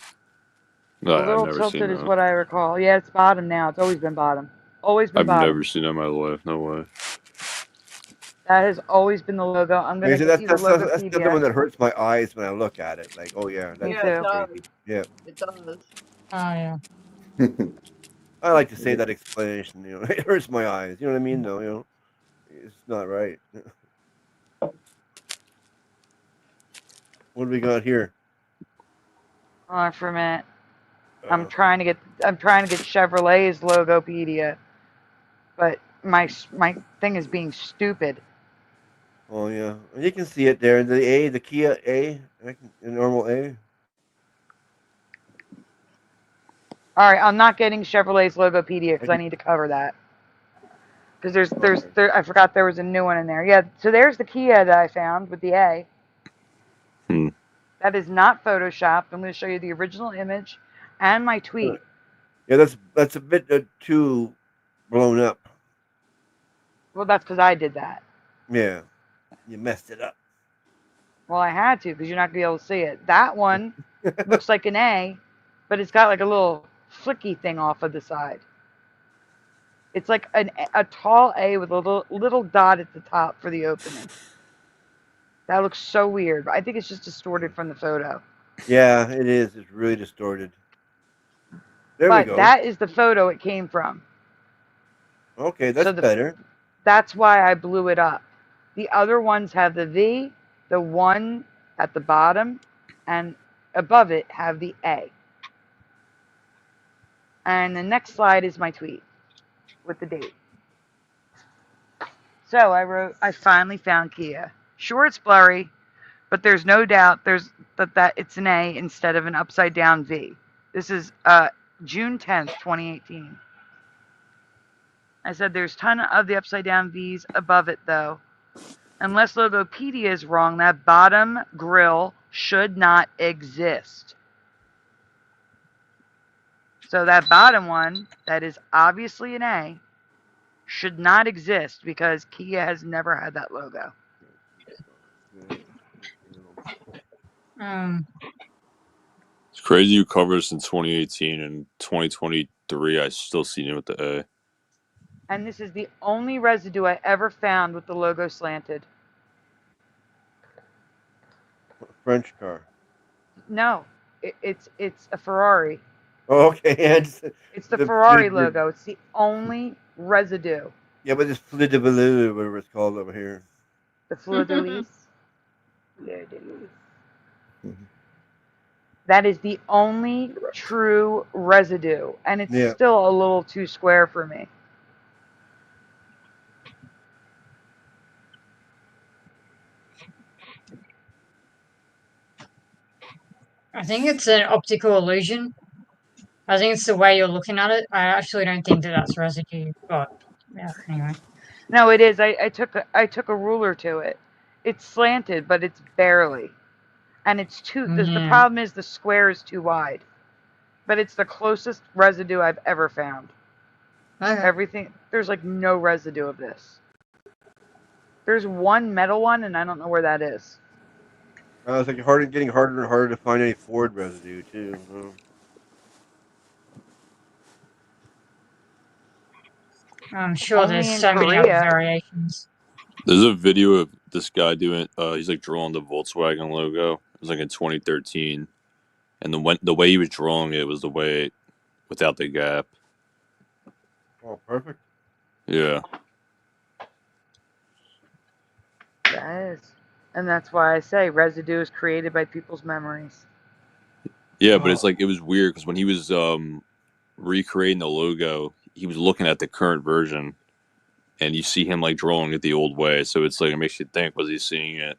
No, A I've little never seen tilted is that. what I recall. Yeah, it's bottom now. It's always been bottom. Always been I've bottom. never seen that in my life. No way. That has always been the logo. I'm gonna Okay, so get you the that's the one Logopedia. that hurts my eyes when I look at it. Like, oh yeah, that's Me Yeah, it too. does. crazy. Yeah. It does. Oh yeah. I like to say that explanation. You know, it hurts my eyes. You know what I mean? No, you know, it's not right. What do we got here? Hold on for a minute. I'm trying to get Chevrolet's Logopedia, but my thing is being stupid. Oh yeah, you can see it there. The Kia A, the normal A. All right, I'm not getting Chevrolet's Logopedia because I need to cover that. Because I forgot there was a new one in there. Yeah, so there's the Kia that I found with the A. That is not photoshopped. I'm going to show you the original image and my tweet. Yeah, that's a bit too blown up. Well, that's because I did that. Yeah, you messed it up. Well, I had to because you're not going to be able to see it. That one looks like an A, but it's got like a little flicky thing off of the side. It's like a tall A with a little dot at the top for the opening. That looks so weird. I think it's just distorted from the photo. Yeah, it is. It's really distorted. There we go. But that is the photo it came from. Okay, that's better. That's why I blew it up. The other ones have the V, the one at the bottom, and above it have the A. And the next slide is my tweet with the date. So I wrote, I finally found Kia. Sure, it's blurry, but there's no doubt that it's an A instead of an upside down V. This is June 10th, 2018. I said there's ton of the upside down V's above it though. Unless Logopedia is wrong, that bottom grill should not exist. So that bottom one, that is obviously an A, should not exist because Kia has never had that logo. It's crazy you covered this in 2018 and 2023. I still seen it with the A. And this is the only residue I ever found with the logo slanted. French car. No, it's a Ferrari. Oh, okay. It's the Ferrari logo. It's the only residue. Yeah, but it's fleur de lis, whatever it's called over here. The fleur de lis. Fleur de lis. That is the only true residue, and it's still a little too square for me. I think it's an optical illusion. I think it's the way you're looking at it. I actually don't think that that's residue, but yeah, anyway. No, it is. I took a ruler to it. It's slanted, but it's barely. And it's too, the problem is the square is too wide. But it's the closest residue I've ever found. Okay. Everything, there's like no residue of this. There's one metal one, and I don't know where that is. It's like getting harder and harder to find any Ford residue, too. I'm sure there's so many other variations. There's a video of this guy doing. He's like drawing the Volkswagen logo. It was like in 2013, and the way he was drawing it was the way without the gap. Oh, perfect. Yeah. That is. And that's why I say residue is created by people's memories. Yeah, but it's like it was weird because when he was recreating the logo, he was looking at the current version, and you see him like drawing it the old way. So it's like it makes you think: was he seeing it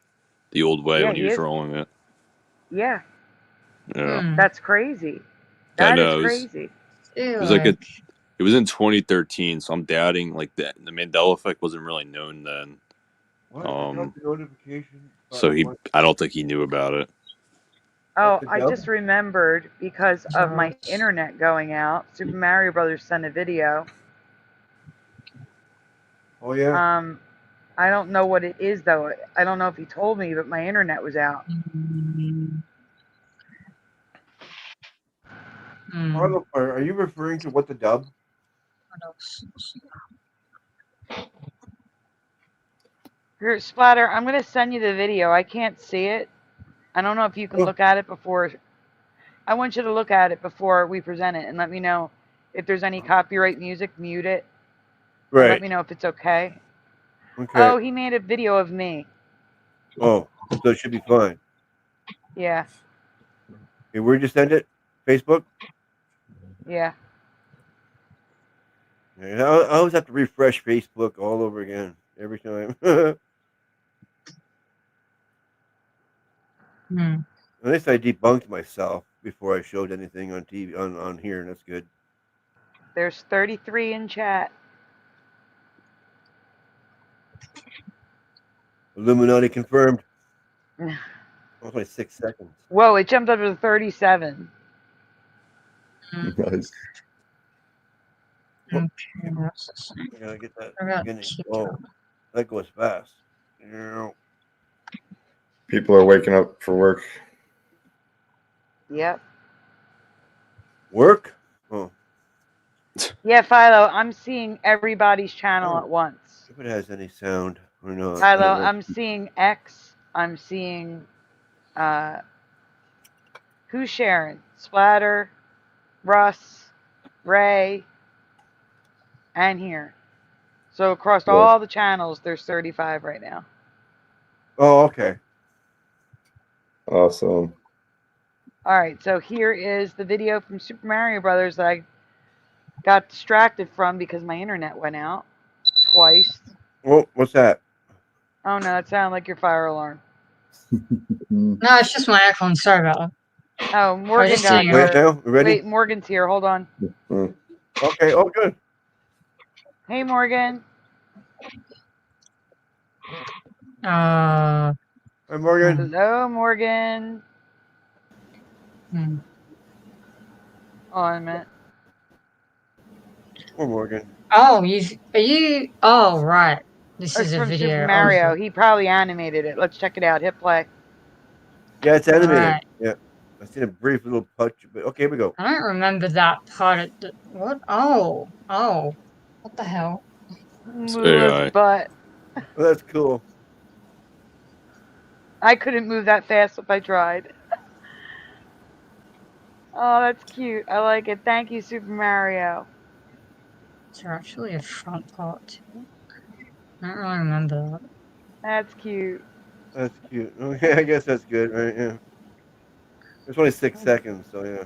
the old way when he was drawing it? Yeah. Yeah. That's crazy. That is crazy. It was like it was in 2013, so I'm doubting like that the Mandela effect wasn't really known then. So I don't think he knew about it. Oh, I just remembered because of my internet going out. Super Mario Brothers sent a video. Oh yeah. I don't know what it is though. I don't know if he told me, but my internet was out. Are you referring to What the Dub? Here, Splatter, I'm going to send you the video. I can't see it. I don't know if you can look at it before. I want you to look at it before we present it and let me know if there's any copyright music, mute it. Right. Let me know if it's okay. Okay. Oh, he made a video of me. Oh, so it should be fine. Yeah. Okay, where'd you send it? Facebook? Yeah. I always have to refresh Facebook all over again every time. At least I debunked myself before I showed anything on TV on here, and that's good. There's 33 in chat. Illuminati confirmed. Only 6 seconds. Whoa, it jumped up to 37. Nice. I gotta get that beginning. Oh, that goes fast. People are waking up for work. Yep. Work? Oh. Yeah, Philo, I'm seeing everybody's channel at once. If it has any sound or not. Philo, I'm seeing X. I'm seeing who's sharing? Splatter, Russ, Ray, and here. So across all the channels, there's 35 right now. Oh, okay. Awesome. All right, so here is the video from Super Mario Brothers that I got distracted from because my internet went out twice. Oh, what's that? Oh no, that sounded like your fire alarm. No, it's just my iPhone. Sorry about that. Oh, Morgan just got saying. Wait, here. now we ready? Wait, Morgan's here. Hold on. Okay. Oh, good. Hey, Morgan. Hi, Morgan. Hello, Morgan. Hmm. Oh, a minute. Oh, Morgan. Oh, are you? Oh, right. This It's is a from Super video. Mario. He probably animated it. Let's check it out. Hit play. Yeah, it's animated. Right. Yeah, I seen a brief little touch, but okay, here we go. I don't remember that part of the what? Oh, what the hell? Moola's butt. Well, that's cool. I couldn't move that fast if I tried. Oh, that's cute. I like it. Thank you, Super Mario. Is there actually a front part too? I don't really remember that. That's cute. That's cute. Okay, I guess that's good, right? Yeah. It's only 6 seconds, so yeah.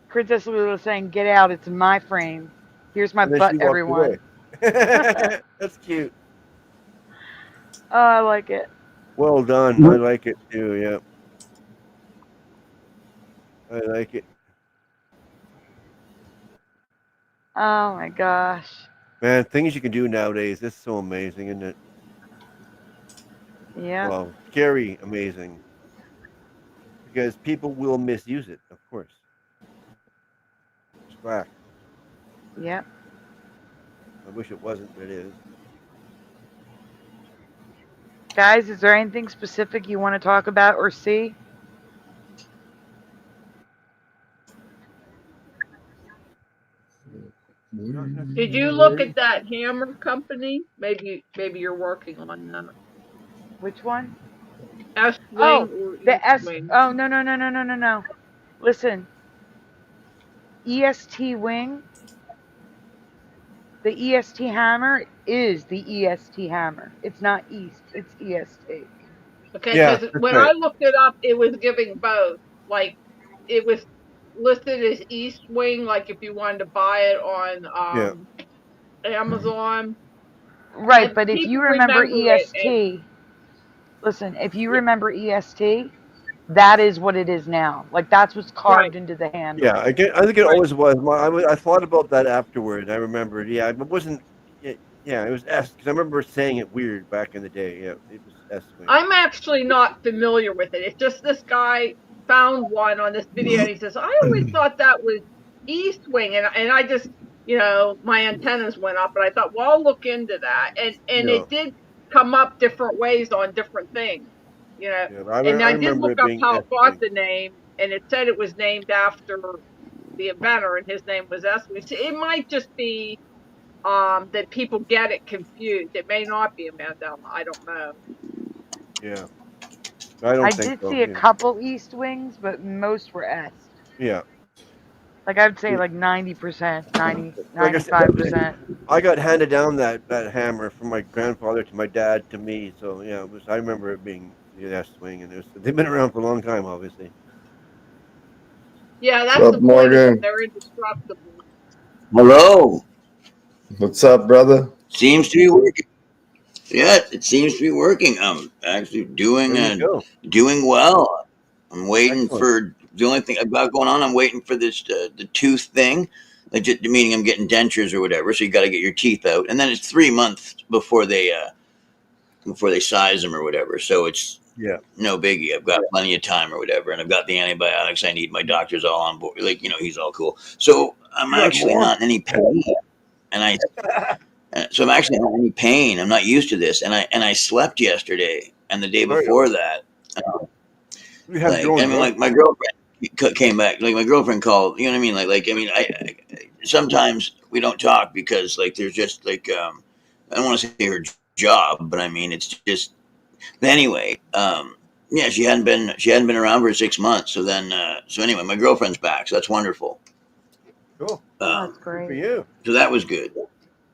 Princess Lulu saying, "Get out! It's my frame. Here's my And then butt, she walked everyone." away. That's cute. Oh, I like it. Well done. I like it too. Yeah. I like it. Oh my gosh. Man, things you can do nowadays. This is so amazing, isn't it? Yeah. Well, scary, amazing. Because people will misuse it, of course. It's fact. Yep. I wish it wasn't, but it is. Guys, is there anything specific you want to talk about or see? Did you look at that hammer company? Maybe you're working on that. Which one? S Oh, wing or the east S. wing? Oh, no. Listen, EST wing. The EST hammer is the EST hammer. It's not East. It's EST. Okay, Yeah, because that's when right. I looked it up, it was giving both. Like it was listed as East Wing, like if you wanted to buy it on Yeah. Amazon. Right, And but if you people remember remember it. EST, listen, if you remember EST, that is what it is now. Like that's what's carved into the handle. Yeah, I think it always was. I thought about that afterward. I remembered. Yeah, it wasn't. Yeah, it was S because I remember saying it weird back in the day. Yeah, it was S wing. I'm actually not familiar with it. It's just this guy found one on this video and he says, I always thought that was East Wing. And I just, my antennas went up and I thought, well, I'll look into that. And Yeah. it did come up different ways on different things, Yeah, and I I did remember look it up being how S it got wing. the name and it said it was named after the inventor and his name was S Wing. So it might just be that people get it confused. It may not be a Mandela. I don't know. Yeah, I don't I think did so. see a Yeah. couple East wings, but most were S. Yeah. Like I would say like 90%, 90, Like I said, 95%. I got handed down that hammer from my grandfather to my dad to me. So yeah, I remember it being the S wing, and they've been around for a long time, obviously. Yeah, that's What's the up, point of them. Morgan? They're indestructible. Hello. What's up, brother? Seems to be working. Yeah, it seems to be working. I'm actually doing There you go. doing well. I'm waiting Excellent. for the only thing I've got going on. I'm waiting for this the tooth thing, like just meaning I'm getting dentures or whatever. So you got to get your teeth out, and then it's 3 months before they size them or whatever. So it's Yeah. no biggie. I've got plenty of time or whatever, and I've got the antibiotics I need. My doctor's all on board. Like he's all cool. So I'm You got actually more? not in any pain, and so I'm actually not in any pain. I'm not used to this, and I slept yesterday and the day Right before on. that. You have your Like own drug. my girlfriend came back. Like my girlfriend called. You know what I mean? I sometimes we don't talk because like there's just like I don't want to say her job, but I mean it's just. But anyway, yeah, she hadn't been around for 6 months. So then so anyway, my girlfriend's back, so that's wonderful. Cool. That's Good for great. you. So that was good.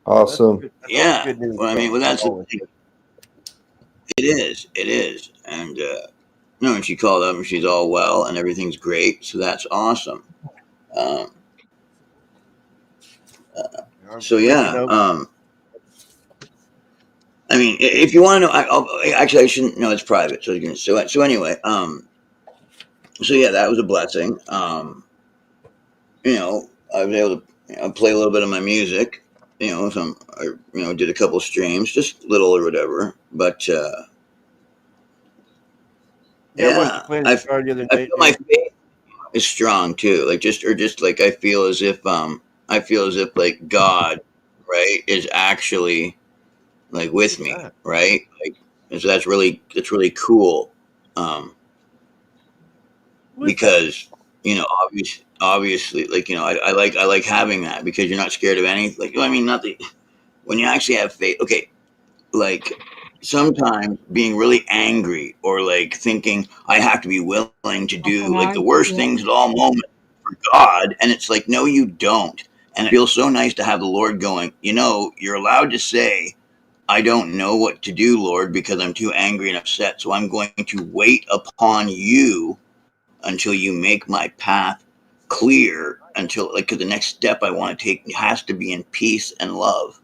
Awesome. That's Yeah. good news. Well, I mean, well, that's the always thing. good. It is, and no, and she called up and she's all well and everything's great, so that's awesome. Um, so I'm reaching yeah, out. I mean, if you want to know, actually I shouldn't. No, it's private. So you can. So anyway, So yeah, that was a blessing. You know, I was able to play a little bit of my music. You know, I did a couple streams, just little or whatever. But Yeah, I watched you yeah, play the I guitar the other I night. feel my faith is strong too. Like just like I feel as if like God, right, is actually like with Who's me, that? right? Like, and so that's really cool. Um, Who is that? because obviously, like I like having that because you're not scared of anything. Like, I mean, not the when you actually have faith. Okay, like sometimes being really angry or like thinking I have to be willing to do like the worst Yeah. things at all moments for God, and it's like no, you don't. And it feels so nice to have the Lord going. You're allowed to say, I don't know what to do, Lord, because I'm too angry and upset. So I'm going to wait upon you until you make my path clear until like 'cause the next step I want to take has to be in peace and love.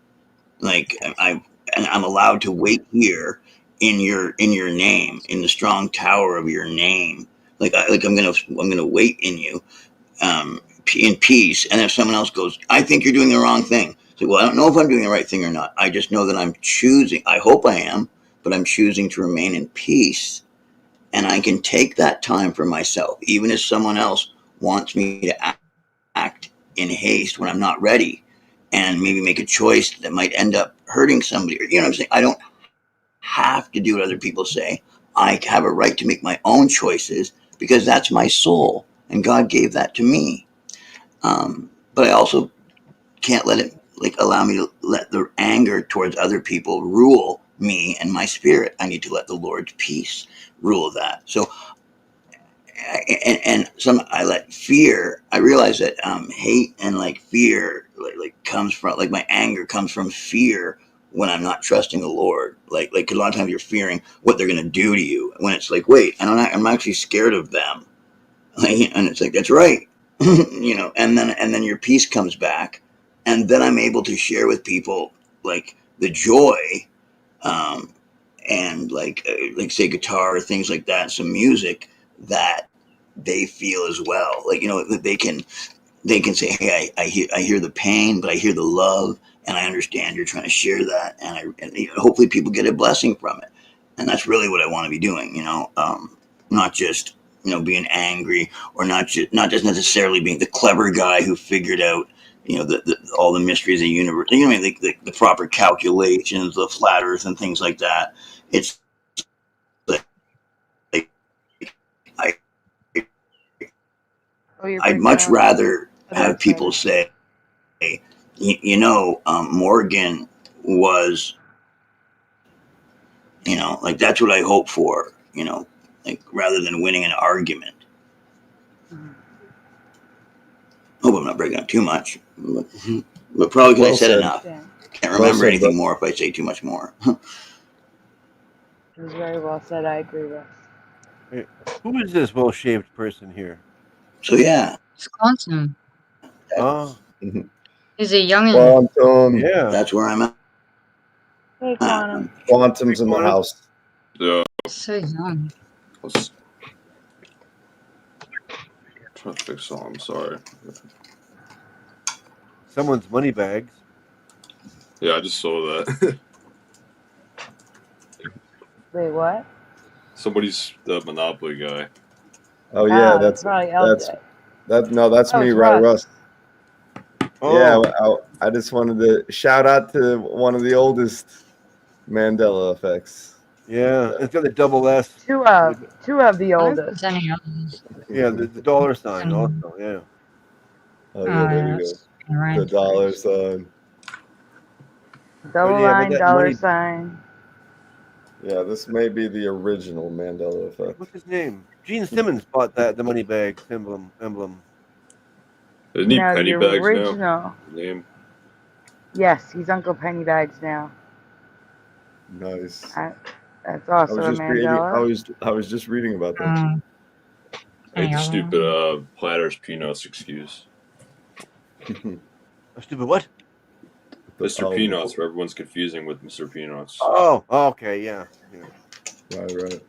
Like I'm allowed to wait here in your name, in the strong tower of your name. I'm gonna wait in you, in peace. And if someone else goes, I think you're doing the wrong thing. So, well, I don't know if I'm doing the right thing or not. I just know that I'm choosing. I hope I am, but I'm choosing to remain in peace. And I can take that time for myself, even if someone else wants me to act in haste when I'm not ready, and maybe make a choice that might end up hurting somebody. You know what I'm saying? I don't have to do what other people say. I have a right to make my own choices because that's my soul, and God gave that to me. But I also can't let it like allow me to let the anger towards other people rule me and my spirit. I need to let the Lord's peace rule that. So and some I let fear. I realize that hate and like fear like comes from like my anger comes from fear when I'm not trusting the Lord. Like a lot of times you're fearing what they're gonna do to you. When it's like, wait, I'm actually scared of them. And it's like that's right. And then your peace comes back, and then I'm able to share with people like the joy, um, and like say guitar or things like that, some music that they feel as well. Like that they can say, hey, I hear the pain, but I hear the love, and I understand you're trying to share that, and hopefully people get a blessing from it, and that's really what I want to be doing. Not just being angry, or not just necessarily being the clever guy who figured out all the mysteries of the universe. You know, what I mean, the proper calculations, the flat Earth, and things like that. It's like I Oh, you're I'd breaking much up. rather Oh, have that's people better. say, Morgan was, like that's what I hope for, like rather than winning an argument. Hope I'm not breaking up too much, but probably because I Well said said. enough. Can't Well remember said, bro. anything more if I say too much more. It was very well said. I agree with. Hey, who is this well-shaved person here? So yeah, It's Quantum. Oh, He's a youngin. Quantum. yeah. That's where I'm at. Hey, Quantum. Quantum's in the house. Yeah. So young. Let's try to fix something. I'm sorry. Someone's money bags. Yeah, I just saw that. Wait, what? Somebody's the Monopoly guy. Oh yeah, That's probably that's LJ. that's Oh, me, it's right, Russ. Russ? Yeah, Oh, I just wanted to shout out to one of the oldest Mandela effects. yeah. It's got a double S. Two of the I don't oldest. think there's any others. Yeah, the dollar sign Any- also. Yeah. Oh yeah, there you that's go. right. The dollar sign. Double yeah, but line, that dollar money. sign. Yeah, this may be the original Mandela effect. What's his name? Gene Simmons bought that the money bags emblem. Isn't he No, the Pennybags now? original. Name? Yes, he's Uncle Pennybags now. Nice. That's I also was a just reading. Mandela. I was just reading about that. I hate Any the other stupid one? Platters Peanuts excuse. A stupid what? Mr. Peanuts, where everyone's confusing with Mr. Peanuts. Oh, okay, yeah. Right.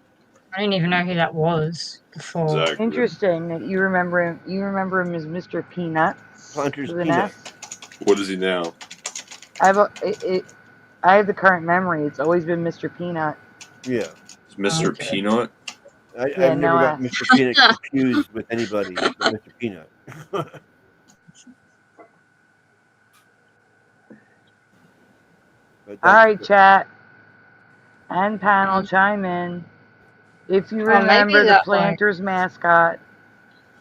I didn't even know who that was before. Exactly. Interesting that you remember him. You remember him as Mr. Peanuts Hunter's with an Peanut. S. What is he now? I have the current memory. It's always been Mr. Peanut. Yeah. It's Mr. Okay. Peanut. Yeah, I've never no got S. Mr. Peanut confused with anybody but Mr. Peanut. But All that's right, chat and panel, chime in. If you Oh, maybe remember the that, like, Planters mascot,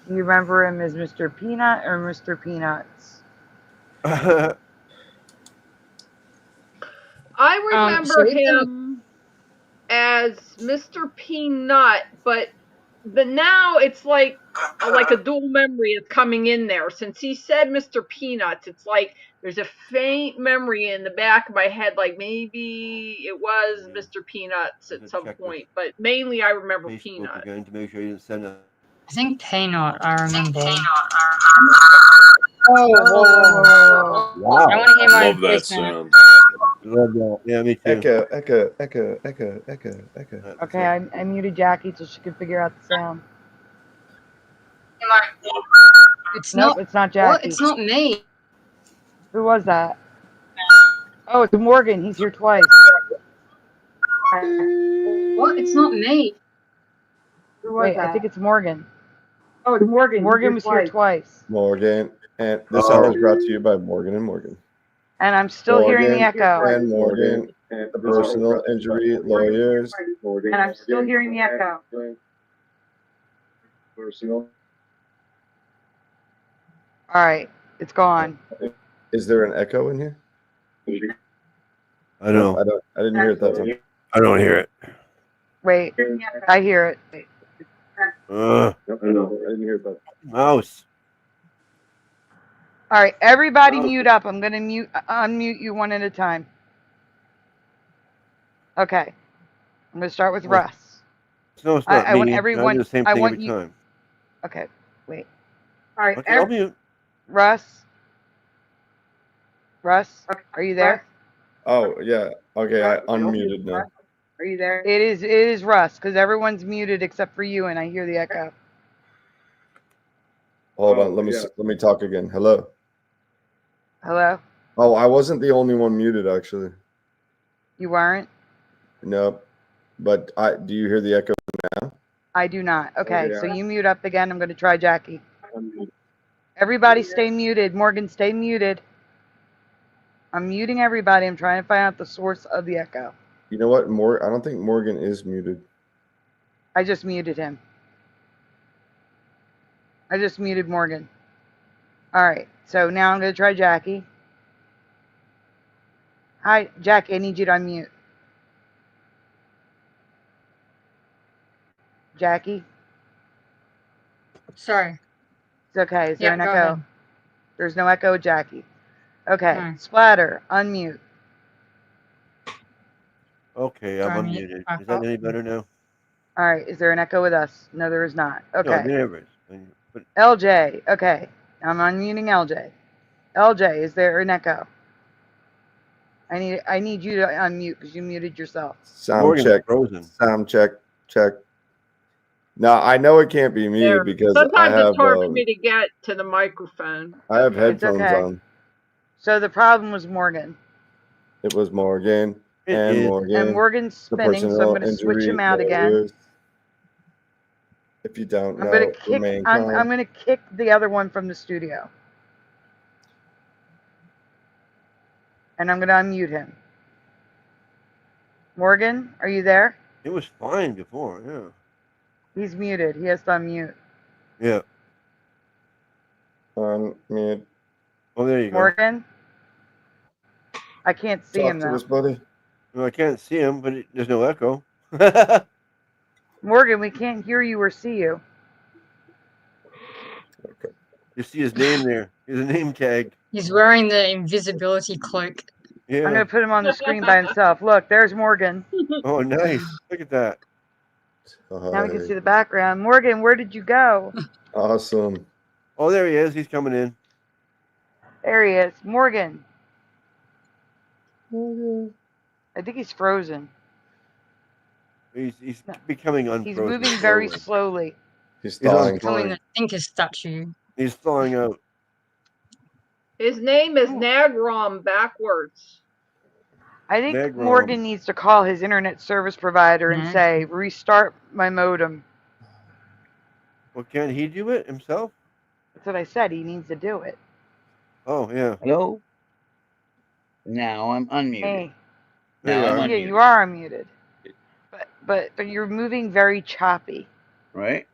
do you remember him as Mr. Peanut or Mr. Peanuts? I so remember him as Mr. Peanut, but now it's like a dual memory is coming in there. Since he said Mr. Peanuts, it's like there's a faint memory in the back of my head, like maybe it was Mr. Peanuts at some point, but mainly I remember Facebook Peanut. again to make sure you didn't send a. I think Peanut, I remember. Oh, Wow. I want to hear my Love that voice now. sound. Love that. Yeah, me too. Echo, echo, echo, echo, echo, echo. Okay, I muted Jackie so she could figure out the sound. It's Nope, not. it's not Jackie. What? It's not me. Who was that? Oh, it's Morgan. He's here twice. What? It's not me. Wait, I think it's Morgan. Oh, it's Morgan. Morgan was here twice. Morgan. And this sound is brought to you by Morgan and Morgan. And I'm still hearing the echo. And Morgan, the personal injury lawyers. And I'm still hearing the echo. All right, it's gone. Is there an echo in here? I know. I didn't hear it that time. I don't hear it. Wait, I hear it. I didn't hear that. Mouse. All right, everybody mute up. I'm gonna unmute you one at a time. Okay, I'm gonna start with Russ. No, it's not I want me. everyone. I do the same I thing want every you. time. Okay, wait. All right, Okay, I'll mute. Russ. Russ, are you there? Oh, yeah. Okay, I unmuted now. Are you there? It is Russ because everyone's muted except for you, and I hear the echo. Hold on. Let me talk again. Hello. Hello. Oh, I wasn't the only one muted, actually. You weren't. Nope. But do you hear the echo now? I do not. Okay, Okay. so you mute up again. I'm going to try Jackie. Everybody stay muted. Morgan, stay muted. I'm muting everybody. I'm trying to find out the source of the echo. You know what? I don't think Morgan is muted. I just muted him. I just muted Morgan. All right, so now I'm going to try Jackie. Hi, Jackie, I need you to unmute. Jackie? Sorry. It's okay. Is there an go echo? ahead. There's no echo, Jackie. Okay, No. Splatter, unmute. Okay, I'm Unmute unmuted. back Is that up. any better now? All right, is there an echo with us? No, there is not. No, Okay. there is. But LJ, okay. I'm unmuting LJ. LJ, is there an echo? I need you to unmute because you muted yourself. Sound Morgan's check. frozen. Sound check. Check. Now I know it can't be muted There. because Sometimes it's hard for me to get to the microphone. I have It's headphones okay. on. So the problem was Morgan. It was Morgan It and is. Morgan. And Morgan's the spinning, so I'm personal going to switch injury him out again. lawyers. If you don't I'm know, going to kick. remain I'm calm. going to kick the other one from the studio. And I'm going to unmute him. Morgan, are you there? It was fine before, yeah. He's muted. He has to unmute. Yeah. Unmute. Oh, there you go. Morgan? I can't see Talk him to though. us, buddy. Well, I can't see him, but there's no echo. Morgan, we can't hear you or see you. You see his name there. There's a name tag. He's wearing the invisibility cloak. Yeah. I'm going to put him on the screen by himself. Look, there's Morgan. Oh, nice. Look at that. Now we can see the background. Morgan, where did you go? Awesome. Oh, there he is. He's coming in. There he is. Morgan. Morgan. I think he's frozen. He's becoming unfrozen. He's moving very slowly. He's thawing. Becoming a thinker statue. He's thawing out. His name is Nagrom backwards. I think Morgan needs to call his internet service provider and say, restart my modem. Well, can't he do it himself? That's what I said. He needs to do it. Oh, yeah. Hello? Now I'm unmuted. Hey. Now I'm Yeah, unmuted. you are unmuted. But you're moving very choppy. Right?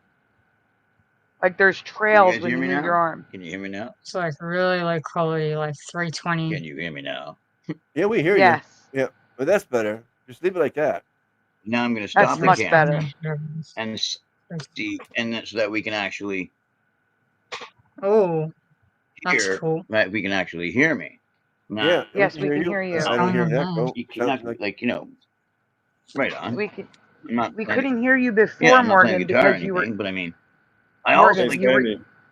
Like there's Can trails you guys when hear you me move now? your arm. Can you hear me now? It's like really low quality, like 320. Can you hear me now? Yeah, we hear Yes. you. Yeah, but that's better. Just leave it like that. Now I'm going to That's stop the much camera better. and see, and then so that we can actually Oh, that's hear. cool. That we can actually hear me. Now, Yeah. Yes, we can hear you. I don't hear an echo. You cannot, like, you know, right on. We can. I'm not We playing- couldn't hear you before, yeah, I'm not playing Morgan, guitar or because you were. anything, but I mean, I Morgan, also like. you were.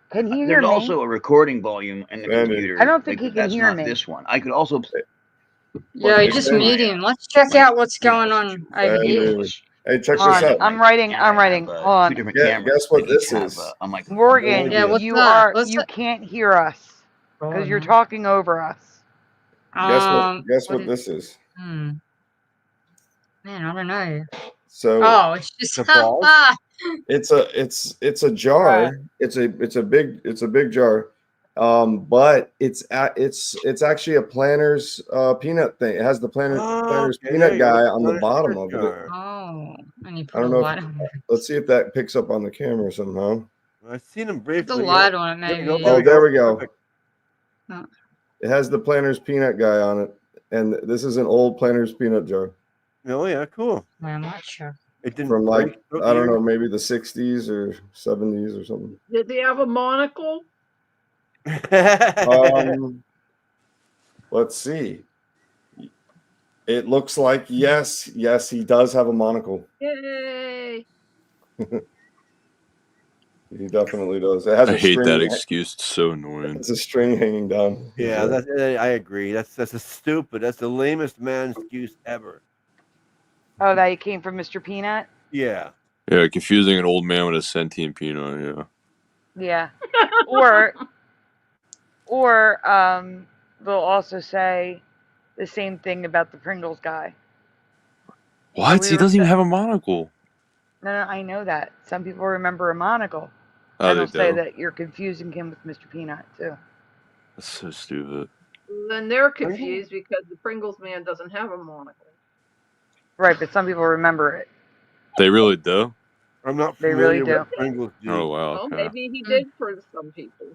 Can he hear There's me? also a recording volume in the computer. I don't think like, he can that's hear not me. this one. I could also. Yeah, you just mute him. Let's check out what's going on over here. Hey, check Hold this on, out. I'm writing. Hold on. Two different Yeah, cameras. guess what that each this have, is? a microphone. Morgan, Yeah, what's you that? are. You can't hear us because you're talking over us. Guess what what this is? Man, I don't know. So Oh, it's just the balls? It's a jar. It's a big jar. But it's actually a Planters peanut thing. It has the Planters peanut guy on the bottom of it. Oh, and you I put don't a know. light on it. Let's see if that picks up on the camera somehow. I've seen him briefly. Put the light on it, maybe. Oh, there we go. Perfect. Oh. It has the Planters peanut guy on it, and this is an old Planters peanut jar. Oh yeah, cool. I'm not sure. It didn't From like break I don't here? know, maybe the 60s or 70s or something. Did he have a monocle? Let's see. It looks like yes, he does have a monocle. Yay! He definitely does. It has I a hate string. that excuse. It's so annoying. It's a string hanging down. Yeah, I agree. That's stupid. That's the lamest man excuse ever. Oh, that came from Mr. Peanut. Yeah. Yeah, confusing an old man with a sentient peanut. Yeah. Yeah. or they'll also say the same thing about the Pringles guy. What? He doesn't even have a monocle. No, I know that. Some people remember a monocle. Oh, and they they'll say do? that you're confusing him with Mr. Peanut, too. That's so stupid. Then they're confused because the Pringles man doesn't have a monocle. Right, but some people remember it. They really do? I'm not They familiar really with do. what Pringles do. Oh, wow. Well, Okay. maybe he did for some people.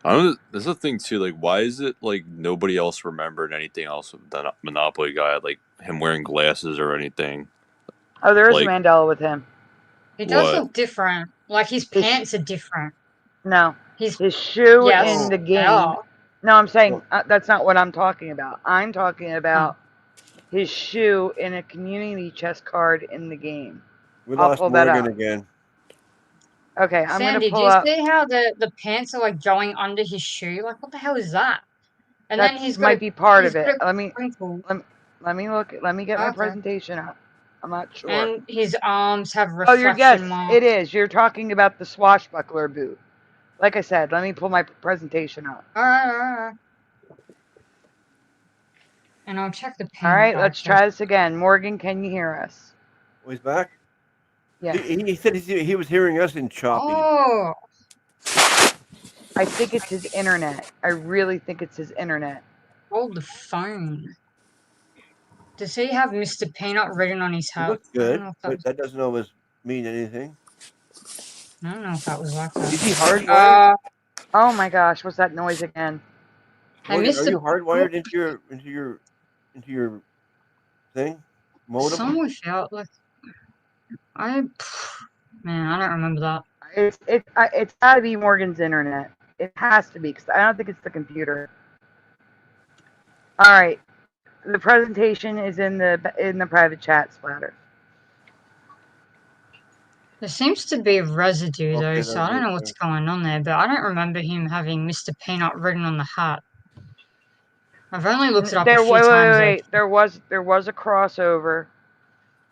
I don't. There's a thing too. Like, why is it like nobody else remembered anything else with that Monopoly guy? Like him wearing glasses or anything. Oh, there is Like- a Mandela with him. He does What? look different. Like his pants are different. No. His shoe Yes, in the they game. are. No, I'm saying that's not what I'm talking about. I'm talking about his shoe in a community chest card in the game. We I'll lost pull that Morgan up. again. Okay, I'm Sandy, gonna do pull you up. see how the pants are like going under his shoe? Like, what the hell is that? And That then he's got might be part he's of it. got a Let me crinkle. let me look. Let me get my Okay. presentation up. I'm not sure. And his arms have Oh, reflection yes, marks. it is. You're talking about the swashbuckler boot. Like I said, let me pull my presentation up. All right. And I'll check the All pen. right, let's try this again. Morgan, can you hear us? Oh, he's back? Yeah. He said he was hearing us in choppy. Oh, I think it's his internet. I really think it's his internet. hold the phone. Does he have Mr. Peanut written on his He hat? looks I don't good, know if that but was, that doesn't always mean anything. I don't know if that was like that. Is he hardwired? Oh my gosh, what's that noise again? I Morgan, missed are the- you hardwired into your thing? Modem? Some without like man, I don't remember that. It's got to be Morgan's internet. It has to be because I don't think it's the computer. All right, the presentation is in the private chat, Splatter. There seems to be residue though, Okay, so I don't know what's going on there, but I don't remember him having Mr. Peanut written on the hat. I've only looked it up a few times. Wait. There was a crossover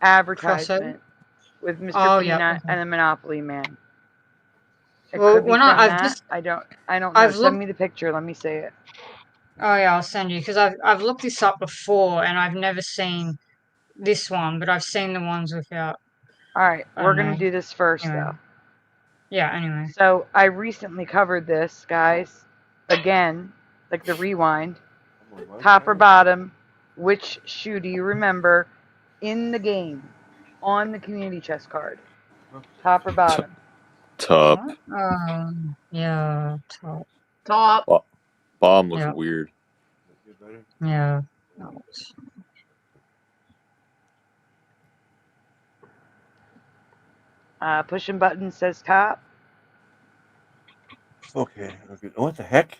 advertisement with Mr. Oh, yeah, Peanut okay. and the Monopoly Man. It Well, could be when from I've that. just I don't know. I've Send looked. me the picture. Let me see it. Oh yeah, I'll send you because I've looked this up before and I've never seen this one, but I've seen the ones without. All right, I we're don't gonna know. do this first Anyway. though. Yeah. Anyway. So I recently covered this, guys. Again, like the rewind. Top or bottom? Which shoe do you remember in the game on the community chest card? Top or bottom? Top. Yeah. Top. Top. Bottom looks Yeah. weird. Yeah. Pushing button says top. Okay. What the heck?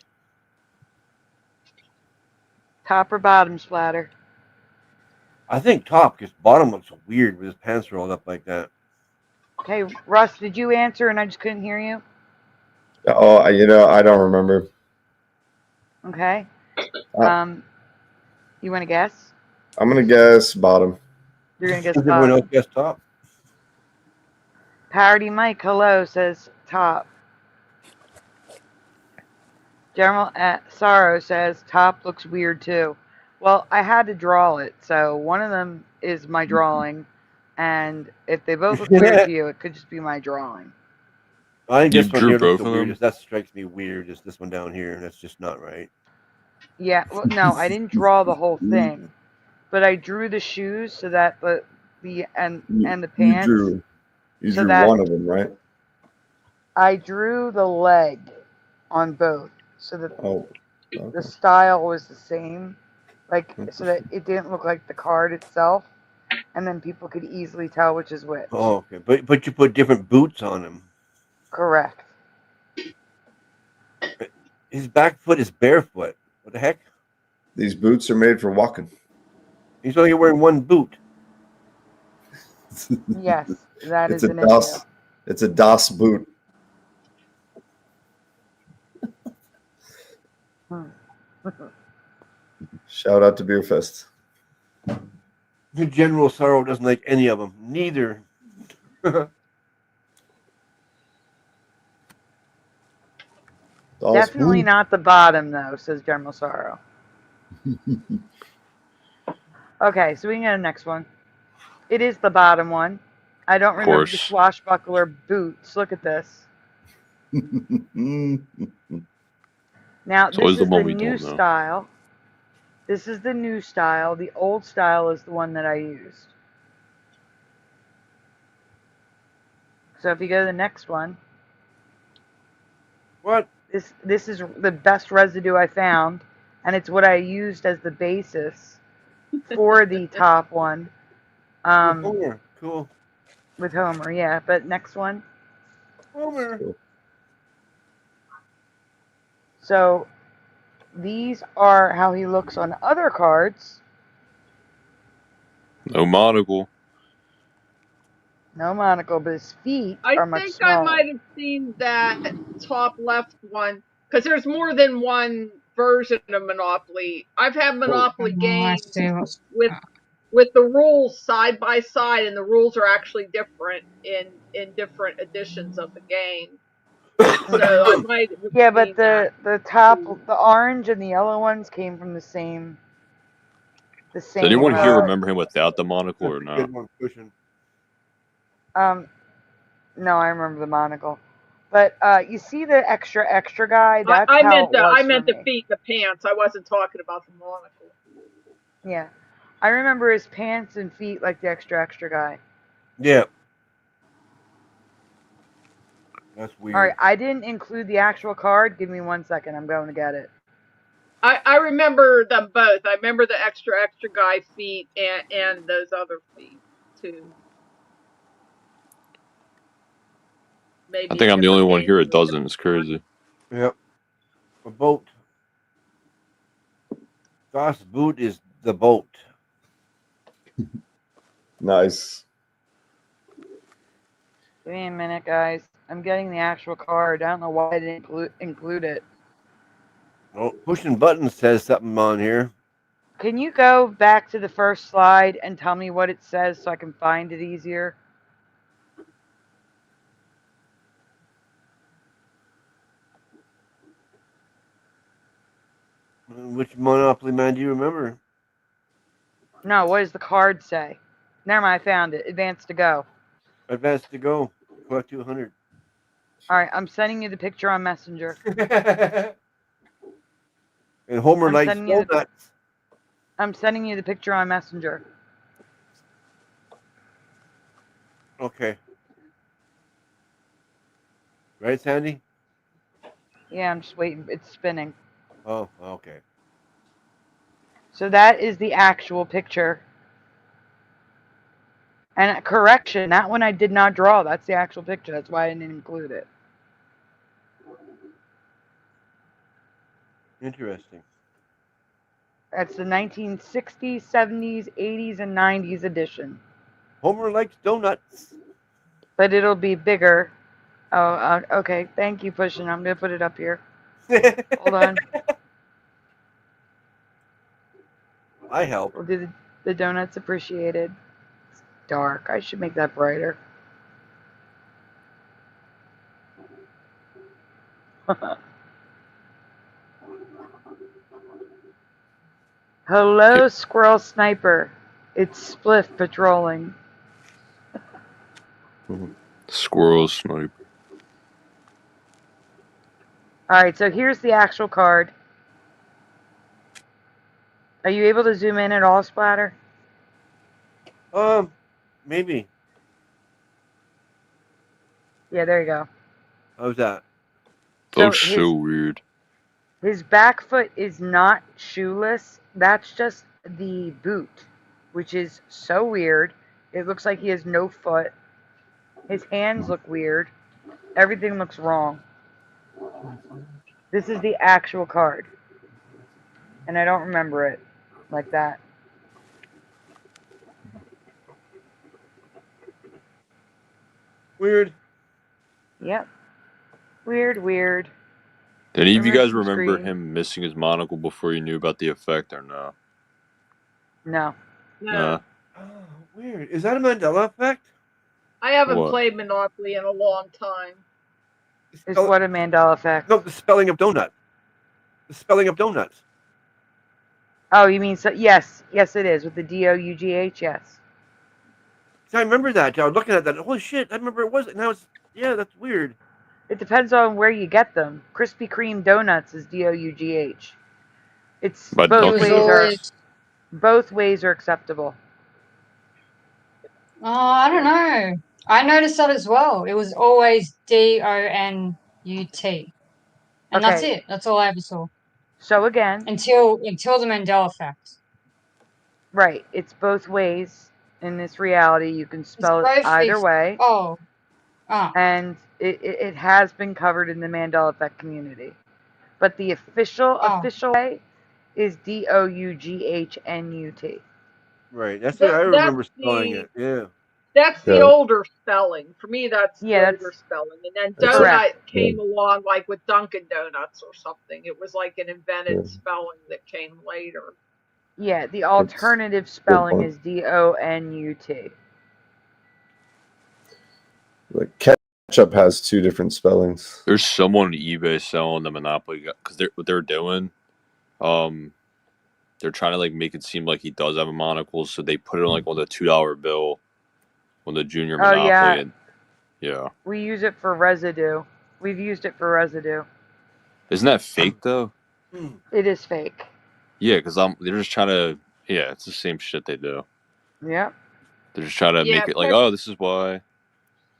Top or bottom, Splatter? I think top, because bottom looks weird with his pants rolled up like that. Okay, Russ, did you answer and I just couldn't hear you? Oh, I don't remember. Okay. You want to guess? I'm gonna guess bottom. You're gonna guess Does everyone else bottom. guess top? Parody Mike, hello, says top. General Sorrow says top looks weird too. Well, I had to draw it, so one of them is my drawing, and if they both look weird to you, it could just be my drawing. I think You this one drew here looks both the of them? weirdest. That strikes me weird. Just this one down here. That's just not right. Yeah, well, no, I didn't draw the whole thing, but I drew the shoes so that the and the pants. You so drew that one of them, right? I drew the leg on both, so that the style was the same, like so that it didn't look like the card itself, and then people could easily tell which is which. Oh, okay. But you put different boots on him. Correct. His back foot is barefoot. What the heck? These boots are made for walking. He's only wearing one boot. Yes, that It's is a an DOS. issue. It's a DOS boot. Shout out to Beer Fest. The General Sorrow doesn't like any of them. Neither. Definitely not the bottom though, says General Sorrow. Okay, so we can go to the next one. It is the bottom one. I don't remember the swashbuckler boots. Look at this. Now, this is the new style. This is the new style. The old style is the one that I used. So if you go to the next one. What? This is the best residue I found, and it's what I used as the basis for the top one. Homer, cool. With Homer, yeah. But next one. Homer. Cool. So these are how he looks on other cards. No monocle. No monocle, but his feet are much smaller. I think I might have seen that top left one, because there's more than one version of Monopoly. I've had Monopoly games with the rules side by side, and the rules are actually different in different editions of the game. So I might have yeah, but seen the top, the orange and the yellow ones came from the same. Does anyone here remember him without the monocle or not? No, I remember the monocle. But you see the extra guy? That's I how meant it was I meant for the me. feet, the pants. I wasn't talking about the monocle. Yeah. I remember his pants and feet like the extra guy. Yeah. That's weird. All right, I didn't include the actual card. Give me 1 second. I'm going to get it. I remember them both. I remember the extra guy feet and those other feet too. Maybe I think I'm the only one here it doesn't. It's crazy. Yep. A boat. God's boot is the boat. Nice. Give me a minute, guys. I'm getting the actual card. I don't know why I didn't include it. Oh, pushing buttons says something on here. Can you go back to the first slide and tell me what it says so I can find it easier? Which Monopoly Man do you remember? No, what does the card say? Never mind, I found it. Advance to go. Advance to go. Collect 200. All right, I'm sending you the picture on Messenger. And Homer I'm likes sending you donuts. I'm sending you the picture on Messenger. Okay. Right, Sandy? Yeah, I'm just waiting. It's spinning. Oh, okay. So that is the actual picture. And correction, that one I did not draw. That's the actual picture. That's why I didn't include it. Interesting. That's the 1960s, 70s, 80s, and 90s edition. Homer likes donuts. But it'll be bigger. Oh, okay. Thank you, Pushing. I'm going to put it up here. Hold on. I help. We'll do the donuts appreciated. It's dark. I should make that brighter. Hello, Squirrel Sniper. It's Spliff patrolling. Squirrel sniper. Alright, so here's the actual card. Are you able to zoom in at all, Splatter? Maybe. Yeah, there you go. How's that? So weird. His back foot is not shoeless. That's just the boot, which is so weird. It looks like he has no foot. His hands look weird. Everything looks wrong. This is the actual card. And I don't remember it like that. Weird. Yep. Weird. Did any of you guys Permission remember screen. him missing his monocle before you knew about the effect or no? No. Nah. Oh, weird. Is that a Mandela effect? I haven't What? played Monopoly in a long time. Is what a Mandela effect? No, the spelling of donut. The spelling of donuts. Oh, you mean so? Yes, it is with the DOUGH. Yes. See, I remember that. I was looking at that. Holy shit! I remember it was. Now it's that's weird. It depends on where you get them. Krispy Kreme donuts is DOUGH. It's But both ways are acceptable. Oh, I don't know. I noticed that as well. It was always DONUT. And that's Okay. it. That's all I ever saw. So again, until the Mandela effect. Right. It's both ways in this reality. You can spell it either way. Oh. And it has been covered in the Mandela effect community. But the official way is DOUGHNUT. Right. That's what I remember spelling it. Yeah. That's the older spelling. For me, that's the older spelling. And then donut came along like with Dunkin' Donuts or something. It was like an invented spelling that came later. Yeah, the alternative spelling is DONUT. Like ketchup has two different spellings. There's someone on eBay selling the Monopoly because what they're doing, they're trying to like make it seem like he does have a monocle, so they put it on like on the $2 bill, on the junior Monopoly. Yeah. And, yeah. We use it for residue. We've used it for residue. Isn't that fake though? It is fake. Yeah, because they're just trying to. Yeah, it's the same shit they do. Yep. They're just trying to make it like, oh, this is why.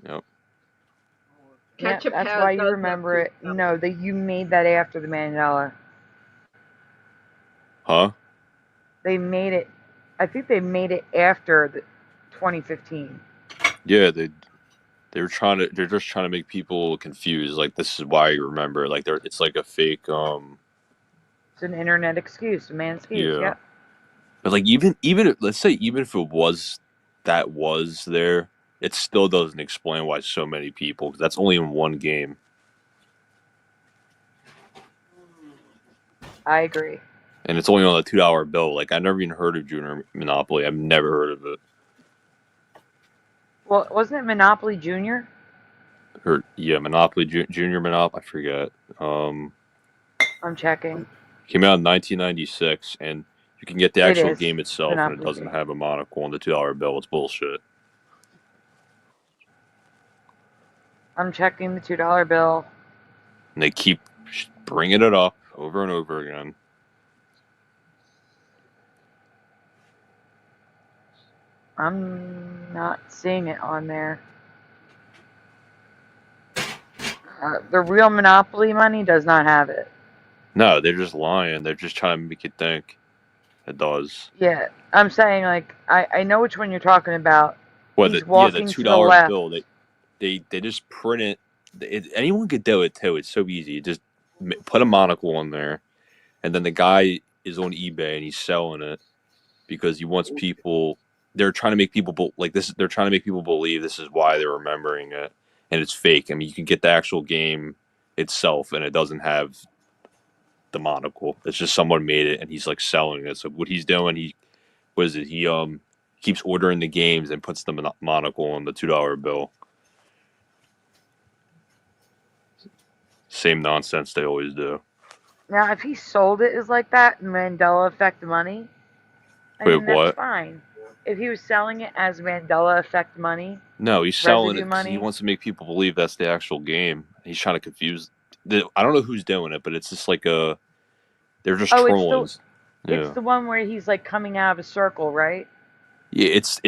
Yep. Ketchup that's why you remember it. No, you made that after the Mandela. Huh? They made it. I think they made it after the 2015. Yeah, they're just trying to make people confused. Like, this is why you remember. Like, it's like a fake. It's an internet excuse, a man excuse. Yeah. Yep. But like, even let's say even if it was there, it still doesn't explain why so many people. Because that's only in one game. I agree. And it's only on a $2 bill. Like, I never even heard of Junior Monopoly. I've never heard of it. Well, wasn't it Monopoly Junior? Or yeah, Monopoly Junior Monopoly. I forget. I'm checking. Came out in 1996, and you can get the It actual is game itself, and it Monopoly doesn't Junior. have a monocle on the $2 bill. It's bullshit. I'm checking the $2 bill. And they keep bringing it up over and over again. I'm not seeing it on there. The real Monopoly money does not have it. No, they're just lying. They're just trying to make you think it does. Yeah, I'm saying, like, I know which one you're talking about. Well, He's the walking to the $2 left. bill. They just print it. Anyone could do it too. It's so easy. You just put a monocle on there, and then the guy is on eBay and he's selling it because he wants people. They're trying to make people like this. They're trying to make people believe this is why they're remembering it, and it's fake. I mean, you can get the actual game itself, and it doesn't have the monocle. It's just someone made it, and he's like selling it. So what he's doing, he keeps ordering the games and puts the monocle on the $2 bill. Same nonsense they always do. Now, if he sold it as like that, Mandela effect money, Wait, that's what? fine. If he was selling it as Mandela effect money, No, he's selling it because money, he wants to make people believe that's the actual game. He's trying to confuse. I don't know who's doing it, but it's just like they're just trolling. It's the one where he's like coming out of a circle, right? Yeah, it's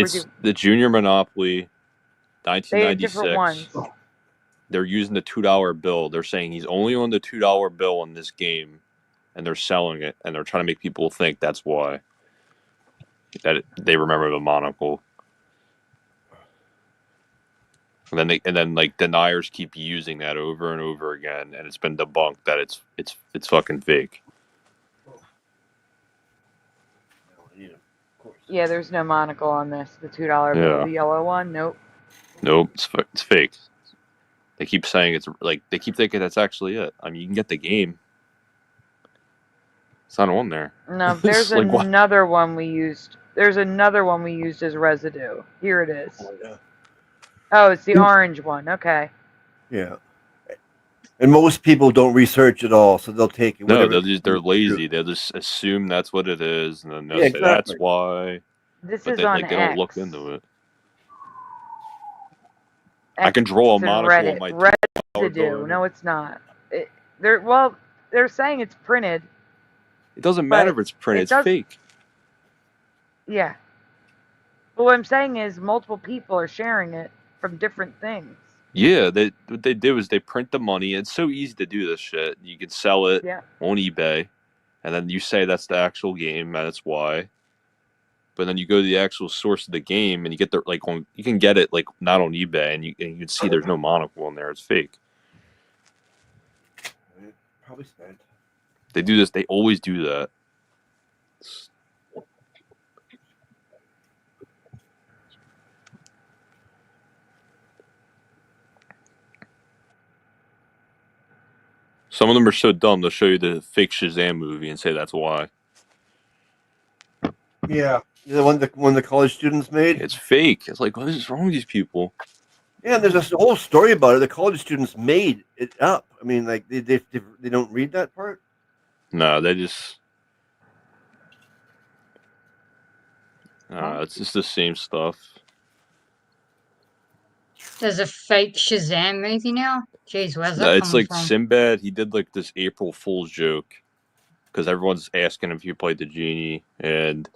the Junior Monopoly, 1996. They have different ones. They're using the $2 bill. They're saying he's only on the $2 bill in this game, and they're selling it, and they're trying to make people think that's why. That they remember the monocle. And then like deniers keep using that over and over again, and it's been debunked that it's fucking fake. Yeah, there's no monocle on this. The $2 bill, the yellow one, nope. Nope, it's fake. They keep saying it's like they keep thinking that's actually it. I mean, you can get the game. It's not on there. No, there's like, another one we used. There's another one we used as residue. Here it is. Oh, it's the orange one. Okay. Yeah. And most people don't research at all, so they'll take it. No, they're lazy. They'll just assume that's what it is, and then they'll say that's why. This but is they, on like, they don't X. look into it. I can draw a monocle on my residue. No, it's not. They're saying it's printed. It doesn't matter if it's printed. It's fake. Yeah. But what I'm saying is multiple people are sharing it from different things. Yeah, what they do is they print the money. It's so easy to do this shit. You can sell it on eBay, and then you say that's the actual game, and that's why. But then you go to the actual source of the game, and you get you can get it like not on eBay, and you can see there's no monocle in there. It's fake. Probably spent. They do this. They always do that. Some of them are so dumb, they'll show you the fake Shazam movie and say that's why. Yeah. The one the college students made? It's fake. It's like, what is wrong with these people? Yeah, there's a whole story about it. The college students made it up. I mean, like, they don't read that part? No, they just... it's just the same stuff. There's a fake Shazam movie now? Jeez, where's that It's like from? Sinbad. He did like this April Fool's joke because everyone's asking him if he played the genie, and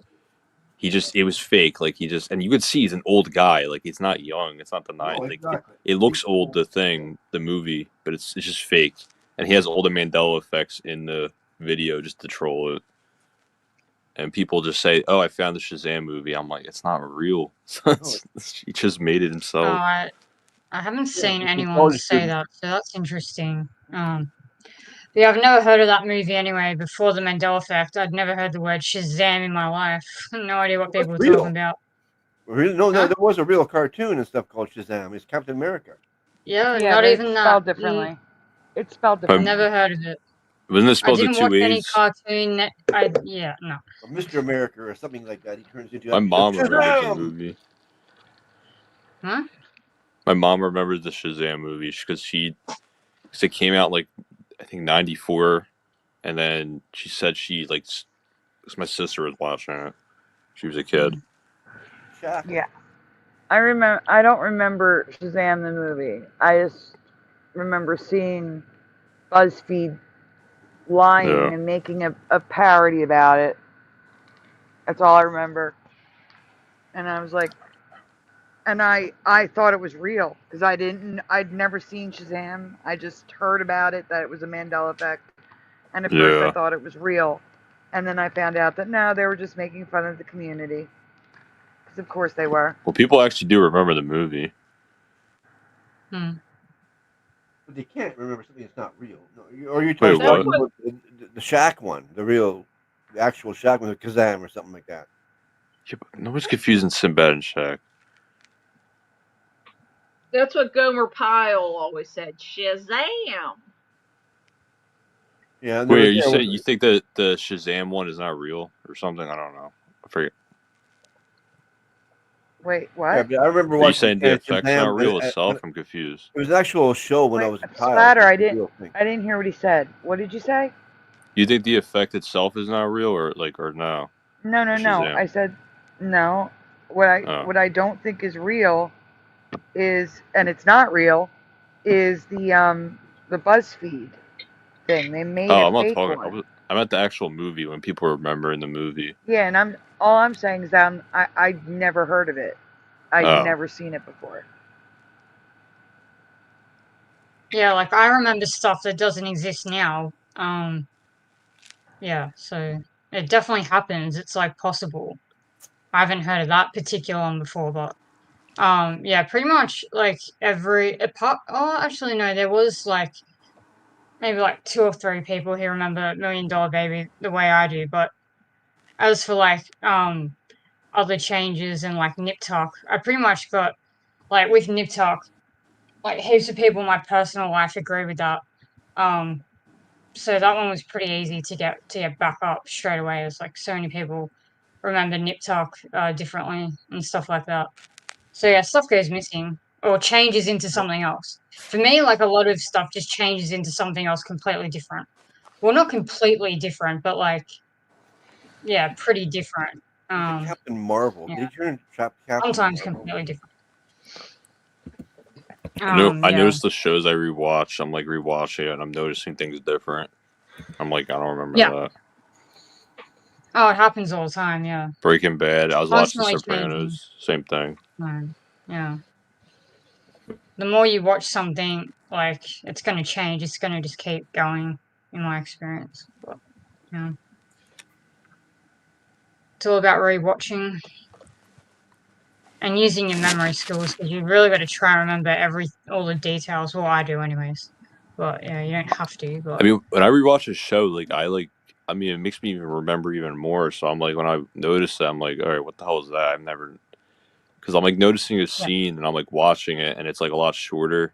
it was fake. Like and you could see he's an old guy. Like he's not young. It's not the 90s. Like it looks old, the movie, but it's just fake. And he has all the Mandela effects in the video just to troll it. And people just say, "Oh, I found the Shazam movie." I'm like, it's not real. He just made it himself. I haven't seen anyone say that, so that's interesting. Yeah, I've never heard of that movie anyway. Before the Mandela effect, I'd never heard the word Shazam in my life. No idea what people were talking about. Really? No, there was a real cartoon and stuff called Shazam. It's Captain America. Yeah, not even that. Spelled differently. It's spelled differently. Never heard of it. Wasn't this I supposed to didn't two watch any A's? cartoon. Yeah, no. Or Mr. America or something like that. He turns into My mom remembers the Shazam! movie. Huh? My mom remembers the Shazam movie because it came out like I think '94, and then she said because my sister was watching it. She was a kid. Yeah. I don't remember Shazam the movie. I just remember seeing BuzzFeed lying Yeah. and making a parody about it. That's all I remember. And I was like, and I thought it was real because I'd never seen Shazam. I just heard about it, that it was a Mandela effect. And at first I Yeah. thought it was real. And then I found out that no, they were just making fun of the community. Because of course they were. Well, people actually do remember the movie. Hmm. But they can't remember something that's not real. No, or you're Wait, talking what? about the Shaq one, the actual Shaq one, the Kazam or something like that. Yeah, but nobody's confusing Sinbad and Shaq. That's what Gomer Pyle always said. Shazam! Yeah. Wait, are you saying you think that the Shazam one is not real or something? I don't know. I forget. Wait, Yeah, what? but I remember Are you watching saying the effect's not Shazam. real itself? I'm confused. It was an actual show when I was a child. Splatter, It I was a didn't real thing. I didn't hear what he said. What did you say? You think the effect itself is not real, or no? No. Shazam. I said no. What Oh. I don't think is real is, and it's not real, is the BuzzFeed thing. They made Oh, a I'm not fake talking. one. I'm at the actual movie when people remember in the movie. Yeah, and all I'm saying is that I'd never heard of it. I'd Oh. never seen it before. Yeah, like I remember stuff that doesn't exist now. Yeah, so it definitely happens. It's like possible. I haven't heard of that particular one before, but yeah, pretty much like actually no, there was like maybe like 2 or 3 people who remember Million Dollar Baby the way I do, but as for like other changes and like Nip Tuck, I pretty much got like with Nip Tuck, like heaps of people in my personal life agree with that. Um so that one was pretty easy to get back up straight away. It's like so many people remember Nip Tuck differently and stuff like that. So yeah, stuff goes missing or changes into something else. For me, like a lot of stuff just changes into something else completely different. Well, not completely different, but like yeah, pretty different. Captain Marvel. Yeah. Did you turn Captain Sometimes Marvel? completely different. I Yeah. noticed the shows I rewatch. I'm like rewatching it, and I'm noticing things different. I'm like, I don't remember Yeah. that. Oh, it happens all the time. Yeah. Breaking Bad. I was watching Constantly changing. Sopranos. Same thing. Yeah. The more you watch something, like it's going to change. It's going to just keep going, in my experience. But, yeah. It's all about rewatching and using your memory skills because you really got to try and remember all the details. Well, I do, anyways. But yeah, you don't have to. But I mean, when I rewatch a show, I mean, it makes me even remember even more. So I'm like, when I notice that, I'm like, all right, what the hell is that? I've never, because I'm like noticing a scene and I'm like watching it, and it's like a lot shorter.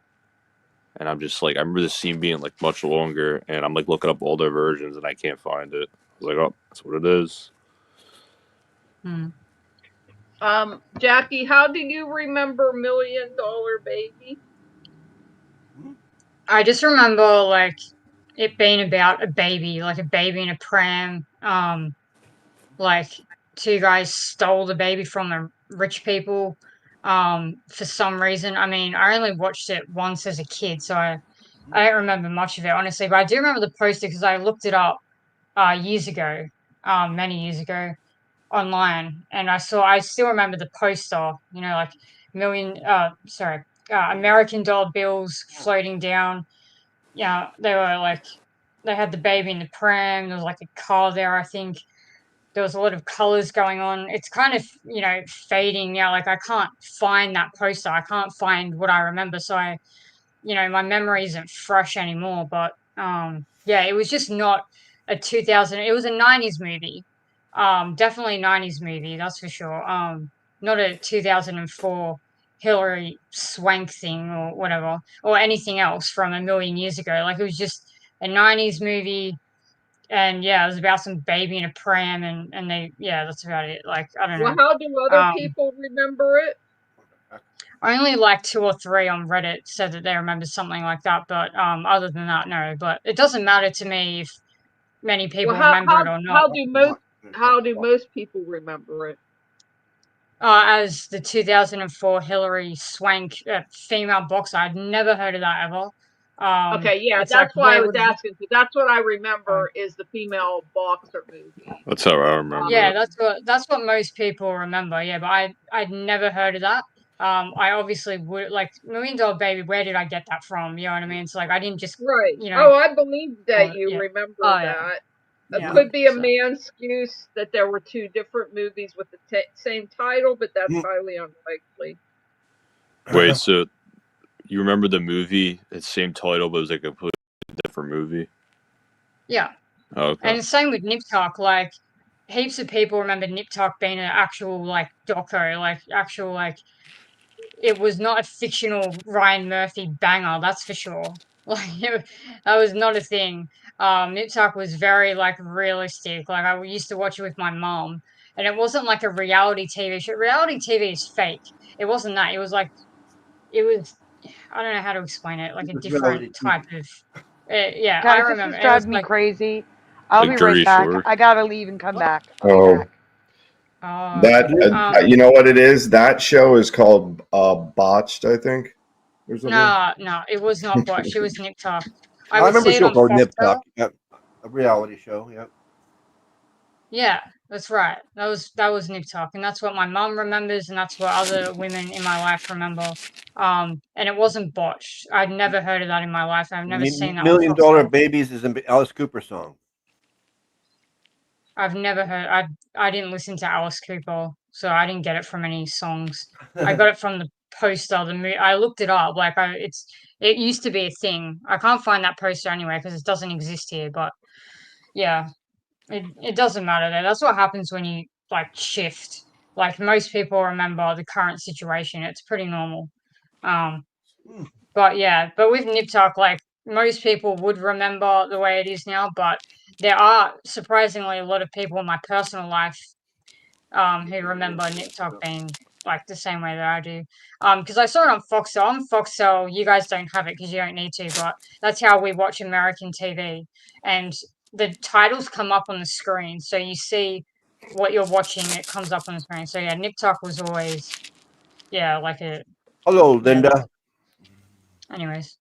And I'm just like, I remember the scene being like much longer, and I'm like looking up older versions, and I can't find it. I was like, oh, that's what it is. Jackie, how do you remember Million Dollar Baby? I just remember like it being about a baby, like a baby in a pram. Like 2 guys stole the baby from the rich people. For some reason. I mean, I only watched it once as a kid, so I don't remember much of it honestly. But I do remember the poster because I looked it up years ago, many years ago online, and I still remember the poster. You know, like American dollar bills floating down. Yeah, they were like they had the baby in the pram. There was like a car there, I think. There was a lot of colors going on. It's kind of, fading now. Like I can't find that poster. I can't find what I remember. So my memory isn't fresh anymore. But yeah, it was just not a 2000. It was a 90s movie. Definitely a 90s movie. That's for sure. Not a 2004 Hillary Swank thing or whatever or anything else from a million years ago. Like it was just a 90s movie. And yeah, it was about some baby in a pram, and that's about it. Like, I don't Well, know. how do other people remember it? Only like 2 or 3 on Reddit said that they remember something like that, but other than that, no. But it doesn't matter to me if many people remember it or not. How do most people remember it? As the 2004 Hillary Swank female boxer, I'd never heard of that ever. Okay, yeah, it's that's like, why I where was was asking. Because that's what I remember is the female boxer movie. That's how I remember Yeah, it. that's what most people remember. Yeah, but I'd never heard of that. I obviously would like Million Dollar Baby. Where did I get that from? You know what I mean? It's like I didn't just Right. you know. Oh, I believe that you yeah. remember Oh, yeah. that. Yeah, It could be a so. man's excuse that there were 2 different movies with the same title, but that's highly unlikely. Wait, so you remember the movie? It's same title, but it was like a completely different movie. Yeah. Oh, okay. And the same with Nip Tuck. Like, heaps of people remember Nip Tuck being an actual like doco, like actual like. It was not a fictional Ryan Murphy banger, that's for sure. Like, that was not a thing. Nip Tuck was very like realistic. Like, I used to watch it with my mom, and it wasn't like a reality TV show. Reality TV is fake. It wasn't that. It was like it was. I don't know how to explain it. Like a different type of. Yeah, I Guys, this remember. is It was driving me like. crazy. I'll be right back. I gotta leave and come back. I'll be back. You know what it is? That show is called Botched, I think. Or something. No, it was not Botched. It was Nip Tuck. I would remember a see it show on called Nip Foxtel. Tuck. Yep. A reality show. Yep. Yeah, that's right. That was Nip Tuck, and that's what my mum remembers, and that's what other women in my life remember. And it wasn't Botched. I'd never heard of that in my life. I've never seen that on Million Dollar Foxtel. Babies is an Alice Cooper song. I've never heard. I didn't listen to Alice Cooper, so I didn't get it from any songs. I got it from the poster. The movie. I looked it up. Like it used to be a thing. I can't find that poster anywhere because it doesn't exist here. But yeah, it doesn't matter though. That's what happens when you like shift. Like, most people remember the current situation. It's pretty normal. But yeah, but with Nip Tuck, like, most people would remember the way it is now, but there are surprisingly a lot of people in my personal life who remember Nip Tuck being like the same way that I do. Because I saw it on Foxtel. On Foxtel, you guys don't have it because you don't need to, but that's how we watch American TV. And the titles come up on the screen, so you see what you're watching. It comes up on the screen. So yeah, Nip Tuck was always, yeah, like a. Hello, Yeah, Linda. anyways.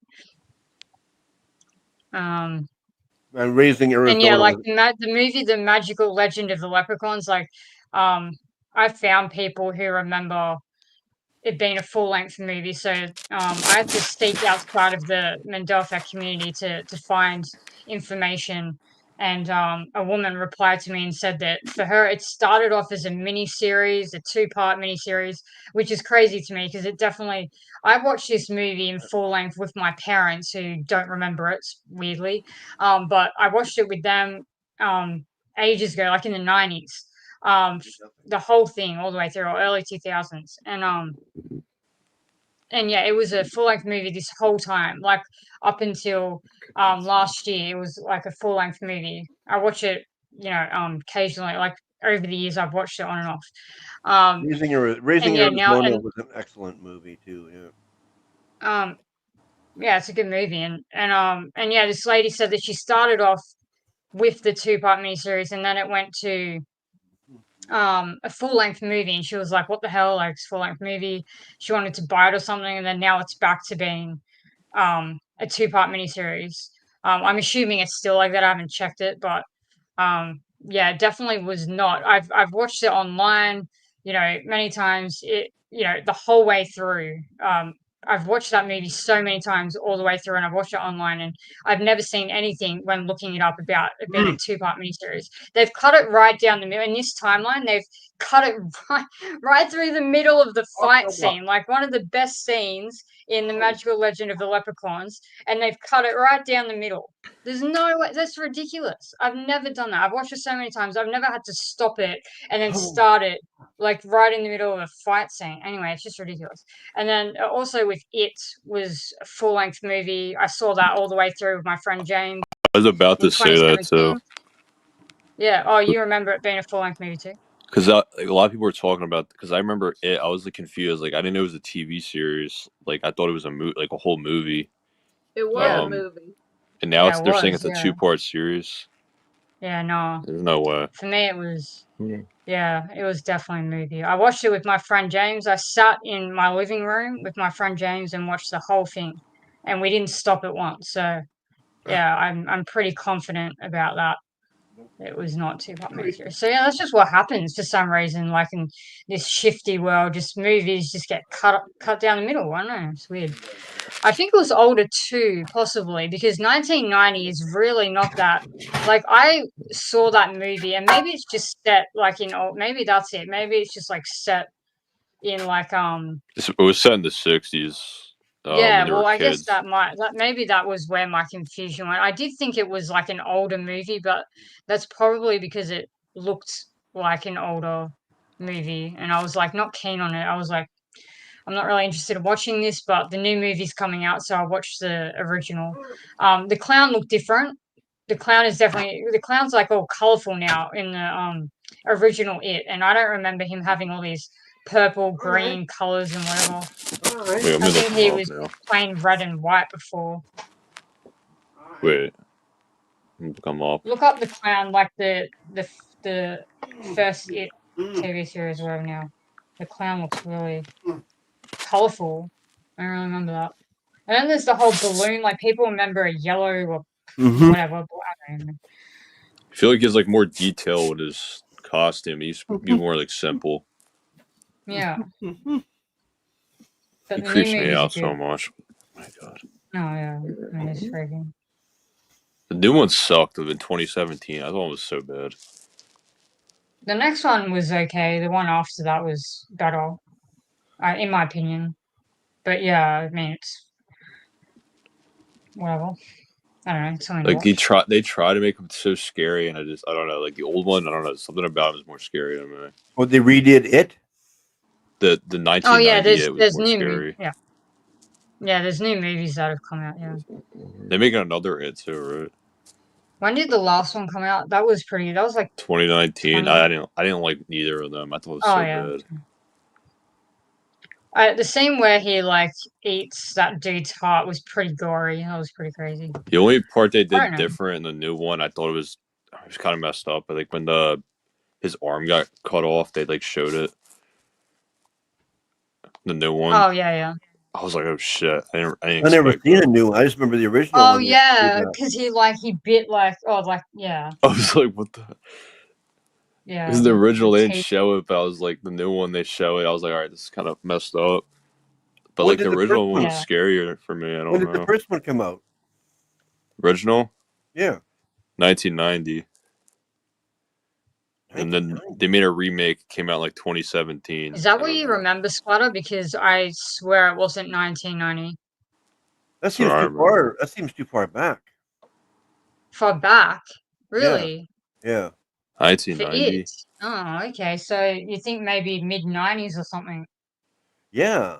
And Raising And yeah, Arizona. like the movie, The Magical Legend of the Leprechauns. Like, I found people who remember it being a full length movie. So I had to seek outside of the Mendoza community to find information. And a woman replied to me and said that for her, it started off as a mini series, a 2-part mini series, which is crazy to me because it definitely. I watched this movie in full length with my parents who don't remember it, weirdly. But I watched it with them ages ago, like in the 90s. The whole thing all the way through, or early 2000s. And yeah, it was a full length movie this whole time, like up until last year. It was like a full length movie. I watch it, occasionally. Like, over the years, I've watched it on and off. Raising And yeah, now Arizona and was an excellent movie too. Yeah. yeah, it's a good movie. And yeah, this lady said that she started off with the 2-part miniseries, and then it went to a full length movie, and she was like, "What the hell? Like, it's full length movie." She wanted to buy it or something, and then now it's back to being a 2-part miniseries. I'm assuming it's still like that. I haven't checked it, but yeah, it definitely was not. I've watched it online, many times. The whole way through. I've watched that movie so many times all the way through, and I've watched it online, and I've never seen anything when looking it up about it being a 2-part miniseries. They've cut it right down the middle. In this timeline, they've cut it right through the middle of the fight scene, like one of the best scenes in The Magical Legend of the Leprechauns, and they've cut it right down the middle. There's no way. That's ridiculous. I've never done that. I've watched it so many times. I've never had to stop it and then start it like right in the middle of a fight scene. Anyway, it's just ridiculous. And then also with It was a full length movie. I saw that all the way through with my friend James. was about in to say that too. 2017. Yeah. Oh, you remember it being a full-length movie too? Because like, a lot of people were talking about. Because I remember it. I was like confused. Like I didn't know it was a TV series. Like I thought it was like a whole movie. It was Yeah. a movie. And now Yeah, they're saying was, it's a yeah. 2-part series. Yeah, no. There's no way. For me, it was. Yeah, it was definitely a movie. I watched it with my friend James. I sat in my living room with my friend James and watched the whole thing, and we didn't stop it once. So, yeah, I'm pretty confident about that. It was not 2-part miniseries. So yeah, that's just what happens for some reason. Like in this shifty world, just movies just get cut down the middle. I don't know. It's weird. I think it was older too, possibly, because 1990 is really not that. Like I saw that movie, and maybe it's just set like in old. Maybe that's it. Maybe it's just like set in like It was set in the 60s. Yeah, When they were well, I guess kids. maybe that was where my confusion went. I did think it was like an older movie, but that's probably because it looked like an older movie, and I was like not keen on it. I was like, I'm not really interested in watching this, but the new movie's coming out, so I watched the original. The clown looked different. The clown's like all colorful now in the original It, and I don't remember him having all these purple, green colors and whatever. Wait, I'm I gonna think look he him up was now. plain red and white before. Wait. Look him up. Look up the clown, like the first It TV series or whatever now. The clown looks really colorful. I don't really remember that. And then there's the whole balloon, like people remember a yellow or whatever. I don't know. I feel like he has like more detail with his costume. He used to be more like simple. Yeah. But He the new creeps me movies are out so good. much. Oh my god. Oh yeah, I mean, it's freaking. The new one sucked in 2017. I thought it was so bad. The next one was okay. The one after that was better, in my opinion. But yeah, I mean, it's whatever. I don't know. It's something to Like watch. they try to make him so scary, and I don't know. Like the old one, I don't know. Something about him is more scary to me. Oh, they redid it. The Oh 1990 yeah, it was there's more new scary. yeah. Yeah, there's new movies that have come out. Yeah. They're making another It too, right? When did the last one come out? That was pretty. That was like 2019. 20. I didn't like neither of them. I thought it was Oh so yeah. bad. The scene where he like eats that dude's heart was pretty gory. That was pretty crazy. The only part they I did don't know. different in the new one, I thought it was kind of messed up. But like when his arm got cut off, they like showed it. The new one. Oh yeah. I was like, oh shit! I didn't I never expect seen that. a new one. I just remember the original Oh one. yeah, because he bit like yeah. I was like, what the? Yeah. Because the original they didn't teeth. show it, but I was like, the new one they show it. I was like, all right, this is kind of messed up. But When like did the the first original one one- was scarier for me. I don't When know. did the first one come out? Original? Yeah. 1990. And then they made a remake. Came out like 2017. Is that what you remember, Splatter? Because I swear it wasn't 1990. That seems too far. That seems too far back. Far back, really? Yeah. For 1990. it? Oh, okay. So you think maybe mid-90s or something? Yeah.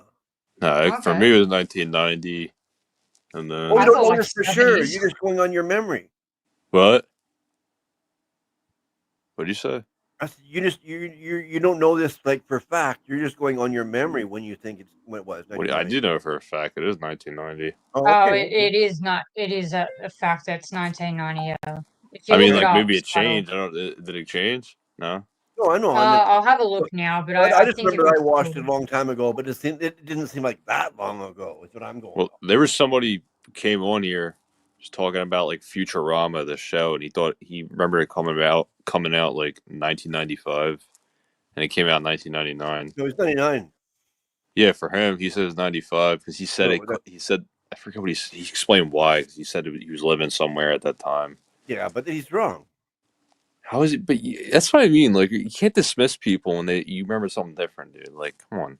No, for Okay. me it was 1990. And then Oh, you I don't thought know like this for sure. 70s. You're just going on your memory. what? What'd you say? You don't know this like for fact. You're just going on your memory when you think it's when it was. What, I 1990. do know for a fact it is 1990. Oh, Oh, okay. it is not. It is a fact that it's 1990. Yeah. If you I mean, look it like up, maybe it Splatter. changed. I don't. Did it change? No. No, I know. I mean, I'll have a look now, but I I just think it remember I was watched cool. it a long time ago, but it didn't seem like that long ago. Is what I'm going. Well, there was somebody who came on here just talking about like Futurama, the show, and he remembered it coming out like 1995, and it came out in 1999. No, it's 99. Yeah, for him, he says 95 because he said No, it. He said I forget what he explained why. 'Cause he said he was living somewhere at that time. Yeah, but he's wrong. How is it? But that's what I mean. Like you can't dismiss people when you remember something different, dude. Like come on.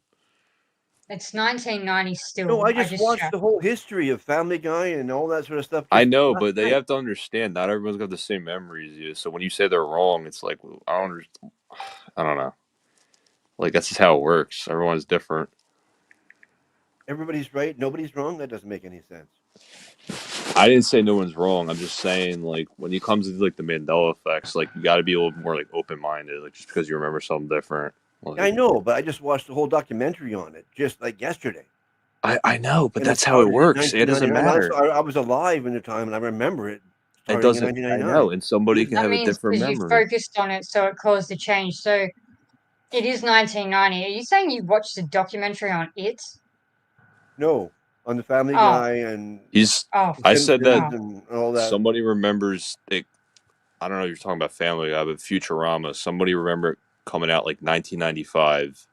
It's 1990 still. No, I just watched checked. the whole history of Family Guy and all that sort of stuff. I just know, last but they night. have to understand. Not everyone's got the same memories as you. So when you say they're wrong, it's like I don't know. Like that's just how it works. Everyone's different. Everybody's right. Nobody's wrong. That doesn't make any sense. I didn't say no one's wrong. I'm just saying, like, when it comes to like the Mandela effects, like you got to be a little more like open minded. Like just because you remember something different. Like, I know, but I just watched the whole documentary on it just like yesterday. I know, but And that's how it works. It doesn't 1999. matter. I was alive in the time, and I remember it It starting in doesn't. I know, 1999. and somebody can That have a means different because you memory. focused on it, so it caused the change. So it is 1990. Are you saying you watched a documentary on it? No, on the Family Oh. Guy and He's. Oh. I said that and all that. somebody remembers. It, I don't know if you're talking about Family Guy, but Futurama. Somebody remember it coming out like 1995.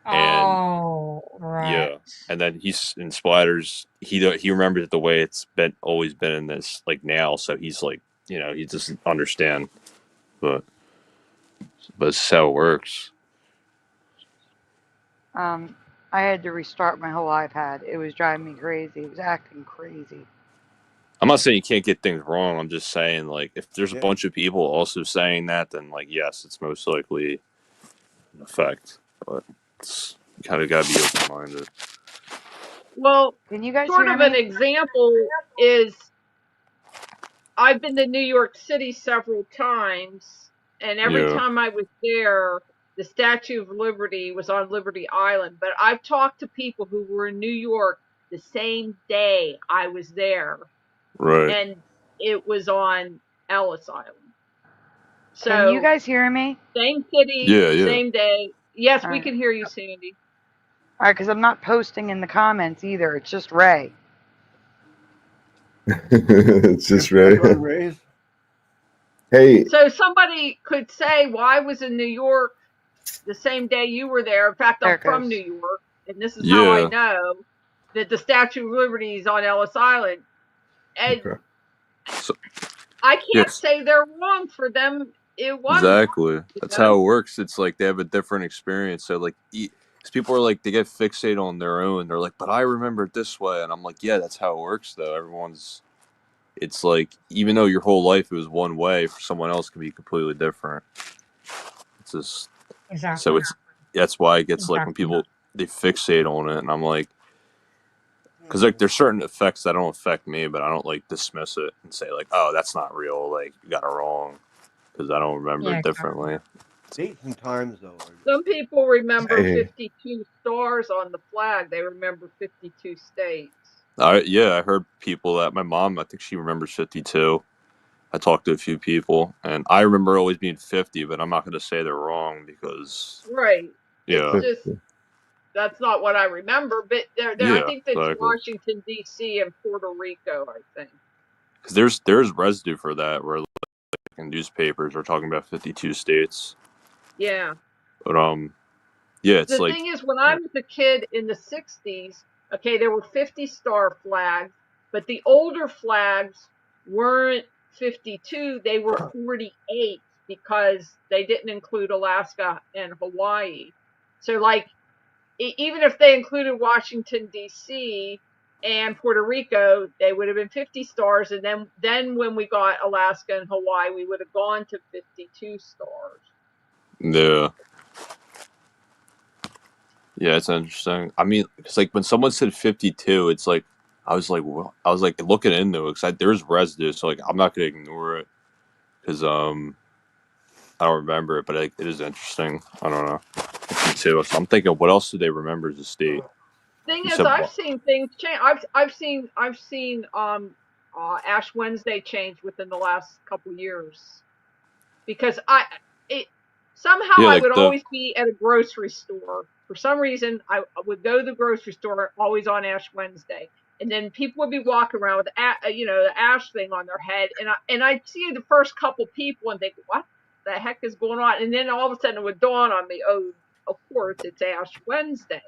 And Oh, right. yeah, and then he's in Splatters. He remembers it the way it's been always been in this like now. So he's like, he doesn't understand, but it's how it works. I had to restart my whole iPad. It was driving me crazy. It was acting crazy. I'm not saying you can't get things wrong. I'm just saying, like, if there's a Yeah. bunch of people also saying that, then like, yes, it's most likely an effect. But it's kind of got to be open minded. Well, Can you guys sort hear of an me? example is I've been to New York City several times, and every Yeah. time I was there, the Statue of Liberty was on Liberty Island. But I've talked to people who were in New York the same day I was there, Right. and it was on Ellis Island. So, Can you guys hear me? same city, Yeah. same day. Yes, All we right. can hear you, Sandy. All right, because I'm not posting in the comments either. It's just Ray. It's just Ray. Hey, So somebody could say, well, I was in New York the same day you were there. In fact, There I'm it from goes. New York, and this is how I Yeah. know that the Statue of Liberty is on Ellis Island. And So, I can't yes. say they're wrong. For them, it wasn't. Exactly. That's how it works. It's like they have a different experience. So like, because people are like, they get fixated on their own. They're like, but I remember it this way, and I'm like, yeah, that's how it works. Though everyone's, it's like even though your whole life it was one way, for someone else can be completely different. It's just Exactly. so that's why it gets like when Exactly. people they fixate on it, and I'm like, because like there's certain effects that don't affect me, but I don't like dismiss it and say like, oh, that's not real. Like you got it wrong. Because I don't remember it differently. Dates and times, though. Some people remember Hey. 52 stars on the flag. They remember 52 states. I heard people that my mom, I think she remembers 52. I talked to a few people, and I remember always being 50, but I'm not going to say they're wrong because, Right. yeah. It's just, that's not what I remember. But I think that's exactly. Washington, D.C. and Puerto Rico, I think. Because there's residue for that where like, in newspapers are talking about 52 states. Yeah. But, yeah, it's the like. thing is, when I was a kid in the 60s, okay, there were 50 star flags, but the older flags weren't 52, they were 48 because they didn't include Alaska and Hawaii. So, like, even if they included Washington, D.C. and Puerto Rico, they would have been 50 stars. And then when we got Alaska and Hawaii, we would have gone to 52 stars. Yeah. Yeah, it's interesting. I mean, it's like when someone said 52, it's like I was like looking into it because there's residue, so like I'm not gonna ignore it because I don't remember it, but it is interesting. I don't know. 52. So I'm thinking, what else do they remember as a state? Thing You is, said I've what? seen things change. I've seen Ash Wednesday change within the last couple years because somehow Yeah, I like would always be at a grocery store. For some reason, I would go to the grocery store always on Ash Wednesday, and then people would be walking around with the ash thing on their head, and I'd see the first couple people and think, what the heck is going on? And then all of a sudden it would dawn on me, oh, of course it's Ash Wednesday.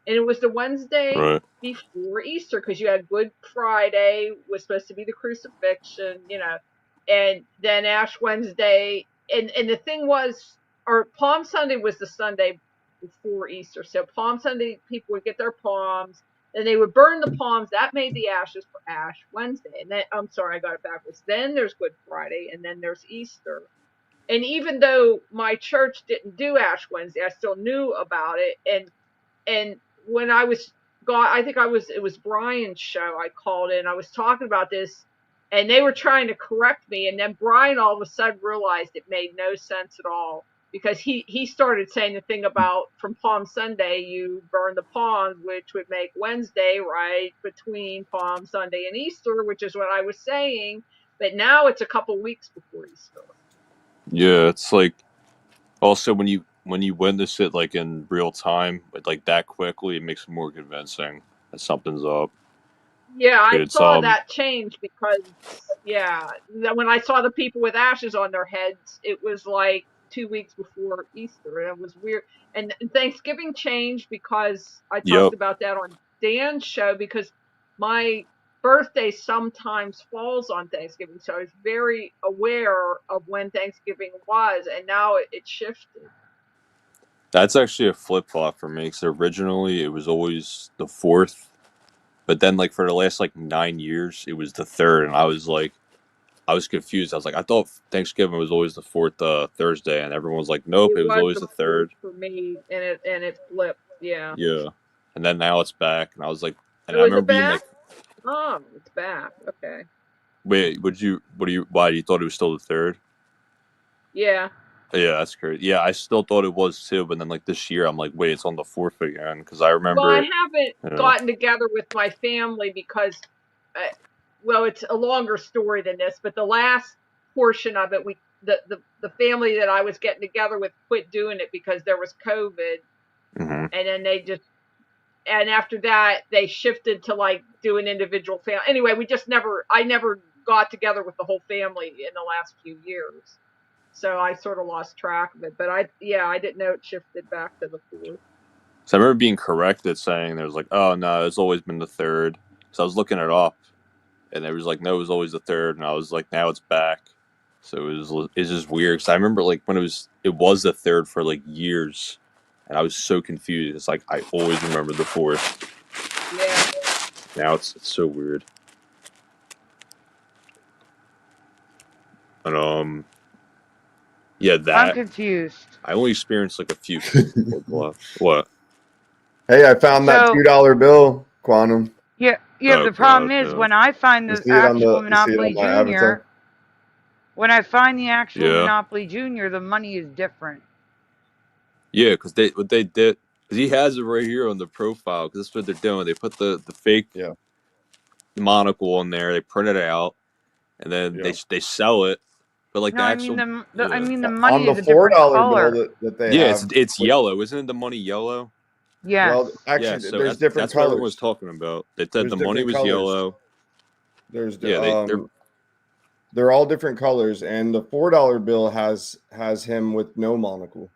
And it was the Wednesday right. before Easter because you had Good Friday was supposed to be the crucifixion, and then Ash Wednesday, and the thing was, or Palm Sunday was the Sunday before Easter. So Palm Sunday, people would get their palms, and they would burn the palms. That made the ashes for Ash Wednesday. And then, I'm sorry, I got it backwards. Then there's Good Friday, and then there's Easter. And even though my church didn't do Ash Wednesday, I still knew about it. And when I was I think it was Brian's show. I called in. I was talking about this, and they were trying to correct me. And then Brian all of a sudden realized it made no sense at all, because he started saying the thing about from Palm Sunday, you burn the palms, which would make Wednesday right between Palm Sunday and Easter, which is what I was saying. But now it's a couple weeks before Easter. Yeah, it's like also when you witness it like in real time, like that quickly, it makes it more convincing that something's up. Yeah, I It's saw that change because, when I saw the people with ashes on their heads, it was like 2 weeks before Easter, and it was weird. And Thanksgiving changed because I talked Yep. about that on Dan's show, because my birthday sometimes falls on Thanksgiving, so I was very aware of when Thanksgiving was, and now it shifted. That's actually a flip flop for me, because originally it was always the 4th, but then like for the last like 9 years it was the 3rd, and I was confused. I was like, I thought Thanksgiving was always the 4th Thursday, and everyone was like, nope, it was was always the 3rd. for me, and it flipped. Yeah. Yeah, and then now it's back, and I was like, and I So is remember it being back? like, Oh, it's back. Okay. wait, why you thought it was still the 3rd? Yeah. Yeah, that's crazy. Yeah, I still thought it was too, but then like this year, I'm like, wait, it's on the 4th again, because I Well, remember. I haven't gotten together with my family because, it's a longer story than this, but the last portion of it, the family that I was getting together with quit doing it because there was COVID, Mhm. and then and after that they shifted to like doing individual family. Anyway, I never got together with the whole family in the last few years. So I sort of lost track of it, but I didn't know it shifted back to the 4th. So I remember being corrected, saying there was like, oh no, it's always been the 3rd. So I was looking it up, and there was like, no, it was always the 3rd, and I was like, now it's back. So it's just weird, because I remember like when it was the 3rd for like years, and I was so confused. It's like I always remember the 4th. Yeah. Now it's so weird. And yeah, I'm confused. I only experienced like a few. What? Hey, I found that $2 bill, Quantum. Yeah, Oh, the problem God, is yeah. when I find You the see it on actual you see it Monopoly on my Junior, avatar? when I find the actual Yeah. Monopoly Junior, the money is different. Yeah, because what they did, because he has it right here on the profile, because that's what they're doing. They put the fake monocle on there, they print it out, and then they sell it. But like No, the I actual, mean the On money the is a different $4 color. bill that they have. it's yellow, isn't it? The money yellow. Yes. Well, actually, Yeah, so there's different that's what everyone was colors. talking about. They said There's the money different was colors. yellow. There's Yeah, they're all different colors, and the $4 bill has him with no monocle.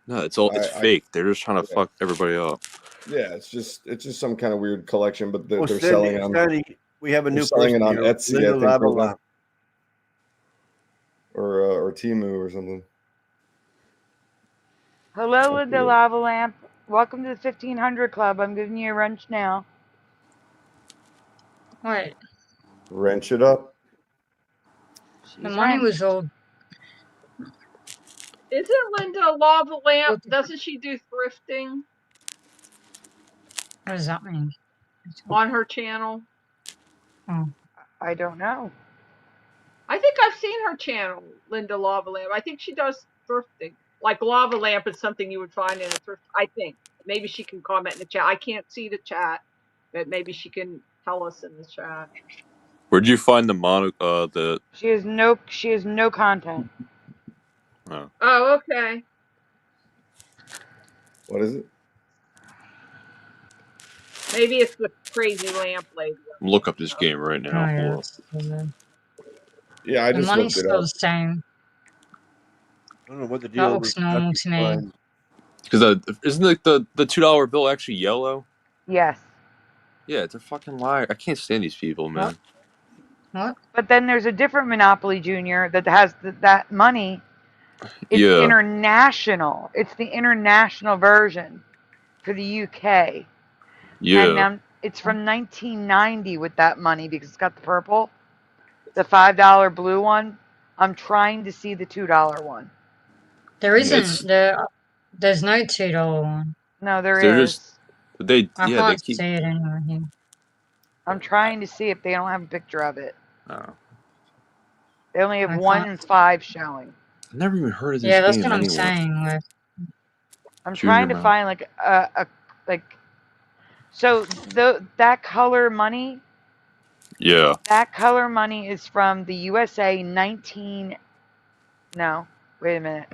No, it's fake. They're just trying to fuck everybody up. Yeah, it's just some kind of weird collection, but they're Sandy, selling on. Sandy, we have a they're new selling person it on here. Etsy, Linda I think, Lavalin. or Temu or something. Hello, Linda Lava Lamp. Welcome to the 1500 Club. I'm giving you a wrench now. Wait. Wrench it up. The money was all. Isn't Linda Lava Lamp? Doesn't she do thrifting? What does that mean? On her channel? Oh. I don't know. I think I've seen her channel, Linda Lava Lamp. I think she does thrifting. Like Lava Lamp is something you would find in a thrift. I think. Maybe she can comment in the chat. I can't see the chat, but maybe she can tell us in the chat. Where'd you find the She has no content. Oh, okay. What is it? Maybe it's the crazy lamp lady. Look up this game right now. Yeah, I the just money's looked it still up. the same. I don't know what the That deal looks is. normal to me. Because isn't like the $2 bill actually yellow? Yes. Yeah, it's a fucking liar. I can't stand these people, man. What? But then there's a different Monopoly Junior that has that money. It's Yeah. international. It's the international version for the UK. Yeah. And now it's from 1990 with that money because it's got the purple. The $5 blue one. I'm trying to see the $2 one. There isn't. There's no $2 one. No, there They're is. But they I yeah they can't keep. see it anywhere here. I'm trying to see if they don't have a picture of it. Oh. They only have I 1 can't. and 5 showing. I never even heard of this Yeah, that's game what I'm anyway. saying. Like, I'm Junior trying to Mount. find like so that color money. Yeah. That color money is from the USA 19. No, wait a minute.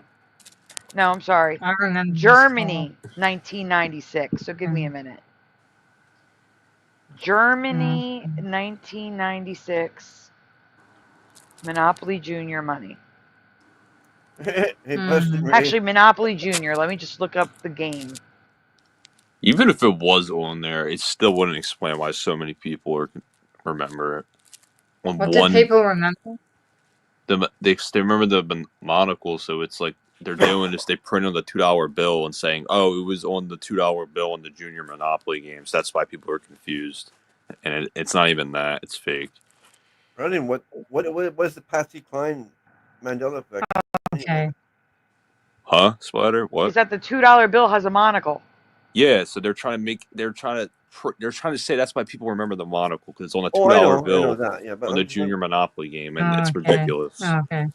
No, I'm sorry. I remember Germany 1996. So give me a minute. Germany 1996. Monopoly Junior money. Hey, Busted Ray. Actually, Monopoly Junior. Let me just look up the game. Even if it was on there, it still wouldn't explain why so many people remember it. On what did people remember? They remember the monocle, so it's like they're doing is they print on the $2 bill and saying, "Oh, it was on the $2 bill in the Junior Monopoly games." That's why people are confused, and it's not even that; it's fake. Running, what was the Patsy Cline Mandela effect? Okay. Huh, Spider? What? Is that the $2 bill has a monocle? Yeah, so they're trying to say that's why people remember the monocle because it's on a Oh, I $2 know bill that. Yeah, but on the Junior Monopoly game, and it's Okay. ridiculous Okay.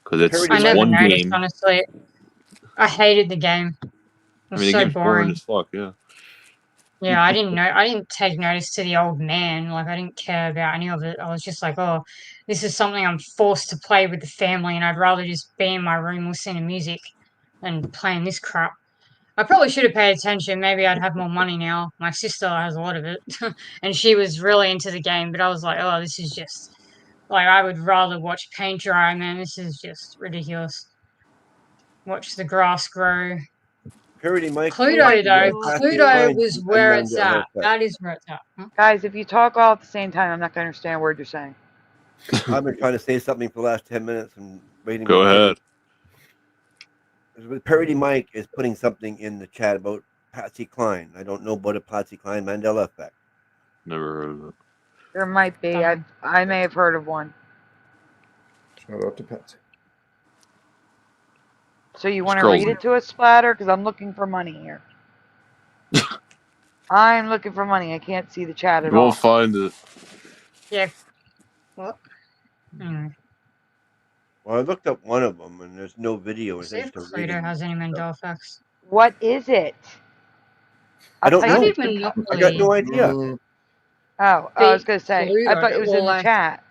because I it's never one noticed, game. honestly. I hated the game. It I was mean, the so game's boring boring. as fuck. Yeah. Yeah, I didn't take notice to the old man. Like, I didn't care about any of it. I was just like, oh, this is something I'm forced to play with the family, and I'd rather just be in my room listening to music than playing this crap. I probably should have paid attention. Maybe I'd have more money now. My sister has a lot of it, and she was really into the game, but I was like, oh, this is just, like, I would rather watch paint dry, man. This is just ridiculous. Watch the grass grow. Parody Mike. Cluedo, though. Patsy Cluedo Cline was and where it's Mandela at. effect. That is where it's at. Huh? Guys, if you talk all at the same time, I'm not going to understand a word you're saying. I've been trying to say something for the last 10 minutes and waiting. Go ahead. Parody Mike is putting something in the chat about Patsy Cline. I don't know about a Patsy Cline Mandela effect. Never heard of it. There might be. I may have heard of one. Shout out to Patsy. So you want to read it to us, Splatter? Because I'm looking for money here. I'm looking for money. I can't see the chat at You all. won't find it. Yeah. What? Well, I looked up one of them, and there's no video. See if Cluedo has any Mandela effects. What is it? I don't know. I got no idea. Oh, I was going to say. I thought it was in the chat.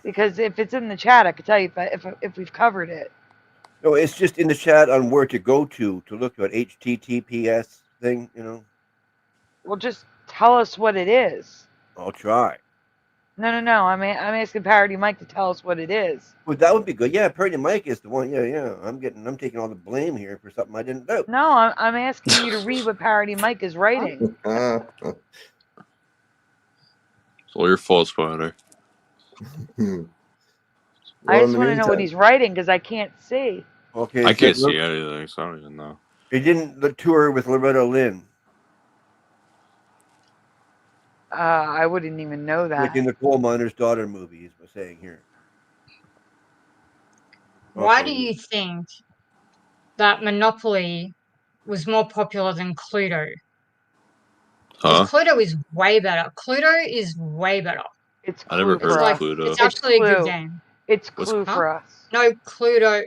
Because if it's in the chat, I could tell you if we've covered it. No, it's just in the chat on where to go to look at HTTPS thing, you know. Well, just tell us what it is. I'll try. No. I'm asking Parody Mike to tell us what it is. Well, that would be good. Yeah, Parody Mike is the one. Yeah. I'm taking all the blame here for something I didn't do. No, I'm asking you to read what Parody Mike is writing. It's all your fault, Spider. I just want to know what he's writing because I can't see. Okay, I can't see anything, so I don't even know. He didn't tour with Loretta Lynn. I wouldn't even know that. Like in the Coal Miner's Daughter movie, he's saying here. Why do you think that Monopoly was more popular than Cluedo? Because Cluedo is way better. Cluedo is way better. It's I never heard of Cluedo. It's actually a good game. It's Clue for us. No, Cluedo.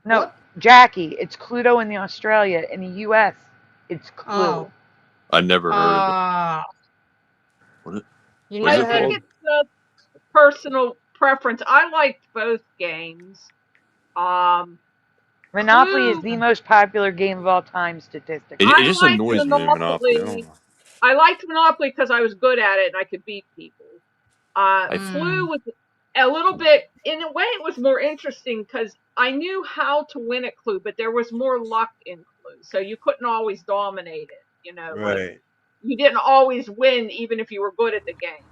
No, what? Jackie, it's Cluedo in the Australia. In the US, it's Clue. Oh. I never heard of it. What? You I think it's a personal preference. I liked both games. Monopoly is the most popular game of all time statistically. It just annoys me, Monopoly. I liked Monopoly because I was good at it and I could beat people. Clue was a little bit, in a way, it was more interesting because I knew how to win at Clue, but there was more luck in Clue, so you couldn't always dominate it. You know, right? You didn't always win, even if you were good at the game.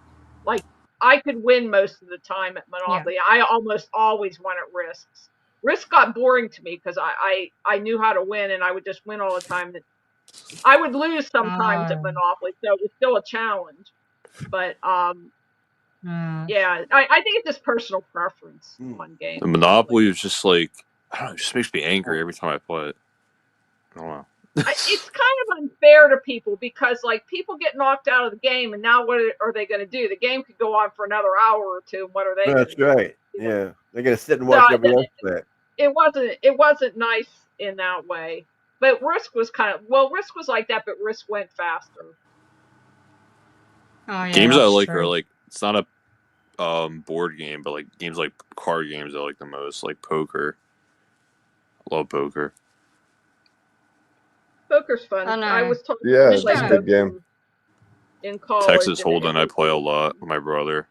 Like I could win most of the time at Monopoly. Yeah. I almost always won at Risks. Risk got boring to me because I knew how to win and I would just win all the time. I would lose sometimes at Monopoly, so it was still a challenge. But yeah, I think it's just personal preference. One game. The Monopoly is just like, I don't know, it just makes me angry every time I play it. I don't know. It's kind of unfair to people because, like, people get knocked out of the game, and now what are they going to do? The game could go on for another hour or two. And what are they? That's right. Yeah, they're gonna sit and watch everybody else play. It wasn't nice in that way. But Risk was Risk was like that, but Risk went faster. Oh, yeah, Games I like true. are like, it's not a board game, but like games like card games I like the most, like poker. I love poker. Poker's fun. I was told Yeah, to it's play a good poker game. in college. Texas Hold'em I play a lot with my brother.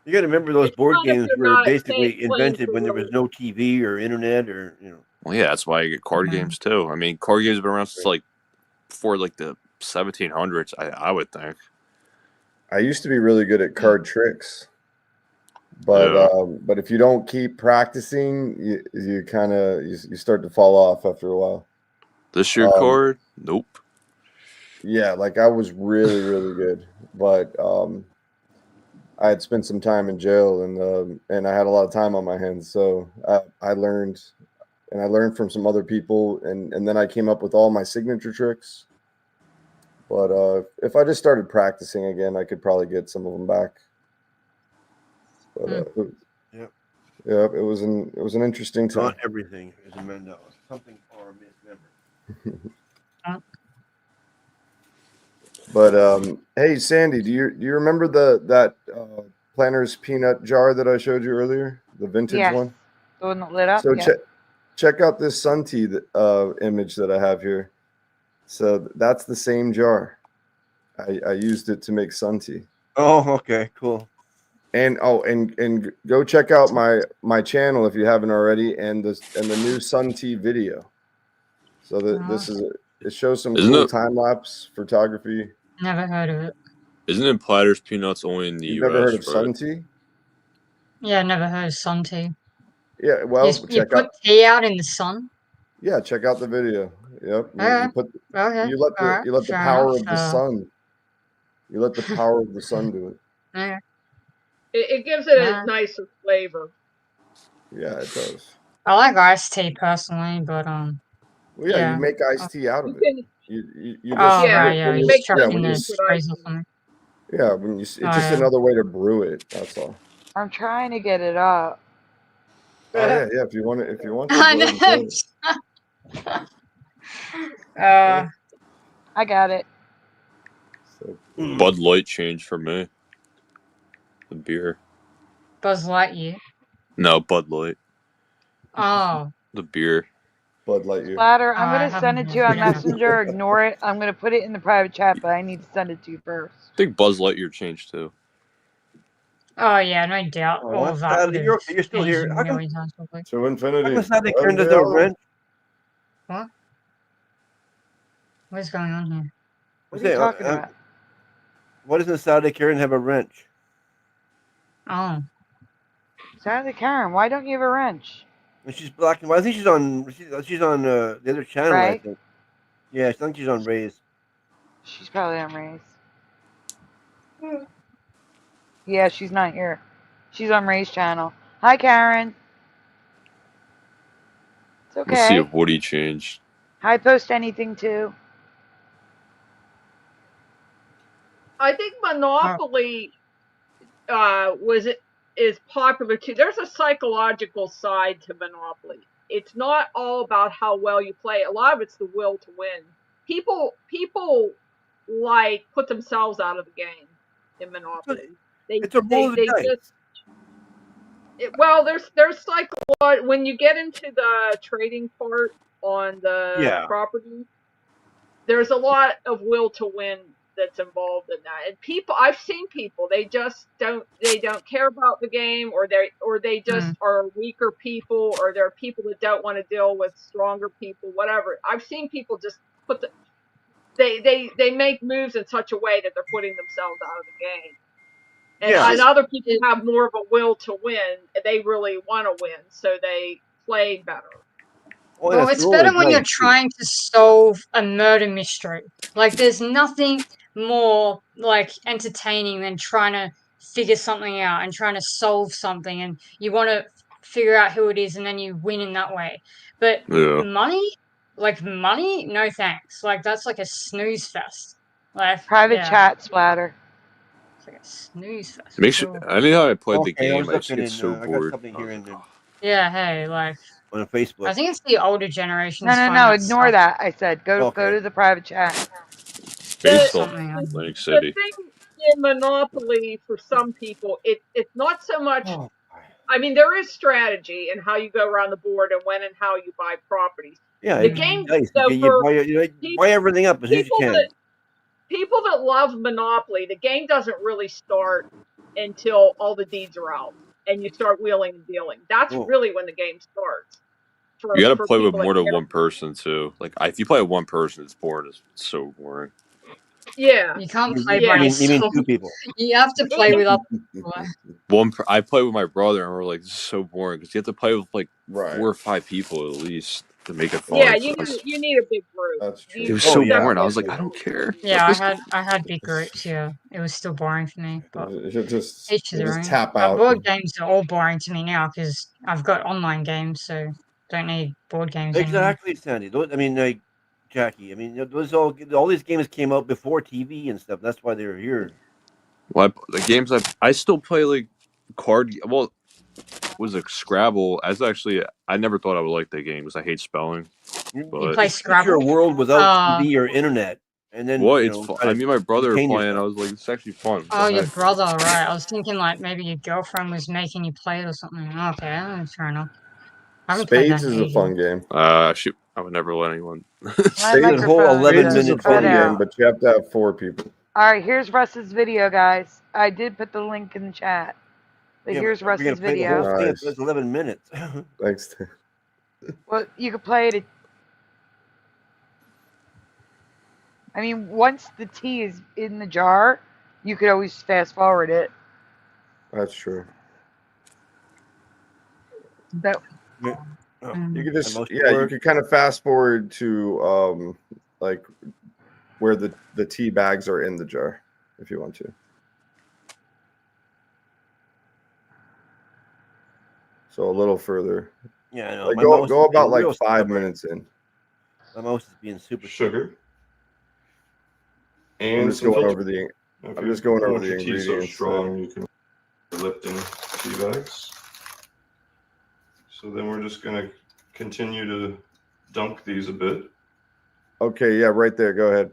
You got to remember those board not if games you're were not basically playing invented for when there was no TV or internet or Well, yeah, that's why I get card games too. I mean, card games have been around since like before like the 1700s. I would think. I used to be really good at card tricks, but if you don't keep practicing, you kind of you start to fall off after a while. This your card? Nope. Yeah, like I was really good, but I had spent some time in jail and I had a lot of time on my hands, so I learned, and I learned from some other people, and then I came up with all my signature tricks. But if I just started practicing again, I could probably get some of them back. But it was an interesting time. Not everything is a Mandela. Something or a mismember. But hey, Sandy, do you remember that Planters peanut jar that I showed you earlier, the vintage one? The one that lit up. So yeah. check out this sun tea image that I have here. So that's the same jar. I used it to make sun tea. Oh, okay, cool. And and go check out my channel if you haven't already, and the new sun tea video. So this is it shows some cool time lapse photography. Never heard of it. Isn't it Planters peanuts only in the You've US? never heard of right? sun tea? Yeah, never heard of sun tea. Yeah, well, you put tea out in the sun. Yeah, check out the video. Yep. Okay. You let the power of the sun. You let the power of the sun do it. Okay. It gives it a nicer flavor. Yeah, it does. I like iced tea personally, but Well, yeah, you make iced tea out of it. You You just chuck in the sprays or something. Yeah, it's just another way to brew it. That's all. I'm trying to get it up. Oh yeah. If you want to. I got it. Bud Light changed for me. The beer. Buzz Lightyear. No, Bud Light. Oh. The beer. Bud Lightyear. Splatter, I'm going to send it to you on Messenger. Ignore it. I'm going to put it in the private chat, but I need to send it to you first. I think Buzz Lightyear changed too. Oh yeah, no doubt. All of that. You're still here. How come, to infinity. how come Karen doesn't have a wrench? What? What's going on here? What are you talking about? Why doesn't Saturday Karen have a wrench? Oh. Saturday Karen, why don't you have a wrench? And she's black and white. I think she's on the other channel. Right? I think. Yeah, I think she's on Ray's. She's probably on Ray's. Yeah, she's not here. She's on Ray's channel. Hi, Karen. It's okay. Let's see if Woody changed. Hi, post anything too. I think Monopoly is popular too. There's a psychological side to Monopoly. It's not all about how well you play. A lot of it's the will to win. People like put themselves out of the game in Monopoly. It's a roll of the dice. There's psychological. When you get into the trading part on the property, there's a lot of will to win that's involved in that. And I've seen people, they don't care about the game, or they just are weaker people, or they're people that don't want to deal with stronger people, whatever. I've seen people just they make moves in such a way that they're putting themselves out of the game. And other people have more of a will to win. They really want to win, so they play better. Well, it's better when you're trying to solve a murder mystery. Like, there's nothing more, like, entertaining than trying to figure something out and trying to solve something, and you want to figure out who it is, and then you win in that way. But money? like money, no thanks. Like that's like a snooze fest. Like Private chat splatter. It's like a snooze fest. Make sure. I mean, how I played the Okay, I was game, I just looking get in. so I got bored. something here in Yeah, hey, like on Facebook. I think it's the older generations No, find that ignore stuff. that. I said go Okay. to the private chat. Space Something. Atlantic The City. thing in Monopoly for some people, it's not so much. Oh. I mean, there is strategy in how you go around the board and when and how you buy properties. Yeah, The it's game, nice. so You for buy everything up as soon as you can. People that love Monopoly, the game doesn't really start until all the deeds are out and you start wheeling and dealing. That's really when the game starts. You got to For play with people that more than care. one person too. Like, if you play with one person, it's boring. It's so boring. Yeah, You can't play by You mean yourself. 2 people? You have to play with other people. I play with my brother, and we're like, this is so boring because you have to play with like 4 or 5 people at least to make it fun. Yeah, you need a big group. That's true. It was so boring. I was like, I don't care. Yeah, I had big groups. Yeah, it was still boring for me. But just each to their own. tap out. Board games are all boring to me now because I've got online games, so don't need board games anymore. Exactly, Sandy. I mean, like Jackie. I mean, those all these games came out before TV and stuff. That's why they were here. Well, the games I still play like card. Well, was it Scrabble? I never thought I would like that game because I hate spelling. You But play Scrabble? Your world without TV or internet, and then it's fun. I mean, my brother were playing. I was like, it's actually fun. Oh, your brother, right? I was thinking like maybe your girlfriend was making you play it or something. Okay, fair enough. I haven't played that Spades in is a ages. fun game. Shoot, I would never let anyone. Spades whole 11 is a minute fun video. game, but you have to have 4 people. All right, here's Russ's video, guys. I did put the link in the chat. But here's we're gonna Russ's play video. the whole thing. It's 11 minutes. Thanks. Well, you could play it. I mean, once the tea is in the jar, you could always fast forward it. That's true. That, You could just you could kind of fast forward to like where the tea bags are in the jar if you want to. So a little further. Yeah, I know. Like My go mouse go is being about like real 5 stubborn. minutes in. My mouse is being super sugar. I'm And just some going filter. over the. If I'm you just going don't over want the your tea ingredients. so strong, you can Lipton tea bags. So then we're just gonna continue to dunk these a bit. Okay, yeah, right there. Go ahead.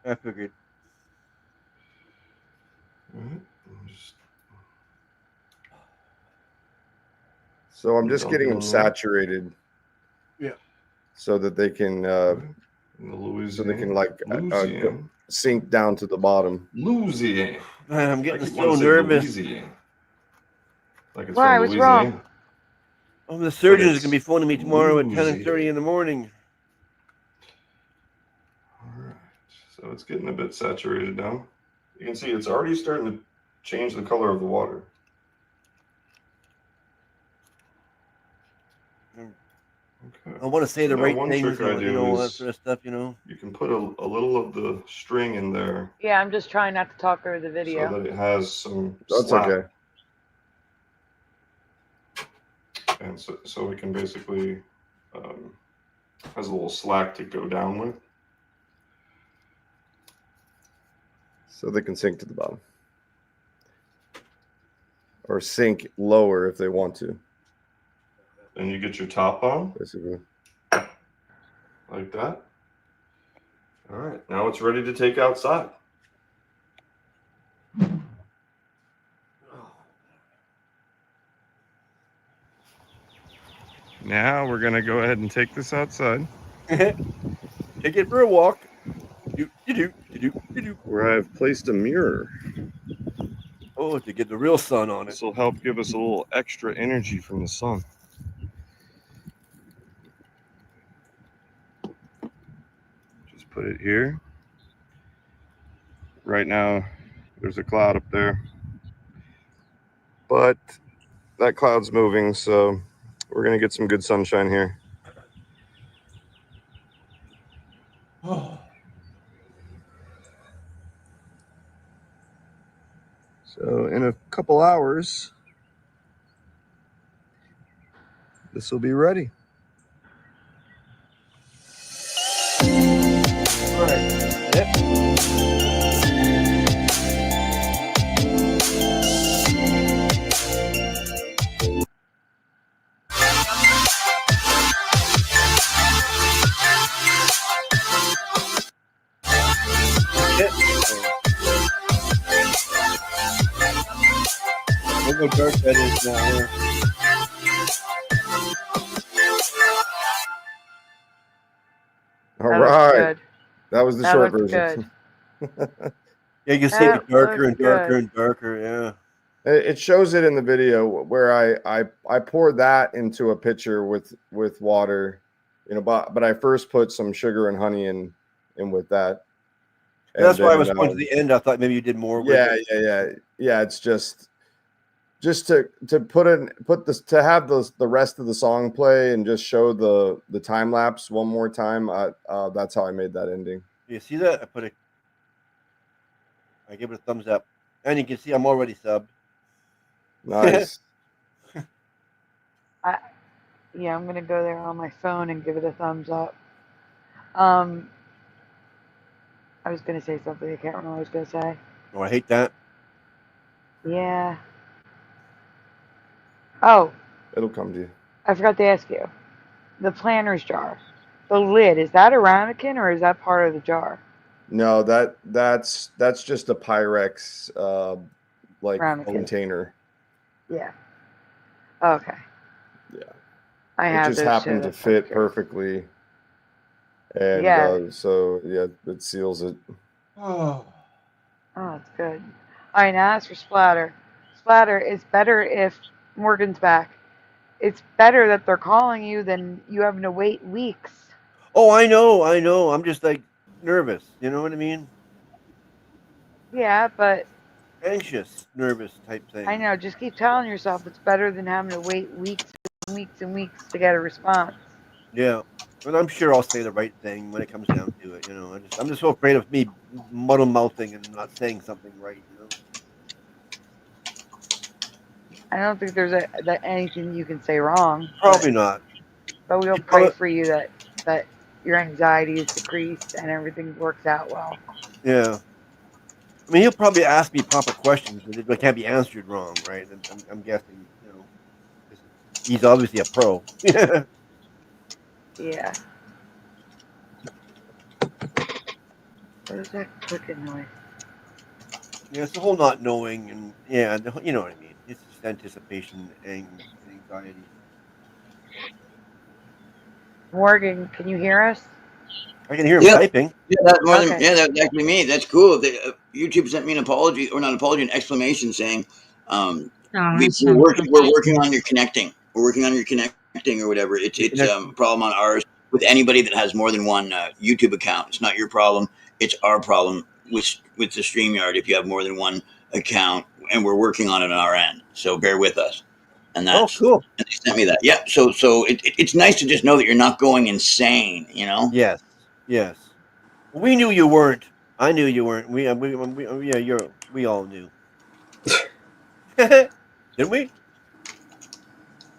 I figured. Alright. So I'm just Dunk getting it them on there. saturated. Yeah. So that they can Louisiana. sink down to the bottom. Louisiana. Man, I'm getting I keep so wanting to say nervous. Louisiana. Like it's Why? from What's Louisiana. wrong? Oh, the surgeon is it's gonna be phoning me tomorrow at Louisiana. 10:30 in the morning. Alright. So it's getting a bit saturated now. You can see it's already starting to change the color of the water. Okay. I want to say the Now, right one things, trick I do all that is sort of stuff, You can put a little of the string in there yeah, I'm just trying not to talk over the so video. that it has some That's slack. okay. And so it can basically has a little slack to go down with. So they can sink to the bottom. Or sink lower if they want to. Then you get your top on. Basically. Like that. All right, now it's ready to take outside. Now we're gonna go ahead and take this outside. Take it for a walk. Where I've placed a mirror. Oh, to get the real sun on it. This will help give us a little extra energy from the sun. Just put it here. Right now, there's a cloud up there. But that cloud's moving, so we're going to get some good sunshine here. So in a couple hours, this will be ready. how dark that is now. All That looks right. good. That was the That short looks version. Yeah, you can see it That darker looks and darker good. and darker. Yeah. It shows it in the video where I poured that into a pitcher with water, but I first put some sugar and honey in with that. And that's why I was then, going to the end. I thought maybe you did more with it. Yeah. It's just to have the rest of the song play and just show the time lapse one more time. That's how I made that ending. You see that? I give it a thumbs up, and you can see I'm already subbed. Nice. Yeah, I'm gonna go there on my phone and give it a thumbs up. I was gonna say something. I can't remember what I was gonna say. Oh, I hate that. Yeah. Oh, It'll come to you. I forgot to ask you. The planter's jar, the lid, is that a ramekin or is that part of the jar? No, that's just a Pyrex Ramekin. container. Yeah. Okay. Yeah. I It have just those happened too. to fit perfectly. And Yeah. so yeah, it seals it. Oh. Oh, that's good. All right, now as for Splatter. Splatter, it's better if Morgan's back. It's better that they're calling you than you having to wait weeks. Oh, I know. I'm just like nervous. You know what I mean? Yeah, but Anxious, nervous type thing. I know. Just keep telling yourself it's better than having to wait weeks and weeks and weeks to get a response. Yeah, and I'm sure I'll say the right thing when it comes down to it. I'm just so afraid of me muddle mouthing and not saying something right. I don't think there's anything you can say wrong. Probably not. But we'll pray for you that your anxiety is decreased and everything works out well. Yeah. I mean, he'll probably ask me proper questions, but they can't be answered wrong, right? I'm guessing, he's obviously a pro. Yeah. What is that clicking noise? Yeah, it's the whole not knowing, and you know what I mean. It's just anticipation and anxiety. Morgan, can you hear us? I can hear him typing. Yeah, that's actually me. That's cool. YouTube sent me an apology, or not an apology, an exclamation saying, we're working on your connecting. We're working on your connecting or whatever. It's a problem on ours with anybody that has more than one YouTube account. It's not your problem. It's our problem with the StreamYard if you have more than one account, and we're working on it on our end. So bear with us. And that's cool. And they sent me that. Yeah. So it's nice to just know that you're not going insane. Yes. Well, we knew you weren't. I knew you weren't. We all knew. Didn't we?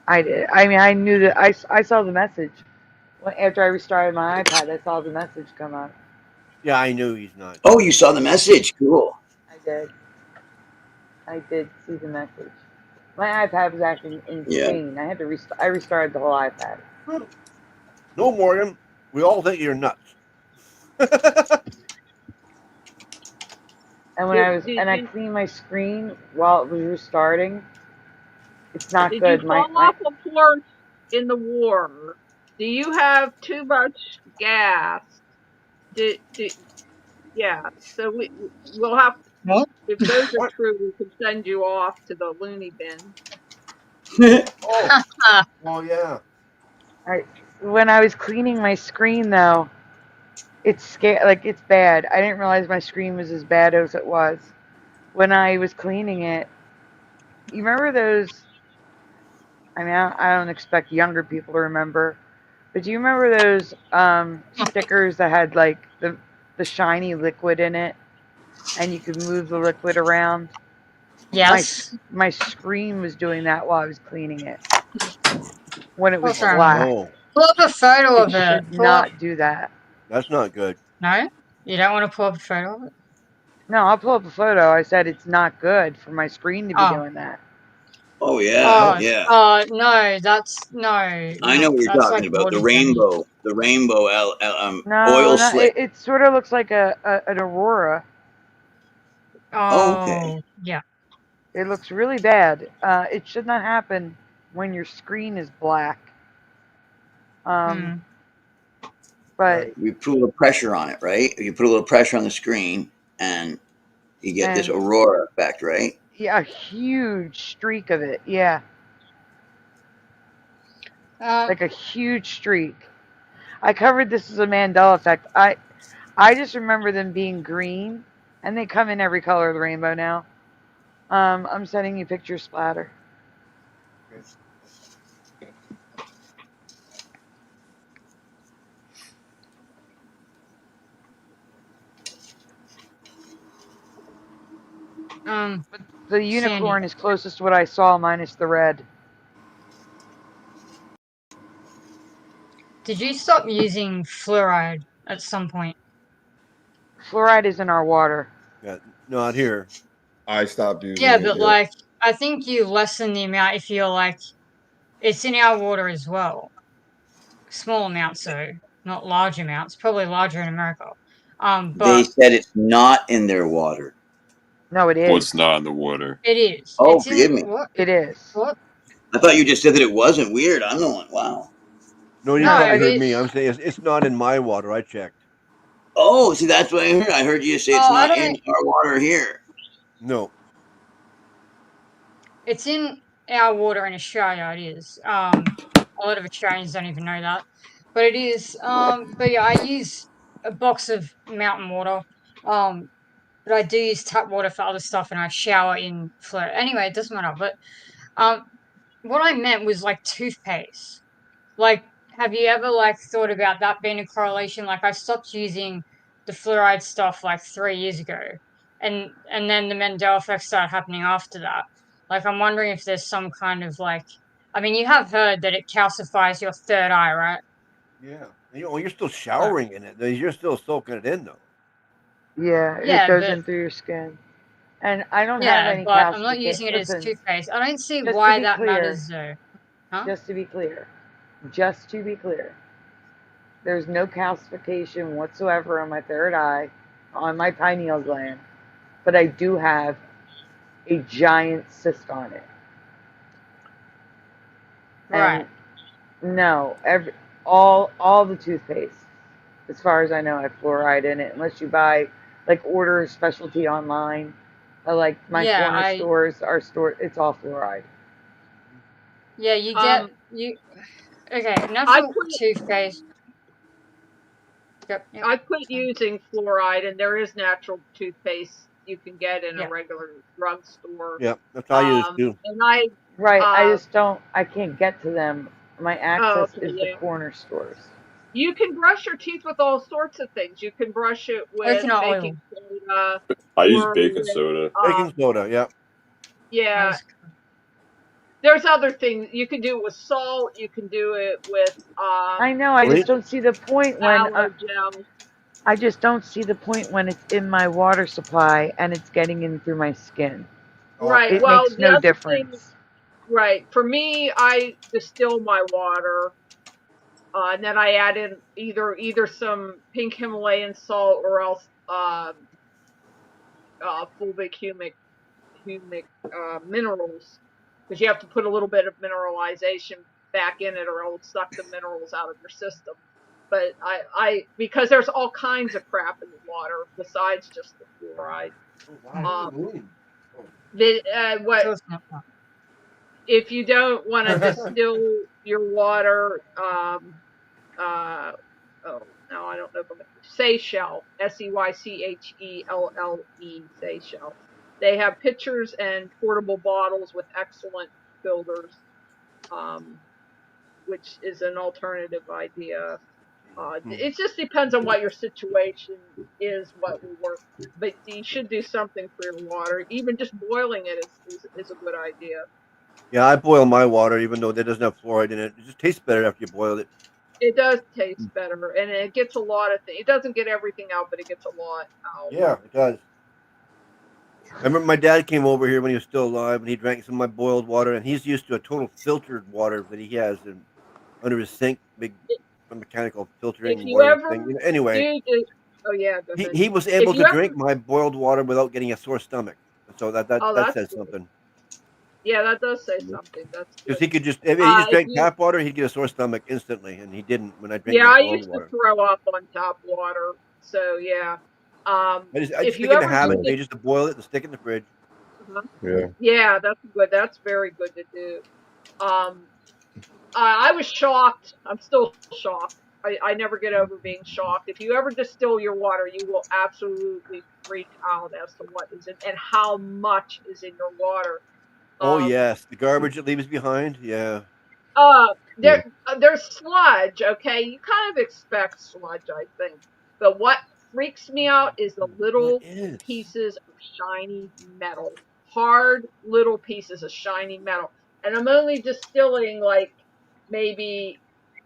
I did. I mean, I knew that. I saw the message after I restarted my iPad. I saw the message come up. Yeah, I knew he's not. Oh, you saw the message. Cool. I did. I did see the message. My iPad was acting insane. I had to I restarted the whole iPad. No, Morgan. We all think you're nuts. And when I cleaned my screen while it was restarting, it's not Did good. you fall off a porch in the war? Do you have too much gas? Yeah. So we'll have. If those are true, we can send you off to the loony bin. Oh yeah. When I was cleaning my screen, though, it's it's bad. I didn't realize my screen was as bad as it was. When I was cleaning it, you remember those? I mean, I don't expect younger people to remember, but do you remember those stickers that had like the shiny liquid in it, and you could move the liquid around? Yes. My screen was doing that while I was cleaning it. When it was Awesome. black. Oh. Pull up a photo of it. Should not do that. That's not good. No? You don't want to pull up a photo of it? No, I'll pull up a photo. I said it's not good for my screen to be doing that. Oh yeah, no, that's no. I know what you're talking about. The rainbow, No, oil slick. it sort of looks like an aurora. Oh, okay. Yeah. It looks really bad. It should not happen when your screen is black. But we put a little pressure on it, right? You put a little pressure on the screen, and you get this aurora effect, right? Yeah, a huge streak of it. Yeah, like a huge streak. I covered this as a Mandela effect. I just remember them being green, and they come in every color of the rainbow now. I'm sending you pictures, Splatter. But the unicorn is closest to what I saw, minus the red. Did you stop using fluoride at some point? Fluoride is in our water. Yeah, not here. I stopped using Yeah, it. but like, I think you lessen the amount if you're like, it's in our water as well. Small amounts, though, not large amounts. Probably larger in America. They But said it's not in their water. No, it is. Well, it's not in the water. it is. Oh, It's forgive in me. what? It is. What? I thought you just said that it wasn't. Weird. I'm the one. Wow. No, you No, probably it heard me. is. I'm saying it's not in my water. I checked. Oh, see, that's what I heard. I heard you say it's Oh, I not in don't. our water here. No. It's in our water in Australia. It is. A lot of Australians don't even know that, but it is. But yeah, I use a box of mountain water. But I do use tap water for other stuff, and I shower in flow. Anyway, it doesn't matter. But what I meant was like toothpaste. Like, have you ever like thought about that being a correlation? Like, I stopped using the fluoride stuff like 3 years ago, and then the Mandela effect started happening after that. Like, I'm wondering if there's some kind of like, I mean, you have heard that it calcifies your third eye, right? Yeah. You're still showering in it. You're still soaking it in, though. Yeah, Yeah, it goes but in through your skin. And I don't have yeah, any but I'm not calcification. using it as Listen, toothpaste. I don't see just to why be that clear, matters though. Huh? just to be clear, there's no calcification whatsoever on my third eye, on my pineal gland, but I do have a giant cyst on it. Right. And no, all the toothpaste, as far as I know, have fluoride in it, unless you buy, like, order a specialty online. Like my Yeah, corner stores, our store, it's all fluoride. Yeah, you get you. Okay, I natural quit. toothpaste. Yep. I quit using fluoride, and there is natural toothpaste you can get in Yeah. a regular drugstore. Yep, that's all I use too. And I Right, I can't get to them. My access okay, is the corner stores. You can brush your teeth with all sorts of things. You can brush it with Coconut oil. baking soda. I use or baking with, soda. Baking soda, yeah. Yeah. There's other things. You can do it with salt. You can do it with. I know. I just don't see the point when. aloe gel. I just don't see the point when it's in my water supply and it's getting in through my skin. Right. It Well, makes the no other difference. thing, right. For me, I distill my water, and then I add in either some pink Himalayan salt or else fulvic humic minerals, because you have to put a little bit of mineralization back in it, or it'll suck the minerals out of your system. But I because there's all kinds of crap in the water besides just the fluoride. If you don't want to distill your water, oh no, I don't know. Seychelles, Seychelle, Seychelles. They have pitchers and portable bottles with excellent filters, which is an alternative idea. It just depends on what your situation is, what will work. But you should do something for your water. Even just boiling it is a good idea. Yeah, I boil my water, even though it doesn't have fluoride in it. It just tastes better after you boil it. It does taste better, and it gets a lot of things. It doesn't get everything out, but it gets a lot out. Yeah, it does. I remember my dad came over here when he was still alive, and he drank some of my boiled water, and he's used to a total filtered water that he has under his sink, big mechanical filtering If you water ever thing. Anyway, oh yeah, he was able to drink my boiled water without getting a sore stomach. So that says something. Yeah, that does say something. That's Because good. he could just, if he just If drank you, tap water, he'd get a sore stomach instantly, and he didn't when I drank yeah, my I boiled used to water. throw up on tap water. So yeah. I If just you make it a ever habit, do maybe just to boil it and stick it in the fridge. Yeah. Yeah, that's good. That's very good to do. Um, I was shocked. I'm still shocked. I never get over being shocked. If you ever distill your water, you will absolutely freak out as to what is in and how much is in your water. Oh yes, the garbage it leaves behind. Yeah. There's sludge. Okay, you kind of expect sludge, I think. But what freaks me out is the What little is? pieces of shiny metal, hard little pieces of shiny metal. And I'm only distilling like maybe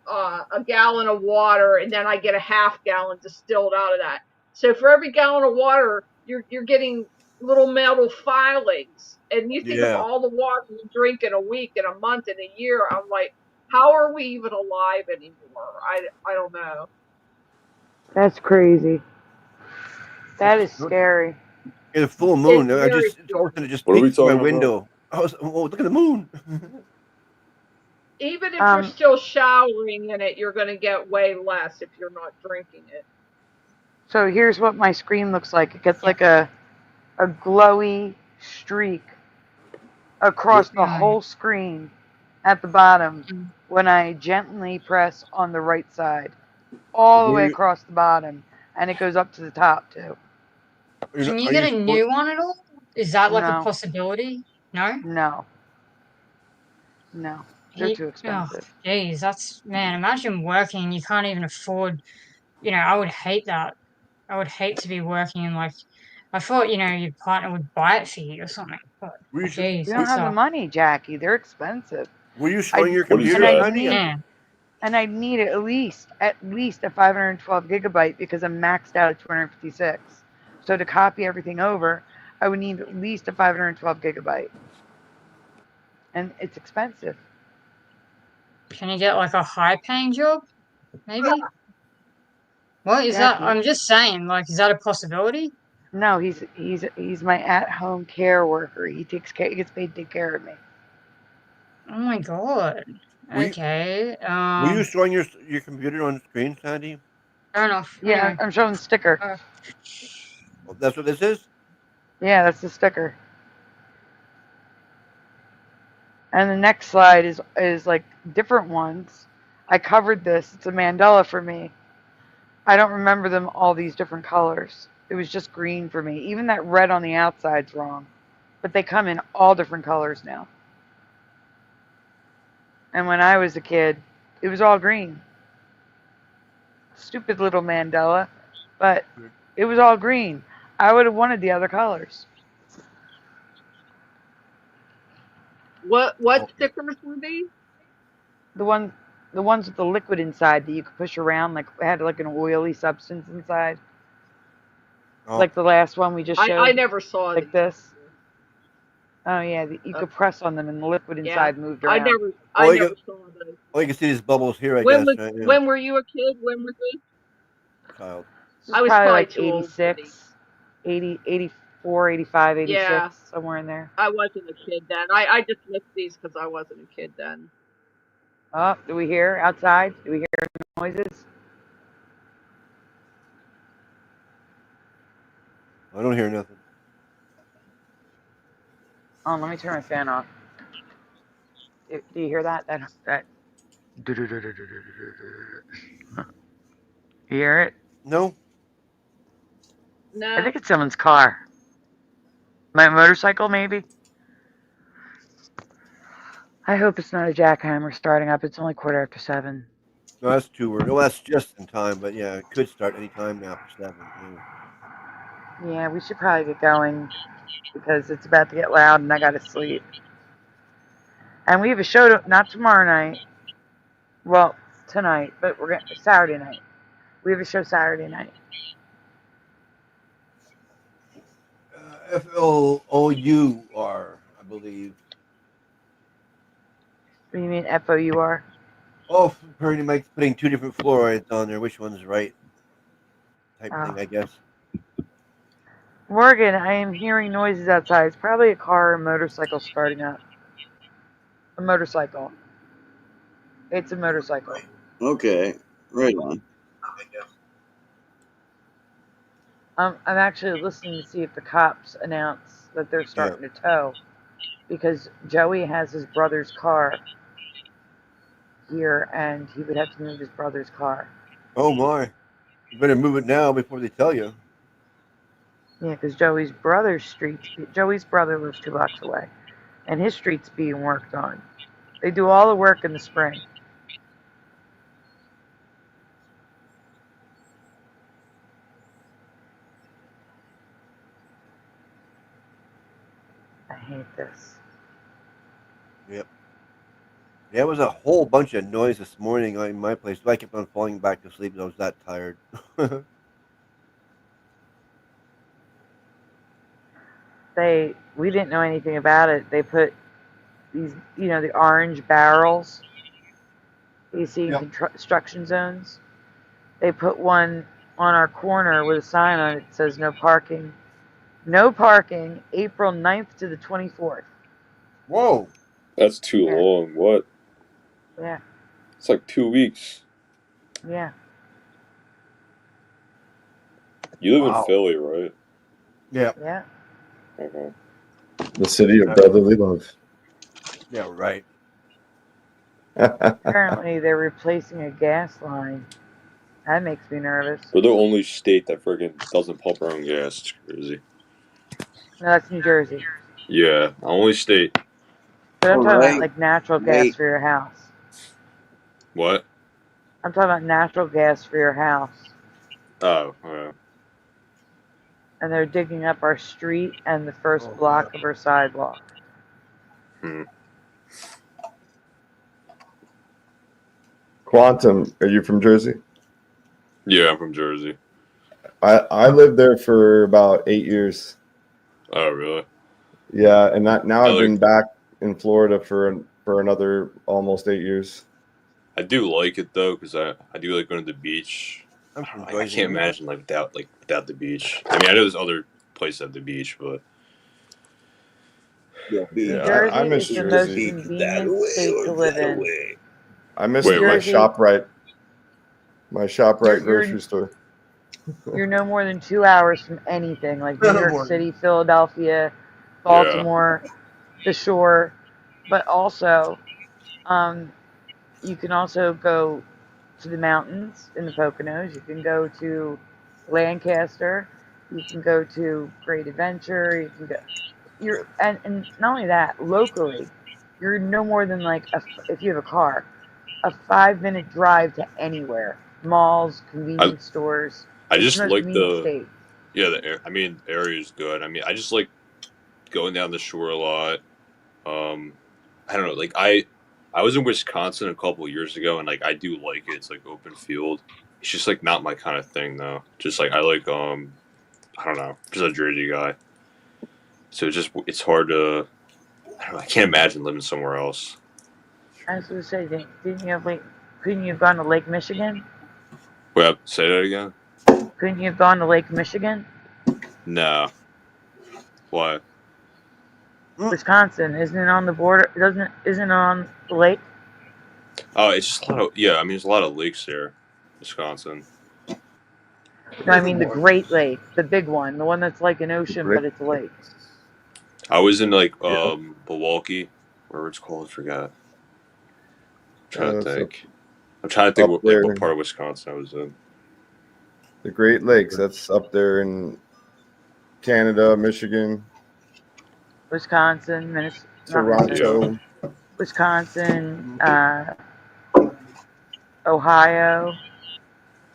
a gallon of water, and then I get a half gallon distilled out of that. So for every gallon of water, you're getting little metal filings. And you think of Yeah. all the water you drink in a week, in a month, in a year. I'm like, how are we even alive anymore? I don't know. That's crazy. That is It's scary. in a full It's moon. I very just all of a sudden it just What are we peeked through my talking about? window. I was, oh, look at the moon. even if you're still showering in it, you're going to get way less if you're not drinking it. So here's what my screen looks like. It gets like a glowy streak across the whole screen at the bottom when I gently press on the right side, all the way across the bottom, and it goes up to the top too. Can you get a new one at all? Is that like a No. possibility? No? No. No. They're too Oh, expensive. geez, that's, man, imagine working, you can't even afford, I would hate that. I would hate to be working in like, I thought, your partner would buy it for you or something, but geez, We that don't have the sucks. money, Jackie. They're expensive. Were you showing your What is computer, that? Tiny? And I need at least a 512 gigabyte because I'm maxed out at 256. So to copy everything over, I would need at least a 512 gigabyte. And it's expensive. Can you get like a high paying job? Maybe? What is that? Jackie. I'm just saying, like, is that a possibility? No, he's my at-home care worker. He gets paid to take care of me. Oh my god. Okay. Were you showing your computer on the screen, Sandy? Fair enough. Yeah, I'm showing the sticker. Oh, that's what this is? Yeah, that's the sticker. And the next slide is like different ones. I covered this. It's a mandala for me. I don't remember them all these different colors. It was just green for me. Even that red on the outside's wrong. But they come in all different colors now. And when I was a kid, it was all green. Stupid little mandala, but it was all green. I would have wanted the other colors. What stickers were these? The ones with the liquid inside that you could push around, like it had like an oily substance inside. Oh. Like the last one we just showed. I never saw like this. Oh yeah, you could press on them and the liquid inside moved around. I never saw those. Oh, you can see these bubbles here, I When guess. was, Right? when were you a kid? When were these? Child. I was probably like too old 86, 80, 84, 85, 86, Yeah. somewhere in there. I wasn't a kid then. I just missed these because I wasn't a kid then. Oh, do we hear outside? Do we hear noises? I don't hear nothing. Oh, let me turn my fan off. Do you hear that? That. You hear it? No. No. I think it's someone's car. My motorcycle, maybe? I hope it's not a jackhammer starting up. It's only 7:15. No, that's too early. Well, that's just in time, but yeah, it could start any time now for 7. Yeah, we should probably get going because it's about to get loud and I gotta sleep. And we have a show not tomorrow night. Well, tonight, but we're gonna Saturday night. We have a show Saturday night. FLOUR, I believe. What do you mean FOUR? Oh, pretty much putting 2 different fluorides on there. Which one's right? Type thing, I guess. Morgan, I am hearing noises outside. It's probably a car or a motorcycle starting up. A motorcycle. It's a motorcycle. Okay, right on. I'm actually listening to see if the cops announce that they're starting to tow, because Joey has his brother's car here, and he would have to move his brother's car. Oh my! You better move it now before they tell you. Yeah, because Joey's brother lives 2 blocks away, and his street's being worked on. They do all the work in the spring. I hate this. Yep. There was a whole bunch of noise this morning in my place, but I kept on falling back to sleep because I was that tired. We didn't know anything about it. They put these, the orange barrels you see in construction zones. They put one on our corner with a sign on it that says no parking. No parking, April 9th to the 24th. Whoa. That's too long. What? Yeah. It's like 2 weeks. Yeah. You live in Philly, right? Yeah. Yeah. The city of brotherly love. Yeah, right. Apparently, they're replacing a gas line. That makes me nervous. We're the only state that friggin' doesn't pump our own gas. It's crazy. No, that's New Jersey. Yeah, only state. But I'm talking about like natural gas for your house. What? I'm talking about natural gas for your house. Oh, yeah. And they're digging up our street and the first block of our sidewalk. Quantum, are you from Jersey? Yeah, I'm from Jersey. I lived there for about 8 years. Oh, really? Yeah, and now I've been back in Florida for another almost 8 years. I do like it though, because I do like going to the beach. I can't imagine without the beach. I mean, I know there's other places at the beach, but I miss Jersey is the Jersey. most convenient state to live in. I miss my ShopRite grocery store. You're no more than 2 hours from anything, like New York City, Philadelphia, Baltimore, the shore. But also, you can also go to the mountains in the Poconos. You can go to Lancaster. You can go to Great Adventure. You can go. And not only that, locally, you're no more than if you have a car, a 5-minute drive to anywhere. Malls, convenience stores. I just like state. the area is good. I mean, I just like going down the shore a lot. I don't know, like I was in Wisconsin a couple of years ago, and I do like it. It's like open field. It's just not my kind of thing though. Just I like I don't know, just a Jersey guy. So it's hard to. I don't know. I can't imagine living somewhere else. I was going to say, couldn't you have gone to Lake Michigan? Well, say that again. Couldn't you have gone to Lake Michigan? No. Why? Wisconsin, isn't it on the border? Isn't it on the lake? Oh, it's just a lot of there's a lot of lakes there, Wisconsin. No, I mean the Great Lake, the big one, the one that's like an ocean, but it's a lake. I was in Milwaukee, whatever it's called, I forgot. I'm trying to think what part of Wisconsin I was in. The Great Lakes, that's up there in Canada, Michigan, Wisconsin, Toronto, Wisconsin, Ohio,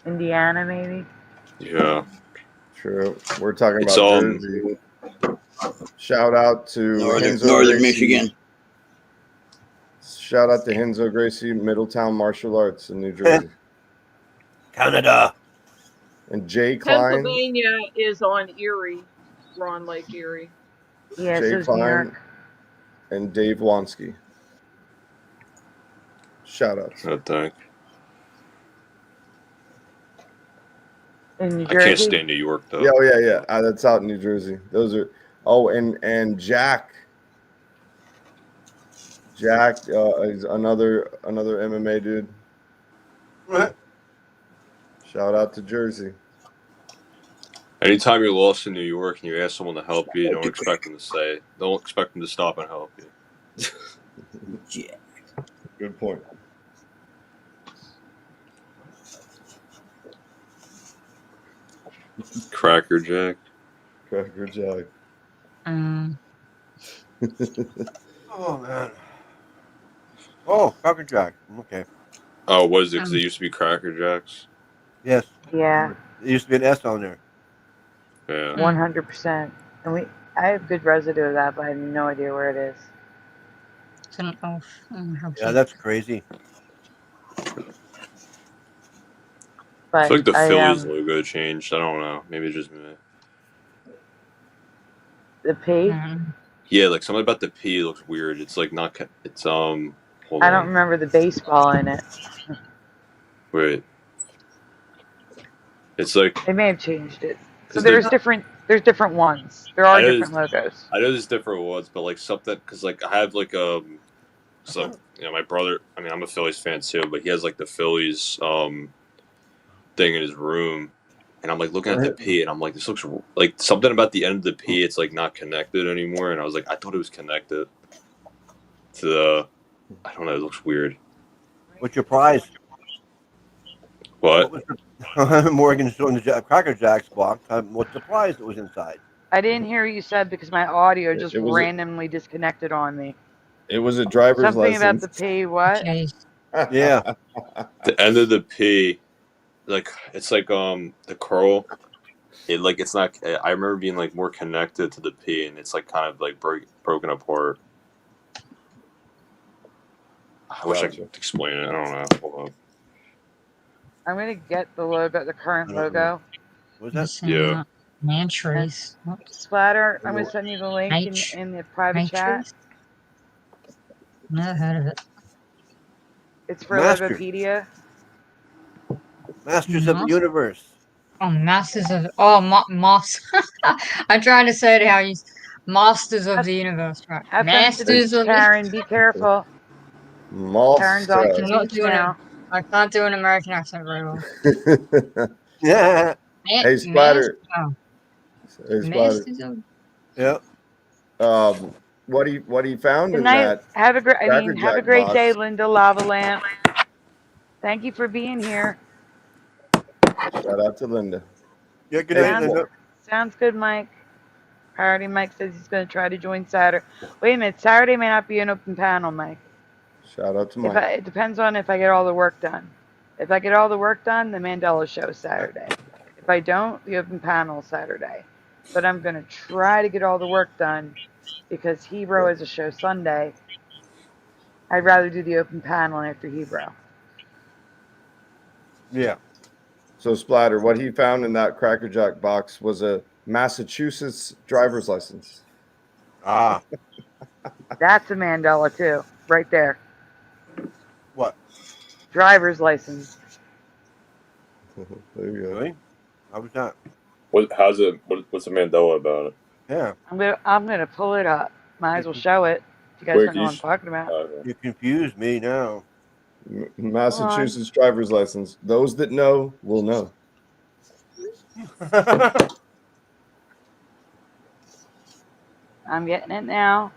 Indiana, maybe. Yeah. True. We're talking about Jersey. Shout out to Northern Michigan. Shout out to Henzo Gracie, Middletown Martial Arts in New Jersey. Canada. And Jay Klein. Pennsylvania is on Erie. We're on Lake Erie. Yeah, Jay Klein and Dave Wansky. Shout outs. Oh, thank. In New Jersey? I can't stay in New York though. Yeah. That's out in New Jersey. Those are. Oh, and Jack. Jack is another MMA dude. Shout out to Jersey. Anytime you're lost in New York and you ask someone to help you, don't expect them to don't expect them to stop and help you. Good point. Cracker Jack. Cracker Jack. Oh man. Oh, Cracker Jack. Okay. Oh, was it? Because it used to be Cracker Jacks. Yes. Yeah. There used to be an S on there. Yeah. 100%. And I have good residue of that, but I have no idea where it is. Yeah, that's crazy. But I feel like the Phillies logo changed. I don't know. Maybe it's just me. The P? Yeah, like something about the P looks weird. It's like not. It's hold I on. don't remember the baseball in it. Wait. It's like They may have changed it. So 'cause there's different ones. There are different logos. I know there's different ones, but like something because like I have like so my brother. I mean, I'm a Phillies fan too, but he has like the Phillies thing in his room, and I'm like looking at the P, and I'm like, this looks like something about the end of the P. It's like not connected anymore, and I was like, I thought it was connected to the. I don't know. It looks weird. What's your prize? What? Morgan's doing the Cracker Jacks block. What's the prize that was inside? I didn't hear what you said because my audio just it was randomly disconnected on me. It was a driver's Something license. about the P, what? Yeah. The end of the P, like it's like the curl. It like it's not. I remember being like more connected to the P, and it's like kind of like broken apart. I wish I could explain it. I don't know. Hold on. I'm gonna get the logo, the current logo. What was that? Yeah. Mantries. Splatter, I'm gonna send you the link in the private chat. Never heard of it. It's for Master. Logopedia. Masters of the Universe. Oh, Masters of I'm trying to say it how you Masters of the Universe, right? Masters of Karen, be careful. Karen's on the beach now. I can't do an American accent very well. Yeah. Hey, Splatter. Hey, Splatter. Yeah. What he found Good in night. that? Have a great. Cracker have a Jack great box? day, Linda Lava Lamp. Thank you for being here. Shout out to Linda. Yeah, good night, Linda. Sounds good, Mike. Priority Mike says he's going to try to join Saturday. Wait a minute, Saturday may not be an open panel, Mike. Shout out to Mike. It depends on if I get all the work done. If I get all the work done, the Mandela show Saturday. If I don't, the open panel Saturday. But I'm going to try to get all the work done because Hebrew is a show Sunday. I'd rather do the open panel after Hebrew. Yeah. So Splatter, what he found in that Cracker Jack box was a Massachusetts driver's license. Ah. That's a Mandela too, right there. What? Driver's license. There you go. Really? How was that? How's it? What's the Mandela about it? Yeah. I'm gonna pull it up. Might as well show it. You guys don't know what I'm talking about. You confused me now. Massachusetts driver's license. Those that know will know. I'm getting it now.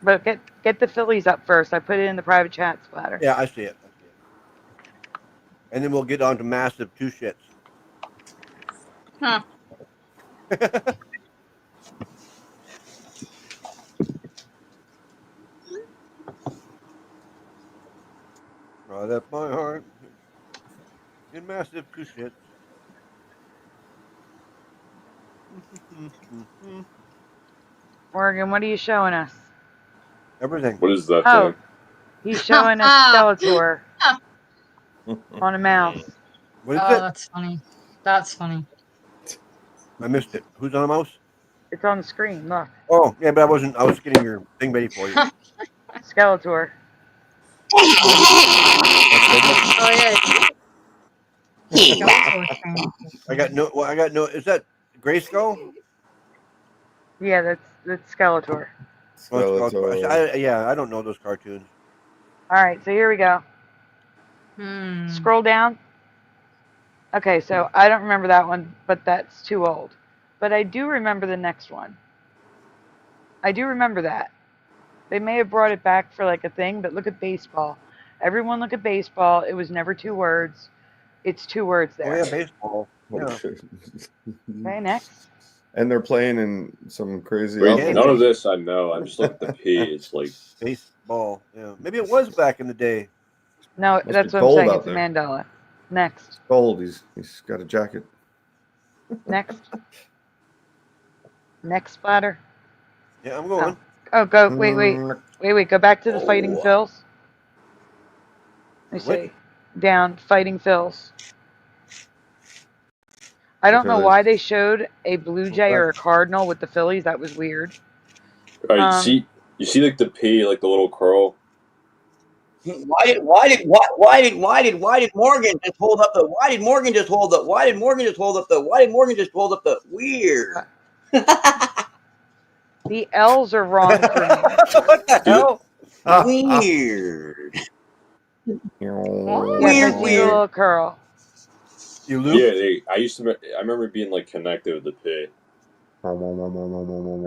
But get the Phillies up first. I put it in the private chat, Splatter. Yeah, I see it. And then we'll get on to massive two shits. Huh. Right up my heart. In massive two shits. Morgan, what are you showing us? Everything. What is that Oh, thing? he's showing us Skeletor on a mouse. What is Oh, it? that's funny. That's funny. I missed it. Who's on the mouse? It's on the screen. Look, Oh, yeah, but I was getting your thing ready for you. Skeletor. Oh yeah. I got no. Is that Grayskull? Yeah, that's Skeletor. Oh, it's Skeletor. Yeah, I don't know those cartoons. All right, so here we go. Hmm. Scroll down. Okay, so I don't remember that one, but that's too old. But I do remember the next one. I do remember that. They may have brought it back for like a thing, but look at baseball. Everyone look at baseball. It was never 2 words. It's 2 words there. Oh yeah, baseball. Yeah. Okay, next. And they're playing in some crazy Wait, outfits. none of this I know. I'm just looking at the P. It's like baseball. Yeah, maybe it was back in the day. No, Must that's be what I'm cold saying. out It's a there. mandala. Next. Cold. He's got a jacket. Next. Next splatter. Yeah, I'm going. Oh, go. Wait. Go back to the fighting fills. Let me What? see. Down, fighting fills. I don't know why they showed a blue jay or a cardinal with the Phillies. That was weird. all right, you see like the P, like the little curl. Why did Morgan just hold up the? Why did Morgan just hold up? Why did Morgan just hold up the? Why did Morgan just hold up the? Weird. The L's are wrong for me. What the hell? Weird. Weird. Yes, I see the little curl. You Yeah, I remember being like connected with the P.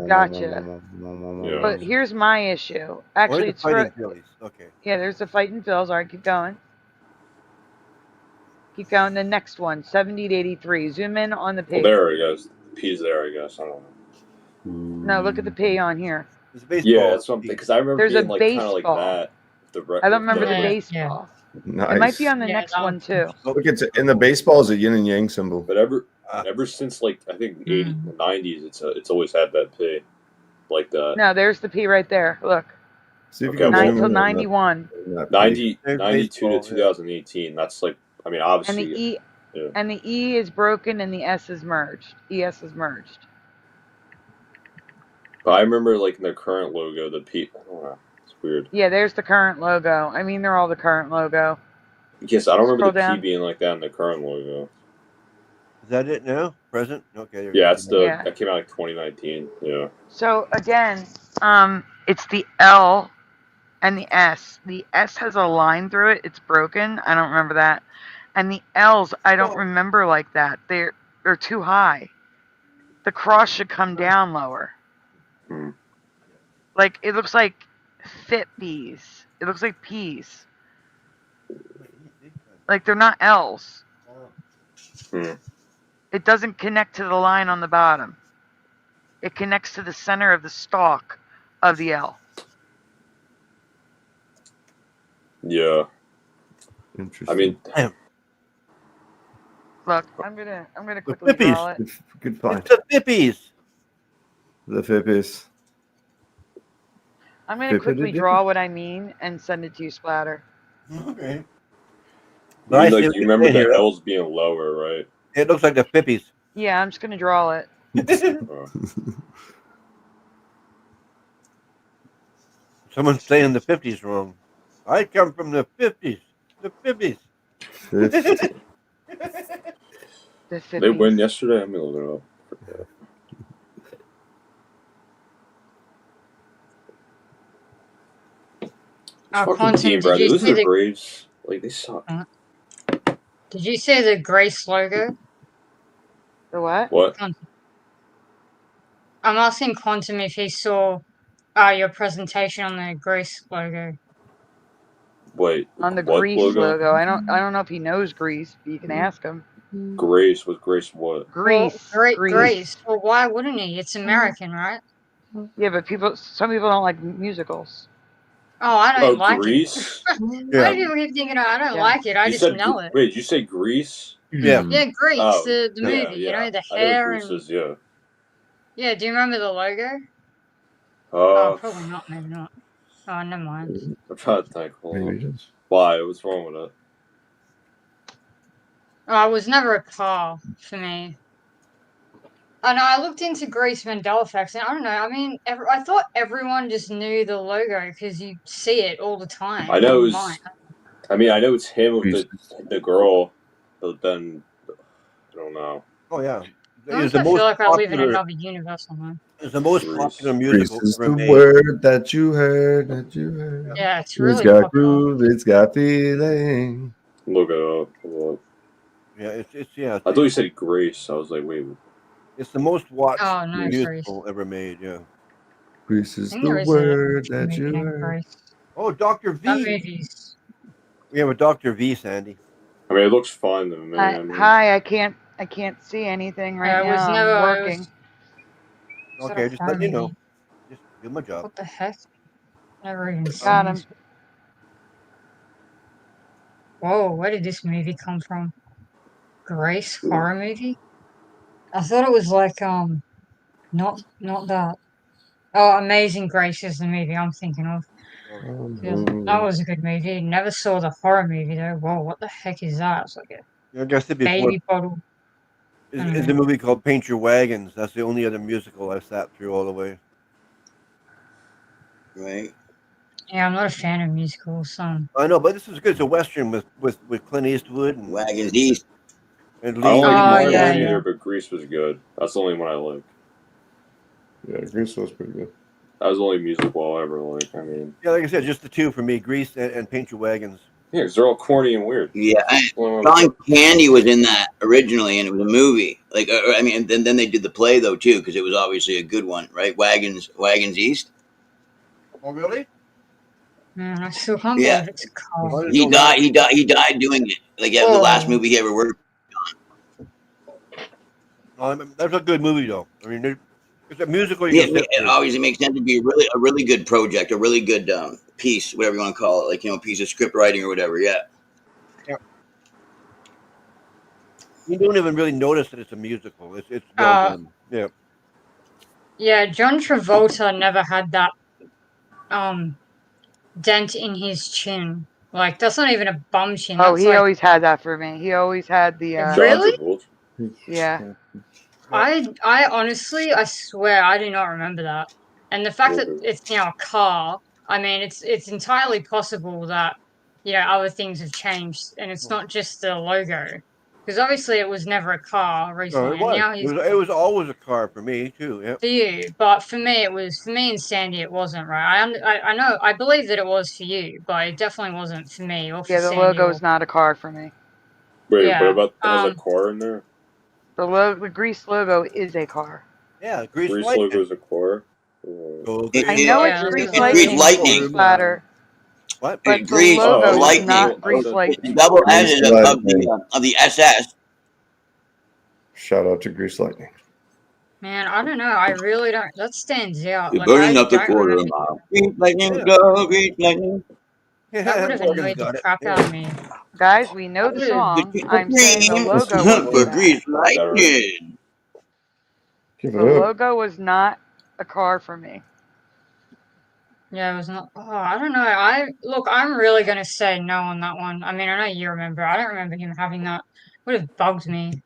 Gotcha. Yeah. But here's my issue. Actually, it's fighting Phillies. Okay. Yeah, there's the fighting Phils. All right, keep going. Keep going. The next one, 70 to 83. Zoom in on the P. Well, there it goes. The P's there, I guess. I don't know. No, look at the P on here. Yeah, that's something because I remember There's a being like kind of like baseball. that. I don't remember the baseball. Nice. It might be on the next one too. Look, it's in the baseball is a yin and yang symbol. But ever since like I think the 80s, the 90s, it's always had that P, like that. No, there's the P right there. Look. See if you Okay, can well, zoom in on 91. 92 to 2018. That's like I mean And obviously. the E Yeah. and the E is broken and the S is merged. ES is merged. But I remember like in the current logo, the P. I don't know. It's weird. Yeah, there's the current logo. I mean, they're all the current logo. Yes, I don't remember Scroll the P down. being like that in the current logo. Is that it now? Present? Okay. There Yeah, Yeah. that came out like 2019. Yeah. So again, it's the L and the S. The S has a line through it. It's broken. I don't remember that. And the L's, I don't remember like that. They're too high. The cross should come down lower. Like it looks like fit bees. It looks like peas. Like they're not L's. It doesn't connect to the line on the bottom. It connects to the center of the stalk of the L. Yeah. Interesting. I mean, Look, I'm gonna quickly draw it. Good find. It's the Fippies. The Fippies. I'm gonna quickly draw what I mean and send it to you, Splatter. Okay. you remember the L's being lower, right? It looks like the Fippies. Yeah, I'm just gonna draw it. Someone's saying the 50s wrong. I come from the 50s. The 50s. They win yesterday. I'm gonna look it up. Fucking team, bro. They lose to the Braves. Like they suck. Did you say the Grace logo? The what? What? I'm asking Quantum if he saw your presentation on the Grace logo. Wait. On the what Grease logo. I don't know if he knows Grease, but you can ask him. Grace was Grace what? Grease. Grace. Well, why wouldn't he? It's American, right? Yeah, but some people don't like musicals. Oh, I don't like Grease? it. Why do people keep thinking I don't like it? I just know it. Wait, did you say Grease? Yeah. Yeah, Grease, Oh, the movie, you know, the hair I know Grease is, yeah. Yeah, do you remember the logo? Probably not, maybe not. Oh, never mind. I'm trying to think. Hold on. Why? What's wrong with it? Oh, it was never a car for me. I know, I looked into Grease Mandela effects, and I don't know, I mean, I thought everyone just knew the logo because you see it all the time. I know online. I know it's him with the girl, but then I don't know. Oh yeah. I feel like I live in another universe online. It's the most Grease. popular Grease musical is ever the made. word that you heard. Yeah, it's It's really got popular. groove. It's got feeling. Look it up. Look. Yeah, it's I thought you said Grace. I was like, wait. it's the most watched Oh no, Grace. musical ever made. Yeah. Grease I is think the there is a word that movie you named heard. Grace. Oh, Dr. That V. movie's. We have a Dr. V, Sandy. I mean, it looks fun to me. I mean, Hi, I can't see anything right It was now. never. I'm It working. was. Is that Okay, a just horror letting you know. movie? Just do my job. What the heck? Never even Got seen him. this. Whoa, where did this movie come from? Grace horror movie? I thought it was like not that. Oh, Amazing Grace is the movie I'm thinking of. Yeah, that was a good movie. Never saw the horror movie though. Whoa, what the heck is that? It's like a Like I said before, baby bottle. is a movie called Paint Your Wagons. That's the only other musical I sat through all the way. Right. Yeah, I'm not a fan of musicals. I know, but this is good. It's a western with Clint Eastwood and Wagons East. and I don't like Lee either one Marvin. either, but Grease was good. That's the only one I like. Yeah, Grease was pretty good. That was the only musical I ever like. I mean, Yeah, like I said, just the two for me: Grease and Paint Your Wagons. yeah, because they're all corny and weird. Yeah, Well, John Candy was in that originally, and it was a movie. Like, I mean, and then they did the play though too, because it was obviously a good one, right? Wagons East. Oh, really? Man, I still can't Yeah, believe it's a car. he died. He died doing it. Like, yeah, the last movie he ever worked. That's a good movie, though. I mean, it's a musical. Yeah, You can sit it through. obviously makes sense to be a really good project, a really good piece, whatever you want to call it, like piece of script writing or whatever. Yeah. Yeah. You don't even really notice that it's a musical. It's well done. Yeah. Yeah, John Travolta never had that dent in his chin. Like that's not even a bum chin. Oh, That's he like always had that for me. He always had the. really. Yeah. I honestly, I swear, I do not remember that. And the fact that it's now a car, I mean, it's entirely possible that other things have changed, and it's not just the logo, because obviously it was never a car No, recently, it and was. now he's It was always a car for me too. Yeah. for you. But for me, for me and Sandy, it wasn't right. I know, I believe that it was for you, but it definitely wasn't for me or for Yeah, the Sandy. logo's not a car for me. Wait, Yeah, what about has a car in there? The Grease logo is a car. Yeah, Grease logo is a car. I know it's Grease Lightning splatter. What? But the Grease logo is Lightning. not Grease Lightning. Double Grease edit Lightning. of the SS. Shout out to Grease Lightning. Man, I don't know. I really don't. That stands out. You're Like burning I up the don't quarter remember. mile. Grease Lightning, go, Grease Lightning. That would have annoyed the crap out of me. Guys, we know the song. I'm saying the logo wasn't for that. Grease Lightning. Give The logo was not a car for me. Yeah, it was not. Oh, I don't know. Look. I'm really gonna say no on that one. I mean, I know you remember. I don't remember him having that. Would have bugged me.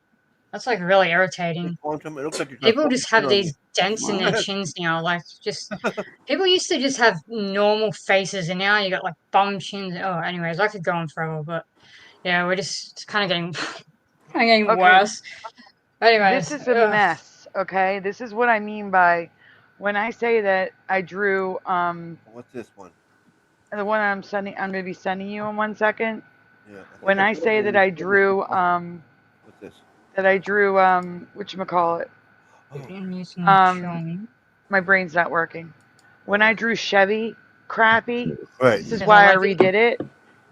That's like really irritating. Quantum. It looks like you're People trying to just have focus in on these dents in their me. chins now. Like just people used to just have normal faces, and now you got like bum chins. Oh, anyways, I could go on forever, but yeah, we're just kind of getting Okay. worse. Anyways, This is a mess, okay? This is what I mean by when I say that I drew What's this one? the one I'm gonna be sending you in 1 second. Yeah. When I say that I drew What's this? whatchamacallit? My brain's not working. When I drew Chevy crappy, Right. this is why I redid it.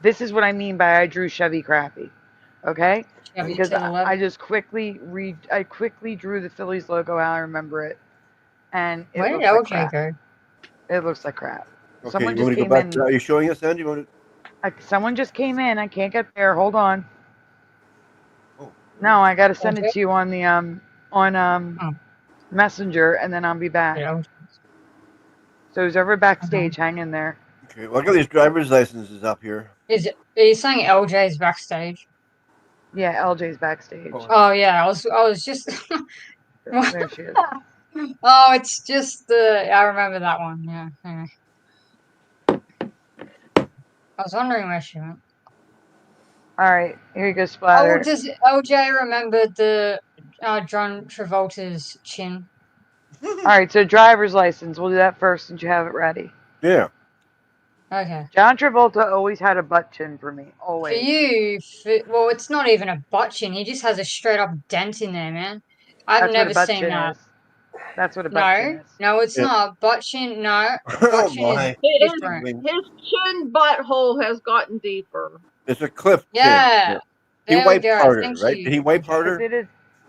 This is what I mean by I drew Chevy crappy. Okay? Chevy Because to the left. I just quickly drew the Phillies logo out. I remember it. And it Where did looks like LJ crap. go? It looks like crap. Okay, Someone you want just me to go came back? in. Are you showing us, Andy? You want Someone just came in. I can't get there. Hold on. No, I gotta send it to you on the Messenger, and then I'll be back. So who's ever backstage, hang in there. Okay, well, I got these driver's licenses up here. Are you saying LJ's backstage? Yeah, LJ's backstage. Oh yeah, I was just. There she is. Oh, it's just I remember that one. Yeah. Anyway. I was wondering where she went. All right, here you go, Splatter. Oh, does LJ remember the John Travolta's chin? This is what I mean by I drew Chevy crappy. Okay? Because I just quickly drew the Phillies logo out. I remember it. And it looks like crap. Someone just came in. Travolta's chin? There she is. All right, so driver's license. We'll do that first since you have it ready. Yeah. Okay. John Travolta always had a butt chin for me. For Always. you, well, it's not even a butt chin. He just has a straight up dent in there, man. I've That's what a never butt seen chin that. is. That's what a butt chin No, is. no, it's Yeah. not. Butt chin, no. Oh Butt chin is my! different. His chin butthole has gotten deeper. It's a cliff chin. Yeah. He There we wiped go. harder, Thank right? you. Did he wipe Is harder? it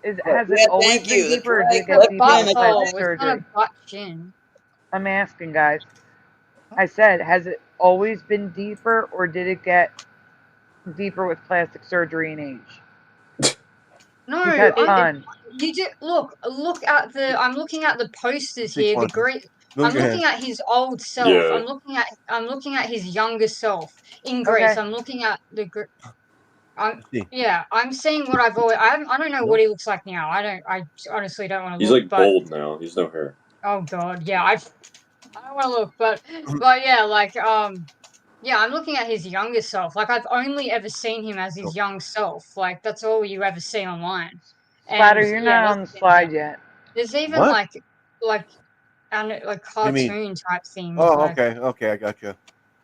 has Yeah, it always thank been you. That's deeper, or did right. it get A deeper with Cliff chin. plastic butthole. It's not surgery? a butt chin. I'm asking, guys. I said, has it always been deeper, or did it get deeper with plastic surgery and age? No, He's had fun. you do look at the. I'm looking at the posters See, here. The Quantum. great. Move I'm your looking hand. at his old self. Yeah. I'm looking at his younger self in Okay. Greece. I'm looking at the. See. Yeah, I'm seeing what I've always. I don't know No. what he looks like now. I honestly don't want to He's look. like But bald now. He's no hair. oh god, yeah. I don't want to look. But yeah, like yeah, I'm looking at his younger self. Like I've only ever seen him as his young self. Like that's all you ever see online. Splatter, And you're yeah, not on the slide yet. there's even What? like You mean? cartoon type things. Oh, Like okay, I got you.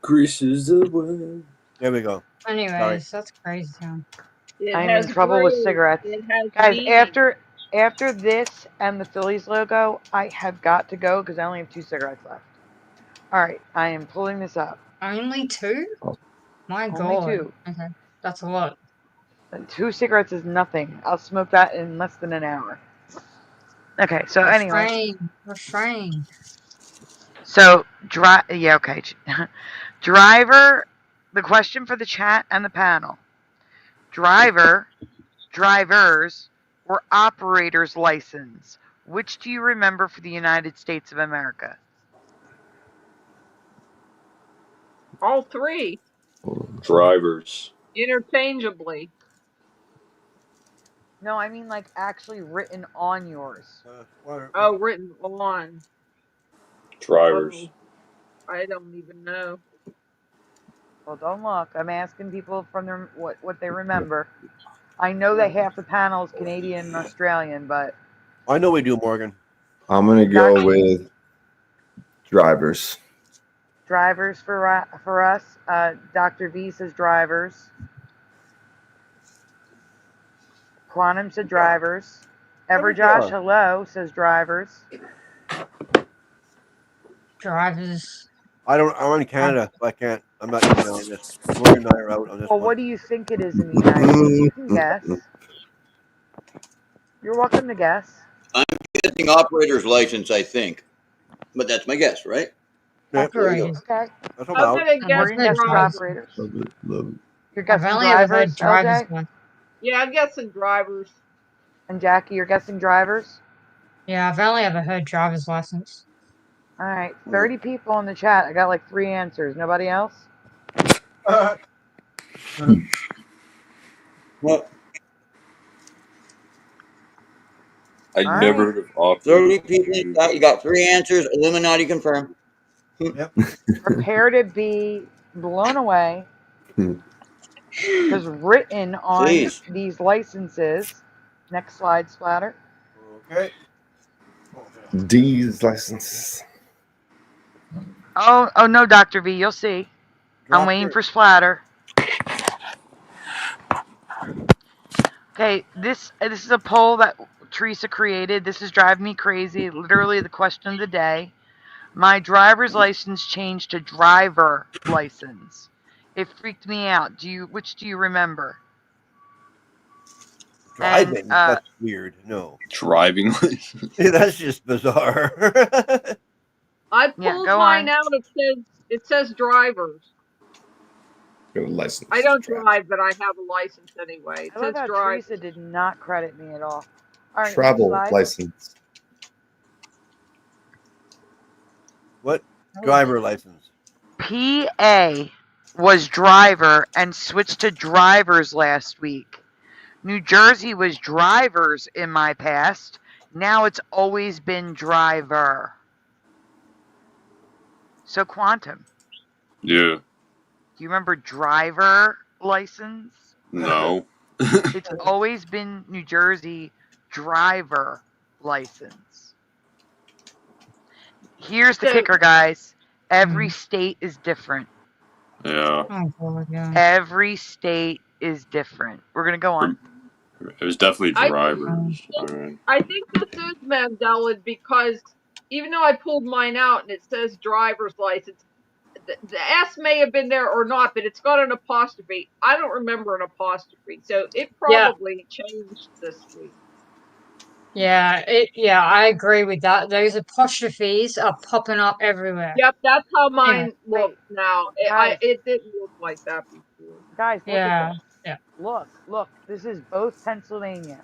Grease is the way. There we go. anyways, that's crazy town. I'm in trouble with cigarettes. It has Guys, meaning. after this and the Phillies logo, I have got to go because I only have 2 cigarettes left. All right, I am pulling this up. Only 2? My Only god. 2. Okay, that's a lot. And 2 cigarettes is nothing. I'll smoke that in less than an hour. Okay, so anyway. Refrain. So, yeah, okay. Driver, the question for the chat and the panel. Drivers, or operator's license? Which do you remember for the United States of America? All 3. Drivers. Interchangeably. No, I mean like actually written on yours. Oh, written on. Drivers. Oh, I don't even know. Well, don't look. I'm asking people from their what they remember. I know that half the panel is Canadian and Australian, but I know we do, Morgan. I'm gonna go with drivers. drivers for us. Dr. V says drivers. Quantum said drivers. Everjosh, hello, says drivers. Drivers. I'm in Canada, so I can't. I'm not even on this. Morgan and I are out on this Well, one. what do you think it is in the United States? You can guess. You're welcome to guess. I'm guessing operator's license, I think. But that's my guess, right? Operators. Okay. That's I'm going to guess drivers. operators. Love it. You're I've guessing only ever heard drivers, drivers. LJ? Yeah, I'm guessing drivers. And Jackie, you're guessing drivers? Yeah, I've only ever heard driver's license. All right, 30 people in the chat. I got like 3 answers. Nobody else? Well, I never heard of operator. 30 people in chat. You got 3 answers. Illuminati confirmed. Yep. Prepare to be blown away. Because written on Please. these licenses. Next slide, Splatter. Okay. D's licenses. Oh no, Dr. V, you'll see. I'm waiting for Splatter. Okay, this is a poll that Teresa created. This is driving me crazy. Literally the question of the day. My driver's license changed to driver license. It freaked me out. Which do you remember? Driving? And, That's weird. No. Driving license. Yeah, that's just bizarre. I pulled mine out. It says drivers. License. I don't drive, but I have a license anyway. It I love says how drive. Teresa did not credit me at all. All right, Travel next slide. license. What? Driver license. PA was driver and switched to drivers last week. New Jersey was drivers in my past. Now it's always been driver. So Quantum. Yeah. Do you remember driver license? No. It's always been New Jersey driver license. Here's the kicker, guys. Every state is different. Yeah. Oh god, yeah. Every state is different. We're gonna go on. It was definitely I drivers. I think this is Mandela because even though I pulled mine out and it says driver's license, the S may have been there or not, but it's got an apostrophe. I don't remember an apostrophe, so it probably changed this week. Yeah, I agree with that. Those apostrophes are popping up everywhere. Yep, that's how mine looks now. It didn't look like that before. Guys, look Yeah, at this. yeah. Look. This is both Pennsylvania.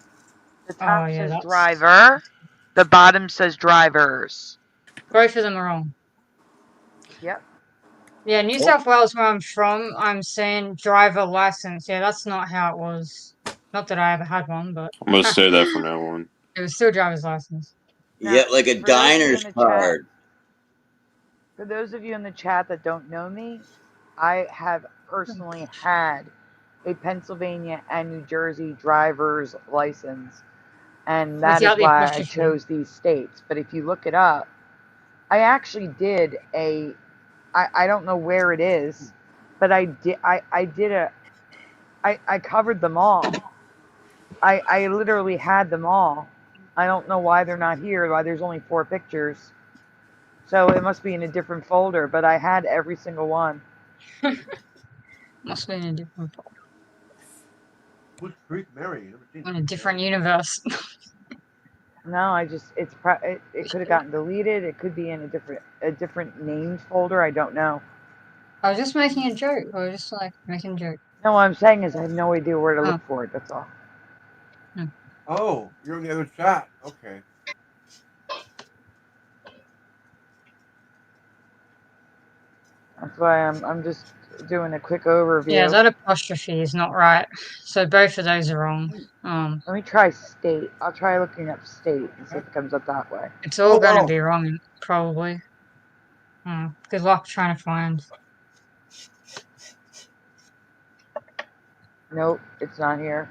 The Oh, top yeah, says that's... driver. The bottom says drivers. Both of them are wrong. Yep. Yeah, New South Wales, where I'm from, I'm saying driver license. Yeah, that's not how it was. Not that I ever had one, but... I'm gonna say that from now on. It was still driver's license. Yep, like a diner's card. For those of you in the chat that don't know me, I have personally had a Pennsylvania and New Jersey driver's license, and that is why I chose these states. But if you look it up, I actually did I don't know where it is, but I covered them all. I literally had them all. I don't know why they're not here, why there's only 4 pictures. So it must be in a different folder, but I had every single one. Must be in a different folder. Who's Creek Mary? In a different universe. No, it could have gotten deleted. It could be in a different named folder. I don't know. I was just making a joke. I was just like making a joke. No, what I'm saying is I have no idea where to look for it. That's all. Oh, you're in the other chat. Okay. That's why I'm just doing a quick overview. Yeah, that apostrophe is not right. So both of those are wrong. Let me try state. I'll try looking up state and see if it comes up that way. It's all going to be wrong, probably. Good luck trying to find. Nope, it's not here.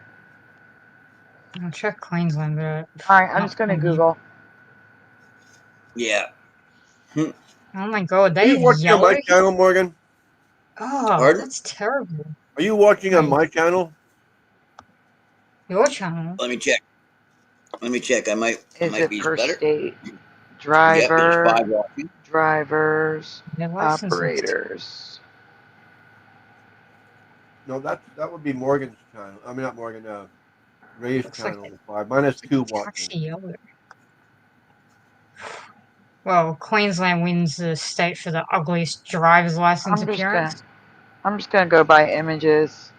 I'll check Queensland, but... Alright, I'm just going to Google. Yeah. Oh my god, Are you watching on my channel, Morgan? Oh, that's terrible. Are you watching on my channel? Your channel? Let me check. I might be per better. State? Driver, yep, 5 watching. Drivers, operators. No, that would be Morgan's channel. I mean, not Morgan. Ray's channel. 5. Mine has 2 watching. Well, Queensland wins the state for the ugliest driver's license appearance. I'm just gonna go by images.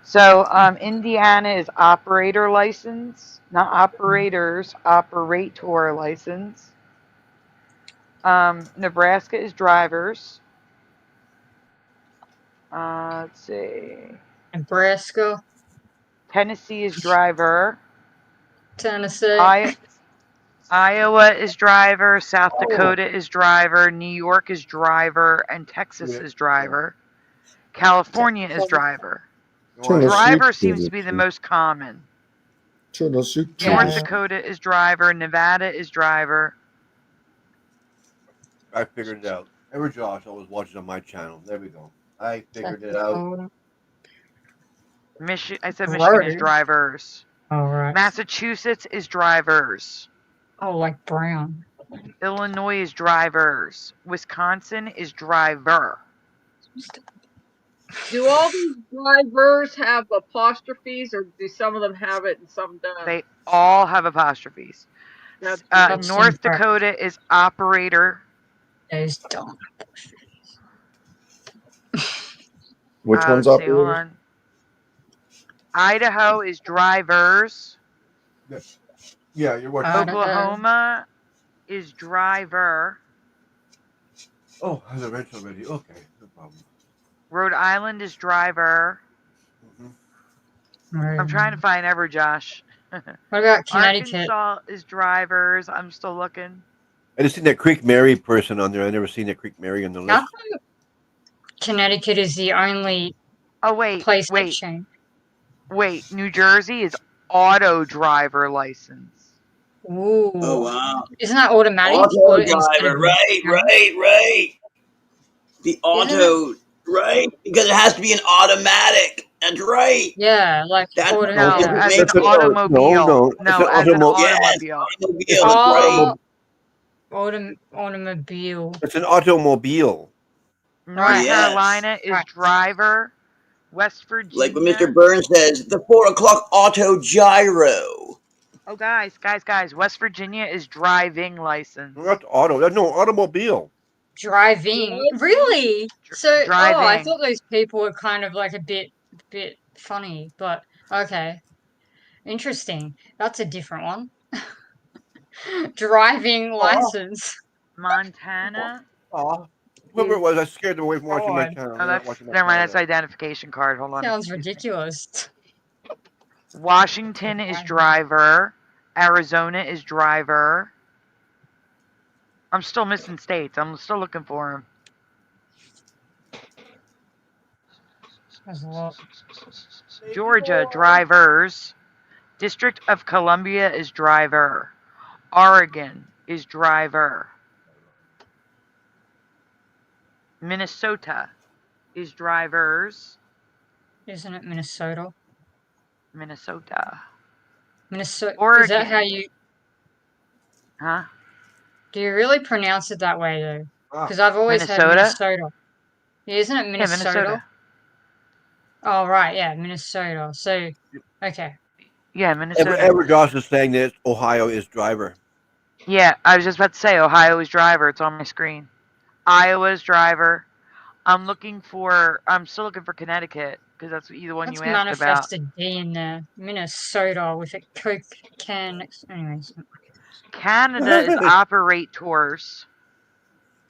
So, Indiana is operator license, not operators, operator license. Nebraska is drivers. Let's see. Nebraska. Tennessee is driver. Tennessee. Iowa is driver. South Dakota is driver. New York is driver. And Texas is driver. California is driver. Driver seems to be the most common. North Dakota is driver. Nevada is driver. I figured it out. Ever Josh always watches on my channel. There we go. I figured it out. I said Michigan is drivers. All right. Massachusetts is drivers. Oh, like brown. Illinois is drivers. Wisconsin is driver. Do all these drivers have apostrophes, or do some of them have it and some don't? They all have apostrophes. North Dakota is operator. Those don't. Which one's operator? Hold on. Idaho is drivers. Yeah, you're watching. Oklahoma is driver. Oh, has a wrench already. Okay, no problem. Rhode Island is driver. I'm trying to find ever, Josh. What about Connecticut? Arkansas is drivers. I'm still looking. I just seen that Creek Mary person on there. I never seen that Creek Mary on the list. Connecticut is the only place that changed. Wait, New Jersey is auto driver license. Ooh. Oh wow. Isn't that automatic Auto or instead driver, of right. The Isn't it? auto, right? Because it has to be an automatic. That's right. Yeah, like That's auto. No, it Yeah. as an makes it. automobile. No, it's No, an as an automobile. Yes, automobile. automobile. It's an That's right. Automobile. It's an automobile. North Right. Yes. Carolina is Right. driver. West Like what Mr. Virginia. Burns says, the 4 o'clock auto gyro. Oh, guys. West Virginia is driving license. No, that's auto. That's no automobile. Driving. Really? So, I Driving. thought those people were kind of like a bit funny, but okay. Interesting. That's a different one. Driving license. Montana. Whoever it was, I scared them away from watching my God. channel. Oh, They're not that's watching my never mind. channel That's now. identification card. Hold on. Sounds Excuse me. ridiculous. Washington is driver. Arizona is driver. I'm still missing states. I'm still looking for them. There's a lot. Georgia, drivers. District of Columbia is driver. Oregon is driver. Minnesota is drivers. Isn't it Minnesota? Minnesota. Minnesota. Oregon. Is that how you? Huh? Do you really pronounce it that way though? Because I've always had Minnesota? Minnesota. Yeah, isn't it Minnesota? Yeah, Minnesota. Oh right, yeah, Minnesota. So, okay. Yeah, Minnesota. Edward Joss is saying that Ohio is driver. Yeah, I was just about to say Ohio is driver. It's on my screen. Iowa is driver. I'm still looking for Connecticut because that's either one That's you asked about. manifested D in there. Minnesota with a Coke can. Anyways. Canada is operators.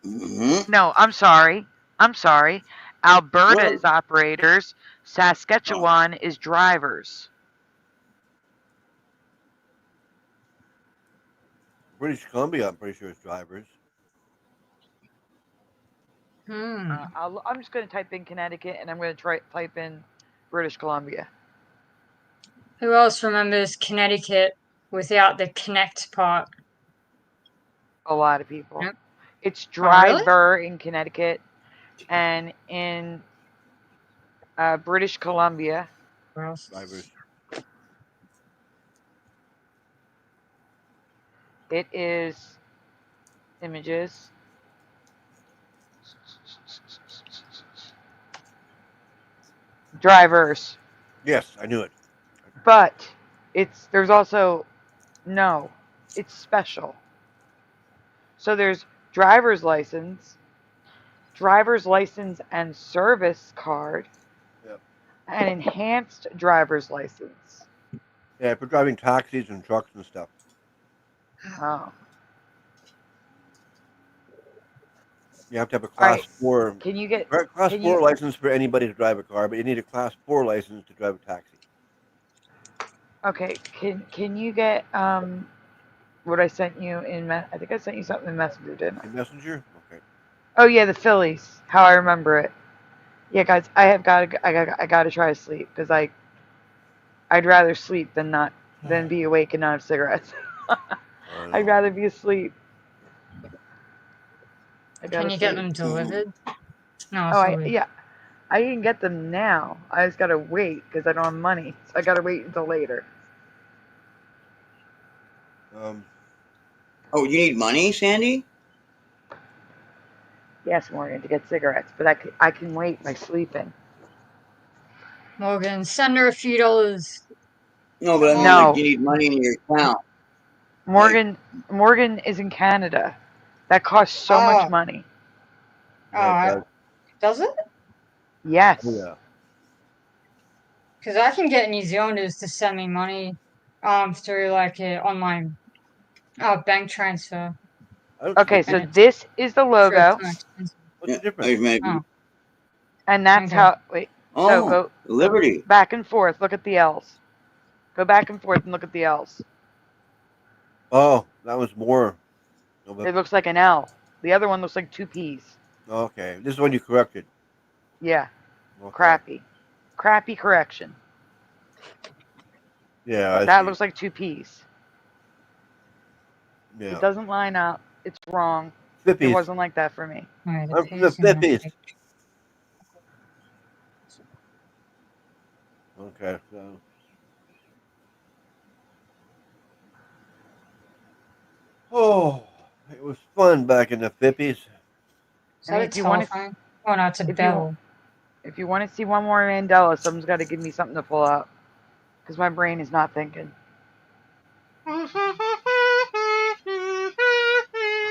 Mm-hmm. No, I'm sorry. Alberta is operators. Saskatchewan is drivers. British Columbia, I'm pretty sure, is drivers. I'm just going to type in Connecticut and I'm going to type in British Columbia. Who else remembers Connecticut without the connect part? A lot of people. Yep. It's really? driver in Connecticut and in British Columbia. Drivers. It is images. Drivers. Yes, I knew it. But there's also it's special. So there's driver's license and service card, and enhanced driver's license. Yeah, for driving taxis and trucks and stuff. Oh. You have to have a class 4. Can you get class 4 license for anybody to drive a car, but you need a class 4 license to drive a taxi. Okay, can you get what I sent you in? I think I sent you something in Messenger, didn't I? In Messenger? Okay. Oh yeah, the Phillies. How I remember it. Yeah, guys, I gotta try to sleep because I'd rather sleep than be awake and not have cigarettes. I'd rather be asleep. Can you get them delivered? No. I can get them now. I just gotta wait because I don't have money. So I gotta wait until later. Oh, you need money, Sandy? Yes, Morgan, to get cigarettes, but I can wait by sleeping. Morgan, send her a few dollars. No, but I mean, like, you need money in your account. Morgan is in Canada. That costs so much money. Does it? Yes. Yeah. Because I can get New Zealanders to send me money through like an online bank transfer. Okay, so this is the logo. What's the difference? Oh. And that's how. Wait. So go Liberty. Back and forth. Look at the L's. Go back and forth and look at the L's. Oh, that was more. It looks like an L. The other one looks like 2 P's. Okay, this is one you corrected. Yeah. Okay. Crappy correction. Yeah. That looks like 2 P's. Yeah. It doesn't line up. It's wrong. It Fippies. wasn't like that for me. Alright, I'm from the Fippies. Okay, so. Oh, it was fun back in the 50s. Is that a telephone? Oh no, it's a bell. If you want to see one more Mandela, someone's got to give me something to pull up, because my brain is not thinking. Oh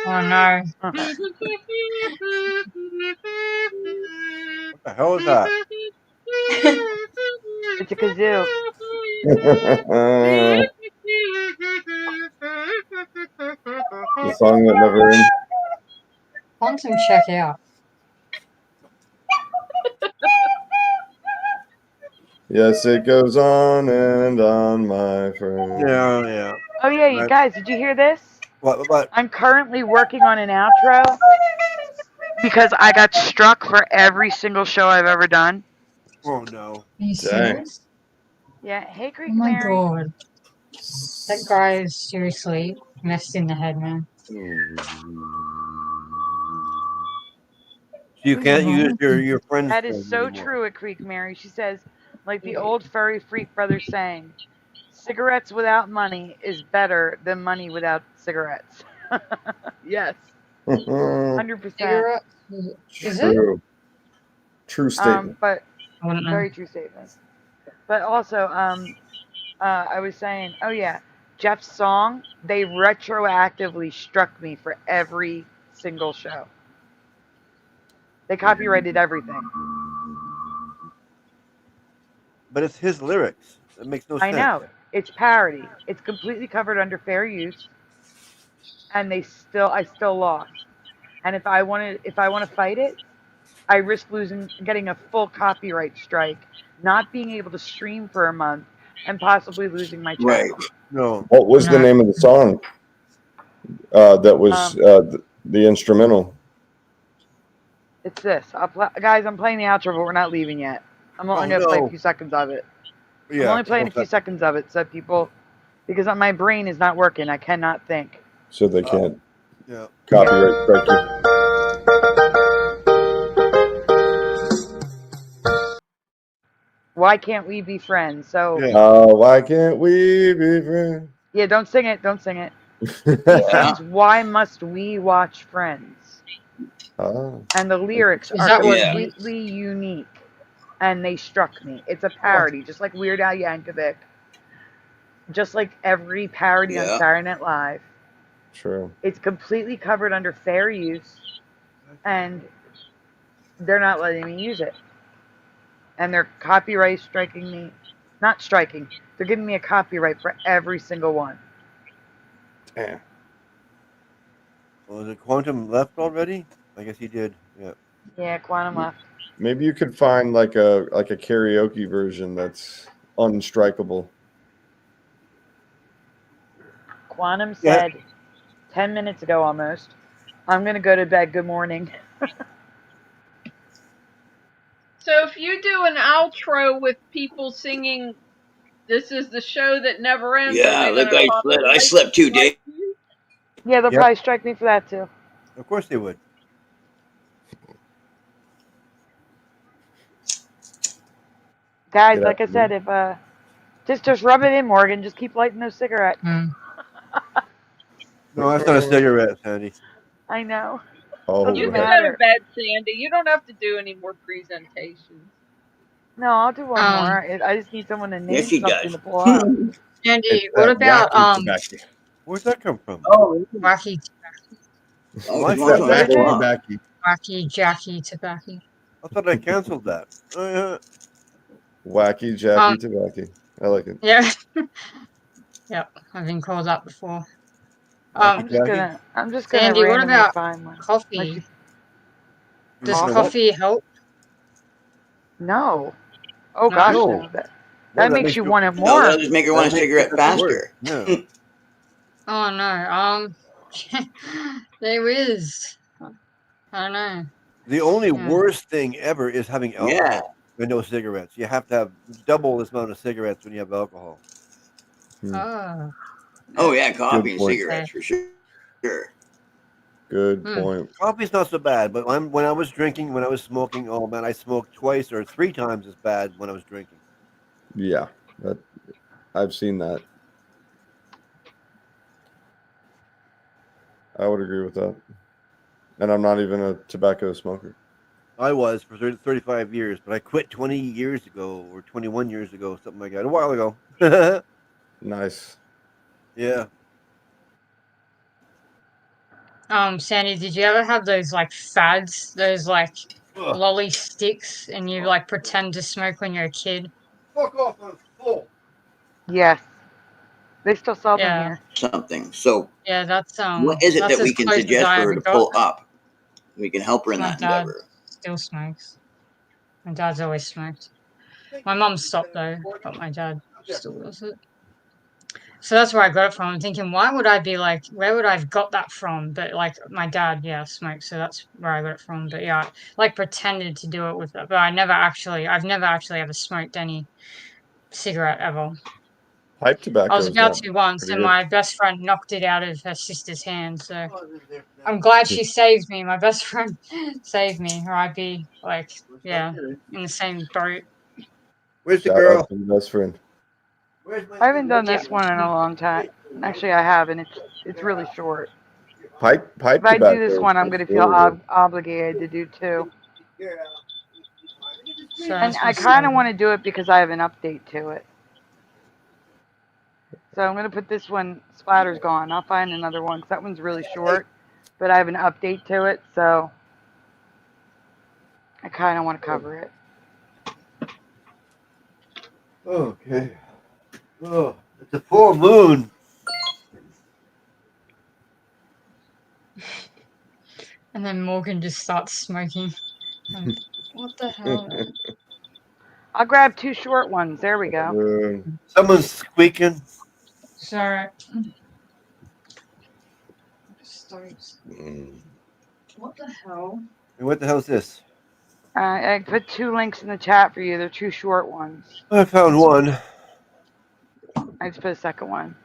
no. What the hell is that? It's a kazoo. The song that never ends. Quantum check out. Yes, it goes on and on, my friend. Yeah. Oh yeah, you guys, did you hear this? What? I'm currently working on an outro because I got struck for every single show I've ever done. Oh no. Are you serious? Yeah. Hey, Creek Oh my Mary. god. That guy is seriously messed in the head, man. You can't use your friend's That is phone so anymore. true at Creek Mary. She says, like the old furry freak brother saying, cigarettes without money is better than money without cigarettes. Yes. 100%. Cigarettes? Is it? True. True statement. But I wouldn't know. very true statement. But also, I was saying, oh yeah, Jeff's song, they retroactively struck me for every single show. They copyrighted everything. But it's his lyrics. It makes no sense. I know. It's parody. It's completely covered under fair use. And I still lost. And if I want to fight it, I risk getting a full copyright strike, not being able to stream for a month, and possibly losing my channel. No. What was the name of the song? That was the instrumental. It's this. Guys, I'm playing the outro, but we're not leaving yet. I'm only going to play a few seconds of it. Yeah, I'm only playing a few seconds of it so people, because my brain is not working. I cannot think. So they can't yeah. copyright strike you. Why can't we be friends? So. Why can't we be friends? Yeah, don't sing it. Don't sing it. He sings, "Why must we watch Friends?" And the lyrics are completely unique, and they struck me. It's a parody, just like Weird Al Yankovic, just like every parody on Saturday Night Live. True. It's completely covered under fair use, and they're not letting me use it. And they're copyright striking me. Not striking. They're giving me a copyright for every single one. Damn. Was it Quantum left already? I guess he did. Yeah. Yeah, Quantum left. Maybe you could find like a karaoke version that's unstrikable. Quantum said 10 minutes ago almost, I'm going to go to bed. Good morning. So if you do an outro with people singing, "This is the show that never ends." Yeah, look, I slept 2 days. Yeah, they'll probably strike me for that too. Of course they would. Guys, like I said, if just rub it in, Morgan. Just keep lighting those cigarettes. No, that's not a cigarette, Sandy. I know. You can go to bed, Sandy. You don't have to do any more presentations. No, I'll do one more. I just need someone to name Yes, she something does. to pull up. Andy, what about Where'd that come from? wacky tobacco? Wacky Wacky tobacco. I thought I canceled that. Wacky Jackie Tobacco. I like it. Yeah. Yep, I've been called that before. I'm just gonna Andy, what randomly about find one. coffee? Does coffee help? No. Oh gosh, no. That makes you want it more. No, that'll just make her want a cigarette faster. Yeah. Oh no. There is. I don't know. The only worst thing ever is having alcohol. Yeah. And no cigarettes. You have to have double this amount of cigarettes when you have alcohol. Oh yeah, coffee and cigarettes for sure. sure. Good point. Coffee's not so bad, but when I was drinking, when I was smoking, oh man, I smoked twice or 3 times as bad when I was drinking. Yeah, I've seen that. I would agree with that. And I'm not even a tobacco smoker. I was for 35 years, but I quit 20 years ago or 21 years ago, something like that, a while ago. Nice. Yeah. Sandy, did you ever have those like fads, those like lolly sticks, and you like pretend to smoke when you're a kid? Fuck off, I'm full. Yes. They still sell them Yeah. here. Something. So, Yeah, that's what is it that's that we as can close as suggest I for her ever to got. pull up? We can help her in My that dad endeavor. still smokes. My dad's always smoked. My mum stopped though, but my dad still does it. So that's where I got it from. I'm thinking, why would I be like, where would I have got that from? But like my dad, yeah, smokes, so that's where I got it from. But yeah, like pretended to do it with it, but I've never actually ever smoked any cigarette ever. Pipe I tobacco was is about not to once, pretty and good. my best friend knocked it out of her sister's hand. So I'm glad she saved me. My best friend saved me, or I'd be like, yeah, in the same boat. Where's the Shout out girl? to the best friend. I haven't done Yeah. this one in a long time. Actually, I have, and it's really short. Pipe If I do this tobacco one, I'm is going to feel really good. obligated to do 2. So And I kind of want to do it because I have an update to it. So I'm going to put this one, Splatter's gone. I'll find another one because that one's really short, but I have an update to it, so I kind of want to cover it. Okay. Oh, it's a full moon. And then Morgan just starts smoking. What the hell? I'll grab 2 short ones. There we go. Someone's squeaking. Sorry. What the hell? And what the hell is this? I put 2 links in the chat for you. They're 2 short ones. I found one. I just put a second one.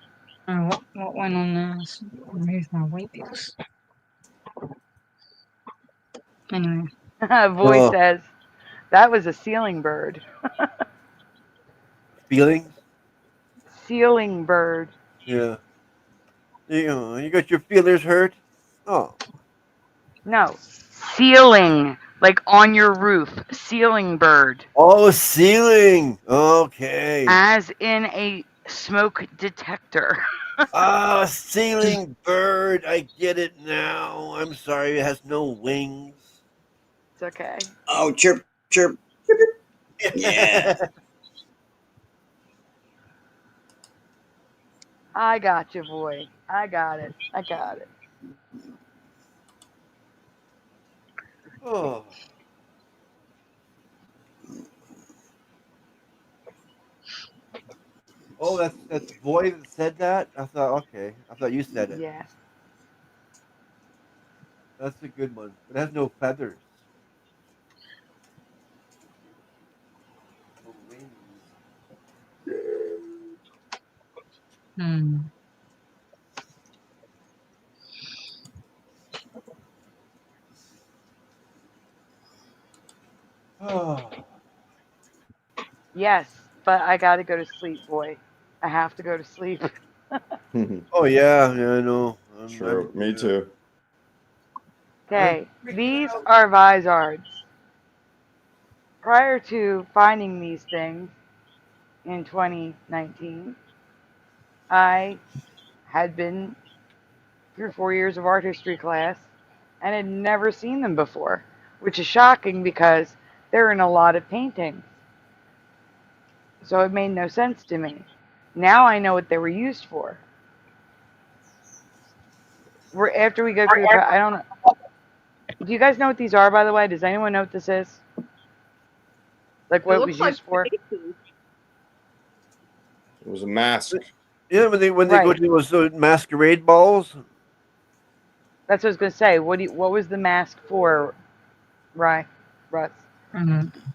What went on there? Remove my weight bills. Anyway. Voice says, that was a ceiling bird. Feelings? Ceiling bird. Yeah. You got your feelers hurt? Oh. No. Ceiling. Like on your roof. Ceiling bird. Oh, ceiling. Okay. As in a smoke detector. Ah, ceiling bird. I get it now. I'm sorry, it has no wings. It's okay. Oh, chirp, chirp. Yeah. I got you, boy. I got it. I got it. Oh. Oh, that's boy that said that? I thought, okay. I thought you said it. Yeah. That's a good one. It has no feathers. No wings. Hmm. Oh. Yes, but I gotta go to sleep, boy. I have to go to sleep. Oh yeah, I know. True. Me too. Okay, these are Vizards. Prior to finding these things in 2019, I had been through 4 years of art history class and had never seen them before, which is shocking because they're in a lot of paintings. So it made no sense to me. Now I know what they were used for. After we go through the, I don't know. Do you guys know what these are, by the way? Does anyone know what this is? Like what it was used for? It was a mask. Yeah, when they go to those masquerade balls. That's what I was gonna say. What was the mask for, Russ?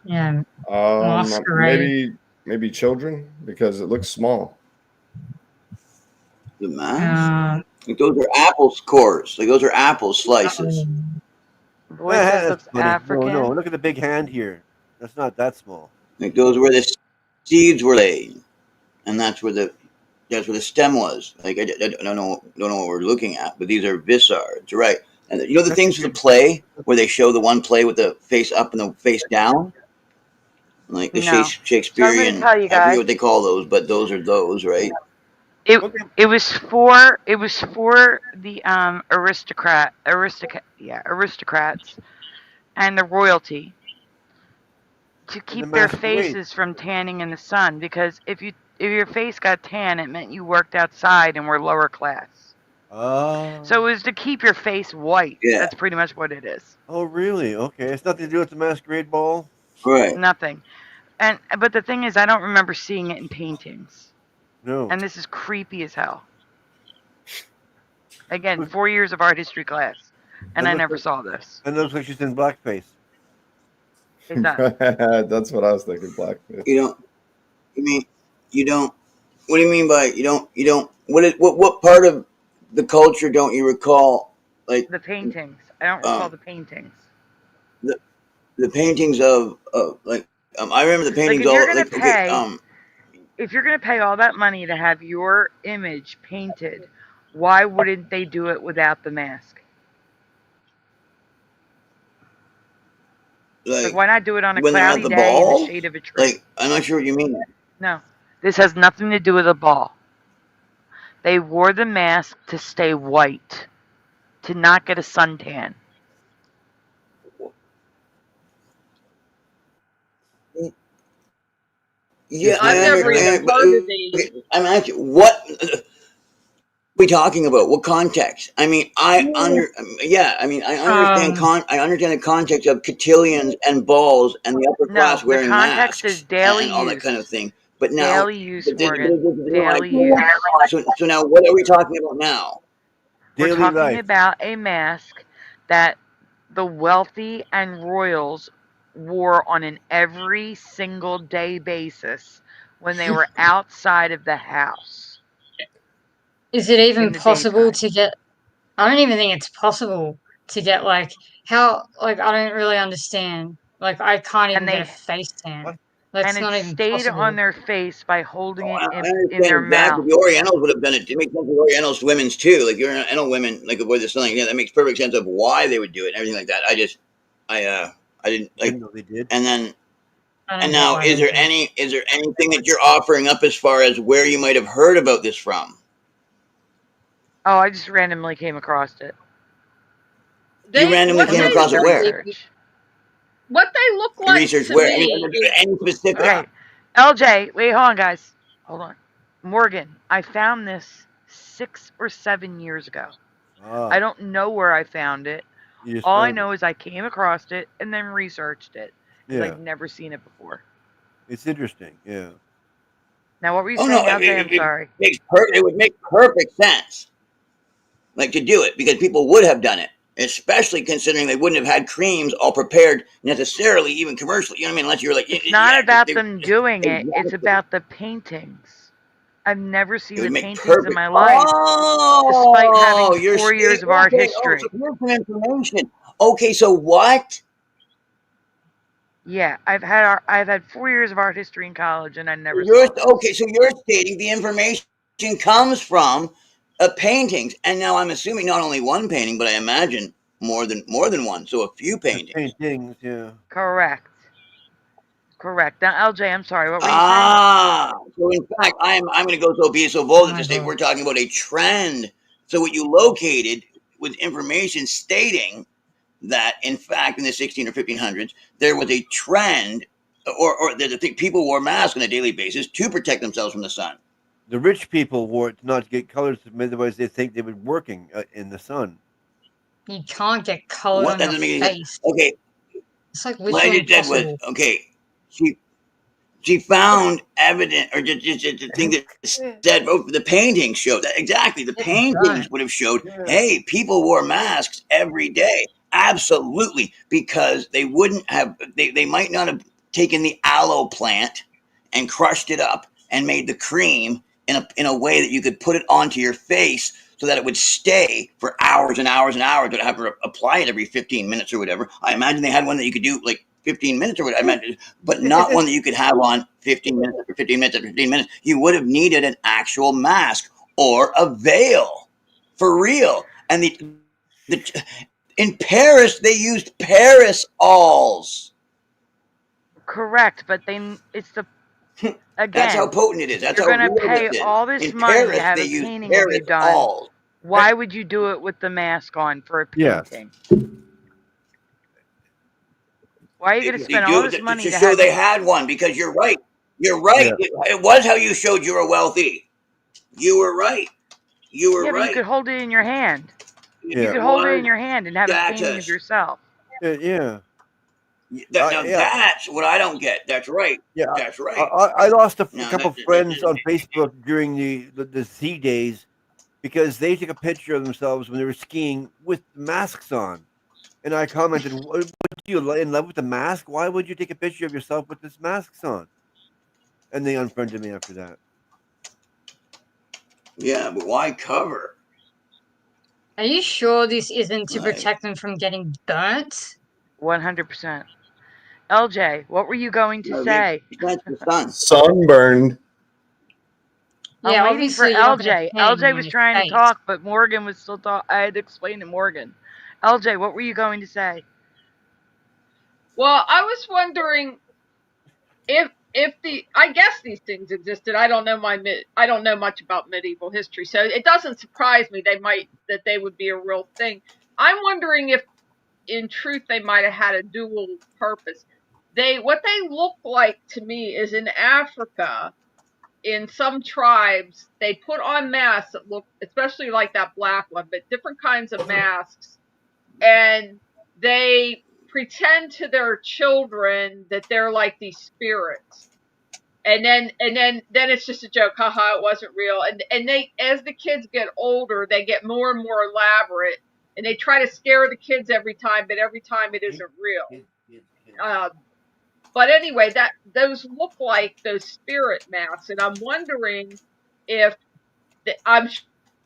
Yeah. Masquerade. Maybe children because it looks small. The mask? Like those are apple cores. Like those are apple slices. Boy says That's looks funny. African. No, look at the big hand here. That's not that small. Like those where the seeds were laid, and that's where the stem was. Like I don't know what we're looking at, but these are visards, right? And you know the things for the play where they show the one play with the face up and the face down, like the No. Shakespearean. So I'm gonna tell you I forget guys. what they call those, but those are those, right? It was for the aristocrats and the royalty to keep their faces from tanning in the sun, because if your face got tan, it meant you worked outside and were lower class. Oh. So it was to keep your face white. Yeah. That's pretty much what it is. Oh, really? Okay. It's nothing to do with the masquerade ball? Right. Nothing. But the thing is, I don't remember seeing it in paintings. No. And this is creepy as hell. Again, 4 years of art history class, and I never saw this. And it looks like she's in blackface. It does. That's what I was thinking. Blackface. You don't. You mean you don't? What do you mean by you don't? You don't? What part of the culture don't you recall? Like the paintings. I don't recall the paintings. The paintings of like I remember the paintings if you're gonna pay all that money to have your image painted, why wouldn't they do it without the mask? Like why not do it on a when they're cloudy at the day ball? in the shade of a tree? Like I'm not sure what you mean. No, this has nothing to do with a ball. They wore the mask to stay white, to not get a suntan. Yeah, I've never even heard of these. I'm asking what are we talking about? What context? I mean, I understand. I understand the context of cotillions and balls and the upper class wearing context masks is daily and all that kind of thing. But now, daily use, Morgan. Daily use. So now, what are we talking about now? We're talking about a mask that the wealthy and royals wore on an every single day basis when they were outside of the house. Is it even possible to get? I don't even think it's possible to get I don't really understand. Like I can't even get a face tan. That's not even stayed possible. on their face by holding it I in their understand mouth. the Orientals would have done it. It makes sense. The Orientals, women's too. Like Oriental women, like avoid the sun. Yeah, that makes perfect sense of why they would do it and everything like that. I didn't like. know they did. And then, and now, is there anything that you're offering up as far as where you might have heard about this from? Oh, I just randomly came across it. You randomly came across it where? What they look like Research to where? me Any specific? Okay, LJ, wait, hold on, guys. Hold on. Morgan, I found this 6 or 7 years ago. I don't know where I found it. All I know is I came across it and then researched it because I'd never seen it before. It's interesting, yeah. Now, what were you saying, LJ? I'm sorry. It would make perfect sense, like to do it because people would have done it, especially considering they wouldn't have had creams all prepared necessarily, even commercially. You know what I mean? Unless you were like, it's not about them doing it; it's about the paintings. I've never seen the paintings in my life, despite having 4 years of art history. So here's some information. Okay, so what? Yeah, I've had 4 years of art history in college, and I never. Okay, so you're stating the information comes from paintings, and now I'm assuming not only one painting, but I imagine more than one. So a few paintings. Paintings, yeah. Correct. Now, LJ, I'm sorry. What were you saying? So in fact, I'm going to go so bold as to say we're talking about a trend. So what you located with information stating that, in fact, in the 16 or 1500s, there was a trend, or that people wore masks on a daily basis to protect themselves from the sun. The rich people wore it not to get colors, otherwise they think they were working in the sun. You can't get color on your face. Okay. It's like literally impossible. She found evidence, or just the thing that said the paintings showed that exactly. The paintings would have showed, hey, people wore masks every day. Absolutely, because they wouldn't have. They might not have taken the aloe plant and crushed it up and made the cream in a way that you could put it onto your face so that it would stay for hours and hours and hours. Would have to apply it every 15 minutes or whatever. I imagine they had one that you could do like 15 minutes or whatever, I imagine, but not one that you could have on 15 minutes after 15 minutes after 15 minutes. You would have needed an actual mask or a veil for real. And in Paris, they used parasols. Correct, but it's the again. That's how potent it is. That's you're how going to real pay this is. all this In money Paris, to have they a use painting of you done. parasols. Why would you do it with the mask on for a painting? Why are you going to spend all this money to to show have they had one? Because you're right. You're right. Yeah. It was how you showed you were wealthy. You were right. You were Yeah, but right. you could hold it in your hand. Yeah. You could hold it in your hand and have a painting of Status. yourself. Yeah. Now that's what I don't get. That's right. Yeah, That's right. I lost a Now, couple friends on Facebook during the sea days because they took a picture of themselves when they were skiing with masks on, and I commented, "What you in love with the mask? Why would you take a picture of yourself with this masks on?" And they unfriended me after that. Yeah, but why cover? Are you sure this isn't to protect them from getting burnt? 100%. LJ, what were you going to say? That's the sun. Sunburned. Yeah, I'm waiting for obviously you're not gonna LJ. hang LJ in was his trying to face. talk, but Morgan was still talking. I had to explain to Morgan. LJ, what were you going to say? Well, I was wondering if I guess these things existed. I don't know much about medieval history, so it doesn't surprise me that they would be a real thing. I'm wondering if in truth they might have had a dual purpose. What they look like to me is in Africa, in some tribes, they put on masks that look especially like that black one, but different kinds of masks, and they pretend to their children that they're like these spirits. And then it's just a joke, haha, it wasn't real. And they, as the kids get older, they get more and more elaborate, and they try to scare the kids every time, but every time it isn't real. But anyway, those look like those spirit masks, and I'm wondering if I'm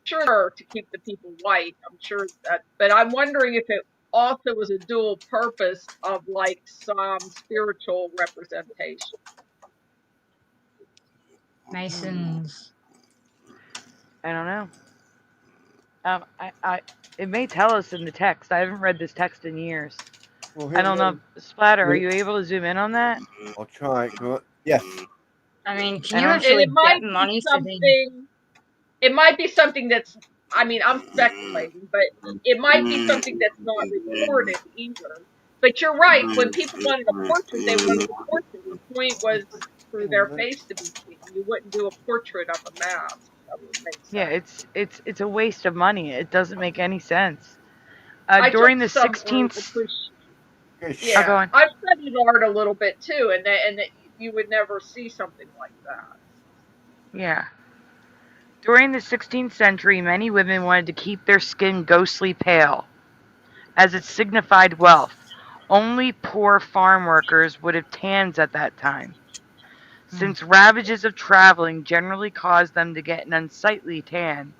sure to keep the people white. I'm sure that, but I'm wondering if it also was a dual purpose of like some spiritual representation. Masons. I don't know. It may tell us in the text. I haven't read this text in years. Well, I don't know. Splatter, are you able to zoom in on that? I'll try. Yes. I mean, can you actually get money for the... It might be something that's, I mean, I'm speculating, but it might be something that's not recorded either. But you're right. When people wanted a portrait, they wanted a portrait. The point was for their face to be seen. You wouldn't do a portrait of a mask. That would make sense. Yeah, it's a waste of money. It doesn't make any sense. I During the took some 16th. Yeah, go on. I've studied art a little bit too, and you would never see something like that. Yeah. During the 16th century, many women wanted to keep their skin ghostly pale, as it signified wealth. Only poor farm workers would have tans at that time. Since ravages of traveling generally caused them to get an unsightly tan,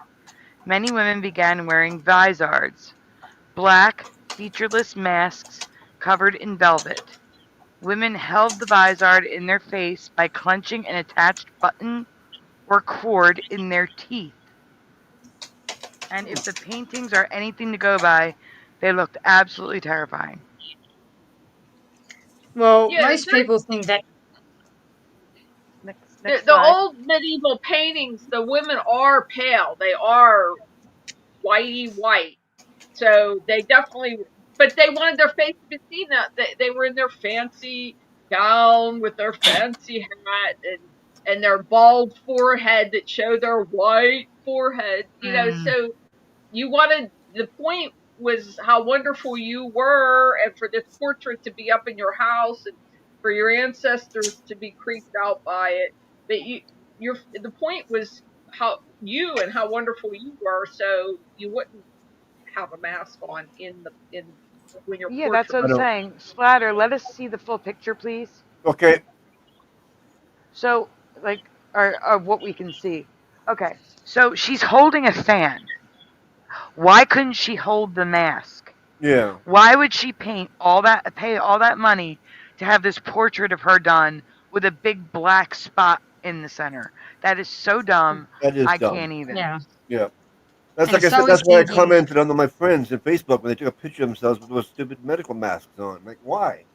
many women began wearing vizards, black, featureless masks covered in velvet. Women held the vizard in their face by clenching an attached button or cord in their teeth. And if the paintings are anything to go by, they looked absolutely terrifying. Well, Yeah, most people think that... The old medieval paintings, the women are pale. They are whitey white. So they definitely, but they wanted their face to be seen. That they were in their fancy gown with their fancy hat and their bald forehead that showed their white forehead. You know, so you wanted, the point was how wonderful you were, and for this portrait to be up in your house and for your ancestors to be creeped out by it. But the point was how wonderful you were, so you wouldn't have a mask on when you're Yeah, that's what I'm saying. Splatter, let us see the full picture, please. Okay. So, like, or what we can see. Okay, so she's holding a fan. Why couldn't she hold the mask? Yeah. Why would she pay all that money to have this portrait of her done with a big black spot in the center? That is so dumb. That is I dumb. can't even. Yeah. Yeah. That's And like I so said. is That's why I thinking. commented on my friends on Facebook when they took a picture of themselves with those stupid medical masks on. Like, why?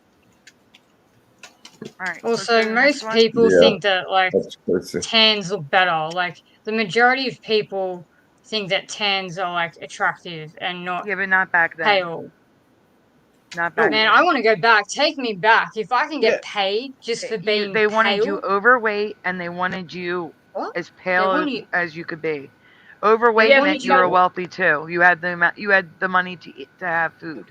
All right. Also, most people Yeah, think that like that's crazy. tans look better. Like the majority of people think that tans are like attractive and not Yeah, but not back then. pale. Not back Man, then. I want to go back. Take me back. If I can Yeah. get paid just for being They wanted you pale, overweight and they wanted you what? as They pale want you. as you could be. They Overweight want meant you you were to. wealthy too. You had the money to eat, to have food.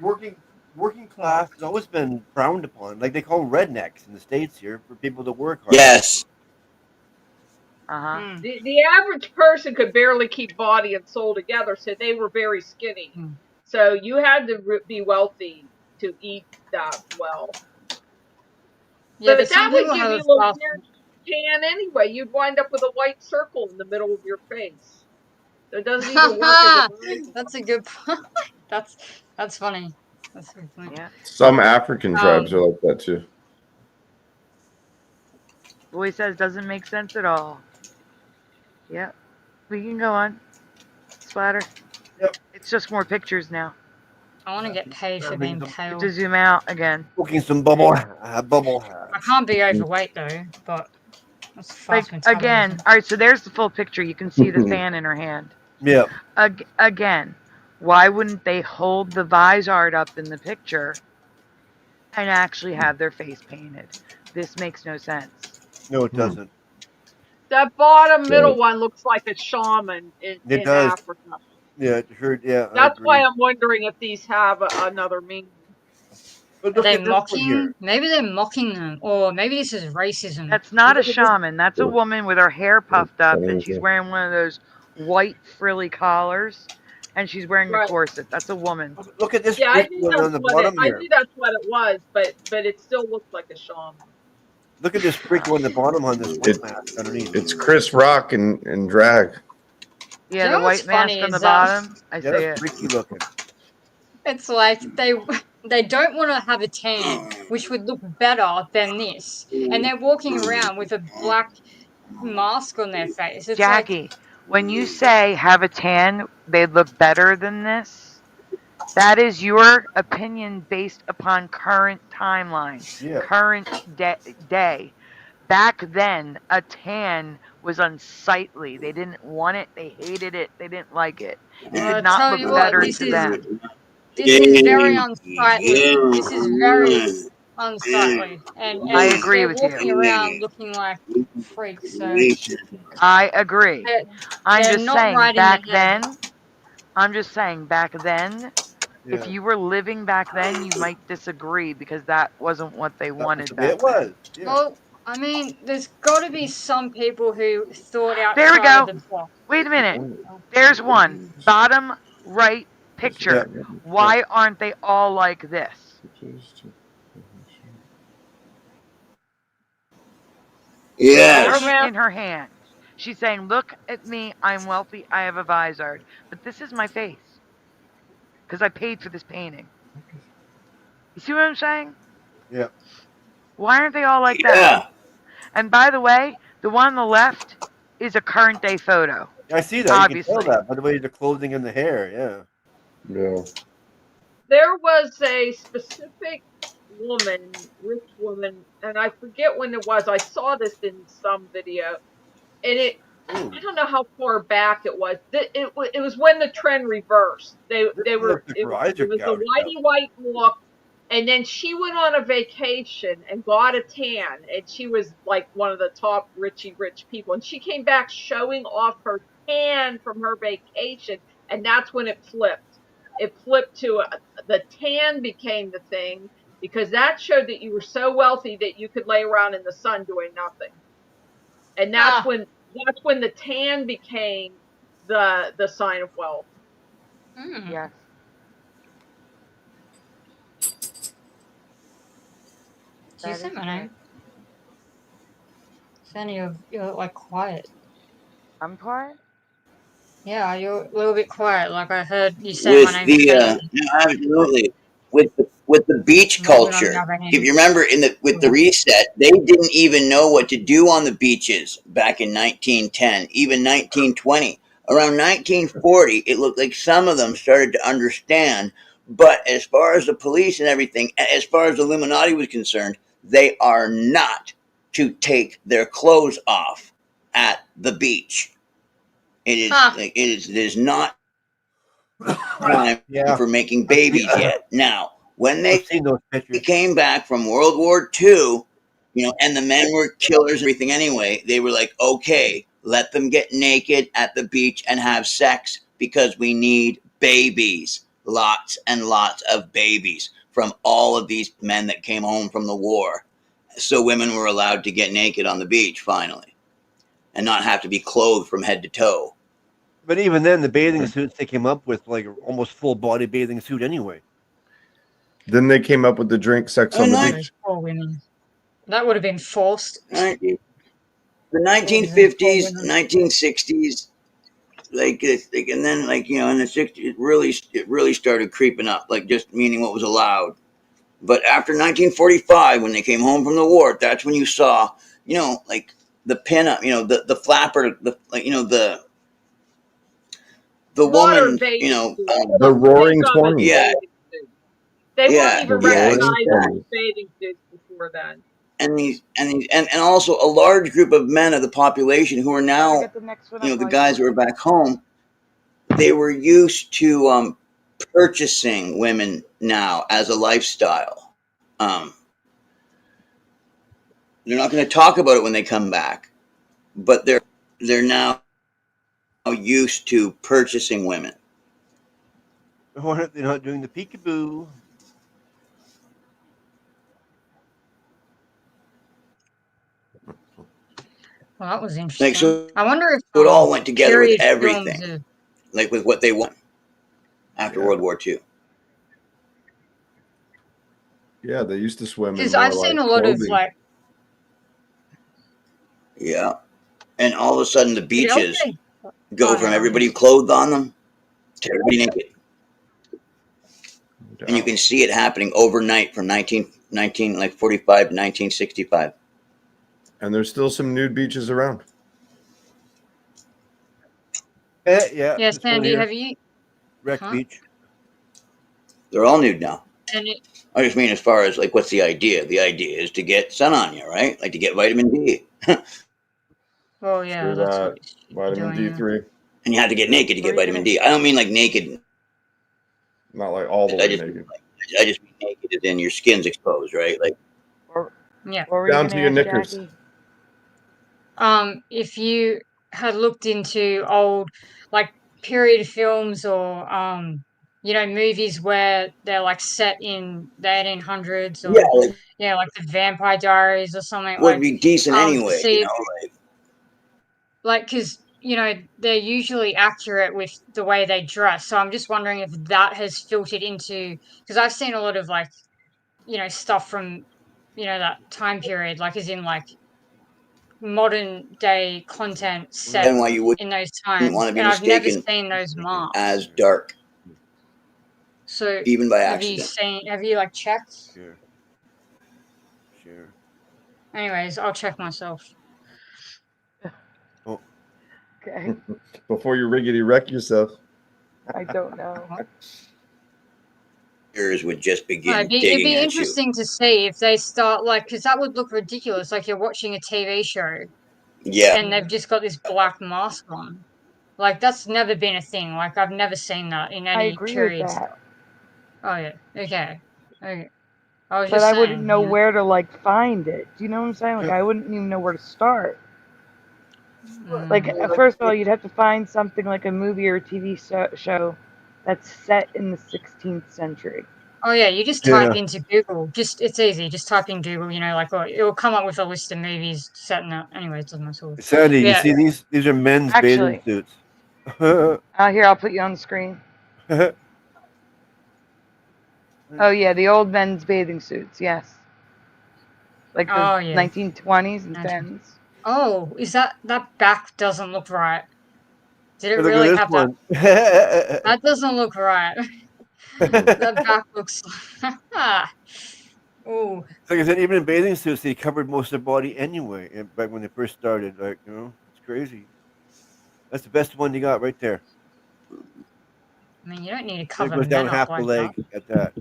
Working class has always been frowned upon. Like they call rednecks in the States here for people that work hard. Yes. Uh-huh. The average person could barely keep body and soul together, so they were very skinny. So you had to be wealthy to eat that well. Yeah, But but some that would people give have you a a little fast. weird tan anyway. You'd wind up with a white circle in the middle of your face. So it doesn't even work as a visor. That's a good point. That's funny. That's a good point. Yeah. Some African tribes Um, are like that too. Boy says doesn't make sense at all. Yep. We can go on. Splatter. Yep. It's just more pictures now. I want to get paid for being You have pale. to zoom out again. Smoking some bubble I can't be overweight though, but that's Like fast again, metabolism. all right. So there's the full picture. You can see the fan in her hand. Yeah. Again, why wouldn't they hold the Vizard up in the picture and actually have their face painted? This makes no sense. No, it doesn't. That bottom middle one looks like a shaman in does. Africa. Yeah, it sure. Yeah, I That's agree. why I'm wondering if these have another meaning. But Are look they at this one mocking? here. Maybe they're mocking them, or maybe this is racism. That's not a Look at this. shaman. That's a woman with her hair puffed up and she's wearing one of those white frilly collars and she's wearing the Right. corset. That's a woman. Look at this Yeah, I freak knew one that's on the what bottom I here. knew that's what it was, but it still looks like a shaman. Look at this freak on the bottom on this white mask underneath. It's Chris Rock and drag. Yeah, You the know what's white mask funny on the is that bottom. I see That's it. freaky looking. it's like they don't want to have a tan, which would look better than this, and they're walking around with a black mask on their face. It's Jackie, when you say have a tan, they'd look better than this. That is your opinion based upon current timeline, Yeah. current day. Back then, a tan was unsightly. They didn't want it. They hated it. They didn't like it. It I'll did not tell look you what, better this to is them. very unsightly. This is very unsightly, and I agree they're with walking you. around looking like freaks. So I agree. I'm they're just not saying right in back the head. then, I'm just saying back then, if Yeah. you were living back then, you might disagree because that wasn't what they wanted The way back it was. then. Yeah. Well, I mean, there's got to be some people who thought There we outside of go. the box. Wait a minute. There's one. Bottom right picture. Why aren't they all like this? Yes. In her hand. She's saying, look at me. I'm wealthy. I have a Vizard. But this is my face. Because I paid for this painting. You see what I'm saying? Yeah. Why aren't they all like Yeah. that? And by the way, the one on the left is a current day photo. I see that. Obviously. You can tell that by the way the clothing and the hair. Yeah. Yeah. There was a specific woman, rich woman, and I forget when it was. I saw this in some video, and I don't know how far back it was. It was when the trend reversed. It was the whitey white look, and then she went on a vacation and got a tan, and she was like one of the top rich people, and she came back showing off her tan from her vacation, and that's when it flipped. It flipped to the tan became the thing because that showed that you were so wealthy that you could lay around in the sun doing nothing, and that's when the tan became the sign of wealth. Yes. Do you say my name? Sandy, you're like quiet. I'm quiet? Yeah, you're a little bit quiet. Like I heard you say my with name the faintly. no, absolutely with the beach Maybe not the culture. other If hand. you remember with the Yeah. reset, they didn't even know what to do on the beaches back in 1910, even 1920. Around 1940, it looked like some of them started to understand. But as far as the police and everything, as far as the Illuminati was concerned, they are not to take their clothes off at the beach. It is like it is not time Yeah. for making I've seen, babies yet. Now, when they I've seen those pictures. came back from World War II, and the men were killers and everything anyway, they were like, okay, let them get naked at the beach and have sex because we need babies. Lots and lots of babies from all of these men that came home from the war. So women were allowed to get naked on the beach finally and not have to be clothed from head to toe. But even then, the bathing suits they came up with, like almost full body bathing suit anyway. Then they came up with the drink sex on the beach. Poor women. That would have been forced. The 1950s, 1960s, and then in the 60s, it really started creeping up, like just meaning what was allowed. But after 1945, when they came home from the war, that's when you saw, like the pinup, the flapper, the Modern woman, bathing suits. The Roaring Think of as 20s. yeah, bathing suits. They weren't even The Roaring recognized as 20s. bathing suits before then. and also a large group of men of the population who are now, Get the next one up the while guys who you're are back home, they were used to purchasing women now as a lifestyle. They're not going to talk about it when they come back, but they're now used to purchasing women. They're not doing the peekaboo. Well, that was Like interesting. so, I wonder if it all went together with period everything, films are, like with what they won after World War II. Yeah, they used to swim in because more I've seen like a lot of clothing. like. Yeah, and all of a sudden the Did beaches LJ? go Oh from no, everybody clothed on them to everybody naked. And you can see it happening overnight from 45 to 1965. And there's still some nude beaches around. Yeah. Yes, This one Sandy, here, have you? Wreck Huh? Beach. They're all nude now. And it, I just mean as far as like, what's the idea? The idea is to get sun on you, right? Like to get vitamin D. well, yeah, True that's that. what you're Vitamin doing. Yeah. D3. And you have to get naked to What get are you vitamin gonna? D. I don't mean like naked. Not like all the I way just naked. I just mean naked as in your skin's exposed, right? Like Yeah. What were you Down gonna to your ask, knickers. Jackie? If you had looked into old, like period films or movies where they're like set in the 1800s yeah, or like like the Vampire Diaries or something would be decent to anyway, see if like because they're usually accurate with the way they dress. So I'm just wondering if that has filtered into because I've seen a lot of like stuff from that time period, like as in like modern day content set and why you wouldn't in those want times, to be and I've never mistaken seen those marks. as dark, So even by have you accident. like checked? Sure. Anyways, I'll check myself. Oh. Okay. Before you riggedy wreck yourself. I don't know. Ears would just No, begin it'd be digging at you. interesting to see if they start like because that would look ridiculous. Like you're watching a TV show Yeah. and they've just got this black mask on. Like that's never been a thing. Like I've never seen that in I any agree with period. that, Oh yeah. Okay. Okay. I was but just I wouldn't saying. know Yeah. where to like find it. Do you know what I'm saying? Like I wouldn't even know where to start. Like first of all, you'd have to find something like a movie or a TV show that's set in the 16th century. Oh yeah, you just type into Google. It's easy. Just type in Google. It will come up with a list of movies set in that. Anyway, it doesn't matter. Sandy, you Yeah. see these are men's bathing Actually, suits. here I'll put you on the screen. Oh yeah, the old men's bathing suits. Yes, like the Oh yeah. 1920s and 10s. Oh, is that back doesn't look right? Did it Look at really this have that? one. That doesn't look right. That back looks. Ooh. Like I said, even in bathing suits, they covered most of their body anyway. Back when they first started, like it's crazy. That's the best one you got right there. I mean, you don't need to It cover goes down men up half the like that. leg at that.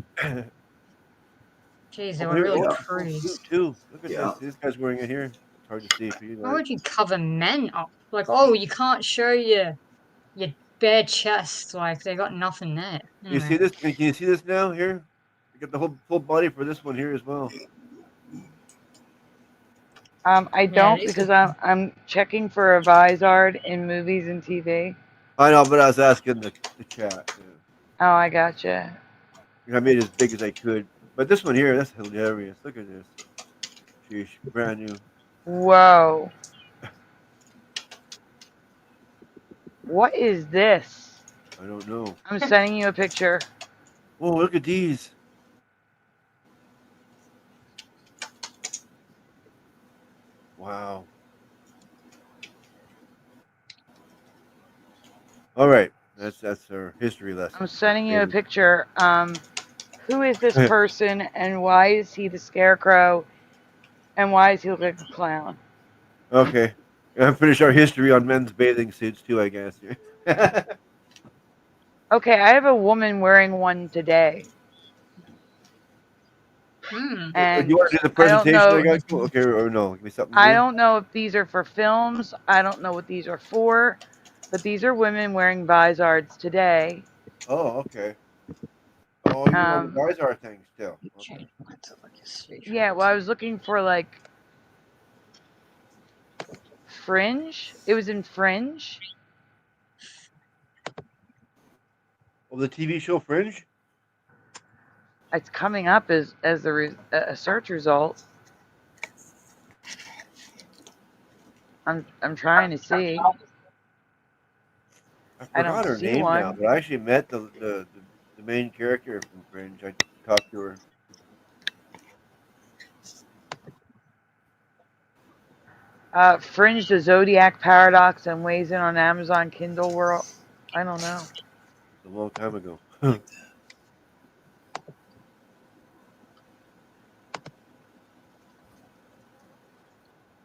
Jeez, they Oh, were here, really oh, pretty. suit too. Look at Yeah. this. This guy's wearing it here. It's hard to see for you Why guys. would you cover men up? Like, oh, you can't show your bare chest. Like, they got nothing there. You see Anyway. this? Can you see this now? Here, you got the whole full body for this one here as well. I Yeah, don't because I'm checking for a Vizard in movies and TV. I know, but I was asking the chat. Oh, I gotcha. I made it as big as I could. But this one here, that's hilarious. Look at this. Sheesh, brand new. Whoa. What is this? I don't know. I'm sending you a picture. Oh, look at these. Wow. All right. That's our history lesson. I'm sending you a picture. Who is this person and why is he the scarecrow and why does he look like a clown? Okay. I'm finish our history on men's bathing suits too, I guess. Okay, I have a woman wearing one today. And you want to do the presentation? I got okay, or no? Give me something. I Good? don't know if these are for films. I don't know what these are for, but these are women wearing Vizards today. Oh, okay. Oh, you on the Vizar thing still? Okay. Yeah, well, I was looking for like Fringe. It was in Fringe. Oh, the TV show Fringe. It's coming up as a search result. I'm trying to see. I forgot her name now, but I actually met the main character from Fringe. I talked to her. Fringe, the Zodiac Paradox, and weighs in on Amazon Kindle World. I don't know. A long time ago.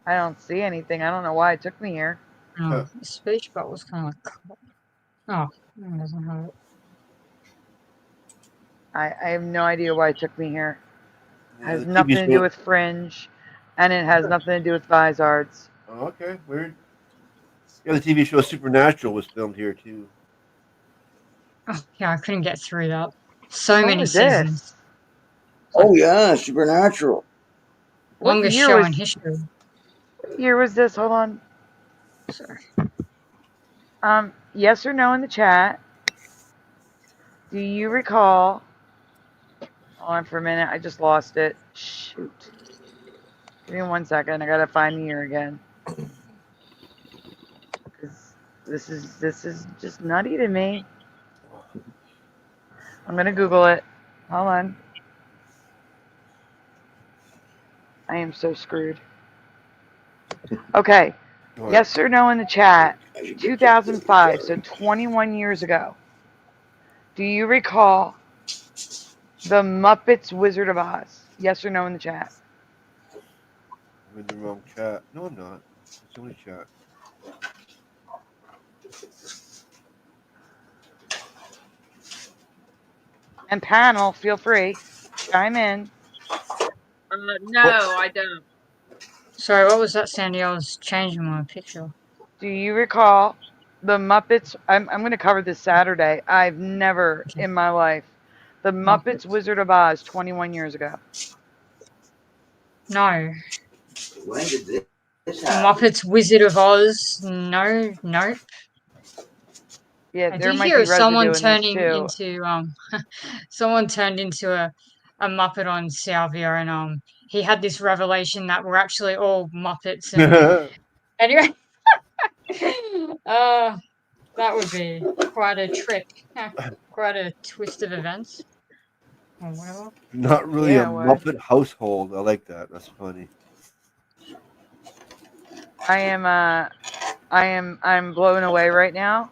I don't see anything. I don't know why it took me here. Oh, the speech bubble was kind of like. Oh, it doesn't have it. I have no idea why it took me here. It Yeah, has the nothing TV to do with Fringe, and it has nothing to do with Vizards. Oh, okay, weird. Yeah, the TV show Supernatural was filmed here too. Oh, yeah, I couldn't get through that. So What many was this? seasons. Oh yeah, Supernatural. Longest year show was- in history. What year was this? Hold on. Sorry. Yes or no in the chat. Do you recall? Hold on for a minute. I just lost it. Shoot. Give me 1 second. I gotta find the year again. 'Cause this is just nutty to me. I'm gonna Google it. Hold on. I am so screwed. Okay. Yes or no in the chat. 2005, so 21 years ago. Do you recall the Muppets Wizard of Oz? Yes or no in the chat. I'm in the wrong chat. No, I'm not. It's the only chat. And panel, feel free. Chime in. No, I don't. Sorry, what was that, Sandy? I was changing my picture. Do you recall the Muppets? I'm going to cover this Saturday. I've never in my life. The Muppets Wizard of Oz 21 years ago. No. When did this The happen? Muppets Wizard of Oz. No, nope. Yeah, I there did might hear be of someone residue in this turning too. into someone turned into a Muppet on Salvia, and he had this revelation that we're actually all Muppets. And anyway, that would be quite a trip, quite a twist of events, or whatever. Not really Yeah, a it would. Muppet household. I like that. That's funny. I'm blown away right now.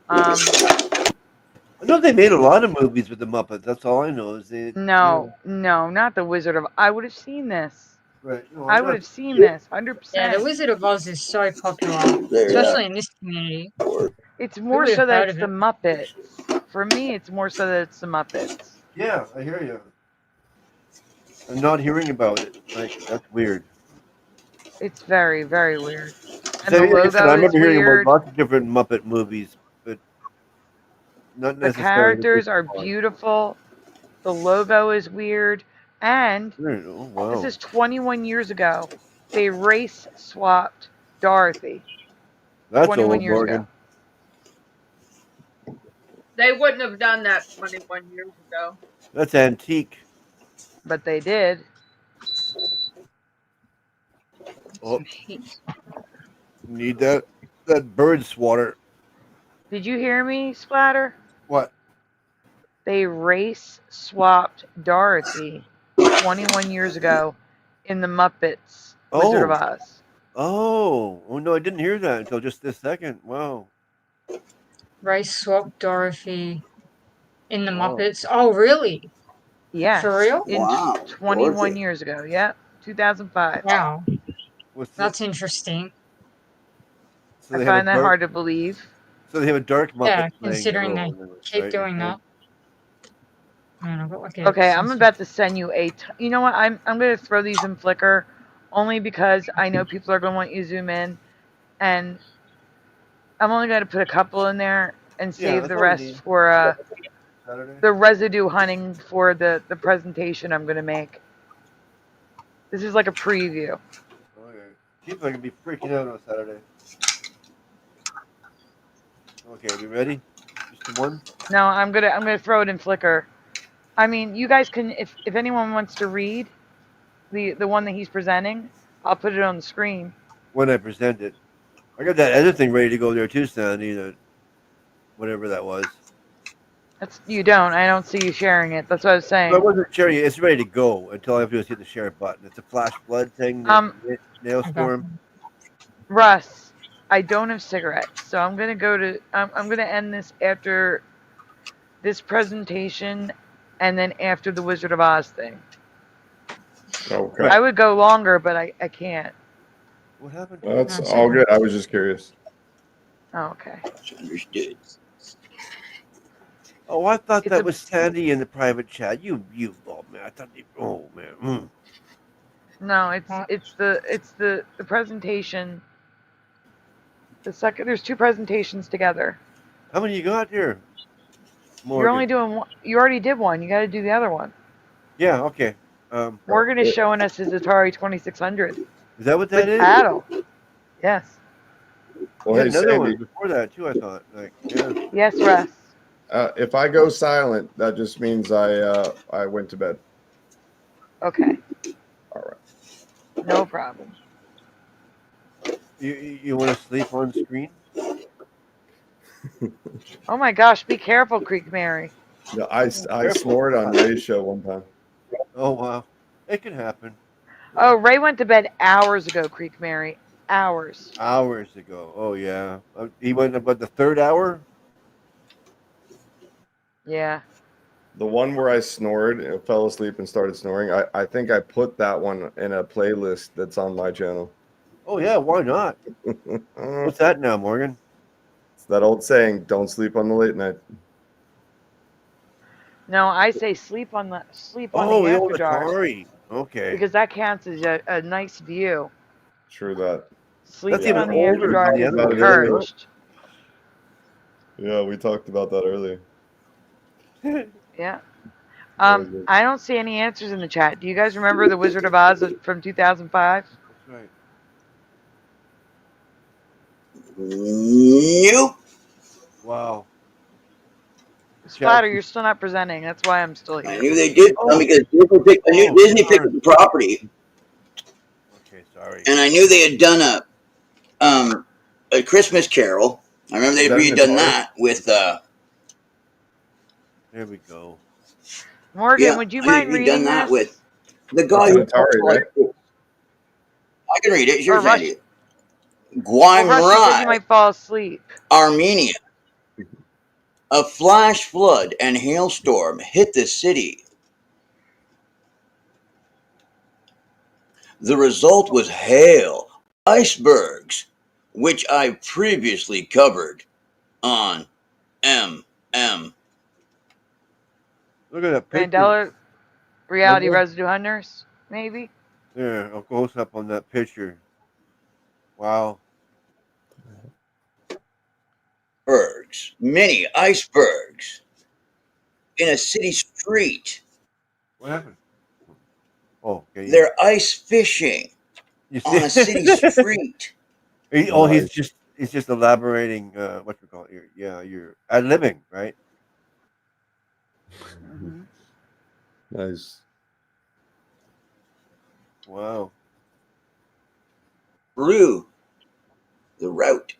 I know they made a lot of movies with the Muppets. That's all I know. Is they? No, not the Wizard of. I would have seen this. Right. No, I would have seen this 100%. Yeah, the Wizard of Oz is so popular, especially in this community. It's more would so have that heard it's of the it? Muppets. For me, it's more so that it's the Muppets. Yeah, I hear you. I'm not hearing about it. Like that's weird. It's very, very weird. And So, the like I said, I logo is remember hearing about weird. lots of different Muppet movies, but not The necessarily. characters are beautiful. The logo is weird. And Oh, wow. this is 21 years ago. They race swapped Dorothy. That's 21 old, years Morgan. ago. They wouldn't have done that 21 years ago. That's antique. But they did. Oh, need that bird swatter. Did you hear me, Splatter? What? They race swapped Dorothy 21 years ago in the Muppets Wizard of Oz. Oh no, I didn't hear that until just this second. Wow. Race swap Dorothy in the Muppets. Oh, really? Yes. For real? In 21 years ago. Yep. 2005. Wow. That's interesting. So I they have a find that dark- hard to believe. So they have a dark Muppet Yeah, playing considering the they role in it, keep right? doing Okay. that. Man, I've got like a Okay, I'm about to send you you know what? I'm going to throw these in Flickr only because I know people are going to want you to zoom in, and I'm only going to put a couple in there and Yeah, save that's the all we rest need. for Saturday. the residue hunting for the presentation I'm going to make. This is like a preview. Okay. People are gonna be freaking out on Saturday. Okay, are we ready? Just the one? No, I'm gonna throw it in Flickr. I mean, you guys can if anyone wants to read the one that he's presenting, I'll put it on the screen. When I present it. I got that other thing ready to go there too, Sandy, that whatever that was. You don't. I don't see you sharing it. That's what I was saying. No, I wasn't sharing it. It's ready to go until all I have to do is hit the share button. It's a flash flood thing. Nail storm. Russ, I don't have cigarettes, so I'm gonna I'm gonna end this after this presentation, and then after the Wizard of Oz thing. Okay. I would go longer, but I can't. What happened? That's all good. I was just curious. Oh, okay. Understood. Oh, I thought that was Sandy in the private chat. You, oh man, I thought. Oh man. No, it's the presentation. The second, there's two presentations together. How many you got here? You're only doing one. You already did one. You got to do the other one. Yeah. Okay. Morgan is showing us his Atari 2600. Is that what that with is? paddle. Yes. Well, You hey, had another one Sandy. before that too. I thought. Like, yeah. Yes, Russ. If I go silent, that just means I went to bed. Okay. All right. No problem. You want to sleep on screen? Oh my gosh! Be careful, Creek Mary. No, I snored on Ray's show one time. Oh wow, it can happen. Oh, Ray went to bed hours ago, Creek Mary. Hours. Hours ago. Oh yeah, he went about the third hour. Yeah. The one where I snored and fell asleep and started snoring, I think I put that one in a playlist that's on my channel. Oh yeah, why not? What's that now, Morgan? It's that old saying, don't sleep on the late night. No, I say sleep on the Oh, the the old after dark Atari. Okay. because that counts as a nice view. True that. Sleeping on the after dark is than the other. encouraged. Yeah, we talked about that earlier. Yeah. I don't see any answers in the chat. Do you guys remember the Wizard of Oz from 2005? That's right. Nope. Wow. Splatter, you're still not presenting. That's why I'm still here. I knew they did some because Disney picked up the property. Okay, sorry. And I knew they had done a Christmas Carol. I remember they had redone that with There we go. Morgan, would you mind reading that this? with the guy who Atari, right? I can read it. It's yours, Or Rush- Andy. Well, Rush, you said you Guamrai, might fall asleep. Armenia. A flash flood and hailstorm hit the city. The result was hail, icebergs, which I previously covered on MM. Look at that picture. Mandela Reality Remember? Residue Hunters, maybe? There, a close up on that picture. Wow. Bergs, many icebergs in a city street. What happened? Oh, okay. They're ice fishing You on a city street. he's just elaborating what we call it. You're ad libbing, right? Nice. Wow. Rue, the route.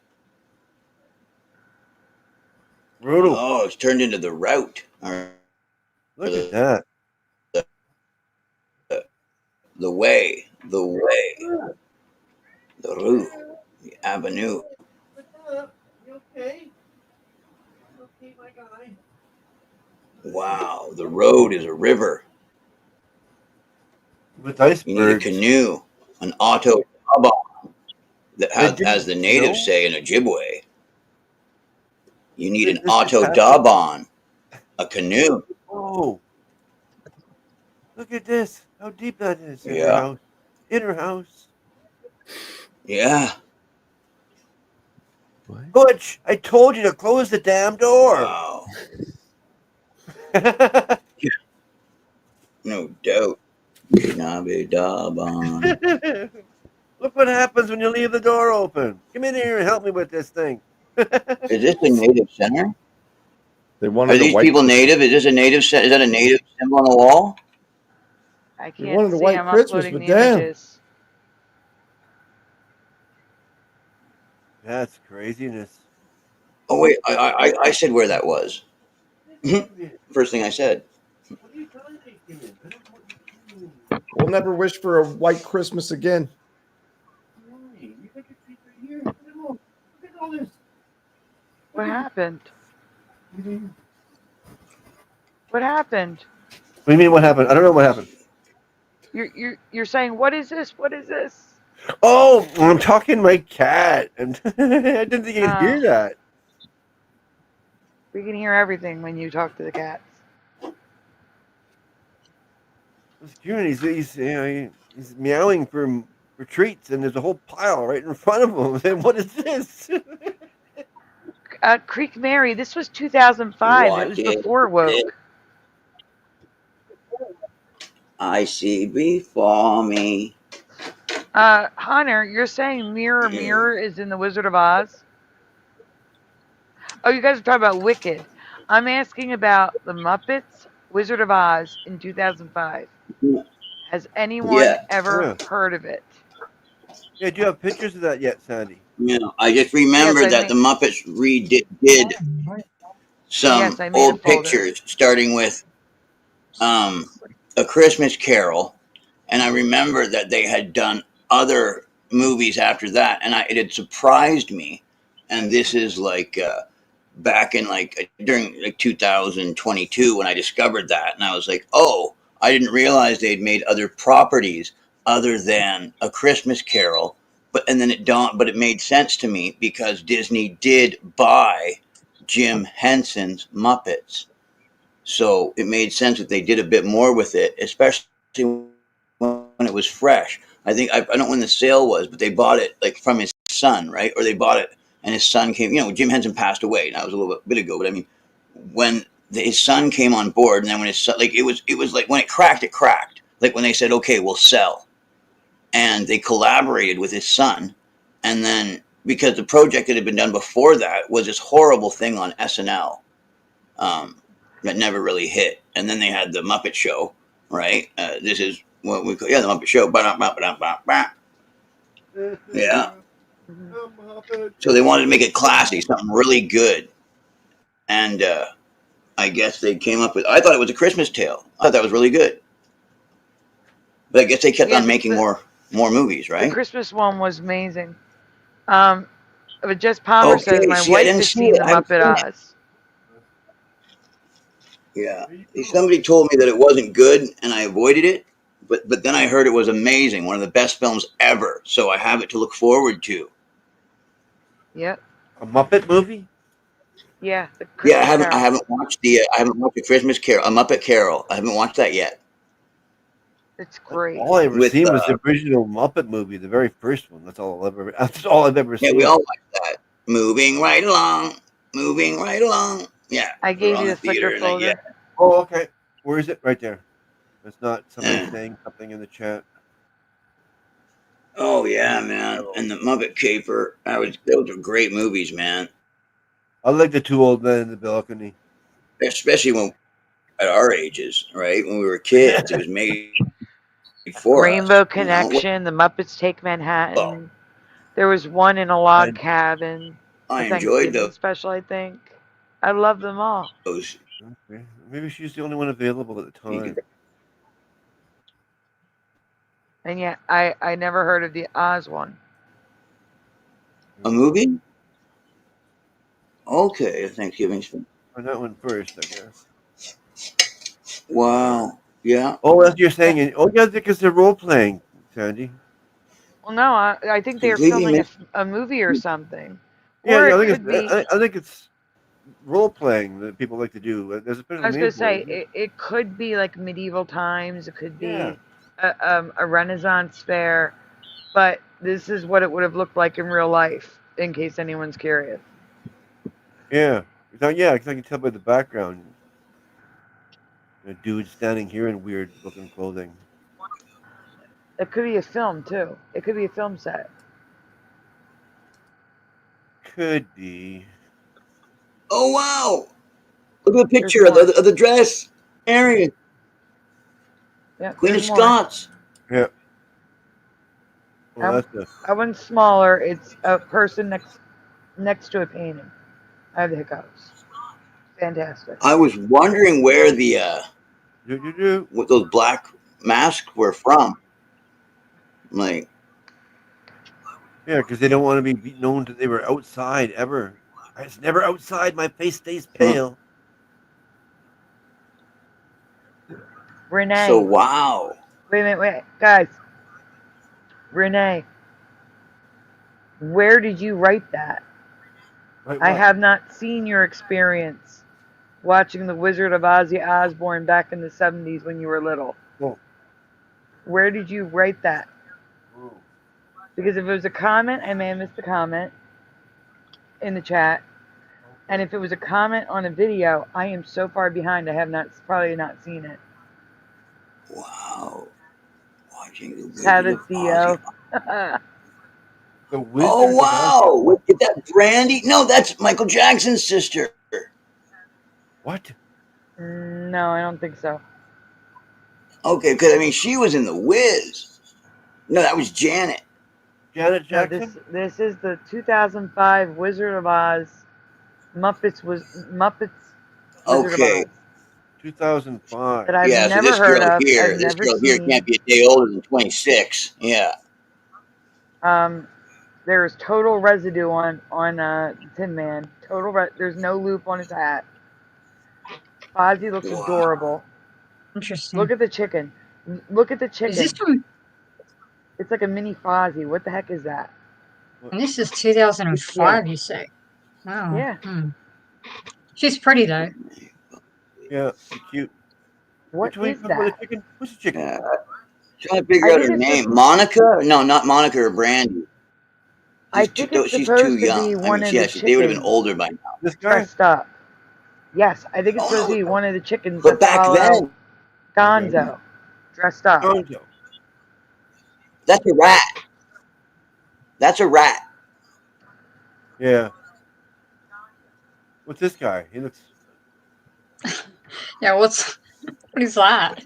Brutal. Oh, it's turned into the route. Look at that. The way, the rue, the avenue. You okay? Okay, my guy. Wow, the road is a river. With icebergs. You need a canoe, an auto that has, as the natives say in Ojibwe. You need an auto dabon, a canoe. Oh, look at this! How deep that is in her Yeah. house. In her house. Yeah. Butch, I told you to close the damn door. Wow. No doubt. Nabe dabon. Look what happens when you leave the door open. Come in here and help me with this thing. Is this a native center? They wanted Are these white people Christmas. native? Is this a native? Is that a native symbol on the wall? I They can't wanted a see. white I'm Christmas, uploading but the damn. images. That's craziness. Oh wait, I said where that was. First thing I said. We'll never wish for a white Christmas again. What happened? What happened? What do you mean? What happened? I don't know what happened. You're saying, what is this? What is this? Oh, I'm talking to my cat, and I didn't think you'd hear that. We can hear everything when you talk to the cats. He's meowing for treats, and there's a whole pile right in front of him. And what is this? Creek Mary, this was 2005. What It was is before woke. it? I see before me. Hunter, you're saying Mirror Mirror is in the Wizard of Oz? Oh, you guys are talking about Wicked. I'm asking about the Muppets Wizard of Oz in 2005. Has anyone ever heard of it? Yeah, do you have pictures of that yet, Sandy? Yeah, I just remembered that the Muppets did some old pictures, starting with A Christmas Carol, and I remember that they had done other movies after that, and it had surprised me. And this is like back in during 2022 when I discovered that, and I was like, oh, I didn't realize they'd made other properties other than A Christmas Carol. But it made sense to me because Disney did buy Jim Henson's Muppets. So it made sense that they did a bit more with it, especially when it was fresh. I think, I don't know when the sale was, but they bought it from his son, right? Or they bought it and his son came, Jim Henson passed away. That was a little bit ago, but I mean, when his son came on board, and then when his son, it was like when it cracked. Like when they said, okay, we'll sell. And they collaborated with his son. And then, because the project that had been done before that was this horrible thing on SNL that never really hit. And then they had the Muppet Show, right? This is what we call, the Muppet Show. Yeah. So they wanted to make it classy, something really good. And I guess they came up with, I thought it was A Christmas Tale. I thought that was really good. But I guess they kept on making more movies, right? The Christmas one was amazing. But Jess Palmer says, my wife has seen the Muppet Oz. Yeah. Somebody told me that it wasn't good, and I avoided it. But then I heard it was amazing, one of the best films ever. So I have it to look forward to. Yep. A Muppet movie? Yeah, the Yeah, Christmas I Carol. haven't watched the Christmas Carol, a Muppet Carol. I haven't watched that yet. It's great. All I ever With seen was the original Muppet movie, the very first one. That's all I've ever yeah, seen. we all like that. Moving right along, moving right along. Yeah, I we were gave on you the the Flickr theater, and yeah. folder. Oh, okay. Where is it? Right there. It's not somebody saying something in the chat. Oh yeah, man, and the Muppet Caper. Those were great movies, man. I like the two old men in the balcony. Especially when at our ages, right? When we were kids, it was made for Rainbow us. Connection, The Muppets Take Manhattan. There was one in a log cabin. I A enjoyed Thanksgiving special, I think. I love them all. those. Okay. Maybe she's the only one available at the time. And yet, I never heard of the Oz one. A movie? Okay, a Thanksgiving special. On that one first, I guess. Wow. Yeah. Oh, that's you're saying. Oh, yeah, because they're role playing, Sandy. Well, no, I think they're Completely filming missed. a movie or something. Yeah, Or I it think could be. I think it's role playing that people like to do. There's a special I was name going to for say, it. it could be like medieval times. It could Yeah. be a Renaissance fair. But this is what it would have looked like in real life, in case anyone's curious. Yeah. Yeah, because I can tell by the background. A dude standing here in weird looking clothing. It could be a film, too. It could be a film set. Could be. Oh wow! Look at the picture of the dress, Arian. Yeah, Queen of there's more. Scots. Yeah. Well, that one's smaller. It's a person next to a painting. I have the hiccups. Fantastic. I was wondering where the what those black masks were from. Like, Yeah, because they don't want to be known that they were outside ever. It's never outside. My face stays pale. Renee. So wow. Wait, guys. Renee, where did you write that? I have not seen your experience watching The Wizard of Ozzy Osbourne back in the 70s when you were little. Oh. Where did you write that? Oh. Because if it was a comment, I may have missed the comment in the chat. And if it was a comment on a video, I am so far behind, I have probably not seen it. Wow. Watching the Wizard Have it, of Theo. Ozzy. Oh wow! Look at that, Brandy. No, that's Michael Jackson's sister. What? No, I don't think so. Okay, because I mean, she was in The Wiz. No, that was Janet. Janet No, Jackson. this is the 2005 Wizard of Oz. Muppets. Wizard of Oz. 2005. That I've Yeah, so never this heard girl of. here, I've this never girl here seen. can't be a day older than 26. Yeah. There's total residue on Tin Man. There's no loop on his hat. Fozzie looks adorable. Interesting. Look at the chicken. Look at the chicken. Is this from? It's like a mini Fozzie. What the heck is that? And this is 2005, you say? Wow. Yeah. She's pretty though. Yeah, cute. What is that? What's the chicken? Yeah. Trying to figure out her name. Monica? No, not Monica or Brandy. I think it's she's supposed too to young. be I one mean, of yeah, the they would have been chickens older by now. This guy? dressed up. Yes, I think it's Oh, supposed no. to be one of the chickens But that back follow then, Gonzo dressed up. Gonzo. that's a rat. That's a rat. Yeah. What's this guy? He looks. Yeah, what is that?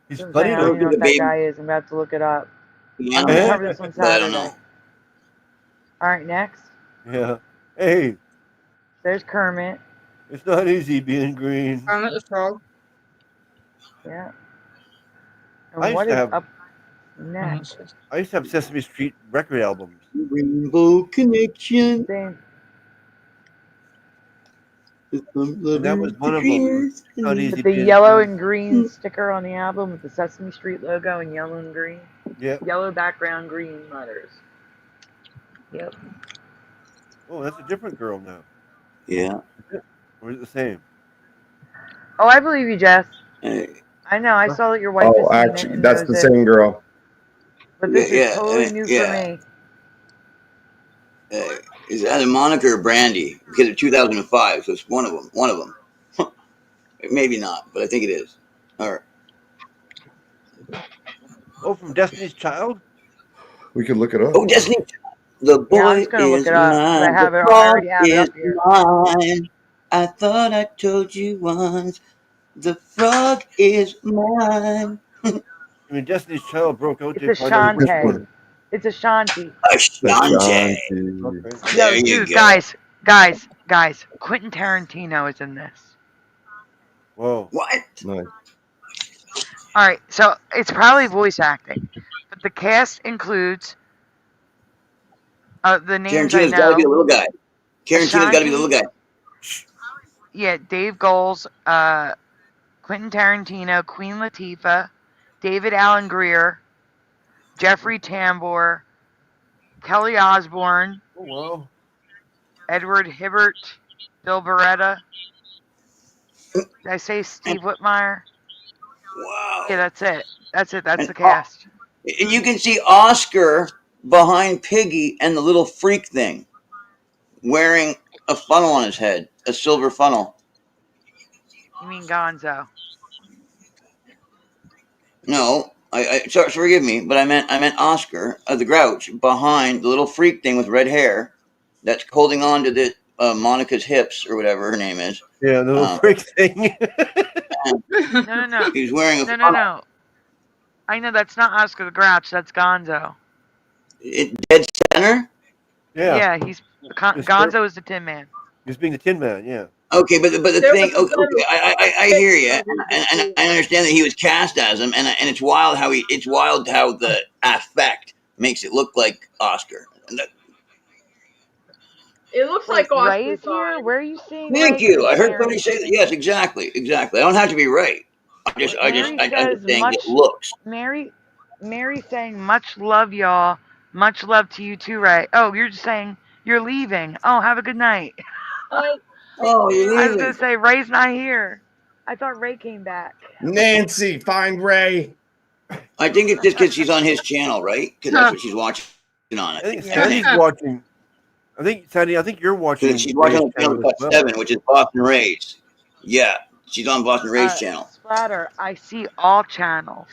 He's Doesn't funny say I though. don't even know what that guy is. I'm about to look it up. I'm going to cover this on But I don't Saturday. know. All right, next. Yeah. Hey, There's Kermit. it's not easy being green. Kermit the Frog. Yeah. I And used what to is have- up next? I used to have Sesame Street record albums. Rainbow Connection. Same. And that was one of them. Not easy With the being yellow free. and green sticker on the album with the Sesame Street logo in yellow and green. Yep. Yellow background, green letters. Yep. Oh, that's a different girl now. Yeah. Or is it the same? Oh, I believe you, Jess. I know. I saw that your wife Oh, has seen it actually, and that's knows the it. same girl. But this is totally I mean, new for me. It's either Monica or Brandy because of 2005. So it's one of them. One of them. Maybe not, but I think it is. All right. Oh, from Destiny's Child? We could look it up. Oh, Destiny. The Yeah, I'm boy just gonna look is it up because I mine. The have it. I frog already have it is up here. mine. I thought I told you once. The frog is mine. I mean, Destiny's Child broke out. It's They probably know which Ashante. one. It's Ashanti. Ashanti. Okay. There No, you dude, go. guys. Quentin Tarantino is in this. Whoa. What? Nice. All right, so it's probably voice acting, but the cast includes the names I Tarantino's got to be the know. little guy. Tarantino's got to be the little guy. Yeah, Dave Goles, Quentin Tarantino, Queen Latifah, David Alan Grier, Jeffrey Tambor, Kelly Osbourne, Oh, wow. Edward Hibbert, Bill Beretta. Did I say Steve Whitmire? Wow. Yeah, that's it. That's it. That's And, the cast. And you can see Oscar behind Piggy and the little freak thing wearing a funnel on his head, a silver funnel. You mean Gonzo? No, sorry, forgive me, but I meant Oscar, the Grouch, behind the little freak thing with red hair that's holding on to the Monica's hips or whatever her name is. Yeah, the little freak thing. No. He's wearing a No. I know that's not Oscar the Grouch. That's Gonzo. Dead center. Yeah, he's Gonzo is the Tin Man. He's being the Tin Man. Yeah. Okay, but the thing, okay, I hear you, and I understand that he was cast as him, and it's wild how the effect makes it look like Oscar. It looks like Oscar's Ray is here. Where are you seeing Thank Ray? you. I heard somebody say that. Yes, exactly. I don't have to be right. I'm just saying it looks. Mary's saying much love, y'all. Much love to you too, Ray. Oh, you're just saying you're leaving. Oh, have a good night. Oh, you're I was leaving. gonna say Ray's not here. I thought Ray came back. Nancy, find Ray. I think it's just because she's on his channel, right? Because that's what she's watching on. I think Sandy's watching. I think you're watching. She's watching on channel well. 7, which is Boston Rays. Yeah, she's on Boston Rays channel. Splatter, I see all channels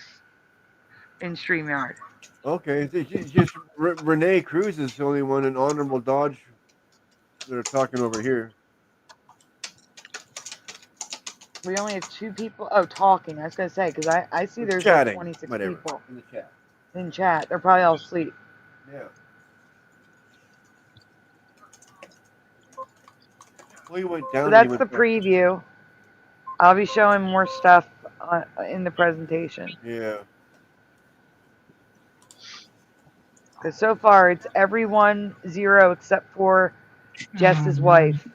in StreamYard. Okay, it's just Renee Cruz is the only one in Honorable Dodge that are talking over here. We only have 2 people. Oh, talking. I was gonna say because I see there's chatting, like 26 whatever, people in the chat. in chat. They're probably all asleep. Yeah. Well, you went down. So that's the preview. I'll be showing more stuff in the presentation. Yeah. Because so far it's everyone 0 except for Jess's wife.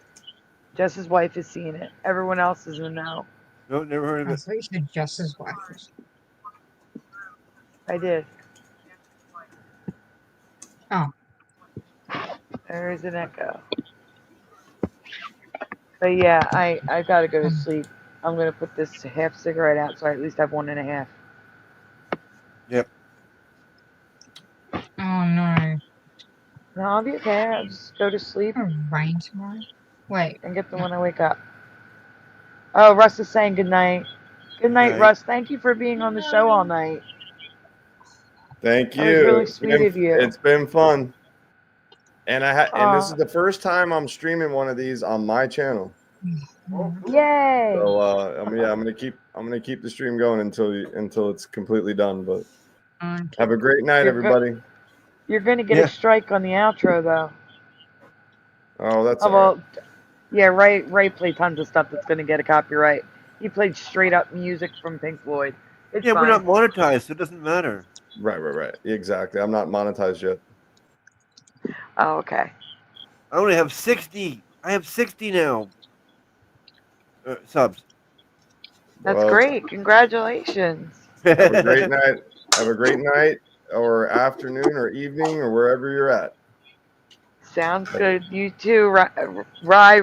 Jess's wife has seen it. Everyone else is in no. No, never heard of it. I thought you said Jess's wife. I did. Oh. There is an echo. But yeah, I gotta go to sleep. I'm gonna put this half cigarette out so I at least have 1.5. Yep. Oh no. No, I'll be okay. I'll just go to sleep. Rain tomorrow? Wait. And get the one I wake up. Oh, Russ is saying good night. Good night, Russ. Thank you for being on the show all night. Thank you. That was really sweet of you. It's been fun. And and this is the first time I'm streaming one of these on my channel. Yay! So I'm gonna keep the stream going until it's completely done. But have a great night, everybody. You're gonna get a strike on the outro though. Oh, that's well, yeah. Ray played tons of stuff that's gonna get a copyright. He played straight up music from Pink Floyd. It's yeah, fine. we're not monetized, so it doesn't matter. Right. Exactly. I'm not monetized yet. Oh, okay. I only have 60. I have 60 now. subs. That's Well, great. Congratulations. have a great night. Have a great night, or afternoon, or evening, or wherever you're at. Sounds good. You too, Rye.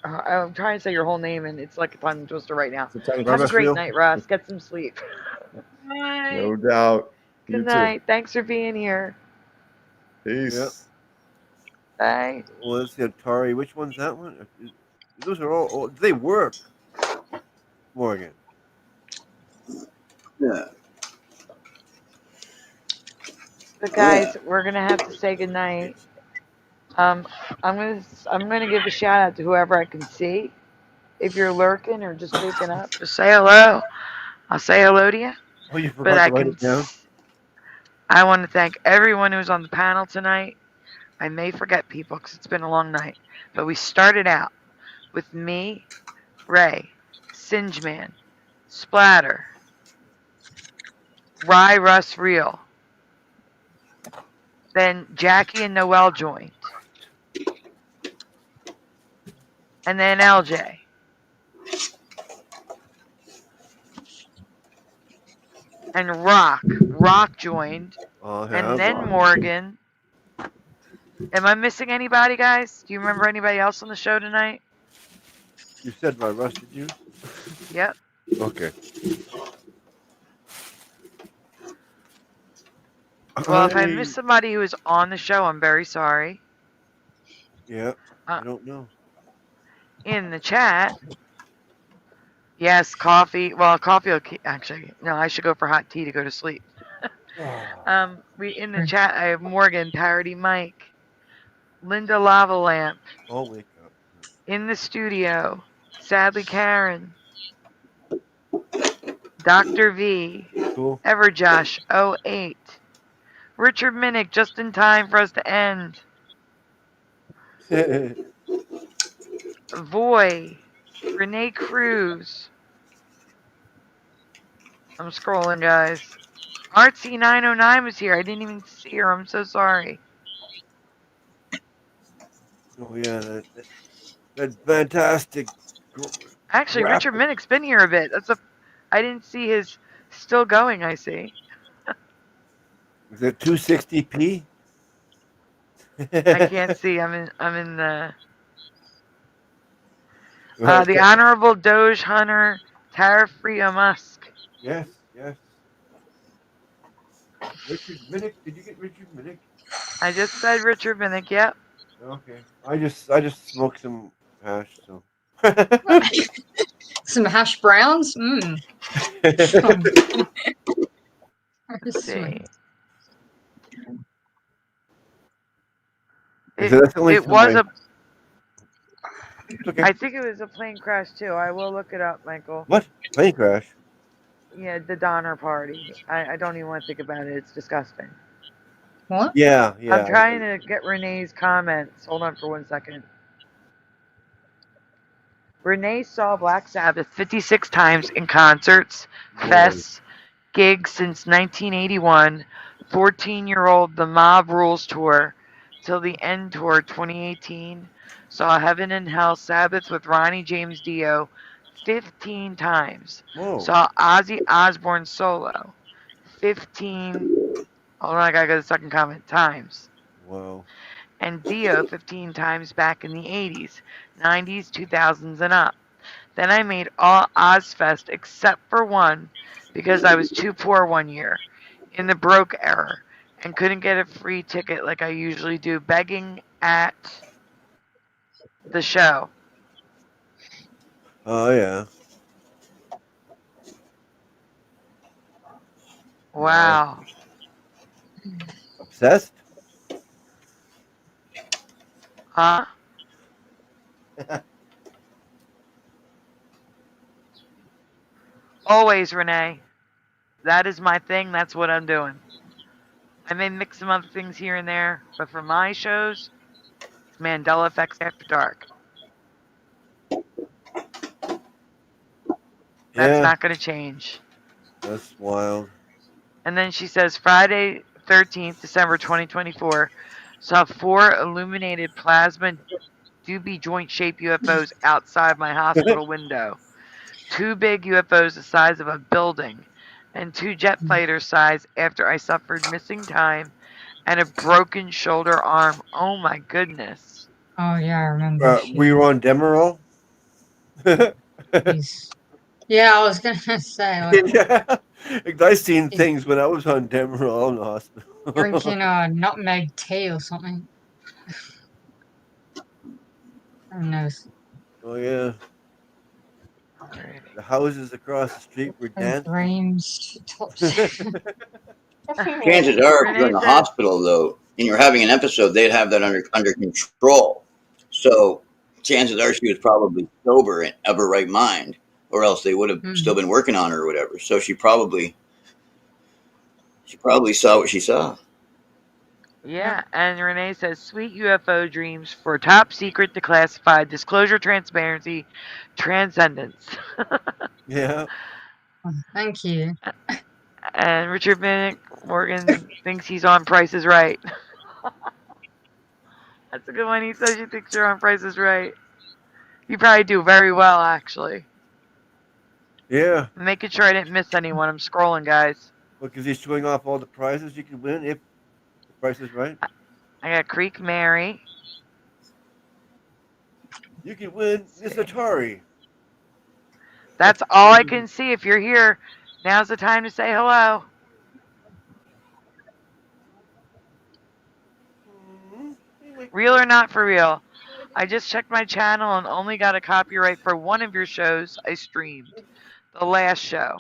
I'm trying to say your whole name, and it's like a tongue twister right now. Have a great night, Ross. Get some sleep. No doubt. Good You night. Thanks for being here. too. Peace. Yep. Bye. Well, let's see, Atari. Which one's that one? Those are all. They work. Morgan. Yeah. But guys, we're gonna have to say goodnight. I'm gonna give a shout out to whoever I can see. If you're lurking or just waking up, just say hello. I'll say hello to you. Oh, you But forgot to write it down? I want to thank everyone who's on the panel tonight. I may forget people because it's been a long night. But we started out with me, Ray, Singeman, Splatter, Rye Russ Real. Then Jackie and Noel joined. And then LJ. And Rock. Rock joined. And then Morgan. Am I missing anybody, guys? Do you remember anybody else on the show tonight? You said my Russ, did you? Yep. Okay. Well, if I missed somebody who was on the show, I'm very sorry. Yeah. I don't know. In the chat. Yes, coffee. Well, coffee will actually. No, I should go for hot tea to go to sleep. We in the chat. I have Morgan, Parody Mike, Linda Lava Lamp. I'll wake up. In the studio, Sadly Karen, Dr. V, Cool. Everjosh 08, Richard Minnick just in time for us to end. Voy, Renee Cruz. I'm scrolling, guys. Artsy909 was here. I didn't even see her. I'm so sorry. Oh yeah, that fantastic. Actually, Richard Minnick's been here a bit. I didn't see his still going. I see. Is it 260p? I can't see. I'm in the Honorable Doge Hunter Tarafria Musk. Yes. Richard Minnick. Did you get Richard Minnick? I just said Richard Minnick. Yep. Okay. I just smoked some hash, so. Some hash browns? Mmm. Let's see. It was a. Okay. I think it was a plane crash too. I will look it up, Michael. What? Plane crash? Yeah, the Donner Party. I don't even want to think about it. It's disgusting. What? Yeah. I'm trying to get Renee's comments. Hold on for 1 second. Renee saw Black Sabbath 56 times in concerts, fests, gigs since 1981, 14-year-old The Mob Rules Tour, till the End Tour 2018, saw Heaven and Hell Sabbath with Ronnie James Dio 15 times, saw Ozzy Osbourne solo 15, hold on, I gotta go to the second comment, times. Wow. And Dio 15 times back in the 80s, 90s, 2000s, and up. Then I made all Ozfest except for one because I was too poor one year in the broke era and couldn't get a free ticket like I usually do, begging at the show. Oh yeah. Wow. Obsessed? Huh? Always, Renee. That is my thing. That's what I'm doing. I may mix some other things here and there, but for my shows, it's Mandela Effects After Dark. That's not going to change. That's wild. And then she says, Friday, 13th, December 2024, saw 4 illuminated plasma Doobie joint-shaped UFOs outside my hospital window. 2 big UFOs the size of a building, and 2 jet fighters size after I suffered missing time and a broken shoulder arm. Oh my goodness. Oh yeah, I remember. Were you on Demerol? Yeah, I was gonna say like Yeah. I seen things when I was on Demerol in the hospital. drinking nutmeg tea or something. Who knows? Oh yeah. The houses across the street were dancing. Dreams, tops. Chances are, if you're in the hospital, though, and you're having an episode, they'd have that under control. So chances are she was probably sober and of her right mind, or else they would have still been working on her or whatever. So she probably saw what she saw. Yeah, and Renee says, sweet UFO dreams for top secret, declassified, disclosure, transparency, transcendence. Yeah. Thank you. And Richard Morgan thinks he's on Price is Right. That's a good one. He says he thinks you're on Price is Right. You probably do very well, actually. Yeah. I'm making sure I didn't miss anyone. I'm scrolling, guys. Look, is he showing off all the prizes you can win if the price is right? I got Creek Mary. You can win this Atari. That's all I can see. If you're here, now's the time to say hello. Real or not for real? I just checked my channel and only got a copyright for one of your shows I streamed. The last show.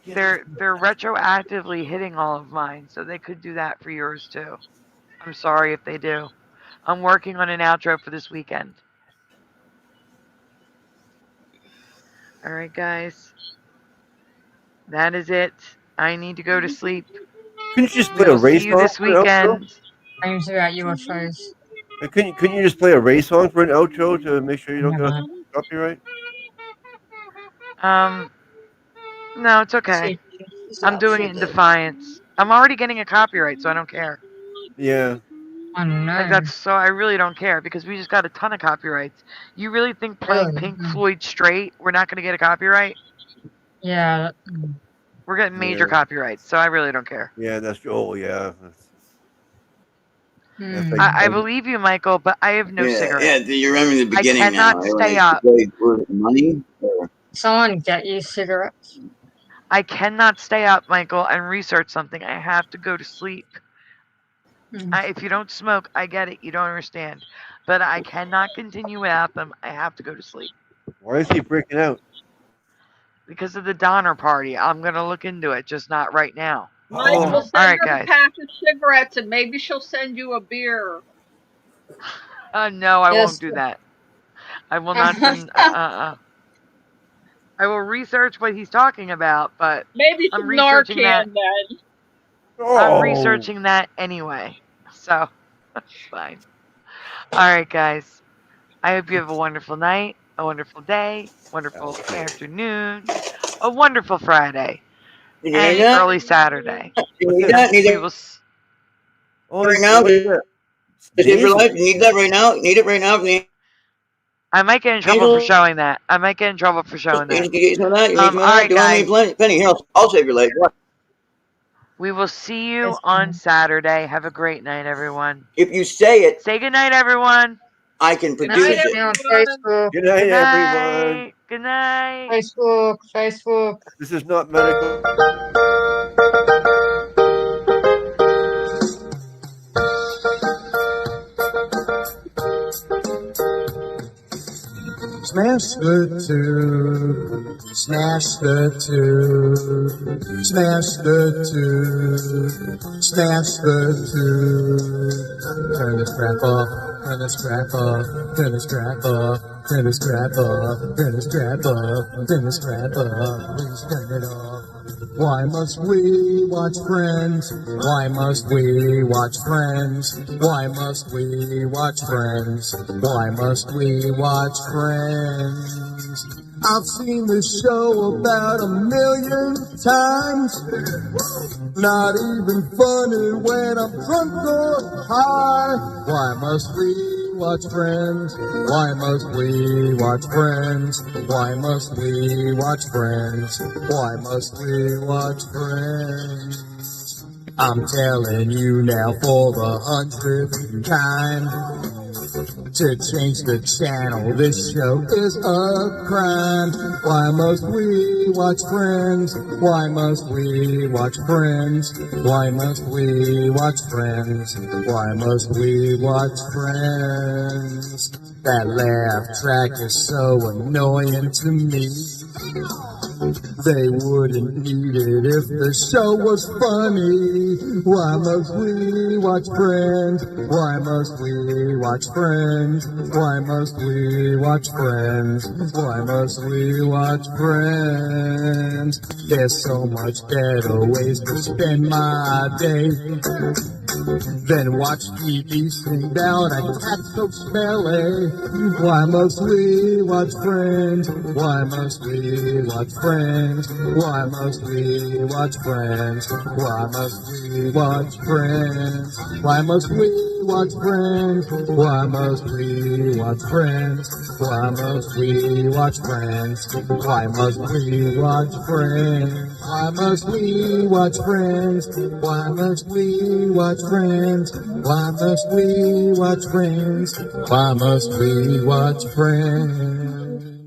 They're retroactively hitting all of mine, so they could do that for yours too. I'm sorry if they do. I'm working on an outro for this weekend. Alright, guys. That is it. I need to go to sleep. Couldn't you just play a race see you song this for an outro? weekend. Dreams about UFOs. Couldn't you just play a race song for an outro to make sure you don't get copyright? No, it's okay. I'm doing it in defiance. I'm already getting a copyright, so I don't care. Yeah. Oh no. Like so I really don't care because we just got a ton of copyrights. You really think playing Pink Floyd straight, we're not going to get a copyright? Yeah. We're getting major copyrights, so I really don't care. Yeah, that's true. Oh, yeah. I believe you, Michael, but I have no cigarettes. Yeah, you're remembering the beginning I cannot now. stay up. Money? Or? Someone get you cigarettes. I cannot stay up, Michael, and research something. I have to go to sleep. If you don't smoke, I get it. You don't understand. But I cannot continue without them. I have to go to sleep. Why is he breaking out? Because of the Donner Party. I'm going to look into it, just not right now. Michael, send All right, her guys. a pack of cigarettes and maybe she'll send you a beer. No, I won't do that. I will not send... I will research what he's talking about, but maybe I'm some researching Narcan that. then. I'm researching that anyway, so that's fine. All right, guys. I hope you have a wonderful night, a wonderful day, wonderful afternoon, a wonderful Friday, and early Saturday. You need that? We will. Right now? Save your life? You need that right now? Need it right now? I might get in trouble for showing that. You get some of that? You need some of that? All right, Do you want guys. me Penny, here, I'll save your life. What? We will see you on Saturday. Have a great night, everyone. If you say it, say good night, everyone. I can produce it. Facebook. Good night, everyone. Good night. Facebook. This is not medical. Smash the tube, smash the tube, smash the tube, smash the tube. Turn the strap off, turn the strap off, turn the strap off, turn the strap off, turn the strap off, turn the strap off, please turn it off. Why must we watch Friends? Why must we watch Friends? Why must we watch Friends? Why must we watch Friends? I've seen this show about 1,000,000 times. Not even funny when I'm drunk or high. Why must we watch Friends? Why must we watch Friends? Why must we watch Friends? Why must we watch Friends? I'm telling you now for the 100th time to change the channel. This show is a crime. Why must we watch Friends? Why must we watch Friends? Why must we watch Friends? Why must we watch Friends? That laugh track is so annoying to me. They wouldn't need it if the show was funny. Why must we watch Friends? Why must we watch Friends? Why must we watch Friends? Why must we watch Friends? There's so much better ways to spend my day than watch TV sing down a cat so smelly. Why must we watch Friends? Why must we watch Friends? Why must we watch Friends? Why must we watch Friends? Why must we watch Friends? Why must we watch Friends? Why must we watch Friends? Why must we watch Friends? Why must we watch Friends? Why must we watch Friends? Why must we watch Friends? Why must we watch Friends?